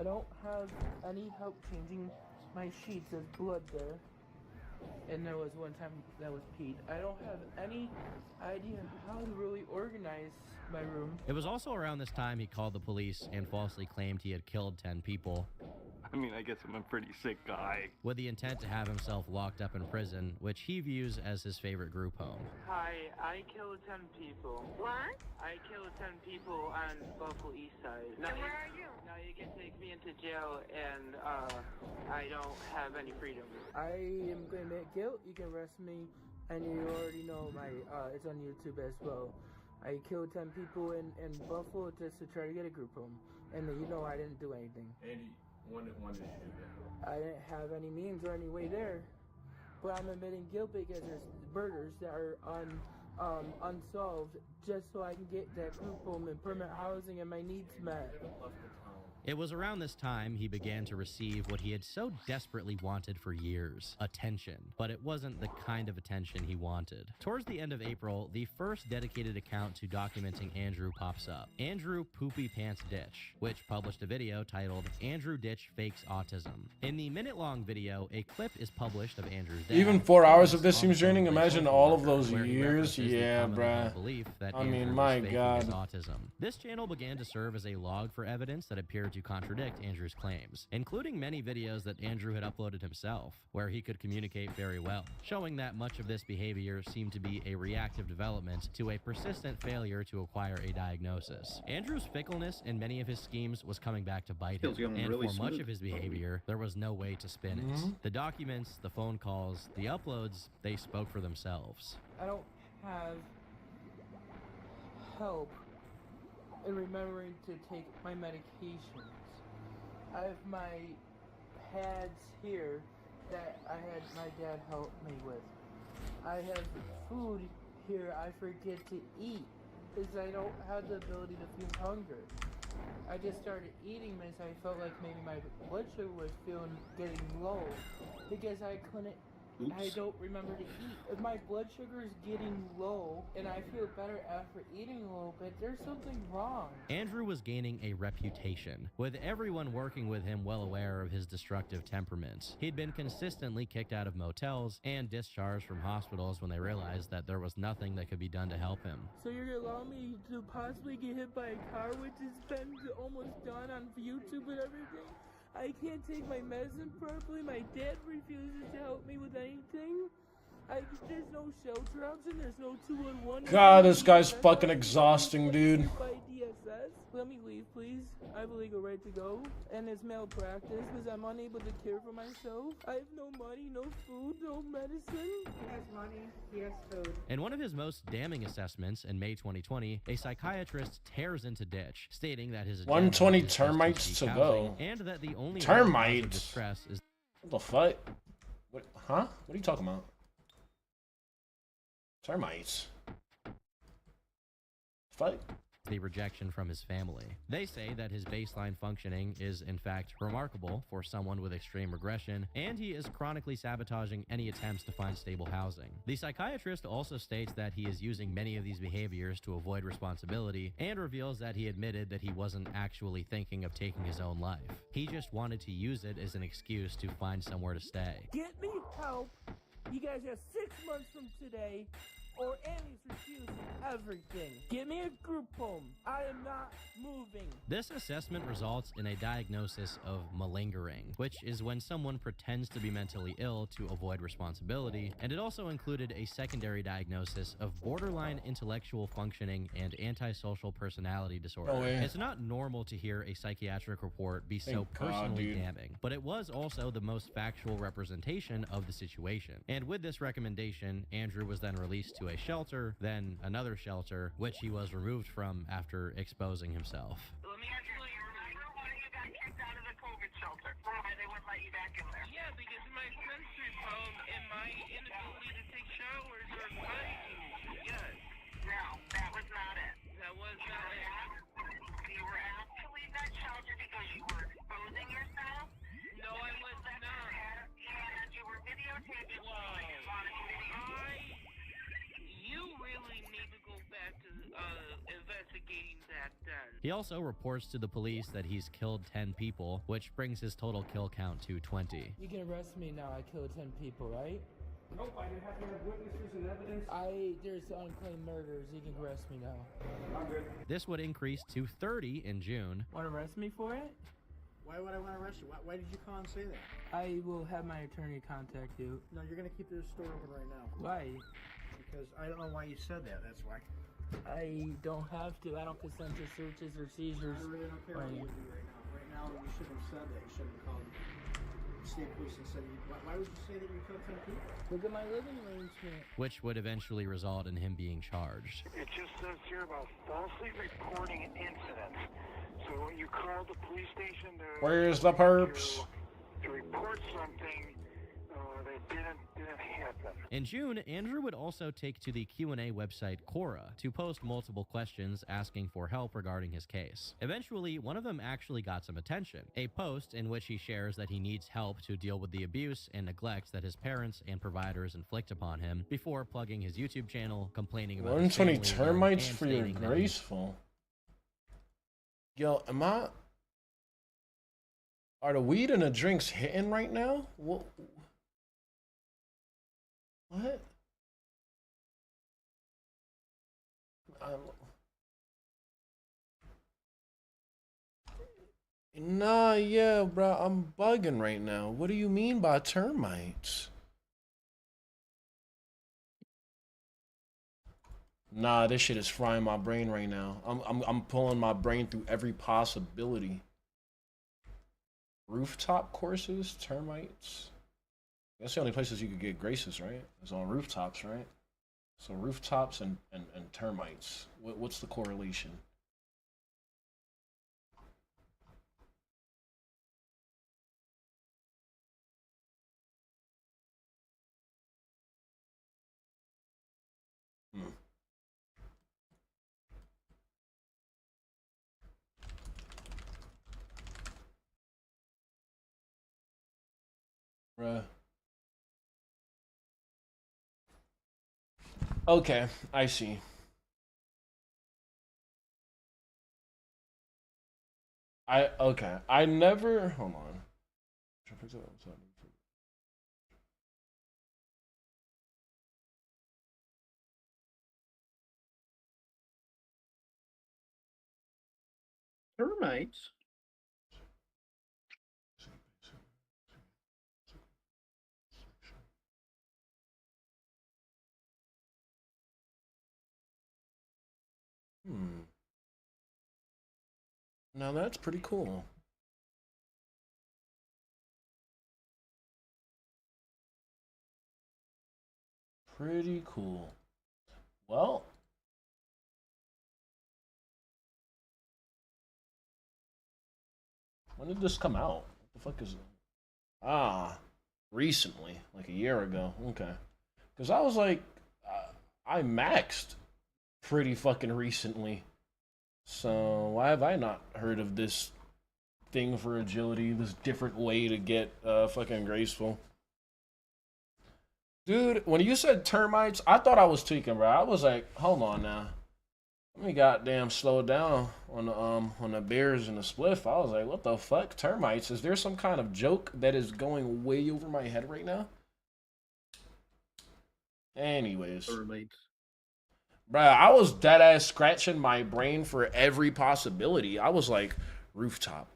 Speaker 23: I don't have any help changing my sheets. There's blood there. And there was one time that was peed. I don't have any idea how to really organize my room.
Speaker 19: It was also around this time he called the police and falsely claimed he had killed 10 people.
Speaker 9: I mean, I guess I'm a pretty sick guy.
Speaker 19: With the intent to have himself locked up in prison, which he views as his favorite group home.
Speaker 23: Hi, I killed 10 people.
Speaker 5: What?
Speaker 23: I killed 10 people on Buffalo East Side.
Speaker 5: And where are you?
Speaker 23: Now you can take me into jail and I don't have any freedom. I am going to admit guilt. You can arrest me and you already know my, it's on YouTube as well. I killed 10 people in Buffalo just to try to get a group home. And then you know I didn't do anything.
Speaker 12: Andy, when did you do that?
Speaker 23: I didn't have any means or any way there. But I'm admitting guilt because there's murders that are unsolved just so I can get that group home and permanent housing and my needs met.
Speaker 19: It was around this time he began to receive what he had so desperately wanted for years, attention. But it wasn't the kind of attention he wanted. Towards the end of April, the first dedicated account to documenting Andrew pops up, Andrew Poopy Pants Ditch, which published a video titled Andrew Ditch Fakes Autism. In the minute-long video, a clip is published of Andrew's dad.
Speaker 3: Even 4 hours of this seems draining. Imagine all of those years. Yeah, bruh. I mean, my God.
Speaker 19: Autism. This channel began to serve as a log for evidence that appeared to contradict Andrew's claims, including many videos that Andrew had uploaded himself, where he could communicate very well, showing that much of this behavior seemed to be a reactive development to a persistent failure to acquire a diagnosis. Andrew's fickleness in many of his schemes was coming back to bite him, and
Speaker 14: really
Speaker 19: for much
Speaker 14: smooth.
Speaker 19: of his behavior, there was no way to spin it. The documents, the phone calls, the uploads, they spoke for themselves.
Speaker 23: I don't have help in remembering to take my medications. I have my pads here that I had my dad help me with. I have food here I forget to eat because I don't have the ability to feel hunger. I just started eating because I felt like maybe my blood sugar was getting low because I couldn't. I don't remember to eat. If my blood sugar is getting low and I feel better after eating a little bit, there's something wrong.
Speaker 19: Andrew was gaining a reputation, with everyone working with him well aware of his destructive temperament. He'd been consistently kicked out of motels and discharged from hospitals when they realized that there was nothing that could be done to help him.
Speaker 23: So you're gonna allow me to possibly get hit by a car, which has been almost done on YouTube and everything? I can't take my medicine properly. My dad refuses to help me with anything. There's no shelter option. There's no 211.
Speaker 3: God, this guy's fucking exhausting, dude.
Speaker 23: By DSS. Let me leave, please. I have a legal right to go. And it's malpractice because I'm unable to care for myself. I have no money, no food, no medicine.
Speaker 4: He has money. He has food.
Speaker 19: In one of his most damning assessments in May 2020, a psychiatrist tears into Ditch, stating that his
Speaker 3: 120
Speaker 19: agenda is
Speaker 3: termites
Speaker 19: just
Speaker 3: to
Speaker 19: seek
Speaker 3: go.
Speaker 19: housing, and that the only
Speaker 3: Termites?
Speaker 19: of distress is
Speaker 3: What the fuck? What? Huh? What are you talking about? Termites. Fuck.
Speaker 19: the rejection from his family. They say that his baseline functioning is in fact remarkable for someone with extreme regression, and he is chronically sabotaging any attempts to find stable housing. The psychiatrist also states that he is using many of these behaviors to avoid responsibility, and reveals that he admitted that he wasn't actually thinking of taking his own life. He just wanted to use it as an excuse to find somewhere to stay.
Speaker 23: Get me help. You guys have 6 months from today, or Annie's refusing everything. Get me a group home. I am not moving.
Speaker 19: This assessment results in a diagnosis of malingering, which is when someone pretends to be mentally ill to avoid responsibility, and it also included a secondary diagnosis of borderline intellectual functioning and antisocial personality disorder.
Speaker 3: Oh, yeah.
Speaker 19: It's not normal to hear a psychiatric report be so
Speaker 3: Thank God,
Speaker 19: personally
Speaker 3: dude.
Speaker 19: damning, but it was also the most factual representation of the situation. And with this recommendation, Andrew was then released to a shelter, then another shelter, which he was removed from after exposing himself.
Speaker 17: Let me actually remember why you got kicked out of the COVID shelter. Why they wouldn't let you back in there.
Speaker 20: Yeah, because of my sensory problem and my inability to take showers or hygiene. Yes.
Speaker 17: No, that was not it.
Speaker 20: That was not it.
Speaker 17: You were asked to leave that shelter because you were exposing yourself.
Speaker 20: No, I was not.
Speaker 17: And you were videotaping.
Speaker 20: You really need to go back to investigating that then.
Speaker 19: He also reports to the police that he's killed 10 people, which brings his total kill count to 20.
Speaker 23: You can arrest me now. I killed 10 people, right?
Speaker 6: Nope, I didn't have to have witnesses and evidence.
Speaker 23: There's unclaimed murders. You can arrest me now.
Speaker 6: I'm good.
Speaker 19: This would increase to 30 in June.
Speaker 23: Want to arrest me for it?
Speaker 21: Why would I want to arrest you? Why did you call and say that?
Speaker 23: I will have my attorney contact you.
Speaker 21: No, you're going to keep this store open right now.
Speaker 23: Why?
Speaker 21: Because I don't know why you said that. That's why.
Speaker 23: I don't have to. I don't consent to searches or seizures.
Speaker 21: I really don't care what you do right now. Right now, you shouldn't have said that. You shouldn't have called state police and said, why would you say that you killed 10 people?
Speaker 23: Look at my living arrangement.
Speaker 19: Which would eventually result in him being charged.
Speaker 21: It just says here about falsely reporting an incident. So when you call the police station
Speaker 3: Where's the perps?
Speaker 21: To report something that didn't happen.
Speaker 19: In June, Andrew would also take to the Q&A website Quora to post multiple questions asking for help regarding his case. Eventually, one of them actually got some attention, a post in which he shares that he needs help to deal with the abuse and neglect that his parents and providers inflict upon him, before plugging his YouTube channel, complaining about
Speaker 3: 120
Speaker 19: his family,
Speaker 3: termites
Speaker 19: and
Speaker 3: for your
Speaker 19: stating that he-
Speaker 3: graceful. Yo, are the weed and the drinks hitting right now? What? Nah, yeah, bro, I'm bugging right now. What do you mean by termites? Nah, this shit is frying my brain right now. I'm pulling my brain through every possibility. Rooftop courses, termites. That's the only places you could get graces, right? It's on rooftops, right? So rooftops and termites. What's the correlation? Bruh. Okay, I see. Okay. I never, hold on.
Speaker 14: Termites?
Speaker 3: Now that's pretty cool. Pretty cool. Well, when did this come out? What the fuck is it? Ah, recently, like a year ago. Okay. Because I was like, I maxed pretty fucking recently. So why have I not heard of this thing for agility, this different way to get fucking graceful? Dude, when you said termites, I thought I was tweaking, bro. I was like, hold on now. Let me goddamn slow down on the beers and the spliff. I was like, what the fuck? Termites? Is there some kind of joke that is going way over my head right now? Anyways.
Speaker 14: Termites.
Speaker 3: Bruh, I was dead ass scratching my brain for every possibility. I was like, rooftop,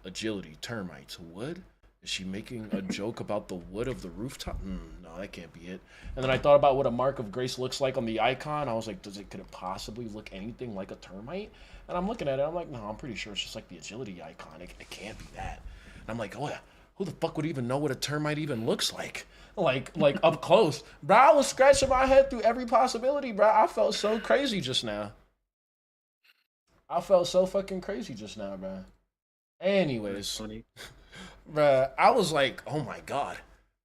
Speaker 3: agility, termites, wood? Is she making a joke about the wood of the rooftop? No, that can't be it. And then I thought about what a mark of grace looks like on the icon. I was like, could it possibly look anything like a termite? And I'm looking at it, I'm like, no, I'm pretty sure it's just like the agility icon. It can't be that. And I'm like, oh yeah, who the fuck would even know what a termite even looks like? Like up close. Bro, I was scratching my head through every possibility, bro. I felt so crazy just now. I felt so fucking crazy just now, bro. Anyways.
Speaker 14: Funny.
Speaker 3: Bruh, I was like, oh my god.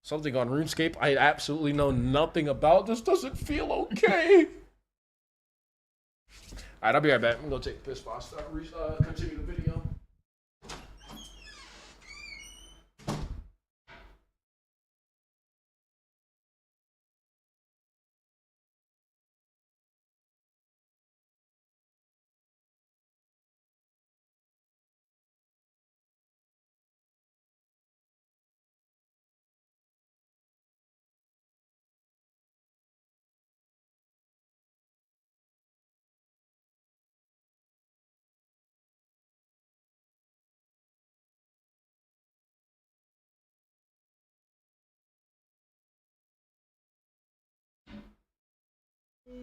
Speaker 3: Something on RuneScape I absolutely know nothing about. This doesn't feel okay. Alright, I'll be right back. I'm gonna go take a piss while I continue the video. All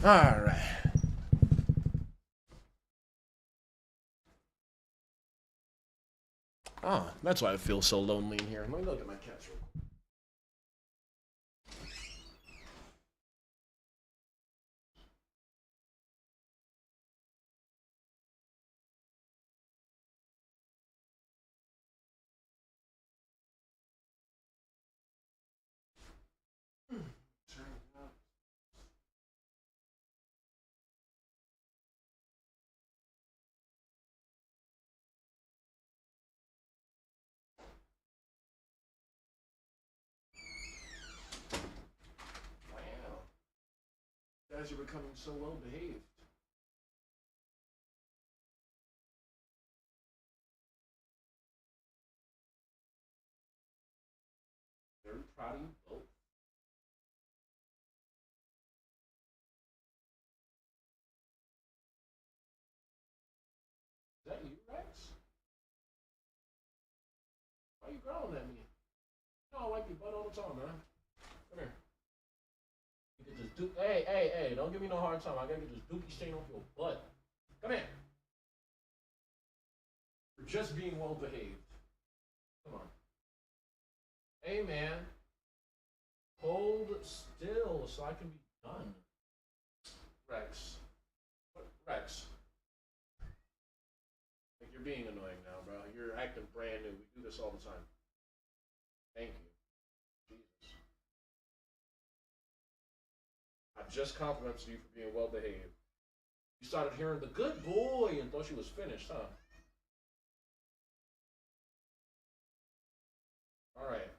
Speaker 3: right. Oh, that's why I feel so lonely in here. Let me look at my cats real quick. Wow. You guys are becoming so well behaved. Very proud of you both. Is that you, Rex? Why you growling at me? You know I wipe your butt all the time, man. Come here. You can just do. Hey, don't give me no hard time. I gotta get this dookie stain off your butt. Come here. You're just being well behaved. Come on. Hey, man. Hold still so I can be done. Rex. What? Rex. Like, you're being annoying now, bro. You're acting brand new. We do this all the time. Thank you. Jesus. I just complimented you for being well behaved. You started hearing the good boy and thought she was finished, huh? All right.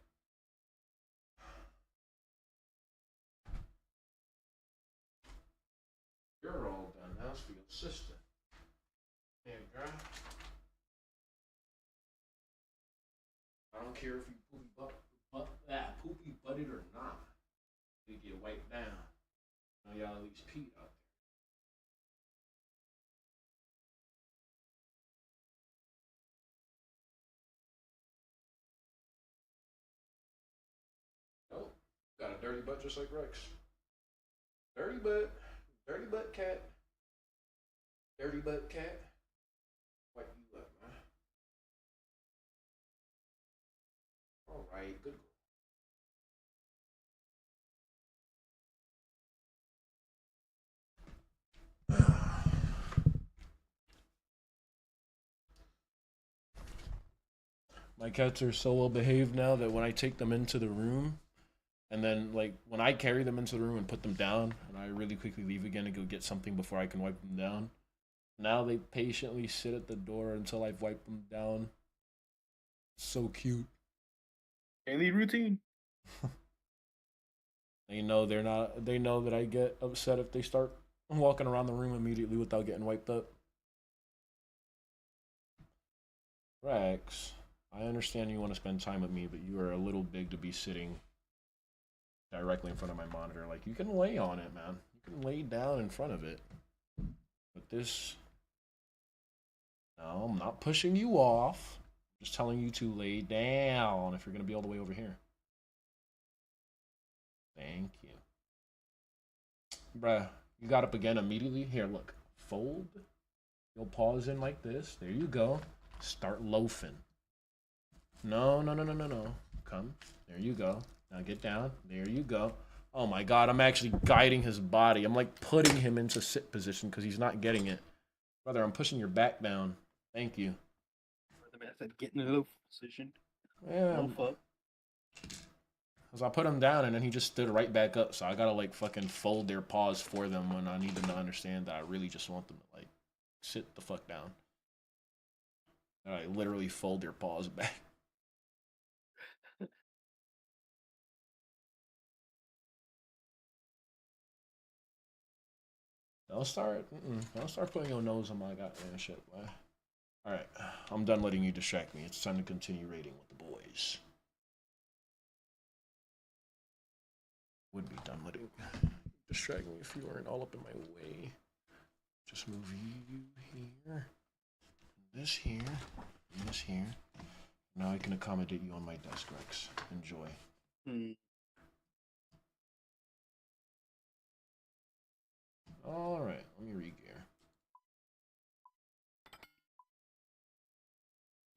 Speaker 3: You're all done. Now it's for your sister. Damn, girl. I don't care if you poopy butted or not. You get wiped down. Now y'all at least peed out there. Oh, got a dirty butt just like Rex. Dirty butt cat. Dirty butt cat. Wipe you up, man. All right, good. My cats are so well behaved now that when I take them into the room, and then like when I carry them into the room and put them down, and I really quickly leave again and go get something before I can wipe them down, now they patiently sit at the door until I've wiped them down. So cute.
Speaker 14: Daily routine.
Speaker 3: They know they're not. They know that I get upset if they start walking around the room immediately without getting wiped up. Rex, I understand you want to spend time with me, but you are a little big to be sitting directly in front of my monitor. Like, you can lay on it, man. You can lay down in front of it. But this... No, I'm not pushing you off. I'm just telling you to lay down if you're going to be all the way over here. Thank you. Bruh, you got up again immediately. Here, look. Fold. You'll pause in like this. There you go. Start loafing. No. Come. There you go. Now get down. There you go. Oh my god, I'm actually guiding his body. I'm like putting him into sit position because he's not getting it. Brother, I'm pushing your back down. Thank you.
Speaker 14: I said get in a loaf position.
Speaker 3: Yeah.
Speaker 14: Loaf up.
Speaker 3: Because I put him down and then he just stood right back up. So I gotta like fucking fold their paws for them when I need them to understand that I really just want them to like sit the fuck down. And I literally fold their paws back. Don't start putting your nose on my goddamn shit, boy. Alright, I'm done letting you distract me. It's time to continue raiding with the boys. Would be done letting you distract me if you weren't all up in my way. Just move you here, this here, and this here. Now I can accommodate you on my desk, Rex. Enjoy. All right, let me re-gear.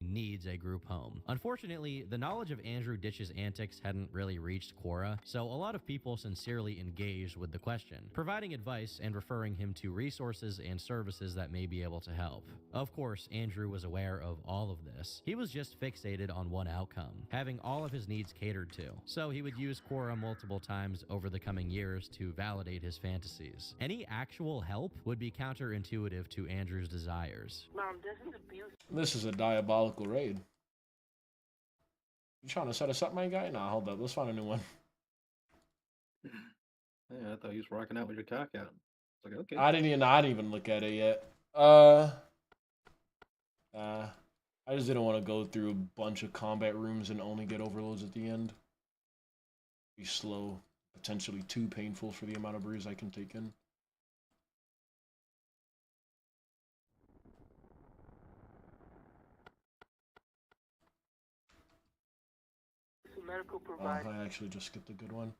Speaker 19: Needs a group home. Unfortunately, the knowledge of Andrew Ditch's antics hadn't really reached Cora, so a lot of people sincerely engaged with the question, providing advice and referring him to resources and services that may be able to help. Of course, Andrew was aware of all of this. He was just fixated on one outcome, having all of his needs catered to, so he would use Cora multiple times over the coming years to validate his fantasies. Any actual help would be counterintuitive to Andrew's desires.
Speaker 20: Mom, this is abuse.
Speaker 3: This is a diabolical raid. You trying to set us up, my guy? Nah, hold up. Let's find a new one.
Speaker 14: Yeah, I thought you was rocking out with your cock out. It's like, okay.
Speaker 3: I didn't even look at it yet. I just didn't want to go through a bunch of combat rooms and only get overloads at the end. Be slow, potentially too painful for the amount of breeze I can take in.
Speaker 20: Medical provider.
Speaker 3: I actually just skipped a good one.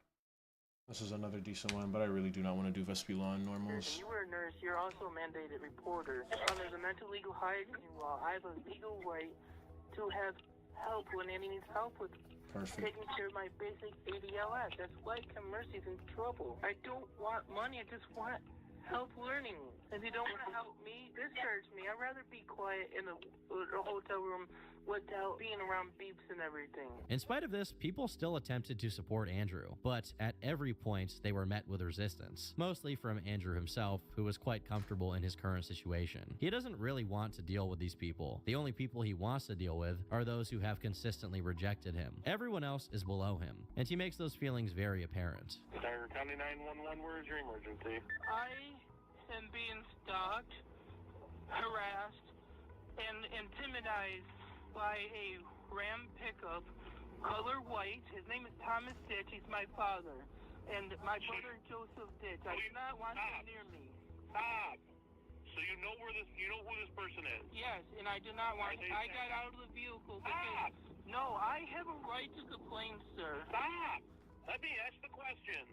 Speaker 3: This is another decent one, but I really do not want to do Vespulon normals.
Speaker 20: You were a nurse, you're also a mandated reporter. Under the mental legal hygiene law, I have a legal right to have help when Andy needs help with taking care of my basic ADLS. That's why Come Mercy's in trouble. I don't want money, I just want help learning. If you don't want to help me, discharge me. I'd rather be quiet in a hotel room without being around beeps and everything.
Speaker 19: In spite of this, people still attempted to support Andrew, but at every point they were met with resistance, mostly from Andrew himself, who was quite comfortable in his current situation. He doesn't really want to deal with these people. The only people he wants to deal with are those who have consistently rejected him. Everyone else is below him, and he makes those feelings very apparent.
Speaker 1: Starter County 911, where is your emergency?
Speaker 20: I am being stalked, harassed, and intimidated by a Ram pickup, color white. His name is Thomas Ditch. He's my father. And my brother Joseph Ditch. I do not want him near me.
Speaker 1: Stop! So you know who this person is?
Speaker 20: Yes, and I do not want him. I got out of the vehicle because... No, I have a right to complain, sir.
Speaker 1: Stop! Let me ask the question.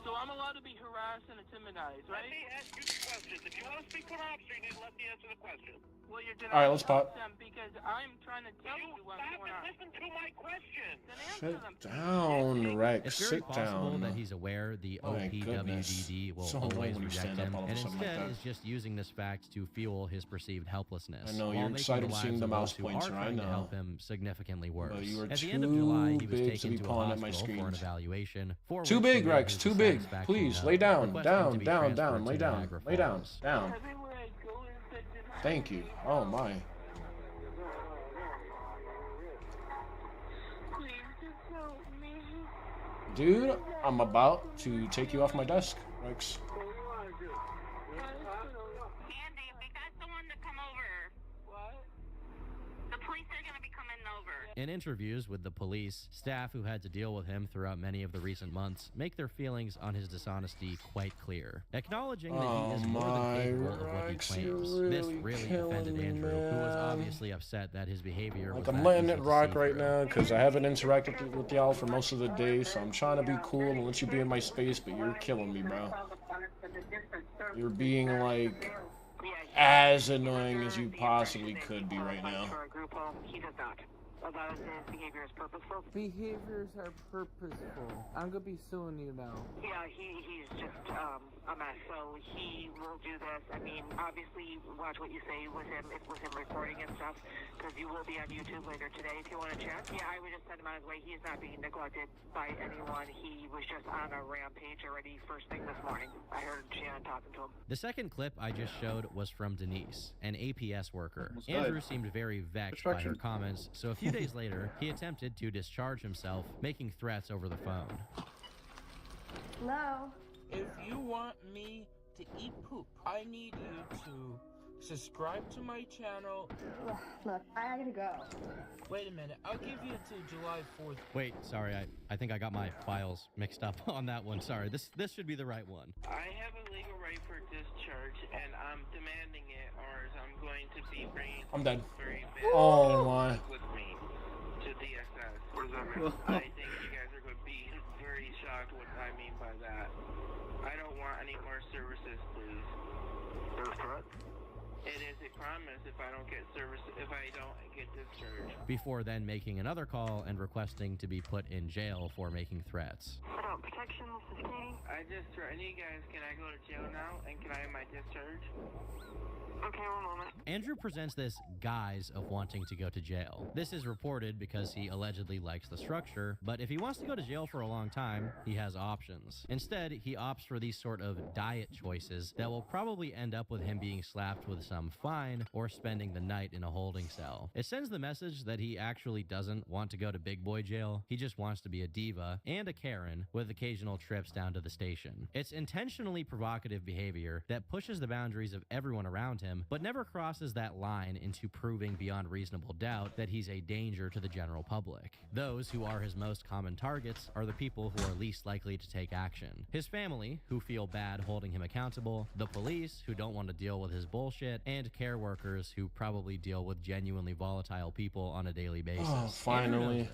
Speaker 20: So I'm allowed to be harassed and intimidated, right?
Speaker 1: Let me ask you the question. If you want to speak to an officer, you need to let me answer the question.
Speaker 20: Well, you're
Speaker 3: All right, let's pop.
Speaker 20: Because I'm trying to tell you what's going on.
Speaker 1: Listen to my question.
Speaker 3: Sit down, Rex.
Speaker 19: It's very
Speaker 3: Sit
Speaker 19: possible
Speaker 3: down.
Speaker 19: that he's aware the
Speaker 3: Oh my goodness.
Speaker 19: OPWDD will
Speaker 3: So annoying
Speaker 19: always
Speaker 3: when you
Speaker 19: reject
Speaker 3: stand up
Speaker 19: him,
Speaker 3: all of a
Speaker 19: and
Speaker 3: sudden like
Speaker 19: instead
Speaker 3: that.
Speaker 19: is just using this fact to fuel his perceived helplessness.
Speaker 3: I know,
Speaker 19: while
Speaker 3: you're
Speaker 19: making
Speaker 3: excited
Speaker 19: the
Speaker 3: seeing
Speaker 19: lives
Speaker 3: the
Speaker 19: of
Speaker 3: mouse
Speaker 19: those who
Speaker 3: pointer,
Speaker 19: are
Speaker 3: I
Speaker 19: trying to
Speaker 3: know.
Speaker 19: help him significantly worse.
Speaker 3: But you were
Speaker 19: At the end of July, he was
Speaker 3: too big to
Speaker 19: taken
Speaker 3: be
Speaker 19: to a
Speaker 3: pawing at my
Speaker 19: hospital for an
Speaker 3: screens.
Speaker 19: evaluation. For
Speaker 3: Too
Speaker 19: which
Speaker 3: big,
Speaker 19: he
Speaker 3: Rex.
Speaker 19: made
Speaker 3: Too
Speaker 19: his
Speaker 3: big.
Speaker 19: satisfaction
Speaker 3: Please,
Speaker 19: known,
Speaker 3: lay down.
Speaker 19: requesting to
Speaker 3: Down,
Speaker 19: be
Speaker 3: down,
Speaker 19: transferred
Speaker 3: down.
Speaker 19: to
Speaker 3: Lay down.
Speaker 19: Niagara
Speaker 3: Lay down.
Speaker 19: Falls.
Speaker 3: Down. Thank you. Oh, my. Dude, I'm about to take you off my desk, Rex.
Speaker 19: In interviews with the police, staff who had to deal with him throughout many of the recent months make their feelings on his dishonesty quite clear, acknowledging that he is more than capable of what he claims. This really offended Andrew, who was obviously upset that his behavior was
Speaker 3: I'm
Speaker 19: that
Speaker 3: letting
Speaker 19: easy
Speaker 3: it
Speaker 19: to
Speaker 3: rock
Speaker 19: see
Speaker 3: right
Speaker 19: through.
Speaker 3: now because I haven't interacted with y'all for most of the day, so I'm trying to be cool and let you be in my space, but you're killing me, bro. You're being, like, as annoying as you possibly could be right now.
Speaker 5: He does not. About his behavior is purposeful.
Speaker 23: Behaviors are purposeful. I'm gonna be suing you now.
Speaker 5: Yeah, he's just a mess. So he will do this. I mean, obviously, watch what you say with him recording and stuff, because you will be on YouTube later today if you want to check. Yeah, I would just send him on his way. He's not being neglected by anyone. He was just on a rampage already first thing this morning. I heard Shannon talking to him.
Speaker 19: The second clip I just showed was from Denise, an APS worker.
Speaker 14: Almost
Speaker 19: Andrew
Speaker 14: died.
Speaker 19: seemed very vexed by her comments, so a few days later, he attempted to discharge himself, making threats over the phone.
Speaker 23: Hello? If you want me to eat poop, I need you to subscribe to my channel.
Speaker 4: Look, I gotta go.
Speaker 23: Wait a minute, I'll give you till July 4th.
Speaker 19: Wait, sorry, I think I got my files mixed up on that one. Sorry, this should be the right one.
Speaker 20: I have a legal right for discharge, and I'm demanding it, or I'm going to be bringing
Speaker 3: I'm dead.
Speaker 20: very
Speaker 3: Oh my.
Speaker 20: with me to DSS. What does that mean? I think you guys are going to be very shocked what I mean by that. I don't want any more services, please.
Speaker 17: That's correct.
Speaker 20: It is a promise if I don't get service, if I don't get discharged.
Speaker 19: Before then making another call and requesting to be put in jail for making threats.
Speaker 5: Protection, this is Katie.
Speaker 20: I just threatened you guys, can I go to jail now, and can I have my discharge?
Speaker 5: Okay, one moment.
Speaker 19: Andrew presents this guise of wanting to go to jail. This is reported because he allegedly likes the structure, but if he wants to go to jail for a long time, he has options. Instead, he opts for these sort of diet choices that will probably end up with him being slapped with some fine or spending the night in a holding cell. It sends the message that he actually doesn't want to go to big boy jail. He just wants to be a diva and a Karen with occasional trips down to the station. It's intentionally provocative behavior that pushes the boundaries of everyone around him, but never crosses that line into proving beyond reasonable doubt that he's a danger to the general public. Those who are his most common targets are the people who are least likely to take action. His family, who feel bad holding him accountable, the police, who don't want to deal with his bullshit, and care workers who probably deal with genuinely volatile people on a daily basis.
Speaker 3: Oh, finally.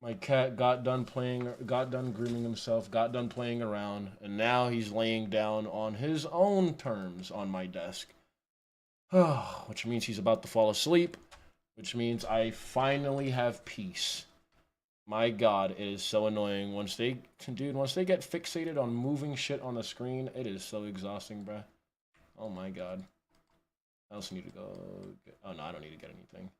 Speaker 3: My cat got done grooming himself, got done playing around, and now he's laying down on his own terms on my desk. Which means he's about to fall asleep, which means I finally have peace. My God, it is so annoying. Once they get fixated on moving shit on the screen, it is so exhausting, bruh. Oh my God. I also need to go oh no, I don't need to get anything.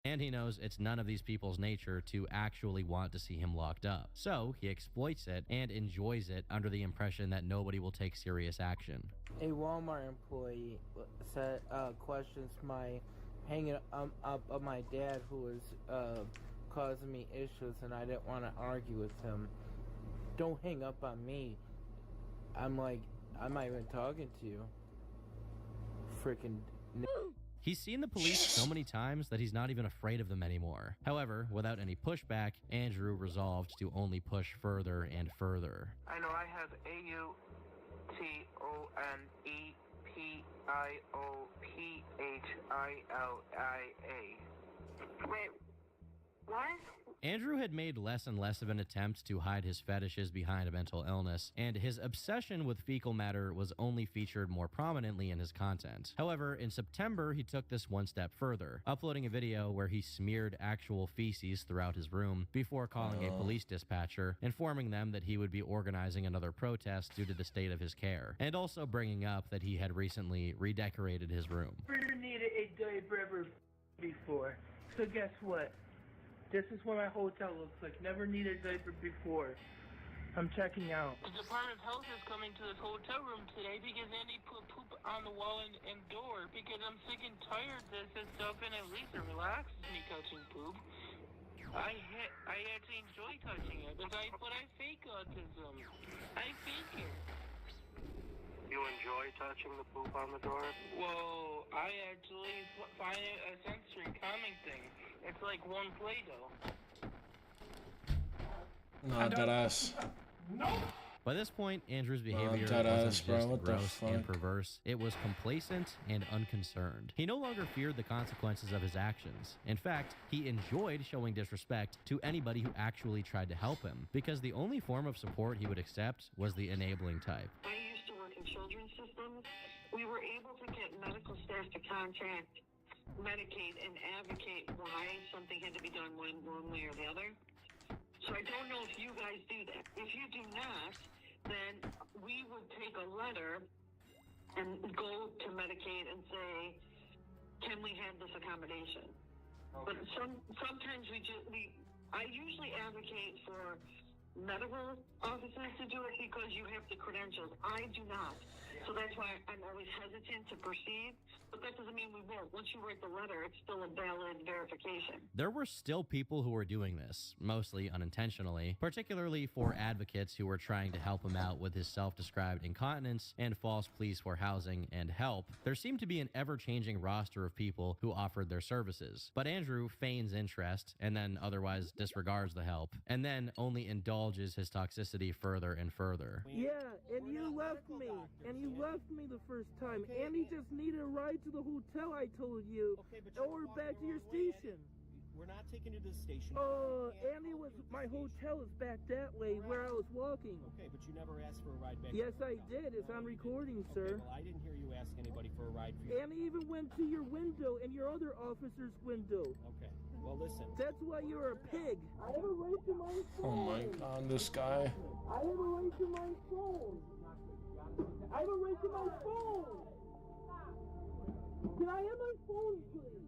Speaker 19: And he knows it's none of these people's nature to actually want to see him locked up. So he exploits it and enjoys it under the impression that nobody will take serious action.
Speaker 23: A Walmart employee said, questions my hanging up of my dad, who was causing me issues, and I didn't want to argue with him. Don't hang up on me. I'm like, I'm not even talking to you. Freaking.
Speaker 19: He's seen the police so many times that he's not even afraid of them anymore. However, without any pushback, Andrew resolved to only push further and further.
Speaker 20: I know I have AUTONEPIOPHILIA.
Speaker 5: Wait, what?
Speaker 19: Andrew had made less and less of an attempt to hide his fetishes behind a mental illness, and his obsession with fecal matter was only featured more prominently in his content. However, in September, he took this one step further, uploading a video where he smeared actual feces throughout his room before calling a police dispatcher, informing them that he would be organizing another protest due to the state of his care, and also bringing up that he had recently redecorated his room.
Speaker 22: Never needed a diaper ever before, so guess what? This is what my hotel looks like. Never needed a diaper before. I'm checking out.
Speaker 20: The Department of Health is coming to this hotel room today because Andy put poop on the wall and door because I'm sick and tired of this and stuff, and at least it relaxes me touching poop. I actually enjoy touching it, but I fake autism. I fake it.
Speaker 17: You enjoy touching the poop on the door?
Speaker 20: Well, I actually find it a sensory calming thing. It's like one Play-Doh.
Speaker 3: Nah, deadass.
Speaker 22: No!
Speaker 19: By this point, Andrew's behavior
Speaker 3: deadass,
Speaker 19: wasn't just
Speaker 3: bro. What the
Speaker 19: gross and
Speaker 3: fuck?
Speaker 19: perverse, it was complacent and unconcerned. He no longer feared the consequences of his actions. In fact, he enjoyed showing disrespect to anybody who actually tried to help him, because the only form of support he would accept was the enabling type.
Speaker 5: I used to work in children's systems. We were able to get medical staff to contact Medicaid and advocate why something had to be done one way or the other. So I don't know if you guys do that. If you do not, then we would take a letter and go to Medicaid and say, can we have this accommodation? Okay. But sometimes I usually advocate for medical officers to do it because you have the credentials. I do not. So that's why I'm always hesitant to proceed. But that doesn't mean we won't. Once you write the letter, it's still a valid verification.
Speaker 19: There were still people who were doing this, mostly unintentionally, particularly for advocates who were trying to help him out with his self-described incontinence and false pleas for housing and help. There seemed to be an ever-changing roster of people who offered their services, but Andrew feigns interest and then otherwise disregards the help, and then only indulges his toxicity further and further.
Speaker 23: Yeah, and you left me. And you left me the first time. Andy just needed a ride to the hotel, I told you. Or back to your station.
Speaker 7: We're not taking you to the station.
Speaker 23: Andy my hotel is back that way where I was walking.
Speaker 7: Okay, but you never asked for a ride back.
Speaker 23: Yes, I did. It's on recording, sir.
Speaker 7: Well, I didn't hear you ask anybody for a ride for you.
Speaker 23: Andy even went to your window and your other officer's window.
Speaker 7: Okay, well, listen.
Speaker 23: That's why you're a pig. I have a right to my phone.
Speaker 3: Oh my god, this guy.
Speaker 23: I have a right to my phone. I have a right to my phone. Can I have my phone, please?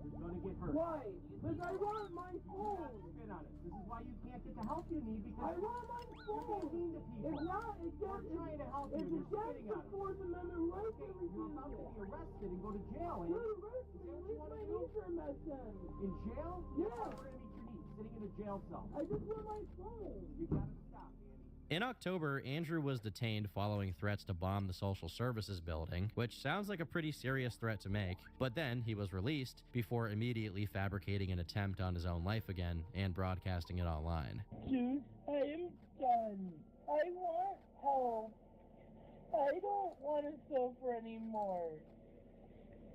Speaker 7: You're gonna get hurt.
Speaker 23: Why? Because I want my phone.
Speaker 7: Spit on it. This is why you can't get the help you need because
Speaker 23: I want my phone.
Speaker 7: You're mean to people.
Speaker 23: It's not. It's
Speaker 7: We're trying to help you.
Speaker 23: It's
Speaker 7: You're
Speaker 23: against
Speaker 7: spitting
Speaker 23: the
Speaker 7: on it.
Speaker 23: Fourth Amendment right to refuse
Speaker 7: You're about to be arrested and go to jail.
Speaker 23: You're arrested. Release my internet then.
Speaker 7: In jail?
Speaker 23: Yeah.
Speaker 7: We're gonna meet your needs. Sitting in a jail cell.
Speaker 23: I just want my phone.
Speaker 7: You gotta stop, Andy.
Speaker 19: In October, Andrew was detained following threats to bomb the social services building, which sounds like a pretty serious threat to make, but then he was released before immediately fabricating an attempt on his own life again and broadcasting it online.
Speaker 23: Dude, I am done. I want help. I don't want to suffer anymore.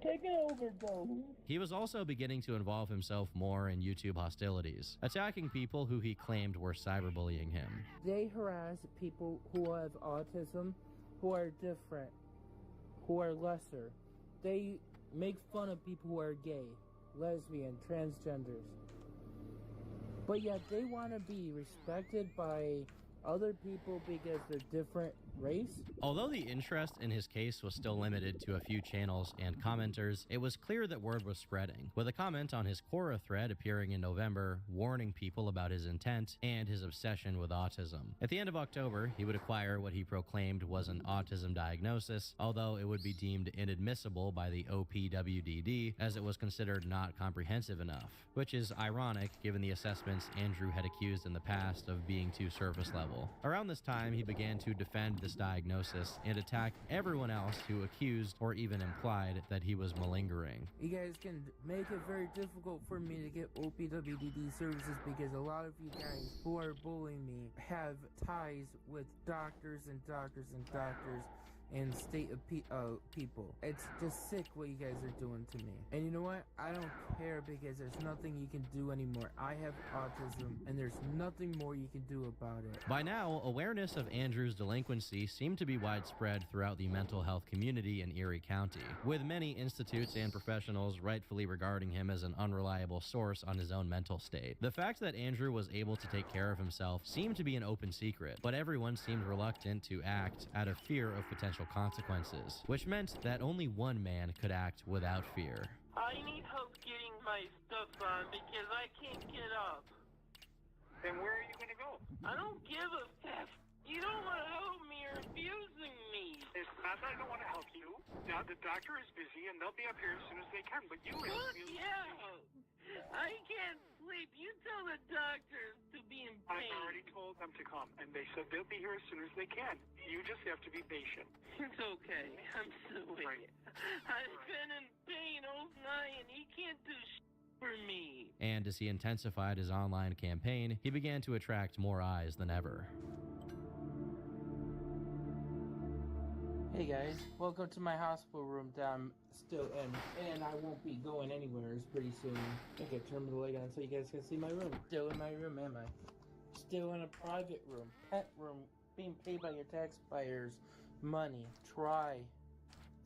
Speaker 23: Take an overdose.
Speaker 19: He was also beginning to involve himself more in YouTube hostilities, attacking people who he claimed were cyberbullying him.
Speaker 23: They harass people who have autism, who are different, who are lesser. They make fun of people who are gay, lesbian, transgenders. But yet they want to be respected by other people because they're different race.
Speaker 19: Although the interest in his case was still limited to a few channels and commenters, it was clear that word was spreading, with a comment on his Quora thread appearing in November warning people about his intent and his obsession with autism. At the end of October, he would acquire what he proclaimed was an autism diagnosis, although it would be deemed inadmissible by the OPWDD as it was considered not comprehensive enough, which is ironic given the assessments Andrew had accused in the past of being too surface level. Around this time, he began to defend this diagnosis and attack everyone else who accused or even implied that he was malingering.
Speaker 23: You guys can make it very difficult for me to get OPWDD services because a lot of you guys who are bullying me have ties with doctors and doctors and doctors and state of people. It's just sick what you guys are doing to me. And you know what? I don't care because there's nothing you can do anymore. I have autism and there's nothing more you can do about it.
Speaker 19: By now, awareness of Andrew's delinquency seemed to be widespread throughout the mental health community in Erie County, with many institutes and professionals rightfully regarding him as an unreliable source on his own mental state. The fact that Andrew was able to take care of himself seemed to be an open secret, but everyone seemed reluctant to act out of fear of potential consequences, which meant that only one man could act without fear.
Speaker 11: I need help getting my stuff on because I can't get up.
Speaker 17: Then where are you gonna go?
Speaker 11: I don't give a F. You don't want to help me or abusing me.
Speaker 17: It's not that I don't want to help you. Now, the doctor is busy and they'll be up here as soon as they can, but you
Speaker 11: I can't sleep. You tell the doctors to be in pain.
Speaker 17: I've already told them to come, and they said they'll be here as soon as they can. You just have to be patient.
Speaker 11: It's okay. I'm silly.
Speaker 17: Right.
Speaker 11: I've been in pain all night, and he can't do for me.
Speaker 19: And as he intensified his online campaign, he began to attract more eyes than ever.
Speaker 23: Hey guys, welcome to my hospital room that I'm still in, and I won't be going anywhere pretty soon. I can turn the light on so you guys can see my room. Still in my room, am I? Still in a private room, pet room, being paid by your taxpayers money. Try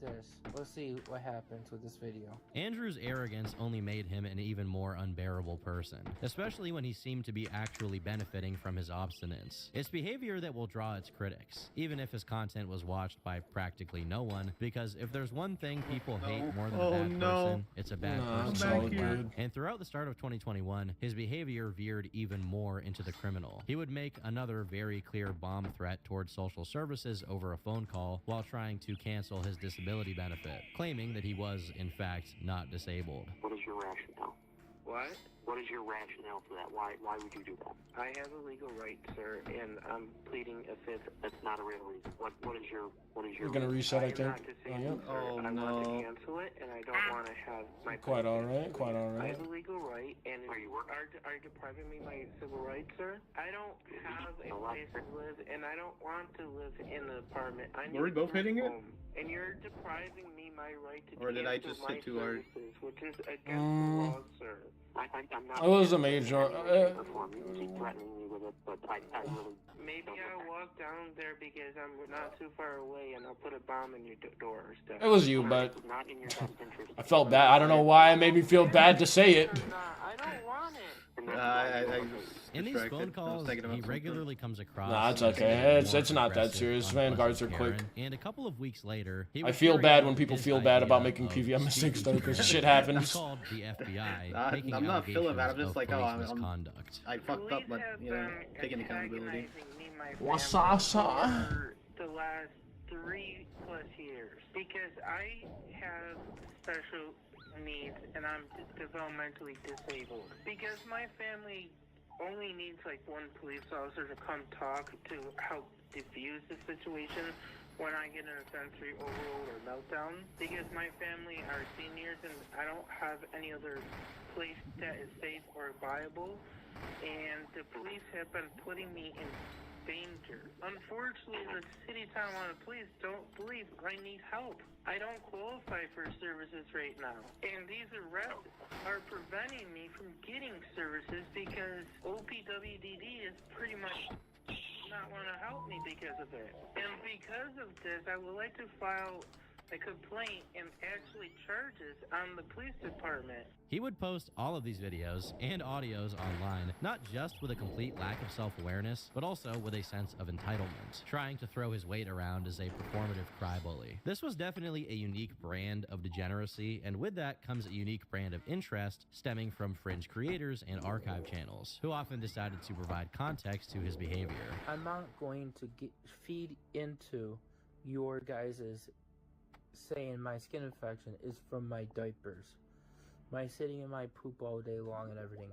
Speaker 23: this. Let's see what happens with this video.
Speaker 19: Andrew's arrogance only made him an even more unbearable person, especially when he seemed to be actually benefiting from his obstinance. It's behavior that will draw its critics, even if his content was watched by practically no one, because if there's one thing people hate more than a bad person, it's a bad person. And throughout the start of 2021, his behavior veered even more into the criminal. He would make another very clear bomb threat towards social services over a phone call while trying to cancel his disability benefit, claiming that he was, in fact, not disabled.
Speaker 2: What is your rationale?
Speaker 20: What?
Speaker 2: What is your rationale for that? Why would you do that?
Speaker 20: I have a legal right, sir, and I'm pleading a fifth.
Speaker 2: That's not a real reason. What is your
Speaker 3: You're gonna reset, I think.
Speaker 20: Not disabled, sir. I want to cancel it, and I don't want to have my.
Speaker 3: Quite all right. Quite all
Speaker 20: I
Speaker 3: right.
Speaker 20: have a legal right, and are you depriving me my civil rights, sir? I don't have a place to live, and I don't want to live in an apartment. I need
Speaker 14: Were we both hitting it?
Speaker 20: home, and you're depriving me my right to.
Speaker 14: Or did I
Speaker 20: cancel
Speaker 14: just
Speaker 20: my
Speaker 14: hit too hard?
Speaker 20: services, which is against the law, sir.
Speaker 2: I'm not.
Speaker 3: It was a major.
Speaker 2: You keep threatening me with it, but I really.
Speaker 20: Maybe I'll walk down there because I'm not too far away, and I'll put a bomb in your door or stuff.
Speaker 3: It was you, but
Speaker 2: Not in your best interest.
Speaker 3: I felt bad. I don't know why it made me feel bad to say it.
Speaker 20: I don't want it.
Speaker 19: In these phone calls, he regularly comes across.
Speaker 3: Nah, it's
Speaker 19: as
Speaker 3: okay.
Speaker 19: a more
Speaker 3: It's not that
Speaker 19: aggressive,
Speaker 3: serious.
Speaker 19: unpleasant
Speaker 3: Vanguards are quick.
Speaker 19: Karen, and a couple of weeks later, he
Speaker 3: I
Speaker 19: was
Speaker 3: feel
Speaker 19: carrying
Speaker 3: bad
Speaker 19: out
Speaker 3: when people
Speaker 19: his
Speaker 3: feel bad about
Speaker 19: idea
Speaker 3: making
Speaker 19: of
Speaker 3: PVM mistakes though, because
Speaker 19: speed
Speaker 3: shit
Speaker 19: dating.
Speaker 3: happens.
Speaker 19: He called the FBI,
Speaker 14: I'm
Speaker 19: taking
Speaker 14: not feeling bad. I'm
Speaker 19: allegations
Speaker 14: just
Speaker 19: of
Speaker 14: like,
Speaker 19: police
Speaker 14: I'm
Speaker 19: misconduct.
Speaker 14: I fucked up, but taking accountability.
Speaker 3: Wasasa.
Speaker 20: For the last 3+ years, because I have special needs and I'm developmentally disabled. Because my family only needs like one police officer to come talk to help diffuse the situation when I get in a sensory overload or meltdown. Because my family are seniors and I don't have any other place that is safe or viable. And the police have been putting me in danger. Unfortunately, the city Tonawanda police don't believe I need help. I don't qualify for services right now. And these arrests are preventing me from getting services because OPWDD is pretty much not want to help me because of it. And because of this, I would like to file a complaint and actually charges on the police department.
Speaker 19: He would post all of these videos and audios online, not just with a complete lack of self-awareness, but also with a sense of entitlement, trying to throw his weight around as a performative cry-bully. This was definitely a unique brand of degeneracy, and with that comes a unique brand of interest stemming from fringe creators and archive channels, who often decided to provide context to his behavior.
Speaker 23: I'm not going to feed into your guys's saying my skin infection is from my diapers, my sitting in my poop all day long and everything.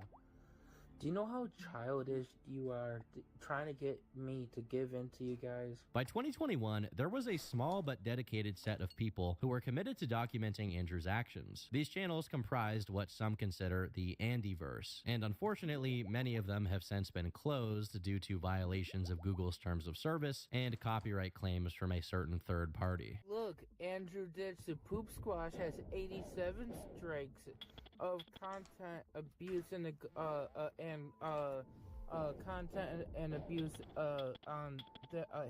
Speaker 23: Do you know how childish you are trying to get me to give in to you guys?
Speaker 19: By 2021, there was a small but dedicated set of people who were committed to documenting Andrew's actions. These channels comprised what some consider the Andyverse, and unfortunately, many of them have since been closed due to violations of Google's terms of service and copyright claims from a certain third party.
Speaker 23: Look, Andrew Ditch the Poop Squash has 87 strikes of content abuse and content and abuse on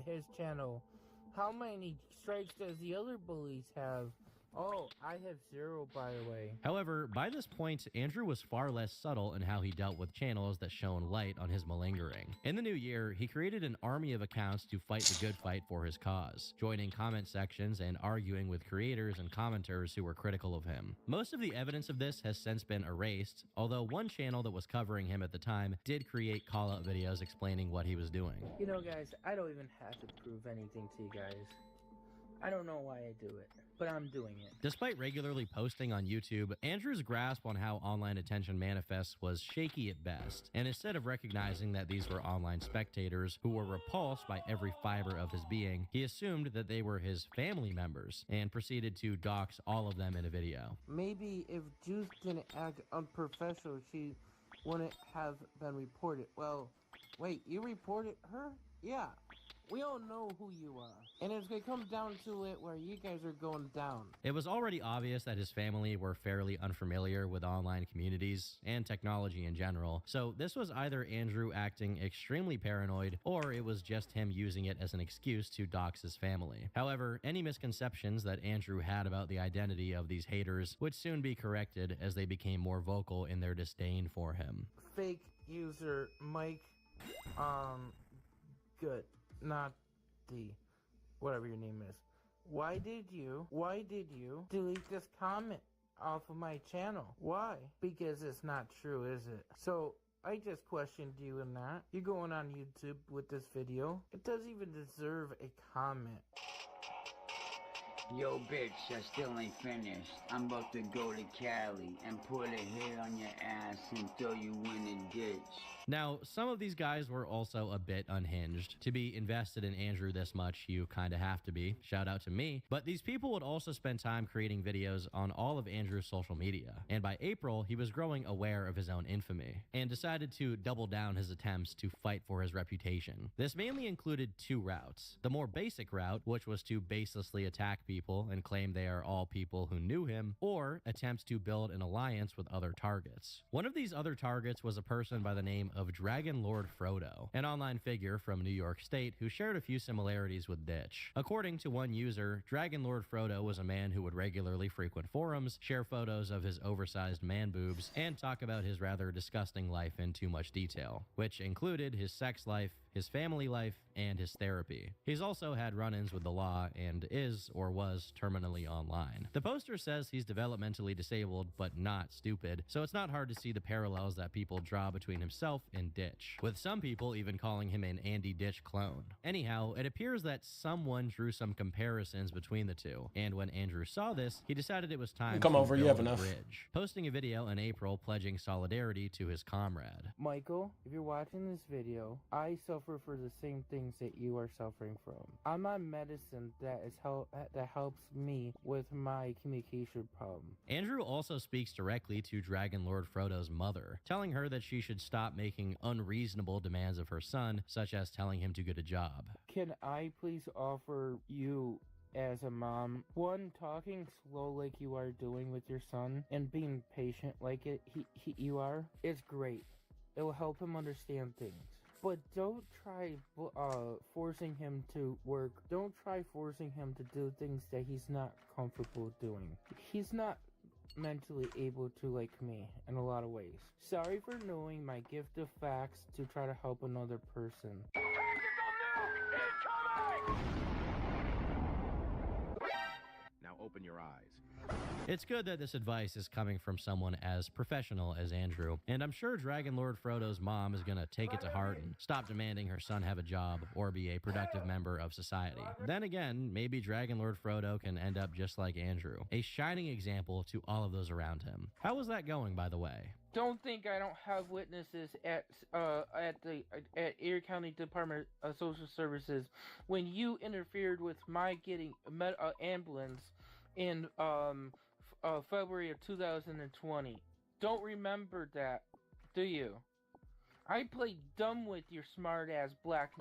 Speaker 23: his channel. How many strikes does the other bullies have? Oh, I have 0, by the way.
Speaker 19: However, by this point, Andrew was far less subtle in how he dealt with channels that shone light on his malingering. In the new year, he created an army of accounts to fight the good fight for his cause, joining comment sections and arguing with creators and commenters who were critical of him. Most of the evidence of this has since been erased, although one channel that was covering him at the time did create call-out videos explaining what he was doing.
Speaker 23: You know, guys, I don't even have to prove anything to you guys. I don't know why I do it, but I'm doing it.
Speaker 19: Despite regularly posting on YouTube, Andrew's grasp on how online attention manifests was shaky at best, and instead of recognizing that these were online spectators who were repulsed by every fiber of his being, he assumed that they were his family members and proceeded to dox all of them in a video.
Speaker 23: Maybe if Juice didn't act unprofessional, she wouldn't have been reported. Well, wait, you reported her? Yeah. We all know who you are. And it's gonna come down to it where you guys are going down.
Speaker 19: It was already obvious that his family were fairly unfamiliar with online communities and technology in general, so this was either Andrew acting extremely paranoid, or it was just him using it as an excuse to dox his family. However, any misconceptions that Andrew had about the identity of these haters would soon be corrected as they became more vocal in their disdain for him.
Speaker 23: Fake user Mike, good, not the, whatever your name is. Why did you delete this comment off of my channel? Why? Because it's not true, is it? So, I just questioned you in that. You're going on YouTube with this video. It doesn't even deserve a comment.
Speaker 10: Yo, bitch, I still ain't finished. I'm about to go to Cali and put a hit on your ass and throw you in a ditch.
Speaker 19: Now, some of these guys were also a bit unhinged. To be invested in Andrew this much, you kinda have to be. Shout out to me. But these people would also spend time creating videos on all of Andrew's social media. And by April, he was growing aware of his own infamy and decided to double down his attempts to fight for his reputation. This mainly included two routes. The more basic route, which was to baselessly attack people and claim they are all people who knew him, or attempt to build an alliance with other targets. One of these other targets was a person by the name of Dragon Lord Frodo, an online figure from New York State who shared a few similarities with Ditch. According to one user, Dragon Lord Frodo was a man who would regularly frequent forums, share photos of his oversized man boobs, and talk about his rather disgusting life in too much detail, which included his sex life, his family life, and his therapy. He's also had run-ins with the law and is, or was, terminally online. The poster says he's developmentally disabled, but not stupid, so it's not hard to see the parallels that people draw between himself and Ditch, with some people even calling him an Andy Ditch clone. Anyhow, it appears that someone drew some comparisons between the two, and when Andrew saw this, he decided it was time
Speaker 3: Come
Speaker 19: to
Speaker 3: over, you
Speaker 19: build
Speaker 3: have
Speaker 19: a
Speaker 3: enough.
Speaker 19: bridge, posting a video in April pledging solidarity to his comrade.
Speaker 23: Michael, if you're watching this video, I suffer for the same things that you are suffering from. I'm on medicine that helps me with my communication problem.
Speaker 19: Andrew also speaks directly to Dragon Lord Frodo's mother, telling her that she should stop making unreasonable demands of her son, such as telling him to get a job.
Speaker 23: Can I please offer you, as a mom, one, talking slow like you are doing with your son and being patient like you are is great. It will help him understand things. But don't try forcing him to work. Don't try forcing him to do things that he's not comfortable doing. He's not mentally able to like me in a lot of ways. Sorry for knowing my gift of facts to try to help another person.
Speaker 15: Now open your eyes.
Speaker 19: It's good that this advice is coming from someone as professional as Andrew, and I'm sure Dragon Lord Frodo's mom is gonna take it to heart and stop demanding her son have a job or be a productive member of society. Then again, maybe Dragon Lord Frodo can end up just like Andrew, a shining example to all of those around him. How was that going, by the way?
Speaker 23: Don't think I don't have witnesses at Erie County Department of Social Services when you interfered with my getting ambulance in February of 2020. Don't remember that, do you? I played dumb with your smart ass black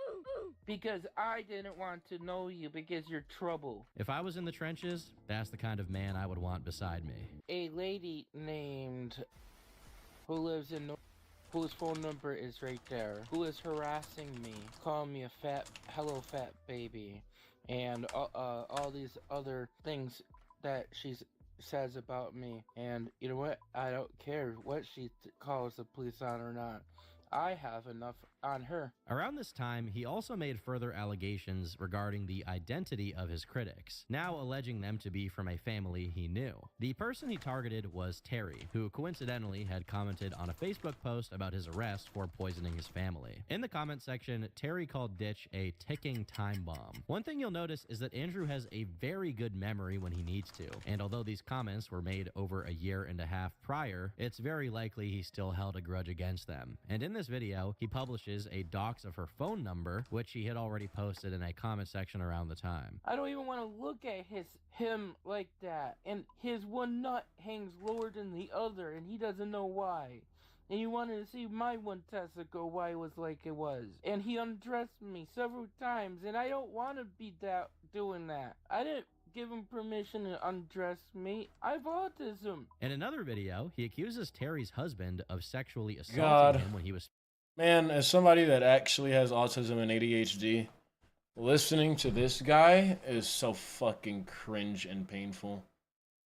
Speaker 23: because I didn't want to know you because you're trouble.
Speaker 19: If I was in the trenches, that's the kind of man I would want beside me.
Speaker 23: A lady named who lives in whose phone number is right there, who is harassing me, calling me a fat baby, and all these other things that she says about me. And you know what? I don't care what she calls the police on or not. I have enough on her.
Speaker 19: Around this time, he also made further allegations regarding the identity of his critics, now alleging them to be from a family he knew. The person he targeted was Terry, who coincidentally had commented on a Facebook post about his arrest for poisoning his family. In the comment section, Terry called Ditch a ticking time bomb. One thing you'll notice is that Andrew has a very good memory when he needs to, and although these comments were made over a year and a half prior, it's very likely he still held a grudge against them. And in this video, he publishes a dox of her phone number, which he had already posted in a comment section around the time.
Speaker 23: I don't even want to look at him like that. And his one nut hangs lower than the other, and he doesn't know why. And you wanted to see my one testicle, why it was like it was. And he undressed me several times, and I don't want to be doing that. I didn't give him permission to undress me. I have autism.
Speaker 19: In another video, he accuses Terry's husband of sexually assaulting
Speaker 3: God.
Speaker 19: him when he was...
Speaker 3: Man, as somebody that actually has autism and ADHD, listening to this guy is so fucking cringe and painful.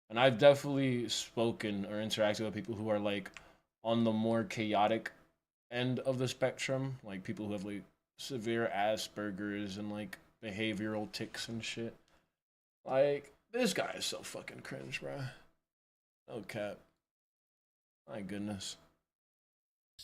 Speaker 3: And I've definitely spoken or interacted with people who are like on the more chaotic end of the spectrum, like people who have like severe Asperger's and like behavioral tics and shit. Like, this guy is so fucking cringe, bruh. No cap. My goodness.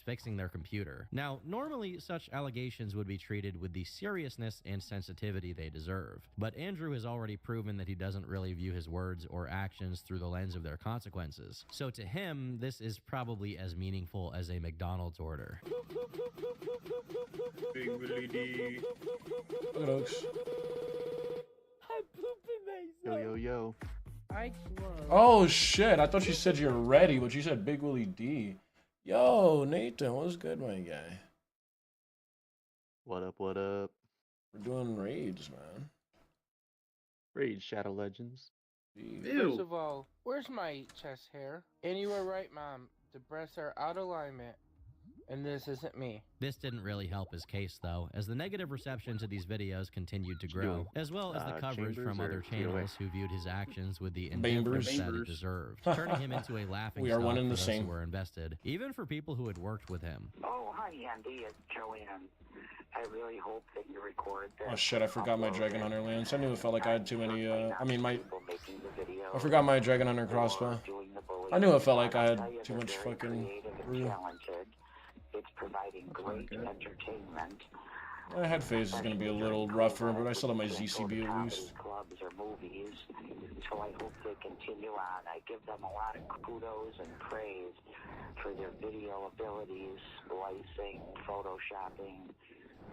Speaker 19: Fixing their computer. Now, normally such allegations would be treated with the seriousness and sensitivity they deserve, but Andrew has already proven that he doesn't really view his words or actions through the lens of their consequences. So to him, this is probably as meaningful as a McDonald's order.
Speaker 14: Big Willie D.
Speaker 3: Look at those.
Speaker 23: I'm pooping
Speaker 14: Yo,
Speaker 23: myself.
Speaker 14: yo, yo.
Speaker 23: I love.
Speaker 3: Oh shit, I thought you said you're ready, but you said Big Willie D. Yo, Nathan, what's good, my guy?
Speaker 14: What up, what up?
Speaker 3: We're doing raids, man.
Speaker 14: Raid Shadow Legends.
Speaker 23: First of all, where's my chest hair? And you were right, Mom. The breasts are out of alignment. And this isn't me.
Speaker 19: This didn't really help his case, though, as the negative reception to these videos continued to grow, as well as the coverage
Speaker 14: Chambers
Speaker 19: from
Speaker 14: or
Speaker 19: other
Speaker 14: Peter?
Speaker 19: channels who viewed his actions with the indifference that it
Speaker 14: Chambers.
Speaker 19: deserved, turning him into a laughing
Speaker 3: We are
Speaker 19: stock
Speaker 3: one and
Speaker 19: for
Speaker 3: the
Speaker 19: those
Speaker 3: same.
Speaker 19: who were invested, even for people who had worked with him.
Speaker 2: Oh, hi, Andy. It's Joanne. I really hope that you record this.
Speaker 3: Oh shit, I forgot my Dragon Hunter lance. I knew it felt like I had too many, I
Speaker 2: making the video.
Speaker 3: I forgot my Dragon Hunter crossbow.
Speaker 2: Doing the bullying.
Speaker 3: I knew it felt like I
Speaker 2: I'll tell you,
Speaker 3: had too
Speaker 2: they're
Speaker 3: much
Speaker 2: very
Speaker 3: fucking...
Speaker 2: creative and talented. It's providing great entertainment.
Speaker 3: My head phase is gonna be a little rougher, but I still have my ZCB at least.
Speaker 2: Clubs or movies, so I hope they continue on. I give them a lot of kudos and praise for their video abilities, splicing, photoshopping.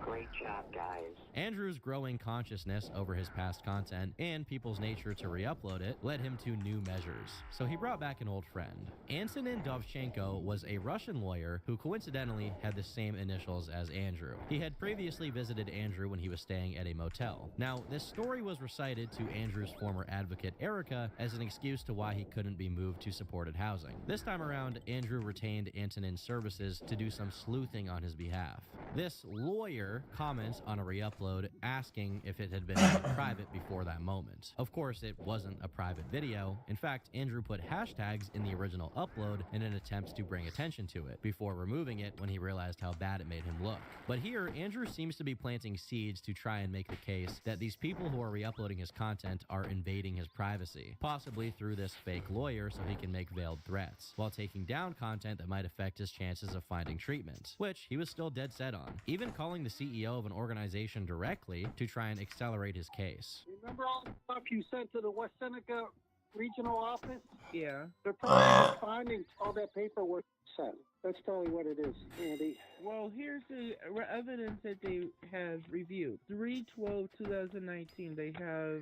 Speaker 2: Great job, guys.
Speaker 19: Andrew's growing consciousness over his past content and people's nature to re-upload it led him to new measures, so he brought back an old friend. Antonin Dovchenko was a Russian lawyer who coincidentally had the same initials as Andrew. He had previously visited Andrew when he was staying at a motel. Now, this story was recited to Andrew's former advocate Erica as an excuse to why he couldn't be moved to supported housing. This time around, Andrew retained Antonin's services to do some sleuthing on his behalf. This lawyer comments on a re-upload asking if it had been made private before that moment. Of course, it wasn't a private video. In fact, Andrew put hashtags in the original upload in an attempt to bring attention to it, before removing it when he realized how bad it made him look. But here, Andrew seems to be planting seeds to try and make the case that these people who are re-uploading his content are invading his privacy, possibly through this fake lawyer so he can make veiled threats, while taking down content that might affect his chances of finding treatment, which he was still dead set on, even calling the CEO of an organization directly to try and accelerate his case.
Speaker 21: Remember all the stuff you sent to the West Seneca regional office?
Speaker 23: Yeah.
Speaker 21: They're probably finding all that paperwork sent. That's probably what it is, Andy.
Speaker 23: Well, here's the evidence that they have reviewed. 3/12/2019, they have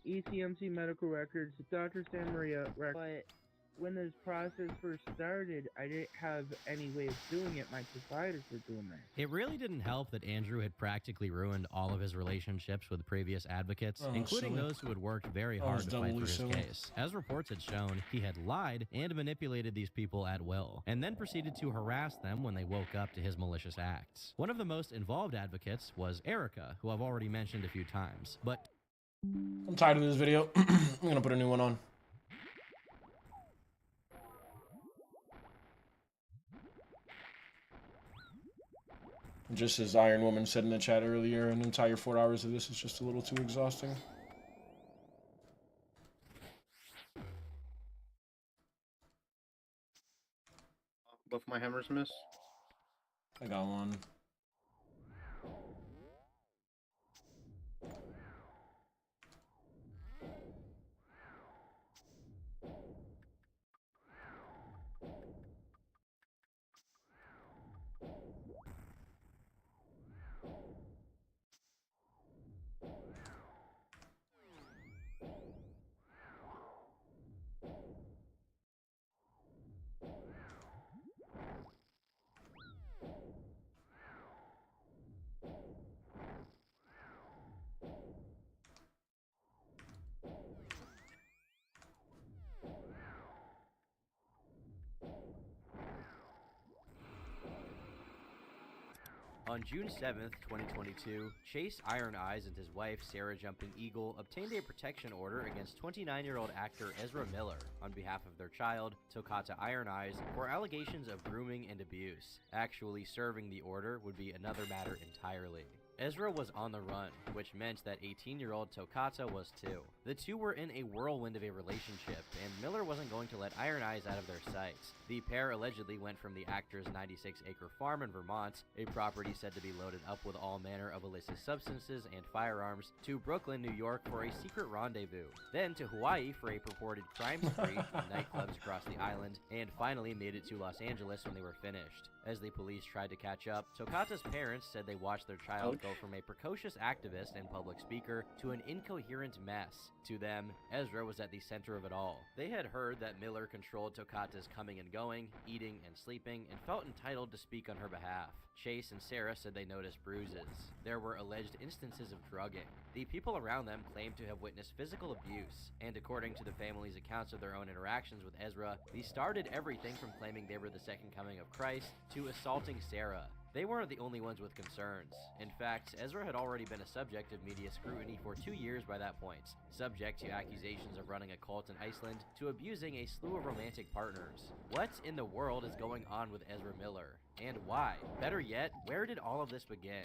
Speaker 23: ECMC medical records, Dr. San Maria records. But when this process first started, I didn't have any way of doing it. My providers were doing that.
Speaker 19: It really didn't help that Andrew had practically ruined all of his relationships with previous advocates, including
Speaker 3: silly.
Speaker 19: those who had worked very
Speaker 3: That
Speaker 19: hard
Speaker 3: was
Speaker 19: to fight for his
Speaker 3: doubly silly.
Speaker 19: case. As reports had shown, he had lied and manipulated these people at will, and then proceeded to harass them when they woke up to his malicious acts. One of the most involved advocates was Erica, who I've already mentioned a few times, but
Speaker 3: I'm tired of this video. I'm gonna put a new one on. Just as Iron Woman said in the chat earlier, an entire 4 hours of this is just a little too exhausting.
Speaker 14: Both my hammers miss.
Speaker 3: I got one.
Speaker 19: On June 7th, 2022, Chase Iron Eyes and his wife, Sarah Jumping Eagle, obtained a protection order against 29-year-old actor Ezra Miller on behalf of their child, Tokata Iron Eyes, for allegations of grooming and abuse. Actually serving the order would be another matter entirely. Ezra was on the run, which meant that 18-year-old Tokata was too. The two were in a whirlwind of a relationship, and Miller wasn't going to let Iron Eyes out of their sights. The pair allegedly went from the actor's 96-acre farm in Vermont, a property said to be loaded up with all manner of illicit substances and firearms, to Brooklyn, New York for a secret rendezvous, then to Hawaii for a purported crime spree in nightclubs across the island, and finally made it to Los Angeles when they were finished. As the police tried to catch up, Tokata's parents said they watched their child go from a precocious activist and public speaker to an incoherent mess. To them, Ezra was at the center of it all. They had heard that Miller controlled Tokata's coming and going, eating and sleeping, and felt entitled to speak on her behalf. Chase and Sarah said they noticed bruises. There were alleged instances of drugging. The people around them claimed to have witnessed physical abuse, and according to the family's accounts of their own interactions with Ezra, these started everything from claiming they were the second coming of Christ to assaulting Sarah. They weren't the only ones with concerns. In fact, Ezra had already been a subject of media scrutiny for 2 years by that point, subject to accusations of running a cult in Iceland to abusing a slew of romantic partners. What in the world is going on with Ezra Miller? And why? Better yet, where did all of this begin?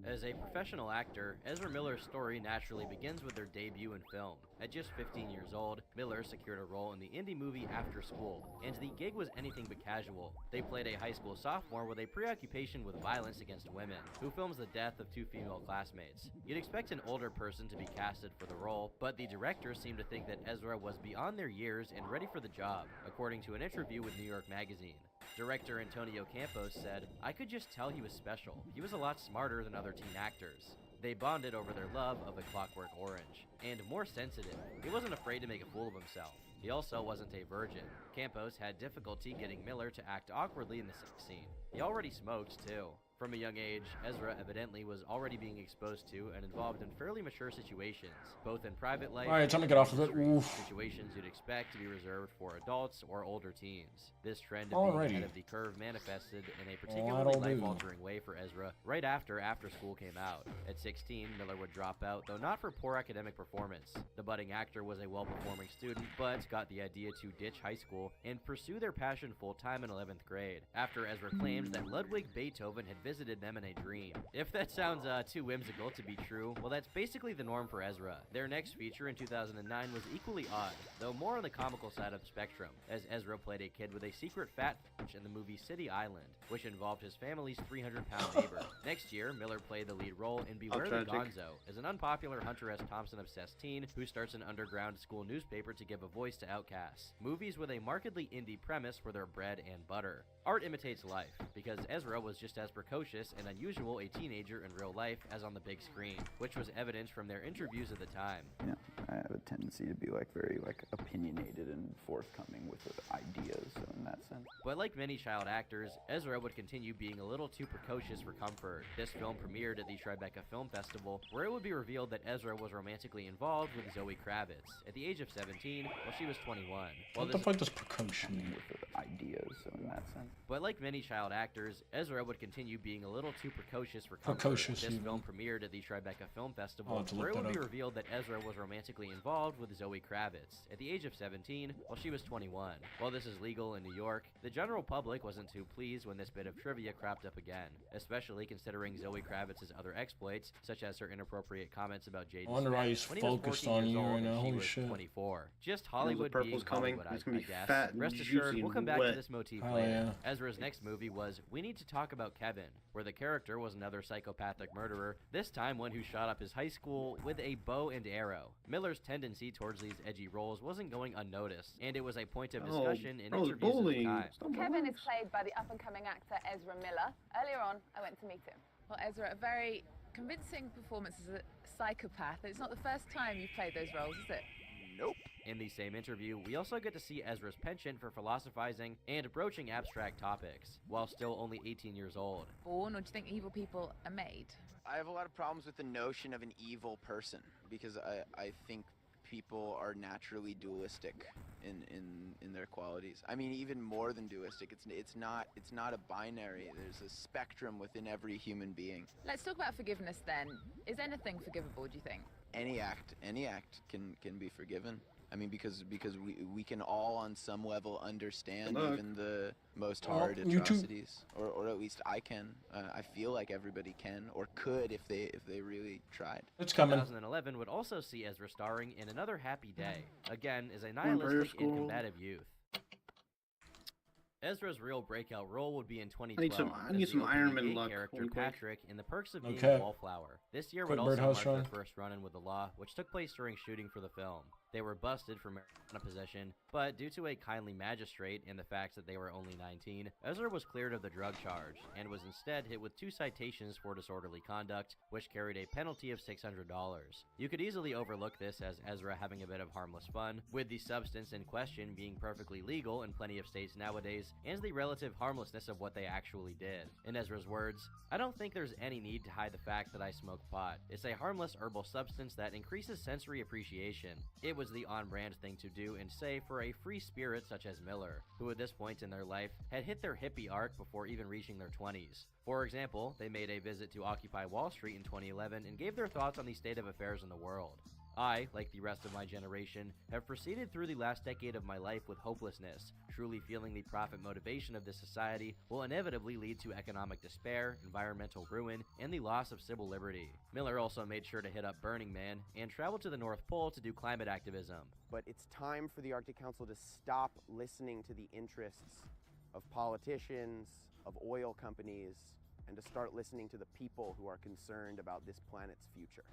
Speaker 19: As a professional actor, Ezra Miller's story naturally begins with their debut in film. At just 15 years old, Miller secured a role in the indie movie After School, and the gig was anything but casual. They played a high school sophomore with a preoccupation with violence against women, who films the death of 2 female classmates. You'd expect an older person to be casted for the role, but the directors seemed to think that Ezra was beyond their years and ready for the job, according to an interview with New York Magazine. Director Antonio Campos said, "I could just tell he was special. He was a lot smarter than other teen actors. They bonded over their love of A Clockwork Orange. And more sensitive. He wasn't afraid to make a fool of himself. He also wasn't a virgin." Campos had difficulty getting Miller to act awkwardly in the sex scene. He already smoked, too. From a young age, Ezra evidently was already being exposed to and involved in fairly mature situations, both in private life
Speaker 3: Alright, time to get off of it. Oof.
Speaker 19: situations you'd expect to be reserved for adults or older teens. This trend of being ahead of the curve manifested in a particularly life-altering way for Ezra right after After School came out. At 16, Miller would drop out, though not for poor academic performance. The budding actor was a well-performing student, but got the idea to ditch high school and pursue their passion full-time in 11th grade, after Ezra claimed that Ludwig Beethoven had visited them in a dream. If that sounds too whimsical to be true, well, that's basically the norm for Ezra. Their next feature in 2009 was equally odd, though more on the comical side of the spectrum, as Ezra played a kid with a secret fat fetish in the movie City Island, which involved his family's 300-pound neighbor. Next year, Miller played the lead role in Beware the Gonzo, as an unpopular Hunter S. Thompson-obsessed teen who starts an underground school newspaper to give a voice to outcasts. Movies with a markedly indie premise were their bread and butter. Art imitates life, because Ezra was just as precocious and unusual a teenager in real life as on the big screen, which was evident from their interviews at the time.
Speaker 8: Yeah, I have a tendency to be very opinionated and forthcoming with ideas, so in that sense.
Speaker 19: But like many child actors, Ezra would continue being a little too precocious for comfort. This film premiered at the Tribeca Film Festival, where it would be revealed that Ezra was romantically involved with Zoe Kravitz at the age of 17, while she was 21.
Speaker 3: What the fuck does precocious mean?
Speaker 8: With ideas, so in that sense.
Speaker 19: But like many child actors, Ezra would continue being a little too precocious for comfort. This film premiered at the Tribeca Film Festival, where it would be revealed that Ezra was romantically involved with Zoe Kravitz at the age of 17, while she was 21. While this is legal in New York, the general public wasn't too pleased when this bit of trivia cropped up again, especially considering Zoe Kravitz's other exploits, such as her inappropriate comments about Jaden
Speaker 3: I wonder why he's
Speaker 19: Smith when he was
Speaker 3: focused
Speaker 19: 14
Speaker 3: on
Speaker 19: years
Speaker 3: you
Speaker 19: old
Speaker 3: right
Speaker 19: and
Speaker 3: now.
Speaker 19: she
Speaker 3: Holy
Speaker 19: was
Speaker 3: shit.
Speaker 19: 24. Just Hollywood
Speaker 14: purple's
Speaker 19: being
Speaker 14: coming.
Speaker 19: Hollywood,
Speaker 14: It's gonna
Speaker 19: I
Speaker 14: be
Speaker 19: guess.
Speaker 14: fat and
Speaker 19: Rest
Speaker 14: juicy
Speaker 19: assured, we'll
Speaker 14: and
Speaker 19: come back
Speaker 14: wet.
Speaker 19: to this motif
Speaker 3: Oh,
Speaker 19: later.
Speaker 3: yeah.
Speaker 19: Ezra's next movie was We Need to Talk About Kevin, where the character was another psychopathic murderer, this time one who shot up his high school with a bow and arrow. Miller's tendency towards these edgy roles wasn't going unnoticed, and it was a point of discussion in interviews at the time.
Speaker 13: Kevin is played by the up-and-coming actor Ezra Miller. Earlier on, I went to meet him.
Speaker 18: Well, Ezra, a very convincing performance as a psychopath. It's not the first time you've played those roles, is it?
Speaker 19: Nope. In the same interview, we also get to see Ezra's penchant for philosophizing and broaching abstract topics, while still only 18 years old.
Speaker 18: Born, or do you think evil people are made?
Speaker 24: I have a lot of problems with the notion of an evil person, because I think
Speaker 9: people are naturally dualistic in their qualities. I mean, even more than dualistic. It's not a binary. There's a spectrum within every human being.
Speaker 18: Let's talk about forgiveness then. Is anything forgivable, do you think?
Speaker 9: Any act can be forgiven. I mean, because we can all on some level understand even the most hard atrocities, or at least I can. I feel like everybody can or could if they really tried.
Speaker 3: It's coming.
Speaker 19: 2011 would also see Ezra starring in Another Happy Day, again as a nihilistic and combative youth. Ezra's real breakout role would be in 2012
Speaker 14: I need some Iron Man luck.
Speaker 19: character Patrick in The Perks of Being
Speaker 3: Okay.
Speaker 19: a Wallflower. This year
Speaker 3: Quick
Speaker 19: would also
Speaker 3: birdhouse
Speaker 19: mark their
Speaker 3: run.
Speaker 19: first run-in with the law, which took place during shooting for the film. They were busted for marijuana possession, but due to a kindly magistrate and the fact that they were only 19, Ezra was cleared of the drug charge, and was instead hit with 2 citations for disorderly conduct, which carried a penalty of $600. You could easily overlook this as Ezra having a bit of harmless fun, with the substance in question being perfectly legal in plenty of states nowadays, and the relative harmlessness of what they actually did. In Ezra's words, "I don't think there's any need to hide the fact that I smoke pot. It's a harmless herbal substance that increases sensory appreciation. It was the on-brand thing to do and say for a free spirit such as Miller, who at this point in their life had hit their hippie arc before even reaching their 20s. For example, they made a visit to Occupy Wall Street in 2011 and gave their thoughts on the state of affairs in the world. I, like the rest of my generation, have proceeded through the last decade of my life with hopelessness, truly feeling the profit motivation of this society will inevitably lead to economic despair, environmental ruin, and the loss of civil liberty." Miller also made sure to hit up Burning Man and travel to the North Pole to do climate activism.
Speaker 12: But it's time for the Arctic Council to stop listening to the interests of politicians, of oil companies, and to start listening to the people who are concerned about this planet's future.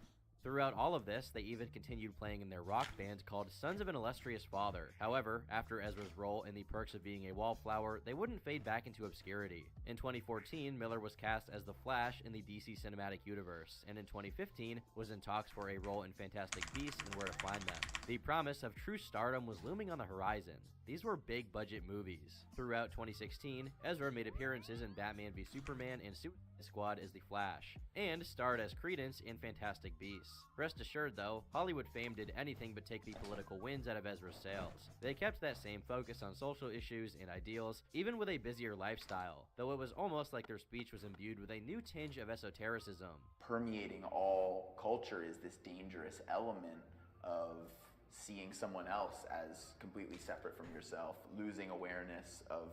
Speaker 19: Throughout all of this, they even continued playing in their rock band called Sons of an Illustrious Father. However, after Ezra's role in The Perks of Being a Wallflower, they wouldn't fade back into obscurity. In 2014, Miller was cast as the Flash in the DC Cinematic Universe, and in 2015 was in talks for a role in Fantastic Beasts and Where to Find Them. The promise of true stardom was looming on the horizon. These were big budget movies. Throughout 2016, Ezra made appearances in Batman v Superman and Suicide Squad as the Flash, and starred as Credence in Fantastic Beasts. Rest assured though, Hollywood fame did anything but take the political winds out of Ezra's sails. They kept that same focus on social issues and ideals, even with a busier lifestyle, though it was almost like their speech was imbued with a new tinge of esotericism.
Speaker 9: Permeating all culture is this dangerous element of seeing someone else as completely separate from yourself, losing awareness of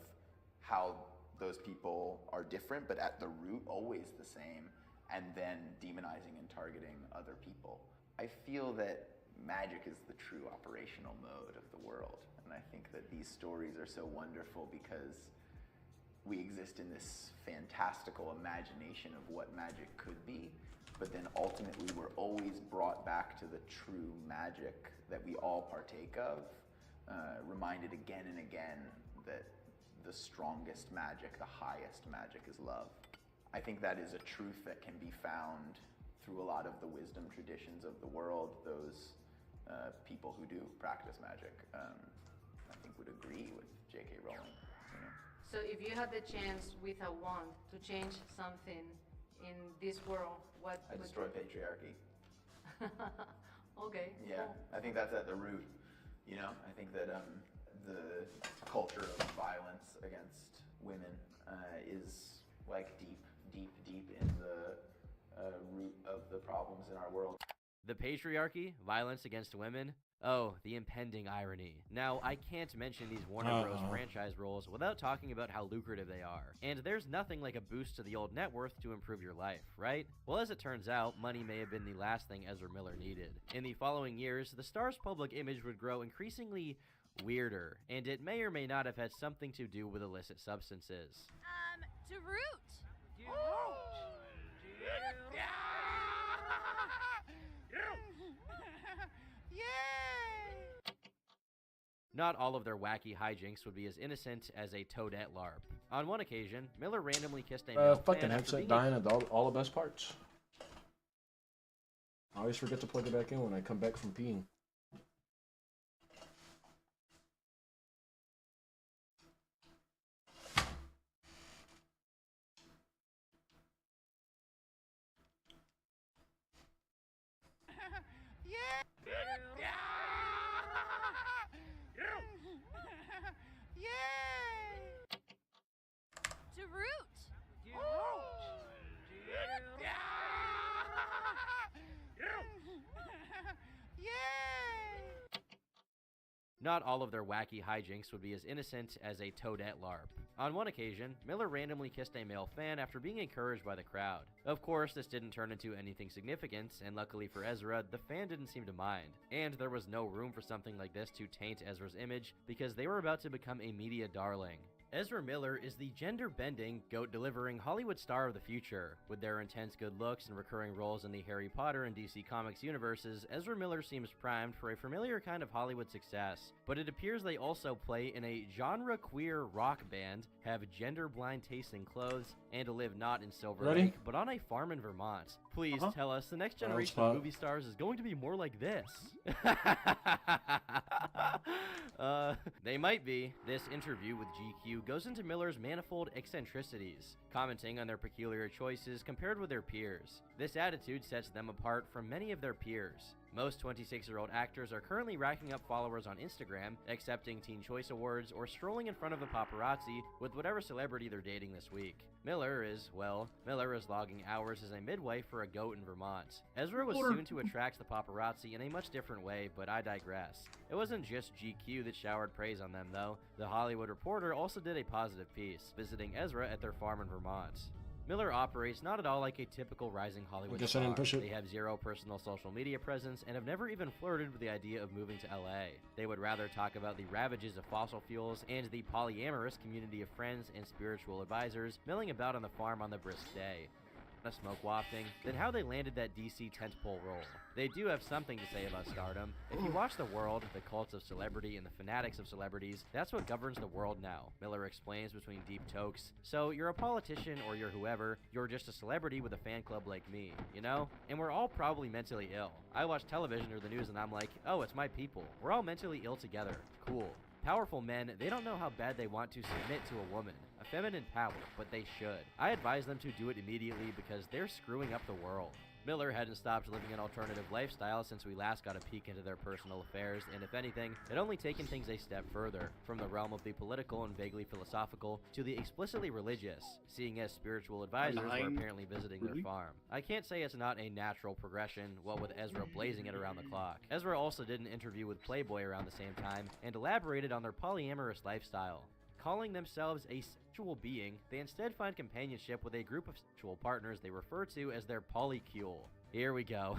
Speaker 9: how those people are different, but at the root always the same, and then demonizing and targeting other people. I feel that magic is the true operational mode of the world, and I think that these stories are so wonderful because we exist in this fantastical imagination of what magic could be, but then ultimately we're always brought back to the true magic that we all partake of, reminded again and again that the strongest magic, the highest magic is love. I think that is a truth that can be found through a lot of the wisdom traditions of the world. Those people who do practice magic, I think would agree with J.K. Rowling. You know?
Speaker 16: So if you had the chance with a wand to change something in this world, what
Speaker 9: I
Speaker 16: would
Speaker 9: destroy patriarchy.
Speaker 16: Okay.
Speaker 9: Yeah,
Speaker 16: Cool.
Speaker 9: I think that's at the root. You know, I think that the culture of violence against women is like deep in the root of the problems in our world.
Speaker 19: The patriarchy, violence against women, oh, the impending irony. Now, I can't mention these Warner Bros. Franchise roles without talking about how lucrative they are. And there's nothing like a boost to the old net worth to improve your life, right? Well, as it turns out, money may have been the last thing Ezra Miller needed. In the following years, the star's public image would grow increasingly weirder, and it may or may not have had something to do with illicit substances.
Speaker 18: To root.
Speaker 19: Not all of their wacky hijinks would be as innocent as a Toadette LARP. On one occasion, Miller randomly kissed a male
Speaker 3: Fucking
Speaker 19: fan after
Speaker 3: headset
Speaker 19: being
Speaker 3: dying at all the best parts. I always forget to plug it back in when I come back from peeing.
Speaker 19: not all of their wacky hijinks would be as innocent as a toadette LARP. On one occasion, Miller randomly kissed a male fan after being encouraged by the crowd. Of course, this didn't turn into anything significant, and luckily for Ezra, the fan didn't seem to mind. And there was no room for something like this to taint Ezra's image, because they were about to become a media darling. Ezra Miller is the gender-bending, goat-delivering Hollywood star of the future. With their intense good looks and recurring roles in the Harry Potter and DC Comics universes, Ezra Miller seems primed for a familiar kind of Hollywood success. But it appears they also play in a genre-queer rock band, have gender-blind taste in clothes, and live not in Silver Lake, but on a farm in Vermont. Please tell us the next generation of movie stars is going to be more like this. They might be. This interview with GQ goes into Miller's manifold eccentricities, commenting on their peculiar choices compared with their peers. This attitude sets them apart from many of their peers. Most 26-year-old actors are currently racking up followers on Instagram, accepting Teen Choice Awards, or strolling in front of the paparazzi with whatever celebrity they're dating this week. Miller is logging hours as a midwife for a goat in Vermont. Ezra was soon to attract the paparazzi in a much different way, but I digress. It wasn't just GQ that showered praise on them, though. The Hollywood Reporter also did a positive piece, visiting Ezra at their farm in Vermont. Miller operates not at all like a typical rising Hollywood star. They have zero personal social media presence and have never even flirted with the idea of moving to LA. They would rather talk about the ravages of fossil fuels and the polyamorous community of friends and spiritual advisors milling about on the farm on the brisk day. Smoke wafting, than how they landed that DC tentpole role. They do have something to say about stardom. If you watch The World, the cults of celebrity and the fanatics of celebrities, that's what governs the world now, Miller explains between deep tokes. So you're a politician or you're whoever, you're just a celebrity with a fan club like me, you know? And we're all probably mentally ill. I watch television or the news and I'm like, oh, it's my people. We're all mentally ill together. Cool. Powerful men, they don't know how bad they want to submit to a woman. A feminine power, but they should. I advise them to do it immediately because they're screwing up the world. Miller hadn't stopped living an alternative lifestyle since we last got a peek into their personal affairs, and if anything, had only taken things a step further, from the realm of the political and vaguely philosophical to the explicitly religious, seeing as spiritual advisors were apparently visiting their farm. I can't say it's not a natural progression, what with Ezra blazing it around the clock. Ezra also did an interview with Playboy around the same time, and elaborated on their polyamorous lifestyle. Calling themselves a sexual being, they instead find companionship with a group of sexual partners they refer to as their polycule. Here we go.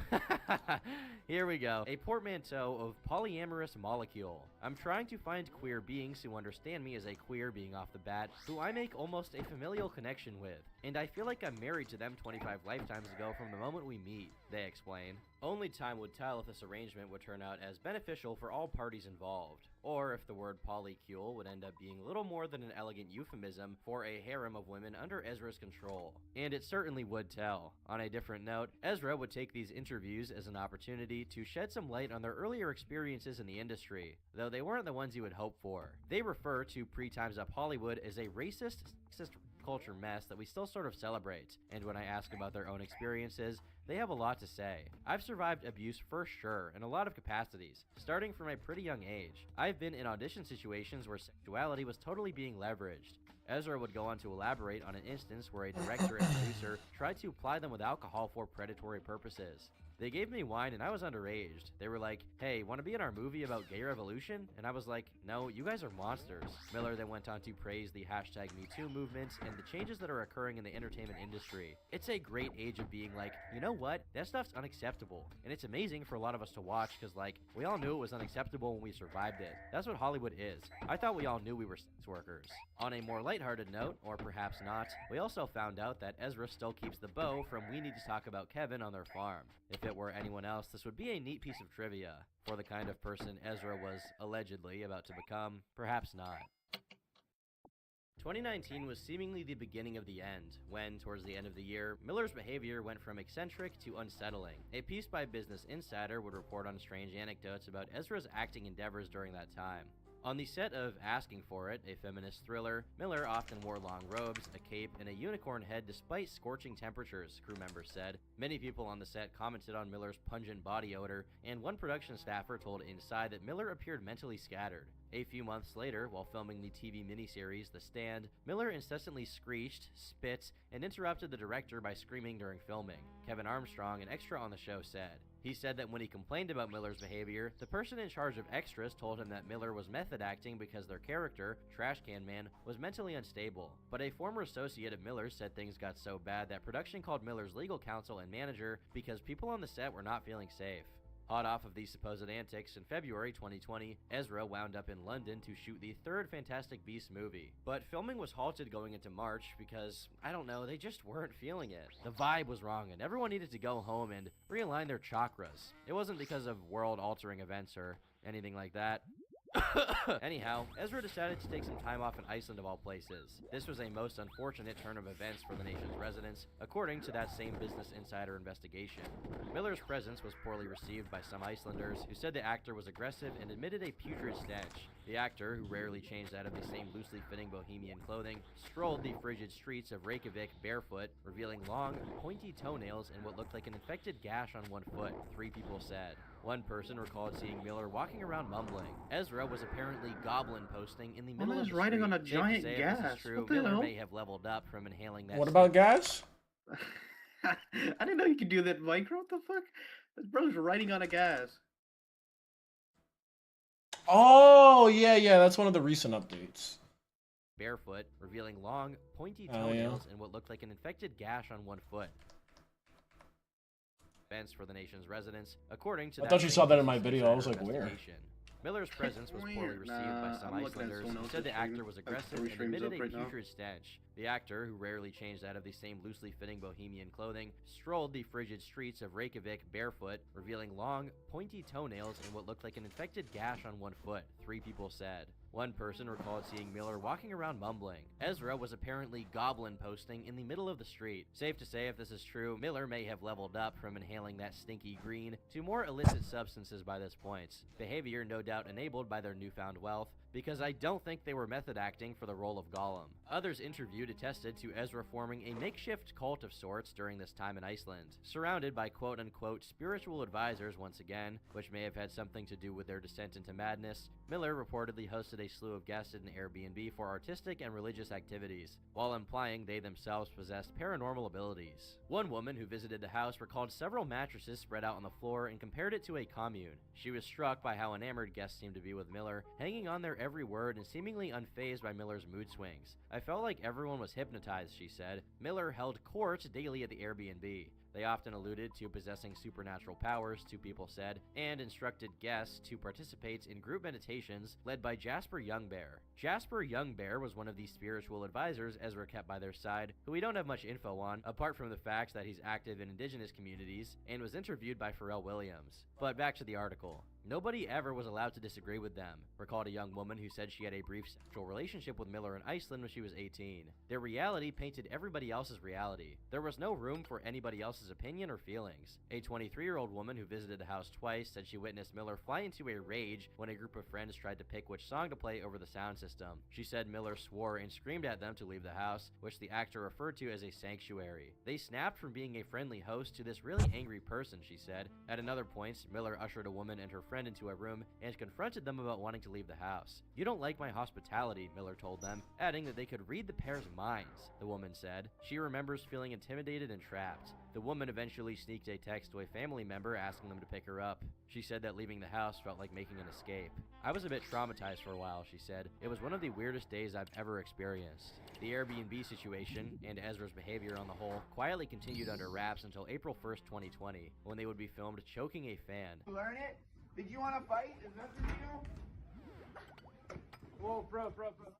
Speaker 19: Here we go. A portmanteau of polyamorous molecule. I'm trying to find queer beings who understand me as a queer being off the bat, who I make almost a familial connection with, and I feel like I'm married to them 25 lifetimes ago from the moment we meet, they explain. Only time would tell if this arrangement would turn out as beneficial for all parties involved, or if the word polycule would end up being little more than an elegant euphemism for a harem of women under Ezra's control. And it certainly would tell. On a different note, Ezra would take these interviews as an opportunity to shed some light on their earlier experiences in the industry, though they weren't the ones you would hope for. They refer to pre-Time's Up Hollywood as a racist, sexist culture mess that we still sort of celebrate, and when I ask about their own experiences, they have a lot to say. I've survived abuse for sure, in a lot of capacities, starting from a pretty young age. I've been in audition situations where sexuality was totally being leveraged. Ezra would go on to elaborate on an instance where a director and producer tried to ply them with alcohol for predatory purposes. They gave me wine and I was underage. They were like, hey, wanna be in our movie about gay revolution? And I was like, no, you guys are monsters. Miller then went on to praise the hashtag #MeToo movement and the changes that are occurring in the entertainment industry. It's a great age of being like, you know what? That stuff's unacceptable. And it's amazing for a lot of us to watch because like, we all knew it was unacceptable when we survived it. That's what Hollywood is. I thought we all knew we were sex workers. On a more lighthearted note, or perhaps not, we also found out that Ezra still keeps the bow from We Need to Talk About Kevin on their farm. If it were anyone else, this would be a neat piece of trivia. For the kind of person Ezra was allegedly about to become, perhaps not. 2019 was seemingly the beginning of the end, when, towards the end of the year, Miller's behavior went from eccentric to unsettling. A piece by Business Insider would report on strange anecdotes about Ezra's acting endeavors during that time. On the set of Asking For It, a feminist thriller, Miller often wore long robes, a cape, and a unicorn head despite scorching temperatures, crew members said. Many people on the set commented on Miller's pungent body odor, and one production staffer told Inside that Miller appeared mentally scattered. A few months later, while filming the TV miniseries The Stand, Miller incessantly screeched, spit, and interrupted the director by screaming during filming, Kevin Armstrong, an extra on the show, said. He said that when he complained about Miller's behavior, the person in charge of extras told him that Miller was method acting because their character, Trash Can Man, was mentally unstable. But a former associate of Miller's said things got so bad that production called Miller's legal counsel and manager because people on the set were not feeling safe. Hot off of these supposed antics, in February 2020, Ezra wound up in London to shoot the third Fantastic Beasts movie. But filming was halted going into March because, I don't know, they just weren't feeling it. The vibe was wrong and everyone needed to go home and realign their chakras. It wasn't because of world-altering events or anything like that. Anyhow, Ezra decided to take some time off in Iceland of all places. This was a most unfortunate turn of events for the nation's residents, according to that same Business Insider investigation. Miller's presence was poorly received by some Icelanders, who said the actor was aggressive and admitted a putrid stench. The actor, who rarely changed out of the same loosely fitting bohemian clothing, strolled the frigid streets of Reykjavik barefoot, revealing long, pointy toenails and what looked like an infected gash on one foot, 3 people said. One person recalled seeing Miller walking around mumbling. Ezra was apparently goblin posting in the middle of the
Speaker 14: riding
Speaker 19: street.
Speaker 14: on a
Speaker 19: Safe to
Speaker 14: giant
Speaker 19: say, if
Speaker 14: gas.
Speaker 19: this is true,
Speaker 14: What the
Speaker 19: Miller
Speaker 14: hell?
Speaker 19: may have leveled up from inhaling that.
Speaker 3: What about gas?
Speaker 14: I didn't know you could do that, Mike. What the fuck? This bro's riding on a gas.
Speaker 3: Oh, yeah, that's one of the recent updates.
Speaker 19: Barefoot, revealing long, pointy
Speaker 3: Oh, yeah.
Speaker 19: toenails and what looked like an infected gash on one foot. Events for the nation's residents, according to
Speaker 3: I
Speaker 19: that
Speaker 3: thought you
Speaker 19: same
Speaker 3: saw that in my
Speaker 19: Business
Speaker 3: video. I was
Speaker 19: Insider
Speaker 3: like, where?
Speaker 19: investigation. Miller's presence was poorly
Speaker 14: Weird.
Speaker 19: received by
Speaker 14: Nah,
Speaker 19: some
Speaker 14: I'm looking at
Speaker 19: Icelanders,
Speaker 14: someone
Speaker 19: who
Speaker 14: else's
Speaker 19: said the actor
Speaker 14: stream.
Speaker 19: was
Speaker 14: Like,
Speaker 19: aggressive
Speaker 14: 3
Speaker 19: and
Speaker 14: streams
Speaker 19: admitted
Speaker 14: up
Speaker 19: a
Speaker 14: right now.
Speaker 19: putrid stench. The actor, who rarely changed out of the same loosely fitting bohemian clothing, strolled the frigid streets of Reykjavik barefoot, revealing long, pointy toenails and what looked like an infected gash on one foot, 3 people said. One person recalled seeing Miller walking around mumbling. Ezra was apparently goblin posting in the middle of the street. Safe to say, if this is true, Miller may have leveled up from inhaling that stinky green to more illicit substances by this point. Behavior no doubt enabled by their newfound wealth, because I don't think they were method acting for the role of Gollum. Others interviewed attested to Ezra forming a makeshift cult of sorts during this time in Iceland, surrounded by quote-unquote spiritual advisors once again, which may have had something to do with their descent into madness. Miller reportedly hosted a slew of guests at an Airbnb for artistic and religious activities, while implying they themselves possessed paranormal abilities. One woman who visited the house recalled several mattresses spread out on the floor and compared it to a commune. She was struck by how enamored guests seemed to be with Miller, hanging on their every word and seemingly unfazed by Miller's mood swings. I felt like everyone was hypnotized, she said. Miller held court daily at the Airbnb. They often alluded to possessing supernatural powers, 2 people said, and instructed guests to participate in group meditations led by Jasper Youngbear. Jasper Youngbear was one of the spiritual advisors Ezra kept by their side, who we don't have much info on, apart from the fact that he's active in indigenous communities, and was interviewed by Pharrell Williams. But back to the article. Nobody ever was allowed to disagree with them, recalled a young woman who said she had a brief sexual relationship with Miller in Iceland when she was 18. Their reality painted everybody else's reality. There was no room for anybody else's opinion or feelings. A 23-year-old woman who visited the house twice said she witnessed Miller fly into a rage when a group of friends tried to pick which song to play over the sound system. She said Miller swore and screamed at them to leave the house, which the actor referred to as a sanctuary. They snapped from being a friendly host to this really angry person, she said. At another point, Miller ushered a woman and her friend into a room and confronted them about wanting to leave the house. "You don't like my hospitality," Miller told them, adding that they could read the pair's minds, the woman said. She remembers feeling intimidated and trapped. The woman eventually sneaked a text to a family member asking them to pick her up. She said that leaving the house felt like making an escape. "I was a bit traumatized for a while," she said. "It was one of the weirdest days I've ever experienced." The Airbnb situation, and Ezra's behavior on the whole, quietly continued under wraps until April 1st, 2020, when they would be filmed choking a fan.
Speaker 21: Learn it? Did you want to fight? Is that the deal? Whoa, bro.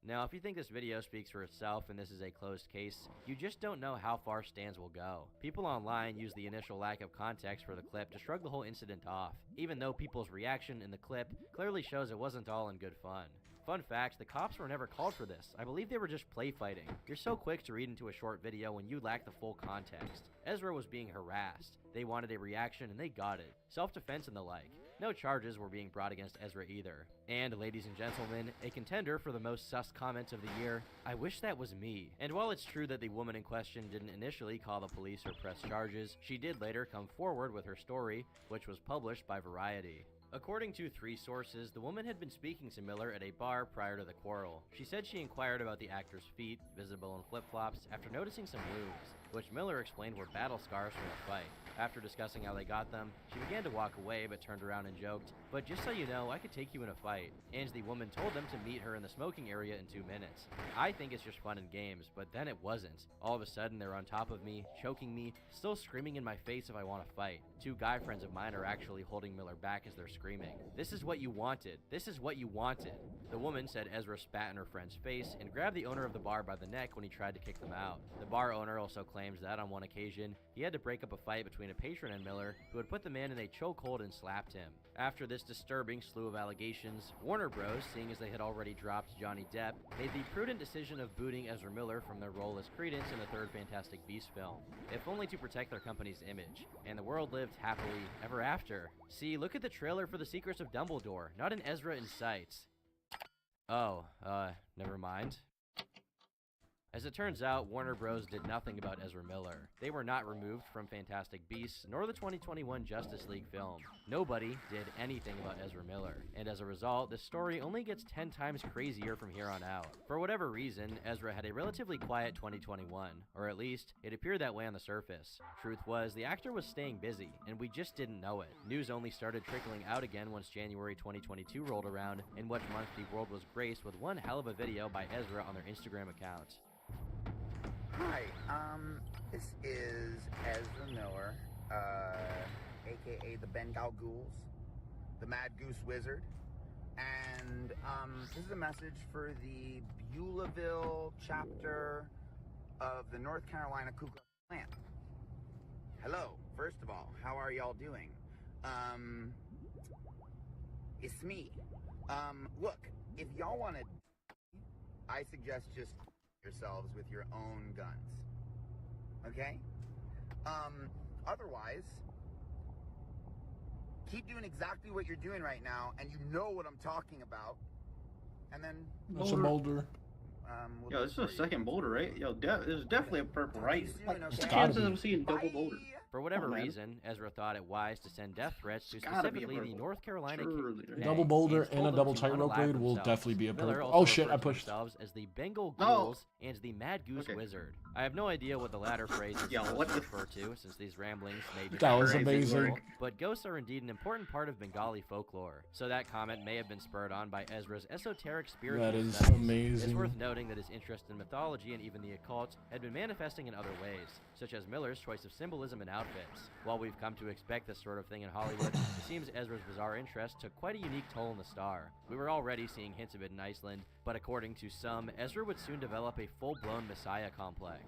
Speaker 19: Now, if you think this video speaks for itself and this is a closed case, you just don't know how far stands will go. People online use the initial lack of context for the clip to shrug the whole incident off, even though people's reaction in the clip clearly shows it wasn't all in good fun. Fun fact, the cops were never called for this. I believe they were just play fighting. You're so quick to read into a short video when you lack the full context. Ezra was being harassed. They wanted a reaction and they got it. Self-defense and the like. No charges were being brought against Ezra either. And, ladies and gentlemen, a contender for the most sus comment of the year, "I wish that was me." And while it's true that the woman in question didn't initially call the police or press charges, she did later come forward with her story, which was published by Variety. According to 3 sources, the woman had been speaking to Miller at a bar prior to the quarrel. She said she inquired about the actor's feet, visible in flip-flops, after noticing some wounds, which Miller explained were battle scars from a fight. After discussing how they got them, she began to walk away but turned around and joked, "But just so you know, I could take you in a fight." And the woman told them to meet her in the smoking area in 2 minutes. I think it's just fun and games, but then it wasn't. All of a sudden, they're on top of me, choking me, still screaming in my face if I want to fight. 2 guy friends of mine are actually holding Miller back as they're screaming. "This is what you wanted. This is what you wanted." The woman said Ezra spat in her friend's face and grabbed the owner of the bar by the neck when he tried to kick them out. The bar owner also claims that on one occasion, he had to break up a fight between a patron and Miller, who had put the man in a chokehold and slapped him. After this disturbing slew of allegations, Warner Bros., seeing as they had already dropped Johnny Depp, made the prudent decision of booting Ezra Miller from their role as Credence in the 3rd Fantastic Beasts film, if only to protect their company's image. And the world lived happily ever after. See, look at the trailer for The Secrets of Dumbledore, not an Ezra in sight. Oh, never mind. As it turns out, Warner Bros. Did nothing about Ezra Miller. They were not removed from Fantastic Beasts, nor the 2021 Justice League film. Nobody did anything about Ezra Miller, and as a result, the story only gets 10 times crazier from here on out. For whatever reason, Ezra had a relatively quiet 2021, or at least, it appeared that way on the surface. Truth was, the actor was staying busy, and we just didn't know it. News only started trickling out again once January 2022 rolled around, in which month the world was graced with one hell of a video by Ezra on their Instagram account.
Speaker 1: Hi, this is Ezra Miller, aka the Bengal Ghouls, the Mad Goose Wizard, and this is a message for the Beulahville chapter of the North Carolina Ku Klux Klan. Hello, first of all, how are y'all doing? It's me. Look, if y'all want to, I suggest just yourselves with your own guns, okay? Otherwise, keep doing exactly what you're doing right now, and you know what I'm talking about, and then...
Speaker 3: That's a boulder.
Speaker 14: Yo, this is a second boulder, right? Yo, there's definitely a purple, right?
Speaker 3: It's gotta be.
Speaker 14: I'm seeing double boulder.
Speaker 19: For whatever
Speaker 14: Oh, man.
Speaker 19: reason, Ezra thought it wise to send death threats to specifically the North Carolina
Speaker 3: A double boulder and a double tightrope blade will definitely be a purple. Oh shit, I pushed.
Speaker 19: Themselves as the Bengal
Speaker 14: No.
Speaker 19: Ghouls and the Mad Goose Wizard. I have no idea what the latter phrase is supposed to refer to, since these ramblings may just
Speaker 3: That was
Speaker 19: be
Speaker 3: amazing.
Speaker 19: literal, but ghosts are indeed an important part of Bengali folklore. So that comment may have been spurred on by Ezra's esoteric spiritual
Speaker 3: That is
Speaker 19: studies.
Speaker 3: amazing.
Speaker 19: It's worth noting that his interest in mythology and even the occult had been manifesting in other ways, such as Miller's choice of symbolism and outfits. While we've come to expect this sort of thing in Hollywood, it seems Ezra's bizarre interest took quite a unique toll on the star. We were already seeing hints of it in Iceland, but according to some, Ezra would soon develop a full-blown messiah complex.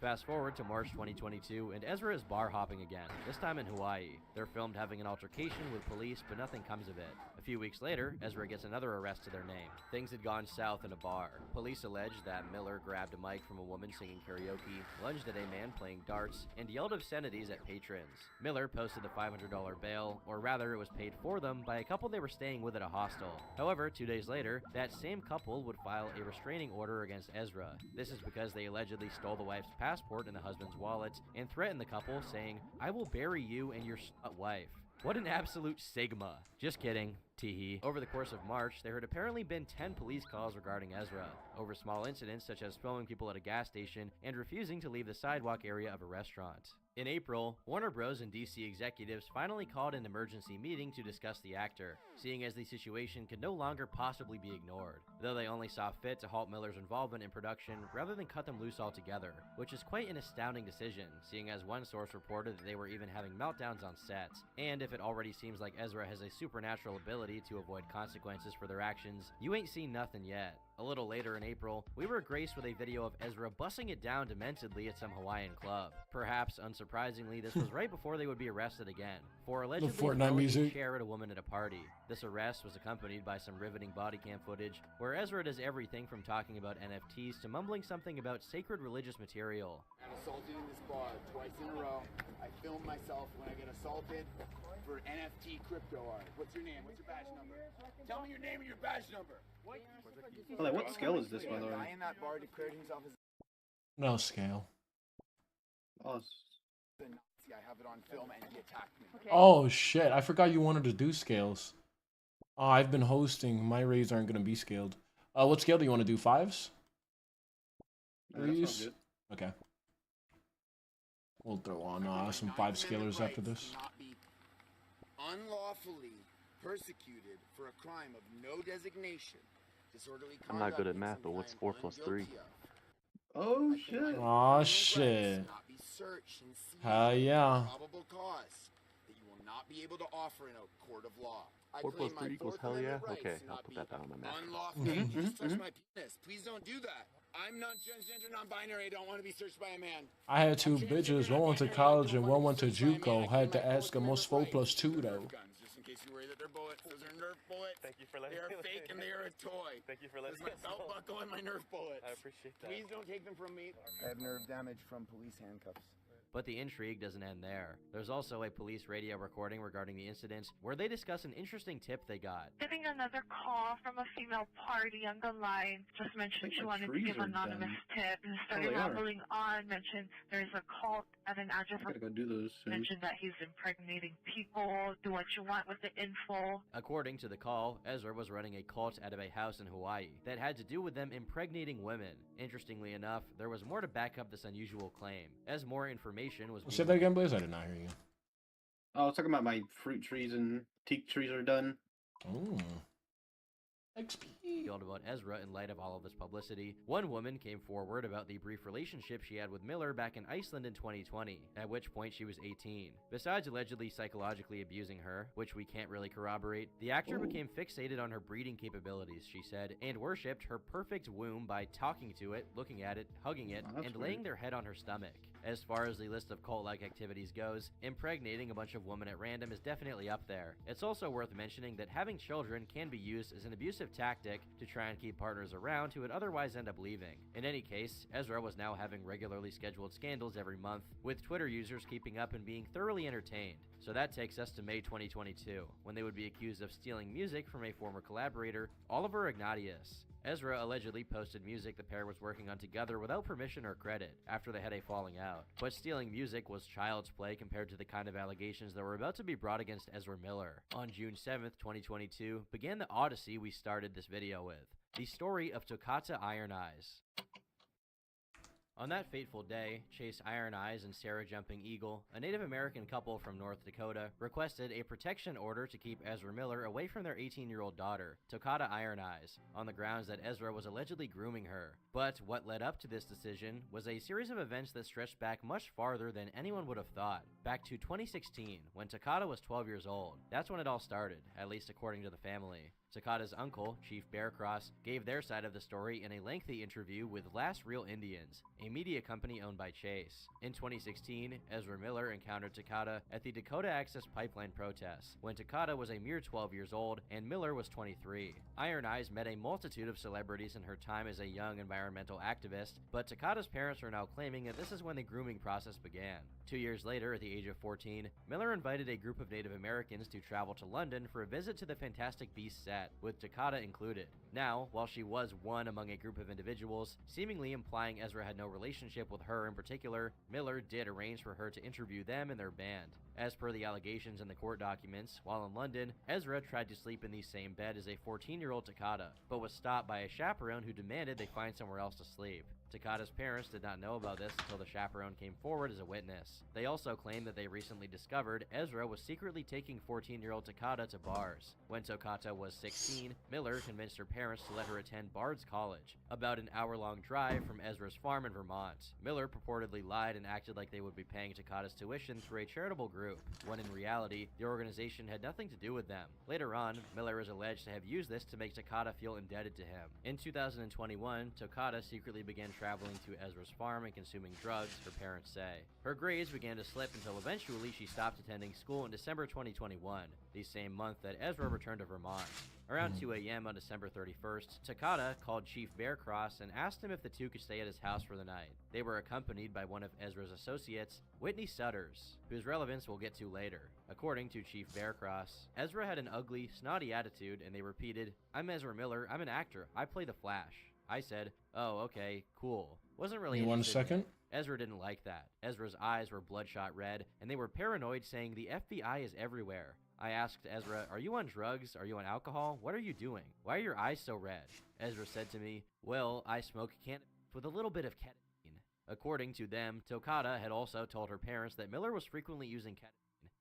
Speaker 19: Fast forward to March 2022, and Ezra is bar hopping again, this time in Hawaii. They're filmed having an altercation with police, but nothing comes of it. A few weeks later, Ezra gets another arrest to their name. Things had gone south in a bar. Police alleged that Miller grabbed a mic from a woman singing karaoke, lunged at a man playing darts, and yelled obscenities at patrons. Miller posted the $500 bail, or rather it was paid for them, by a couple they were staying with at a hostel. However, 2 days later, that same couple would file a restraining order against Ezra. This is because they allegedly stole the wife's passport and the husband's wallet, and threatened the couple, saying, "I will bury you and your wife." What an absolute sigma. Just kidding. Teehee. Over the course of March, there had apparently been 10 police calls regarding Ezra, over small incidents such as filming people at a gas station and refusing to leave the sidewalk area of a restaurant. In April, Warner Bros. And DC executives finally called an emergency meeting to discuss the actor, seeing as the situation could no longer possibly be ignored, though they only saw fit to halt Miller's involvement in production rather than cut them loose altogether, which is quite an astounding decision, seeing as one source reported that they were even having meltdowns on set, and if it already seems like Ezra has a supernatural ability to avoid consequences for their actions, you ain't seen nothing yet. A little later in April, we were graced with a video of Ezra bussing it down dementedly at some Hawaiian club. Perhaps, unsurprisingly, this was right before they would be arrested again, for allegedly
Speaker 3: Fortnite
Speaker 19: throwing a
Speaker 3: music.
Speaker 19: chair at a woman at a party. This arrest was accompanied by some riveting body cam footage, where Ezra does everything from talking about NFTs to mumbling something about sacred religious material.
Speaker 1: I'm assaulted in this bar twice in a row. I film myself when I get assaulted for NFT crypto art. What's your name? What's your badge number? Tell me your name and your badge number.
Speaker 14: Oh, like, what scale is this, by the
Speaker 1: The
Speaker 14: way?
Speaker 1: guy in that bar declared himself as
Speaker 3: No scale.
Speaker 14: Oh,
Speaker 1: a Nazi. I have it on film, and he attacked me.
Speaker 3: Oh shit, I forgot you wanted to do scales. Oh, I've been hosting. My raids aren't gonna be scaled. What scale do you want to do? 5s?
Speaker 14: That sounds good.
Speaker 3: Okay. We'll throw on some 5 scalers after this.
Speaker 1: Not be unlawfully persecuted for a crime of no designation, disorderly
Speaker 4: I'm not good at math, but what's 4 plus 3?
Speaker 14: Oh shit.
Speaker 3: Oh shit. Hell yeah.
Speaker 1: Probable cause that you will not be able to offer in a court of law.
Speaker 4: 4 plus 3 equals hell yeah? Okay, I'll put that down on my map.
Speaker 1: Unlawfully. You just touched my penis. Please don't do that. I'm not transgender, non-binary. I don't want to be searched by a man.
Speaker 3: I had 2 bitches. One went to college and one went to JUCO. Had to ask them what's 4 plus 2 though.
Speaker 1: Just in case you worry that they're bullets. Those are Nerf bullets.
Speaker 4: Thank you for letting
Speaker 1: me.
Speaker 4: me
Speaker 1: They are fake and they are a toy.
Speaker 4: Thank you for letting
Speaker 1: me. This is my belt buckle and my Nerf bullets.
Speaker 4: I appreciate that.
Speaker 1: Please don't take them from me. I have nerve damage from police handcuffs.
Speaker 19: But the intrigue doesn't end there. There's also a police radio recording regarding the incident where they discuss an interesting tip they got.
Speaker 5: Getting another call from a female party on the line. Just mentioned she wanted to give an anonymous tip and started rambling on. Mentioned there's a cult at an address.
Speaker 14: I gotta go do those soon.
Speaker 5: Mentioned that he's impregnating people. Do what you want with the info.
Speaker 19: According to the call, Ezra was running a cult out of a house in Hawaii that had to do with them impregnating women. Interestingly enough, there was more to back up this unusual claim, as more information was
Speaker 3: Say that again, Blaze? I did not hear you.
Speaker 14: Oh, I was talking about my fruit trees and teak trees are done.
Speaker 3: Oh. XP.
Speaker 19: About Ezra in light of all of this publicity. One woman came forward about the brief relationship she had with Miller back in Iceland in 2020, at which point she was 18. Besides allegedly psychologically abusing her, which we can't really corroborate, the actor became fixated on her breeding capabilities, she said, and worshipped her perfect womb by talking to it, looking at it, hugging it, and laying their head on her stomach. As far as the list of cult-like activities goes, impregnating a bunch of women at random is definitely up there. It's also worth mentioning that having children can be used as an abusive tactic to try and keep partners around who would otherwise end up leaving. In any case, Ezra was now having regularly scheduled scandals every month, with Twitter users keeping up and being thoroughly entertained. So that takes us to May 2022, when they would be accused of stealing music from a former collaborator, Oliver Ignatius. Ezra allegedly posted music the pair was working on together without permission or credit, after they had a falling out. But stealing music was child's play compared to the kind of allegations that were about to be brought against Ezra Miller. On June 7th, 2022, began the odyssey we started this video with, the story of Toccata Iron Eyes. On that fateful day, Chase Iron Eyes and Sarah Jumping Eagle, a Native American couple from North Dakota, requested a protection order to keep Ezra Miller away from their 18-year-old daughter, Toccata Iron Eyes, on the grounds that Ezra was allegedly grooming her. But what led up to this decision was a series of events that stretched back much farther than anyone would have thought. Back to 2016, when Toccata was 12 years old. That's when it all started, at least according to the family. Toccata's uncle, Chief Bearcross, gave their side of the story in a lengthy interview with Last Real Indians, a media company owned by Chase. In 2016, Ezra Miller encountered Toccata at the Dakota Access Pipeline protests, when Toccata was a mere 12 years old and Miller was 23. Iron Eyes met a multitude of celebrities in her time as a young environmental activist, but Toccata's parents are now claiming that this is when the grooming process began. 2 years later, at the age of 14, Miller invited a group of Native Americans to travel to London for a visit to the Fantastic Beasts set, with Toccata included. Now, while she was one among a group of individuals, seemingly implying Ezra had no relationship with her in particular, Miller did arrange for her to interview them and their band. As per the allegations in the court documents, while in London, Ezra tried to sleep in the same bed as a 14-year-old Toccata, but was stopped by a chaperone who demanded they find somewhere else to sleep. Toccata's parents did not know about this until the chaperone came forward as a witness. They also claimed that they recently discovered Ezra was secretly taking 14-year-old Toccata to bars. When Toccata was 16, Miller convinced her parents to let her attend Bard's College, about an hour-long drive from Ezra's farm in Vermont. Miller purportedly lied and acted like they would be paying Toccata's tuition through a charitable group, when in reality, the organization had nothing to do with them. Later on, Miller is alleged to have used this to make Toccata feel indebted to him. In 2021, Toccata secretly began traveling to Ezra's farm and consuming drugs, her parents say. Her grades began to slip until eventually she stopped attending school in December 2021, the same month that Ezra returned to Vermont. Around 2 a.m. on December 31st, Toccata called Chief Bearcross and asked him if the two could stay at his house for the night. They were accompanied by one of Ezra's associates, Whitney Sutters, whose relevance we'll get to later. According to Chief Bearcross, Ezra had an ugly, snotty attitude and they repeated, "I'm Ezra Miller, I'm an actor, I play the Flash." I said, "Oh, okay, cool." Wasn't really
Speaker 3: Give me 1
Speaker 19: interested in
Speaker 3: second.
Speaker 19: it. Ezra didn't like that. Ezra's eyes were bloodshot red, and they were paranoid, saying the FBI is everywhere. I asked Ezra, are you on drugs? Are you on alcohol? What are you doing? Why are your eyes so red? Ezra said to me, well, I smoke cannabis with a little bit of ketamine. According to them, Tokata had also told her parents that Miller was frequently using ketamine,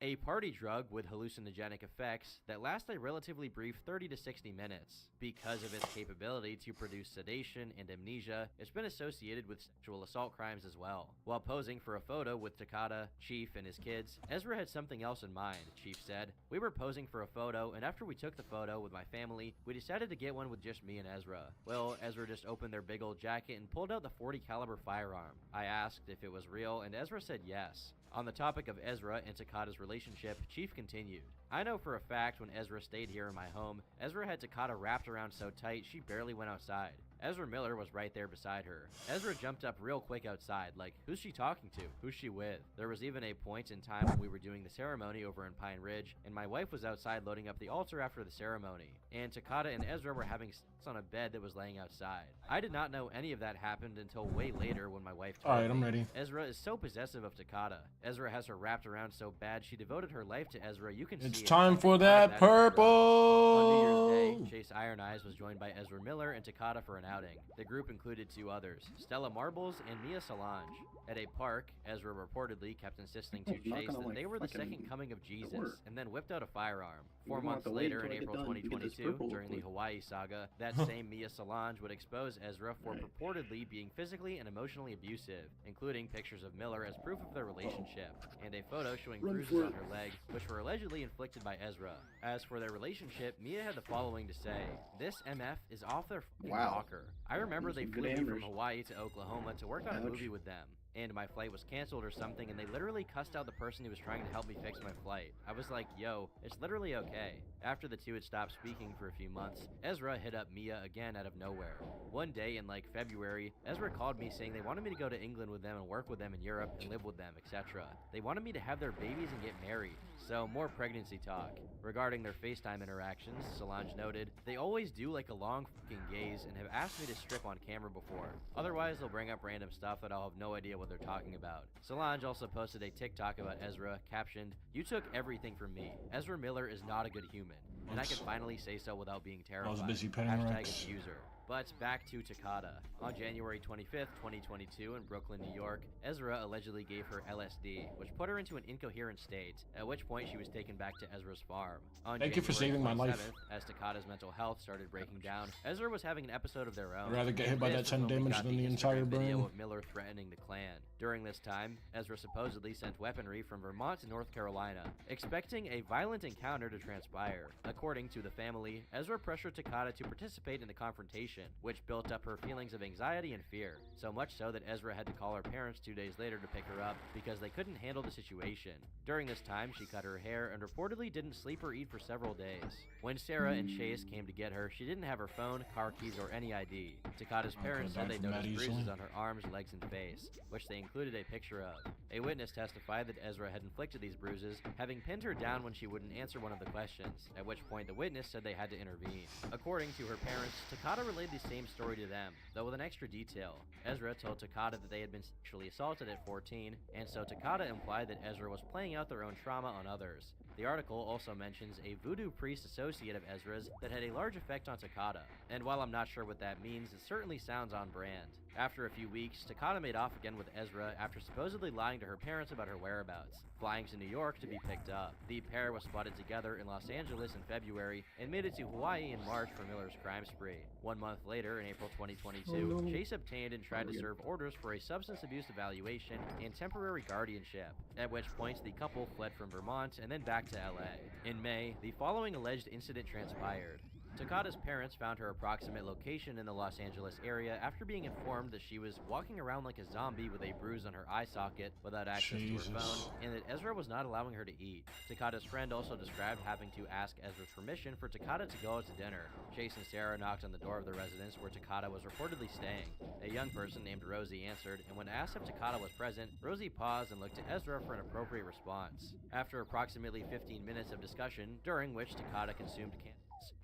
Speaker 19: a party drug with hallucinogenic effects that last a relatively brief 30 to 60 minutes. Because of its capability to produce sedation and amnesia, it's been associated with sexual assault crimes as well. While posing for a photo with Tokata, Chief, and his kids, Ezra had something else in mind, Chief said. We were posing for a photo, and after we took the photo with my family, we decided to get one with just me and Ezra. Well, Ezra just opened their big old jacket and pulled out the .40 caliber firearm. I asked if it was real, and Ezra said yes. On the topic of Ezra and Tokata's relationship, Chief continued. I know for a fact when Ezra stayed here in my home, Ezra had Tokata wrapped around so tight she barely went outside. Ezra Miller was right there beside her. Ezra jumped up real quick outside, like, who's she talking to? Who's she with? There was even a point in time when we were doing the ceremony over in Pine Ridge, and my wife was outside loading up the altar after the ceremony, and Tokata and Ezra were having sex on a bed that was laying outside. I did not know any of that happened until way later when my wife told me.
Speaker 3: Alright, I'm ready.
Speaker 19: Ezra is so possessive of Tokata. Ezra has her wrapped around so bad she devoted her life to Ezra. You can see
Speaker 3: It's time for that purple!
Speaker 19: On New Year's Day, Chase Iron Eyes was joined by Ezra Miller and Tokata for an outing. The group included two others, Stella Marbles and Mia Solange. At a park, Ezra reportedly kept insisting to Chase that they were the second coming of Jesus, and then whipped out a firearm. 4 months later, in April 2022, during the Hawaii saga, that same Mia Solange would expose Ezra for purportedly being physically and emotionally abusive, including pictures of Miller as proof of their relationship, and a photo showing bruises on her leg, which were allegedly inflicted by Ezra. As for their relationship, Mia had the following to say, "This MF is off their f***ing rocker. I remember they flew me from Hawaii to Oklahoma to work on a movie with them, and my flight was canceled or something, and they literally cussed out the person who was trying to help me fix my flight. I was like, yo, it's literally okay." After the two had stopped speaking for a few months, Ezra hit up Mia again out of nowhere. One day in like February, Ezra called me saying they wanted me to go to England with them and work with them in Europe and live with them, etc. They wanted me to have their babies and get married. So more pregnancy talk. Regarding their FaceTime interactions, Solange noted, they always do like a long fucking gaze and have asked me to strip on camera before. Otherwise, they'll bring up random stuff that I'll have no idea what they're talking about. Solange also posted a TikTok about Ezra, captioned, "You took everything from me. Ezra Miller is not a good human. And I can finally say so without being terrified.
Speaker 3: I was busy petting Rex.
Speaker 19: #abuser. But back to Tokata. On January 25th, 2022 in Brooklyn, New York, Ezra allegedly gave her LSD, which put her into an incoherent state, at which point she was taken back to Ezra's farm. On
Speaker 3: Thank you for saving my life.
Speaker 19: 27th, as Tokata's mental health started breaking down, Ezra was having an episode of their own.
Speaker 3: I'd rather get hit by that 10 damage than the entire
Speaker 19: video
Speaker 3: brain.
Speaker 19: of Miller threatening the Klan. During this time, Ezra supposedly sent weaponry from Vermont to North Carolina, expecting a violent encounter to transpire. According to the family, Ezra pressured Tokata to participate in the confrontation, which built up her feelings of anxiety and fear, so much so that Ezra had to call her parents 2 days later to pick her up because they couldn't handle the situation. During this time, she cut her hair and reportedly didn't sleep or eat for several days. When Sarah and Chase came to get her, she didn't have her phone, car keys, or any ID. Tokata's parents said they noticed bruises on her arms, legs, and face, which they included a picture of. A witness testified that Ezra had inflicted these bruises, having pinned her down when she wouldn't answer one of the questions, at which point the witness said they had to intervene. According to her parents, Tokata relayed the same story to them, though with an extra detail. Ezra told Tokata that they had been sexually assaulted at 14, and so Tokata implied that Ezra was playing out their own trauma on others. The article also mentions a voodoo priest associate of Ezra's that had a large effect on Tokata, and while I'm not sure what that means, it certainly sounds on brand. After a few weeks, Tokata made off again with Ezra after supposedly lying to her parents about her whereabouts, flying to New York to be picked up. The pair was spotted together in Los Angeles in February and made it to Hawaii in March for Miller's crime spree. 1 month later, in April 2022, Chase obtained and tried to serve orders for a substance abuse evaluation and temporary guardianship, at which point the couple fled from Vermont and then back to LA. In May, the following alleged incident transpired. Tokata's parents found her approximate location in the Los Angeles area after being informed that she was walking around like a zombie with a bruise on her eye socket without access to her phone, and that Ezra was not allowing her to eat. Tokata's friend also described having to ask Ezra's permission for Tokata to go out to dinner. Chase and Sarah knocked on the door of the residence where Tokata was reportedly staying. A young person named Rosie answered, and when asked if Tokata was present, Rosie paused and looked to Ezra for an appropriate response. After approximately 15 minutes of discussion, during which Tokata consumed cannabis,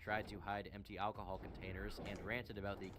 Speaker 19: tried to hide empty alcohol containers, and ranted about the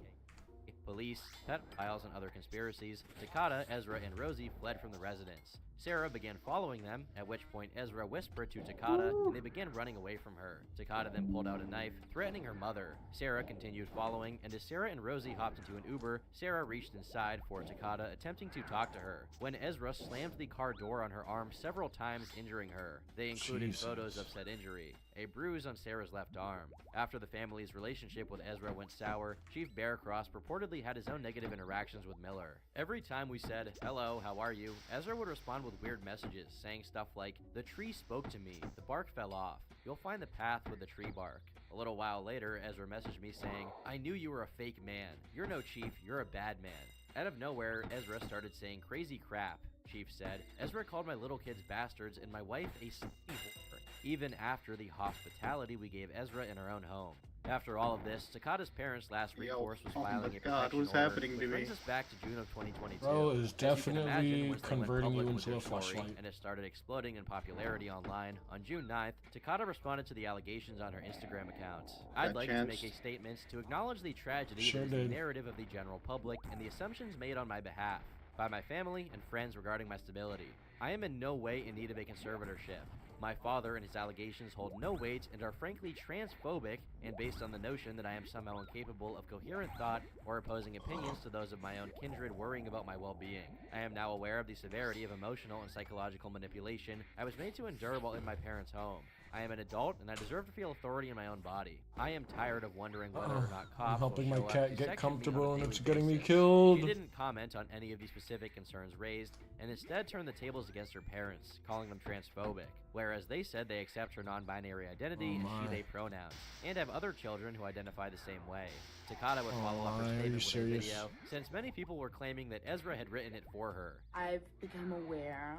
Speaker 19: police, pedophiles, and other conspiracies, Takata, Ezra, and Rosie fled from the residence. Sarah began following them, at which point Ezra whispered to Takata, and they began running away from her. Takata then pulled out a knife, threatening her mother. Sarah continued following, and as Sarah and Rosie hopped into an Uber, Sarah reached inside for Takata, attempting to talk to her, when Ezra slammed the car door on her arm several times, injuring her. They included photos of said injury, a bruise on Sarah's left arm. After the family's relationship with Ezra went sour, Chief Bearcross purportedly had his own negative interactions with Miller. Every time we said, "Hello, how are you?" Ezra would respond with weird messages, saying stuff like, "The tree spoke to me, the bark fell off. You'll find the path with the tree bark." A little while later, Ezra messaged me saying, "I knew you were a fake man. You're no chief, you're a bad man." Out of nowhere, Ezra started saying crazy crap. Chief said, "Ezra called my little kids bastards and my wife a slutty whore," even after the hospitality we gave Ezra in our own home. After all of this, Takata's parents' last recourse was filing a protection
Speaker 14: what's
Speaker 19: order,
Speaker 14: happening to
Speaker 19: which
Speaker 14: me?
Speaker 19: brings us back to June of 2022.
Speaker 3: Bro is
Speaker 19: As you can
Speaker 3: definitely
Speaker 19: imagine, once they went
Speaker 3: converting you
Speaker 19: public with
Speaker 3: into
Speaker 19: their
Speaker 3: a
Speaker 19: story
Speaker 3: fleshlight.
Speaker 19: and it started exploding in popularity online, on June 9th, Takata responded to the allegations on her Instagram account. "I'd like to make a statement to acknowledge the tragedy
Speaker 3: Sure
Speaker 19: that is the
Speaker 3: did.
Speaker 19: narrative of the general public and the assumptions made on my behalf by my family and friends regarding my stability. I am in no way in need of a conservatorship. My father and his allegations hold no weight and are frankly transphobic and based on the notion that I am somehow incapable of coherent thought or opposing opinions to those of my own kindred worrying about my well-being. I am now aware of the severity of emotional and psychological manipulation I was made to endure while in my parents' home. I am an adult and I deserve to feel authority in my own body. I am tired of wondering whether or not cops
Speaker 3: I'm helping
Speaker 19: will
Speaker 3: my
Speaker 19: show
Speaker 3: cat
Speaker 19: up to
Speaker 3: get
Speaker 19: section me on a
Speaker 3: comfortable and
Speaker 19: daily
Speaker 3: it's getting me
Speaker 19: basis."
Speaker 3: killed.
Speaker 19: She didn't comment on any of the specific concerns raised and instead turned the tables against her parents, calling them transphobic, whereas they said they accept her non-binary identity and she/they pronouns, and have other children who identify the same way. Takata would follow up her
Speaker 3: my, are you
Speaker 19: statement with a
Speaker 3: serious?
Speaker 19: video, since many people were claiming that Ezra had written it for her.
Speaker 6: I've become aware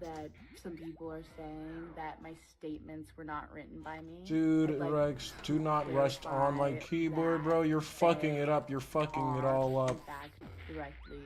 Speaker 6: that some people are saying that my statements were not written by me.
Speaker 3: Dude,
Speaker 6: I'd like
Speaker 3: Rex, do not rest on my keyboard, bro. You're fucking it up. You're fucking it all up.
Speaker 6: in fact directly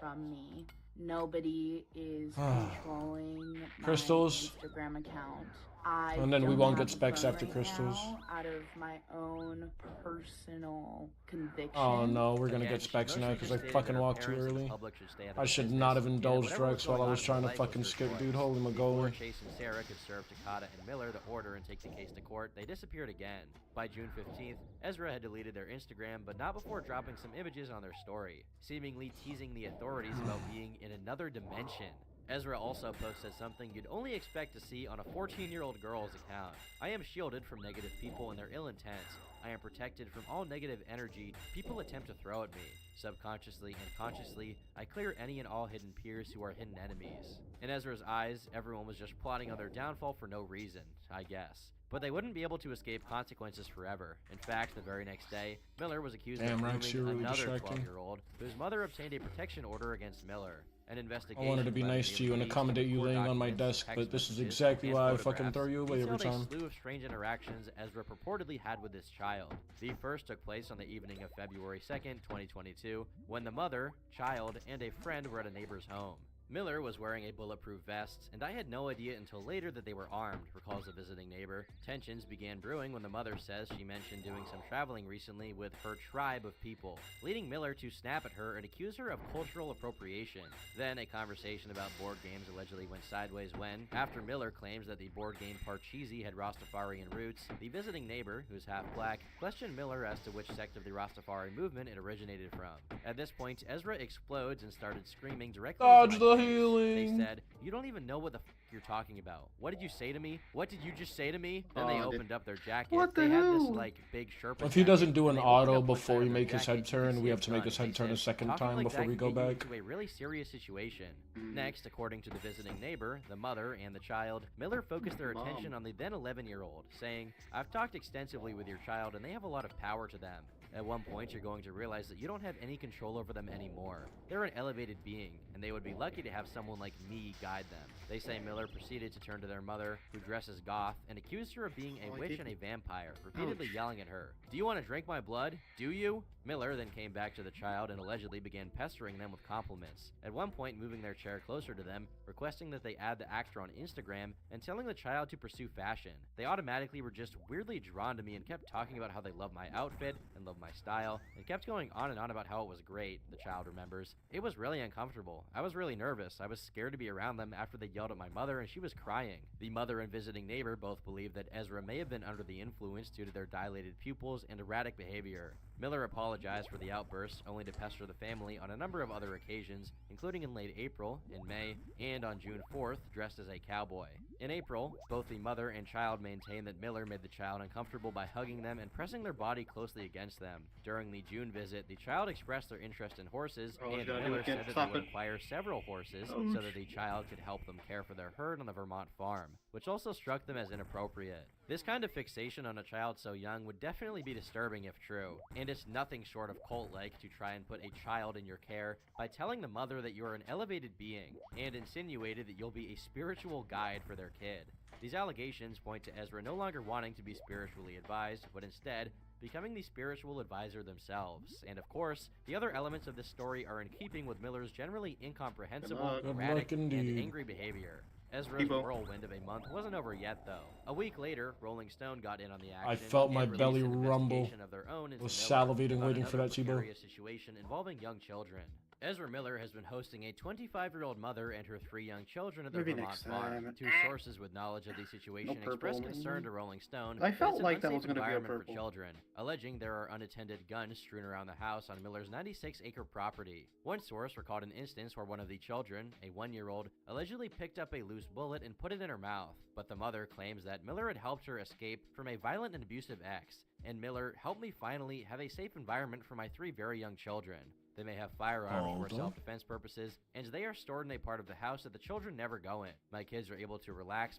Speaker 6: from me. Nobody is controlling my
Speaker 3: Crystals.
Speaker 6: Instagram account. I
Speaker 3: And then we
Speaker 6: don't
Speaker 3: won't
Speaker 6: have
Speaker 3: get
Speaker 6: a
Speaker 3: specs
Speaker 6: phone
Speaker 3: after
Speaker 6: right
Speaker 3: crystals.
Speaker 6: now out of my own personal conviction.
Speaker 3: Oh no, we're gonna
Speaker 19: Again,
Speaker 3: get specs
Speaker 19: she
Speaker 3: now
Speaker 19: mostly
Speaker 3: because
Speaker 19: just
Speaker 3: I
Speaker 19: stated
Speaker 3: fucking
Speaker 19: that her
Speaker 3: walked too
Speaker 19: parents and the
Speaker 3: early.
Speaker 19: public should stay out of
Speaker 3: I
Speaker 19: her
Speaker 3: should
Speaker 19: business,
Speaker 3: not have
Speaker 19: and
Speaker 3: indulged
Speaker 19: whatever was
Speaker 3: Rex while I
Speaker 19: going
Speaker 3: was
Speaker 19: on in
Speaker 3: trying
Speaker 19: her
Speaker 3: to
Speaker 19: life was
Speaker 3: fucking
Speaker 19: her
Speaker 3: skip,
Speaker 19: choice.
Speaker 3: dude. Holy
Speaker 19: Before
Speaker 3: mogoly.
Speaker 19: Chase and Sarah could serve Takata and Miller the order and take the case to court, they disappeared again. By June 15th, Ezra had deleted their Instagram, but not before dropping some images on their story, seemingly teasing the authorities about being in another dimension. Ezra also posted something you'd only expect to see on a 14-year-old girl's account. "I am shielded from negative people and their ill intent. I am protected from all negative energy people attempt to throw at me. Subconsciously and consciously, I clear any and all hidden peers who are hidden enemies." In Ezra's eyes, everyone was just plotting on their downfall for no reason, I guess. But they wouldn't be able to escape consequences forever. In fact, the very next day, Miller was accused
Speaker 3: Damn,
Speaker 19: of
Speaker 3: Rex,
Speaker 19: grooming
Speaker 3: you're really
Speaker 19: another
Speaker 3: distracting.
Speaker 19: 12-year-old whose mother obtained a protection order against Miller. An
Speaker 3: I
Speaker 19: investigation
Speaker 3: wanted to be
Speaker 19: by the
Speaker 3: nice to you and
Speaker 19: police
Speaker 3: accommodate you
Speaker 19: court
Speaker 3: laying on my
Speaker 19: documents,
Speaker 3: desk,
Speaker 19: text
Speaker 3: but this is
Speaker 19: messages,
Speaker 3: exactly
Speaker 19: and
Speaker 3: why I fucking
Speaker 19: photographs
Speaker 3: throw you away every
Speaker 19: detailed
Speaker 3: time.
Speaker 19: a slew of strange interactions Ezra purportedly had with this child. The first took place on the evening of February 2nd, 2022, when the mother, child, and a friend were at a neighbor's home. Miller was wearing a bulletproof vest, and I had no idea until later that they were armed, recalls a visiting neighbor. Tensions began brewing when the mother says she mentioned doing some traveling recently with her tribe of people, leading Miller to snap at her and accuse her of cultural appropriation. Then a conversation about board games allegedly went sideways when, after Miller claims that the board game Parcheesi had Rastafarian roots, the visiting neighbor, who's half black, questioned Miller as to which sect of the Rastafari movement it originated from. At this point, Ezra explodes and started screaming directly
Speaker 3: Dodge
Speaker 19: into my
Speaker 3: the
Speaker 19: face.
Speaker 3: healing.
Speaker 19: They said, "You don't even know what the f you're talking about. What did you say to me? What did you just say to me?" Then they
Speaker 14: Oh,
Speaker 19: opened up their jacket.
Speaker 14: What the
Speaker 19: They had this
Speaker 14: hell?
Speaker 19: like big Sherpa
Speaker 3: If he
Speaker 19: jacket,
Speaker 3: doesn't do
Speaker 19: and
Speaker 3: an
Speaker 19: they opened
Speaker 3: auto
Speaker 19: up one
Speaker 3: before
Speaker 19: side
Speaker 3: we
Speaker 19: of their
Speaker 3: make his
Speaker 19: jacket,
Speaker 3: head
Speaker 19: you could
Speaker 3: turn,
Speaker 19: see
Speaker 3: we
Speaker 19: a
Speaker 3: have to make
Speaker 19: gun.
Speaker 3: his head
Speaker 19: They
Speaker 3: turn a
Speaker 19: said,
Speaker 3: second
Speaker 19: "Talking
Speaker 3: time
Speaker 19: like
Speaker 3: before
Speaker 19: that
Speaker 3: we go
Speaker 19: could get you
Speaker 3: back.
Speaker 19: into a really serious situation."
Speaker 14: Mm.
Speaker 19: Next, according to the visiting neighbor, the mother and the child, Miller focused their
Speaker 14: Mom.
Speaker 19: attention on the then 11-year-old, saying, "I've talked extensively with your child and they have a lot of power to them. At one point, you're going to realize that you don't have any control over them anymore. They're an elevated being, and they would be lucky to have someone like me guide them." They say Miller proceeded to turn to their mother, who dresses goth, and accused her of being a
Speaker 14: Oh, I
Speaker 19: witch
Speaker 14: did-
Speaker 19: and a vampire, repeatedly
Speaker 14: Ouch.
Speaker 19: yelling at her, "Do you want to drink my blood? Do you?" Miller then came back to the child and allegedly began pestering them with compliments, at one point moving their chair closer to them, requesting that they add the actor on Instagram, and telling the child to pursue fashion. They automatically were just weirdly drawn to me and kept talking about how they love my outfit and love my style, and kept going on and on about how it was great, the child remembers. It was really uncomfortable. I was really nervous. I was scared to be around them after they yelled at my mother and she was crying. The mother and visiting neighbor both believe that Ezra may have been under the influence due to their dilated pupils and erratic behavior. Miller apologized for the outbursts, only to pester the family on a number of other occasions, including in late April, in May, and on June 4th, dressed as a cowboy. In April, both the mother and child maintained that Miller made the child uncomfortable by hugging them and pressing their body closely against them. During the June visit, the child expressed their interest in horses, and Miller said that they would acquire several horses so that the child could help them care for their herd on the Vermont farm, which also struck them as inappropriate. This kind of fixation on a child so young would definitely be disturbing if true, and it's nothing short of cult-like to try and put a child in your care by telling the mother that you're an elevated being, and insinuated that you'll be a spiritual guide for their kid. These allegations point to Ezra no longer wanting to be spiritually advised, but instead becoming the spiritual advisor themselves. And of course, the other elements of this story are in keeping with Miller's generally incomprehensible, erratic, and angry behavior. Ezra's whirlwind of a month wasn't over yet, though. A week later, Rolling Stone got in on the action.
Speaker 3: I felt my
Speaker 19: and
Speaker 3: belly
Speaker 19: released an
Speaker 3: rumble.
Speaker 19: investigation of their own into
Speaker 3: Was
Speaker 19: Miller
Speaker 3: salivating
Speaker 19: about
Speaker 3: waiting for
Speaker 19: another
Speaker 3: that, Chibo.
Speaker 19: precarious situation involving young children. Ezra Miller has been hosting a 25-year-old mother and her 3 young children at their
Speaker 14: Maybe
Speaker 19: Vermont
Speaker 14: next
Speaker 19: farm.
Speaker 14: time.
Speaker 19: 2 sources with knowledge of the situation
Speaker 14: No
Speaker 19: expressed
Speaker 14: purple,
Speaker 19: concern
Speaker 14: maybe?
Speaker 19: to Rolling Stone
Speaker 14: I
Speaker 19: that
Speaker 14: felt
Speaker 19: it's an
Speaker 14: like that was
Speaker 19: unsafe
Speaker 14: gonna be a
Speaker 19: environment
Speaker 14: purple.
Speaker 19: for children, alleging there are unattended guns strewn around the house on Miller's 96-acre property. One source recalled an instance where one of the children, a 1-year-old, allegedly picked up a loose bullet and put it in her mouth, but the mother claims that Miller had helped her escape from a violent and abusive ex, and Miller helped me finally have a safe environment for my 3 very young children. They may have firearms for self-defense purposes, and they are stored in a part of the house that the children never go in. My kids are able to relax.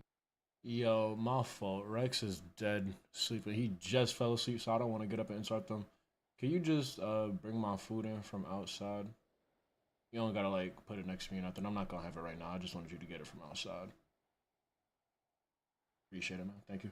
Speaker 3: Yo, my fault. Rex is dead, sleeping. He just fell asleep, so I don't want to get up and interrupt him. Can you just bring my food in from outside? You don't gotta like put it next to me or nothing. I'm not gonna have it right now. I just wanted you to get it from outside. Appreciate it, man. Thank you.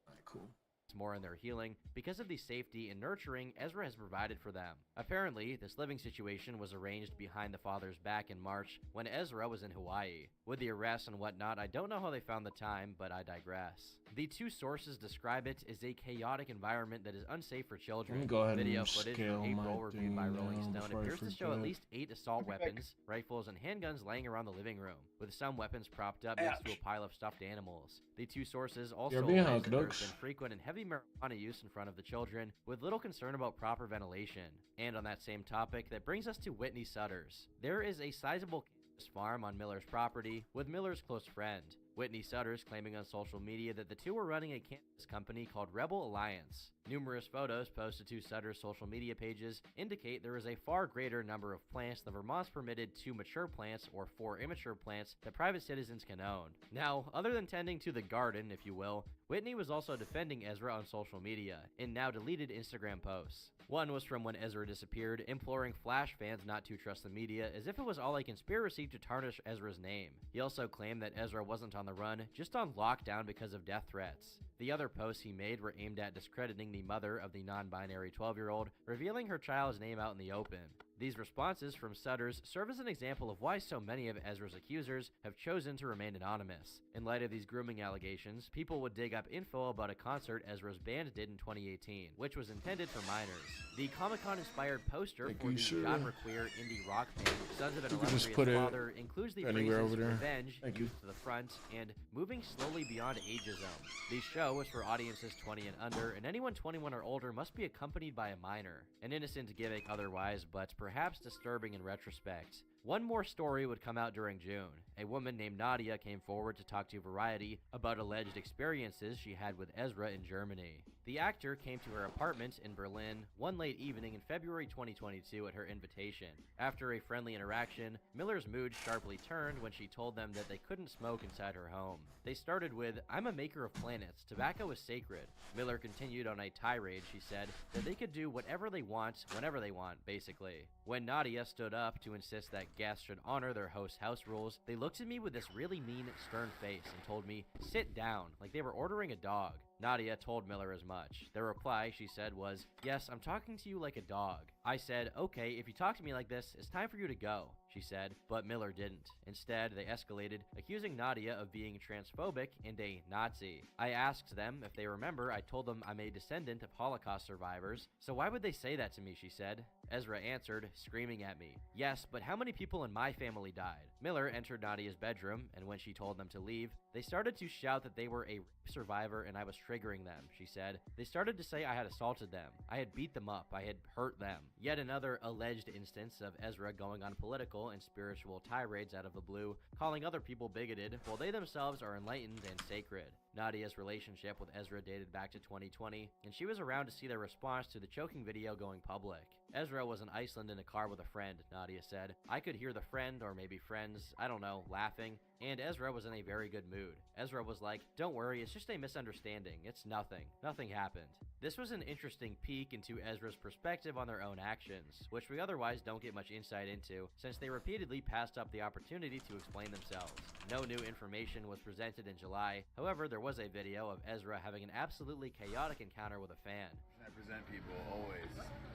Speaker 3: Alright, cool.
Speaker 19: More in their healing because of the safety and nurturing Ezra has provided for them. Apparently, this living situation was arranged behind the father's back in March when Ezra was in Hawaii. With the arrests and whatnot, I don't know how they found the time, but I digress. The 2 sources describe it as a chaotic environment that is unsafe for children.
Speaker 3: Let me go ahead
Speaker 19: Video
Speaker 3: and
Speaker 19: footage
Speaker 3: scale
Speaker 19: from April
Speaker 3: my
Speaker 19: reviewed by
Speaker 3: thing
Speaker 19: Rolling
Speaker 3: down
Speaker 19: Stone
Speaker 3: before I
Speaker 19: appears to show at
Speaker 3: forget.
Speaker 19: least 8 assault weapons, rifles, and handguns laying around the living room, with some weapons propped up next to a pile of stuffed animals. The 2 sources also
Speaker 3: You're being
Speaker 19: allege that there has
Speaker 3: hunked
Speaker 19: been frequent and heavy marijuana use in front of the children, with little concern about proper ventilation. And on that same topic, that brings us to Whitney Sutters. There is a sizable cannabis farm on Miller's property with Miller's close friend. Whitney Sutters claiming on social media that the 2 were running a cannabis company called Rebel Alliance. Numerous photos posted to Sutters' social media pages indicate there is a far greater number of plants than Vermont's permitted 2 mature plants or 4 immature plants that private citizens can own. Now, other than tending to the garden, if you will, Whitney was also defending Ezra on social media in now deleted Instagram posts. One was from when Ezra disappeared, imploring Flash fans not to trust the media as if it was all a conspiracy to tarnish Ezra's name. He also claimed that Ezra wasn't on the run, just on lockdown because of death threats. The other posts he made were aimed at discrediting the mother of the non-binary 12-year-old, revealing her child's name out in the open. These responses from Sutters serve as an example of why so many of Ezra's accusers have chosen to remain anonymous. In light of these grooming allegations, people would dig up info about a concert Ezra's band did in 2018, which was intended for minors. The Comic-Con inspired poster for the genre-queer indie rock band Sons of an
Speaker 3: You could just
Speaker 19: Illustrious
Speaker 3: put it
Speaker 19: Father includes the
Speaker 3: anywhere
Speaker 19: phrases
Speaker 3: over there.
Speaker 19: revenge,
Speaker 3: Thank you.
Speaker 19: youth to the front, and moving slowly beyond ageism. The show was for audiences 20 and under, and anyone 21 or older must be accompanied by a minor. An innocent gimmick otherwise, but perhaps disturbing in retrospect. One more story would come out during June. A woman named Nadia came forward to talk to Variety about alleged experiences she had with Ezra in Germany. The actor came to her apartment in Berlin one late evening in February 2022 at her invitation. After a friendly interaction, Miller's mood sharply turned when she told them that they couldn't smoke inside her home. They started with, "I'm a maker of planets. Tobacco is sacred." Miller continued on a tirade, she said, that they could do whatever they want, whenever they want, basically. When Nadia stood up to insist that guests should honor their host's house rules, they looked at me with this really mean, stern face and told me, "Sit down," like they were ordering a dog. Nadia told Miller as much. Their reply, she said, was, "Yes, I'm talking to you like a dog." I said, "Okay, if you talk to me like this, it's time for you to go," she said, but Miller didn't. Instead, they escalated, accusing Nadia of being transphobic and a Nazi. I asked them if they remember I told them I'm a descendant of Holocaust survivors, so why would they say that to me, she said. Ezra answered, screaming at me, "Yes, but how many people in my family died?" Miller entered Nadia's bedroom, and when she told them to leave, they started to shout that they were a rape survivor and I was triggering them, she said. They started to say I had assaulted them. I had beat them up. I had hurt them. Yet another alleged instance of Ezra going on political and spiritual tirades out of the blue, calling other people bigoted, while they themselves are enlightened and sacred. Nadia's relationship with Ezra dated back to 2020, and she was around to see their response to the choking video going public. Ezra was in Iceland in a car with a friend, Nadia said. I could hear the friend, or maybe friends, I don't know, laughing, and Ezra was in a very good mood. Ezra was like, "Don't worry, it's just a misunderstanding. It's nothing. Nothing happened." This was an interesting peek into Ezra's perspective on their own actions, which we otherwise don't get much insight into, since they repeatedly passed up the opportunity to explain themselves. No new information was presented in July. However, there was a video of Ezra having an absolutely chaotic encounter with a fan.
Speaker 9: I present people always.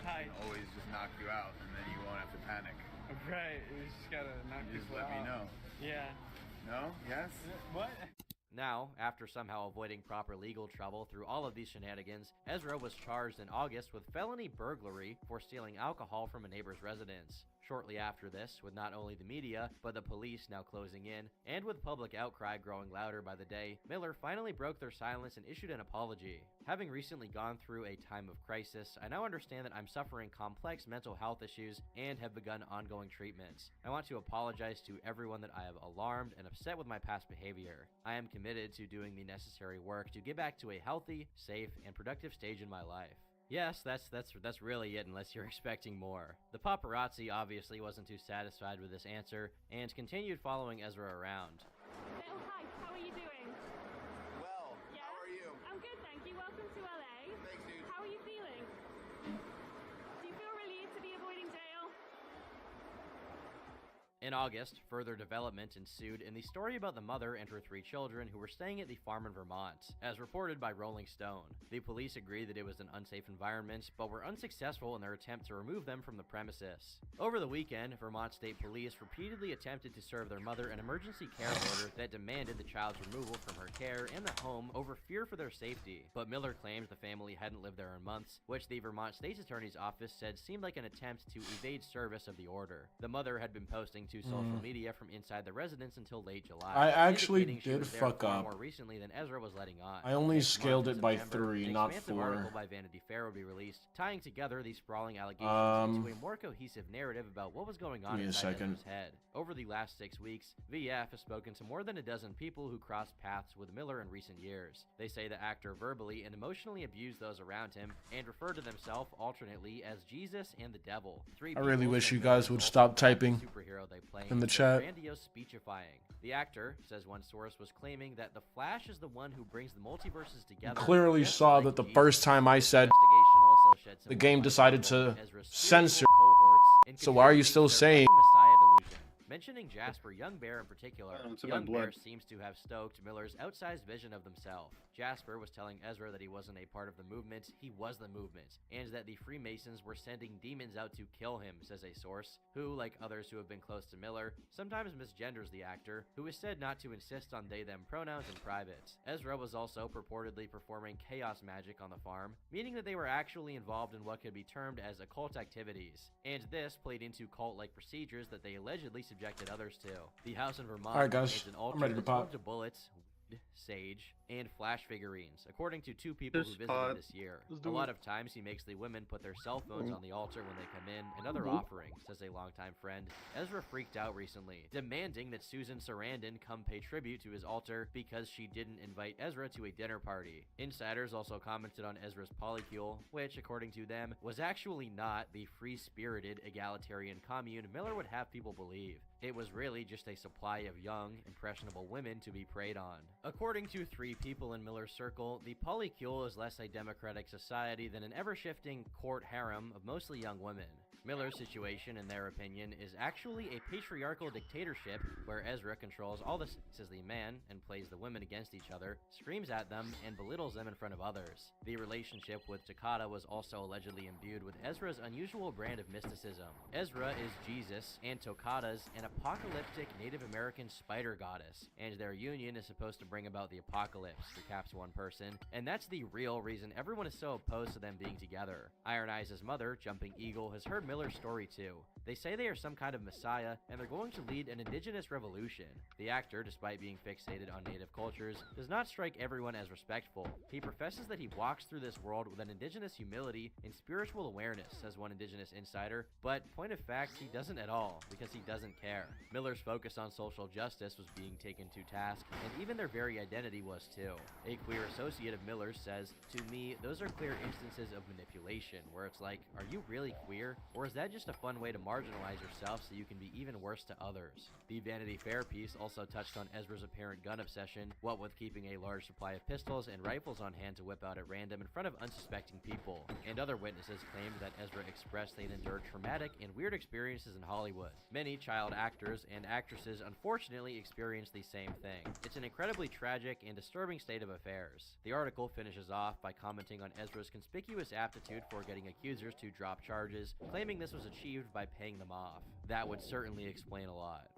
Speaker 7: Hi.
Speaker 9: And always just knock you out, and then you won't have to panic.
Speaker 7: Right, you just gotta knock
Speaker 9: You just
Speaker 7: people
Speaker 9: let me
Speaker 7: out.
Speaker 9: know.
Speaker 7: Yeah.
Speaker 9: No? Yes?
Speaker 7: What?
Speaker 19: Now, after somehow avoiding proper legal trouble through all of these shenanigans, Ezra was charged in August with felony burglary for stealing alcohol from a neighbor's residence. Shortly after this, with not only the media, but the police now closing in, and with public outcry growing louder by the day, Miller finally broke their silence and issued an apology. Having recently gone through a time of crisis, I now understand that I'm suffering complex mental health issues and have begun ongoing treatments. I want to apologize to everyone that I have alarmed and upset with my past behavior. I am committed to doing the necessary work to get back to a healthy, safe, and productive stage in my life. Yes, that's really it unless you're expecting more. The paparazzi obviously wasn't too satisfied with this answer and continued following Ezra around.
Speaker 11: Oh, hi, how are you doing?
Speaker 9: Well,
Speaker 11: Yeah?
Speaker 9: how are you?
Speaker 11: I'm good, thank you. Welcome to LA.
Speaker 9: Thanks, dude.
Speaker 11: How are you feeling? Do you feel relieved to be avoiding jail?
Speaker 19: In August, further development ensued in the story about the mother and her 3 children who were staying at the farm in Vermont. As reported by Rolling Stone, the police agreed that it was an unsafe environment, but were unsuccessful in their attempt to remove them from the premises. Over the weekend, Vermont State Police repeatedly attempted to serve their mother an emergency care order that demanded the child's removal from her care and the home over fear for their safety. But Miller claims the family hadn't lived there in months, which the Vermont State's Attorney's Office said seemed like an attempt to evade service of the order. The mother had been posting to social media from inside the residence until late July.
Speaker 3: I actually
Speaker 19: indicating she
Speaker 3: did
Speaker 19: was there
Speaker 3: fuck
Speaker 19: far
Speaker 3: up.
Speaker 19: more recently than Ezra was letting on.
Speaker 3: I only
Speaker 19: Next month,
Speaker 3: scaled
Speaker 19: in
Speaker 3: it by
Speaker 19: September,
Speaker 3: 3,
Speaker 19: an
Speaker 3: not
Speaker 19: expansive
Speaker 3: 4.
Speaker 19: article by Vanity Fair will be released, tying together these sprawling allegations into a more cohesive narrative about what was going on
Speaker 3: Give me a
Speaker 19: inside
Speaker 3: second.
Speaker 19: Ezra's head. Over the last 6 weeks, VF has spoken to more than a dozen people who crossed paths with Miller in recent years. They say the actor verbally and emotionally abused those around him and referred to themselves alternately as Jesus and the devil.
Speaker 3: I really wish you guys would stop typing
Speaker 19: superhero they play
Speaker 3: in the chat.
Speaker 19: grandiose speechifying. The actor, says one source, was claiming that the Flash is the one who brings the multiverses together.
Speaker 3: Clearly
Speaker 19: just
Speaker 3: saw
Speaker 19: like
Speaker 3: that the
Speaker 19: Jesus.
Speaker 3: first time I said
Speaker 19: Investigation also shed some
Speaker 3: the game
Speaker 19: light
Speaker 3: decided
Speaker 19: on
Speaker 3: to
Speaker 19: Ezra's
Speaker 3: censor.
Speaker 19: spiritual cohorts and
Speaker 3: So why are you
Speaker 19: contributing
Speaker 3: still
Speaker 19: to their
Speaker 3: saying?
Speaker 19: Messiah delusion. Mentioning Jasper Young Bear in particular,
Speaker 14: it's in my
Speaker 19: Young Bear
Speaker 14: blood.
Speaker 19: seems to have stoked Miller's outsized vision of themselves. Jasper was telling Ezra that he wasn't a part of the movement, he was the movement, and that the Freemasons were sending demons out to kill him, says a source, who, like others who have been close to Miller, sometimes misgenders the actor, who is said not to insist on they-them pronouns in private. Ezra was also purportedly performing chaos magic on the farm, meaning that they were actually involved in what could be termed as occult activities, and this played into cult-like procedures that they allegedly subjected others to. The house in Vermont
Speaker 3: Alright, guys,
Speaker 19: contains an
Speaker 3: I'm
Speaker 19: altar
Speaker 3: ready to
Speaker 19: that's
Speaker 3: pop.
Speaker 19: home to bullets, sage, and flash figurines, according to 2 people who
Speaker 14: Just
Speaker 19: visited
Speaker 14: pod.
Speaker 19: this year.
Speaker 14: Let's
Speaker 19: A
Speaker 14: do
Speaker 19: lot
Speaker 14: it.
Speaker 19: of times he makes the women put their cell phones on the altar when they come in, and other
Speaker 14: Mhm.
Speaker 19: offerings, says a longtime friend. Ezra freaked out recently, demanding that Susan Sarandon come pay tribute to his altar because she didn't invite Ezra to a dinner party. Insiders also commented on Ezra's polycule, which, according to them, was actually not the free-spirited egalitarian commune Miller would have people believe. It was really just a supply of young, impressionable women to be preyed on. According to 3 people in Miller's circle, the polycule is less a democratic society than an ever-shifting court harem of mostly young women. Miller's situation, in their opinion, is actually a patriarchal dictatorship where Ezra controls all the sex as the man and plays the women against each other, screams at them, and belittles them in front of others. The relationship with Takata was also allegedly imbued with Ezra's unusual brand of mysticism. Ezra is Jesus, and Tokata's an apocalyptic Native American spider goddess, and their union is supposed to bring about the apocalypse, recaps one person, and that's the real reason everyone is so opposed to them being together. Iron Eyes' mother, Jumping Eagle, has heard Miller's story too. They say they are some kind of messiah, and they're going to lead an indigenous revolution. The actor, despite being fixated on native cultures, does not strike everyone as respectful. He professes that he walks through this world with an indigenous humility and spiritual awareness, says one indigenous insider, but point of fact, he doesn't at all, because he doesn't care. Miller's focus on social justice was being taken to task, and even their very identity was too. A queer associate of Miller's says, "To me, those are clear instances of manipulation, where it's like, are you really queer? Or is that just a fun way to marginalize yourself so you can be even worse to others?" The Vanity Fair piece also touched on Ezra's apparent gun obsession, what with keeping a large supply of pistols and rifles on hand to whip out at random in front of unsuspecting people, and other witnesses claimed that Ezra expressed they had endured traumatic and weird experiences in Hollywood. Many child actors and actresses unfortunately experienced the same thing. It's an incredibly tragic and disturbing state of affairs. The article finishes off by commenting on Ezra's conspicuous aptitude for getting accusers to drop charges, claiming this was achieved by paying them off. That would certainly explain a lot.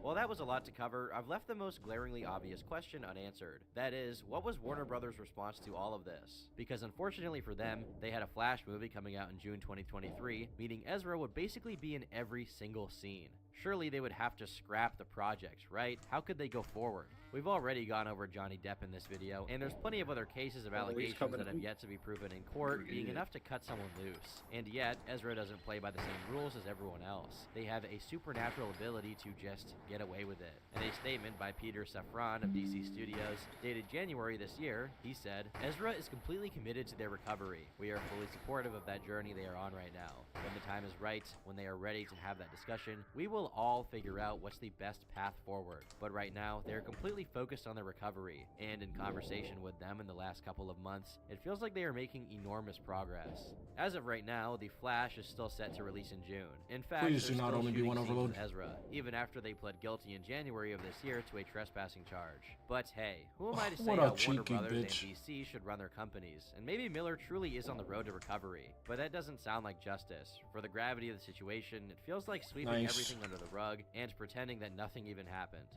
Speaker 19: While that was a lot to cover, I've left the most glaringly obvious question unanswered. That is, what was Warner Brothers' response to all of this? Because unfortunately for them, they had a Flash movie coming out in June 2023, meaning Ezra would basically be in every single scene. Surely they would have to scrap the project, right? How could they go forward? We've already gone over Johnny Depp in this video, and there's plenty of other cases of allegations that have yet to be proven in court being enough to cut someone loose. And yet, Ezra doesn't play by the same rules as everyone else. They have a supernatural ability to just get away with it. In a statement by Peter Safran of DC Studios, dated January this year, he said, "Ezra is completely committed to their recovery. We are fully supportive of that journey they are on right now. When the time is right, when they are ready to have that discussion, we will all figure out what's the best path forward. But right now, they are completely focused on their recovery, and in conversation with them in the last couple of months, it feels like they are making enormous progress." As of right now, The Flash is still set to release in June. In fact,
Speaker 3: Please do
Speaker 19: there's
Speaker 3: not
Speaker 19: still
Speaker 3: only be
Speaker 19: shooting
Speaker 3: one
Speaker 19: scenes
Speaker 3: overload.
Speaker 19: with Ezra, even after they pled guilty in January of this year to a trespassing charge. But hey, who am I to say
Speaker 3: What a
Speaker 19: how Warner
Speaker 3: cheeky
Speaker 19: Brothers and
Speaker 3: bitch.
Speaker 19: DC should run their companies? And maybe Miller truly is on the road to recovery, but that doesn't sound like justice. For the gravity of the situation, it feels like sweeping
Speaker 3: Nice.
Speaker 19: everything under the rug and pretending that nothing even happened.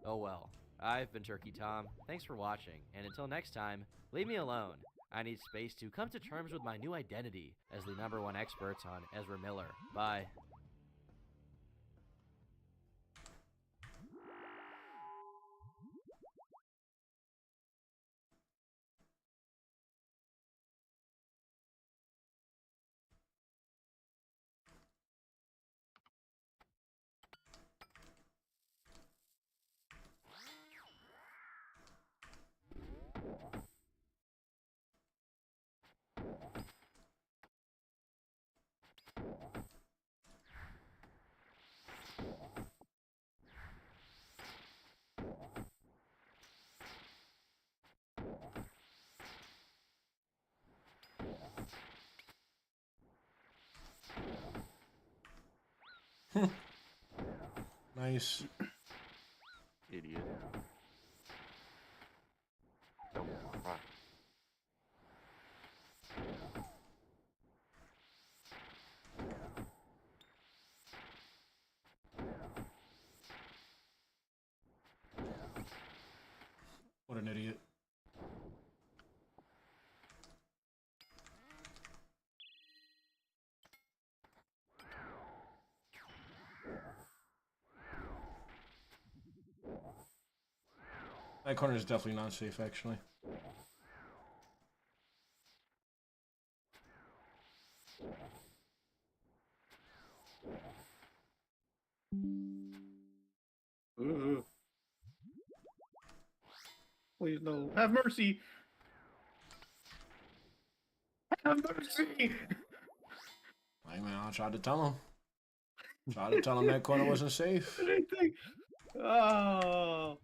Speaker 19: Oh well. I've been Turkey Tom, thanks for watching, and until next time, leave me alone. I need space to come to terms with my new identity as the #1 expert on Ezra Miller. Bye.
Speaker 3: Nice.
Speaker 4: Idiot. Right.
Speaker 3: What an idiot. That corner is definitely not safe, actually.
Speaker 14: Please no. Have mercy. Have mercy.
Speaker 3: Hey man, I tried to tell him. Tried to tell him that corner wasn't safe.
Speaker 14: Anything. Oh.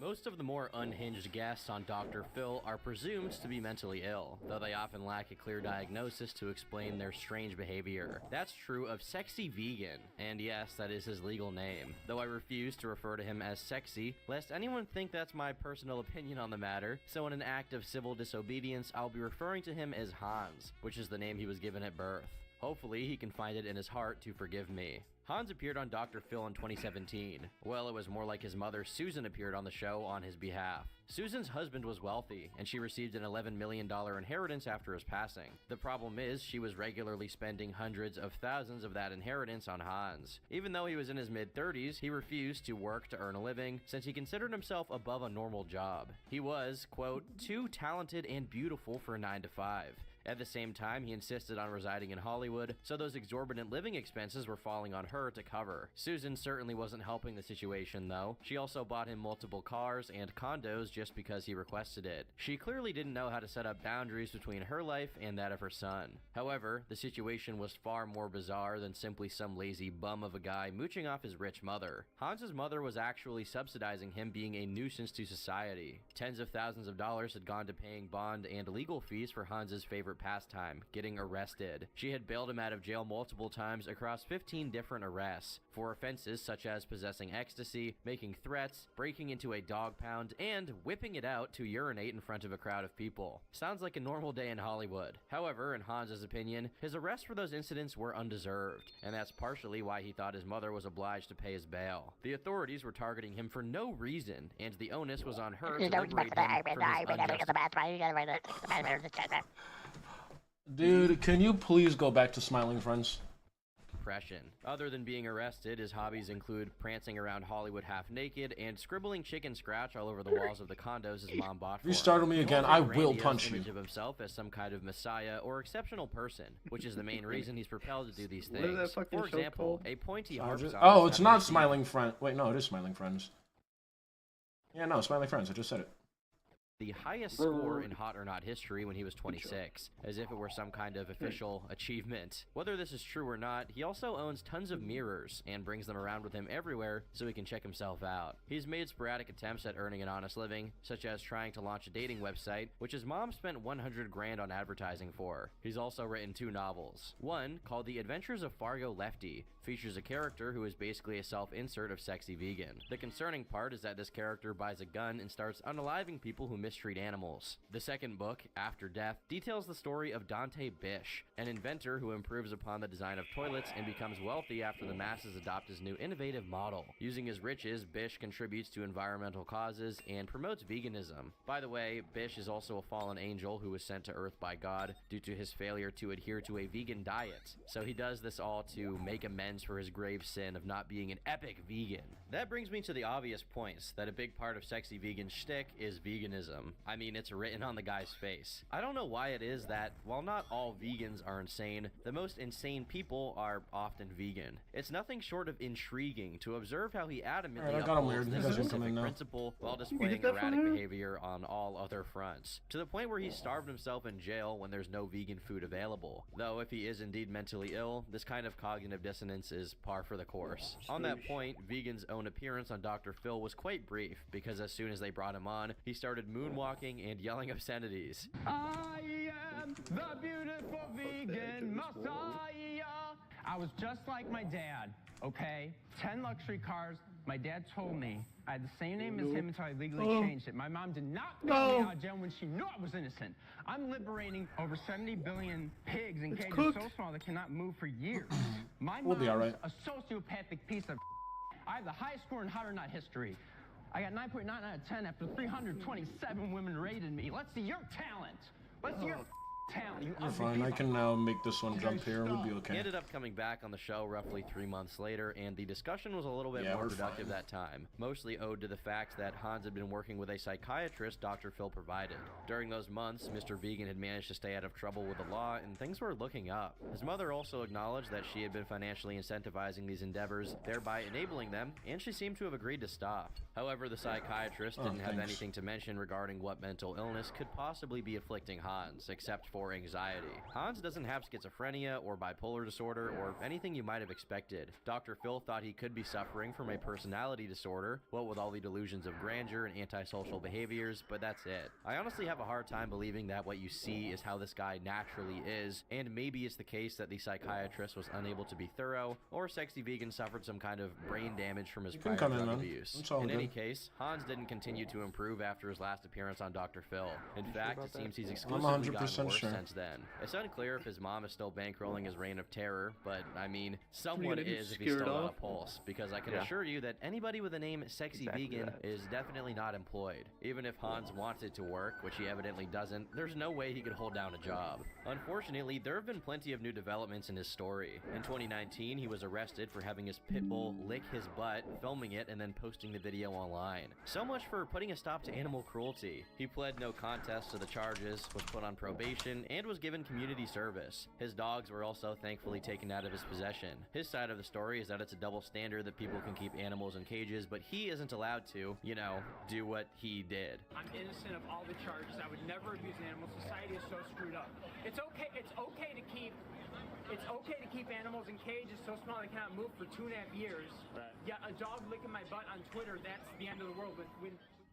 Speaker 19: Most of the more unhinged guests on Dr. Phil are presumed to be mentally ill, though they often lack a clear diagnosis to explain their strange behavior. That's true of Sexy Vegan, and yes, that is his legal name, though I refuse to refer to him as Sexy, lest anyone think that's my personal opinion on the matter, so in an act of civil disobedience, I'll be referring to him as Hans, which is the name he was given at birth. Hopefully, he can find it in his heart to forgive me. Hans appeared on Dr. Phil in 2017. Well, it was more like his mother, Susan, appeared on the show on his behalf. Susan's husband was wealthy, and she received an $11 million inheritance after his passing. The problem is, she was regularly spending hundreds of thousands of that inheritance on Hans. Even though he was in his mid-30s, he refused to work to earn a living, since he considered himself above a normal job. He was, quote, too talented and beautiful for a 9-to-5. At the same time, he insisted on residing in Hollywood, so those exorbitant living expenses were falling on her to cover. Susan certainly wasn't helping the situation, though. She also bought him multiple cars and condos just because he requested it. She clearly didn't know how to set up boundaries between her life and that of her son. However, the situation was far more bizarre than simply some lazy bum of a guy mooching off his rich mother. Hans's mother was actually subsidizing him being a nuisance to society. Tens of thousands of dollars had gone to paying bond and legal fees for Hans's favorite pastime, getting arrested. She had bailed him out of jail multiple times across 15 different arrests for offenses such as possessing ecstasy, making threats, breaking into a dog pound, and whipping it out to urinate in front of a crowd of people. Sounds like a normal day in Hollywood. However, in Hans's opinion, his arrests for those incidents were undeserved, and that's partially why he thought his mother was obliged to pay his bail. The authorities were targeting him for no reason, and the onus was on her to liberate him from his unjust...
Speaker 3: Dude, can you please go back to Smiling Friends?
Speaker 19: Depression. Other than being arrested, his hobbies include prancing around Hollywood half naked and scribbling chicken scratch all over the walls of the condos his mom bought for him.
Speaker 3: If you startle me again, I will punch you.
Speaker 19: Image of himself as some kind of messiah or exceptional person, which is the main reason he's propelled to do these
Speaker 14: What is
Speaker 19: things.
Speaker 14: that fucking
Speaker 19: For
Speaker 14: show
Speaker 19: example,
Speaker 14: called?
Speaker 19: a pointy harp song.
Speaker 3: Oh, it's not Smiling Friends. Wait, no, it is Smiling Friends. Yeah, no, Smiling Friends. I just said it.
Speaker 19: The highest score in Hot or Not history when he was 26, as if it were some kind of official achievement. Whether this is true or not, he also owns tons of mirrors and brings them around with him everywhere so he can check himself out. He's made sporadic attempts at earning an honest living, such as trying to launch a dating website, which his mom spent 100 grand on advertising for. He's also written 2 novels. One, called The Adventures of Fargo Lefty, features a character who is basically a self-insert of Sexy Vegan. The concerning part is that this character buys a gun and starts unaliving people who mistreat animals. The second book, After Death, details the story of Dante Bish, an inventor who improves upon the design of toilets and becomes wealthy after the masses adopt his new innovative model. Using his riches, Bish contributes to environmental causes and promotes veganism. By the way, Bish is also a fallen angel who was sent to Earth by God due to his failure to adhere to a vegan diet. So he does this all to make amends for his grave sin of not being an epic vegan. That brings me to the obvious points, that a big part of Sexy Vegan's shtick is veganism. I mean, it's written on the guy's face. I don't know why it is that, while not all vegans are insane, the most insane people are often vegan. It's nothing short of intriguing to observe how he adamantly upholds this specific principle while displaying erratic behavior on all other fronts, to the point where he starved himself in jail when there's no vegan food available. Though if he is indeed mentally ill, this kind of cognitive dissonance is par for the course. On that point, Vegan's own appearance on Dr. Phil was quite brief, because as soon as they brought him on, he started moonwalking and yelling obscenities.
Speaker 17: I am the beautiful vegan messiah. I was just like my dad, okay? 10 luxury cars. My dad told me I had the same name as him until I legally changed it. My mom did not put me out of jail when she knew I was innocent. I'm liberating over 70 billion pigs in cages so small they cannot move for years. My mom's a sociopathic piece of I have the highest score in Hot or Not history. I got 9.9 out of 10 after 327 women rated me. Let's see your talent. Let's see your talent.
Speaker 3: You're fine. I can now make this one jump here. We'll be okay.
Speaker 19: He ended up coming back on the show roughly 3 months later, and the discussion was a little bit more productive that time, mostly owed to the fact that Hans had been working with a psychiatrist Dr. Phil provided. During those months, Mr. Vegan had managed to stay out of trouble with the law, and things were looking up. His mother also acknowledged that she had been financially incentivizing these endeavors, thereby enabling them, and she seemed to have agreed to stop. However, the psychiatrist didn't have anything to mention regarding what mental illness could possibly be afflicting Hans, except for anxiety. Hans doesn't have schizophrenia or bipolar disorder or anything you might have expected. Dr. Phil thought he could be suffering from a personality disorder, what with all the delusions of grandeur and antisocial behaviors, but that's it. I honestly have a hard time believing that what you see is how this guy naturally is, and maybe it's the case that the psychiatrist was unable to be thorough, or Sexy Vegan suffered some kind of brain damage from his prior drug abuse. In any case, Hans didn't continue to improve after his last appearance on Dr. Phil. In fact, it seems he's exclusively gotten worse since then. It's unclear if his mom is still bankrolling his reign of terror, but I mean, someone is if he's still on a pulse, because I can assure you that anybody with the name Sexy Vegan is definitely not employed. Even if Hans wanted to work, which he evidently doesn't, there's no way he could hold down a job. Unfortunately, there have been plenty of new developments in his story. In 2019, he was arrested for having his pit bull lick his butt, filming it, and then posting the video online. So much for putting a stop to animal cruelty. He pled no contest to the charges, was put on probation, and was given community service. His dogs were also thankfully taken out of his possession. His side of the story is that it's a double standard that people can keep animals in cages, but he isn't allowed to, you know, do what he did.
Speaker 10: I'm innocent of all the charges. I would never abuse animals. Society is so screwed up. It's okay to keep animals in cages so small they cannot move for 2.5 years. Right. Yeah, a dog licking my butt on Twitter, that's the end of the world.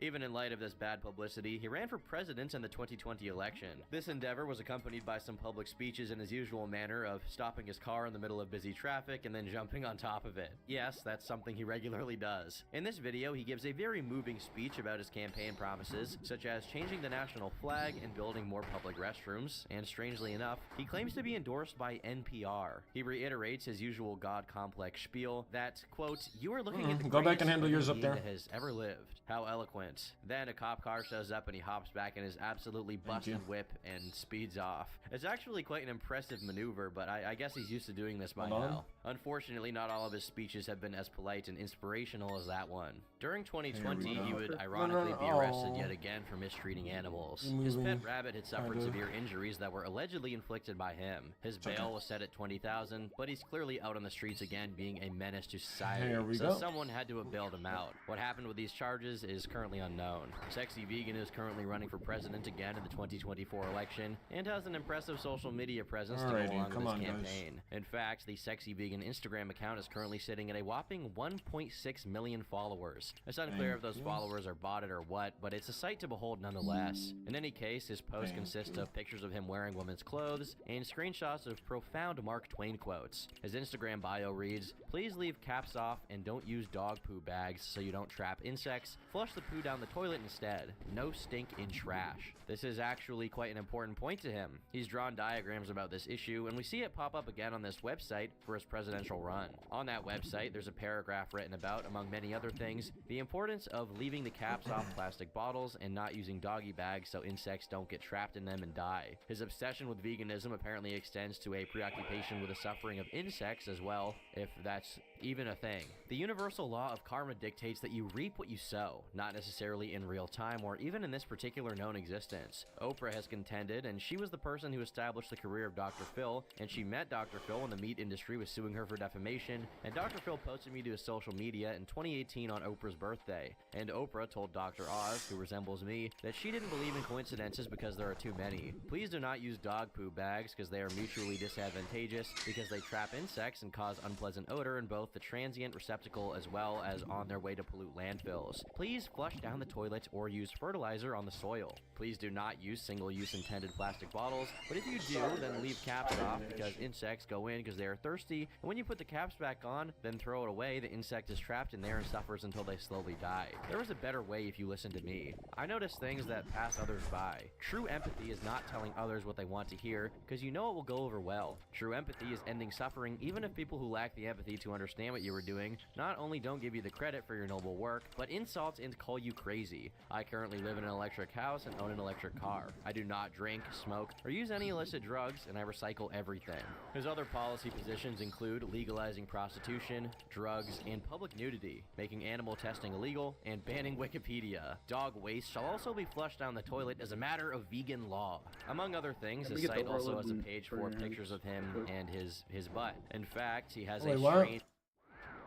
Speaker 19: Even in light of this bad publicity, he ran for president in the 2020 election. This endeavor was accompanied by some public speeches in his usual manner of stopping his car in the middle of busy traffic and then jumping on top of it. Yes, that's something he regularly does. In this video, he gives a very moving speech about his campaign promises, such as changing the national flag and building more public restrooms, and strangely enough, he claims to be endorsed by NPR. He reiterates his usual God complex spiel that, quote, "You are looking at the
Speaker 3: Go back and handle yours up
Speaker 19: being
Speaker 3: there.
Speaker 19: that has ever lived." How eloquent. Then a cop car shows up and he hops back in his absolutely busted whip and speeds off. It's actually quite an impressive maneuver, but I guess he's used to doing this by now. Unfortunately, not all of his speeches have been as polite and inspirational as that one. During 2020, he would ironically be arrested yet again for mistreating animals. His pet rabbit had suffered severe injuries that were allegedly inflicted by him. His bail was set at $20,000, but he's clearly out on the streets again being a menace to society. So someone had to have bailed him out. What happened with these charges is currently unknown. Sexy Vegan is currently running for president again in the 2024 election and has an impressive social media presence to go along with his campaign. In fact, the Sexy Vegan Instagram account is currently sitting at a whopping 1.6 million followers. It's unclear if those followers are botted or what, but it's a sight to behold nonetheless. In any case, his post consists of pictures of him wearing women's clothes and screenshots of profound Mark Twain quotes. His Instagram bio reads, "Please leave caps off and don't use dog poo bags so you don't trap insects. Flush the poo down the toilet instead. No stink in trash." This is actually quite an important point to him. He's drawn diagrams about this issue, and we see it pop up again on this website for his presidential run. On that website, there's a paragraph written about, among many other things, the importance of leaving the caps off plastic bottles and not using doggy bags so insects don't get trapped in them and die. His obsession with veganism apparently extends to a preoccupation with the suffering of insects as well, if that's even a thing. The universal law of karma dictates that you reap what you sow, not necessarily in real time or even in this particular known existence. Oprah has contended, and she was the person who established the career of Dr. Phil, and she met Dr. Phil when the meat industry was suing her for defamation, and Dr. Phil posted me to his social media in 2018 on Oprah's birthday, and Oprah told Dr. Oz, who resembles me, that she didn't believe in coincidences because there are too many. Please do not use dog poo bags because they are mutually disadvantageous because they trap insects and cause unpleasant odor in both the transient receptacle as well as on their way to pollute landfills. Please flush down the toilet or use fertilizer on the soil. Please do not use single-use intended plastic bottles, but if you do, then leave caps off because insects go in because they are thirsty, and when you put the caps back on, then throw it away, the insect is trapped in there and suffers until they slowly die. There is a better way if you listen to me. I notice things that pass others by. True empathy is not telling others what they want to hear because you know it will go over well. True empathy is ending suffering even if people who lack the empathy to understand what you were doing not only don't give you the credit for your noble work, but insult and call you crazy. I currently live in an electric house and own an electric car. I do not drink, smoke, or use any illicit drugs, and I recycle everything. His other policy positions include legalizing prostitution, drugs, and public nudity, making animal testing illegal, and banning Wikipedia. Dog waste shall also be flushed down the toilet as a matter of vegan law. Among other things, his site also has a page for pictures of him and his butt. In fact, he has a strange...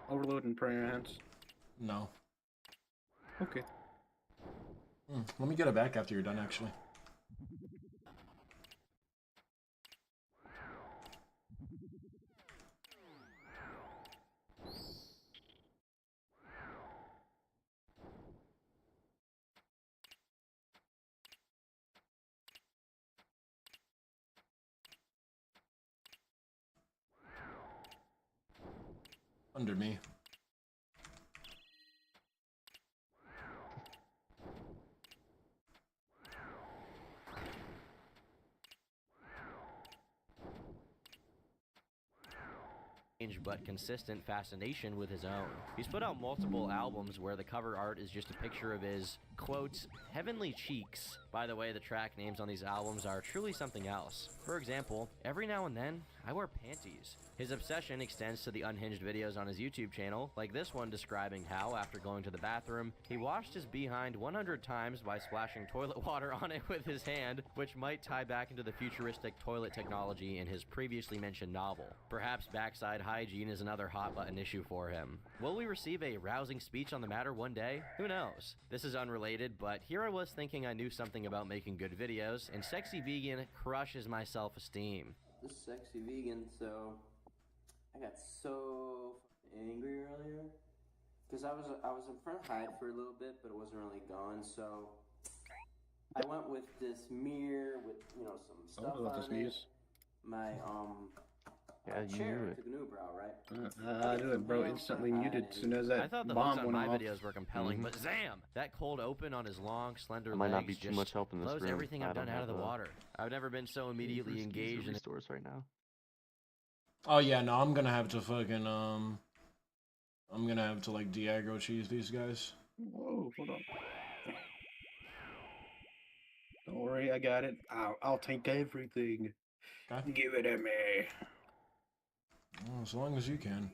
Speaker 14: Overload and prayer hands.
Speaker 3: No.
Speaker 14: Okay.
Speaker 3: Let me get it back after you're done, actually. Under me.
Speaker 19: But consistent fascination with his own. He's put out multiple albums where the cover art is just a picture of his, quote, heavenly cheeks. By the way, the track names on these albums are truly something else. For example, every now and then, I wear panties. His obsession extends to the unhinged videos on his YouTube channel, like this one describing how, after going to the bathroom, he washed his behind 100 times by splashing toilet water on it with his hand, which might tie back into the futuristic toilet technology in his previously mentioned novel. Perhaps backside hygiene is another hot-button issue for him. Will we receive a rousing speech on the matter one day? Who knows? This is unrelated, but here I was thinking I knew something about making good videos, and Sexy Vegan crushes my self-esteem.
Speaker 15: This is Sexy Vegan, so I got so angry earlier because I was in front of Hyde for a little bit, but it wasn't really going. So I went with this mirror with some stuff on it. My chair took an Ubrow, right?
Speaker 14: I do it, bro. Instantly muted as soon as that
Speaker 19: I thought the
Speaker 14: bomb
Speaker 19: hooks on
Speaker 14: went
Speaker 19: my
Speaker 14: off.
Speaker 19: videos were compelling, but zam! That cold open on his long, slender
Speaker 4: That might
Speaker 19: legs
Speaker 4: not be too
Speaker 19: just
Speaker 4: much help in this
Speaker 19: blows
Speaker 4: room.
Speaker 19: everything
Speaker 4: I
Speaker 19: I've
Speaker 4: don't
Speaker 19: done out of
Speaker 4: have
Speaker 19: the
Speaker 4: a-
Speaker 19: water. I've never been so immediately engaged in
Speaker 4: stores right now.
Speaker 3: Oh yeah, no, I'm gonna have to fucking I'm gonna have to like de-aggro cheese these guys.
Speaker 14: Whoa, hold on. Don't worry, I got it. I'll take everything.
Speaker 3: Okay.
Speaker 14: Give it to me.
Speaker 3: Well, as long as you can.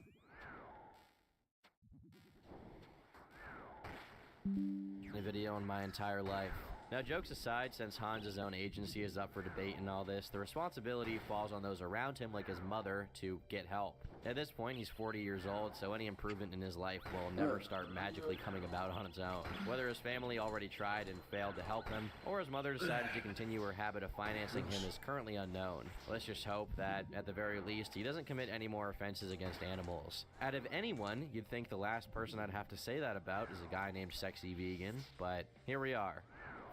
Speaker 19: a video in my entire life. Now, jokes aside, since Hans' own agency is up for debate and all this, the responsibility falls on those around him, like his mother, to get help. At this point, he's 40 years old, so any improvement in his life will never start magically coming about on its own. Whether his family already tried and failed to help him, or his mother decided to continue her habit of financing him is currently unknown. Let's just hope that, at the very least, he doesn't commit any more offenses against animals. Out of anyone, you'd think the last person I'd have to say that about is a guy named Sexy Vegan, but here we are.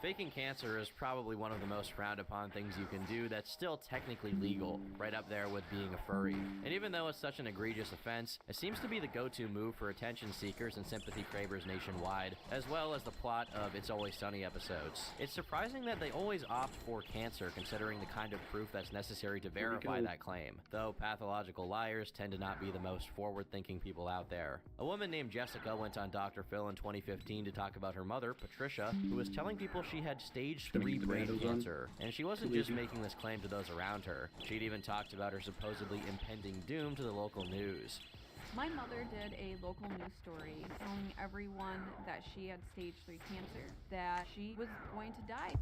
Speaker 19: Faking cancer is probably one of the most frowned upon things you can do that's still technically legal, right up there with being a furry. And even though it's such an egregious offense, it seems to be the go-to move for attention seekers and sympathy cravers nationwide, as well as the plot of It's Always Sunny episodes. It's surprising that they always opt for cancer, considering the kind of proof that's necessary to verify that claim, though pathological liars tend to not be the most forward-thinking people out there. A woman named Jessica went on Dr. Phil in 2015 to talk about her mother, Patricia, who was telling people she had stage 3 brain cancer, and she wasn't just making this claim to those around her. She'd even talked about her supposedly impending doom to the local news.
Speaker 20: My mother did a local news story telling everyone that she had stage 3 cancer, that she was going to die.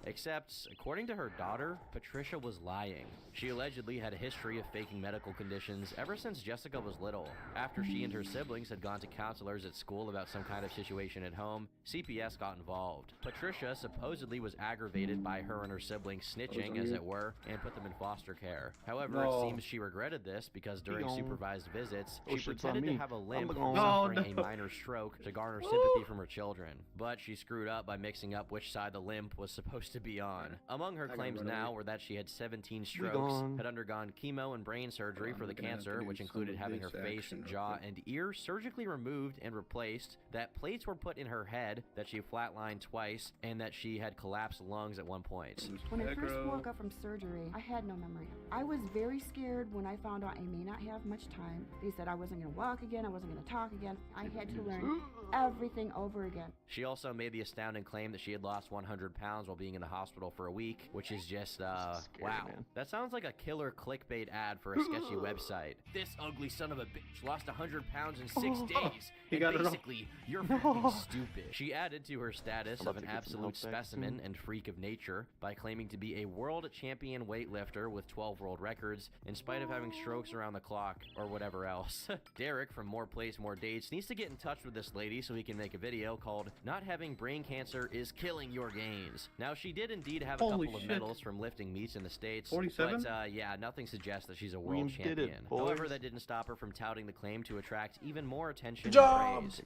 Speaker 19: Except, according to her daughter, Patricia was lying. She allegedly had a history of faking medical conditions ever since Jessica was little. After she and her siblings had gone to counselors at school about some kind of situation at home, CPS got involved. Patricia supposedly was aggravated by her and her siblings snitching, as it were, and put them in foster care. However, it seems she regretted this because during supervised visits, she pretended to have a limp from suffering a minor stroke to garner sympathy from her children. But she screwed up by mixing up which side the limp was supposed to be on. Among her claims now were that she had 17 strokes, had undergone chemo and brain surgery for the cancer, which included having her face, jaw, and ear surgically removed and replaced, that plates were put in her head, that she flatlined twice, and that she had collapsed lungs at one point.
Speaker 22: When I first woke up from surgery, I had no memory. I was very scared when I found out I may not have much time. They said I wasn't going to walk again, I wasn't going to talk again. I had to learn everything over again.
Speaker 19: She also made the astounding claim that she had lost 100 pounds while being in the hospital for a week, which is just, wow.
Speaker 4: Man.
Speaker 19: That sounds like a killer clickbait ad for a sketchy website. This ugly son of a bitch lost 100 pounds in 6 days, and basically, you're fucking stupid. She added to her status of an absolute specimen and freak of nature by claiming to be a world champion weightlifter with 12 world records, in spite of having strokes around the clock, or whatever else. Derek from More Place, More Dates needs to get in touch with this lady so he can make a video called Not Having Brain Cancer is Killing Your Gains. Now, she did indeed have a couple of medals from lifting meets in the States,
Speaker 14: 47?
Speaker 19: but yeah, nothing suggests that she's a world
Speaker 4: We did
Speaker 19: champion.
Speaker 4: it, boys.
Speaker 19: However, that didn't stop her from touting the claim to attract even more attention and praise.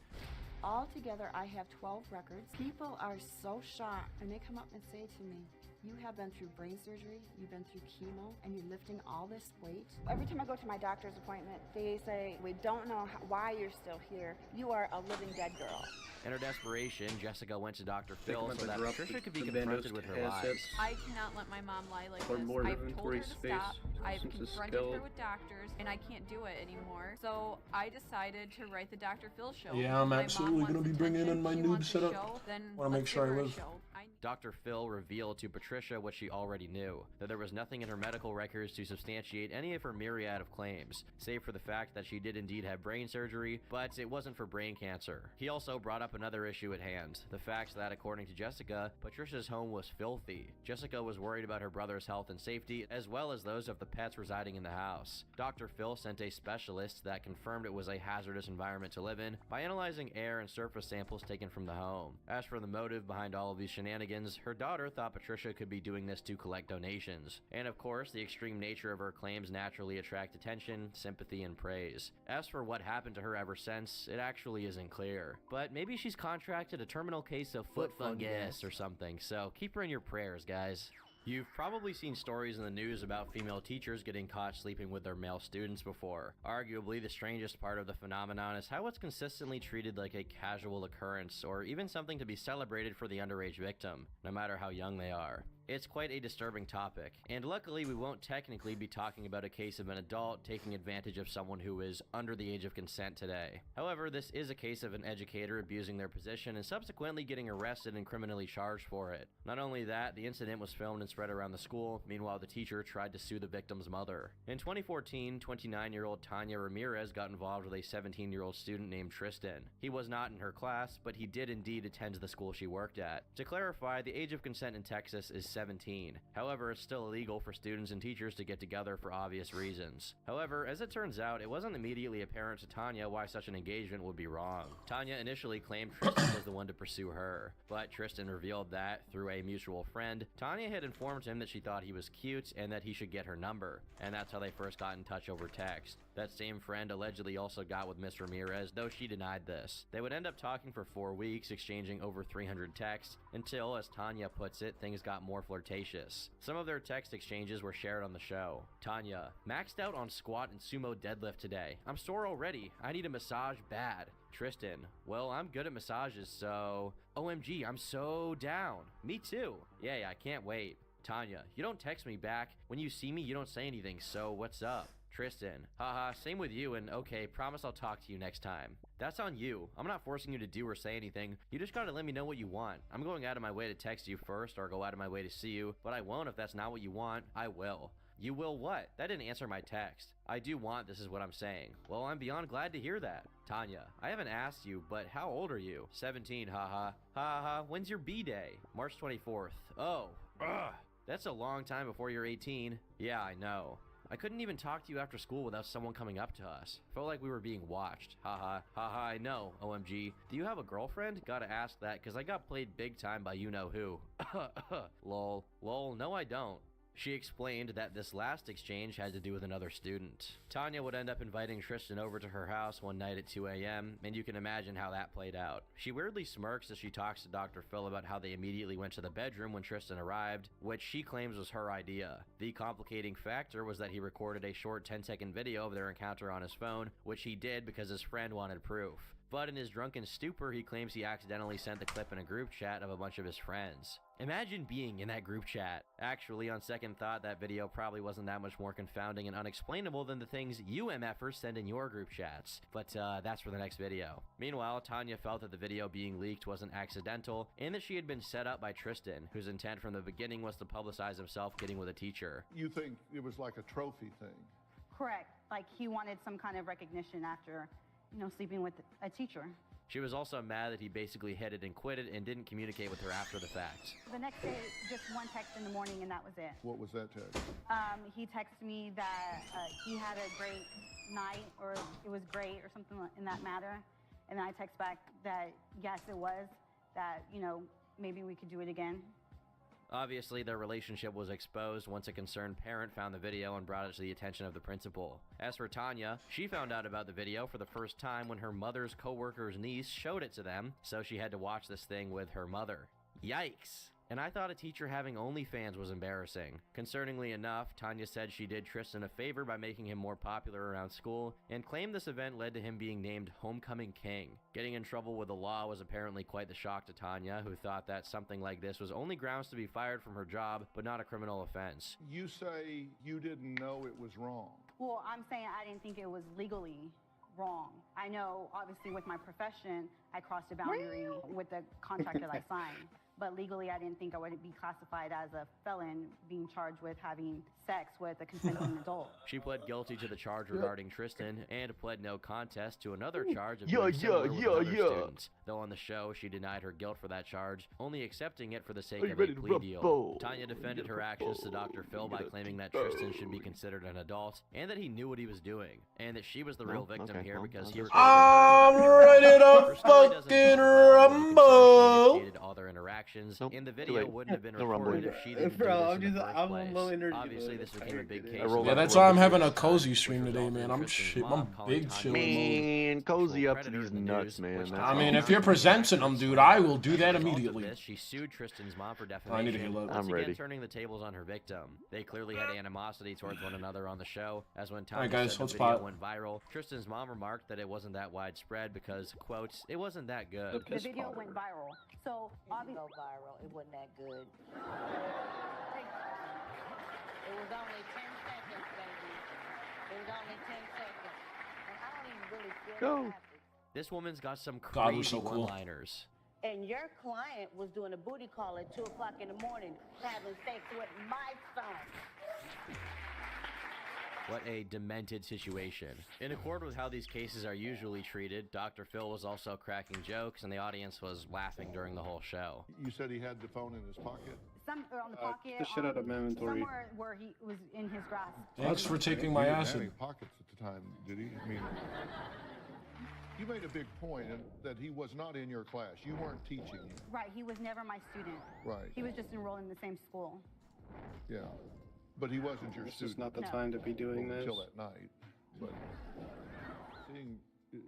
Speaker 22: Altogether, I have 12 records. People are so shocked, and they come up and say to me, You have been through brain surgery, you've been through chemo, and you're lifting all this weight. Every time I go to my doctor's appointment, they say, we don't know why you're still here. You are a living dead girl.
Speaker 19: In her desperation, Jessica went to Dr. Phil
Speaker 14: I'm
Speaker 19: so that
Speaker 14: gonna drop
Speaker 19: Patricia could be
Speaker 14: the
Speaker 19: confronted
Speaker 14: Bandos
Speaker 19: with her
Speaker 14: assets.
Speaker 19: lies.
Speaker 20: I cannot let my mom lie like
Speaker 14: Or
Speaker 20: this.
Speaker 14: more
Speaker 20: I've told her
Speaker 14: inventory
Speaker 20: to
Speaker 14: space
Speaker 20: stop. I've
Speaker 14: since the
Speaker 20: confronted her
Speaker 14: skull-
Speaker 20: with doctors, and I can't do it anymore. So I decided to write the Dr. Phil show.
Speaker 3: Yeah,
Speaker 20: If
Speaker 3: I'm
Speaker 20: my mom
Speaker 3: absolutely
Speaker 20: wants
Speaker 3: gonna be bringing
Speaker 20: attention,
Speaker 3: in my
Speaker 20: she
Speaker 3: noob
Speaker 20: wants a
Speaker 3: setup.
Speaker 20: show, then
Speaker 3: Wanna make
Speaker 20: let's
Speaker 3: sure
Speaker 20: give
Speaker 3: I
Speaker 20: her a
Speaker 3: live.
Speaker 20: show.
Speaker 19: Dr. Phil revealed to Patricia what she already knew, that there was nothing in her medical records to substantiate any of her myriad of claims, save for the fact that she did indeed have brain surgery, but it wasn't for brain cancer. He also brought up another issue at hand, the fact that according to Jessica, Patricia's home was filthy. Jessica was worried about her brother's health and safety, as well as those of the pets residing in the house. Dr. Phil sent a specialist that confirmed it was a hazardous environment to live in by analyzing air and surface samples taken from the home. As for the motive behind all of these shenanigans, her daughter thought Patricia could be doing this to collect donations. And of course, the extreme nature of her claims naturally attract attention, sympathy, and praise. As for what happened to her ever since, it actually isn't clear. But maybe she's contracted a terminal case of foot fungus or something, so keep her in your prayers, guys. You've probably seen stories in the news about female teachers getting caught sleeping with their male students before. Arguably, the strangest part of the phenomenon is how it's consistently treated like a casual occurrence, or even something to be celebrated for the underage victim, no matter how young they are. It's quite a disturbing topic, and luckily we won't technically be talking about a case of an adult taking advantage of someone who is under the age of consent today. However, this is a case of an educator abusing their position and subsequently getting arrested and criminally charged for it. Not only that, the incident was filmed and spread around the school. Meanwhile, the teacher tried to sue the victim's mother. In 2014, 29-year-old Tanya Ramirez got involved with a 17-year-old student named Tristan. He was not in her class, but he did indeed attend the school she worked at. To clarify, the age of consent in Texas is 17. However, it's still illegal for students and teachers to get together for obvious reasons. However, as it turns out, it wasn't immediately apparent to Tanya why such an engagement would be wrong. Tanya initially claimed Tristan was the one to pursue her, but Tristan revealed that, through a mutual friend, Tanya had informed him that she thought he was cute and that he should get her number, and that's how they first got in touch over text. That same friend allegedly also got with Miss Ramirez, though she denied this. They would end up talking for 4 weeks, exchanging over 300 texts, until, as Tanya puts it, things got more flirtatious. Some of their text exchanges were shared on the show. Tanya: maxed out on squat and sumo deadlift today. I'm sore already. I need a massage bad. Tristan: well, I'm good at massages, so... OMG, I'm so down. Me too. Yeah, I can't wait. Tanya: you don't text me back. When you see me, you don't say anything, so what's up? Tristan: haha, same with you, and okay, promise I'll talk to you next time. That's on you. I'm not forcing you to do or say anything. You just gotta let me know what you want. I'm going out of my way to text you first or go out of my way to see you, but I won't if that's not what you want. I will. You will what? That didn't answer my text. I do want this is what I'm saying. Well, I'm beyond glad to hear that. Tanya: I haven't asked you, but how old are you? 17, haha. Haha, when's your B-day? March 24th. Oh, ugh. That's a long time before you're 18. Yeah, I know. I couldn't even talk to you after school without someone coming up to us. Felt like we were being watched. Haha. Haha, I know. OMG. Do you have a girlfriend? Gotta ask that, cause I got played big time by you-know-who. Lol. Lol, no I don't. She explained that this last exchange had to do with another student. Tanya would end up inviting Tristan over to her house one night at 2 a.m., and you can imagine how that played out. She weirdly smirks as she talks to Dr. Phil about how they immediately went to the bedroom when Tristan arrived, which she claims was her idea. The complicating factor was that he recorded a short 10-second video of their encounter on his phone, which he did because his friend wanted proof. But in his drunken stupor, he claims he accidentally sent the clip in a group chat of a bunch of his friends. Imagine being in that group chat. Actually, on second thought, that video probably wasn't that much more confounding and unexplainable than the things you MFers send in your group chats. But that's for the next video. Meanwhile, Tanya felt that the video being leaked wasn't accidental, and that she had been set up by Tristan, whose intent from the beginning was to publicize himself getting with a teacher.
Speaker 2: You think it was like a trophy thing?
Speaker 8: Correct. Like he wanted some kind of recognition after, sleeping with a teacher.
Speaker 19: She was also mad that he basically hit it and quit it and didn't communicate with her after the fact.
Speaker 8: The next day, just one text in the morning, and that was it.
Speaker 2: What was that text?
Speaker 8: He texted me that he had a great night, or it was great, or something in that matter. And then I text back that, yes, it was, that, maybe we could do it again.
Speaker 19: Obviously, their relationship was exposed once a concerned parent found the video and brought it to the attention of the principal. As for Tanya, she found out about the video for the first time when her mother's co-worker's niece showed it to them, so she had to watch this thing with her mother. Yikes! and I thought a teacher having OnlyFans was embarrassing. Concerningly enough, Tanya said she did Tristan a favor by making him more popular around school, and claimed this event led to him being named Homecoming King. Getting in trouble with the law was apparently quite the shock to Tanya, who thought that something like this was only grounds to be fired from her job, but not a criminal offense.
Speaker 2: You say you didn't know it was wrong.
Speaker 8: Well, I'm saying I didn't think it was legally wrong. I know, obviously, with my profession, I crossed a boundary with the contract that I signed. But legally, I didn't think I would be classified as a felon being charged with having sex with a consenting adult.
Speaker 19: She pled guilty to the charge regarding Tristan and pled no contest to another charge of being similar with other students. Though on the show, she denied her guilt for that charge, only accepting it for the sake of a plea deal. Tanya defended her actions to Dr. Phil by claiming that Tristan should be considered an adult and that he knew what he was doing, and that she was the real victim here because he recorded
Speaker 3: I'm ready to fucking rumble.
Speaker 19: all their interactions, and the video wouldn't have been recorded if she didn't do this in the first place. Obviously, this became a big case.
Speaker 3: Yeah, that's why I'm having a cozy stream today, man. I'm big chilling.
Speaker 4: Man, cozy up to these nuts, man.
Speaker 3: I mean, if you're presenting them, dude, I will do that immediately.
Speaker 19: She sued Tristan's mom for
Speaker 3: I need to
Speaker 19: defamation,
Speaker 3: heal up.
Speaker 19: once
Speaker 4: I'm
Speaker 19: again
Speaker 4: ready.
Speaker 19: turning the tables on her victim. They clearly had animosity towards one another on the show, as when
Speaker 3: Alright,
Speaker 19: Tanya
Speaker 3: guys,
Speaker 19: said the
Speaker 3: let's
Speaker 19: video
Speaker 3: pot.
Speaker 19: went viral, Tristan's mom remarked that it wasn't that widespread because, quote, it wasn't that good.
Speaker 8: The video went viral. So, obviously,
Speaker 12: go viral. It wasn't that good. It was only 10 seconds, baby. It was only 10 seconds. And I don't even really feel
Speaker 19: Go.
Speaker 12: happy.
Speaker 19: This woman's got some
Speaker 3: God, we're
Speaker 19: crazy
Speaker 3: so cool.
Speaker 19: one-liners.
Speaker 12: And your client was doing a booty call at 2 o'clock in the morning, having sex with my son.
Speaker 19: What a demented situation. In accord with how these cases are usually treated, Dr. Phil was also cracking jokes, and the audience was laughing during the whole show.
Speaker 2: You said he had the phone in his pocket?
Speaker 8: some on the pocket.
Speaker 14: the shit out of my inventory.
Speaker 8: Somewhere where he was in his grasp.
Speaker 3: Thanks for taking
Speaker 2: He
Speaker 3: my
Speaker 2: didn't have
Speaker 3: acid.
Speaker 2: any pockets at the time, did he? I mean, you made a big point that he was not in your class. You weren't teaching him.
Speaker 8: Right, he was never my student.
Speaker 2: Right.
Speaker 8: He was just enrolled in the same school.
Speaker 2: Yeah. But he wasn't your
Speaker 14: This
Speaker 2: student.
Speaker 14: is not the
Speaker 8: No.
Speaker 14: time to be doing this.
Speaker 2: Until that night. But seeing,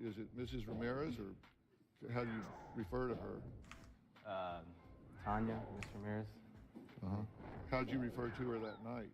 Speaker 2: is it Mrs. Ramirez or how do you refer to her?
Speaker 13: Tanya, Miss Ramirez.
Speaker 2: Uh-huh. How'd you refer to her that night?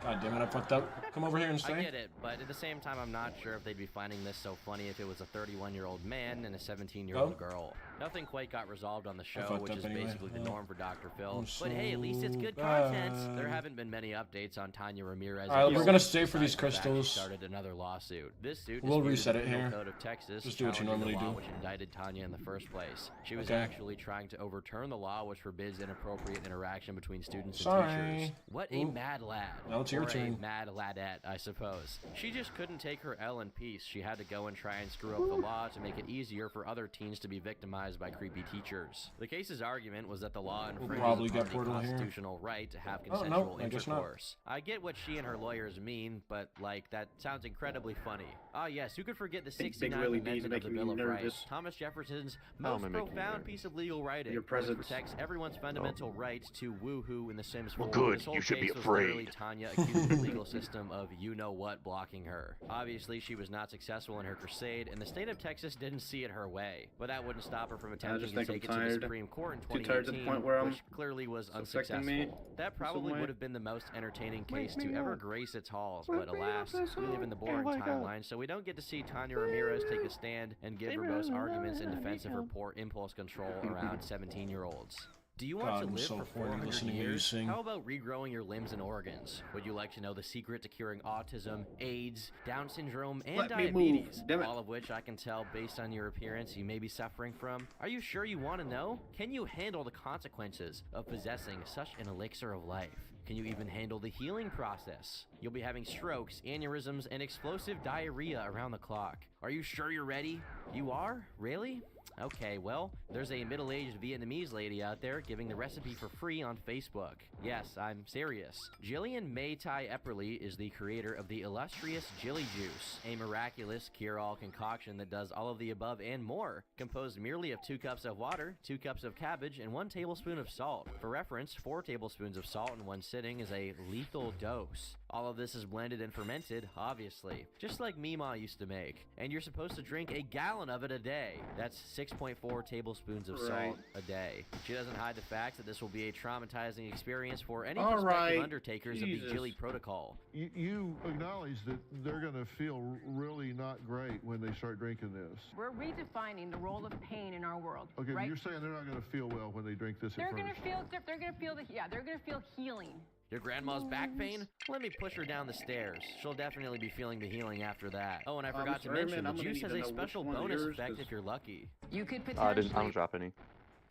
Speaker 3: God damn it, I fucked up. Come over here and
Speaker 19: I
Speaker 3: stay.
Speaker 19: get it, but at the same time, I'm not sure if they'd be finding this so funny if it was a 31-year-old man and a 17-year-old girl. Nothing quite got resolved on the show,
Speaker 3: fucked
Speaker 19: which
Speaker 3: up
Speaker 19: is
Speaker 3: anyway.
Speaker 19: basically the
Speaker 3: Yeah.
Speaker 19: norm for Dr. Phil.
Speaker 3: I'm
Speaker 19: But hey, at least it's
Speaker 3: so
Speaker 19: good content. There
Speaker 3: bad.
Speaker 19: haven't been many updates on Tanya Ramirez.
Speaker 3: Alright,
Speaker 19: and
Speaker 3: we're
Speaker 19: Phil,
Speaker 3: gonna stay for
Speaker 19: besides
Speaker 3: these
Speaker 19: the fact she
Speaker 3: crystals.
Speaker 19: started another lawsuit. This suit
Speaker 3: We'll
Speaker 19: disputed
Speaker 3: reset
Speaker 19: the
Speaker 3: it
Speaker 19: Penal
Speaker 3: here.
Speaker 19: Code of Texas,
Speaker 3: Just do what you
Speaker 19: challenging the
Speaker 3: normally
Speaker 19: law
Speaker 3: do.
Speaker 19: which indicted Tanya in the first place. She was
Speaker 3: Okay.
Speaker 19: actually trying to overturn the law which forbids inappropriate interaction between students and
Speaker 3: Sorry.
Speaker 19: teachers. What a
Speaker 3: Ooh.
Speaker 19: mad lad.
Speaker 3: Now it's your
Speaker 19: Or a
Speaker 3: turn.
Speaker 19: mad ladette, I suppose. She just couldn't take her L in peace. She had to go and try and screw up the law to make it easier for other teens to be victimized by creepy teachers. The case's argument was that the law infringes
Speaker 3: probably
Speaker 19: upon
Speaker 3: get
Speaker 19: the
Speaker 3: Portal here.
Speaker 19: constitutional right to have
Speaker 3: Oh, no,
Speaker 19: consensual
Speaker 3: I guess not.
Speaker 19: intercourse. I get what she and her lawyers mean, but, like, that sounds incredibly funny. Ah, yes, who could forget the
Speaker 14: Big
Speaker 19: 69th
Speaker 14: Willie D's
Speaker 19: Amendment of the
Speaker 14: making me
Speaker 19: Bill of
Speaker 14: nervous.
Speaker 19: Rights, Thomas Jefferson's
Speaker 4: How
Speaker 19: most
Speaker 4: am I making you
Speaker 19: profound
Speaker 4: nervous?
Speaker 19: piece of legal writing,
Speaker 14: Your
Speaker 19: which
Speaker 14: presence.
Speaker 19: protects everyone's fundamental right to woohoo in the Sims 4.
Speaker 4: Well, good,
Speaker 19: This whole
Speaker 4: you should be
Speaker 19: case was literally
Speaker 4: afraid.
Speaker 19: Tanya accusing the legal system of you-know-what blocking her. Obviously, she was not successful in her crusade, and the state of Texas didn't see it her way. But that wouldn't stop her from attempting
Speaker 14: just
Speaker 19: to
Speaker 14: think
Speaker 19: take it
Speaker 14: I'm
Speaker 19: to the
Speaker 14: tired.
Speaker 19: Supreme Court in
Speaker 14: Too tired to the
Speaker 19: 2018,
Speaker 14: point where I'm
Speaker 19: which clearly was
Speaker 14: it's affecting me
Speaker 19: unsuccessful. That
Speaker 14: in some
Speaker 19: probably
Speaker 14: way.
Speaker 19: would have been the most entertaining
Speaker 14: Wake
Speaker 19: case to
Speaker 14: me
Speaker 19: ever
Speaker 14: up.
Speaker 19: grace its halls,
Speaker 14: Wake
Speaker 19: but
Speaker 14: me up,
Speaker 19: alas,
Speaker 14: that's
Speaker 19: we live
Speaker 14: all.
Speaker 19: in the
Speaker 14: Can't
Speaker 19: boring
Speaker 14: wake up.
Speaker 19: timeline, so we don't get to see Tanya Ramirez take a stand and give verbose arguments in defense of her poor impulse control around 17-year-olds. Do you want
Speaker 3: God,
Speaker 19: to
Speaker 3: I'm
Speaker 19: live
Speaker 3: so
Speaker 19: for
Speaker 3: horny
Speaker 19: 400
Speaker 3: listening to you
Speaker 19: years?
Speaker 3: sing.
Speaker 19: How about regrowing your limbs and organs? Would you like to know the secret to curing autism, AIDS, Down syndrome, and
Speaker 14: Let me move.
Speaker 19: diabetes?
Speaker 14: Damn it.
Speaker 19: All of which I can tell based on your appearance you may be suffering from. Are you sure you want to know? Can you handle the consequences of possessing such an elixir of life? Can you even handle the healing process? You'll be having strokes, aneurysms, and explosive diarrhea around the clock. Are you sure you're ready? You are? Really? Okay, well, there's a middle-aged Vietnamese lady out there giving the recipe for free on Facebook. Yes, I'm serious. Jillian May Tai Epperly is the creator of the illustrious Jilly Juice, a miraculous cure-all concoction that does all of the above and more, composed merely of 2 cups of water, 2 cups of cabbage, and 1 tablespoon of salt. For reference, 4 tablespoons of salt in one sitting is a lethal dose. All of this is blended and fermented, obviously, just like Mima used to make. And you're supposed to drink a gallon of it a day. That's 6.4 tablespoons of salt a day. She doesn't hide the fact that this will be a traumatizing experience for any prospective undertakers of the Jilly protocol.
Speaker 2: You acknowledge that they're going to feel really not great when they start drinking this.
Speaker 16: We're redefining the role of pain in our world.
Speaker 2: Okay,
Speaker 16: right?
Speaker 2: but you're saying they're not going to feel well when they drink this
Speaker 16: They're
Speaker 2: at
Speaker 16: going
Speaker 2: first.
Speaker 16: to feel they're going to feel they're going to feel healing.
Speaker 19: Your grandma's back pain? Let me push her down the stairs. She'll definitely be feeling the healing after that. Oh, and I forgot to mention, the juice has a special bonus effect if you're lucky.
Speaker 16: You could
Speaker 14: I
Speaker 16: potentially
Speaker 14: don't drop any.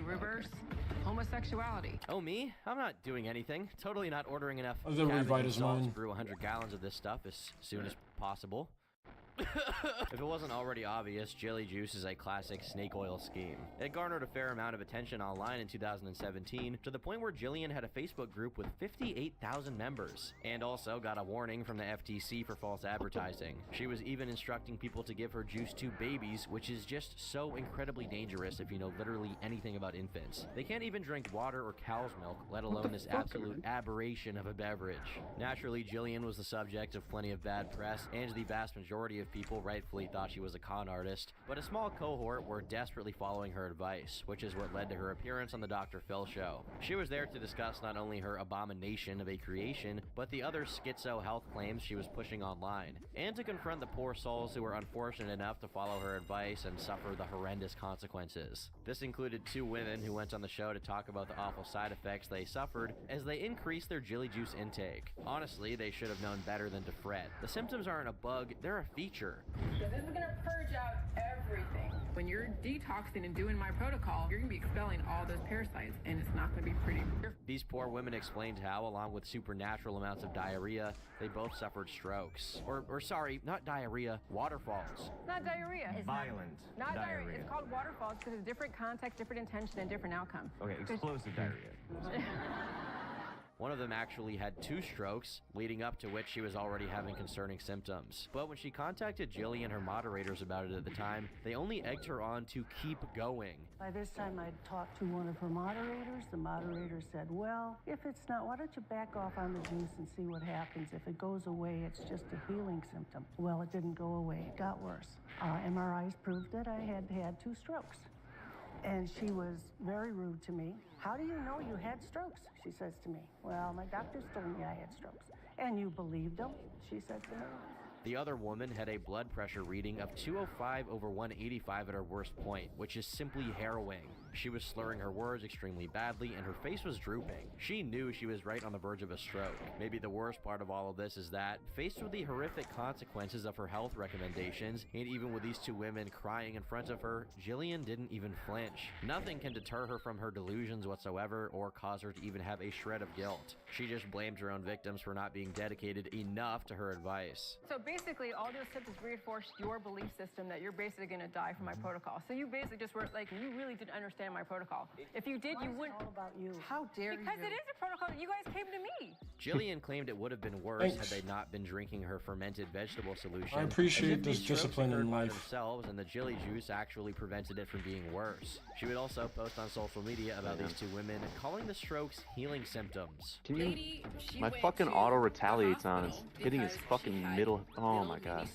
Speaker 16: reverse homosexuality.
Speaker 19: Oh, me? I'm not doing anything. Totally not ordering enough
Speaker 3: Oh, the
Speaker 19: cabbage
Speaker 3: Revite
Speaker 19: and
Speaker 3: is
Speaker 19: salt to
Speaker 3: mine.
Speaker 19: brew 100 gallons of this stuff as soon as possible. If it wasn't already obvious, Jilly Juice is a classic snake oil scheme. It garnered a fair amount of attention online in 2017, to the point where Jillian had a Facebook group with 58,000 members, and also got a warning from the FTC for false advertising. She was even instructing people to give her juice to babies, which is just so incredibly dangerous if you know literally anything about infants. They can't even drink water or cow's milk, let alone this absolute aberration of a beverage. Naturally, Jillian was the subject of plenty of bad press, and the vast majority of people rightfully thought she was a con artist, but a small cohort were desperately following her advice, which is what led to her appearance on the Dr. Phil show. She was there to discuss not only her abomination of a creation, but the other schizo health claims she was pushing online, and to confront the poor souls who were unfortunate enough to follow her advice and suffer the horrendous consequences. This included 2 women who went on the show to talk about the awful side effects they suffered as they increased their Jilly Juice intake. Honestly, they should have known better than to fret. The symptoms aren't a bug, they're a feature.
Speaker 16: Because this is going to purge out everything. When you're detoxing and doing my protocol, you're going to be expelling all those parasites, and it's not going to be pretty.
Speaker 19: These poor women explained how, along with supernatural amounts of diarrhea, they both suffered strokes. Or sorry, not diarrhea, waterfalls.
Speaker 16: Not diarrhea. It's
Speaker 18: Violent
Speaker 16: not diarrhea.
Speaker 18: diarrhea.
Speaker 16: It's called waterfalls because it's different context, different intention, and different outcome.
Speaker 18: Okay, explosive diarrhea.
Speaker 19: One of them actually had 2 strokes, leading up to which she was already having concerning symptoms. But when she contacted Jilly and her moderators about it at the time, they only egged her on to keep going.
Speaker 23: By this time, I'd talked to one of her moderators. The moderator said, well, if it's not, why don't you back off on the juice and see what happens? If it goes away, it's just a healing symptom. Well, it didn't go away. It got worse. MRIs proved that I had had 2 strokes. And she was very rude to me. How do you know you had strokes? She says to me. Well, my doctors told me I had strokes. And you believed them? She said to me.
Speaker 19: The other woman had a blood pressure reading of 205/185 at her worst point, which is simply harrowing. She was slurring her words extremely badly, and her face was drooping. She knew she was right on the verge of a stroke. Maybe the worst part of all of this is that, faced with the horrific consequences of her health recommendations, and even with these 2 women crying in front of her, Jillian didn't even flinch. Nothing can deter her from her delusions whatsoever, or cause her to even have a shred of guilt. She just blamed her own victims for not being dedicated enough to her advice.
Speaker 16: So basically, all those symptoms reinforced your belief system that you're basically going to die from my protocol. So you basically just were like, you really didn't understand my protocol. If you did, you wouldn't.
Speaker 23: All about you.
Speaker 16: How dare you? Because it is a protocol. You guys came to me.
Speaker 19: Jillian claimed it would have been worse had they not been drinking her fermented vegetable solution.
Speaker 3: I appreciate
Speaker 19: as if
Speaker 3: this
Speaker 19: these strokes
Speaker 3: discipline in
Speaker 19: occurred by
Speaker 3: life.
Speaker 19: themselves, and the Jilly Juice actually prevented it from being worse. She would also post on social media about these 2 women, calling the strokes healing symptoms.
Speaker 14: Can you? My fucking auto retaliates on. It's hitting his fucking middle. Oh my god.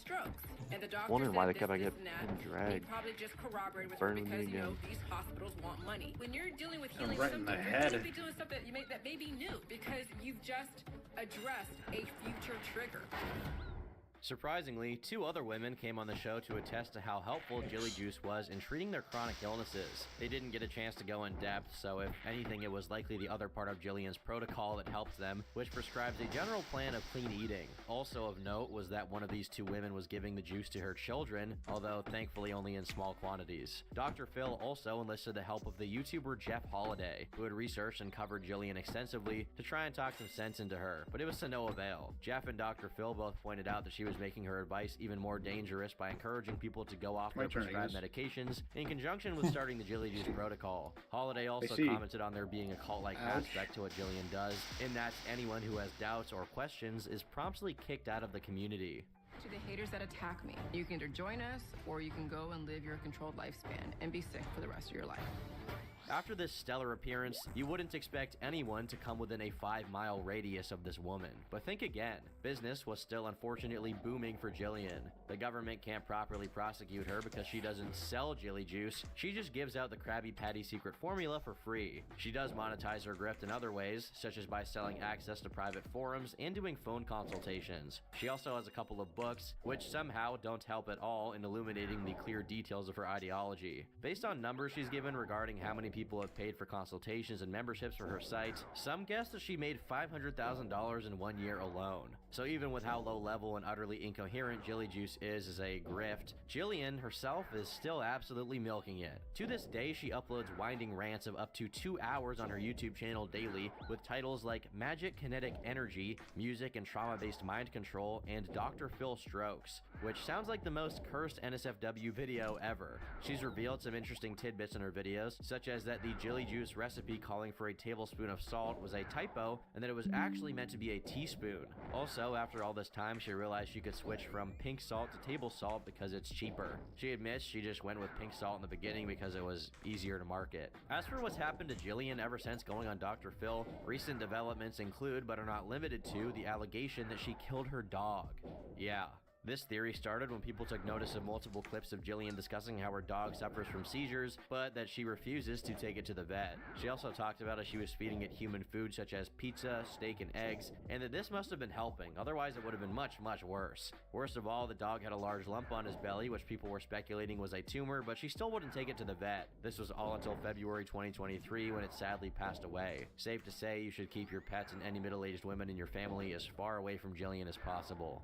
Speaker 24: And the doctor
Speaker 14: Wondering why
Speaker 24: said
Speaker 14: they kept
Speaker 24: this,
Speaker 14: getting
Speaker 24: this, and that.
Speaker 14: dragged.
Speaker 24: They probably just corroborated with
Speaker 14: Burn
Speaker 24: her
Speaker 14: with
Speaker 24: because,
Speaker 14: me
Speaker 24: you know,
Speaker 14: again.
Speaker 24: these hospitals want money. When you're dealing with
Speaker 14: I'm
Speaker 24: healing
Speaker 14: right in the
Speaker 24: symptoms,
Speaker 14: head.
Speaker 24: you're going to be dealing with stuff that may be new because you've just addressed a future trigger.
Speaker 19: Surprisingly, 2 other women came on the show to attest to how helpful Jilly Juice was in treating their chronic illnesses. They didn't get a chance to go in depth, so if anything, it was likely the other part of Jillian's protocol that helped them, which prescribes a general plan of clean eating. Also of note was that one of these 2 women was giving the juice to her children, although thankfully only in small quantities. Dr. Phil also enlisted the help of the YouTuber Jeff Holiday, who had researched and covered Jillian extensively to try and talk some sense into her, but it was to no avail. Jeff and Dr. Phil both pointed out that she was making her advice even more dangerous by encouraging people to go off their prescribed medications in conjunction with starting the Jilly Juice protocol. Holiday also commented on there being a cult-like aspect to what Jillian does, in that anyone who has doubts or questions is promptly kicked out of the community.
Speaker 24: To the haters that attack me, you can either join us or you can go and live your controlled lifespan and be sick for the rest of your life.
Speaker 19: After this stellar appearance, you wouldn't expect anyone to come within a 5-mile radius of this woman. But think again, business was still unfortunately booming for Jillian. The government can't properly prosecute her because she doesn't sell Jilly Juice, she just gives out the Krabby Patty secret formula for free. She does monetize her grift in other ways, such as by selling access to private forums and doing phone consultations. She also has a couple of books, which somehow don't help at all in illuminating the clear details of her ideology. Based on numbers she's given regarding how many people have paid for consultations and memberships for her site, some guess that she made $500,000 in 1 year alone. So even with how low level and utterly incoherent Jilly Juice is as a grift, Jillian herself is still absolutely milking it. To this day, she uploads winding rants of up to 2 hours on her YouTube channel daily, with titles like Magic Kinetic Energy, Music and Trauma-Based Mind Control, and Dr. Phil Strokes, which sounds like the most cursed NSFW video ever. She's revealed some interesting tidbits in her videos, such as that the Jilly Juice recipe calling for a tablespoon of salt was a typo, and that it was actually meant to be a teaspoon. Also, after all this time, she realized she could switch from pink salt to table salt because it's cheaper. She admits she just went with pink salt in the beginning because it was easier to market. As for what's happened to Jillian ever since going on Dr. Phil, recent developments include, but are not limited to, the allegation that she killed her dog. Yeah. This theory started when people took notice of multiple clips of Jillian discussing how her dog suffers from seizures, but that she refuses to take it to the vet. She also talked about how she was feeding it human food such as pizza, steak, and eggs, and that this must have been helping, otherwise it would have been much, much worse. Worst of all, the dog had a large lump on his belly, which people were speculating was a tumor, but she still wouldn't take it to the vet. This was all until February 2023 when it sadly passed away. Safe to say, you should keep your pets and any middle-aged women in your family as far away from Jillian as possible.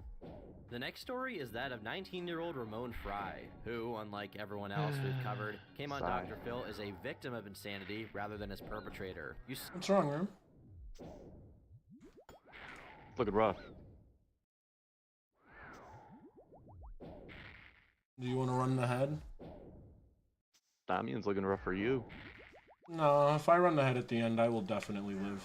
Speaker 19: The next story is that of 19-year-old Ramon Fry, who, unlike everyone else we've covered, came on Dr. Phil as a victim of insanity rather than as perpetrator.
Speaker 3: What's wrong, Ram?
Speaker 4: Looking rough.
Speaker 3: Do you want to run the head?
Speaker 4: Damian's looking rough for you.
Speaker 3: No, if I run the head at the end, I will definitely live.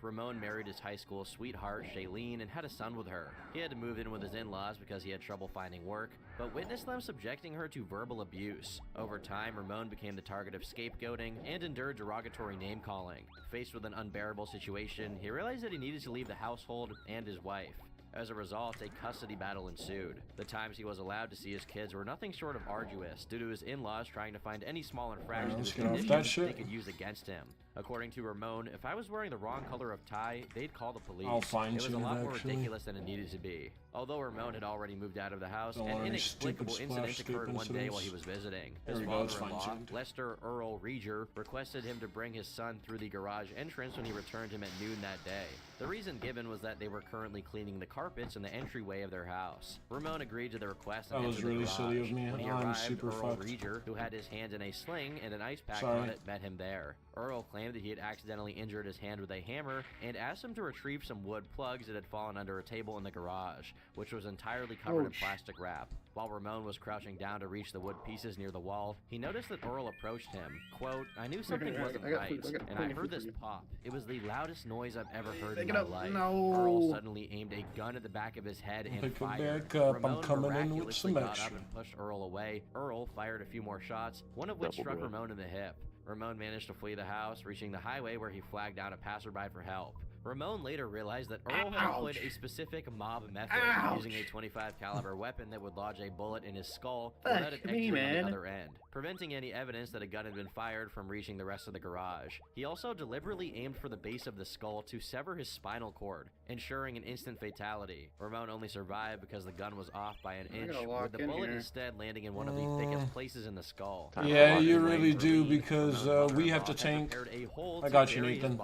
Speaker 19: Ramon married his high school sweetheart, Shailene, and had a son with her. He had to move in with his in-laws because he had trouble finding work, but witnessed them subjecting her to verbal abuse. Over time, Ramon became the target of scapegoating and endured derogatory name-calling. Faced with an unbearable situation, he realized that he needed to leave the household and his wife. As a result, a custody battle ensued. The times he was allowed to see his kids were nothing short of arduous, due to his in-laws trying to find any small infraction to his condition they could use against him. According to Ramon, if I was wearing the wrong color of tie, they'd call the police.
Speaker 3: I'll find
Speaker 19: it was a lot more
Speaker 3: actually.
Speaker 19: ridiculous than it needed to be. Although Ramon had already moved out of the house, an inexplicable incident occurred one day while he was visiting. His father-in-law, Lester Earl Reger, requested him to bring his son through the garage entrance when he returned him at noon that day. The reason given was that they were currently cleaning the carpets in the entryway of their house. Ramon agreed to the request and entered the garage.
Speaker 3: Silly of me.
Speaker 19: When he
Speaker 3: I'm
Speaker 19: arrived,
Speaker 3: super
Speaker 19: Earl
Speaker 3: fucked.
Speaker 19: Reger, who had his hand in a sling and an ice pack on it, met him there. Earl claimed that he had accidentally injured his hand with a hammer and asked him to retrieve some wood plugs that had fallen under a table in the garage, which was entirely covered in plastic wrap. While Ramon was crouching down to reach the wood pieces near the wall, he noticed that Earl approached him. Quote, I knew something wasn't right, and I heard this pop. It was the loudest noise I've ever heard in my life. Earl suddenly aimed a gun at the back of his head and fired. Ramon miraculously got up and pushed Earl away. Earl fired a few more shots, one of which struck Ramon in the hip. Ramon managed to flee the house, reaching the highway where he flagged down a passerby for help. Ramon later realized that Earl had employed a specific mob method, using a .25 caliber weapon that would lodge a bullet in his skull without it exiting on the other end, preventing any evidence that a gun had been fired from reaching the rest of the garage. He also deliberately aimed for the base of the skull to sever his spinal cord, ensuring an instant fatality. Ramon only survived because the gun was off by an inch, with the bullet instead landing in one of the thickest places in the skull.
Speaker 3: Yeah, you really do, because we have to tank. I got you, Nathan.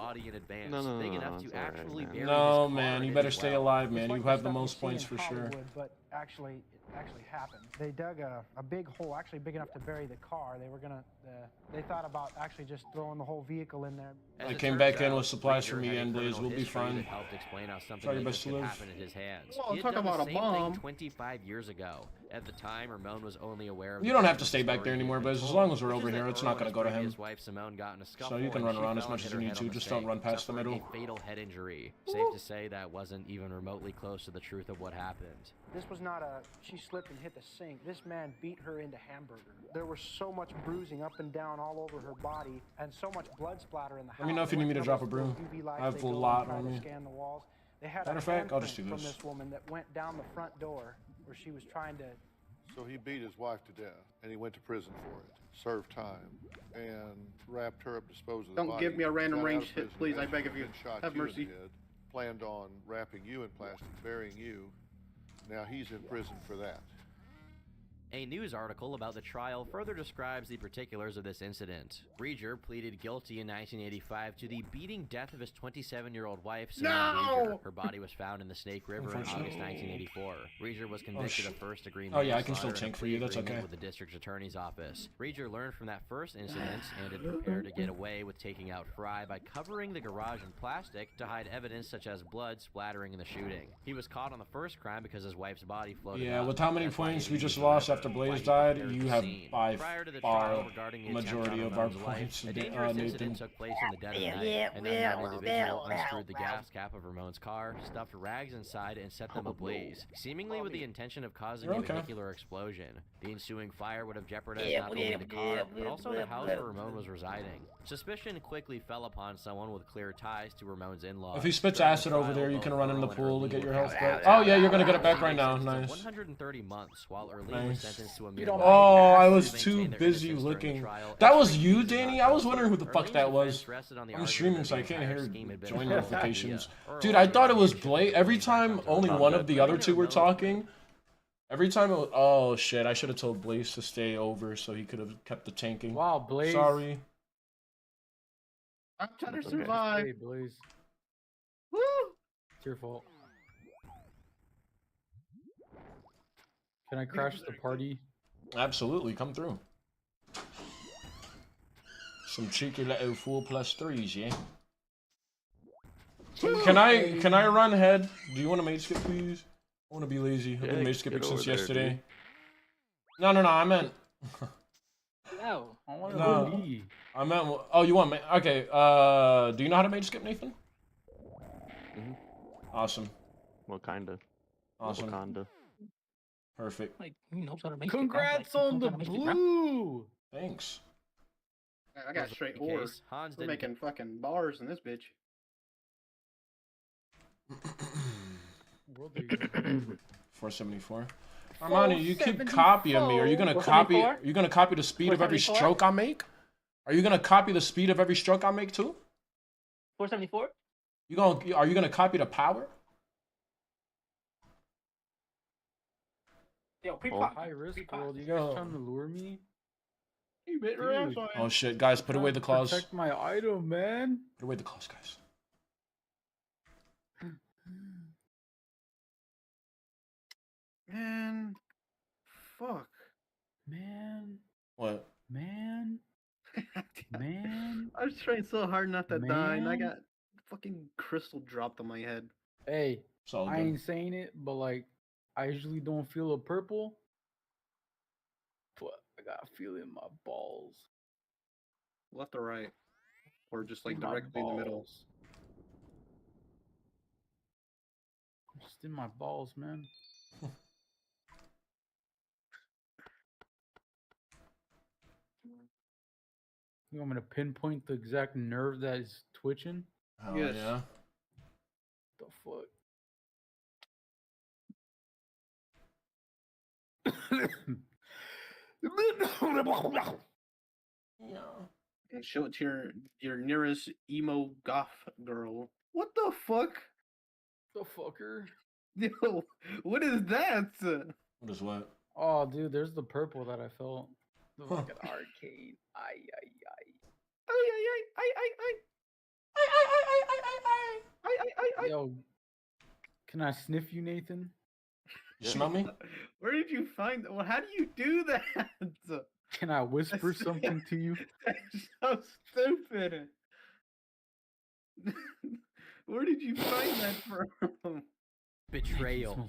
Speaker 3: No, man, you better stay alive, man. You have the most points for sure.
Speaker 1: But actually, it actually happened. They dug a big hole, actually big enough to bury the car. They were gonna They thought about actually just throwing the whole vehicle in there.
Speaker 3: I came back in with supplies for me and Blaze. We'll be fine.
Speaker 19: Helped explain how something
Speaker 3: Try your
Speaker 19: like
Speaker 3: best
Speaker 19: this
Speaker 3: to
Speaker 19: could
Speaker 3: live.
Speaker 19: happen in his hands.
Speaker 14: Well,
Speaker 19: He had
Speaker 14: talk
Speaker 19: done
Speaker 14: about
Speaker 19: the
Speaker 14: a
Speaker 19: same
Speaker 14: bomb.
Speaker 19: thing 25 years ago. At the time, Ramon was only aware of
Speaker 3: You don't have to stay back there anymore, Blaze. As long as we're over here, it's not going to go to him.
Speaker 19: His wife Simone got in a scuffle,
Speaker 3: So you can
Speaker 19: and
Speaker 3: run
Speaker 19: she
Speaker 3: around as
Speaker 19: fell
Speaker 3: much
Speaker 19: and
Speaker 3: as
Speaker 19: hit
Speaker 3: you
Speaker 19: her
Speaker 3: need
Speaker 19: head
Speaker 3: to.
Speaker 19: on the
Speaker 3: Just don't
Speaker 19: stake,
Speaker 3: run past the
Speaker 19: suffering
Speaker 3: middle.
Speaker 19: a fatal head injury. Safe to say that wasn't even remotely close to the truth of what happened.
Speaker 1: This was not a, she slipped and hit the sink. This man beat her into hamburger. There was so much bruising up and down all over her body and so much blood splatter in the house.
Speaker 3: Let me know if you need me to drop a broom. I have a lot on me.
Speaker 1: Scan the walls. They had
Speaker 3: Matter
Speaker 1: a
Speaker 3: of fact, I'll just
Speaker 1: handprint
Speaker 3: do
Speaker 1: from
Speaker 3: this.
Speaker 1: this woman that went down the front door where she was trying to.
Speaker 2: So he beat his wife to death, and he went to prison for it, served time, and wrapped her up, disposed of the
Speaker 14: Don't
Speaker 2: body.
Speaker 14: give me a random
Speaker 2: Got out
Speaker 14: range
Speaker 2: of
Speaker 14: hit,
Speaker 2: prison,
Speaker 14: please, I beg of you.
Speaker 2: and shot
Speaker 14: Have
Speaker 2: you in
Speaker 14: mercy.
Speaker 2: the head, planned on wrapping you in plastic, burying you. Now he's in prison for that.
Speaker 19: A news article about the trial further describes the particulars of this incident. Rieger pleaded guilty in 1985 to the beating death of his 27-year-old wife, Simone Rieger. Her body was found in the Snake River in August 1984. Rieger was convicted of first-degree
Speaker 3: yeah, I can still
Speaker 19: manslaughter in a
Speaker 3: tank for you,
Speaker 19: plea
Speaker 3: that's
Speaker 19: agreement
Speaker 3: okay.
Speaker 19: with the district attorney's office. Rieger learned from that first incident and had prepared to get away with taking out Fry by covering the garage in plastic to hide evidence such as blood splattering in the shooting. He was caught on the first crime because his wife's body floated
Speaker 3: Yeah,
Speaker 19: up.
Speaker 3: with how many
Speaker 19: That's why he
Speaker 3: points we
Speaker 19: didn't
Speaker 3: just
Speaker 19: use
Speaker 3: lost
Speaker 19: the
Speaker 3: after
Speaker 19: weapon.
Speaker 3: Blaze
Speaker 19: He
Speaker 3: died,
Speaker 19: prepared
Speaker 3: you
Speaker 19: the
Speaker 3: have
Speaker 19: scene.
Speaker 3: by
Speaker 19: Prior to the
Speaker 3: far
Speaker 19: trial regarding the
Speaker 3: majority
Speaker 19: attempt
Speaker 3: of
Speaker 19: on
Speaker 3: our
Speaker 19: Ramon's life,
Speaker 3: points,
Speaker 19: a dangerous
Speaker 3: Nathan.
Speaker 19: incident took place in the dead of night. An unknown individual unscrewed the gas cap of Ramon's car, stuffed rags inside, and set them ablaze, seemingly with the intention of causing
Speaker 3: You're
Speaker 19: a
Speaker 3: okay.
Speaker 19: vehicular explosion. The ensuing fire would have jeopardized not only the car, but also the house where Ramon was residing. Suspicion quickly fell upon someone with clear ties to Ramon's in-laws.
Speaker 3: If he spits
Speaker 19: During the
Speaker 3: acid over
Speaker 19: trial,
Speaker 3: there, you
Speaker 19: both
Speaker 3: can run in the
Speaker 19: Earl and
Speaker 3: pool to
Speaker 19: Erlene
Speaker 3: get your
Speaker 19: were
Speaker 3: health
Speaker 19: found
Speaker 3: back. Oh yeah, you're gonna
Speaker 19: guilty.
Speaker 3: get it back right now.
Speaker 19: Sentenced to
Speaker 3: Nice.
Speaker 19: 130 months, while Erlene was
Speaker 3: Nice.
Speaker 19: sentenced to a mere
Speaker 3: Oh,
Speaker 19: 90
Speaker 3: I
Speaker 19: days.
Speaker 3: was
Speaker 19: They
Speaker 3: too
Speaker 19: maintained their
Speaker 3: busy
Speaker 19: innocence during the
Speaker 3: looking.
Speaker 19: trial.
Speaker 3: That was
Speaker 19: Every
Speaker 3: you,
Speaker 19: accused was
Speaker 3: Danny?
Speaker 19: not
Speaker 3: I was
Speaker 19: guilty.
Speaker 3: wondering who the fuck
Speaker 19: Erlene's
Speaker 3: that was.
Speaker 19: defense rested on the
Speaker 3: I'm
Speaker 19: argument
Speaker 3: streaming,
Speaker 19: that
Speaker 3: so I
Speaker 19: the
Speaker 3: can't
Speaker 19: entire
Speaker 3: hear
Speaker 19: scheme had been
Speaker 3: join
Speaker 19: a bad
Speaker 3: notifications.
Speaker 19: idea.
Speaker 3: Dude,
Speaker 19: Earl
Speaker 3: I thought it was
Speaker 19: argued
Speaker 3: Blade.
Speaker 19: that
Speaker 3: Every
Speaker 19: the
Speaker 3: time
Speaker 19: background
Speaker 3: only
Speaker 19: was
Speaker 3: one
Speaker 19: not
Speaker 3: of the
Speaker 19: good.
Speaker 3: other two were
Speaker 19: Ramon's
Speaker 3: talking. Every time it was, oh shit, I should have told Blaze to stay over so he could have kept the tanking.
Speaker 5: Wow, Blaze.
Speaker 3: Sorry.
Speaker 14: I'm trying to
Speaker 5: Okay.
Speaker 14: survive.
Speaker 5: Hey, Blaze.
Speaker 14: Woo!
Speaker 5: It's your fault. Can I crash the party?
Speaker 3: Absolutely, come through. Some cheeky little 4+3s, yeah. Can I run head? Do you want to mage skip, please? I want to be lazy. I've been
Speaker 4: Yeah,
Speaker 3: mage skipping
Speaker 4: get
Speaker 3: since
Speaker 4: over there,
Speaker 3: yesterday.
Speaker 4: dude.
Speaker 3: No, I meant.
Speaker 5: No, I want to
Speaker 3: No.
Speaker 5: go B.
Speaker 3: I meant. Oh, you want me? Okay. Do you know how to mage skip, Nathan?
Speaker 4: Mhm.
Speaker 3: Awesome.
Speaker 4: Wakanda.
Speaker 3: Awesome.
Speaker 4: Wakanda.
Speaker 3: Perfect.
Speaker 6: Like, he knows how to make
Speaker 5: Congrats on the blue.
Speaker 3: Thanks.
Speaker 14: I got straight ore.
Speaker 19: case, Hans
Speaker 14: We're
Speaker 19: didn't
Speaker 14: making fucking bars in this bitch.
Speaker 3: 474. Armani, you keep copying me. Are you gonna copy? Are you gonna copy the speed of every
Speaker 6: 474?
Speaker 3: stroke I make? Are you gonna copy the speed of every stroke I make too?
Speaker 6: 474?
Speaker 3: Are you gonna copy the power?
Speaker 6: Yo,
Speaker 5: High risk world. You guys trying to lure me?
Speaker 14: You bit
Speaker 5: Dude.
Speaker 14: your ass on.
Speaker 3: Oh shit, guys, put away the claws.
Speaker 5: Protect my item, man.
Speaker 3: Put away the claws, guys.
Speaker 14: Man. Fuck.
Speaker 5: Man.
Speaker 3: What?
Speaker 5: Man. Man.
Speaker 14: I was trying so hard not to die, and I
Speaker 5: Man.
Speaker 14: got fucking crystal dropped on my head.
Speaker 5: Hey,
Speaker 3: It's all
Speaker 5: I
Speaker 3: good.
Speaker 5: ain't saying it, but like, I usually don't feel a purple, but I got a feel in my balls.
Speaker 14: Left or right? Or just like
Speaker 5: In my
Speaker 14: directly in the middle?
Speaker 5: balls. Just in my balls, man. You want me to pinpoint the exact nerve that is twitching?
Speaker 3: Hell
Speaker 14: Yes.
Speaker 3: yeah.
Speaker 5: The fuck?
Speaker 14: Okay, show it to your nearest emo goth girl. What the fuck?
Speaker 5: The fucker?
Speaker 14: Yo, what is that?
Speaker 3: What is what?
Speaker 5: Oh, dude, there's the purple that I felt. The fucking arcade. Ay, ay, ay.
Speaker 14: Ay, ay, ay, ay, ay, ay.
Speaker 5: Yo, can I sniff you, Nathan?
Speaker 3: You smell me?
Speaker 14: Where did you find that? Well, how do you do that?
Speaker 5: Can I whisper something to you?
Speaker 14: That's so stupid. Where did you find that from?
Speaker 19: Betrayal.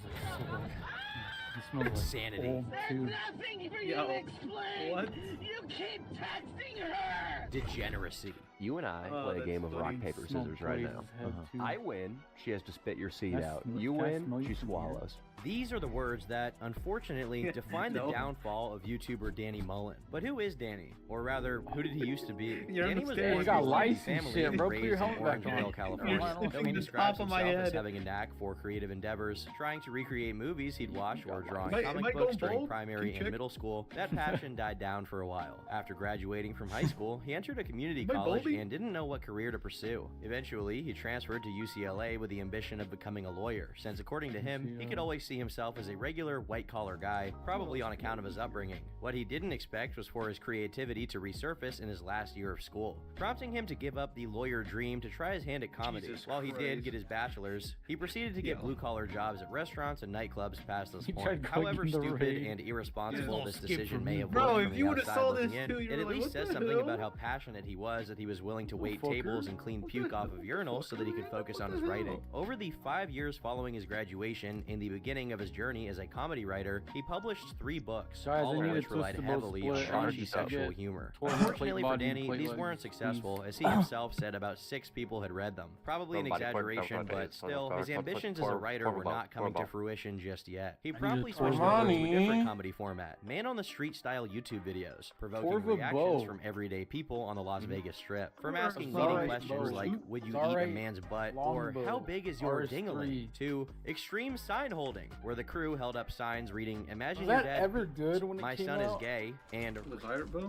Speaker 5: He smells like
Speaker 19: Insanity.
Speaker 5: old, too.
Speaker 7: Nothing for you
Speaker 14: Yo,
Speaker 7: to explain.
Speaker 14: what?
Speaker 7: You keep texting her.
Speaker 19: Degeneracy.
Speaker 18: You and I
Speaker 14: Oh,
Speaker 18: play a
Speaker 14: that's
Speaker 18: game of rock,
Speaker 14: funny.
Speaker 18: paper,
Speaker 5: Smoke
Speaker 18: scissors right
Speaker 5: plays
Speaker 18: now.
Speaker 5: his head, too.
Speaker 18: I win, she has to spit your seed
Speaker 5: That's-
Speaker 18: out.
Speaker 5: can
Speaker 18: You
Speaker 5: I
Speaker 18: win,
Speaker 5: smell you
Speaker 18: she
Speaker 5: from here?
Speaker 18: swallows.
Speaker 19: These are the words that, unfortunately, define the
Speaker 14: No.
Speaker 19: downfall of YouTuber Danny Mullen. But who is Danny? Or rather, who did he used to be?
Speaker 14: You're
Speaker 19: Danny was
Speaker 14: upstairs.
Speaker 19: born
Speaker 14: You got
Speaker 19: into a
Speaker 5: lice and
Speaker 19: family
Speaker 5: shit,
Speaker 19: and
Speaker 5: bro. Put your
Speaker 19: raised in
Speaker 5: helmet back
Speaker 19: Orangeville,
Speaker 5: on.
Speaker 19: California.
Speaker 14: You're
Speaker 19: Though he
Speaker 14: sticking the
Speaker 19: describes
Speaker 14: top of my
Speaker 19: himself as
Speaker 14: head.
Speaker 19: having a knack for creative endeavors, trying to recreate movies he'd watched or drawing
Speaker 14: Am I
Speaker 19: comic
Speaker 14: going
Speaker 19: books during
Speaker 14: bald?
Speaker 19: primary
Speaker 14: Can
Speaker 19: and
Speaker 14: check?
Speaker 19: middle school, that passion died down for a while. After graduating from high school, he entered a community
Speaker 14: Am I
Speaker 19: college
Speaker 14: balding?
Speaker 19: and didn't know what career to pursue. Eventually, he transferred to UCLA with the ambition of becoming a lawyer, since according to him, he could always see himself as a regular white-collar guy, probably on account of his upbringing. What he didn't expect was for his creativity to resurface in his last year of school, prompting him to give up the lawyer dream to try his hand at comedy.
Speaker 14: Jesus
Speaker 19: While he did
Speaker 14: Christ.
Speaker 19: get his bachelor's, he proceeded to get blue-collar jobs at restaurants and nightclubs past this
Speaker 5: He
Speaker 19: point.
Speaker 5: tried going
Speaker 19: However
Speaker 5: in the
Speaker 19: stupid
Speaker 5: raid.
Speaker 19: and irresponsible
Speaker 5: Yeah.
Speaker 19: this
Speaker 5: Skip
Speaker 19: decision
Speaker 5: for
Speaker 19: may
Speaker 5: me.
Speaker 19: have
Speaker 14: Bro,
Speaker 19: looked
Speaker 14: if
Speaker 19: from
Speaker 14: you
Speaker 19: the
Speaker 14: would've
Speaker 19: outside
Speaker 14: saw
Speaker 19: looking
Speaker 14: this
Speaker 19: in,
Speaker 14: too, you'd
Speaker 19: it
Speaker 14: be
Speaker 19: at
Speaker 14: like,
Speaker 19: least
Speaker 14: what
Speaker 19: says
Speaker 14: the
Speaker 19: something
Speaker 14: hell?
Speaker 19: about how passionate he was that he was willing to wait
Speaker 5: fucker.
Speaker 19: tables and clean puke off of urinals so that he could focus on his writing. Over the 5 years following his graduation and the beginning of his journey as a comedy writer, he published 3 books,
Speaker 5: Guys, I
Speaker 19: all of
Speaker 5: need
Speaker 19: which
Speaker 5: to
Speaker 19: relied
Speaker 5: twist the
Speaker 19: heavily on
Speaker 5: split.
Speaker 19: raunchy
Speaker 5: I
Speaker 19: sexual
Speaker 5: get
Speaker 19: humor.
Speaker 5: 12
Speaker 19: Unfortunately
Speaker 5: plate
Speaker 19: for
Speaker 5: body,
Speaker 19: Danny,
Speaker 5: plate
Speaker 19: these
Speaker 5: legs,
Speaker 19: weren't
Speaker 5: please.
Speaker 19: successful, as he himself said about 6 people had read them. Probably an exaggeration, but still, his ambitions as a writer were not coming to fruition just yet. He promptly switched over to a different comedy format, man-on-the-street style YouTube videos, provoking
Speaker 5: Torva
Speaker 19: reactions
Speaker 5: Bo.
Speaker 19: from everyday people on the Las Vegas Strip. From
Speaker 5: Alright,
Speaker 19: asking
Speaker 5: it's
Speaker 19: leading
Speaker 5: alright,
Speaker 19: questions
Speaker 5: Bo.
Speaker 19: like,
Speaker 5: It's
Speaker 19: would you eat a
Speaker 5: alright,
Speaker 19: man's butt, or
Speaker 5: Longbow,
Speaker 19: how big is your
Speaker 5: RS3.
Speaker 19: dingling, to extreme sign holding, where the crew held up signs reading, imagine
Speaker 5: Was
Speaker 19: your
Speaker 5: that
Speaker 19: dad,
Speaker 5: ever good when it
Speaker 19: my
Speaker 5: came
Speaker 19: son is
Speaker 5: out?
Speaker 19: gay, and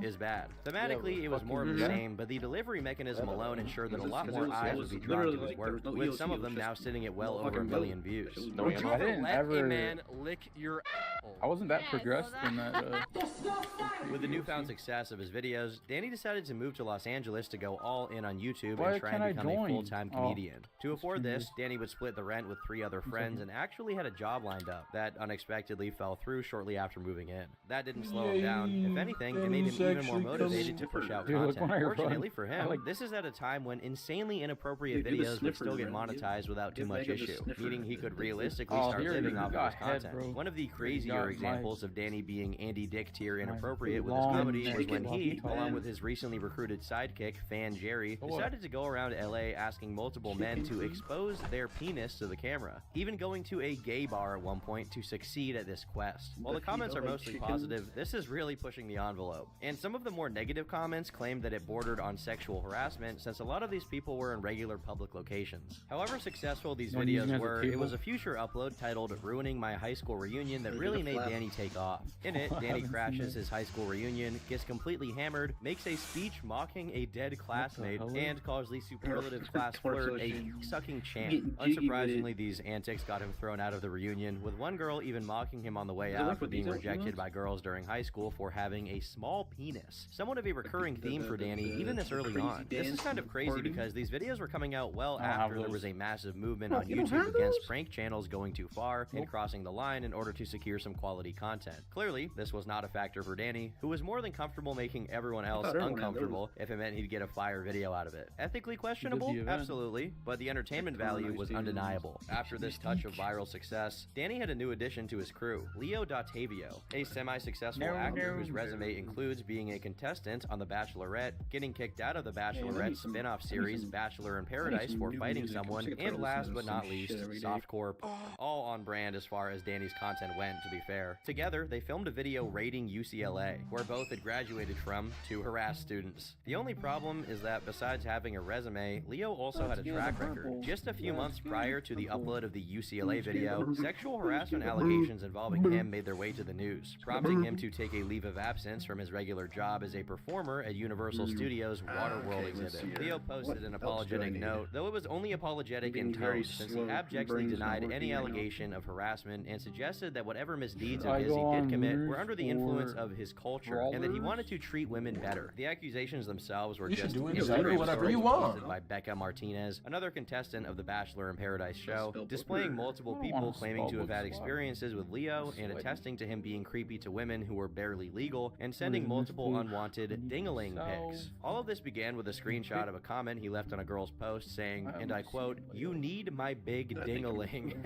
Speaker 19: is bad.
Speaker 5: Yeah,
Speaker 19: Thematically, it was more of the
Speaker 5: fucking-
Speaker 19: same, but the delivery mechanism alone ensured that a lot
Speaker 14: Because
Speaker 19: more
Speaker 14: it was-
Speaker 19: eyes
Speaker 14: it
Speaker 19: would
Speaker 14: was
Speaker 19: be drawn
Speaker 14: literally
Speaker 19: to his
Speaker 14: like there
Speaker 19: work,
Speaker 14: was no
Speaker 19: with
Speaker 14: EOC,
Speaker 19: some of
Speaker 14: it
Speaker 19: them
Speaker 14: was
Speaker 19: now
Speaker 14: just
Speaker 19: sitting at well over
Speaker 14: fucking
Speaker 19: 1 million
Speaker 14: build.
Speaker 19: views.
Speaker 14: Would
Speaker 5: Would you ever let a man
Speaker 10: lick your asshole?
Speaker 5: I wasn't that progressed in that.
Speaker 19: With the newfound success of his videos, Danny decided to move to Los Angeles to go all in on YouTube
Speaker 5: Why
Speaker 19: and try
Speaker 5: can't
Speaker 19: and
Speaker 5: I
Speaker 19: become a
Speaker 5: join?
Speaker 19: full-time
Speaker 5: Oh.
Speaker 19: comedian. To afford
Speaker 5: Excuse
Speaker 19: this, Danny would split the rent with 3 other friends
Speaker 5: second.
Speaker 19: and actually had a job lined up that unexpectedly fell through shortly after moving in. That didn't slow him down. If anything, it made him even more motivated to push out
Speaker 5: Dude, look
Speaker 19: content.
Speaker 5: when I run.
Speaker 19: Fortunately for
Speaker 5: I
Speaker 19: him,
Speaker 5: like-
Speaker 19: this is at a time when insanely inappropriate
Speaker 14: Dude, do the
Speaker 19: videos would
Speaker 14: sniffers,
Speaker 19: still get
Speaker 14: man.
Speaker 19: monetized without too
Speaker 14: Give
Speaker 19: much
Speaker 14: Megan the
Speaker 19: issue,
Speaker 14: sniffer.
Speaker 19: meaning he could realistically
Speaker 5: Oh,
Speaker 19: start
Speaker 5: here
Speaker 19: living
Speaker 5: you
Speaker 19: off of
Speaker 5: got
Speaker 19: his
Speaker 5: head,
Speaker 19: content.
Speaker 5: bro.
Speaker 19: One of the
Speaker 5: You
Speaker 19: crazier
Speaker 5: got
Speaker 19: examples of Danny being Andy Dick tier
Speaker 5: My
Speaker 19: inappropriate with his
Speaker 5: long
Speaker 19: comedy
Speaker 5: neck
Speaker 19: was when he,
Speaker 5: fluffy
Speaker 19: along
Speaker 5: pants.
Speaker 19: with his recently recruited sidekick, Fan Jerry,
Speaker 5: So what?
Speaker 19: decided to go around LA asking multiple men to expose their penis to the camera, even going to a gay bar at one point to succeed at this quest. While the comments are mostly positive, this is really pushing the envelope. And some of the more negative comments claimed that it bordered on sexual harassment, since a lot of these people were in regular public locations. However successful these
Speaker 5: You wanna use
Speaker 19: videos
Speaker 5: me as a
Speaker 19: were, it
Speaker 5: table?
Speaker 19: was a future upload titled Ruining My High School Reunion that really made Danny take off. In it, Danny crashes his high school reunion, gets completely hammered, makes a speech mocking a dead classmate,
Speaker 5: hell?
Speaker 19: and calls the superlative class flirt a sucking champ.
Speaker 14: Getting jiggy with
Speaker 19: Unsurprisingly, these antics got him thrown out of the reunion, with one girl even mocking him on the way
Speaker 14: Does it
Speaker 19: out
Speaker 14: work
Speaker 19: for
Speaker 14: with
Speaker 19: being
Speaker 14: these
Speaker 19: rejected
Speaker 14: emails?
Speaker 19: by girls during high school for having a small penis. Somewhat of a recurring theme for Danny, even this early
Speaker 14: crazy
Speaker 19: on. This is
Speaker 14: dance
Speaker 19: kind of crazy
Speaker 14: party.
Speaker 19: because these videos were coming out well
Speaker 5: I don't have
Speaker 19: after there
Speaker 5: those.
Speaker 19: was a massive movement
Speaker 14: Oh,
Speaker 19: on
Speaker 14: you don't
Speaker 19: YouTube
Speaker 14: have
Speaker 19: against
Speaker 14: those?
Speaker 19: prank channels going too far and crossing the line in order to secure some quality content. Clearly, this was not a factor for Danny, who was more than comfortable making everyone else
Speaker 14: thought everyone had
Speaker 19: uncomfortable if it meant he'd get a fire video out of it. Ethically questionable?
Speaker 5: event.
Speaker 19: Absolutely, but the entertainment value was undeniable. After this touch of viral success, Danny had a new addition to his crew, Leo Dattavio, a semi-successful actor whose resume includes being a contestant on The Bachelorette, getting kicked out of the Bachelorette spin-off series Bachelor in Paradise for
Speaker 14: new
Speaker 19: fighting
Speaker 14: music. I'm
Speaker 19: someone,
Speaker 14: sick of
Speaker 19: and
Speaker 14: listening
Speaker 19: last
Speaker 14: to
Speaker 19: but
Speaker 14: some
Speaker 19: not
Speaker 14: shit
Speaker 19: least,
Speaker 14: every day.
Speaker 19: softcore. All on brand as far as Danny's content went, to be fair. Together, they filmed a video rating UCLA, where both had graduated from, to harass students. The only problem is that besides having a resume, Leo also had a track record. Just a few months prior to the upload of the UCLA video, sexual harassment allegations involving him made their way to the news, prompting him to take a leave of absence from his regular job as a performer at Universal Studios' Waterworld exhibit. Leo posted an apologetic note, though it was only apologetic in tone, since he abjectly denied any allegation of harassment and suggested that whatever misdeeds of his he did commit were under the influence of his culture, and that he wanted to treat women better. The accusations themselves were just
Speaker 3: do
Speaker 18: It
Speaker 3: exactly
Speaker 18: was
Speaker 3: whatever
Speaker 18: story
Speaker 3: you want.
Speaker 18: posted by Becca Martinez, another contestant of the Bachelor in Paradise show, displaying multiple people claiming to have had experiences with Leo and attesting to him being creepy to women who were barely legal and sending multiple unwanted ding-a-ling pics. All of this began with a screenshot of a comment he left on a girl's post saying, and I quote, "You need my big ding-a-ling."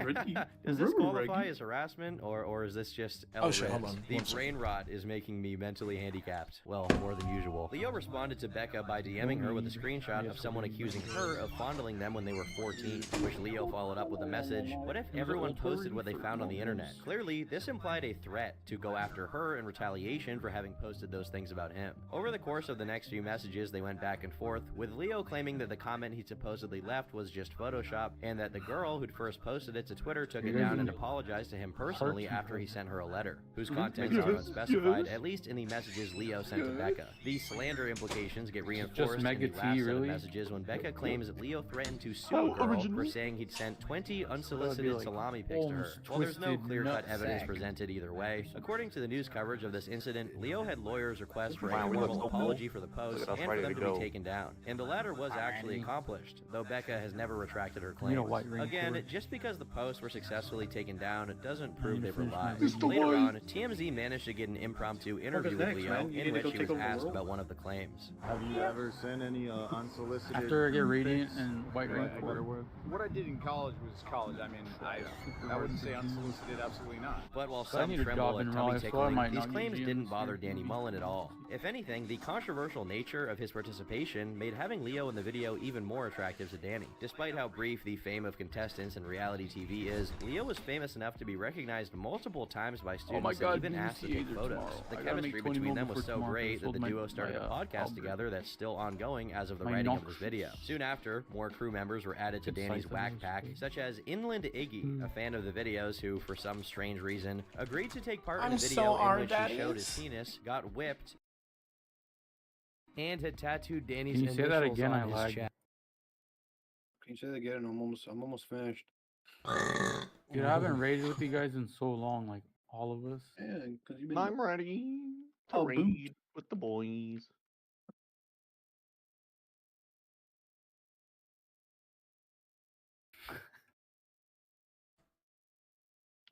Speaker 18: Does this qualify as harassment, or is this just
Speaker 3: Oh shit, hold on.
Speaker 18: The
Speaker 3: One second.
Speaker 18: brain rot is making me mentally handicapped. Well, more than usual. Leo responded to Becca by DMing her with a screenshot of someone accusing her of fondling them when they were 14, which Leo followed up with a message, "What if everyone posted what they found on the internet?" Clearly, this implied a threat to go after her in retaliation for having posted those things about him. Over the course of the next few messages, they went back and forth, with Leo claiming that the comment he supposedly left was just Photoshop, and that the girl who'd first posted it to Twitter took it down and apologized to him personally after he sent her a letter, whose contents are unspecified, at least in the messages Leo sent to Becca. These slander implications get reinforced in the
Speaker 5: Mega
Speaker 18: last
Speaker 5: T,
Speaker 18: set of
Speaker 5: really?
Speaker 18: messages when Becca claims that Leo threatened to sue the girl for saying he'd sent 20 unsolicited
Speaker 5: like
Speaker 18: salami pics to her.
Speaker 5: almost
Speaker 18: While there's no
Speaker 5: twisted
Speaker 18: clear-cut
Speaker 5: nutsack.
Speaker 18: evidence presented either way, according to the news coverage of this incident, Leo had lawyers request for
Speaker 4: Wow,
Speaker 18: a
Speaker 4: we
Speaker 18: formal
Speaker 4: look so
Speaker 18: apology
Speaker 4: cool.
Speaker 18: for the post
Speaker 4: Look at us
Speaker 18: and for
Speaker 4: ready
Speaker 18: them
Speaker 4: to
Speaker 18: to be
Speaker 4: go.
Speaker 18: taken down. And the latter was actually accomplished, though Becca has never retracted her
Speaker 5: You
Speaker 18: claims.
Speaker 5: know, white ring
Speaker 18: Again,
Speaker 5: cord.
Speaker 18: just because the posts were successfully taken down, it doesn't prove they were
Speaker 5: finish my
Speaker 18: lies.
Speaker 5: video.
Speaker 18: Later on, TMZ managed to get an impromptu interview with
Speaker 14: next,
Speaker 18: Leo
Speaker 14: man? You
Speaker 18: in
Speaker 14: need to
Speaker 18: which
Speaker 14: go
Speaker 18: he
Speaker 14: take
Speaker 18: was
Speaker 14: over the
Speaker 18: asked
Speaker 14: world?
Speaker 18: about one of the claims.
Speaker 9: Have you ever sent any unsolicited?
Speaker 5: After I get
Speaker 9: nude
Speaker 5: radiant
Speaker 9: pics?
Speaker 5: and white ring cord.
Speaker 9: What I did in college was college. I mean, I wouldn't say unsolicited, absolutely not.
Speaker 18: But while
Speaker 5: But I
Speaker 18: some
Speaker 5: need a
Speaker 18: tremble
Speaker 5: job
Speaker 18: at
Speaker 5: in
Speaker 18: tummy
Speaker 5: life, so I
Speaker 18: tickling,
Speaker 5: might
Speaker 18: these
Speaker 5: not need
Speaker 18: claims
Speaker 5: GMs
Speaker 18: didn't bother
Speaker 5: here.
Speaker 18: Danny Mullen at all. If anything, the controversial nature of his participation made having Leo in the video even more attractive to Danny. Despite how brief the fame of contestants in reality TV is, Leo was famous enough to be recognized multiple times by students
Speaker 5: my God,
Speaker 18: and even
Speaker 5: you
Speaker 18: asked to
Speaker 5: see
Speaker 18: take
Speaker 5: either
Speaker 18: photos.
Speaker 5: tomorrow.
Speaker 18: The
Speaker 5: I gotta
Speaker 18: chemistry
Speaker 5: make 20
Speaker 18: between them
Speaker 5: more
Speaker 18: was
Speaker 5: for
Speaker 18: so
Speaker 5: tomorrow,
Speaker 18: great
Speaker 5: because
Speaker 18: that the
Speaker 5: my-
Speaker 18: duo started a
Speaker 5: my,
Speaker 18: podcast
Speaker 5: Albert.
Speaker 18: together that's still ongoing as of the
Speaker 5: My
Speaker 18: writing of
Speaker 5: knock.
Speaker 18: this video. Soon after, more crew members were added to
Speaker 5: Good
Speaker 18: Danny's
Speaker 5: sight
Speaker 18: whack
Speaker 5: of
Speaker 18: pack,
Speaker 5: those.
Speaker 18: such as Inland Iggy, a fan of the videos who, for some strange reason, agreed to take part in
Speaker 3: I'm
Speaker 18: a
Speaker 3: so
Speaker 18: video in
Speaker 3: hard,
Speaker 18: which
Speaker 3: that
Speaker 18: he showed
Speaker 3: is.
Speaker 18: his penis, got whipped, and had tattooed Danny's
Speaker 5: Can you say that
Speaker 18: initials
Speaker 5: again?
Speaker 18: on
Speaker 5: I
Speaker 18: his
Speaker 5: lagged.
Speaker 18: chest.
Speaker 14: Can you say that again? I'm almost finished.
Speaker 5: Dude, I haven't raided with you guys in so long, like all of us.
Speaker 14: Yeah, because you've been.
Speaker 4: I'm ready to
Speaker 14: Oh,
Speaker 4: raid with the boys.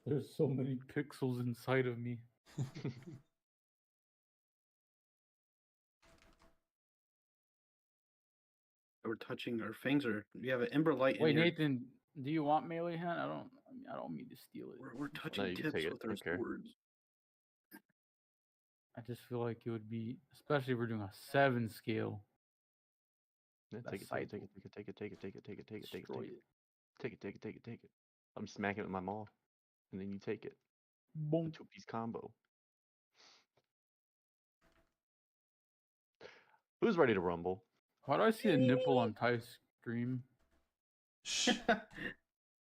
Speaker 5: There's so many pixels inside of me.
Speaker 14: We're touching our fangs are. We have an ember light
Speaker 5: Wait,
Speaker 14: in here.
Speaker 5: Nathan, do you want melee hand? I don't mean to steal it.
Speaker 14: We're touching
Speaker 4: you can
Speaker 14: tips
Speaker 4: take it,
Speaker 14: with our
Speaker 4: okay.
Speaker 14: swords.
Speaker 5: I just feel like it would be, especially if we're doing a 7 scale.
Speaker 4: Yeah,
Speaker 5: That
Speaker 4: take it,
Speaker 5: side
Speaker 4: take it, take it, take it, take it, take it, take it, take it, take it,
Speaker 5: Destroy
Speaker 4: take it. Take it, take it, take it, take it. I'm smacking it with my maw. And then you take it.
Speaker 5: Boom.
Speaker 4: A 2-piece combo. Who's ready to rumble?
Speaker 5: Why do I see a nipple on Ty's stream?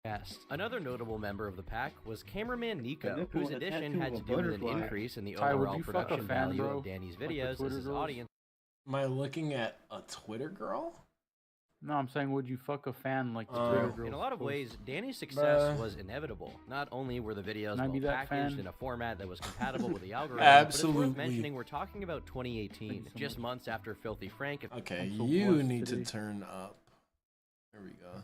Speaker 18: Yes. Another notable member of the pack was cameraman Nico,
Speaker 14: nipple
Speaker 18: whose
Speaker 14: and a
Speaker 18: addition
Speaker 14: tattoo
Speaker 18: had
Speaker 14: of
Speaker 18: to
Speaker 14: a
Speaker 18: do with an
Speaker 14: butterfly.
Speaker 18: increase in the
Speaker 5: Ty, would
Speaker 18: overall
Speaker 5: you fuck a
Speaker 18: production
Speaker 5: fan,
Speaker 18: value
Speaker 5: bro?
Speaker 18: of Danny's
Speaker 5: Like the
Speaker 18: videos as
Speaker 5: Twitter
Speaker 18: his
Speaker 5: girls?
Speaker 18: audience.
Speaker 3: Am I looking at a Twitter girl?
Speaker 5: No, I'm saying, would you fuck a fan like the Twitter girls?
Speaker 18: In a lot of
Speaker 5: post?
Speaker 18: ways, Danny's success
Speaker 3: Bruh.
Speaker 18: was inevitable. Not only were the videos
Speaker 5: Can I
Speaker 18: well
Speaker 5: be that
Speaker 18: packaged
Speaker 5: fan?
Speaker 18: in a format that was compatible with the algorithm, but it's
Speaker 3: Absolutely.
Speaker 18: worth mentioning we're talking about 2018,
Speaker 5: Thank you so
Speaker 18: just
Speaker 5: much.
Speaker 18: months after Filthy Frank.
Speaker 3: Okay,
Speaker 5: I'm so
Speaker 3: you
Speaker 5: blessed
Speaker 3: need
Speaker 5: today.
Speaker 3: to turn up. There we go.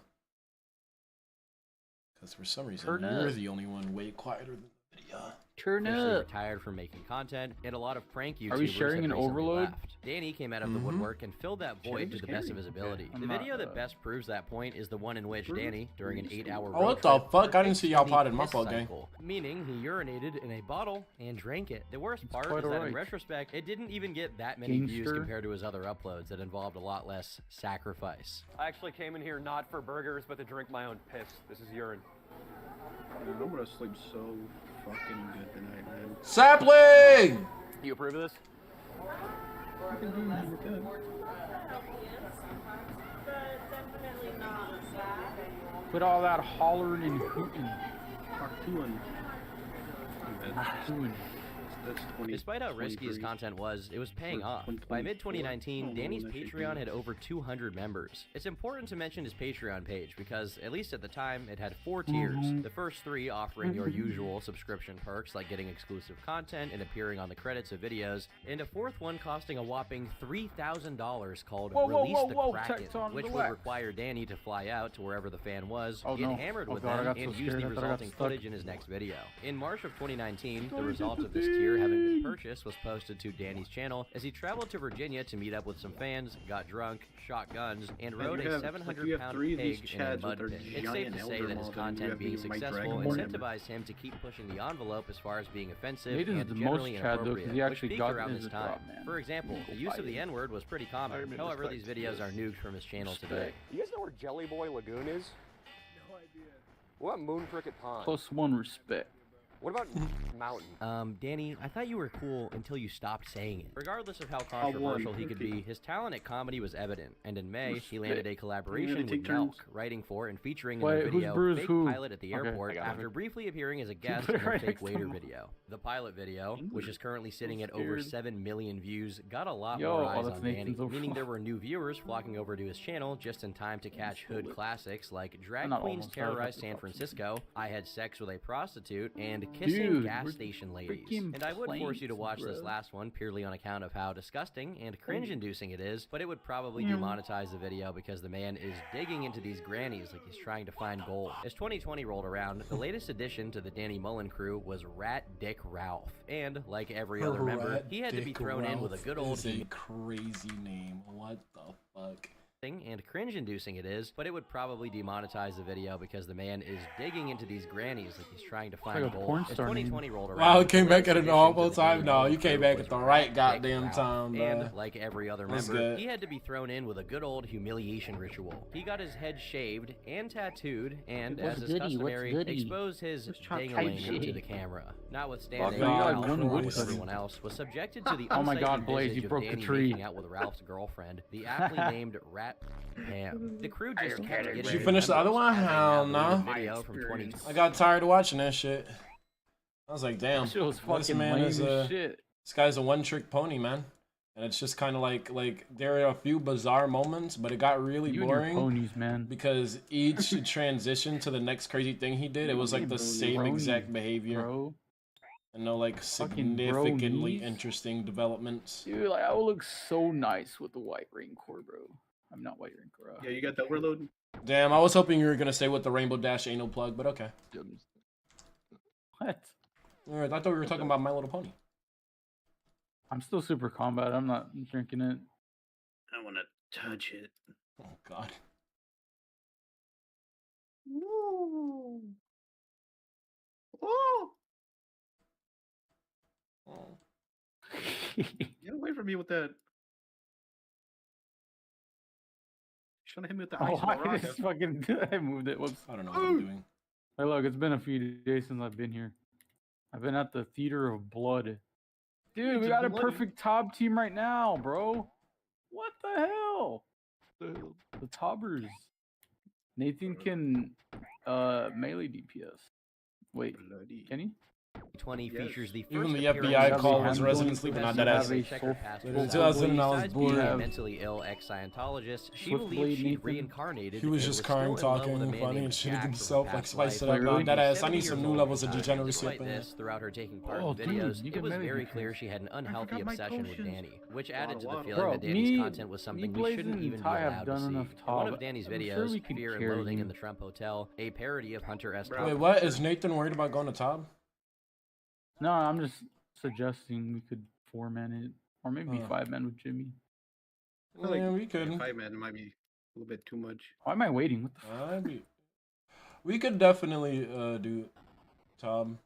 Speaker 3: Because for some reason,
Speaker 5: Turn
Speaker 3: you're
Speaker 5: up.
Speaker 3: the only one way quieter than the video.
Speaker 5: Turn
Speaker 18: Officially
Speaker 5: up.
Speaker 18: retired from making content, and a lot of prank YouTubers
Speaker 5: Are we sharing
Speaker 18: have
Speaker 5: an
Speaker 18: recently
Speaker 5: overload?
Speaker 18: left. Danny came out of the woodwork and filled that void to the best of his ability.
Speaker 5: I'm
Speaker 18: The
Speaker 5: not,
Speaker 18: video that best proves that point is the one in which Danny, during an 8-hour
Speaker 3: Oh, what the fuck? I didn't see y'all potted my fault, gang.
Speaker 18: Meaning he urinated in a bottle and drank it. The worst part
Speaker 5: quite
Speaker 18: is that in
Speaker 5: alright.
Speaker 18: retrospect, it didn't even get that many views
Speaker 5: Gangster.
Speaker 18: compared to his other uploads that involved a lot less sacrifice.
Speaker 11: I actually came in here not for burgers, but to drink my own piss. This is urine.
Speaker 14: Man, I'm gonna sleep so fucking good tonight, man.
Speaker 3: Sapling!
Speaker 11: You approve of this?
Speaker 5: Quit all that hollering and hooting.
Speaker 14: Cartoon.
Speaker 5: Hooting.
Speaker 14: That's 20.
Speaker 18: Despite how risky his
Speaker 14: 23.
Speaker 18: content was, it was paying off. By mid-2019, Danny's Patreon had over 200 members. It's important to mention his Patreon page because, at least at the time, it had 4 tiers. The first 3 offering your usual subscription perks like getting exclusive content and appearing on the credits of videos, and a 4th one costing a whopping $3,000 called Release the Kraken,
Speaker 5: Tecton,
Speaker 18: which would
Speaker 5: relax.
Speaker 18: require Danny to fly out to wherever the fan was,
Speaker 5: Oh,
Speaker 18: get
Speaker 5: no.
Speaker 18: hammered
Speaker 5: Oh,
Speaker 18: with
Speaker 5: God, I
Speaker 18: them,
Speaker 5: got
Speaker 18: and
Speaker 5: so
Speaker 18: use
Speaker 5: scared.
Speaker 18: the
Speaker 5: I thought I got
Speaker 18: resulting
Speaker 5: stuck.
Speaker 18: footage in his next video. In March of 2019, the result of this tier having been purchased was posted to Danny's channel as he traveled to Virginia to meet up with some fans, got drunk, shot guns, and
Speaker 14: Man,
Speaker 18: rode
Speaker 14: you
Speaker 18: a
Speaker 14: have-
Speaker 18: 700-pound
Speaker 14: 3 of these
Speaker 18: pig in a
Speaker 14: Chads
Speaker 18: mud
Speaker 14: with their
Speaker 18: pit. It's safe
Speaker 14: giant
Speaker 18: to say
Speaker 14: elder
Speaker 18: that his
Speaker 14: maws, and you
Speaker 18: content
Speaker 14: have
Speaker 18: being
Speaker 14: these Mike
Speaker 18: successful
Speaker 14: Dragon Ball.
Speaker 18: incentivized him to keep pushing the envelope as far as being offensive
Speaker 5: Nathan's
Speaker 18: and
Speaker 5: the most
Speaker 18: generally
Speaker 5: Chad, though, 'cause
Speaker 18: inappropriate,
Speaker 5: he
Speaker 18: which
Speaker 5: actually
Speaker 18: peaked
Speaker 5: got
Speaker 18: around
Speaker 5: his
Speaker 18: this time.
Speaker 5: drop, man.
Speaker 18: For example, the use of the N-word was pretty common. However, these videos are nuked from his channel today.
Speaker 11: You guys know where Jelly Boy Lagoon is?
Speaker 10: No idea.
Speaker 11: What about Moon Cricket Pond?
Speaker 5: +1 respect.
Speaker 11: What about Mountain?
Speaker 18: Danny, I thought you were cool until you stopped saying it. Regardless of how controversial he could be, his talent at comedy was evident, and in May, he landed a collaboration with
Speaker 14: take
Speaker 18: Nelk,
Speaker 14: turns?
Speaker 18: writing for and featuring in
Speaker 5: Wait,
Speaker 18: the
Speaker 5: who's
Speaker 18: video
Speaker 5: Bruce
Speaker 18: Fake
Speaker 5: who?
Speaker 18: Pilot at the
Speaker 5: Okay,
Speaker 18: airport
Speaker 5: I got
Speaker 18: after
Speaker 5: it.
Speaker 18: briefly appearing as a guest
Speaker 5: put
Speaker 18: in
Speaker 5: it
Speaker 18: a
Speaker 5: right
Speaker 18: Fake
Speaker 5: next to
Speaker 18: Waiter
Speaker 5: him.
Speaker 18: video. The pilot video, which is currently sitting at over
Speaker 5: scared.
Speaker 18: 7 million views, got a lot
Speaker 5: Yo,
Speaker 18: more
Speaker 5: oh,
Speaker 18: eyes
Speaker 5: that's
Speaker 18: on Danny,
Speaker 5: Nathan's over-
Speaker 18: meaning there were new viewers flocking over to his channel just in time to catch hood classics like Drag
Speaker 5: Not
Speaker 18: Queens
Speaker 5: almost,
Speaker 18: Terrorize
Speaker 5: I
Speaker 18: San
Speaker 5: got the
Speaker 18: Francisco, I Had Sex with a Prostitute, and Kissing
Speaker 5: Dude,
Speaker 18: Gas
Speaker 5: we're
Speaker 18: Station Ladies.
Speaker 5: freaking
Speaker 18: And I would force you to watch this
Speaker 5: bro.
Speaker 18: last one purely on account of how disgusting and cringe-inducing it is, but it would probably demonetize the video because the man is digging into these grannies like he's trying to find gold. As 2020 rolled around, the latest addition to the Danny Mullen crew was Rat Dick Ralph, and like every other member, he had to be thrown in with a good old
Speaker 3: Is a crazy name. What the fuck?
Speaker 18: and cringe-inducing it is, but it would probably demonetize the video because the man is digging into these grannies like he's trying to find
Speaker 5: like a
Speaker 18: gold.
Speaker 5: porn
Speaker 18: As
Speaker 5: star name.
Speaker 18: 2020 rolled around,
Speaker 3: Wow, it came
Speaker 18: the
Speaker 3: back at
Speaker 18: latest
Speaker 3: an
Speaker 18: addition
Speaker 3: awful
Speaker 18: to the
Speaker 3: time.
Speaker 18: Danny
Speaker 3: No,
Speaker 18: Mullen
Speaker 3: you came
Speaker 18: crew
Speaker 3: back
Speaker 18: was
Speaker 3: at the
Speaker 18: Rat
Speaker 3: right
Speaker 18: Dick
Speaker 3: goddamn
Speaker 18: Ralph.
Speaker 3: time, bro.
Speaker 18: And like every other
Speaker 3: That's
Speaker 18: member,
Speaker 3: good.
Speaker 18: he had to be thrown in with a good old humiliation ritual. He got his head shaved and tattooed, and
Speaker 6: What's
Speaker 18: as is
Speaker 6: goody? What's
Speaker 18: customary,
Speaker 6: goody?
Speaker 18: exposed his
Speaker 6: type
Speaker 18: dangling into
Speaker 6: shit?
Speaker 18: the camera. Notwithstanding,
Speaker 3: Fuck God,
Speaker 18: Ralph,
Speaker 3: one
Speaker 18: like
Speaker 3: Christ.
Speaker 18: everyone else, was subjected to the
Speaker 5: Oh my
Speaker 18: unsightly
Speaker 5: God, Blaze,
Speaker 18: visage
Speaker 5: you
Speaker 18: of
Speaker 5: broke the
Speaker 18: Danny
Speaker 5: tree.
Speaker 18: making out with Ralph's girlfriend, the aptly named Rat Pam. The crew just kept getting.
Speaker 3: Did you finish the other one? Hell no.
Speaker 18: Video from 2020.
Speaker 3: I got tired of watching that shit. I was like, damn,
Speaker 5: That shit was
Speaker 3: this
Speaker 5: fucking
Speaker 3: man
Speaker 5: lame
Speaker 3: is
Speaker 5: as shit.
Speaker 3: this guy's a one-trick pony, man. And it's just kind of like there are a few bizarre moments, but it got really
Speaker 5: You and your
Speaker 3: boring
Speaker 5: ponies, man.
Speaker 3: because each transition to the next crazy thing he did, it was like the same exact behavior.
Speaker 5: Bro.
Speaker 3: And no like
Speaker 5: Fucking
Speaker 3: significantly
Speaker 5: bronies.
Speaker 3: interesting developments.
Speaker 5: Dude, like, I would look so nice with the white Rancor, bro. I'm not white Rancor.
Speaker 14: Yeah, you got the overload.
Speaker 3: Damn, I was hoping you were gonna say with the Rainbow Dash anal plug, but okay.
Speaker 5: What?
Speaker 3: I thought we were talking about My Little Pony.
Speaker 5: I'm still super combat. I'm not drinking it.
Speaker 14: I want to touch it.
Speaker 3: Oh God.
Speaker 14: Oh. Get away from me with that. He's trying to hit me with the ice.
Speaker 5: Oh, I
Speaker 14: Baraka.
Speaker 5: just fucking I moved it. Whoops.
Speaker 3: I don't know what I'm doing.
Speaker 5: Hey, look, it's been a few days since I've been here. I've been at the Theater of Blood. Dude, we
Speaker 14: It's
Speaker 5: got a
Speaker 14: bloody.
Speaker 5: perfect top team right now, bro. What the hell? The Tobbers. Nathan can melee DPS. Wait, can he?
Speaker 18: 20 features the first
Speaker 3: Even the
Speaker 18: appearance
Speaker 3: FBI
Speaker 18: of
Speaker 3: call
Speaker 18: the
Speaker 3: was
Speaker 18: handle
Speaker 3: Resident
Speaker 18: and
Speaker 3: Sleep,
Speaker 18: possessor
Speaker 3: not that
Speaker 18: of
Speaker 3: ass.
Speaker 18: a checkered past
Speaker 3: In
Speaker 18: herself.
Speaker 3: 2000, I was
Speaker 18: Besides being
Speaker 3: bored.
Speaker 18: a mentally ill ex-Scientologist, she
Speaker 5: Swiftblade
Speaker 18: believed she'd
Speaker 5: Nathan.
Speaker 18: reincarnated.
Speaker 3: He was
Speaker 18: and
Speaker 3: just
Speaker 18: still
Speaker 3: crying,
Speaker 18: in love with a
Speaker 3: talking,
Speaker 18: man
Speaker 3: funny,
Speaker 18: named
Speaker 3: and shitting
Speaker 18: Jack from her
Speaker 3: himself, like
Speaker 18: past
Speaker 3: spiced it
Speaker 18: life.
Speaker 3: up. Not that ass. I
Speaker 18: 70
Speaker 3: need some
Speaker 18: years
Speaker 3: new
Speaker 18: old
Speaker 3: levels of
Speaker 18: at the time.
Speaker 3: degeneracy up
Speaker 18: Despite
Speaker 3: in here.
Speaker 18: this, throughout her taking part
Speaker 5: Oh,
Speaker 18: in
Speaker 5: dude,
Speaker 18: videos,
Speaker 5: you
Speaker 18: it
Speaker 5: can
Speaker 18: was
Speaker 5: melee
Speaker 18: very
Speaker 5: DPS.
Speaker 18: clear she had an unhealthy
Speaker 14: forgot my
Speaker 18: obsession with
Speaker 14: potions.
Speaker 18: Danny, which added to the
Speaker 14: Water.
Speaker 18: feeling
Speaker 5: Bro,
Speaker 18: that Danny's
Speaker 5: me-
Speaker 18: content was something we
Speaker 5: Blaze
Speaker 18: shouldn't
Speaker 5: and
Speaker 18: even be
Speaker 5: Ty have
Speaker 18: allowed
Speaker 5: done
Speaker 18: to see.
Speaker 5: enough
Speaker 18: In one
Speaker 5: Tob.
Speaker 18: of Danny's
Speaker 5: I'm sure
Speaker 18: videos,
Speaker 5: we could
Speaker 18: Fear and
Speaker 5: carry
Speaker 18: Loathing
Speaker 5: you.
Speaker 18: in the Trump Hotel, a parody of Hunter S.
Speaker 3: Wait,
Speaker 18: Thompson.
Speaker 3: what? Is Nathan worried about going to Tob?
Speaker 5: No, I'm just suggesting we could 4-man it. Or maybe
Speaker 3: Oh.
Speaker 5: 5-man with Jimmy.
Speaker 14: I feel like
Speaker 3: Yeah, we could.
Speaker 14: 5-man might be a little bit too much.
Speaker 5: Why am I waiting? What the fuck?
Speaker 3: We could definitely do Tob.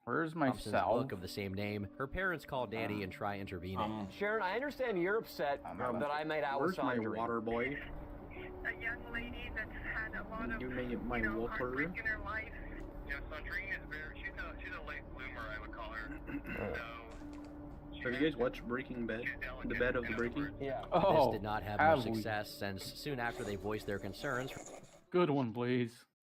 Speaker 5: Where's my
Speaker 18: Thompson's
Speaker 5: salve?
Speaker 18: book of the same name. Her parents call Danny and try intervening.
Speaker 11: Sharon, I understand you're upset that I made out with
Speaker 14: Where's my
Speaker 11: Sandrine.
Speaker 14: water boy?
Speaker 7: A young lady that's had a lot of,
Speaker 14: You made my water.
Speaker 7: heartbreak in her life.
Speaker 15: Yeah, Sandrine is very, she's a late bloomer, I would call her.
Speaker 14: Have you guys watched Breaking Bad? The Bed of the Breaking?
Speaker 11: Yeah.
Speaker 5: Oh,
Speaker 18: This did not have
Speaker 5: have
Speaker 18: much
Speaker 5: we?
Speaker 18: success since soon after they voiced their concerns.
Speaker 5: Good one, Blaze.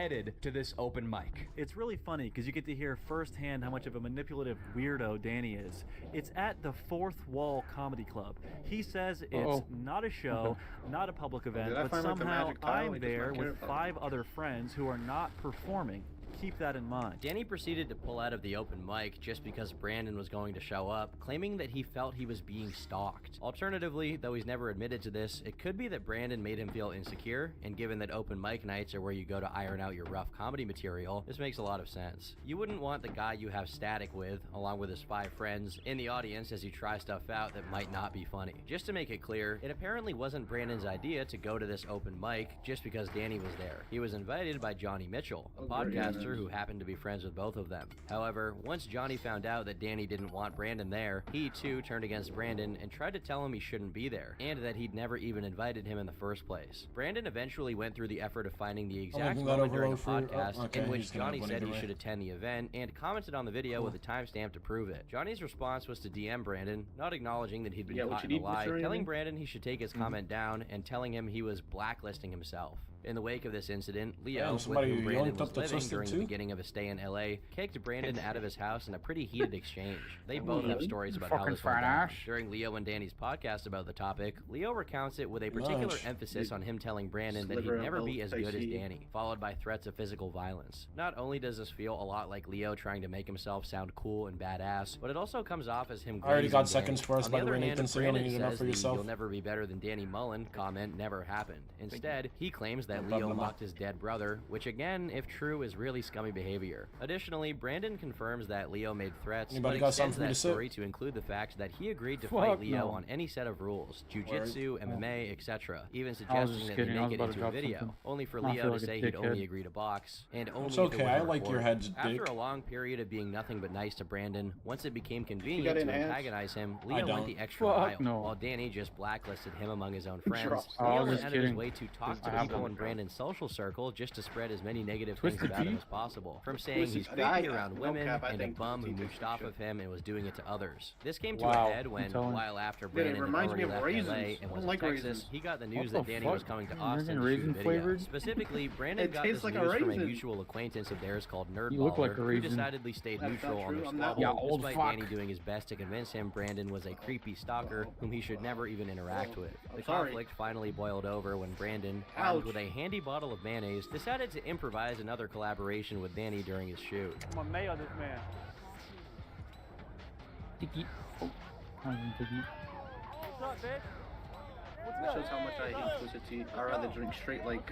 Speaker 6: headed to this open mic.
Speaker 17: It's really funny because you get to hear firsthand how much of a manipulative weirdo Danny is. It's at the Fourth Wall Comedy Club. He says it's not a show, not a public event,
Speaker 14: Did I
Speaker 17: but
Speaker 14: find, like, the
Speaker 17: somehow
Speaker 14: magic tile?
Speaker 17: I'm
Speaker 14: Like,
Speaker 17: there
Speaker 14: just mark
Speaker 17: with
Speaker 14: it?
Speaker 17: 5 other friends who are not performing. keep that in mind.
Speaker 18: Danny proceeded to pull out of the open mic just because Brandon was going to show up, claiming that he felt he was being stalked. Alternatively, though he's never admitted to this, it could be that Brandon made him feel insecure, and given that open mic nights are where you go to iron out your rough comedy material, this makes a lot of sense. You wouldn't want the guy you have static with, along with his 5 friends, in the audience as you try stuff out that might not be funny. Just to make it clear, it apparently wasn't Brandon's idea to go to this open mic just because Danny was there. He was invited by Johnny Mitchell, a podcaster who happened to be friends with both of them. However, once Johnny found out that Danny didn't want Brandon there, he too turned against Brandon and tried to tell him he shouldn't be there, and that he'd never even invited him in the first place. Brandon eventually went through the effort of finding the exact moment during the podcast in which Johnny said he should attend the event, and commented on the video with a timestamp to prove it. Johnny's response was to DM Brandon, not acknowledging that he'd been caught in a lie, telling Brandon he should take his comment down, and telling him he was blacklisting himself. In the wake of this incident, Leo, with whom Brandon was living during the beginning of his stay in LA, kicked Brandon out of his house in a pretty heated exchange. They both have stories about how this went down. During Leo and Danny's podcast about the topic, Leo recounts it with a particular emphasis on him telling Brandon that he'd never be as good as Danny, followed by threats of physical violence. Not only does this feel a lot like Leo trying to make himself sound cool and badass, but it also comes off as him.
Speaker 3: I already got seconds for us, by the way, Nathan, so you don't
Speaker 18: Brandon
Speaker 3: need to know
Speaker 18: says
Speaker 3: for
Speaker 18: the
Speaker 3: yourself.
Speaker 18: "You'll never be better than Danny Mullen" comment never happened. Instead, he claims that Leo mocked his dead brother, which again, if true, is really scummy behavior. Additionally, Brandon confirms that Leo made threats,
Speaker 3: Anybody
Speaker 18: but
Speaker 3: got
Speaker 18: extends
Speaker 3: something for me
Speaker 18: that
Speaker 3: to say?
Speaker 18: story to include the fact that he agreed to fight Leo on any set of rules, jiu-jitsu, MMA, etc., even suggesting that they make it into a video, only for Leo to say he'd only agree to box, and only
Speaker 3: It's
Speaker 18: if it
Speaker 3: okay,
Speaker 18: wasn't
Speaker 3: I like your
Speaker 18: recorded.
Speaker 3: head's dick.
Speaker 18: After a long period of being nothing but nice to Brandon, once it became convenient to antagonize him, Leo went
Speaker 3: don't.
Speaker 18: the extra mile, while Danny just blacklisted him among his own friends. Leo went out of his way to talk to people in Brandon's social circle just to spread as many negative things about him as possible, from saying he's creepy around women and a bum who mooched off of him and was doing it to others. This came to a head when, while after Brandon had already left LA and was in Texas, he got the news that Danny was coming to Austin to shoot a video. Specifically, Brandon got this news from a mutual acquaintance of theirs called Nerdballer, who decidedly stayed neutral on their squabble, despite Danny doing his best to convince him Brandon was a creepy stalker whom he should never even interact with. The conflict finally boiled over when Brandon, armed with a handy bottle of mayonnaise, decided to improvise another collaboration with Danny during his shoot.
Speaker 10: I'm gonna mayo this man.
Speaker 5: Tiki. Oh, Tiki.
Speaker 10: What's up, bitch?
Speaker 14: That shows how much I hate Twisted Tea. I'd rather drink straight, like,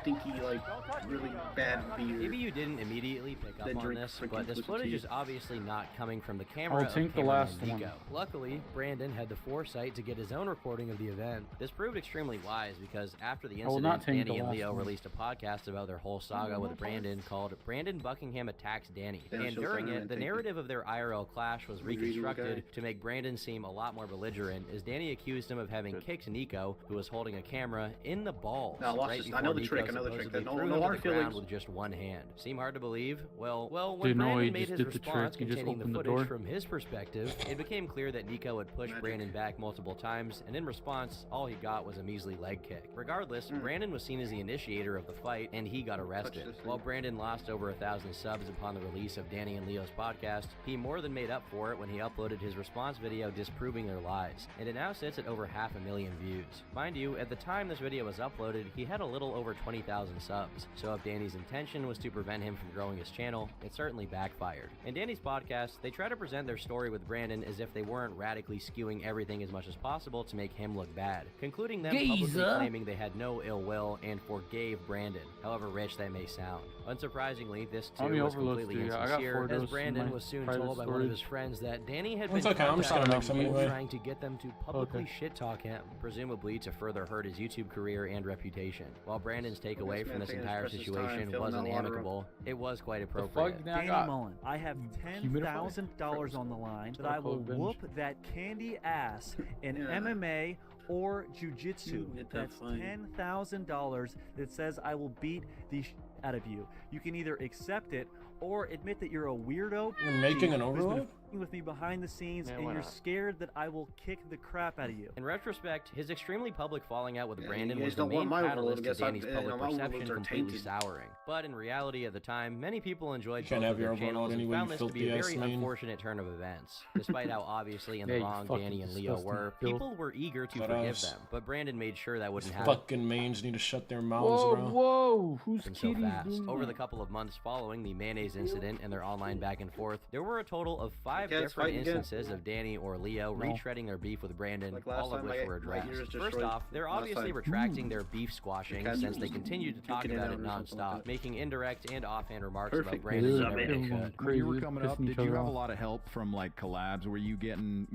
Speaker 14: stinky, like, really bad beer.
Speaker 18: Maybe you didn't immediately pick up on this, but this footage is obviously not coming from the camera
Speaker 5: I'll
Speaker 18: of
Speaker 5: take the
Speaker 18: cameraman
Speaker 5: last
Speaker 18: Nico.
Speaker 5: one.
Speaker 18: Luckily, Brandon had the foresight to get his own recording of the event. This proved extremely wise because after the
Speaker 5: I will not
Speaker 18: incident,
Speaker 5: take
Speaker 18: Danny
Speaker 5: the
Speaker 18: and
Speaker 5: last
Speaker 18: Leo
Speaker 5: one.
Speaker 18: released a podcast about their whole saga with Brandon called Brandon Buckingham Attacks Danny.
Speaker 14: Yeah,
Speaker 18: And
Speaker 14: she'll
Speaker 18: during
Speaker 14: sign it,
Speaker 18: it, the
Speaker 14: thank you.
Speaker 18: narrative of their IRL clash was
Speaker 14: Read the
Speaker 18: reconstructed
Speaker 14: guy.
Speaker 18: to make Brandon seem a lot more belligerent, as Danny accused him of having kicked Nico, who was holding a camera, in the balls.
Speaker 14: Now, watch
Speaker 18: right
Speaker 14: this. I
Speaker 18: before
Speaker 14: know the
Speaker 18: Nico
Speaker 14: trick, I know the trick.
Speaker 18: supposedly
Speaker 14: No-
Speaker 18: threw
Speaker 14: no
Speaker 18: him to
Speaker 14: hard
Speaker 18: the ground
Speaker 14: feelings.
Speaker 18: with just one hand. Seem hard to believe? Well, when
Speaker 5: Dude, no,
Speaker 18: Brandon
Speaker 5: he
Speaker 18: made
Speaker 5: just
Speaker 18: his
Speaker 5: did the
Speaker 18: response
Speaker 5: trick. He just
Speaker 18: containing the
Speaker 5: opened the
Speaker 18: footage
Speaker 5: door.
Speaker 18: from his perspective, it became clear that Nico had pushed Brandon back multiple times, and in response, all he got was a measly leg kick. Regardless, Brandon was seen as the initiator of the fight, and he got arrested. While Brandon lost over 1,000 subs upon the release of Danny and Leo's podcast, he more than made up for it when he uploaded his response video disproving their lies, and it now sits at over 500,000 views. Mind you, at the time this video was uploaded, he had a little over 20,000 subs, so if Danny's intention was to prevent him from growing his channel, it certainly backfired. In Danny's podcast, they try to present their story with Brandon as if they weren't radically skewing everything as much as possible to make him look bad, concluding them publicly claiming they had no ill will and forgave Brandon, however rich that may sound. Unsurprisingly, this
Speaker 5: How
Speaker 18: too
Speaker 5: many
Speaker 18: was
Speaker 5: overloads
Speaker 18: completely
Speaker 5: do you got? I got
Speaker 18: insincere,
Speaker 5: 4
Speaker 18: as
Speaker 5: doses in
Speaker 18: Brandon
Speaker 5: my
Speaker 18: was soon
Speaker 5: private
Speaker 18: told by one of his
Speaker 5: storage.
Speaker 18: friends that Danny had been
Speaker 3: It's okay, I'm just gonna
Speaker 18: contacting
Speaker 3: make some
Speaker 18: him,
Speaker 3: anyway.
Speaker 18: trying to get them to publicly
Speaker 5: Okay.
Speaker 18: shit-talk him, presumably to further hurt his YouTube career and reputation. While Brandon's takeaway
Speaker 14: This
Speaker 18: from
Speaker 14: man
Speaker 18: this
Speaker 14: taking his
Speaker 18: entire
Speaker 14: precious time
Speaker 18: situation
Speaker 14: filling
Speaker 18: wasn't
Speaker 14: that water up.
Speaker 18: amicable, it was quite
Speaker 5: The
Speaker 18: appropriate.
Speaker 5: fuck? Now I
Speaker 17: Danny
Speaker 5: got
Speaker 17: Mullen, I have $10,000 on the line that I will
Speaker 5: Binge.
Speaker 17: whoop that candy ass in
Speaker 14: Yeah.
Speaker 17: MMA or jiu-jitsu.
Speaker 14: Get that
Speaker 17: That's
Speaker 14: fine.
Speaker 17: $10,000 that says I will beat the out of you. You can either accept it or admit that you're a weirdo.
Speaker 3: You're making an
Speaker 17: who's been
Speaker 3: overload?
Speaker 17: f***ing with me behind the scenes,
Speaker 4: Yeah,
Speaker 17: and
Speaker 4: why
Speaker 17: you're
Speaker 4: not?
Speaker 17: scared that I will kick the crap out of you.
Speaker 18: In retrospect, his extremely public falling out with
Speaker 14: Yeah,
Speaker 18: Brandon
Speaker 14: you
Speaker 18: was
Speaker 14: guys
Speaker 18: the
Speaker 14: don't want
Speaker 18: main
Speaker 14: my overload,
Speaker 18: catalyst to
Speaker 14: guess
Speaker 18: Danny's
Speaker 14: my
Speaker 18: public
Speaker 14: overloads
Speaker 18: perception
Speaker 14: are
Speaker 18: completely
Speaker 14: tainted.
Speaker 18: souring. But in reality, at the time, many people enjoyed
Speaker 3: You can't
Speaker 18: both
Speaker 3: have
Speaker 18: of
Speaker 3: your
Speaker 18: their
Speaker 3: overload
Speaker 18: channels and
Speaker 3: anyway,
Speaker 18: found
Speaker 3: you
Speaker 18: this to be a
Speaker 3: filthy-ass
Speaker 18: very
Speaker 3: man.
Speaker 18: unfortunate turn of events. Despite how obviously in the
Speaker 5: Yeah, you
Speaker 18: wrong
Speaker 5: fucking
Speaker 18: Danny and Leo
Speaker 5: disgusting
Speaker 18: were,
Speaker 5: filth.
Speaker 18: people were eager to
Speaker 3: Shut
Speaker 18: forgive
Speaker 3: us.
Speaker 18: them. But Brandon made sure that wouldn't happen.
Speaker 3: Fucking mains need to shut their mouths,
Speaker 5: Whoa,
Speaker 3: bro.
Speaker 5: whoa, who's
Speaker 18: So
Speaker 5: kitties
Speaker 18: fast.
Speaker 5: doing
Speaker 18: Over
Speaker 5: that?
Speaker 18: the couple of months following the mayonnaise incident and their online back and forth, there were a total of 5
Speaker 14: Cats
Speaker 18: different
Speaker 14: fighting again.
Speaker 18: instances of Danny or Leo
Speaker 5: No.
Speaker 18: retreading their beef with Brandon,
Speaker 14: Like last
Speaker 18: all of
Speaker 14: time,
Speaker 18: which
Speaker 14: my-
Speaker 18: were
Speaker 14: my
Speaker 18: addressed.
Speaker 14: ears
Speaker 18: First
Speaker 14: destroyed
Speaker 18: off, they're
Speaker 14: last
Speaker 18: obviously
Speaker 14: time.
Speaker 18: retracting their beef squashing
Speaker 14: Cats
Speaker 18: since they
Speaker 14: just
Speaker 18: continue to talk
Speaker 14: puking it
Speaker 18: about
Speaker 14: out
Speaker 18: it
Speaker 14: or something like
Speaker 18: nonstop,
Speaker 14: that.
Speaker 18: making indirect and offhand remarks
Speaker 14: Perfect.
Speaker 18: about Brandon
Speaker 5: Yeah,
Speaker 18: whenever they
Speaker 5: everyone
Speaker 18: could.
Speaker 5: crazy,
Speaker 9: When you were coming up,
Speaker 5: pissing each
Speaker 9: did you
Speaker 5: other
Speaker 9: have a
Speaker 5: off.
Speaker 9: lot of help from like collabs? Were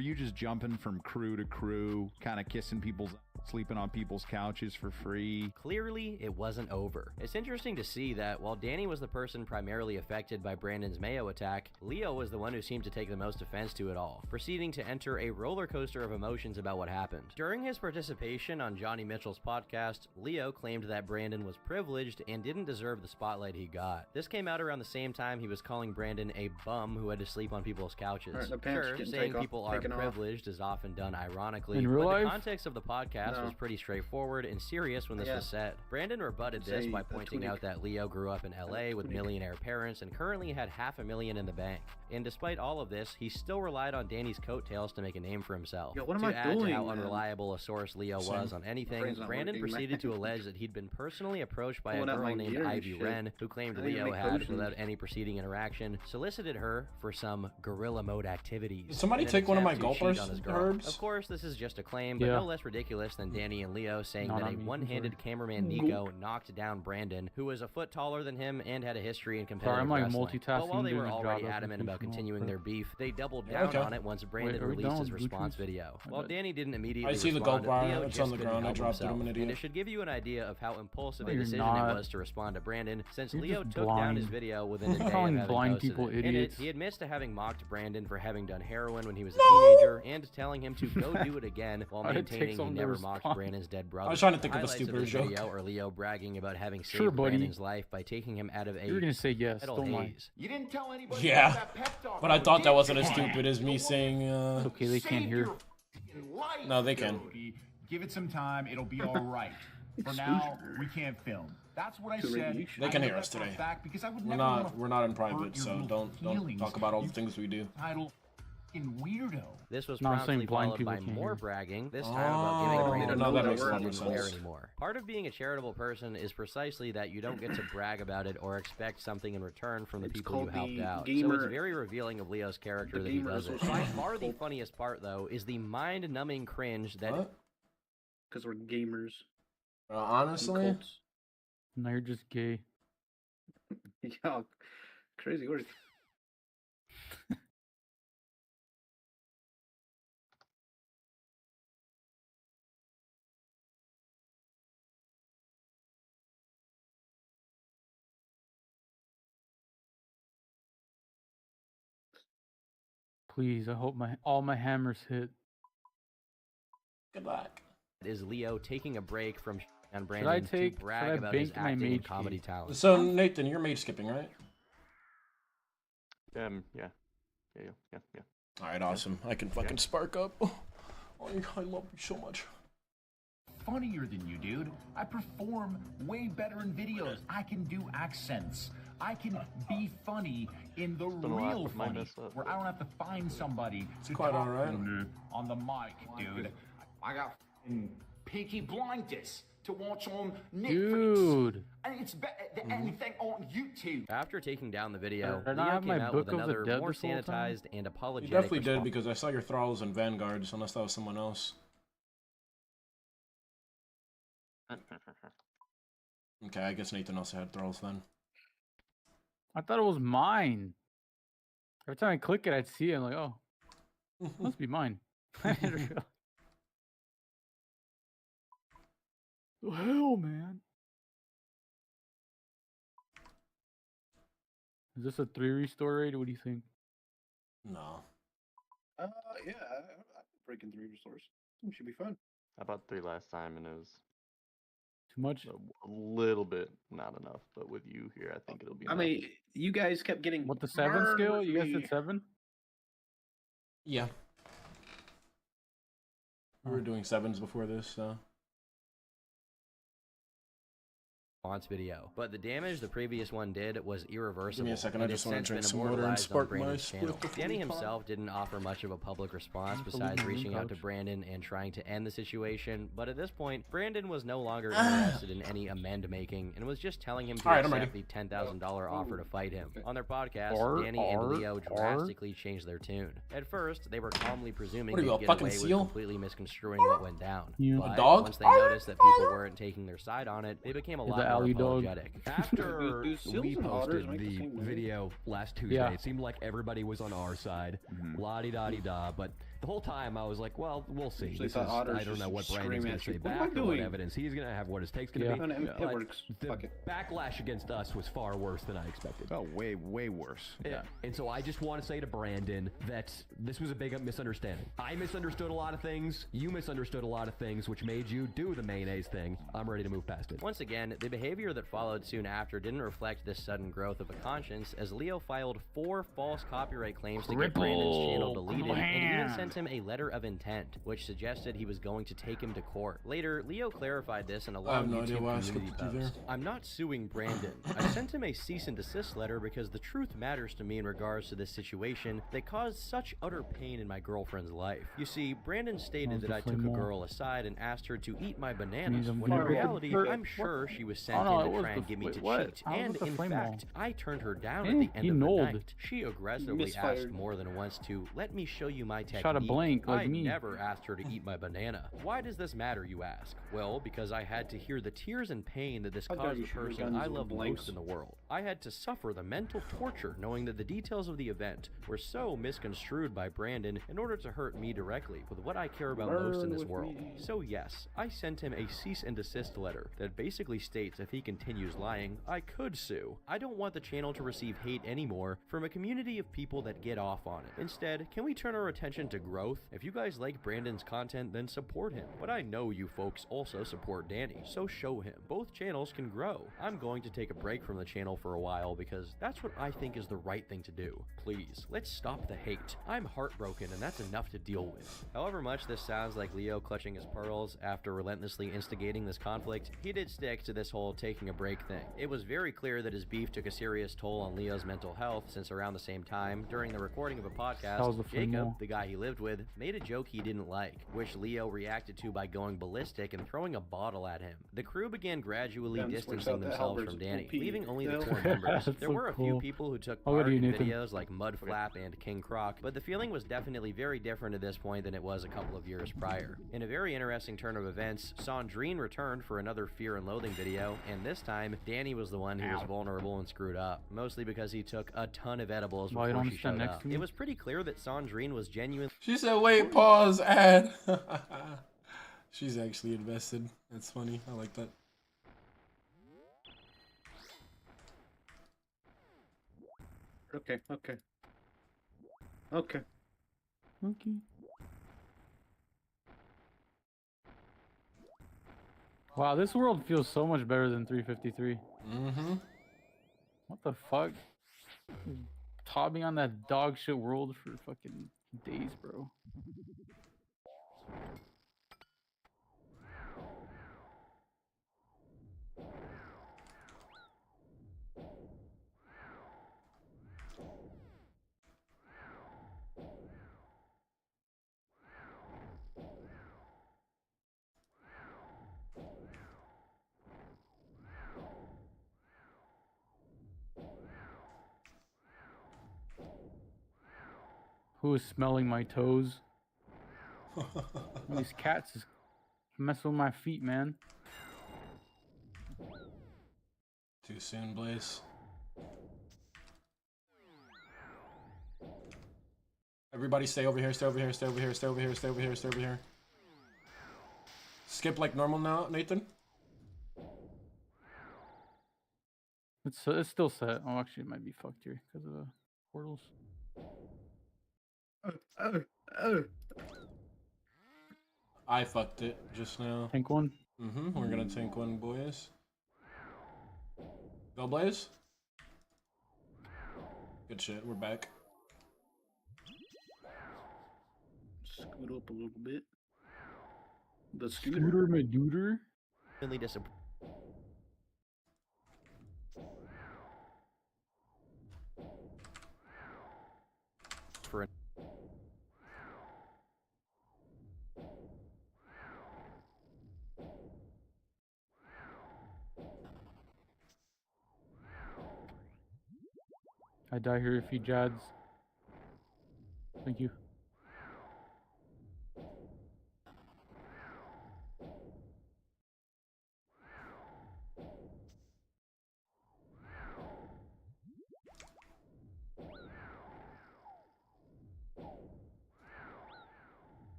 Speaker 9: you just jumping from crew to crew, kind of kissing people's, sleeping on people's couches for free?
Speaker 18: Clearly, it wasn't over. It's interesting to see that while Danny was the person primarily affected by Brandon's Mayo attack, Leo was the one who seemed to take the most offense to it all, proceeding to enter a roller coaster of emotions about what happened. During his participation on Johnny Mitchell's podcast, Leo claimed that Brandon was privileged and didn't deserve the spotlight he got. This came out around the same time he was calling Brandon a bum who had to sleep on people's couches.
Speaker 14: Alright, the pants
Speaker 18: Sure,
Speaker 14: getting
Speaker 18: saying people are
Speaker 14: taken off.
Speaker 18: privileged is often done ironically,
Speaker 5: In real
Speaker 18: but the
Speaker 5: life?
Speaker 18: context of the podcast
Speaker 14: No.
Speaker 18: was pretty straightforward and serious when this
Speaker 14: Yeah.
Speaker 18: was said. Brandon rebutted this
Speaker 14: Say
Speaker 18: by
Speaker 14: a
Speaker 18: pointing
Speaker 14: twig.
Speaker 18: out that Leo grew up in LA with millionaire parents and currently had $500,000 in the bank. And despite all of this, he still relied on Danny's coattails to make a name for himself.
Speaker 14: Yo, what am
Speaker 18: to
Speaker 14: I
Speaker 18: add to
Speaker 14: doing,
Speaker 18: how
Speaker 14: man?
Speaker 18: unreliable a source Leo
Speaker 3: Same.
Speaker 18: was on anything,
Speaker 14: brain's not
Speaker 18: Brandon
Speaker 14: working,
Speaker 18: proceeded
Speaker 14: man.
Speaker 18: to allege that he'd been personally approached by a
Speaker 14: Pulling out
Speaker 18: girl
Speaker 14: my
Speaker 18: named
Speaker 14: gear and
Speaker 18: Ivy
Speaker 14: shit.
Speaker 18: Wren, who claimed
Speaker 14: I need to
Speaker 18: Leo
Speaker 14: make
Speaker 18: had,
Speaker 14: potions.
Speaker 18: without any preceding interaction, solicited her for some guerrilla mode activities.
Speaker 3: Did somebody
Speaker 18: in an
Speaker 3: take one of my
Speaker 18: attempt to
Speaker 3: golf
Speaker 18: cheat on his girl.
Speaker 3: herbs?
Speaker 18: Of course, this is just a claim, but
Speaker 5: Yeah.
Speaker 18: no less ridiculous than Danny and Leo saying
Speaker 5: Not
Speaker 18: that
Speaker 5: on
Speaker 18: a
Speaker 5: me, I'm
Speaker 18: one-handed
Speaker 5: sorry.
Speaker 18: cameraman Nico knocked down Brandon, who was a foot taller than him and had a history in competitive
Speaker 5: I'm, like,
Speaker 18: wrestling.
Speaker 5: multitasking,
Speaker 18: But while they were
Speaker 5: doing a job
Speaker 18: already adamant about
Speaker 5: application,
Speaker 18: continuing
Speaker 5: all
Speaker 18: their
Speaker 5: that.
Speaker 18: beef, they doubled
Speaker 3: Yeah,
Speaker 18: down
Speaker 3: okay.
Speaker 18: on it once Brandon
Speaker 5: are we
Speaker 18: released
Speaker 5: done
Speaker 18: his
Speaker 5: with
Speaker 18: response
Speaker 5: Bluetooth?
Speaker 18: video.
Speaker 5: I
Speaker 18: While
Speaker 5: bet.
Speaker 18: Danny didn't immediately
Speaker 3: I see the
Speaker 18: respond,
Speaker 3: gold bar.
Speaker 18: Leo
Speaker 3: It's
Speaker 18: just
Speaker 3: on the
Speaker 18: couldn't
Speaker 3: ground. I
Speaker 18: help
Speaker 3: dropped it. I'm
Speaker 18: himself.
Speaker 3: an
Speaker 18: And
Speaker 3: idiot.
Speaker 18: it should give you an idea of how impulsive
Speaker 5: No,
Speaker 18: a
Speaker 5: you're
Speaker 18: decision
Speaker 5: not.
Speaker 18: it was to respond to Brandon, since
Speaker 5: You're
Speaker 18: Leo
Speaker 5: just
Speaker 18: took down his
Speaker 5: blind.
Speaker 18: video within a day of
Speaker 5: Calling
Speaker 18: having
Speaker 5: blind
Speaker 18: posted
Speaker 5: people
Speaker 18: it. In it,
Speaker 5: idiots.
Speaker 18: he admits to having mocked Brandon for having done heroin when he was a teenager and telling him to go do it again while
Speaker 5: Why'd it take
Speaker 18: maintaining he
Speaker 5: so long to
Speaker 18: never mocked
Speaker 5: respond?
Speaker 18: Brandon's dead brother.
Speaker 3: I was trying to think of a
Speaker 18: Highlights
Speaker 3: stupider
Speaker 18: this
Speaker 3: joke.
Speaker 18: video are Leo bragging about having saved
Speaker 5: Sure, buddy.
Speaker 18: Brandon's life by taking him out of a
Speaker 5: You're gonna say yes,
Speaker 18: metal
Speaker 5: don't lie.
Speaker 18: haze.
Speaker 10: You didn't tell anybody
Speaker 3: Yeah,
Speaker 10: about that pep talk.
Speaker 3: but I thought that wasn't as stupid as me saying,
Speaker 5: It's okay, they can't hear.
Speaker 10: Life,
Speaker 3: No, they can.
Speaker 10: Jody. Give it some time. It'll be all right. For now, we can't film. That's what I said.
Speaker 3: They can
Speaker 10: I
Speaker 3: hear
Speaker 10: know
Speaker 3: us
Speaker 10: that for a
Speaker 3: today.
Speaker 10: fact because I would
Speaker 3: We're
Speaker 10: never
Speaker 3: not
Speaker 10: wanna
Speaker 3: we're not in
Speaker 10: hurt
Speaker 3: private,
Speaker 10: your
Speaker 3: so
Speaker 10: little
Speaker 3: don't
Speaker 10: feelings.
Speaker 3: talk about all the things we do.
Speaker 10: Title in weirdo.
Speaker 18: This was
Speaker 5: No, I'm
Speaker 18: promptly
Speaker 5: saying blind
Speaker 18: followed
Speaker 5: people
Speaker 18: by
Speaker 5: can't
Speaker 18: more
Speaker 5: hear.
Speaker 18: bragging, this time about giving
Speaker 3: Oh,
Speaker 18: Brandon
Speaker 3: no, that
Speaker 18: a
Speaker 3: makes a
Speaker 18: word
Speaker 3: lot
Speaker 18: he
Speaker 3: of
Speaker 18: didn't wear
Speaker 3: sense.
Speaker 18: anymore. Part of being a charitable person is precisely that you don't get to brag about it or expect something in return from the
Speaker 14: It's
Speaker 18: people you
Speaker 14: called
Speaker 18: helped
Speaker 14: the
Speaker 18: out. So
Speaker 14: gamer-
Speaker 18: it's very revealing of Leo's character
Speaker 14: the
Speaker 18: that he
Speaker 14: gamer
Speaker 18: does it.
Speaker 14: association.
Speaker 18: By far the funniest part, though, is the mind-numbing cringe that
Speaker 3: What?
Speaker 14: Because we're gamers.
Speaker 3: Honestly,
Speaker 14: Cults.
Speaker 5: No, you're just gay.
Speaker 14: Yeah, crazy words.
Speaker 5: Please, I hope all my hammers hit.
Speaker 3: good luck.
Speaker 18: is Leo taking a break from on
Speaker 5: I
Speaker 18: Brandon
Speaker 5: take-
Speaker 18: to brag
Speaker 5: should I
Speaker 18: about his
Speaker 5: bank my
Speaker 18: acting and
Speaker 5: mage
Speaker 18: comedy
Speaker 5: key?
Speaker 18: talent.
Speaker 3: So Nathan, you're mage skipping, right?
Speaker 4: Yeah. Yeah.
Speaker 3: All right, awesome. I can fucking spark up. Oh, I love you so much.
Speaker 10: Funnier than you, dude. I perform way better in videos. I can do accents. I can be funny in the
Speaker 4: been a lot
Speaker 10: real
Speaker 4: with my
Speaker 10: funny,
Speaker 4: mess up.
Speaker 10: where I don't have to find somebody to
Speaker 3: quite
Speaker 10: talk
Speaker 3: alright.
Speaker 10: to me on the mic, dude. I got f***ing Peaky Blinders to watch on Netflix.
Speaker 5: Dude.
Speaker 10: And it's better than anything on YouTube.
Speaker 18: After taking down the video,
Speaker 5: Did I not
Speaker 18: Leo
Speaker 5: have
Speaker 18: came
Speaker 5: my
Speaker 18: out
Speaker 5: Book
Speaker 18: with
Speaker 5: of the
Speaker 18: another
Speaker 5: Dead
Speaker 18: more
Speaker 5: this whole time?
Speaker 18: sanitized and
Speaker 3: You
Speaker 18: apologetic
Speaker 3: definitely did
Speaker 18: response.
Speaker 3: because I saw your thralls and vanguards, unless that was someone else. Okay, I guess Nathan also had thralls then.
Speaker 5: I thought it was mine. Every time I click it, I'd see it. I'm like, oh, must be mine. I didn't realize. The hell, man. Is this a 3 restore raid? What do you think?
Speaker 3: No.
Speaker 14: Yeah, I'm breaking 3 restores. It should be fun.
Speaker 4: I bought 3 last time and it was
Speaker 5: Too much?
Speaker 4: A little bit, not enough. But with you here, I think it'll be.
Speaker 14: I
Speaker 4: enough.
Speaker 14: mean, you guys kept getting.
Speaker 5: What, the 7 skill? You guys
Speaker 14: me.
Speaker 5: said 7?
Speaker 3: Yeah. We were doing 7s before this, so.
Speaker 18: Video, but the damage the previous one did was irreversible.
Speaker 3: Give me a second, I
Speaker 18: and
Speaker 3: just
Speaker 18: it's
Speaker 3: want to
Speaker 18: since
Speaker 3: drink
Speaker 18: been
Speaker 3: some water and
Speaker 18: immortalized on
Speaker 3: spark my
Speaker 18: Brandon's
Speaker 3: split
Speaker 18: channel.
Speaker 3: before
Speaker 18: Danny
Speaker 3: we pop.
Speaker 18: himself didn't offer much of a public response
Speaker 5: Believe
Speaker 18: besides
Speaker 5: in
Speaker 18: reaching out to
Speaker 5: coach.
Speaker 18: Brandon and trying to end the situation, but at this point, Brandon was no longer interested in any amend making and was just telling him to
Speaker 3: Alright, I'm
Speaker 18: accept the $10,000 offer to fight him. On their podcast,
Speaker 5: Or-
Speaker 18: Danny and
Speaker 5: or-
Speaker 18: Leo drastically changed their tune. At first, they were calmly presuming
Speaker 3: What are you,
Speaker 18: they'd
Speaker 3: a
Speaker 18: get
Speaker 3: fucking
Speaker 18: away with
Speaker 3: seal?
Speaker 18: completely misconstruing what went down.
Speaker 5: You-
Speaker 18: But
Speaker 3: A dog?
Speaker 18: once they noticed that people weren't taking their side on it, they became a
Speaker 5: You're
Speaker 18: lot
Speaker 5: the
Speaker 18: more
Speaker 5: alley dog.
Speaker 18: apologetic.
Speaker 11: After
Speaker 14: Do seals
Speaker 11: we
Speaker 14: and otters
Speaker 11: posted
Speaker 14: make the
Speaker 11: the
Speaker 14: same noise?
Speaker 11: video last Tuesday,
Speaker 5: Yeah.
Speaker 11: it seemed like everybody was on our side.
Speaker 9: Mhm.
Speaker 11: La-di-da-di-da. But the whole time I was like, well, we'll see.
Speaker 14: Usually
Speaker 11: This
Speaker 14: thought
Speaker 11: is,
Speaker 14: otters
Speaker 11: I don't know what
Speaker 14: just
Speaker 11: Brandon's
Speaker 14: scream
Speaker 11: going
Speaker 14: at
Speaker 11: to say
Speaker 14: you, "What am I
Speaker 11: back or what
Speaker 14: doing?"
Speaker 11: evidence he's going to have, what his take's going
Speaker 5: Yeah.
Speaker 11: to be.
Speaker 14: No, no, it
Speaker 11: But
Speaker 14: works.
Speaker 11: the
Speaker 14: Fuck it.
Speaker 11: backlash against us was far worse than I expected.
Speaker 9: Oh, way worse.
Speaker 11: Yeah. And so I just want to say to Brandon that this was a big misunderstanding. I misunderstood a lot of things. You misunderstood a lot of things, which made you do the mayonnaise thing. I'm ready to move past it.
Speaker 18: Once again, the behavior that followed soon after didn't reflect this sudden growth of a conscience, as Leo filed 4 false copyright claims to get Brandon's channel deleted, and he even sent him a letter of intent, which suggested he was going to take him to court. Later, Leo clarified this in a
Speaker 3: I have
Speaker 18: long
Speaker 3: no idea
Speaker 18: YouTube
Speaker 3: why I
Speaker 18: community
Speaker 3: skipped you there.
Speaker 18: post. I'm not suing Brandon. I sent him a cease and desist letter because the truth matters to me in regards to this situation that caused such utter pain in my girlfriend's life. You see, Brandon stated that I took a girl aside and asked her to eat my bananas, when in reality, I'm sure she was sent in to try and get me to cheat. And in fact, I turned her down at the end of the night. She aggressively asked
Speaker 14: Misfired.
Speaker 18: more than once to let me show you my technique.
Speaker 5: Shot a blank like
Speaker 18: I
Speaker 5: me.
Speaker 18: never asked her to eat my banana. Why does this matter, you ask? Well, because I had to hear the tears and pain that this
Speaker 14: How dare
Speaker 18: caused
Speaker 14: you
Speaker 18: the
Speaker 14: shoot your
Speaker 18: person
Speaker 14: guns
Speaker 18: I
Speaker 14: with
Speaker 18: love
Speaker 14: blanks?
Speaker 18: most in the world. I had to suffer the mental torture knowing that the details of the event were so misconstrued by Brandon in order to hurt me directly with what I care about most in
Speaker 14: Learn
Speaker 18: this
Speaker 14: with
Speaker 18: world.
Speaker 14: me.
Speaker 18: So yes, I sent him a cease and desist letter that basically states if he continues lying, I could sue. I don't want the channel to receive hate anymore from a community of people that get off on it. Instead, can we turn our attention to growth? If you guys like Brandon's content, then support him. But I know you folks also support Danny, so show him. Both channels can grow. I'm going to take a break from the channel for a while because that's what I think is the right thing to do. Please, let's stop the hate. I'm heartbroken and that's enough to deal with. However much this sounds like Leo clutching his pearls after relentlessly instigating this conflict, he did stick to this whole taking a break thing. It was very clear that his beef took a serious toll on Leo's mental health since around the same time, during the recording of a
Speaker 5: That was
Speaker 18: podcast,
Speaker 5: the flame
Speaker 18: Jacob,
Speaker 5: wall.
Speaker 18: the guy he lived with, made a joke he didn't like, which Leo reacted to by going ballistic and throwing a bottle at him. The crew began gradually
Speaker 14: Yeah, this works
Speaker 18: distancing
Speaker 14: out that
Speaker 18: themselves
Speaker 14: Halbert's
Speaker 18: from Danny,
Speaker 14: OP.
Speaker 18: leaving only the
Speaker 14: Yeah.
Speaker 18: core members.
Speaker 5: That's
Speaker 18: There
Speaker 5: so
Speaker 18: were a
Speaker 5: cool.
Speaker 18: few people who took
Speaker 5: I'll go
Speaker 18: part
Speaker 5: to you,
Speaker 18: in
Speaker 5: Nathan.
Speaker 18: videos like Mudflap and King Croc, but the feeling was definitely very different at this point than it was a couple of years prior. In a very interesting turn of events, Sandrine returned for another Fear and Loathing video, and this time, Danny was the one who was vulnerable and screwed up, mostly because he took a ton of edibles
Speaker 5: Why you
Speaker 18: before
Speaker 5: don't
Speaker 18: she
Speaker 5: stand
Speaker 18: showed
Speaker 5: next
Speaker 18: up.
Speaker 5: to me?
Speaker 18: It was pretty clear that Sandrine was genuinely
Speaker 3: She said, wait, pause, ad. She's actually invested. That's funny. I like that.
Speaker 14: Okay. Okay.
Speaker 5: Wow, this world feels so much better than 353.
Speaker 3: Mm-hmm.
Speaker 5: What the fuck? Taught me on that dog shit world for fucking days, bro. Who is smelling my toes? These cats is messing with my feet, man.
Speaker 3: Too soon, Blaze. Everybody stay over here, stay over here, stay over here, stay over here, stay over here, stay over here. Skip like normal now, Nathan?
Speaker 5: It's still set. Oh, actually, it might be fucked here because of the portals.
Speaker 3: I fucked it just now.
Speaker 5: Tank one.
Speaker 3: We're gonna tank one, boys. Go, Blaze. Good shit. We're back.
Speaker 14: Scoot up a little bit. The
Speaker 5: Scooter Madooter.
Speaker 18: Really disappointed. For
Speaker 5: I die here if he jads. Thank you.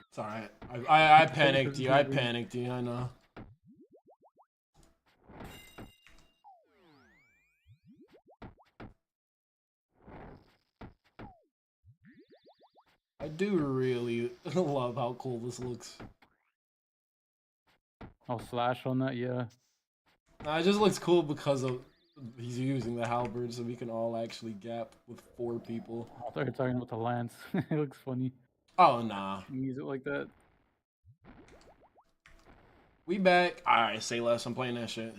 Speaker 3: It's alright. I panicked you. I panicked you. I know. I do really love how cool this looks.
Speaker 5: I'll slash on that, yeah.
Speaker 3: Nah, it just looks cool because of he's using the halberd, so we can all actually gap with 4 people.
Speaker 5: I thought you were talking about the lance. It looks funny.
Speaker 3: Oh nah.
Speaker 5: Use it like that.
Speaker 3: We back. Alright, say less. I'm playing that shit.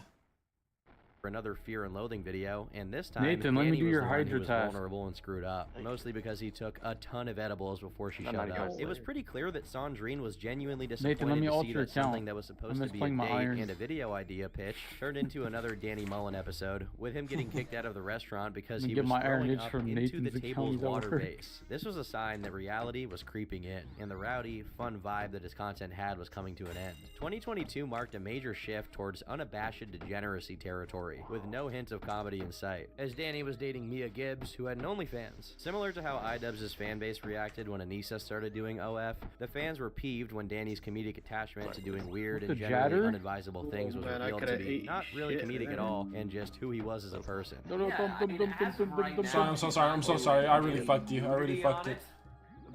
Speaker 18: For another Fear and Loathing video, and this time
Speaker 5: Nathan, let me
Speaker 18: Danny
Speaker 5: do
Speaker 18: was
Speaker 5: your
Speaker 18: the one who
Speaker 5: Hydra
Speaker 18: was
Speaker 5: task.
Speaker 18: vulnerable and screwed up, mostly because he took a ton of edibles before she
Speaker 4: I'm
Speaker 18: showed
Speaker 4: not
Speaker 18: up.
Speaker 4: even
Speaker 18: It was
Speaker 4: playing.
Speaker 18: pretty clear that Sandrine was genuinely
Speaker 5: Nathan, let
Speaker 18: disappointed
Speaker 5: me
Speaker 18: to
Speaker 5: alter
Speaker 18: see
Speaker 5: your
Speaker 18: that something
Speaker 5: account.
Speaker 18: that was supposed
Speaker 5: I'm
Speaker 18: to
Speaker 5: just
Speaker 18: be a
Speaker 5: playing my
Speaker 18: date
Speaker 5: irons.
Speaker 18: and a video idea pitch turned into another Danny Mullen episode, with him getting kicked out of the restaurant because
Speaker 5: Let me
Speaker 18: he
Speaker 5: get
Speaker 18: was
Speaker 5: my iron
Speaker 18: throwing
Speaker 5: itch
Speaker 18: up
Speaker 5: from
Speaker 18: into
Speaker 5: Nathan's
Speaker 18: the
Speaker 5: account
Speaker 18: table's
Speaker 5: at
Speaker 18: water
Speaker 5: work.
Speaker 18: base. This was a sign that reality was creeping in, and the rowdy, fun vibe that his content had was coming to an end. 2022 marked a major shift towards unabashed degeneracy territory, with no hint of comedy in sight, as Danny was dating Mia Gibbs, who had an OnlyFans. Similar to how iDubbbz' fanbase reacted when Anissa started doing OF, the fans were peeved when Danny's comedic attachment to doing weird
Speaker 5: With
Speaker 18: and
Speaker 5: the
Speaker 18: generally
Speaker 5: jatter?
Speaker 18: unadvisable things was
Speaker 14: Man, I
Speaker 18: revealed to
Speaker 14: coulda
Speaker 18: be
Speaker 14: ate
Speaker 18: not really
Speaker 14: shit,
Speaker 18: comedic at
Speaker 14: man.
Speaker 18: all, and just who he was as a person.
Speaker 3: Sorry, I'm so sorry. I'm so sorry. I really fucked you. I really fucked it.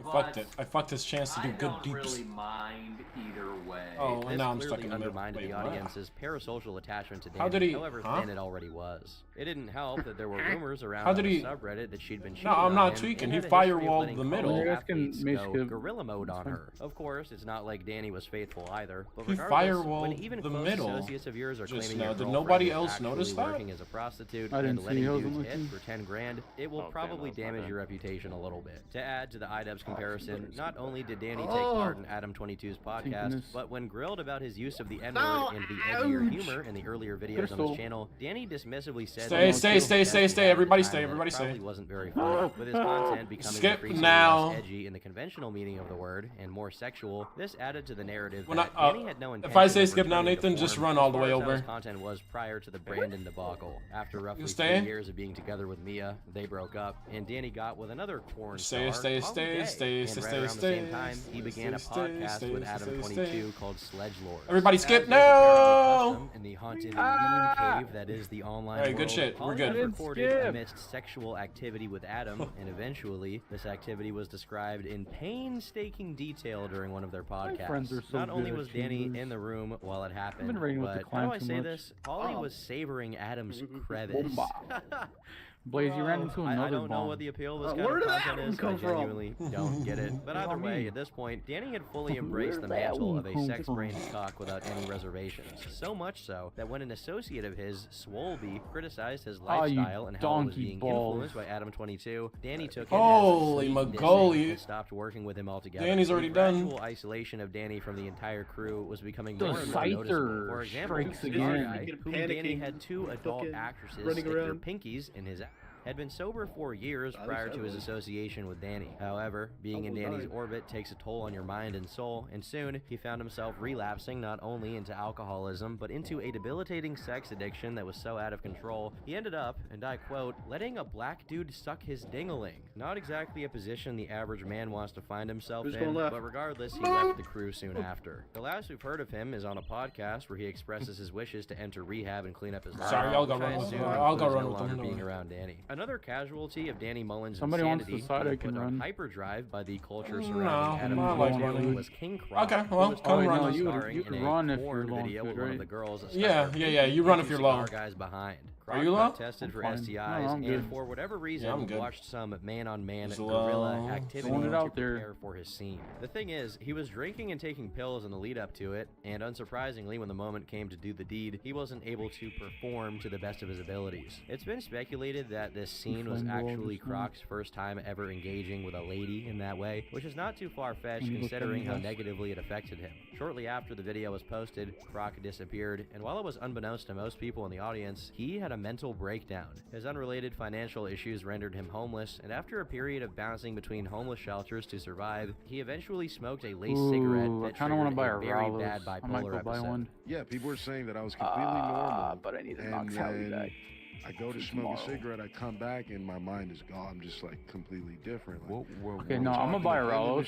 Speaker 3: I fucked it. I fucked his chance to do good
Speaker 12: I don't
Speaker 3: beeps.
Speaker 12: really mind either way.
Speaker 3: Oh,
Speaker 18: This
Speaker 3: and now I'm stuck
Speaker 18: clearly
Speaker 3: in the middle.
Speaker 18: undermined
Speaker 3: Wait,
Speaker 18: the
Speaker 3: what?
Speaker 18: audience's parasocial attachment to Danny,
Speaker 3: How did he-
Speaker 18: however
Speaker 3: huh?
Speaker 18: thin it already was. It didn't help that there were rumors around
Speaker 3: How
Speaker 18: on
Speaker 3: did
Speaker 18: the
Speaker 3: he-
Speaker 18: subreddit that she'd been cheating
Speaker 3: No, I'm
Speaker 18: on
Speaker 3: not
Speaker 18: him
Speaker 3: tweaking.
Speaker 18: and
Speaker 3: He
Speaker 18: had a history of
Speaker 3: firewalled
Speaker 18: letting
Speaker 3: the
Speaker 18: fellow
Speaker 3: middle.
Speaker 5: You guys can
Speaker 18: athletes
Speaker 5: make
Speaker 18: go
Speaker 5: skip.
Speaker 18: gorilla mode
Speaker 5: It's
Speaker 18: on
Speaker 5: fine.
Speaker 18: her. Of course, it's not like Danny was faithful either, but
Speaker 3: He
Speaker 18: regardless,
Speaker 3: firewalled
Speaker 18: when even
Speaker 3: the
Speaker 18: close
Speaker 3: middle
Speaker 18: associates of yours are
Speaker 3: just
Speaker 18: claiming
Speaker 3: now.
Speaker 18: your
Speaker 3: Did
Speaker 18: girlfriend
Speaker 3: nobody
Speaker 18: is
Speaker 3: else
Speaker 18: actually
Speaker 3: notice that?
Speaker 18: working as a prostitute
Speaker 5: I didn't
Speaker 18: and
Speaker 5: see
Speaker 18: letting
Speaker 5: he wasn't
Speaker 18: dudes hit
Speaker 5: looking.
Speaker 18: for 10 grand, it will
Speaker 4: Oh, damn,
Speaker 18: probably
Speaker 4: that was my
Speaker 18: damage
Speaker 4: bad.
Speaker 18: your reputation a little bit. To add to the iDubbbz comparison, not only did Danny take
Speaker 14: Oh.
Speaker 18: part in Adam 22's podcast,
Speaker 5: Synchronous.
Speaker 18: but when grilled about his use of the N-word
Speaker 14: No,
Speaker 18: and the edgier
Speaker 14: ouch.
Speaker 18: humor in the earlier videos on
Speaker 5: Crystal.
Speaker 18: his channel, Danny dismissively said
Speaker 3: Stay,
Speaker 18: that
Speaker 3: stay,
Speaker 18: he
Speaker 3: stay,
Speaker 18: was
Speaker 3: stay,
Speaker 18: testing
Speaker 3: stay.
Speaker 18: out at the
Speaker 3: Everybody
Speaker 18: time
Speaker 3: stay,
Speaker 18: and it
Speaker 3: everybody stay.
Speaker 18: probably wasn't very funny. With his content becoming
Speaker 3: Skip
Speaker 18: increasingly
Speaker 3: now.
Speaker 18: less edgy in the conventional meaning of the word and more sexual, this added to the narrative
Speaker 3: When
Speaker 18: that
Speaker 3: I-
Speaker 18: Danny had no
Speaker 3: if
Speaker 18: intention
Speaker 3: I say
Speaker 18: of
Speaker 3: skip now,
Speaker 18: returning to
Speaker 3: Nathan, just
Speaker 18: form
Speaker 3: run
Speaker 18: as
Speaker 3: all the
Speaker 18: far
Speaker 3: way
Speaker 18: as how
Speaker 3: over.
Speaker 18: his content was prior to the Brandon debacle. After roughly 3
Speaker 3: stay?
Speaker 18: years of being together with Mia, they broke up, and Danny got with another porn
Speaker 3: Stay,
Speaker 18: star,
Speaker 3: stay,
Speaker 18: Holly
Speaker 3: stay,
Speaker 18: Day.
Speaker 3: stay,
Speaker 18: And
Speaker 3: stay,
Speaker 18: right
Speaker 3: stay,
Speaker 18: around the same
Speaker 3: stay,
Speaker 18: time, he began a
Speaker 3: stay, stay,
Speaker 18: podcast
Speaker 3: stay,
Speaker 18: with
Speaker 3: stay,
Speaker 18: Adam
Speaker 3: stay.
Speaker 18: 22 called Sledgelord.
Speaker 3: Everybody
Speaker 18: As
Speaker 3: skip
Speaker 18: is apparently
Speaker 3: now.
Speaker 18: custom in the haunted moon cave that is the online
Speaker 3: Alright, good
Speaker 18: world,
Speaker 3: shit. We're
Speaker 18: Holly
Speaker 3: good.
Speaker 18: recorded
Speaker 5: Skip.
Speaker 18: amidst sexual activity with Adam, and eventually this activity was described in painstaking detail during one of their podcasts.
Speaker 5: friends are so
Speaker 18: Not only
Speaker 5: good
Speaker 18: was
Speaker 5: at
Speaker 18: Danny
Speaker 5: chambers.
Speaker 18: in the room while it happened,
Speaker 5: been raiding with the
Speaker 18: but how do
Speaker 5: clan
Speaker 18: I
Speaker 5: too
Speaker 18: say
Speaker 5: much.
Speaker 18: this? Holly was savoring Adam's crevice.
Speaker 5: Blaze, you ran into
Speaker 18: I
Speaker 5: another
Speaker 18: don't know
Speaker 5: bomb.
Speaker 18: what the appeal of this
Speaker 14: Where
Speaker 18: kind of
Speaker 14: did that
Speaker 18: content
Speaker 14: one
Speaker 18: is. I
Speaker 14: come from?
Speaker 18: genuinely don't get it. But
Speaker 5: What
Speaker 18: either
Speaker 5: do you
Speaker 18: way,
Speaker 5: mean?
Speaker 18: at this point, Danny had fully embraced the
Speaker 5: Where'd that
Speaker 18: mantle
Speaker 5: one
Speaker 18: of a
Speaker 5: come
Speaker 18: sex-brained
Speaker 5: from?
Speaker 18: cock without any reservations. So much so that when an associate of his, Swolby, criticized his
Speaker 5: Ah, you
Speaker 18: lifestyle and how it was
Speaker 5: donkey
Speaker 18: being
Speaker 5: balls.
Speaker 18: influenced by Adam 22, Danny took it
Speaker 3: Holy
Speaker 18: as sleep
Speaker 3: Magoli.
Speaker 18: dissing and stopped working with him altogether.
Speaker 3: Danny's already done.
Speaker 18: The gradual isolation of Danny from the entire crew was becoming
Speaker 5: The
Speaker 18: more and more noticeable.
Speaker 5: Scyther
Speaker 18: For example,
Speaker 5: strikes
Speaker 18: this
Speaker 5: again.
Speaker 18: guy, whom Danny had 2 adult
Speaker 14: fucking
Speaker 18: actresses
Speaker 14: running
Speaker 18: stick their
Speaker 14: around.
Speaker 18: pinkies in his had been sober for years prior to his association with Danny. However, being in Danny's orbit takes a toll on your mind and soul, and soon he found himself relapsing not only into alcoholism, but into a debilitating sex addiction that was so out of control, he ended up, and I quote, letting a black dude suck his ding-a-ling. Not exactly a position the average man wants to find himself in, but regardless, he left the crew soon after. The last we've heard of him is on a podcast where he expresses his wishes to enter rehab and clean up his life.
Speaker 3: Sorry, I'll go run with them. I'll go run with them.
Speaker 18: Being around Danny. Another casualty of Danny Mullen's
Speaker 5: Somebody wants to
Speaker 18: insanity
Speaker 5: decide I
Speaker 18: being
Speaker 5: can
Speaker 18: put on
Speaker 5: run.
Speaker 18: hyperdrive by the culture surrounding Adam
Speaker 3: I like
Speaker 18: Cole
Speaker 3: running.
Speaker 18: was King Croc.
Speaker 3: Okay, well, come
Speaker 18: who was
Speaker 3: run.
Speaker 5: You can run if you're low on
Speaker 18: video
Speaker 5: food,
Speaker 18: with one of
Speaker 5: right?
Speaker 18: the girls.
Speaker 3: Yeah, you run if you're low.
Speaker 18: Guys behind.
Speaker 3: Are you low?
Speaker 18: Tested for
Speaker 5: fine.
Speaker 18: STIs,
Speaker 5: No, I'm good.
Speaker 18: and for whatever reason,
Speaker 3: I'm good.
Speaker 18: watched some man-on-man
Speaker 3: Just
Speaker 18: guerrilla
Speaker 3: low.
Speaker 18: activity
Speaker 5: Throwing it
Speaker 18: to
Speaker 5: out there.
Speaker 18: prepare for his scene. The thing is, he was drinking and taking pills in the lead-up to it, and unsurprisingly, when the moment came to do the deed, he wasn't able to perform to the best of his abilities. It's been speculated that this scene was actually Croc's first time ever engaging with a lady in that way, which is not too far-fetched considering how negatively it affected him. Shortly after the video was posted, Croc disappeared, and while it was unbeknownst to most people in the audience, he had a mental breakdown. His unrelated financial issues rendered him homeless, and after a period of bouncing between homeless shelters to survive, he eventually smoked a lace cigarette that
Speaker 5: I kind of want to buy a
Speaker 18: triggered a very
Speaker 5: Rallo's.
Speaker 18: bad
Speaker 5: I might
Speaker 18: bipolar
Speaker 5: go buy
Speaker 18: episode.
Speaker 5: one.
Speaker 2: Yeah, people were saying that I was completely normal.
Speaker 5: But I need to
Speaker 2: and
Speaker 5: knock Sally
Speaker 2: then
Speaker 5: back.
Speaker 2: I go to smoke a cigarette, I come back, and my mind is gone. I'm just like completely different. Like,
Speaker 5: Okay, no, I'm gonna buy a Rallo's.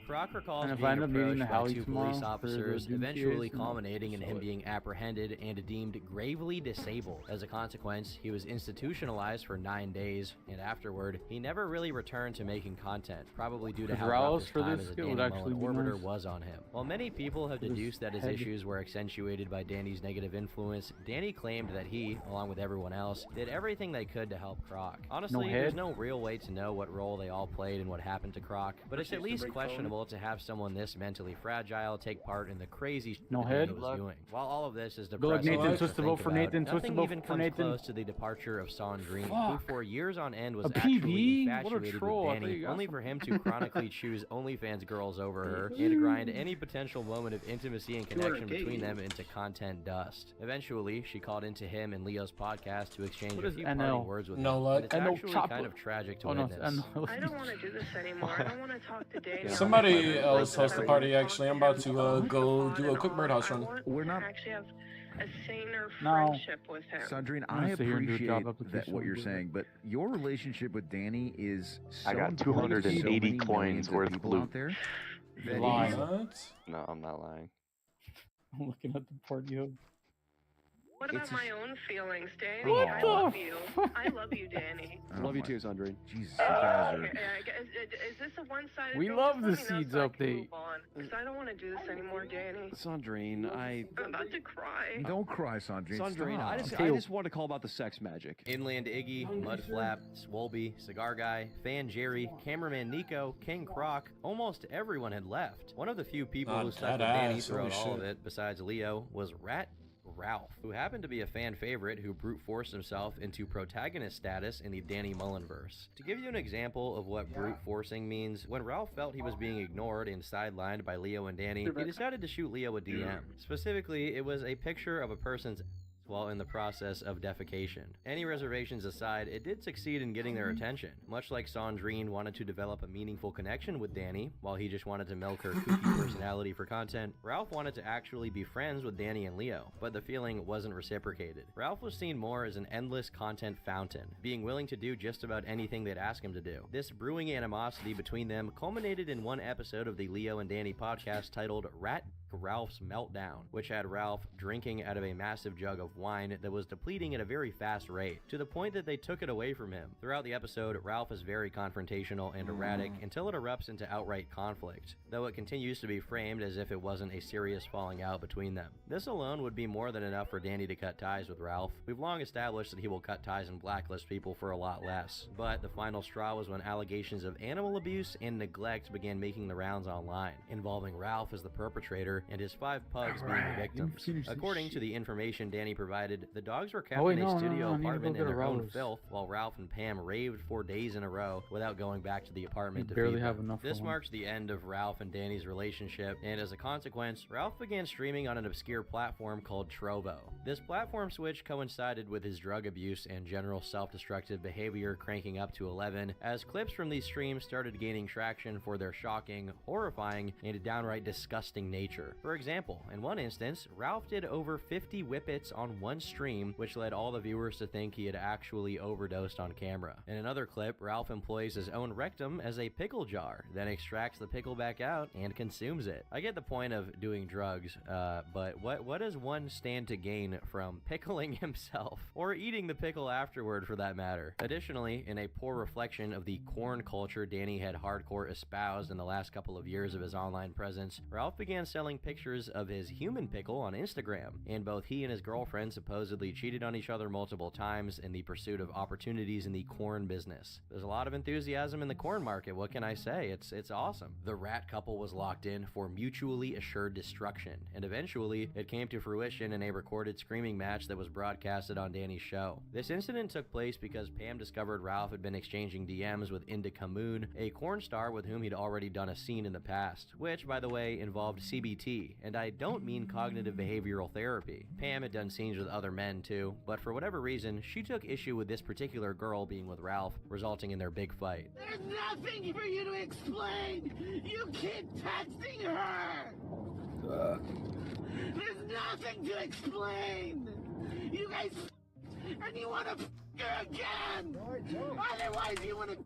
Speaker 18: Croc recalls
Speaker 5: And if
Speaker 18: being
Speaker 5: I end up meeting the
Speaker 18: approached by
Speaker 5: Hallie
Speaker 18: two
Speaker 5: tomorrow
Speaker 18: police
Speaker 5: for
Speaker 18: officers,
Speaker 5: the
Speaker 18: eventually
Speaker 5: DPAs,
Speaker 18: culminating in him being apprehended and deemed gravely disabled. As a consequence, he was institutionalized for 9 days, and afterward, he never really returned to making content, probably due to how rough
Speaker 5: Rallo's
Speaker 18: his
Speaker 5: for
Speaker 18: time
Speaker 5: this
Speaker 18: as a
Speaker 5: skill
Speaker 18: Danny
Speaker 5: would actually
Speaker 18: Mullen
Speaker 5: be
Speaker 18: orbiter
Speaker 5: nice.
Speaker 18: was on him. While many people have
Speaker 5: For his
Speaker 18: deduced that his
Speaker 5: head.
Speaker 18: issues were accentuated by Danny's negative influence, Danny claimed that he, along with everyone else, did everything they could to help Croc. Honestly, there's
Speaker 5: head?
Speaker 18: no real way to know what role they all played and what happened to Croc, but it's at least questionable to have someone this mentally fragile take part in the crazy shit
Speaker 5: No
Speaker 18: that
Speaker 5: head?
Speaker 18: he was doing. While all of this is
Speaker 5: Go like
Speaker 18: depressing
Speaker 5: Nathan,
Speaker 18: to
Speaker 5: twist the
Speaker 18: think
Speaker 5: vote for
Speaker 18: about,
Speaker 5: Nathan, twist the
Speaker 18: nothing
Speaker 5: vote
Speaker 18: even
Speaker 5: for
Speaker 18: comes
Speaker 5: Nathan.
Speaker 18: close to the departure of Sandrine, who
Speaker 5: Fuck.
Speaker 18: for years on end was
Speaker 5: A
Speaker 18: actually
Speaker 5: PB? What a
Speaker 18: infatuated
Speaker 5: troll. I
Speaker 18: with
Speaker 5: thought you
Speaker 18: Danny,
Speaker 5: got
Speaker 18: only for him to chronically choose OnlyFans girls over her and to grind any potential moment of intimacy and connection between them into content dust. Eventually, she called into him and Leo's podcast to exchange
Speaker 5: What
Speaker 18: a
Speaker 5: is
Speaker 18: few
Speaker 5: NL?
Speaker 18: parting words with
Speaker 3: No
Speaker 18: him.
Speaker 3: luck.
Speaker 18: And it's
Speaker 5: NL
Speaker 18: actually
Speaker 5: chocolate.
Speaker 18: kind of tragic to
Speaker 5: Oh, no, it's
Speaker 18: witness.
Speaker 5: NL.
Speaker 7: I don't want to do this anymore. I don't want to talk to Daniel.
Speaker 3: Somebody else host the party. Actually, I'm about to go do a quick birdhouse run.
Speaker 2: We're not.
Speaker 7: Actually have a saner
Speaker 5: No.
Speaker 7: friendship with him.
Speaker 9: Sandrine,
Speaker 5: I'm
Speaker 9: I
Speaker 5: gonna sit here and do a
Speaker 9: appreciate
Speaker 5: job
Speaker 9: that
Speaker 5: application
Speaker 9: what you're
Speaker 5: and do
Speaker 9: saying, but your relationship with Danny is so
Speaker 4: I got
Speaker 9: important to so
Speaker 4: 280
Speaker 9: many
Speaker 4: coins
Speaker 9: millions of
Speaker 4: worth of
Speaker 9: people
Speaker 4: loot.
Speaker 9: out there.
Speaker 5: You're
Speaker 9: that
Speaker 5: lying.
Speaker 9: is-
Speaker 3: What?
Speaker 4: No, I'm not lying.
Speaker 5: I'm looking at the party hub.
Speaker 7: What about
Speaker 9: It's a
Speaker 7: my
Speaker 9: sh-
Speaker 7: own feelings, Danny?
Speaker 5: What
Speaker 7: I
Speaker 5: the
Speaker 7: love you. I love you, Danny.
Speaker 9: Oh
Speaker 8: Love you
Speaker 9: my-
Speaker 8: too, Sandrine.
Speaker 9: Jesus, you guys are.
Speaker 7: Is this a one-sided
Speaker 5: We
Speaker 7: thing?
Speaker 5: love
Speaker 7: Just
Speaker 5: the
Speaker 7: let me know
Speaker 5: Seeds
Speaker 7: so I can
Speaker 5: update.
Speaker 7: move on, 'cause I don't want to do this anymore, Danny.
Speaker 8: Sandrine,
Speaker 7: I'm about to cry.
Speaker 9: Don't cry, Sandrine.
Speaker 8: Sandrine,
Speaker 9: Stop.
Speaker 8: I just want to call about the sex magic.
Speaker 18: Inland Iggy, Mudflap, Swolby, Cigar Guy, Fan Jerry, Cameraman Nico, King Croc, almost everyone had left. One of the few people who stuck with Danny
Speaker 3: deadass,
Speaker 18: throughout
Speaker 3: holy
Speaker 18: all of
Speaker 3: shit.
Speaker 18: it, besides Leo, was Rat Ralph, who happened to be a fan favorite who brute forced himself into protagonist status in the Danny Mullenverse. To give you an example of what brute forcing means, when Ralph felt he was being ignored and sidelined by Leo and Danny, he decided to shoot Leo a DM. Specifically, it was a picture of a person's while in the process of defecation. Any reservations aside, it did succeed in getting their attention. Much like Sandrine wanted to develop a meaningful connection with Danny, while he just wanted to milk her kooky personality for content, Ralph wanted to actually be friends with Danny and Leo, but the feeling wasn't reciprocated. Ralph was seen more as an endless content fountain, being willing to do just about anything they'd ask him to do. This brewing animosity between them culminated in one episode of the Leo and Danny podcast titled Rat Ralph's Meltdown, which had Ralph drinking out of a massive jug of wine that was depleting at a very fast rate, to the point that they took it away from him. Throughout the episode, Ralph is very confrontational and erratic until it erupts into outright conflict, though it continues to be framed as if it wasn't a serious falling out between them. This alone would be more than enough for Danny to cut ties with Ralph. We've long established that he will cut ties and blacklist people for a lot less, but the final straw was when allegations of animal abuse and neglect began making the rounds online, involving Ralph as the perpetrator murder, and his 5 pugs being the victims. According to the information Danny provided, the dogs were kept
Speaker 5: Oh, wait,
Speaker 18: in a
Speaker 5: no,
Speaker 18: studio
Speaker 5: I need to go
Speaker 18: apartment
Speaker 5: get
Speaker 18: in
Speaker 5: a
Speaker 18: their own
Speaker 5: rose.
Speaker 18: filth, while Ralph and Pam raved for days in a row without going back to the apartment to
Speaker 5: barely
Speaker 18: feed
Speaker 5: have
Speaker 18: them.
Speaker 5: enough for
Speaker 18: This
Speaker 5: one.
Speaker 18: marks the end of Ralph and Danny's relationship, and as a consequence, Ralph began streaming on an obscure platform called Trovo. This platform switch coincided with his drug abuse and general self-destructive behavior cranking up to 11, as clips from these streams started gaining traction for their shocking, horrifying, and downright disgusting nature. For example, in one instance, Ralph did over 50 whippets on one stream, which led all the viewers to think he had actually overdosed on camera. In another clip, Ralph employs his own rectum as a pickle jar, then extracts the pickle back out and consumes it. I get the point of doing drugs, but what does one stand to gain from pickling himself? Or eating the pickle afterward, for that matter. Additionally, in a poor reflection of the corn culture Danny had hardcore espoused in the last couple of years of his online presence, Ralph began selling pictures of his human pickle on Instagram, and both he and his girlfriend supposedly cheated on each other multiple times in the pursuit of opportunities in the corn business. There's a lot of enthusiasm in the corn market, what can I say? It's awesome. The rat couple was locked in for mutually assured destruction, and eventually it came to fruition in a recorded screaming match that was broadcasted on Danny's show. This incident took place because Pam discovered Ralph had been exchanging DMs with Indica Moon, a corn star with whom he'd already done a scene in the past, which, by the way, involved CBT, and I don't mean cognitive behavioral therapy. Pam had done scenes with other men too, but for whatever reason, she took issue with this particular girl being with Ralph, resulting in their big fight.
Speaker 13: There's nothing for you to explain! You keep texting her! There's nothing to explain! You guys and you wanna her again! Otherwise you wanna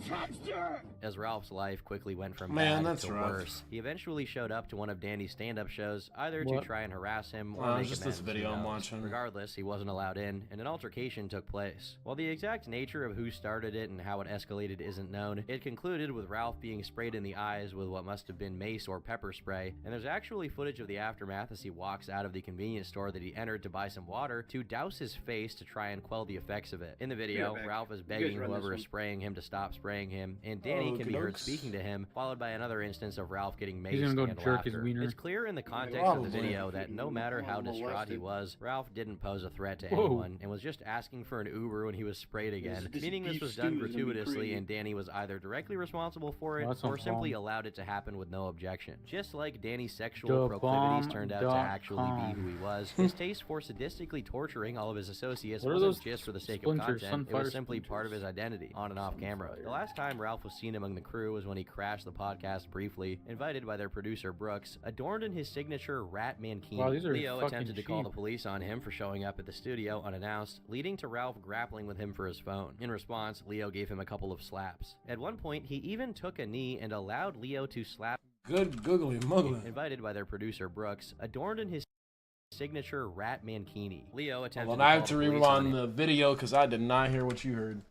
Speaker 13: text her!
Speaker 18: As Ralph's life quickly went from
Speaker 3: Man,
Speaker 18: bad
Speaker 3: that's
Speaker 18: to
Speaker 3: rough.
Speaker 18: worse, he eventually showed up to one of Danny's stand-up shows, either
Speaker 3: What?
Speaker 18: to try and harass him or
Speaker 3: Oh,
Speaker 18: make
Speaker 3: it's just this
Speaker 18: amends, who
Speaker 3: video I'm
Speaker 18: knows.
Speaker 3: watching.
Speaker 18: Regardless, he wasn't allowed in, and an altercation took place. While the exact nature of who started it and how it escalated isn't known, it concluded with Ralph being sprayed in the eyes with what must have been mace or pepper spray, and there's actually footage of the aftermath as he walks out of the convenience store that he entered to buy some water to douse his face to try and quell the effects of it. In the video,
Speaker 14: back.
Speaker 18: Ralph is
Speaker 14: You guys
Speaker 18: begging
Speaker 14: run
Speaker 18: whoever
Speaker 14: this
Speaker 18: is
Speaker 14: one.
Speaker 18: spraying him to stop spraying him, and Danny can be heard
Speaker 3: Okey-dokes.
Speaker 18: speaking to him, followed by another instance of Ralph getting maced
Speaker 5: He's gonna go
Speaker 18: and
Speaker 5: jerk his
Speaker 18: laughter.
Speaker 5: wiener.
Speaker 18: It's clear in the context of the
Speaker 3: Probably.
Speaker 18: video that no matter how distraught he
Speaker 14: molested.
Speaker 18: was, Ralph didn't pose a threat to
Speaker 5: Whoa.
Speaker 18: anyone and was just asking for an Uber when he was sprayed again,
Speaker 14: This
Speaker 18: meaning this
Speaker 14: beef
Speaker 18: was
Speaker 14: stew
Speaker 18: done
Speaker 14: is gonna be
Speaker 18: gratuitously
Speaker 14: creamy.
Speaker 18: and Danny was either directly responsible for it
Speaker 5: Well, that
Speaker 18: or
Speaker 5: sounds
Speaker 18: simply
Speaker 5: bomb.
Speaker 18: allowed it to happen with no objection. Just like Danny's sexual proclivities turned out to actually be who he was, his taste for sadistically torturing all of his associates
Speaker 5: What are
Speaker 18: wasn't
Speaker 5: those
Speaker 18: just for the sake
Speaker 5: splinters,
Speaker 18: of content, it
Speaker 5: sunfire
Speaker 18: was simply part of
Speaker 5: splinters?
Speaker 18: his identity, on and off camera. The last time Ralph was seen among the crew was when he crashed the podcast briefly, invited by their producer Brooks, adorned in his signature rat mankini.
Speaker 5: Wow, these are
Speaker 18: Leo
Speaker 5: fucking
Speaker 18: attempted to call the
Speaker 5: cheap.
Speaker 18: police on him for showing up at the studio unannounced, leading to Ralph grappling with him for his phone. In response, Leo gave him a couple of slaps. At one point, he even took a knee and allowed Leo to slap.
Speaker 3: Good googly muggly.
Speaker 18: Invited by their producer Brooks, adorned in his signature rat mankini. Leo attempted
Speaker 3: Well,
Speaker 18: to
Speaker 3: I
Speaker 18: call
Speaker 3: have to
Speaker 18: the police
Speaker 3: rewind
Speaker 18: on him,
Speaker 3: the video because I did not hear what you heard.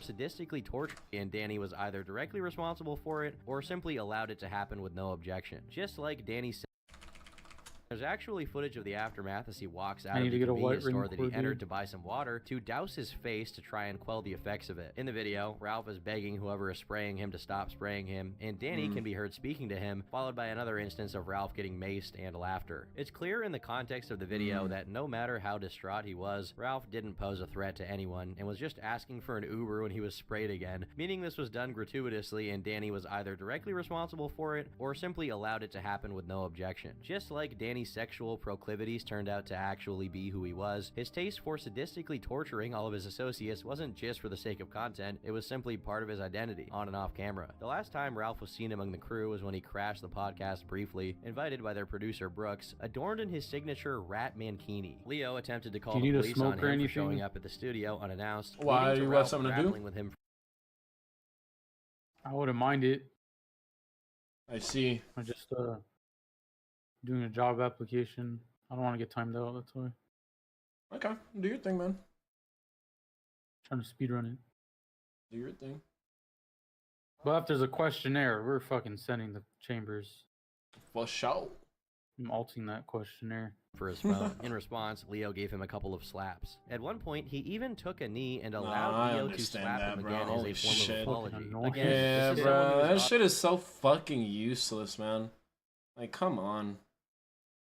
Speaker 18: sadistically tortured, and Danny was either directly responsible for it or simply allowed it to happen with no objection. Just like Danny said, there's actually footage of the aftermath as he walks out
Speaker 5: I
Speaker 18: of
Speaker 5: need
Speaker 18: the
Speaker 5: to get a white
Speaker 18: convenience store
Speaker 5: ring
Speaker 18: that he
Speaker 5: cord,
Speaker 18: entered
Speaker 5: dude.
Speaker 18: to buy some water to douse his face to try and quell the effects of it. In the video, Ralph is begging whoever is spraying him to stop spraying him, and Danny can be heard speaking to him, followed by another instance of Ralph getting maced and laughter. It's clear in the context of the video that no matter how distraught he was, Ralph didn't pose a threat to anyone and was just asking for an Uber when he was sprayed again, meaning this was done gratuitously and Danny was either directly responsible for it or simply allowed it to happen with no objection. Just like Danny's sexual proclivities turned out to actually be who he was, his taste for sadistically torturing all of his associates wasn't just for the sake of content, it was simply part of his identity, on and off camera. The last time Ralph was seen among the crew was when he crashed the podcast briefly, invited by their producer Brooks, adorned in his signature rat mankini. Leo attempted to call
Speaker 5: Do you
Speaker 18: the
Speaker 5: need a
Speaker 18: police
Speaker 5: smoke
Speaker 18: on
Speaker 5: or
Speaker 18: him for
Speaker 5: anything?
Speaker 18: showing up at the studio unannounced,
Speaker 3: Why,
Speaker 18: leading to
Speaker 3: you got
Speaker 18: Ralph
Speaker 3: something to do?
Speaker 18: grappling with him
Speaker 5: I wouldn't mind it.
Speaker 3: I see.
Speaker 5: I just doing a job application. I don't want to get timed out. That's why.
Speaker 3: Okay, do your thing, man.
Speaker 5: Trying to speed run it.
Speaker 3: Do your thing.
Speaker 5: But if there's a questionnaire, we're fucking sending the chambers.
Speaker 3: For sure.
Speaker 5: I'm alting that questionnaire.
Speaker 18: for his phone. In response, Leo gave him a couple of slaps. At one point, he even took a knee and allowed
Speaker 3: I
Speaker 18: Leo to
Speaker 3: understand
Speaker 18: slap
Speaker 3: that,
Speaker 18: him
Speaker 3: bro.
Speaker 18: again
Speaker 3: Holy
Speaker 18: as a form
Speaker 3: shit.
Speaker 18: of apology.
Speaker 5: Fucking
Speaker 18: Again,
Speaker 3: Yeah,
Speaker 18: this is someone who
Speaker 3: bro.
Speaker 18: was
Speaker 3: That shit is so fucking useless, man. Like, come on.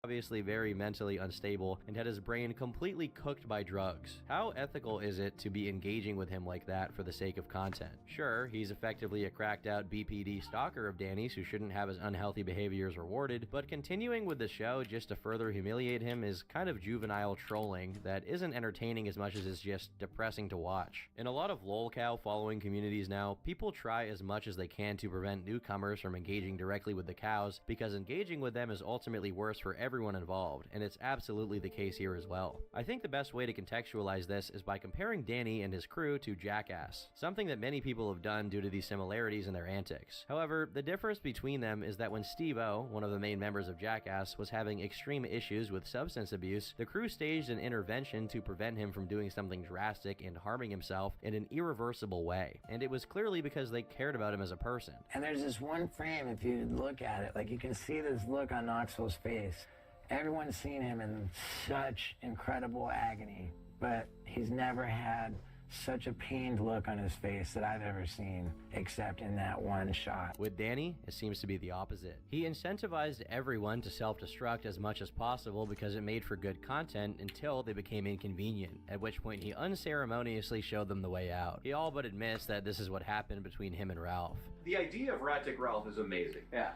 Speaker 18: Obviously very mentally unstable and had his brain completely cooked by drugs. How ethical is it to be engaging with him like that for the sake of content? Sure, he's effectively a cracked out BPD stalker of Danny's who shouldn't have his unhealthy behaviors rewarded, but continuing with the show just to further humiliate him is kind of juvenile trolling that isn't entertaining as much as it's just depressing to watch. In a lot of lolcow following communities now, people try as much as they can to prevent newcomers from engaging directly with the cows because engaging with them is ultimately worse for everyone involved, and it's absolutely the case here as well. I think the best way to contextualize this is by comparing Danny and his crew to Jackass, something that many people have done due to these similarities in their antics. However, the difference between them is that when Steve-O, one of the main members of Jackass, was having extreme issues with substance abuse, the crew staged an intervention to prevent him from doing something drastic and harming himself in an irreversible way, and it was clearly because they cared about him as a person.
Speaker 20: And there's this one frame, if you look at it, like you can see this look on Knoxville's face. Everyone's seen him in such incredible agony, but he's never had such a pained look on his face that I've ever seen, except in that one shot.
Speaker 18: With Danny, it seems to be the opposite. He incentivized everyone to self-destruct as much as possible because it made for good content until they became inconvenient, at which point he unceremoniously showed them the way out. He all but admits that this is what happened between him and Ralph.
Speaker 11: The idea of Rat Dick Ralph is amazing. Yeah.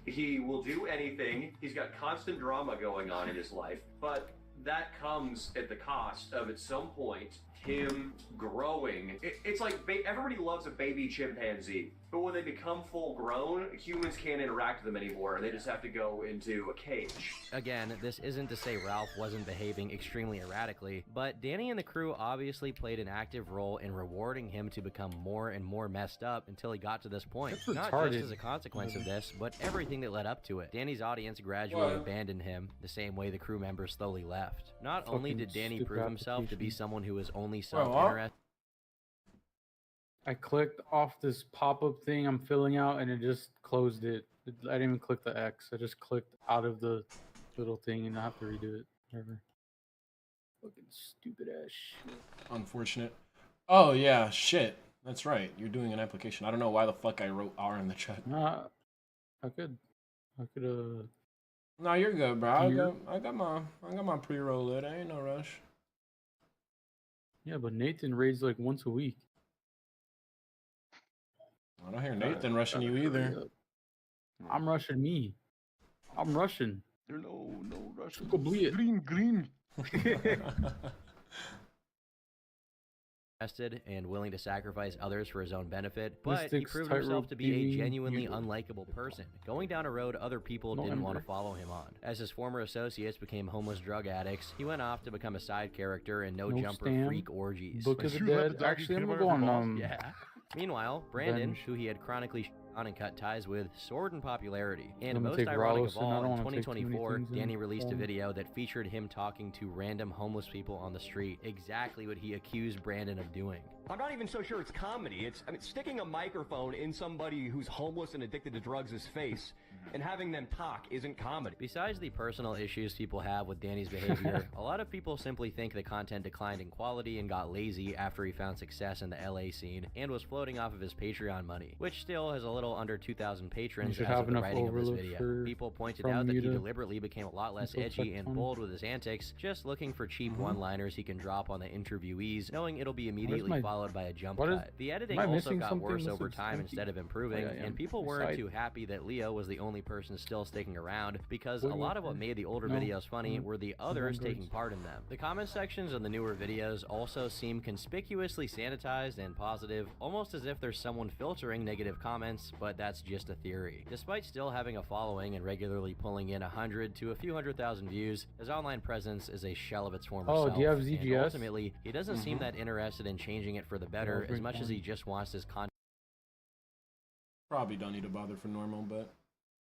Speaker 11: He will do anything. He's got constant drama going on in his life, but that comes at the cost of, at some point, him growing. It's like everybody loves a baby chimpanzee, but when they become full grown, humans can't interact with them anymore. They just have to go into a cage.
Speaker 18: Again, this isn't to say Ralph wasn't behaving extremely erratically, but Danny and the crew obviously played an active role in rewarding him to become more and more messed up until he got to this point. Not just as a consequence of this, but everything that led up to it. Danny's audience gradually abandoned him, the same way the crew members slowly left. Not only did Danny prove himself to be someone who was only self-interested.
Speaker 5: I clicked off this pop-up thing I'm filling out and it just closed it. I didn't even click the X. I just clicked out of the little thing and I have to redo it. Whatever. Fucking stupid ass shit.
Speaker 3: Unfortunate. Oh yeah, shit. That's right. You're doing an application. I don't know why the fuck I wrote R in the chat.
Speaker 5: Nah, I could
Speaker 3: No, you're good, bro. I got my pre-roll lit. Ain't no rush.
Speaker 5: Yeah, but Nathan raids like once a week.
Speaker 3: I don't hear Nathan rushing you either.
Speaker 5: I'm rushing me. I'm rushing.
Speaker 2: No rushing.
Speaker 5: Go bleed.
Speaker 2: Green.
Speaker 18: And willing to sacrifice others for his own benefit, but he proved himself to be a genuinely unlikable person, going down a road other people didn't want to follow him on. As his former associates became homeless drug addicts, he went off to become a side character in No Jumper freak orgies.
Speaker 5: Book of the Dead. Actually, I'm gonna go on.
Speaker 18: Yeah. Meanwhile, Brandon, who he had chronically on and cut ties with, soared in popularity. And most ironic of all, in 2024, Danny released a video that featured him talking to random homeless people on the street, exactly what he accused Brandon of doing.
Speaker 6: I'm not even so sure it's comedy. I mean, sticking a microphone in somebody who's homeless and addicted to drugs' face and having them talk isn't comedy.
Speaker 18: Besides the personal issues people have with Danny's behavior, a lot of people simply think the content declined in quality and got lazy after he found success in the LA scene and was floating off of his Patreon money, which still has a little under 2,000 patrons as of the writing of this video. People pointed out that he deliberately became a lot less edgy and bold with his antics, just looking for cheap one-liners he can drop on the interviewees, knowing it'll be immediately followed by a jump cut. The editing also got worse over time instead of improving, and people weren't too happy that Leo was the only person still sticking around, because a lot of what made the older videos funny were the others taking part in them. The comment sections on the newer videos also seem conspicuously sanitized and positive, almost as if there's someone filtering negative comments, but that's just a theory. Despite still having a following and regularly pulling in 100 to a few 100,000 views, his online presence is a shell of its former self.
Speaker 5: Do you have ZGS?
Speaker 18: And ultimately, he doesn't seem that interested in changing it for the better as much as he just wants his content.
Speaker 3: Probably don't need to bother for normal, but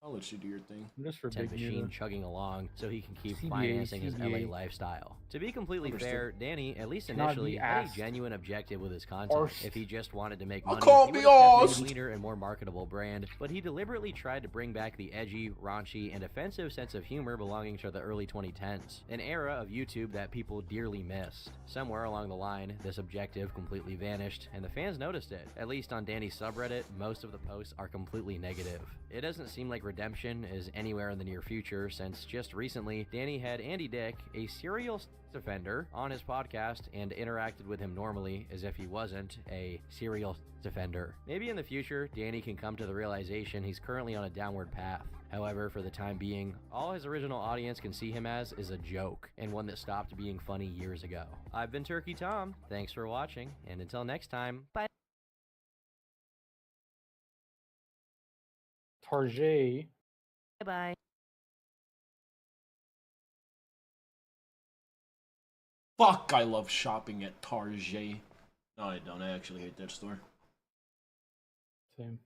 Speaker 3: I'll let you do your thing.
Speaker 5: Just for
Speaker 18: big machine chugging along so he can keep financing his LA lifestyle. To be completely fair, Danny, at least initially, had a genuine objective with his content. If he just wanted to make money, he would have kept a cleaner and more marketable brand, but he deliberately tried to bring back the edgy, raunchy, and offensive sense of humor belonging to the early 2010s, an era of YouTube that people dearly missed. Somewhere along the line, this objective completely vanished, and the fans noticed it. At least on Danny's subreddit, most of the posts are completely negative. It doesn't seem like redemption is anywhere in the near future, since just recently, Danny had Andy Dick, a serial sex offender, on his podcast and interacted with him normally as if he wasn't a serial sex offender. Maybe in the future, Danny can come to the realization he's currently on a downward path. However, for the time being, all his original audience can see him as is a joke, and one that stopped being funny years ago. I've been Turkey Tom, thanks for watching, and until next time, bye!
Speaker 5: Tarjay.
Speaker 18: Bye-bye.
Speaker 3: Fuck, I love shopping at Tarjay. No, I don't. I actually hate that store.
Speaker 5: Same.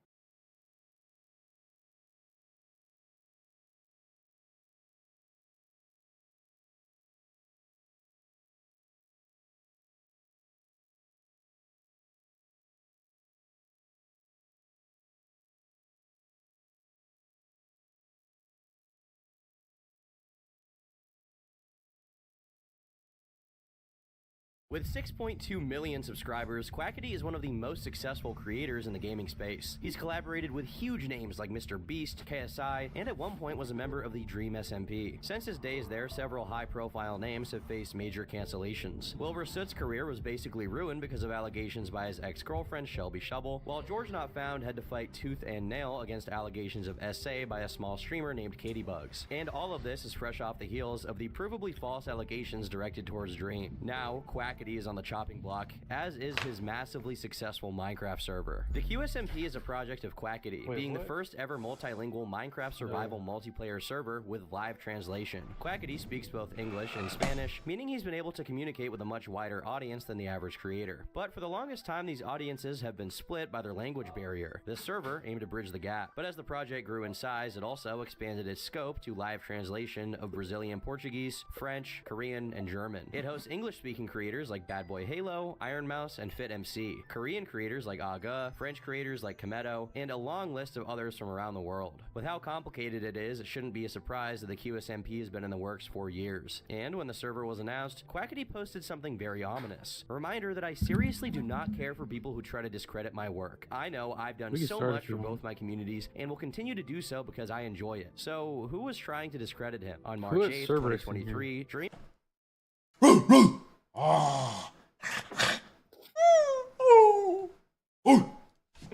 Speaker 18: With 6.2 million subscribers, Quackity is one of the most successful creators in the gaming space. He's collaborated with huge names like Mr. Beast, KSI, and at one point was a member of the Dream SMP. Since his days there, several high-profile names have faced major cancellations. Wilbur Soot's career was basically ruined because of allegations by his ex-girlfriend Shelby Shovel, while George Not Found had to fight tooth and nail against allegations of SA by a small streamer named Katie Bugs. And all of this is fresh off the heels of the provably false allegations directed towards Dream. Now, Quackity is on the chopping block, as is his massively successful Minecraft server. The QSMP is a project of Quackity, being the first ever multilingual Minecraft survival multiplayer server with live translation. Quackity speaks both English and Spanish, meaning he's been able to communicate with a much wider audience than the average creator. But for the longest time, these audiences have been split by their language barrier. This server aimed to bridge the gap, but as the project grew in size, it also expanded its scope to live translation of Brazilian Portuguese, French, Korean, and German. It hosts English-speaking creators like Bad Boy Halo, Iron Mouse, and Fit MC, Korean creators like Aga, French creators like Kometo, and a long list of others from around the world. With how complicated it is, it shouldn't be a surprise that the QSMP has been in the works for years. And when the server was announced, Quackity posted something very ominous. A reminder that I seriously do not care for people who try to discredit my work. I know I've done so much for both my communities and will continue to do so because I enjoy it. So, who was trying to discredit him? On March 8th, 2023, Dream...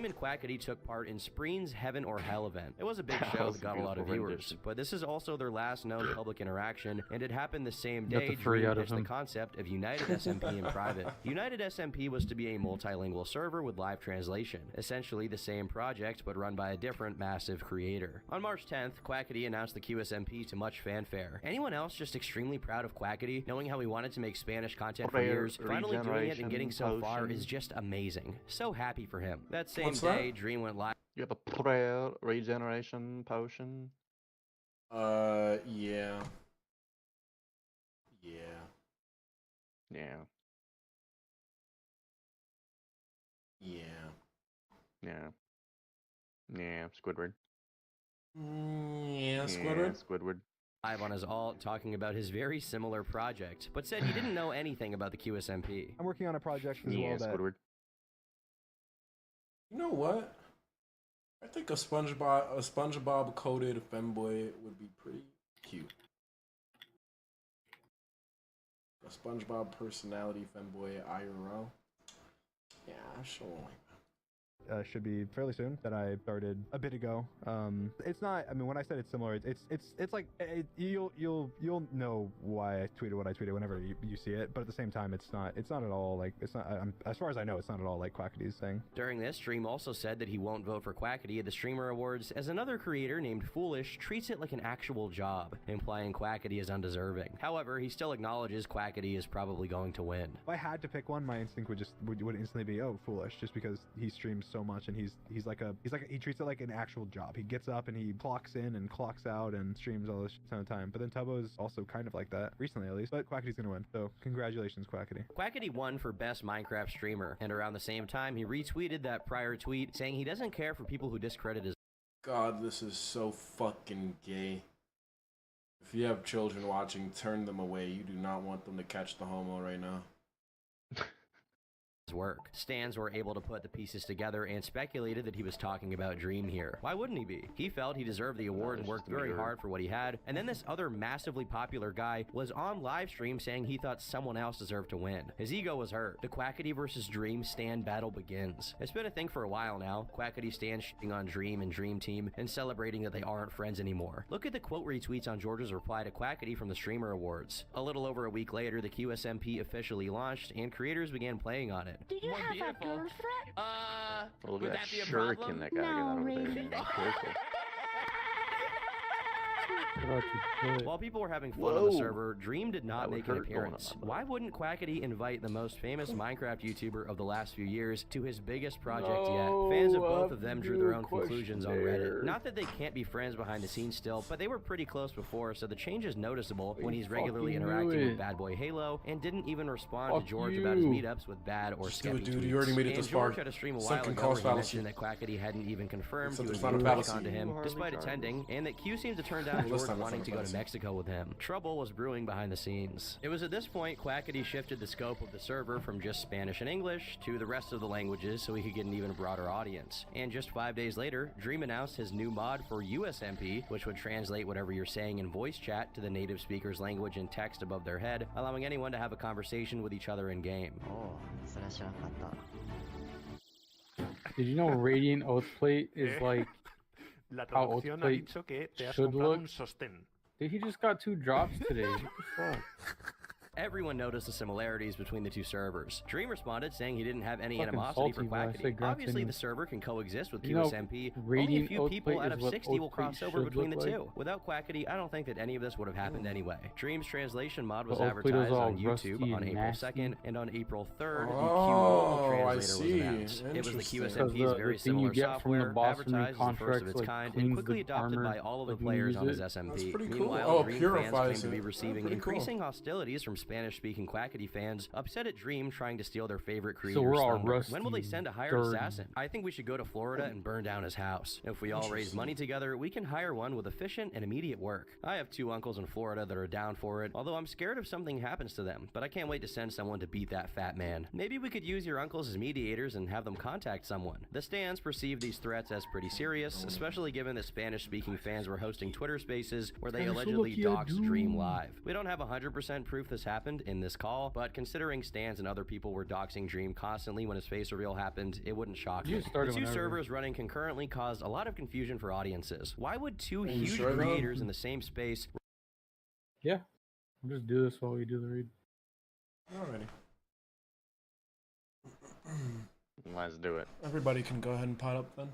Speaker 18: and Quackity took part in Spreen's Heaven or Hell event. It was a big show that got a lot of viewers, but this is also their last known public interaction, and it happened the same day Dream pitched the concept of United SMP in private. United SMP was to be a multilingual server with live translation, essentially the same project but run by a different massive creator. On March 10th, Quackity announced the QSMP to much fanfare. Anyone else just extremely proud of Quackity, knowing how he wanted to make Spanish content for years, finally doing it and getting so far is just amazing. So happy for him. That same day, Dream went live.
Speaker 4: You have a prayer regeneration potion?
Speaker 3: Yeah.
Speaker 4: Squidward.
Speaker 18: Squidward. Live on his alt talking about his very similar project, but said he didn't know anything about the QSMP.
Speaker 16: I'm working on a project as well that...
Speaker 4: Squidward.
Speaker 3: You know what? I think a SpongeBob coded femboy would be pretty cute. A SpongeBob personality femboy IRL. Yeah, I sure like that.
Speaker 16: Should be fairly soon that I started a bit ago. It's not. I mean, when I said it's similar, it's like you'll know why I tweeted what I tweeted whenever you see it. But at the same time, it's not at all like it's not. As far as I know, it's not at all like Quackity's thing.
Speaker 18: During this, Dream also said that he won't vote for Quackity at the Streamer Awards, as another creator named Foolish treats it like an actual job, implying Quackity is undeserving. However, he still acknowledges Quackity is probably going to win.
Speaker 16: If I had to pick one, my instinct would instantly be Foolish, just because he streams so much and he treats it like an actual job. He gets up and he clocks in and clocks out and streams all this ton of time. But then Tubbo's also kind of like that, recently at least. But Quackity's gonna win, so congratulations, Quackity.
Speaker 18: Quackity won for Best Minecraft Streamer, and around the same time he retweeted that prior tweet saying he doesn't care for people who discredit his...
Speaker 3: God, this is so fucking gay. If you have children watching, turn them away. You do not want them to catch the homo right now.
Speaker 18: work. Stans were able to put the pieces together and speculated that he was talking about Dream here. Why wouldn't he be? He felt he deserved the award and worked very hard for what he had, and then this other massively popular guy was on live stream saying he thought someone else deserved to win. His ego was hurt. The Quackity versus Dream Stan battle begins. It's been a thing for a while now. Quackity Stan shitting on Dream and Dream Team and celebrating that they aren't friends anymore. Look at the quote retweets on George's reply to Quackity from the Streamer Awards. A little over a week later, the QSMP officially launched and creators began playing on it.
Speaker 13: Do you have a girlfriend?
Speaker 4: Well, look
Speaker 18: would
Speaker 4: at
Speaker 18: that
Speaker 4: that
Speaker 18: be a
Speaker 4: shuriken
Speaker 18: problem?
Speaker 4: that guy got
Speaker 13: No,
Speaker 4: over
Speaker 13: really.
Speaker 4: there. Be careful.
Speaker 18: While people were having fun on the server, Dream did not make an appearance. Why wouldn't Quackity invite the most famous Minecraft YouTuber of the last few years to his biggest project yet? Fans of both of them drew their own conclusions on Reddit. Not that they can't be friends behind the scenes still, but they were pretty close before, so the change is noticeable when he's regularly interacting with Bad Boy Halo and didn't even respond to George about his meetups with bad or sketchy
Speaker 3: dude,
Speaker 18: tweets.
Speaker 3: you already made it
Speaker 18: And
Speaker 3: this far.
Speaker 18: George had a stream a while
Speaker 3: Sunken
Speaker 18: ago
Speaker 3: cost
Speaker 18: where he
Speaker 3: fallacy.
Speaker 18: mentioned that Quackity hadn't even confirmed he
Speaker 3: Except
Speaker 18: would
Speaker 3: it's
Speaker 18: be
Speaker 3: not a
Speaker 18: able to
Speaker 3: fallacy.
Speaker 18: to him
Speaker 3: Harley
Speaker 18: despite
Speaker 3: Charlie.
Speaker 18: attending, and that Q seemed to turn down
Speaker 3: Well, this
Speaker 18: George
Speaker 3: time it's
Speaker 18: wanting
Speaker 3: not
Speaker 18: to go to
Speaker 3: fallacy.
Speaker 18: Mexico with him. Trouble was brewing behind the scenes. It was at this point Quackity shifted the scope of the server from just Spanish and English to the rest of the languages so he could get an even broader audience. And just 5 days later, Dream announced his new mod for USMP, which would translate whatever you're saying in voice chat to the native speaker's language in text above their head, allowing anyone to have a conversation with each other in game.
Speaker 5: Did you know Radiant Oath Plate is like
Speaker 21: La
Speaker 5: how Oath
Speaker 21: traducción ha
Speaker 5: Plate
Speaker 21: dicho que te has
Speaker 5: should
Speaker 21: comprado
Speaker 5: look?
Speaker 21: un sostén.
Speaker 5: Dude, he just got 2 drops today. What the fuck?
Speaker 18: Everyone noticed the similarities between the two servers. Dream responded saying he didn't have any
Speaker 5: Fucking
Speaker 18: animosity for
Speaker 5: salty when I say
Speaker 18: Quackity.
Speaker 5: Grant
Speaker 18: Obviously,
Speaker 5: Simmons.
Speaker 18: the server can coexist with
Speaker 5: You know,
Speaker 18: QSMP. Only a
Speaker 5: Radiant
Speaker 18: few
Speaker 5: Oath
Speaker 18: people
Speaker 5: Plate
Speaker 18: out
Speaker 5: is
Speaker 18: of
Speaker 5: what
Speaker 18: 60 will
Speaker 5: Oath Plate
Speaker 18: cross over
Speaker 5: should
Speaker 18: between the
Speaker 5: look like.
Speaker 18: two. Without Quackity, I don't think that any of this would have happened anyway. Dream's translation mod was
Speaker 5: The Oath Plate is
Speaker 18: advertised
Speaker 5: all
Speaker 18: on YouTube
Speaker 5: rusty
Speaker 18: on
Speaker 5: and
Speaker 18: April
Speaker 5: nasty.
Speaker 18: 2nd, and on April 3rd, the
Speaker 3: Oh,
Speaker 18: Q
Speaker 3: I
Speaker 18: translator was
Speaker 3: see.
Speaker 18: announced. It was the
Speaker 3: Interesting.
Speaker 18: QSMP's
Speaker 5: Because
Speaker 18: very
Speaker 5: the thing you
Speaker 18: similar
Speaker 5: get from the
Speaker 18: software,
Speaker 5: boss from the
Speaker 18: advertised as the first of
Speaker 5: contracts,
Speaker 18: its
Speaker 5: like,
Speaker 18: kind,
Speaker 5: cleans
Speaker 18: and quickly
Speaker 5: the
Speaker 18: adopted
Speaker 5: armor,
Speaker 18: by all of the
Speaker 5: like, when you
Speaker 18: players
Speaker 5: use
Speaker 18: on his
Speaker 5: it.
Speaker 18: SMP.
Speaker 3: That's pretty cool.
Speaker 18: Meanwhile,
Speaker 3: Oh,
Speaker 18: Dream fans
Speaker 3: purifies
Speaker 18: claim to be
Speaker 3: it.
Speaker 18: receiving
Speaker 3: Pretty cool.
Speaker 18: increasing hostilities from Spanish-speaking Quackity fans, upset at Dream trying to steal their favorite
Speaker 5: So
Speaker 18: creator's
Speaker 5: we're all
Speaker 18: thunder.
Speaker 5: rusty
Speaker 18: When will they
Speaker 5: and
Speaker 18: send a hired
Speaker 5: dirty.
Speaker 18: assassin? I think we should go to Florida and burn down his house. If we all raise money together, we can hire one with efficient and immediate work. I have 2 uncles in Florida that are down for it, although I'm scared if something happens to them, but I can't wait to send someone to beat that fat man. Maybe we could use your uncles as mediators and have them contact someone. The Stans perceive these threats as pretty serious, especially given that Spanish-speaking fans were hosting Twitter spaces where they allegedly doxed Dream live. We don't have 100% proof this happened in this call, but considering Stans and other people were doxing Dream constantly when his face reveal happened, it wouldn't shock
Speaker 5: You
Speaker 18: me.
Speaker 5: start
Speaker 18: The
Speaker 5: it
Speaker 18: 2
Speaker 5: whenever.
Speaker 18: servers running concurrently caused a lot of confusion for audiences. Why would 2
Speaker 3: Are you
Speaker 18: huge
Speaker 3: sure, though?
Speaker 18: creators in the same space
Speaker 5: Yeah. We'll just do this while we do the read.
Speaker 3: Alrighty.
Speaker 4: Let's do it.
Speaker 3: Everybody can go ahead and pot up then.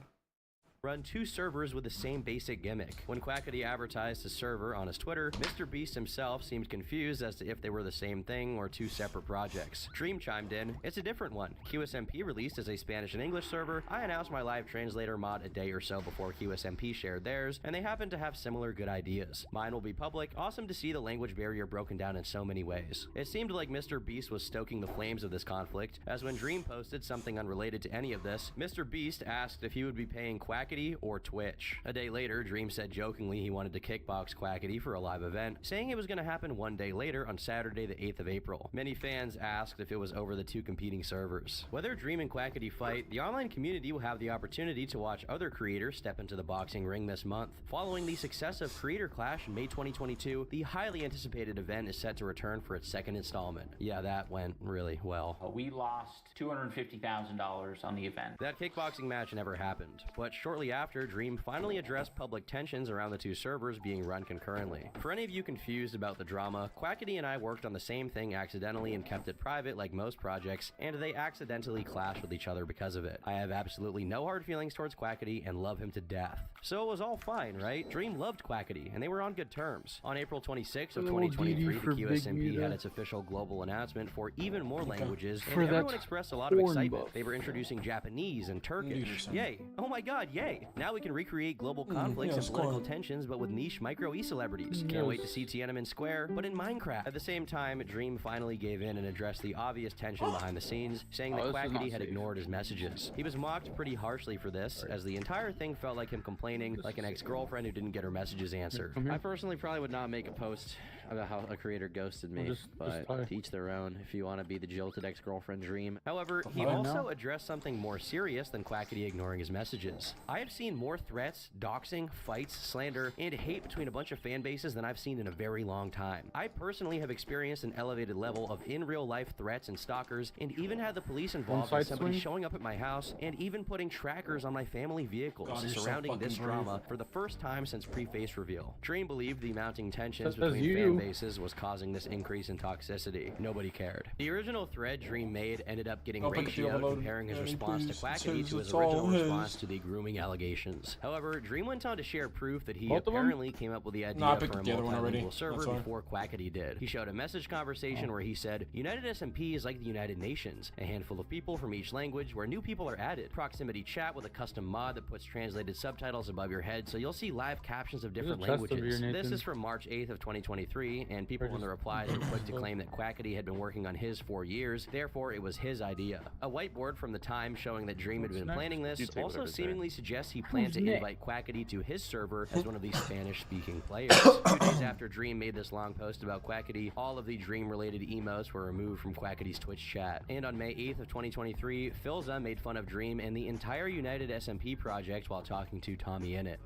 Speaker 18: run 2 servers with the same basic gimmick? When Quackity advertised his server on his Twitter, Mr. Beast himself seemed confused as to if they were the same thing or 2 separate projects. Dream chimed in, "It's a different one. QSMP released as a Spanish and English server. I announced my live translator mod a day or so before QSMP shared theirs, and they happen to have similar good ideas. Mine will be public. Awesome to see the language barrier broken down in so many ways." It seemed like Mr. Beast was stoking the flames of this conflict, as when Dream posted something unrelated to any of this, Mr. Beast asked if he would be paying Quackity or Twitch. A day later, Dream said jokingly he wanted to kickbox Quackity for a live event, saying it was going to happen one day later on Saturday the 8th of April. Many fans asked if it was over the 2 competing servers. Whether Dream and Quackity fight, the online community will have the opportunity to watch other creators step into the boxing ring this month. Following the success of Creator Clash in May 2022, the highly anticipated event is set to return for its 2nd installment. Yeah, that went really well.
Speaker 12: We lost $250,000 on the event.
Speaker 18: That kickboxing match never happened, but shortly after, Dream finally addressed public tensions around the 2 servers being run concurrently. For any of you confused about the drama, Quackity and I worked on the same thing accidentally and kept it private like most projects, and they accidentally clashed with each other because of it. I have absolutely no hard feelings towards Quackity and love him to death. So it was all fine, right? Dream loved Quackity, and they were on good terms. On April 26th of 2023, the QSMP had its official global announcement for even more languages, and
Speaker 5: For that
Speaker 18: everyone expressed a lot of
Speaker 5: porn
Speaker 18: excitement.
Speaker 5: buff.
Speaker 18: They were introducing Japanese and Turkish.
Speaker 3: Interesting.
Speaker 18: Yay! Oh my god, yay! Now we can recreate global conflicts
Speaker 3: yes,
Speaker 18: and
Speaker 3: go
Speaker 18: political
Speaker 3: on.
Speaker 18: tensions, but with niche micro e-celebrities. Can't wait to see Tiananmen Square, but in Minecraft. At the same time, Dream finally gave in and addressed the obvious tension behind the scenes, saying that
Speaker 5: Oh, this is not
Speaker 18: Quackity had
Speaker 5: safe.
Speaker 18: ignored his messages. He was mocked pretty harshly for this, as the entire thing felt like him complaining like an ex-girlfriend who didn't get her messages answered.
Speaker 5: Come here.
Speaker 18: I personally probably would not make a post about how a creator ghosted me, but to each their own. If you want to be the jilted ex-girlfriend, dream. However, he also addressed something more serious than Quackity ignoring his messages. I have seen more threats, doxing, fights, slander, and hate between a bunch of fan bases than I've seen in a very long time. I personally have experienced an elevated level of in real life threats and stalkers, and even had the police involved in somebody showing up at my house and even putting trackers on my family vehicles surrounding this drama for the first time since pre-face reveal. Dream believed the mounting tensions between fan bases was causing this increase in toxicity. Nobody cared. The original thread Dream made ended up getting ratioed, comparing his response to Quackity to his original response to the grooming allegations. However, Dream went on to share proof that he apparently came up with the idea for a multilingual server before Quackity did. He showed a message conversation where he said, United SMP is like the United Nations, a handful of people from each language where new people are added. Proximity chat with a custom mod that puts translated subtitles above your head, so you'll see live captions of different languages. This is from March 8th of 2023, and people in the replies were quick to claim that Quackity had been working on his for years, therefore it was his idea. A whiteboard from the time showing that Dream had been planning this also seemingly suggests he planned to invite Quackity to his server as one of the Spanish-speaking players. 2 days after Dream made this long post about Quackity, all of the Dream-related emotes were removed from Quackity's Twitch chat. And on May 8th of 2023, Philza made fun of Dream and the entire United SMP project while talking to Tommy Innit.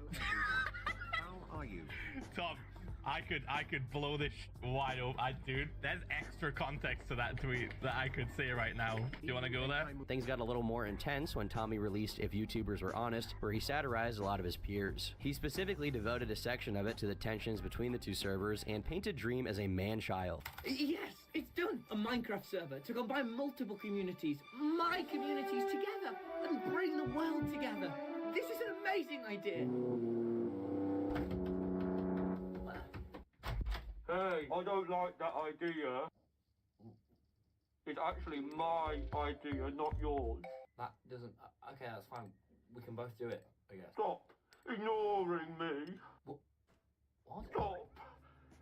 Speaker 15: How are you?
Speaker 21: Tom, I could blow this wide open. Dude, there's extra context to that tweet that I could say right now. Do you want to go there?
Speaker 18: Things got a little more intense when Tommy released If YouTubers Were Honest, where he satirized a lot of his peers. He specifically devoted a section of it to the tensions between the two servers and painted Dream as a man-child.
Speaker 22: Yes, it's done! A Minecraft server to combine multiple communities, my communities together, and bring the world together. This is an amazing idea!
Speaker 23: Hey, I don't like that idea. It's actually my idea, not yours.
Speaker 12: That doesn't... Okay, that's fine. We can both do it, I guess.
Speaker 23: Stop ignoring me.
Speaker 12: What?
Speaker 23: Stop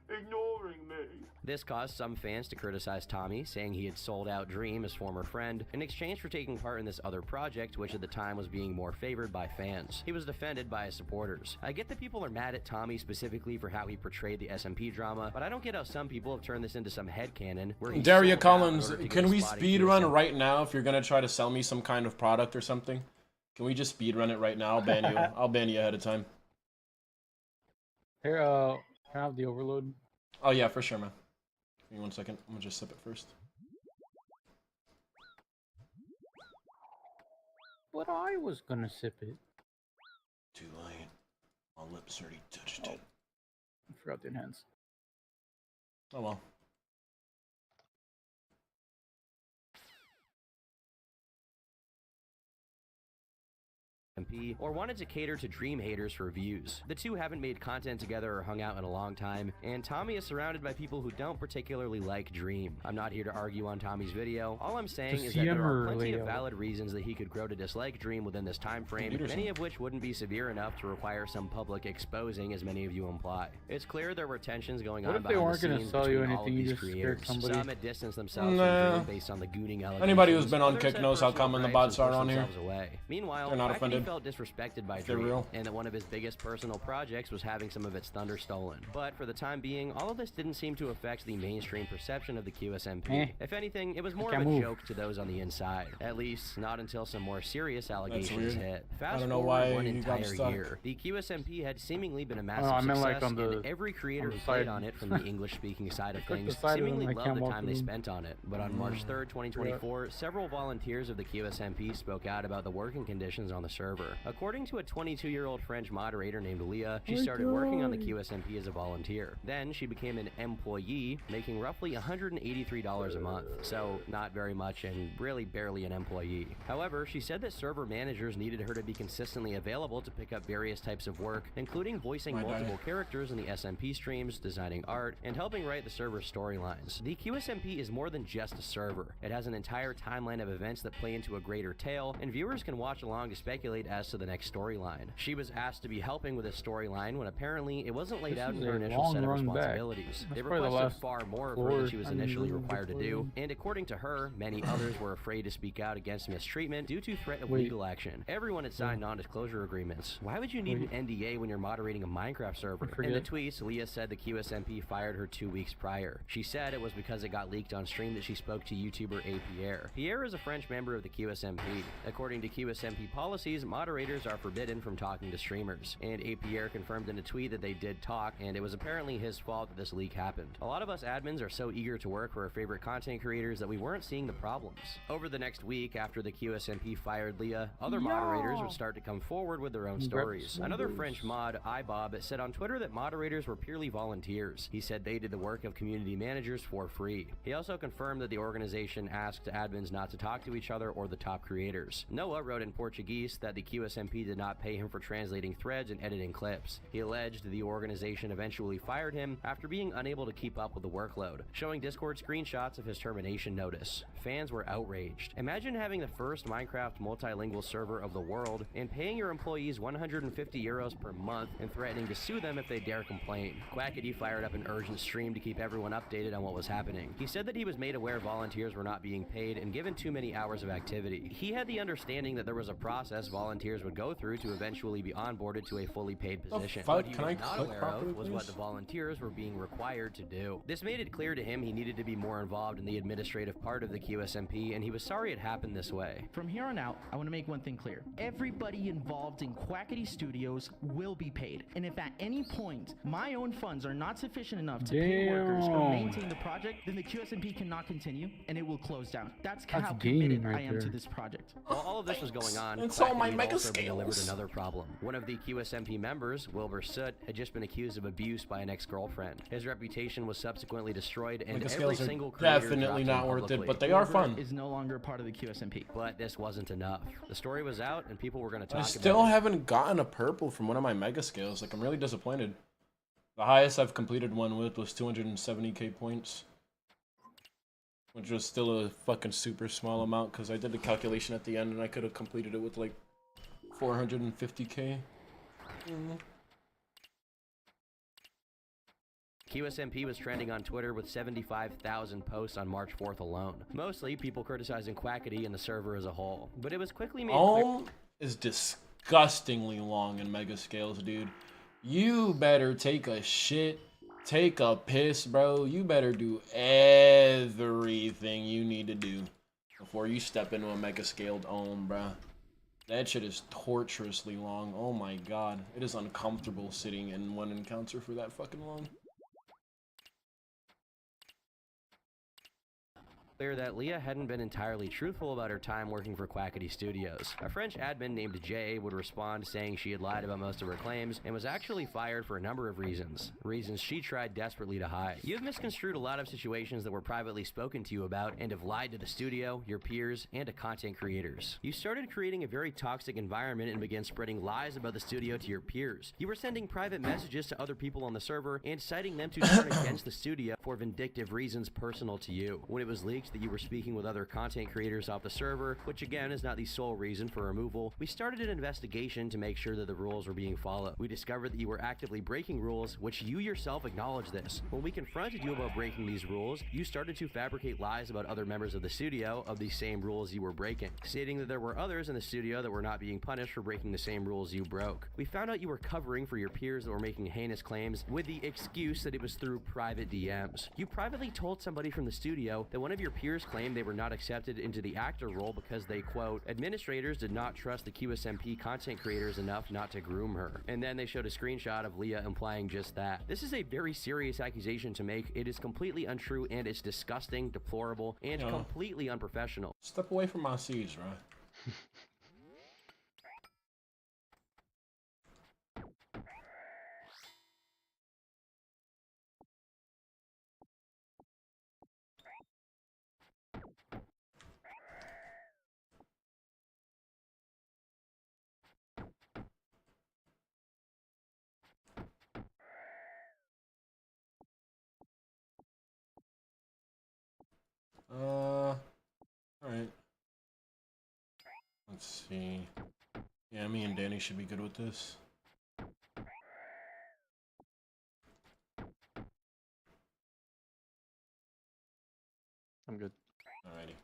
Speaker 23: ignoring me.
Speaker 18: This caused some fans to criticize Tommy, saying he had sold out Dream, his former friend, in exchange for taking part in this other project, which at the time was being more favored by fans. He was defended by his supporters. I get that people are mad at Tommy specifically for how he portrayed the SMP drama, but I don't get how some people have turned this into some headcanon where he
Speaker 3: Daria Collins, can we speedrun right now if you're gonna try to sell me some kind of product or something? Can we just speedrun it right now? I'll ban you. I'll ban you ahead of time.
Speaker 5: Here, can I have the overload?
Speaker 3: Oh yeah, for sure, man. Give me 1 second. I'm gonna just sip it first.
Speaker 5: But I was gonna sip it.
Speaker 3: Too late. My lips already touched it.
Speaker 5: I forgot to enhance.
Speaker 3: Oh well.
Speaker 18: Or wanted to cater to Dream haters for views. The two haven't made content together or hung out in a long time, and Tommy is surrounded by people who don't particularly like Dream. I'm not here to argue on Tommy's video. All I'm saying is that there are plenty of valid reasons that he could grow to dislike Dream within this time frame, many of which wouldn't be severe enough to require some public exposing, as many of you imply. It's clear there were tensions going on behind the scenes between all of these creators. Some had distanced themselves from Dream based on the gooning allegations.
Speaker 3: Anybody who's been on Kick knows how common the bots are on here.
Speaker 18: Meanwhile,
Speaker 3: they're not offended.
Speaker 18: Felt disrespected by Dream, and that one of his biggest personal projects was having some of its thunder stolen. But for the time being, all of this didn't seem to affect the mainstream perception of the QSMP. If anything, it was more of a joke to those on the inside. At least, not until some more serious allegations hit. Fast forward one entire year, the QSMP had seemingly been a massive success, and every creator who played on it from the English-speaking side of things seemingly loved the time they spent on it. But on March 3rd, 2024, several volunteers of the QSMP spoke out about the working conditions on the server. According to a 22-year-old French moderator named Leah, she started working on the QSMP as a volunteer. Then she became an employee, making roughly $183 a month. So not very much and really barely an employee. However, she said that server managers needed her to be consistently available to pick up various types of work, including voicing multiple characters in the SMP streams, designing art, and helping write the server's storylines. The QSMP is more than just a server. It has an entire timeline of events that play into a greater tale, and viewers can watch along to speculate as as to the next storyline. She was asked to be helping with this storyline when apparently it wasn't laid
Speaker 5: This
Speaker 18: out in
Speaker 5: is
Speaker 18: her
Speaker 5: a
Speaker 18: initial
Speaker 5: long
Speaker 18: set of
Speaker 5: run back.
Speaker 18: responsibilities.
Speaker 5: That's
Speaker 18: They
Speaker 5: probably the
Speaker 18: requested
Speaker 5: last
Speaker 18: far more of her
Speaker 5: floor
Speaker 18: than she was
Speaker 5: time
Speaker 18: initially
Speaker 5: you
Speaker 18: required to
Speaker 5: before
Speaker 18: do, and according to her, many others were afraid to speak out against mistreatment due to threat of
Speaker 5: Wait.
Speaker 18: legal action. Everyone had signed non-disclosure agreements. Why would you need an NDA when you're moderating a Minecraft server? In the
Speaker 5: forget.
Speaker 18: tweets, Leah said the QSMP fired her 2 weeks prior. She said it was because it got leaked on stream that she spoke to YouTuber A. Pierre. Pierre is a French member of the QSMP. According to QSMP policies, moderators are forbidden from talking to streamers. And A. Pierre confirmed in a tweet that they did talk, and it was apparently his fault that this leak happened. A lot of us admins are so eager to work for our favorite content creators that we weren't seeing the problems. Over the next week, after the QSMP fired Leah, other moderators would start to come forward with their own stories. Another French mod, iBob, said on Twitter that moderators were purely volunteers. He said they did the work of community managers for free. He also confirmed that the organization asked admins not to talk to each other or the top creators. Noah wrote in Portuguese that the QSMP did not pay him for translating threads and editing clips. He alleged the organization eventually fired him after being unable to keep up with the workload, showing Discord screenshots of his termination notice. Fans were outraged. Imagine having the first Minecraft multilingual server of the world and paying your employees 150 euros per month and threatening to sue them if they dare complain. Quackity fired up an urgent stream to keep everyone updated on what was happening. He said that he was made aware volunteers were not being paid and given too many hours of activity. He had the understanding that there was a process volunteers would go through to eventually be onboarded to a fully paid position. What he was not aware of was what the volunteers were being required to do. This made it clear to him he needed to be more involved in the administrative part of the QSMP, and he was sorry it happened this way.
Speaker 1: From here on out, I want to make one thing clear. Everybody involved in Quackity Studios will be paid. And if at any point my own funds are not sufficient enough to pay workers or maintain the project, then the QSMP cannot continue and it will close down. That's how committed I am to this project.
Speaker 18: While all of this was going on,
Speaker 3: It's all my
Speaker 18: Quackity had
Speaker 3: mega
Speaker 18: also been delivered
Speaker 3: scales.
Speaker 18: another problem. One of the QSMP members, Wilbur Soot, had just been accused of abuse by an ex-girlfriend. His reputation was subsequently destroyed, and
Speaker 3: Mega
Speaker 18: every
Speaker 3: scales are
Speaker 18: single creator
Speaker 3: definitely
Speaker 18: dropped
Speaker 3: not
Speaker 18: him
Speaker 3: worth it,
Speaker 18: publicly.
Speaker 3: but they are
Speaker 1: Wilbur
Speaker 3: fun.
Speaker 1: is no longer part of the QSMP.
Speaker 18: But this wasn't enough. The story was out, and people were going to talk
Speaker 3: I
Speaker 18: about
Speaker 3: still
Speaker 18: it.
Speaker 3: haven't gotten a purple from one of my mega scales. Like, I'm really disappointed. The highest I've completed one with was 270k points. Which was still a fucking super small amount because I did the calculation at the end and I could have completed it with like 450k.
Speaker 18: QSMP was trending on Twitter with 75,000 posts on March 4th alone. Mostly people criticizing Quackity and the server as a whole. But it was quickly made clear...
Speaker 3: Is disgustingly long in mega scales, dude. You better take a shit, take a piss, bro. You better do everything you need to do before you step into a mega scaled ohm, bro. That shit is torturously long. Oh my god. It is uncomfortable sitting in one encounter for that fucking long.
Speaker 18: Clear that Leah hadn't been entirely truthful about her time working for Quackity Studios. A French admin named Jay would respond saying she had lied about most of her claims and was actually fired for a number of reasons she tried desperately to hide. You've misconstrued a lot of situations that were privately spoken to you about and have lied to the studio, your peers, and to content creators. You started creating a very toxic environment and began spreading lies about the studio to your peers. You were sending private messages to other people on the server and citing them to turn against the studio for vindictive reasons personal to you. When it was leaked that you were speaking with other content creators off the server, which again is not the sole reason for removal, we started an investigation to make sure that the rules were being followed. We discovered that you were actively breaking rules, which you yourself acknowledged this. When we confronted you about breaking these rules, you started to fabricate lies about other members of the studio of the same rules you were breaking, stating that there were others in the studio that were not being punished for breaking the same rules you broke. We found out you were covering for your peers that were making heinous claims with the excuse that it was through private DMs. You privately told somebody from the studio that one of your peers claimed they were not accepted into the actor role because they, quote, administrators did not trust the QSMP content creators enough not to groom her. And then they showed a screenshot of Leah implying just that. This is a very serious accusation to make. It is completely untrue and it's disgusting, deplorable, and completely unprofessional.
Speaker 3: Step away from my seeds, right? Alright. Let's see. Yeah, me and Danny should be good with this.
Speaker 4: I'm good.
Speaker 3: Alrighty.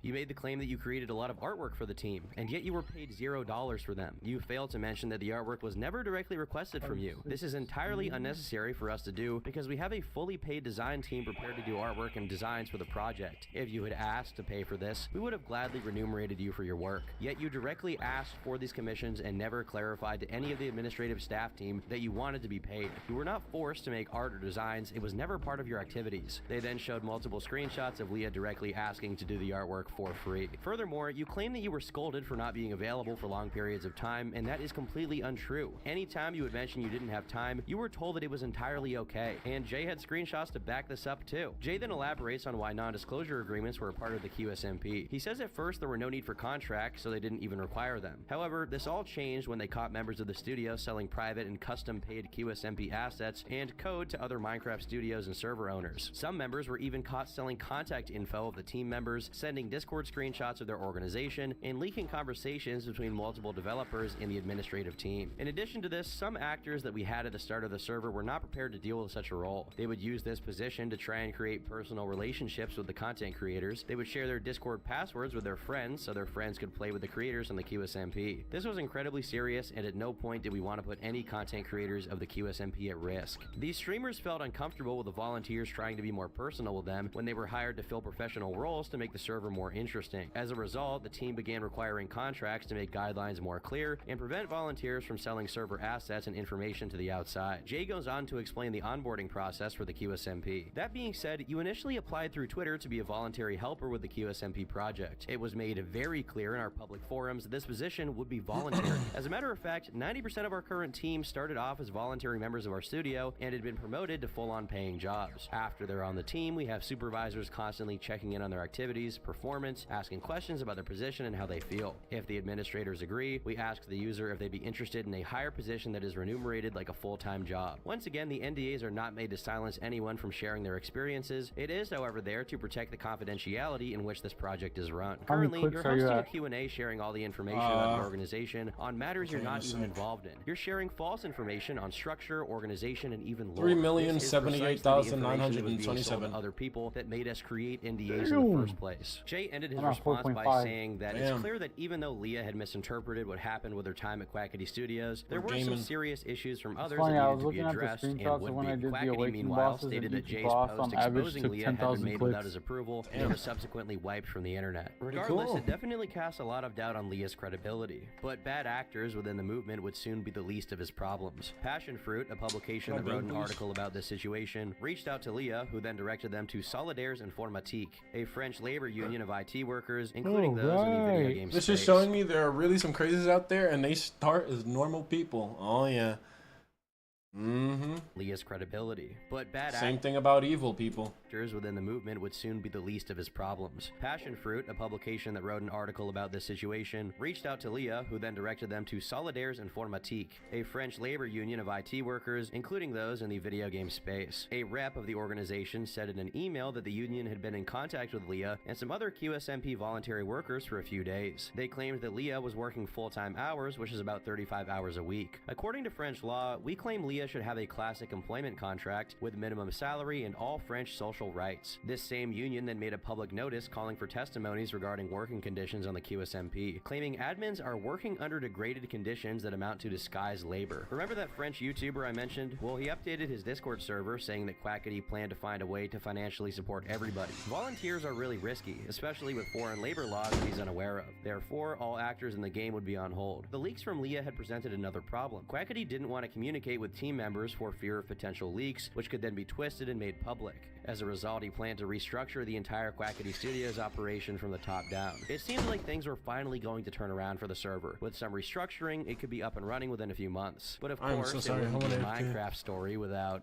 Speaker 18: You made the claim that you created a lot of artwork for the team, and yet you were paid $0 for them. You failed to mention that the artwork was never directly requested from you. This is entirely unnecessary for us to do because we have a fully paid design team prepared to do artwork and designs for the project. If you had asked to pay for this, we would have gladly remunerated you for your work. Yet you directly asked for these commissions and never clarified to any of the administrative staff team that you wanted to be paid. You were not forced to make art or designs. It was never part of your activities. They then showed multiple screenshots of Leah directly asking to do the artwork for free. Furthermore, you claim that you were scolded for not being available for long periods of time, and that is completely untrue. Anytime you would mention you didn't have time, you were told that it was entirely okay, and Jay had screenshots to back this up too. Jay then elaborates on why non-disclosure agreements were a part of the QSMP. He says at first there were no need for contracts, so they didn't even require them. However, this all changed when they caught members of the studio selling private and custom paid QSMP assets and code to other Minecraft studios and server owners. Some members were even caught selling contact info of the team members, sending Discord screenshots of their organization, and leaking conversations between multiple developers in the administrative team. In addition to this, some actors that we had at the start of the server were not prepared to deal with such a role. They would use this position to try and create personal relationships with the content creators. They would share their Discord passwords with their friends so their friends could play with the creators on the QSMP. This was incredibly serious, and at no point did we want to put any content creators of the QSMP at risk. These streamers felt uncomfortable with the volunteers trying to be more personal with them when they were hired to fill professional roles to make the server more interesting. As a result, the team began requiring contracts to make guidelines more clear and prevent volunteers from selling server assets and information to the outside. Jay goes on to explain the onboarding process for the QSMP. That being said, you initially applied through Twitter to be a voluntary helper with the QSMP project. It was made very clear in our public forums that this position would be voluntary. As a matter of fact, 90% of our current team started off as voluntary members of our studio and had been promoted to full-on paying jobs. After they're on the team, we have supervisors constantly checking in on their activities, performance, asking questions about their position and how they feel. If the administrators agree, we ask the user if they'd be interested in a higher position that is remunerated like a full-time job. Once again, the NDAs are not made to silence anyone from sharing their experiences. It is, however, there to protect the confidentiality in which this project is run. Currently, you're hosting a Q&A sharing all the information about the organization on matters you're not even involved in. You're sharing false information on structure, organization, and even lore.
Speaker 3: 3,078,927
Speaker 18: other people that made us create NDAs in the first place. Jay ended his response by saying that it's clear that even though Leah had misinterpreted what happened with her time at Quackity Studios, there were some serious issues from others that needed to be addressed and would be. Quackity, meanwhile, stated that Jay's post exposing Leah had been made without his approval and was subsequently wiped from the internet. Regardless, it definitely casts a lot of doubt on Leah's credibility. But bad actors within the movement would soon be the least of his problems. Passion Fruit, a publication that wrote an article about this situation, reached out to Leah, who then directed them to Solidaires Informatique, a French labor union of IT workers, including those in the video game
Speaker 3: This
Speaker 18: space.
Speaker 3: is showing me there are really some crazies out there, and they start as normal people. Oh yeah.
Speaker 18: Leah's credibility. But bad
Speaker 3: Same thing about evil people.
Speaker 18: Actors within the movement would soon be the least of his problems. Passion Fruit, a publication that wrote an article about this situation, reached out to Leah, who then directed them to Solidaires Informatique, a French labor union of IT workers, including those in the video game space. A rep of the organization said in an email that the union had been in contact with Leah and some other QSMP voluntary workers for a few days. They claimed that Leah was working full-time hours, which is about 35 hours a week. According to French law, we claim Leah should have a classic employment contract with minimum salary and all French social rights. This same union then made a public notice calling for testimonies regarding working conditions on the QSMP, claiming admins are working under degraded conditions that amount to disguised labor. Remember that French YouTuber I mentioned? Well, he updated his Discord server saying that Quackity planned to find a way to financially support everybody. Volunteers are really risky, especially with foreign labor laws that he's unaware of. Therefore, all actors in the game would be on hold. The leaks from Leah had presented another problem. Quackity didn't want to communicate with team members for fear of potential leaks, which could then be twisted and made public. As a result, he planned to restructure the entire Quackity Studios operation from the top down. It seemed like things were finally going to turn around for the server. With some restructuring, it could be up and running within a few months. But of course, it wouldn't be a Minecraft story without...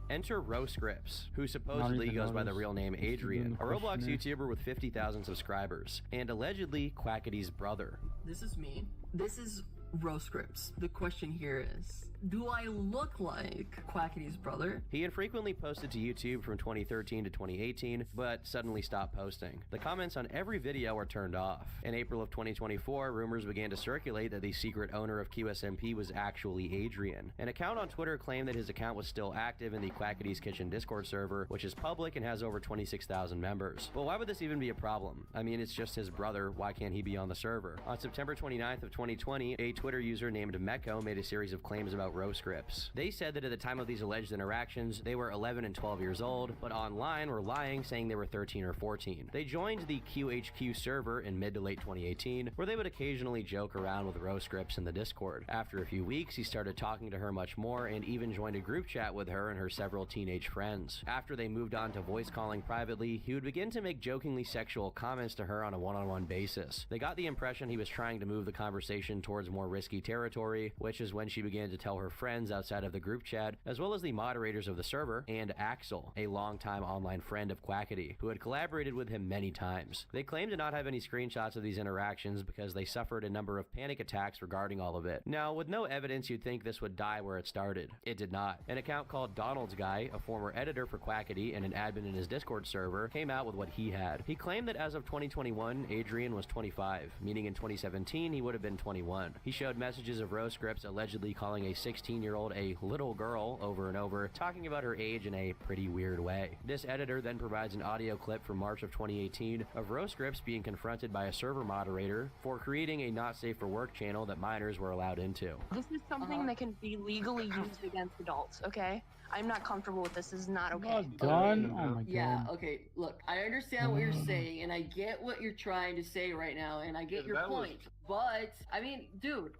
Speaker 18: Enter Roscripts, who supposedly goes by the real name Adrian, a Roblox YouTuber with 50,000 subscribers, and allegedly Quackity's brother.
Speaker 10: This is me. This is Roscripts. The question here is, Do I look like Quackity's brother?
Speaker 18: He had frequently posted to YouTube from 2013 to 2018, but suddenly stopped posting. The comments on every video were turned off. In April of 2024, rumors began to circulate that the secret owner of QSMP was actually Adrian. An account on Twitter claimed that his account was still active in the Quackity's Kitchen Discord server, which is public and has over 26,000 members. But why would this even be a problem? I mean, it's just his brother, why can't he be on the server? On September 29th of 2020, a Twitter user named Mecco made a series of claims about Roscripts. They said that at the time of these alleged interactions, they were 11 and 12 years old, but online were lying, saying they were 13 or 14. They joined the QHQ server in mid to late 2018, where they would occasionally joke around with Roscripts in the Discord. After a few weeks, he started talking to her much more and even joined a group chat with her and her several teenage friends. After they moved on to voice calling privately, he would begin to make jokingly sexual comments to her on a one-on-one basis. They got the impression he was trying to move the conversation towards more risky territory, which is when she began to tell her friends outside of the group chat, as well as the moderators of the server, and Axel, a longtime online friend of Quackity, who had collaborated with him many times. They claimed to not have any screenshots of these interactions because they suffered a number of panic attacks regarding all of it. Now, with no evidence, you'd think this would die where it started. It did not. An account called Donald's Guy, a former editor for Quackity and an admin in his Discord server, came out with what he had. He claimed that as of 2021, Adrian was 25, meaning in 2017 he would have been 21. He showed messages of Roscripts allegedly calling a 16-year-old a little girl over and over, talking about her age in a pretty weird way. This editor then provides an audio clip from March of 2018 of Roscripts being confronted by a server moderator for creating a not safe for work channel that minors were allowed into.
Speaker 17: This is something that can be legally used against adults, okay? I'm not comfortable with this. This is not okay.
Speaker 5: Done? Oh my god.
Speaker 10: Yeah, okay, look, I understand what you're saying, and I get what you're trying to say right now, and I get your point. But I mean, dude,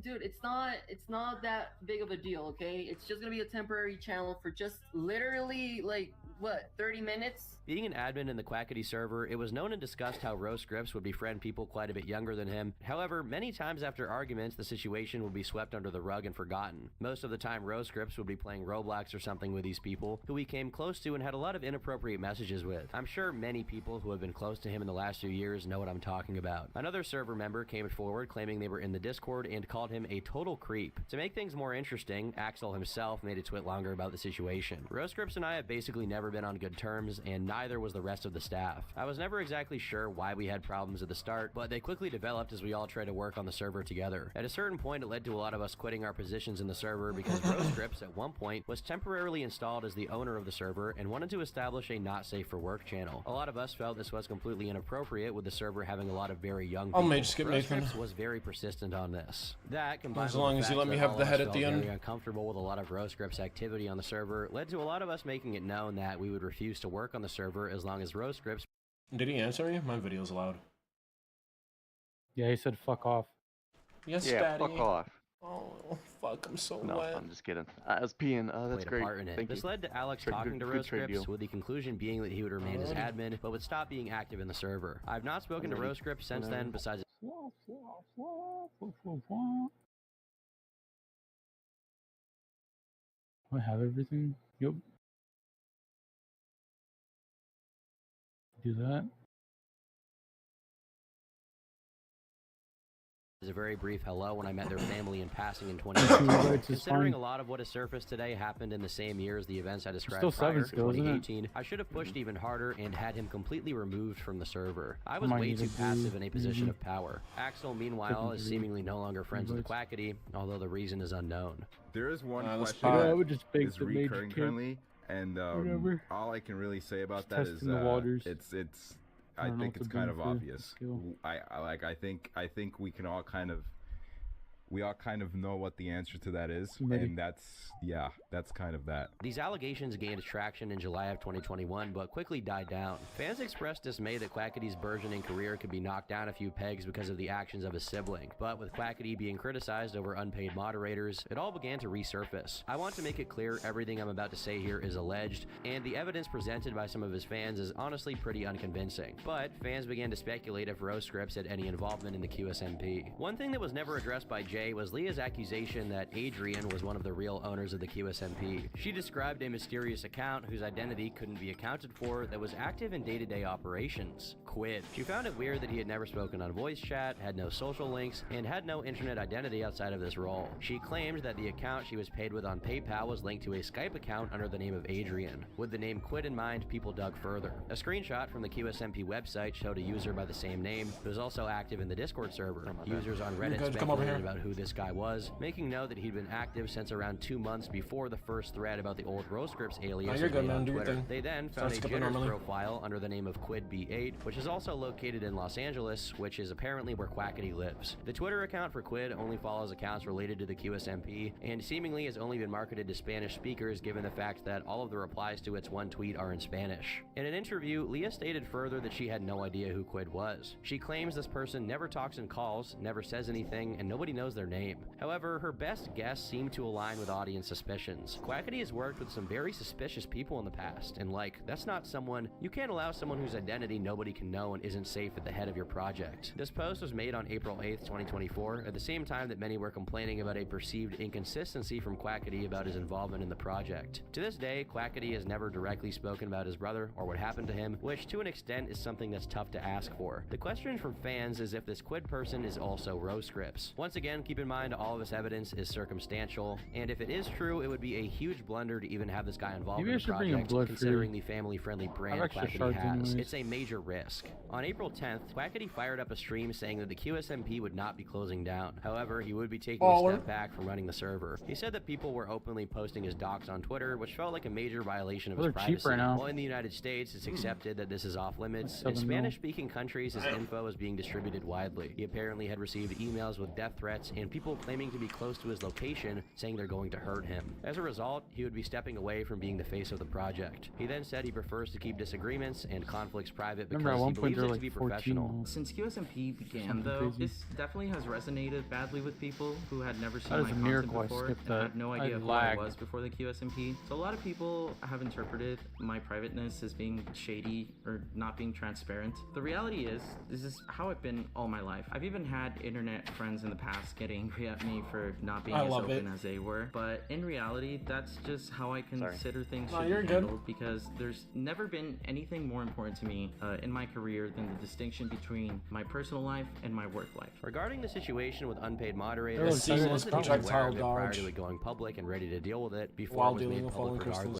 Speaker 10: dude, it's not that big of a deal, okay? It's just gonna be a temporary channel for just literally like what, 30 minutes?
Speaker 18: Being an admin in the Quackity server, it was known and discussed how Roscripts would befriend people quite a bit younger than him. However, many times after arguments, the situation would be swept under the rug and forgotten. Most of the time, Roscripts would be playing Roblox or something with these people, who he came close to and had a lot of inappropriate messages with. I'm sure many people who have been close to him in the last few years know what I'm talking about. Another server member came forward claiming they were in the Discord and called him a total creep. To make things more interesting, Axel himself made a tweet longer about the situation. Roscripts and I have basically never been on good terms, and neither was the rest of the staff. I was never exactly sure why we had problems at the start, but they quickly developed as we all tried to work on the server together. At a certain point, it led to a lot of us quitting our positions in the server because Roscripts at one point was temporarily installed as the owner of the server and wanted to establish a not safe for work channel. A lot of us felt this was completely inappropriate, with the server having a lot of very young people.
Speaker 3: I'll mage skip Nathan.
Speaker 18: Was very persistent on this. That, combined
Speaker 3: as long
Speaker 18: with
Speaker 3: as
Speaker 18: the
Speaker 3: you let me
Speaker 18: fact
Speaker 3: have
Speaker 18: that
Speaker 3: the
Speaker 18: all
Speaker 3: head
Speaker 18: of
Speaker 3: at
Speaker 18: us
Speaker 3: the
Speaker 18: felt
Speaker 3: end.
Speaker 18: very uncomfortable with a lot of Roscripts activity on the server, led to a lot of us making it known that we would refuse to work on the server as long as Roscripts.
Speaker 3: Did he answer me? My video's loud.
Speaker 5: Yeah, he said fuck off.
Speaker 3: Yes,
Speaker 4: yeah,
Speaker 3: Daddy.
Speaker 4: fuck off.
Speaker 3: Oh, fuck, I'm so
Speaker 4: No,
Speaker 3: wet.
Speaker 4: I'm just kidding. I was peeing. That's
Speaker 18: played a
Speaker 4: great.
Speaker 18: part in it.
Speaker 4: Thank
Speaker 18: This
Speaker 4: you.
Speaker 18: led to Alex
Speaker 4: Good-
Speaker 18: talking
Speaker 4: good-
Speaker 18: to
Speaker 4: good trade
Speaker 18: Roscripts,
Speaker 4: deal.
Speaker 18: with the conclusion being that he would remain as admin, but would stop being active in the server. I've not spoken to Roscripts since then, besides.
Speaker 5: I have everything. Yep. Do that.
Speaker 18: A very brief hello when I met their family in passing in
Speaker 5: Two
Speaker 18: 2018.
Speaker 5: rights is
Speaker 18: Considering
Speaker 5: fine.
Speaker 18: a lot of what has surfaced today happened in the same year as the events I described
Speaker 5: Still
Speaker 18: prior
Speaker 5: seven
Speaker 18: to
Speaker 5: still, isn't it?
Speaker 18: 2018, I should have pushed even harder and had him completely removed from the server. I was
Speaker 5: Might
Speaker 18: way
Speaker 5: need
Speaker 18: too
Speaker 5: to do
Speaker 18: passive in a position
Speaker 5: maybe
Speaker 18: of power. Axel, meanwhile,
Speaker 5: Second
Speaker 18: is
Speaker 5: degree
Speaker 18: seemingly no longer friends with
Speaker 5: invites.
Speaker 18: Quackity, although the reason is unknown.
Speaker 19: There is one
Speaker 3: let's
Speaker 19: question
Speaker 3: do it.
Speaker 19: that
Speaker 5: I would just beg
Speaker 19: is
Speaker 5: the major
Speaker 19: recurring
Speaker 5: kid.
Speaker 19: currently, and
Speaker 5: Whatever.
Speaker 19: all I can really say about
Speaker 5: Just
Speaker 19: that is
Speaker 5: testing the waters.
Speaker 19: it's
Speaker 5: I
Speaker 19: I
Speaker 5: don't know
Speaker 19: think
Speaker 5: what
Speaker 19: it's
Speaker 5: to
Speaker 19: kind
Speaker 5: do
Speaker 19: of
Speaker 5: for
Speaker 19: obvious.
Speaker 5: skill.
Speaker 19: I think we can all kind of know what the answer to that is,
Speaker 5: Maybe.
Speaker 19: and that's kind of that.
Speaker 18: These allegations gained traction in July of 2021, but quickly died down. Fans expressed dismay that Quackity's burgeoning career could be knocked down a few pegs because of the actions of his sibling. But with Quackity being criticized over unpaid moderators, it all began to resurface. I want to make it clear everything I'm about to say here is alleged, and the evidence presented by some of his fans is honestly pretty unconvincing. But fans began to speculate if Roscripts had any involvement in the QSMP. One thing that was never addressed by Jay day was Leah's accusation that Adrian was one of the real owners of the QSMP. She described a mysterious account whose identity couldn't be accounted for that was active in day-to-day operations, Quid. She found it weird that he had never spoken on voice chat, had no social links, and had no internet identity outside of this role. She claimed that the account she was paid with on PayPal was linked to a Skype account under the name of Adrian. With the name Quid in mind, people dug further. A screenshot from the QSMP website showed a user by the same name who was also active in the Discord server. Users on Reddit speculated about who this guy was, making note that he'd been active since around 2 months before the first thread about the old Roscripts alias was made on Twitter. They then found a Jitters profile under the name of QuidB8, which is also located in Los Angeles, which is apparently where Quackity lives. The Twitter account for Quid only follows accounts related to the QSMP, and seemingly has only been marketed to Spanish speakers given the fact that all of the replies to its one tweet are in Spanish. In an interview, Leah stated further that she had no idea who Quid was. She claims this person never talks in calls, never says anything, and nobody knows their name. However, her best guess seemed to align with audience suspicions. Quackity has worked with some very suspicious people in the past, and that's not someone, you can't allow someone whose identity nobody can know and isn't safe at the head of your project. This post was made on April 8th, 2024, at the same time that many were complaining about a perceived inconsistency from Quackity about his involvement in the project. To this day, Quackity has never directly spoken about his brother or what happened to him, which to an extent is something that's tough to ask for. The question from fans is if this Quid person is also Roscripts. Once again, keep in mind all of this evidence is circumstantial, and if it is true, it would be a huge blunder to even have this guy involved in the project, considering the family-friendly brand Quackity has. It's a major risk. On April 10th, Quackity fired up a stream saying that the QSMP would not be closing down. However, he would be taking a step back from running the server. He said that people were openly posting his docs on Twitter, which felt like a major violation of his privacy. While in the United States, it's accepted that this is off limits, in Spanish-speaking countries, his info is being distributed widely. He apparently had received emails with death threats and people claiming to be close to his location, saying they're going to hurt him. As a result, he would be stepping away from being the face of the project. He then said he prefers to keep disagreements and conflicts private because he believes it to be professional.
Speaker 1: Since QSMP began, though, this definitely has resonated badly with people who had never seen my content before and had no idea who I was before the QSMP. So a lot of people have interpreted my privateness as being shady or not being transparent. The reality is, this is how I've been all my life. I've even had internet friends in the past get angry at me for not being as open as they were, but in reality, that's just how I consider things should be handled, because there's never been anything more important to me in my career than the distinction between my personal life and my work life.
Speaker 18: Regarding the situation with unpaid moderators, he wasn't even aware of it prior to it going public and ready to deal with it before it was made public regardless.